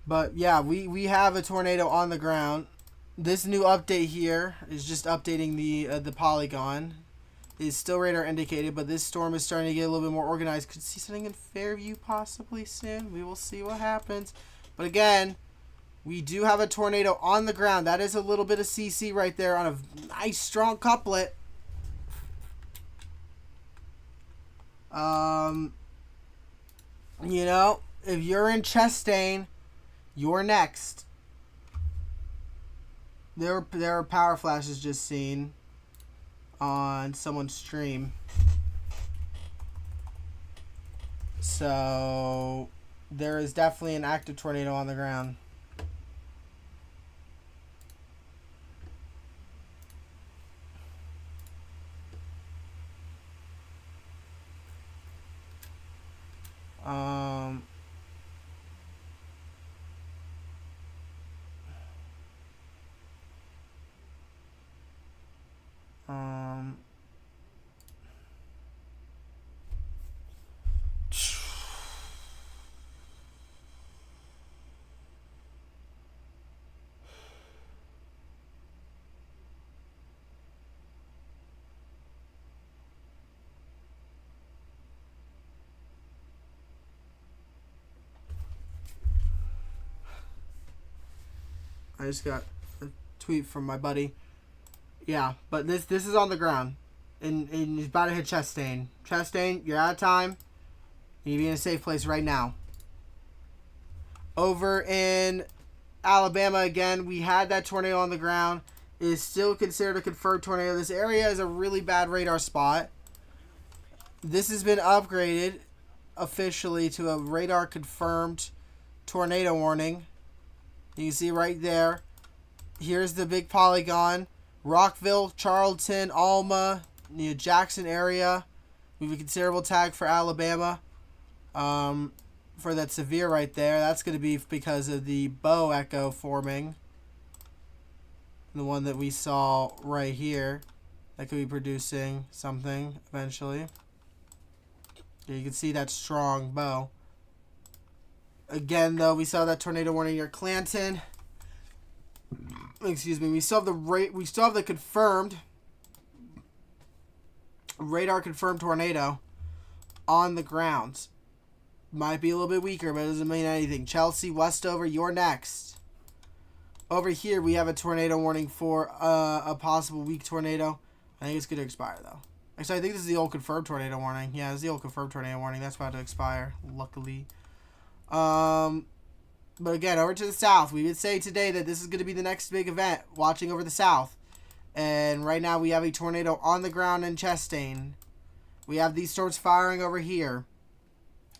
But yeah, we have a tornado on the ground. This new update here is just updating the Polygon. It's still radar indicated, but this storm is starting to get a little bit more organized. Could see something in Fairview possibly soon. We will see what happens. But again, we do have a tornado on the ground. That is a little bit of CC right there on a nice strong couplet. You know, if you're in Chastain, you're next. There are power flashes just seen on someone's stream. So there is definitely an active tornado on the ground. I just got a tweet from my buddy. Yeah, but this is on the ground. And he's about to hit Chastain. Chastain, you're out of time. You need to be in a safe place right now. Over in Alabama again, we had that tornado on the ground. It is still considered a confirmed tornado. This area is a really bad radar spot. This has been upgraded officially to a radar confirmed tornado warning. You can see right there. Here's the big Polygon. Rockville, Charlton, Alma, near Jackson area. We have a considerable tag for Alabama. For that severe right there. That's going to be because of the bow echo forming. The one that we saw right here. That could be producing something eventually. Yeah, you can see that strong bow. Again, though, we saw that tornado warning near Clanton. Excuse me. We still have the confirmed radar confirmed tornado on the ground. Might be a little bit weaker, but it doesn't mean anything. Chelsea, Westover, you're next. Over here, we have a tornado warning for a possible weak tornado. I think it's going to expire, though. Actually, I think this is the old confirmed tornado warning. Yeah, this is the old confirmed tornado warning. That's about to expire, luckily. But again, over to the south. We would say today that this is going to be the next big event, watching over the south. And right now, we have a tornado on the ground in Chastain. We have these storms firing over here.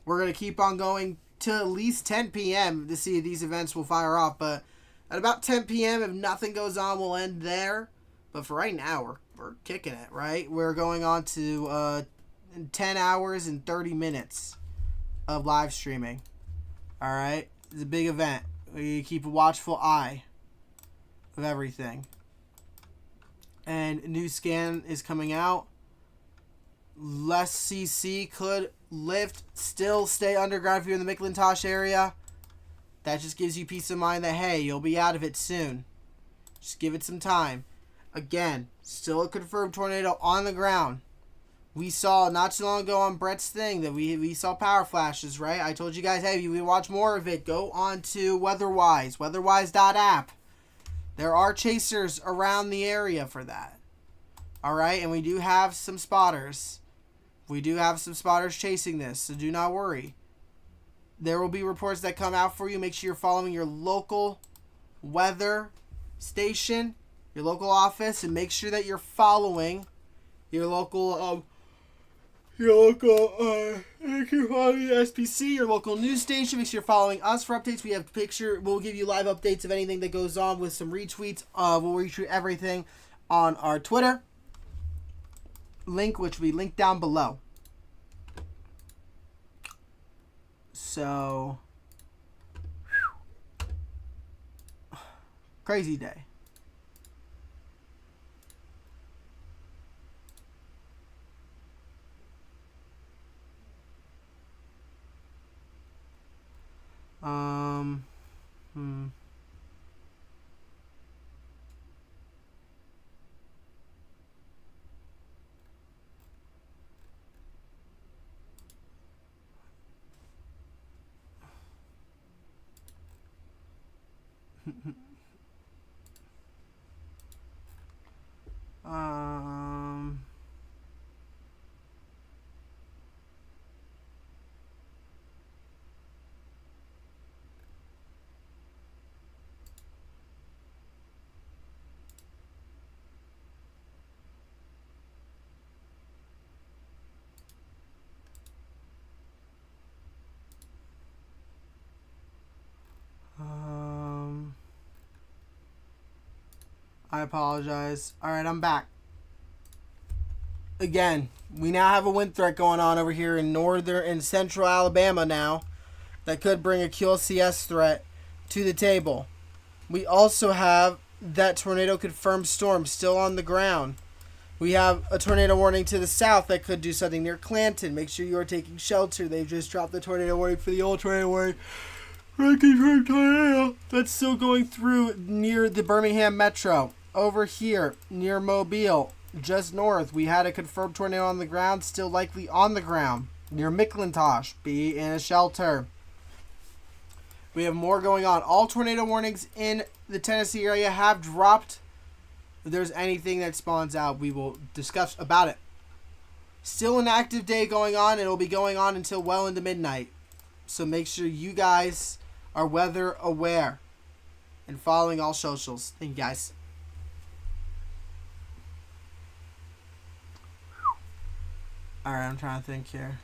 We're going to keep on going till at least 10 p.m. to see if these events will fire off. But at about 10 p.m., if nothing goes on, we'll end there. But for right now, we're kicking it, right? We're going on to 10 hours and 30 minutes of live streaming. All right? It's a big event. We keep a watchful eye of everything. And a new scan is coming out. Less CC could lift, still stay underground if you're in the McIntosh area. That just gives you peace of mind that, hey, you'll be out of it soon. Just give it some time. Again, still a confirmed tornado on the ground. We saw not too long ago on Brett's thing that we saw power flashes, right? I told you guys, hey, if you watch more of it, go on to Weatherwise, weatherwise.app. There are chasers around the area for that. All right, and we do have some spotters. We do have some spotters chasing this, so do not worry. There will be reports that come out for you. Make sure you're following your local weather station, your local office, and make sure that you're following your local SPC, your local news station. Make sure you're following us for updates. We'll give you live updates of anything that goes on with some retweets. We'll retweet everything on our Twitter link, which will be linked down below. So, crazy day. I apologize. All right, I'm back. Again, we now have a wind threat going on over here in northern and central Alabama now that could bring a QLCS threat to the table. We also have that tornado confirmed storm still on the ground. We have a tornado warning to the south that could do something near Clanton. Make sure you are taking shelter. They've just dropped the tornado warning for the old tornado warning. Tornado that's still going through near the Birmingham Metro. Over here, near Mobile, just north, we had a confirmed tornado on the ground, still likely on the ground, near McIntosh. Be in a shelter. We have more going on. All tornado warnings in the Tennessee area have dropped. If there's anything that spawns out, we will discuss about it. Still an active day going on, and it'll be going on until well into midnight. So make sure you guys are weather aware and following all socials. Thank you, guys. All right, I'm trying to think here.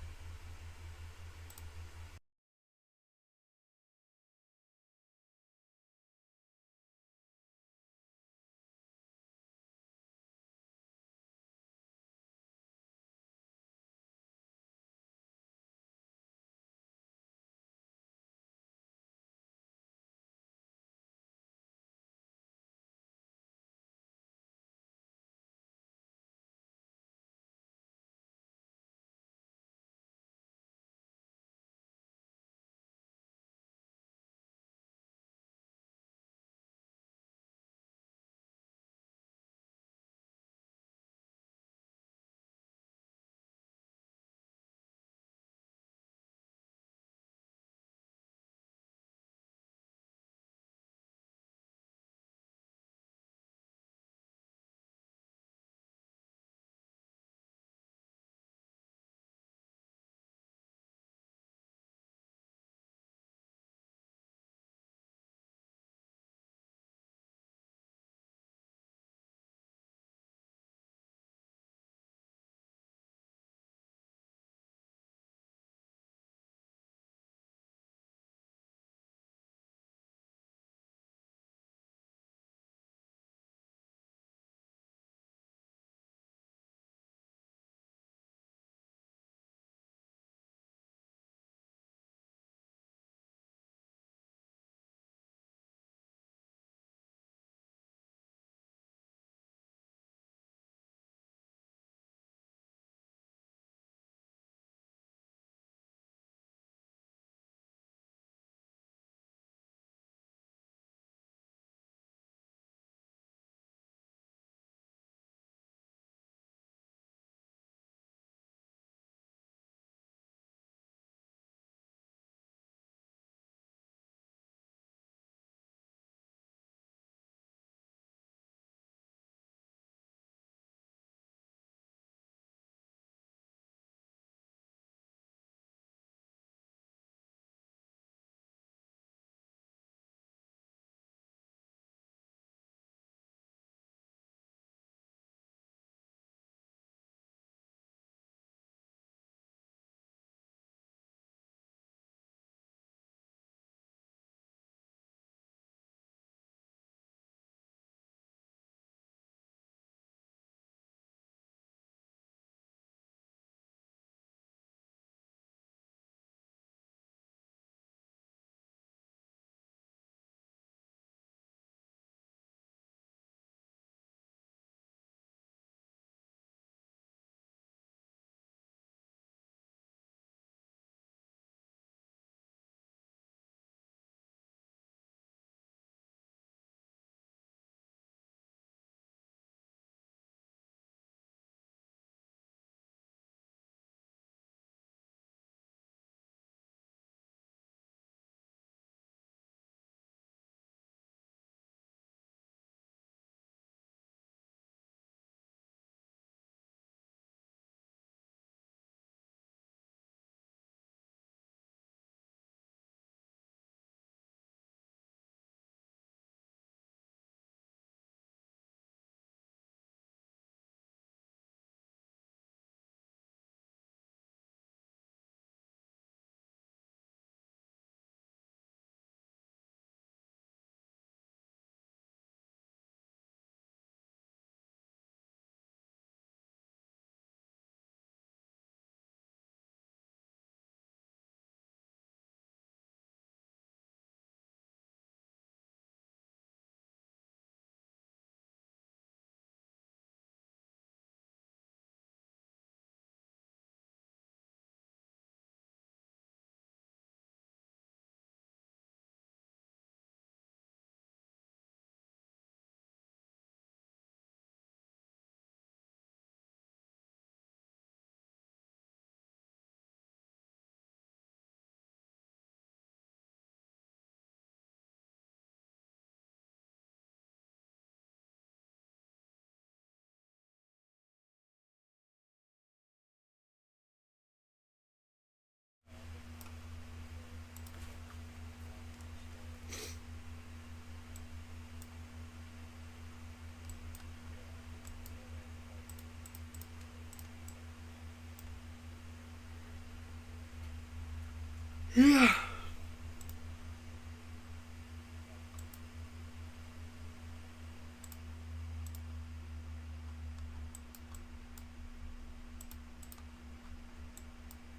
Yeah.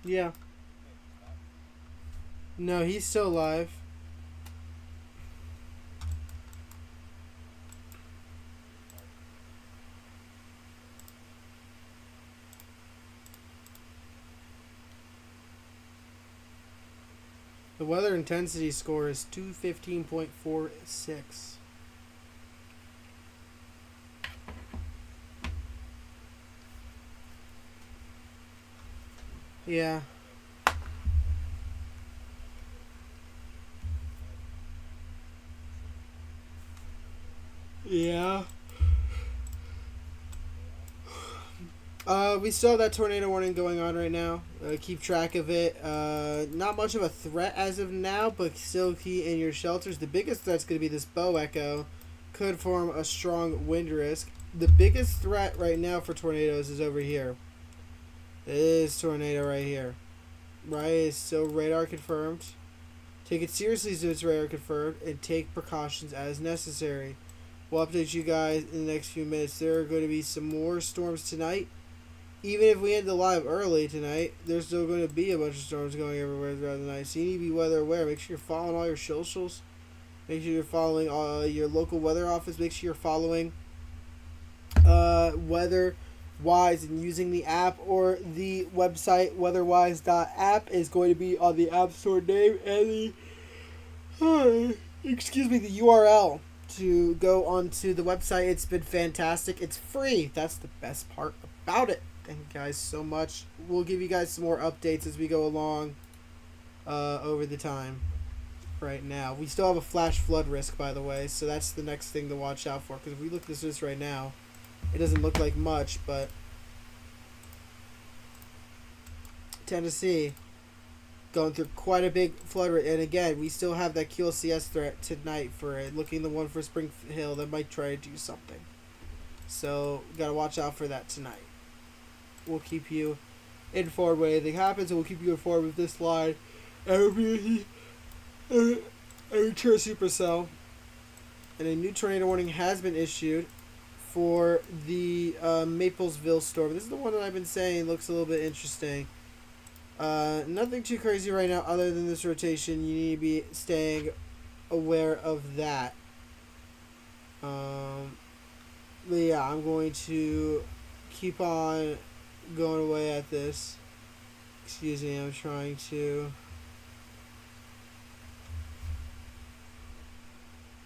Yeah. No, he's still alive. The weather intensity score is 215.46. Yeah. Yeah. We still have that tornado warning going on right now. Keep track of it. Not much of a threat as of now, but still key in your shelters. The biggest threat's going to be this bow echo. Could form a strong wind risk. The biggest threat right now for tornadoes is over here. This tornado right here. Right, is still radar confirmed. Take it seriously as it's radar confirmed, and take precautions as necessary. We'll update you guys in the next few minutes. There are going to be some more storms tonight. Even if we end the live early tonight, there's still going to be a bunch of storms going everywhere throughout the night. So you need to be weather aware. Make sure you're following all your socials. Make sure you're following your local weather office. Make sure you're following Weatherwise and using the app, or the website weatherwise.app is going to be on the App Store name and the the URL to go onto the website. It's been fantastic. It's free. That's the best part about it. Thank you guys so much. We'll give you guys some more updates as we go along over the time. Right now, we still have a flash flood risk, by the way, so that's the next thing to watch out for. Because if we look at this right now, it doesn't look like much, but Tennessee going through quite a big flood rate. And again, we still have that QLCS threat tonight for it. Looking the one for Spring Hill that might try to do something. So, gotta watch out for that tonight. We'll keep you informed when anything happens, and we'll keep you informed with this line. Return Supercell. And a new tornado warning has been issued for the Maplesville storm. This is the one that I've been saying looks a little bit interesting. Nothing too crazy right now other than this rotation. You need to be staying aware of that. But yeah, I'm going to keep on going away at this. Excuse me, I'm trying to...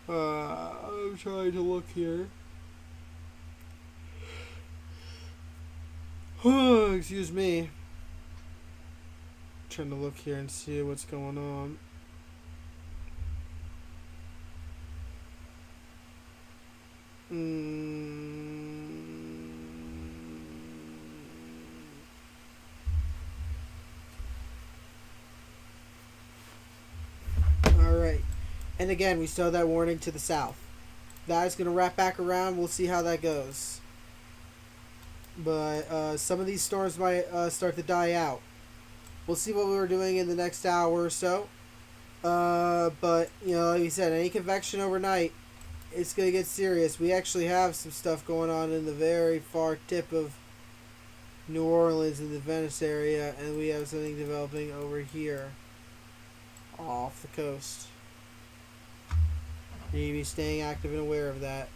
I'm trying to look here. Excuse me. Trying to look here and see what's going on. Alright. And again, we still have that warning to the south. That is going to wrap back around. We'll see how that goes. But some of these storms might start to die out. We'll see what we're doing in the next hour or so. But, you know, like you said, any convection overnight, it's going to get serious. We actually have some stuff going on in the very far tip of New Orleans in the Venice area. And we have something developing over here off the coast. You need to be staying active and aware of that.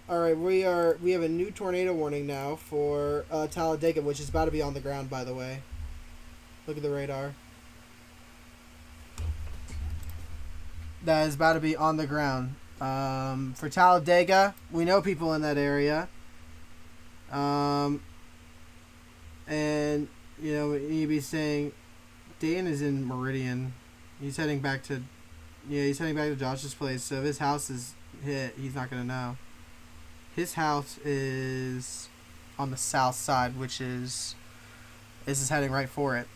All right, we have a new tornado warning now for Talladega, which is about to be on the ground. By the way, look at the radar. That is about to be on the ground. For Talladega, we know people in that area. And you know, you'd be saying, Dan is in Meridian. He's heading back to, he's heading back to Josh's place. So if his house is hit, he's not gonna know. His house is on the south side, which is, this is heading right for it.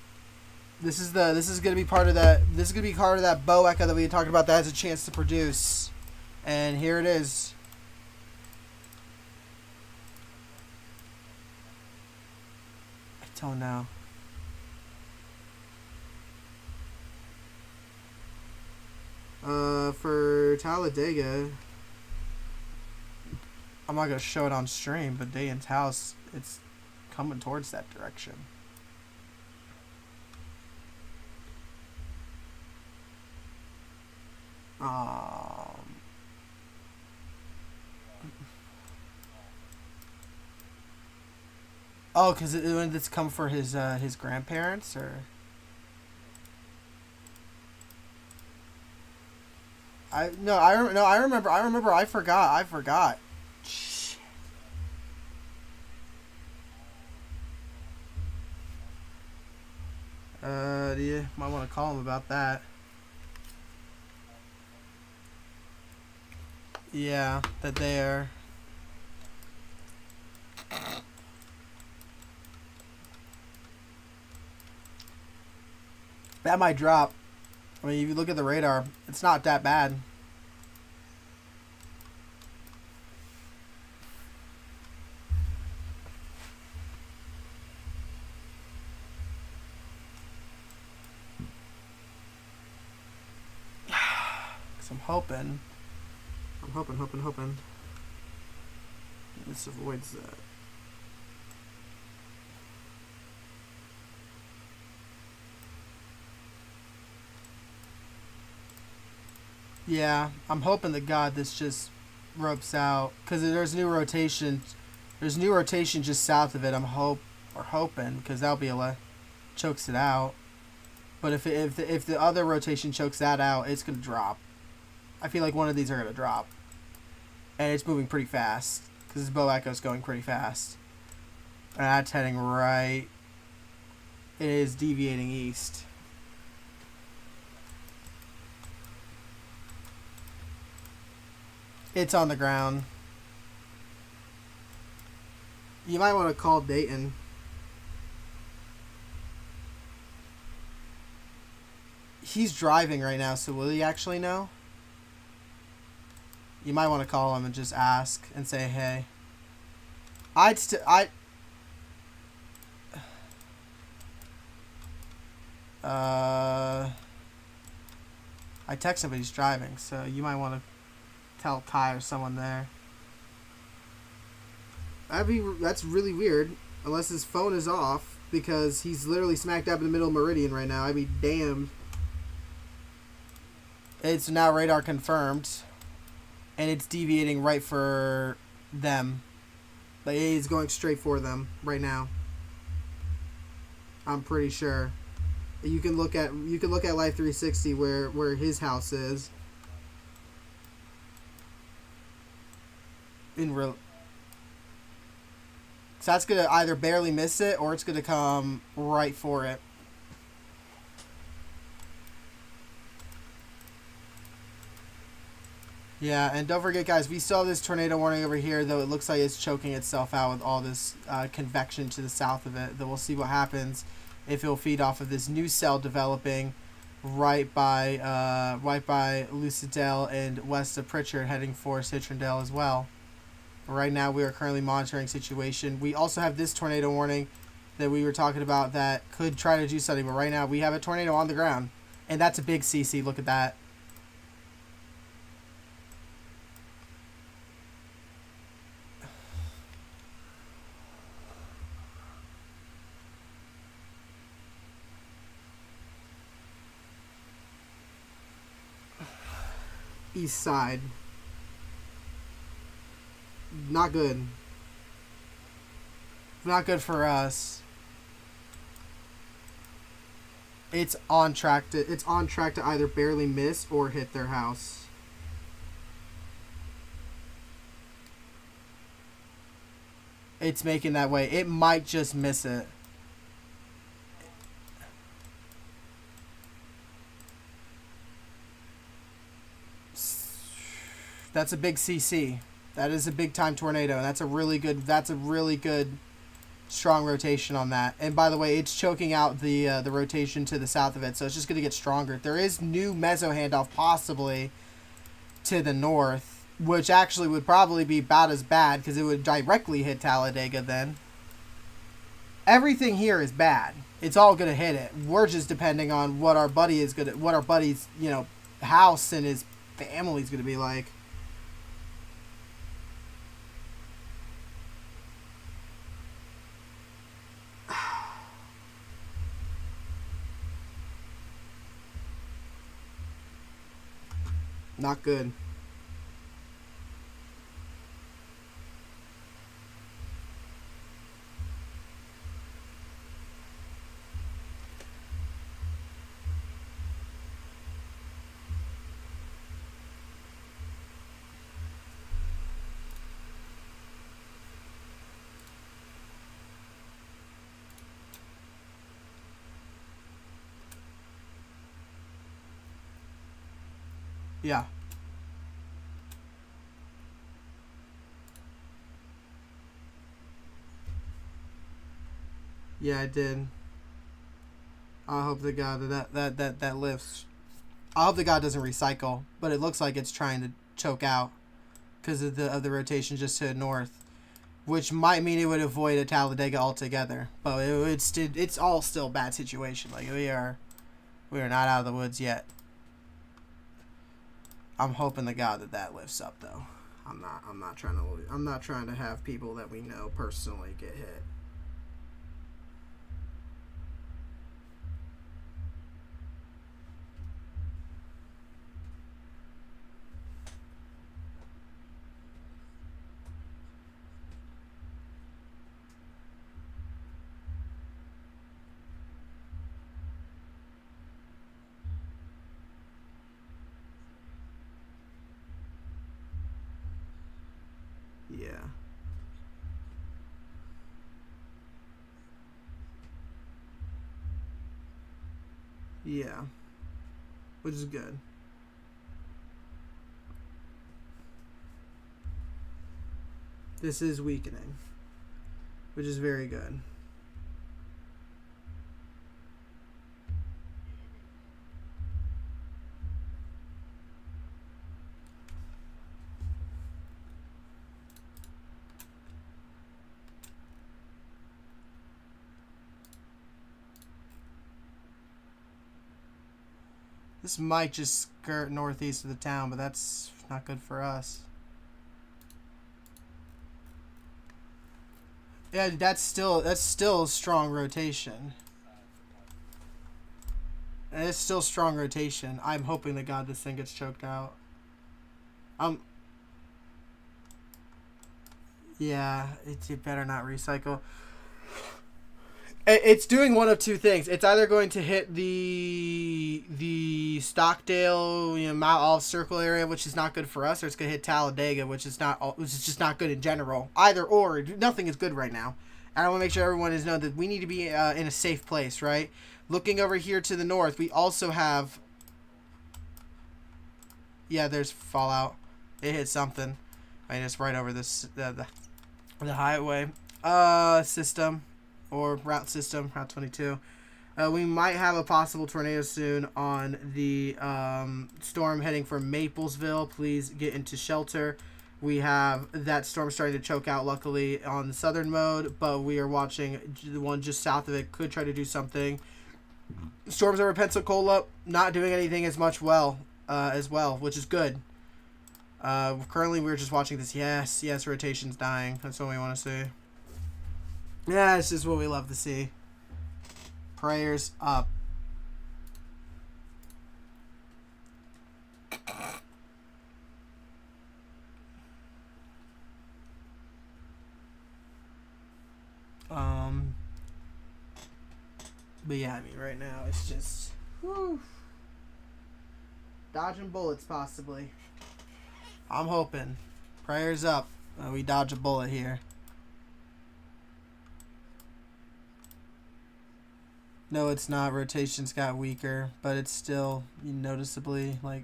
This is gonna be part of that. This is gonna be part of that bow echo that we talked about that has a chance to produce, and here it is. I don't know. For Talladega, I'm not gonna show it on stream, but Dayan's house, it's coming towards that direction. Oh, because when it's come for his grandparents, or I remember I forgot. Shit. You might want to call him about that. Yeah, that they are. That might drop. I mean, if you look at the radar, it's not that bad. Cause I'm hoping. This avoids that. Yeah, I'm hoping to God this just ropes out, because there's new rotation. There's new rotation just south of it. I'm hoping, because that'll be chokes it out. But if the other rotation chokes that out, it's gonna drop. I feel like one of these are gonna drop, and it's moving pretty fast because this bow echo's going pretty fast, and that's heading right. It is deviating east. It's on the ground. You might want to call Dayton. He's driving right now, so will he actually know? You might want to call him and just ask and say, hey. I text him, but he's driving, so you might want to tell Kai or someone there. That's really weird, unless his phone is off, because he's literally smack dab in the middle of Meridian right now. I'd be damned. It's now radar confirmed, and it's deviating right for them. Like, it is going straight for them right now. I'm pretty sure. You can look at Life 360 where his house is. So that's gonna either barely miss it or it's gonna come right for it. Yeah, and don't forget, guys, we still have this tornado warning over here, though it looks like it's choking itself out with all this convection to the south of it. Then we'll see what happens if it'll feed off of this new cell developing right by Lucidale and west of Pritchard, heading for Citrondale as well. Right now, we are currently monitoring situation. We also have this tornado warning that we were talking about that could try to do something, but right now we have a tornado on the ground, and that's a big CC. Look at that. East side. Not good. Not good for us. It's on track to either barely miss or hit their house. It's making that way. It might just miss it. That's a big CC. That is a big time tornado. That's a really good strong rotation on that. And by the way, it's choking out the rotation to the south of it, so it's just going to get stronger. There is new meso handoff possibly to the north, which actually would probably be about as bad because it would directly hit Talladega then. Everything here is bad. It's all going to hit it. We're just depending on what our buddy's, you know, house and his family's going to be like. Not good. Yeah. Yeah, I did. I hope to God that lifts. I hope the God doesn't recycle, but it looks like it's trying to choke out because of the rotation just to the north, which might mean it would avoid a Talladega altogether. But it's all still a bad situation. Like we are not out of the woods yet. I'm hoping to God that lifts up though. I'm not trying to have people that we know personally get hit. Yeah. Yeah. Which is good. This is weakening, which is very good. This might just skirt northeast of the town, but that's not good for us. Yeah, that's still strong rotation. And it's still strong rotation. I'm hoping to God this thing gets choked out. Yeah, it better not recycle. It's doing one of two things. It's either going to hit the Stockdale, Mount Olive Circle area, which is not good for us, or it's going to hit Talladega, which is just not good in general. Either or, nothing is good right now. And I want to make sure everyone is known that we need to be in a safe place, right? Looking over here to the north, we also have. Yeah, there's fallout. It hit something. I mean, it's right over this the highway system. Or route system, Route 22. We might have a possible tornado soon on the storm heading from Maplesville. Please get into shelter. We have that storm starting to choke out, luckily, on the southern mode, but we are watching the one just south of it. Could try to do something. Storms over Pensacola, not doing anything as well, which is good. Currently, we're just watching this. Yes, rotation's dying. That's what we want to see. Yeah, it's just what we love to see. Prayers up. But yeah, I mean, right now it's just whew, dodging bullets possibly. I'm hoping. Prayers up. We dodge a bullet here. No, it's not. Rotations got weaker, but it's still noticeably like.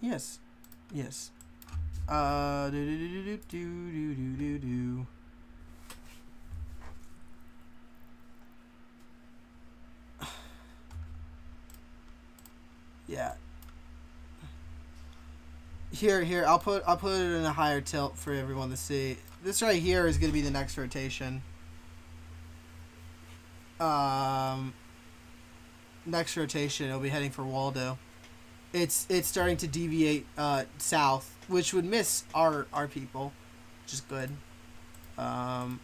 Yes. Yes. Do do do do do do do do. Yeah. Here, I'll put it in a higher tilt for everyone to see. This right here is gonna be the next rotation. Next rotation, it'll be heading for Waldo. It's starting to deviate south, which would miss our people, which is good. You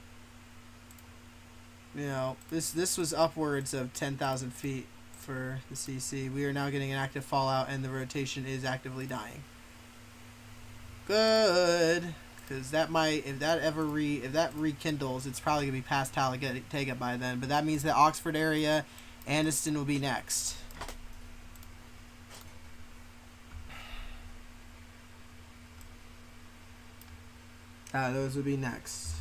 know, this was upwards of 10,000 feet for the CC. We are now getting an active fallout, and the rotation is actively dying. Good, because that might, if that rekindles, it's probably gonna be past Talladega by then. But that means that Oxford area, Anniston will be next. Those would be next.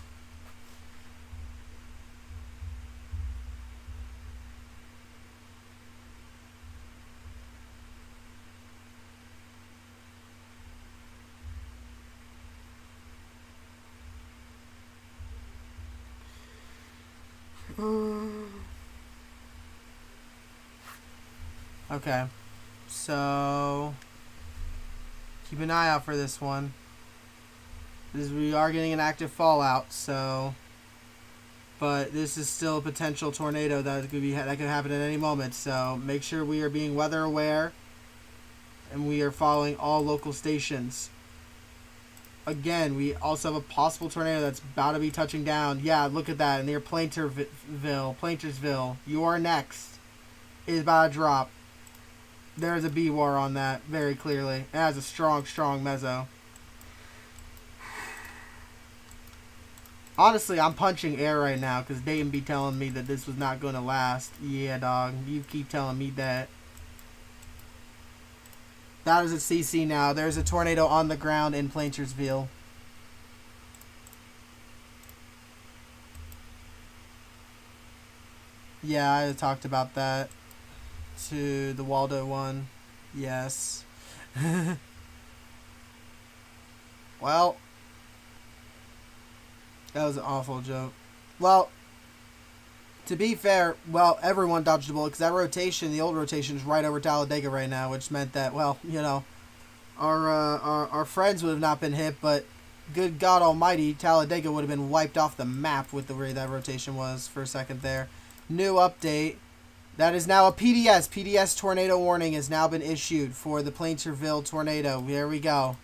Okay, so keep an eye out for this one. Because we are getting an active fallout, so. But this is still a potential tornado that could happen at any moment. So make sure we are being weather aware, and we are following all local stations. Again, we also have a possible tornado that's about to be touching down. Yeah, look at that near Plantersville. You are next. It is about to drop. There's a B war on that very clearly. It has a strong mezzo. Honestly, I'm punching air right now because Dayton be telling me that this was not going to last. Yeah, dog. You keep telling me that. That is at CC now. There's a tornado on the ground in Plantersville. Yeah, I talked about that. To the Waldo one. Yes. Well. That was an awful joke. Well, to be fair, well, everyone dodged the bullet because that rotation, the old rotation, is right over Talladega right now, which meant that, well, you know, our friends would have not been hit, but good God Almighty, Talladega would have been wiped off the map with the way that rotation was for a second there. New update. That is now a PDS. PDS tornado warning has now been issued for the Plainterville tornado. There we go.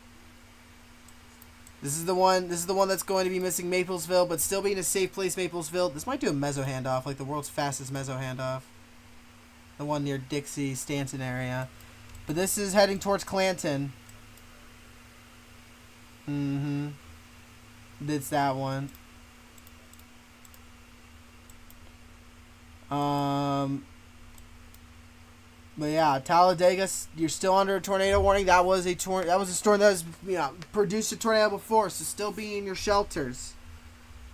This is the one that's going to be missing Maplesville, but still being a safe place, Maplesville. This might do a mezzo handoff, like the world's fastest mezzo handoff. The one near Dixie, Stanton area. But this is heading towards Clanton. It's that one. But yeah, Talladega, you're still under a tornado warning. That was a storm that was, you know, produced a tornado before, so still be in your shelters.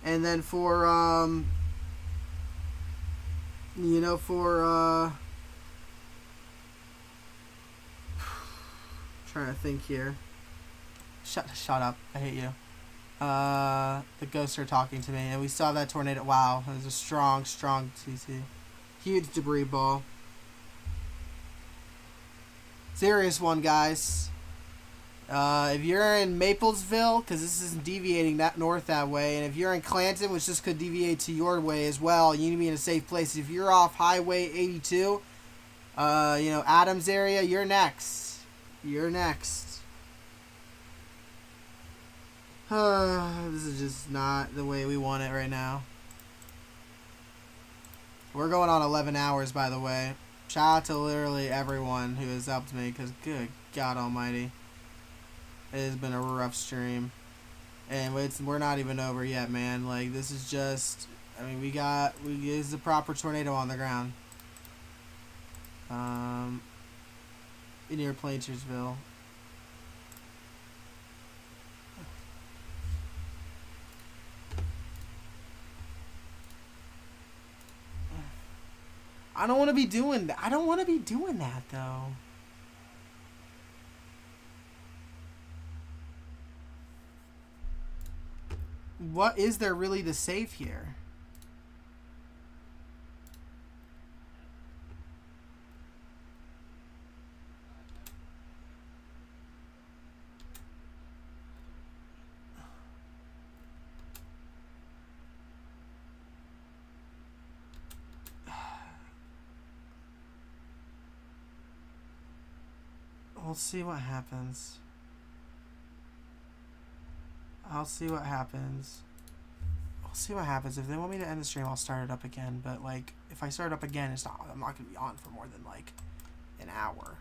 And then for you know, for trying to think here. Shut up. I hate you. The ghosts are talking to me, and we saw that tornado. Wow, it was a strong CC. Huge debris ball. Serious one, guys. If you're in Maplesville, because this isn't deviating that north that way, and if you're in Clanton, which this could deviate to your way as well, you need to be in a safe place. If you're off Highway 82, you know, Adams area, you're next. You're next. This is just not the way we want it right now. We're going on 11 hours, by the way. Shout out to literally everyone who has helped me, because good God Almighty, it has been a rough stream, and we're not even over yet, man. Like, this is just I mean, is the proper tornado on the ground. Near Plantersville. I don't want to be doing that. I don't want to be doing that, though. What is there really to save here? We'll see what happens. I'll see what happens. We'll see what happens. If they want me to end the stream, I'll start it up again. But, like, if I start it up again, I'm not going to be on for more than, like, an hour.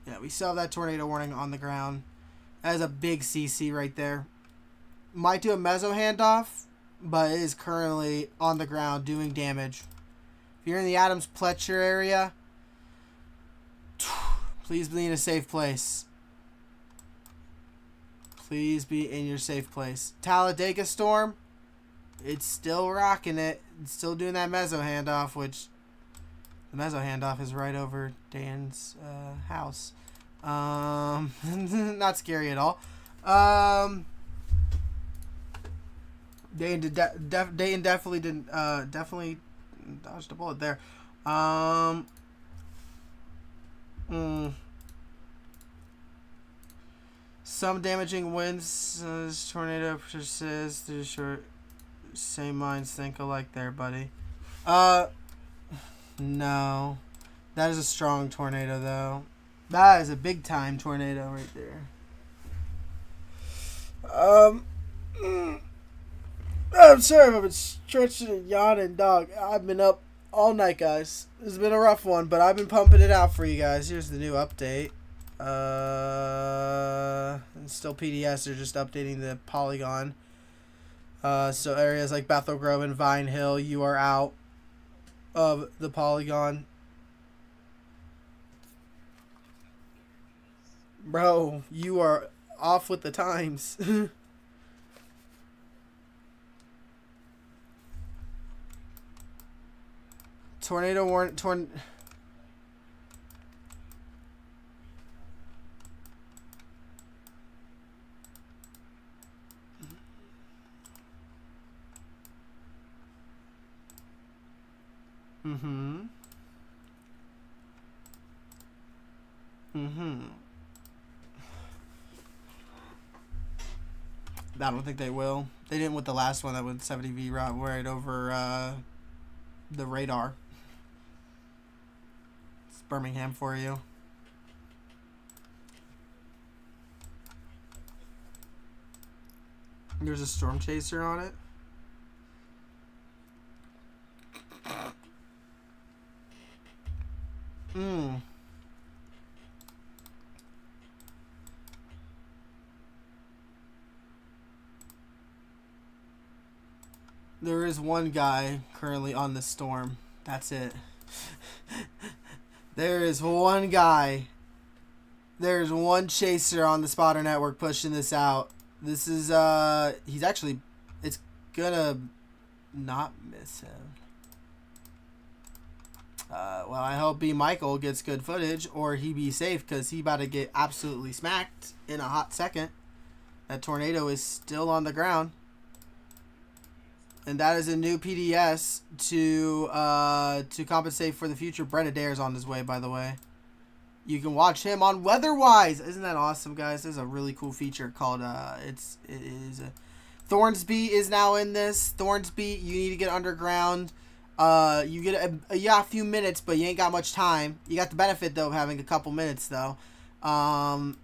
Yeah, we still have that tornado warning on the ground. That is a big CC right there. Might do a meso handoff, but it is currently on the ground doing damage. If you're in the Adams-Pletcher area, please be in a safe place. Please be in your safe place. Talladega Storm, it's still rocking it. It's still doing that meso handoff, which the meso handoff is right over Dan's house. Not scary at all. Dayton definitely didn't definitely dodged a bullet there. Some damaging winds as tornado persists through short. Same minds think alike there, buddy. No. That is a strong tornado, though. That is a big time tornado right there. I'm sorry if I've been stretching and yawning, dog. I've been up all night, guys. This has been a rough one, but I've been pumping it out for you guys. Here's the new update. And still PDS, they're just updating the Polygon. So areas like Bethel Grove and Vine Hill, you are out of the Polygon. Bro, you are off with the times. Tornado warrant I don't think they will. They didn't with the last one that went 70V right over the radar. It's Birmingham for you. There's a storm chaser on it. There is one guy currently on the storm. That's it. There is one guy. There's one chaser on the spotter network pushing this out. This is, he's actually, it's gonna not miss him. Well, I hope B. Michael gets good footage or he be safe because he about to get absolutely smacked in a hot second. That tornado is still on the ground. And that is a new PDS to compensate for the future. Brett Adair's on his way, by the way. You can watch him on Weatherwise. Isn't that awesome, guys? There's a really cool feature called Thornsby is now in this. Thornsby, you need to get underground. You get a few minutes, but you ain't got much time. You got the benefit though of having a couple minutes though. Thornsby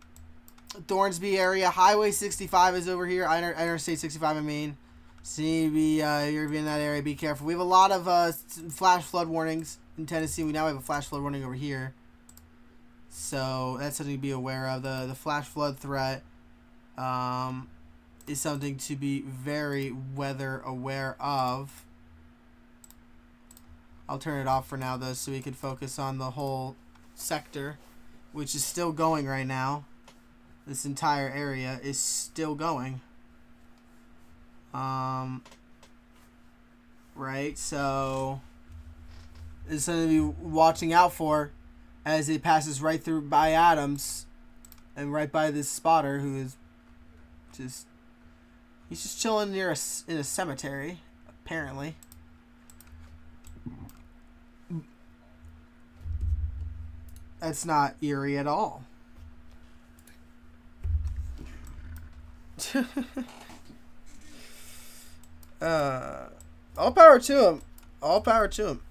area, Highway 65 is over here. Interstate 65, I mean. So you need to be you're in that area. Be careful. We have a lot of flash flood warnings in Tennessee. We now have a flash flood warning over here. So that's something to be aware of. The flash flood threat is something to be very weather aware of. I'll turn it off for now though, so we can focus on the whole sector, which is still going right now. This entire area is still going. Right, so it's something to be watching out for as it passes right through by Adams and right by this spotter who is just, he's just chilling near in a cemetery, apparently. That's not eerie at all. All power to him. All power to him.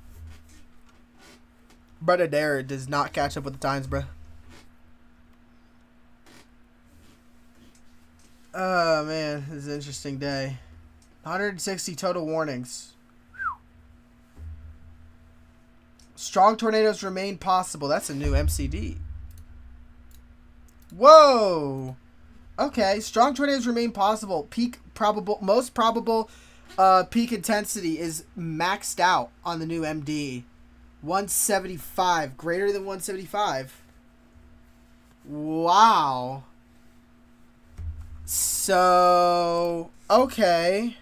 Brother Dare does not catch up with the times, bro. Oh, man. This is an interesting day. 160 total warnings. Strong tornadoes remain possible. That's a new MCD. Whoa. Okay. Strong tornadoes remain possible. Most probable peak intensity is maxed out on the new MD. 175. Greater than 175. Wow. So, okay.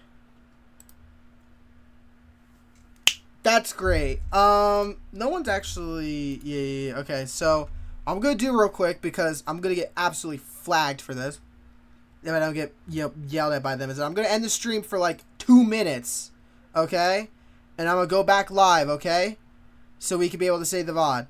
That's great. No one's actually... Yeah. Okay, so I'm going to do real quick because I'm going to get absolutely flagged for this. If I don't get yelled at by them. I'm going to end the stream for like 2 minutes. Okay? And I'm going to go back live, okay? So we can be able to save the VOD.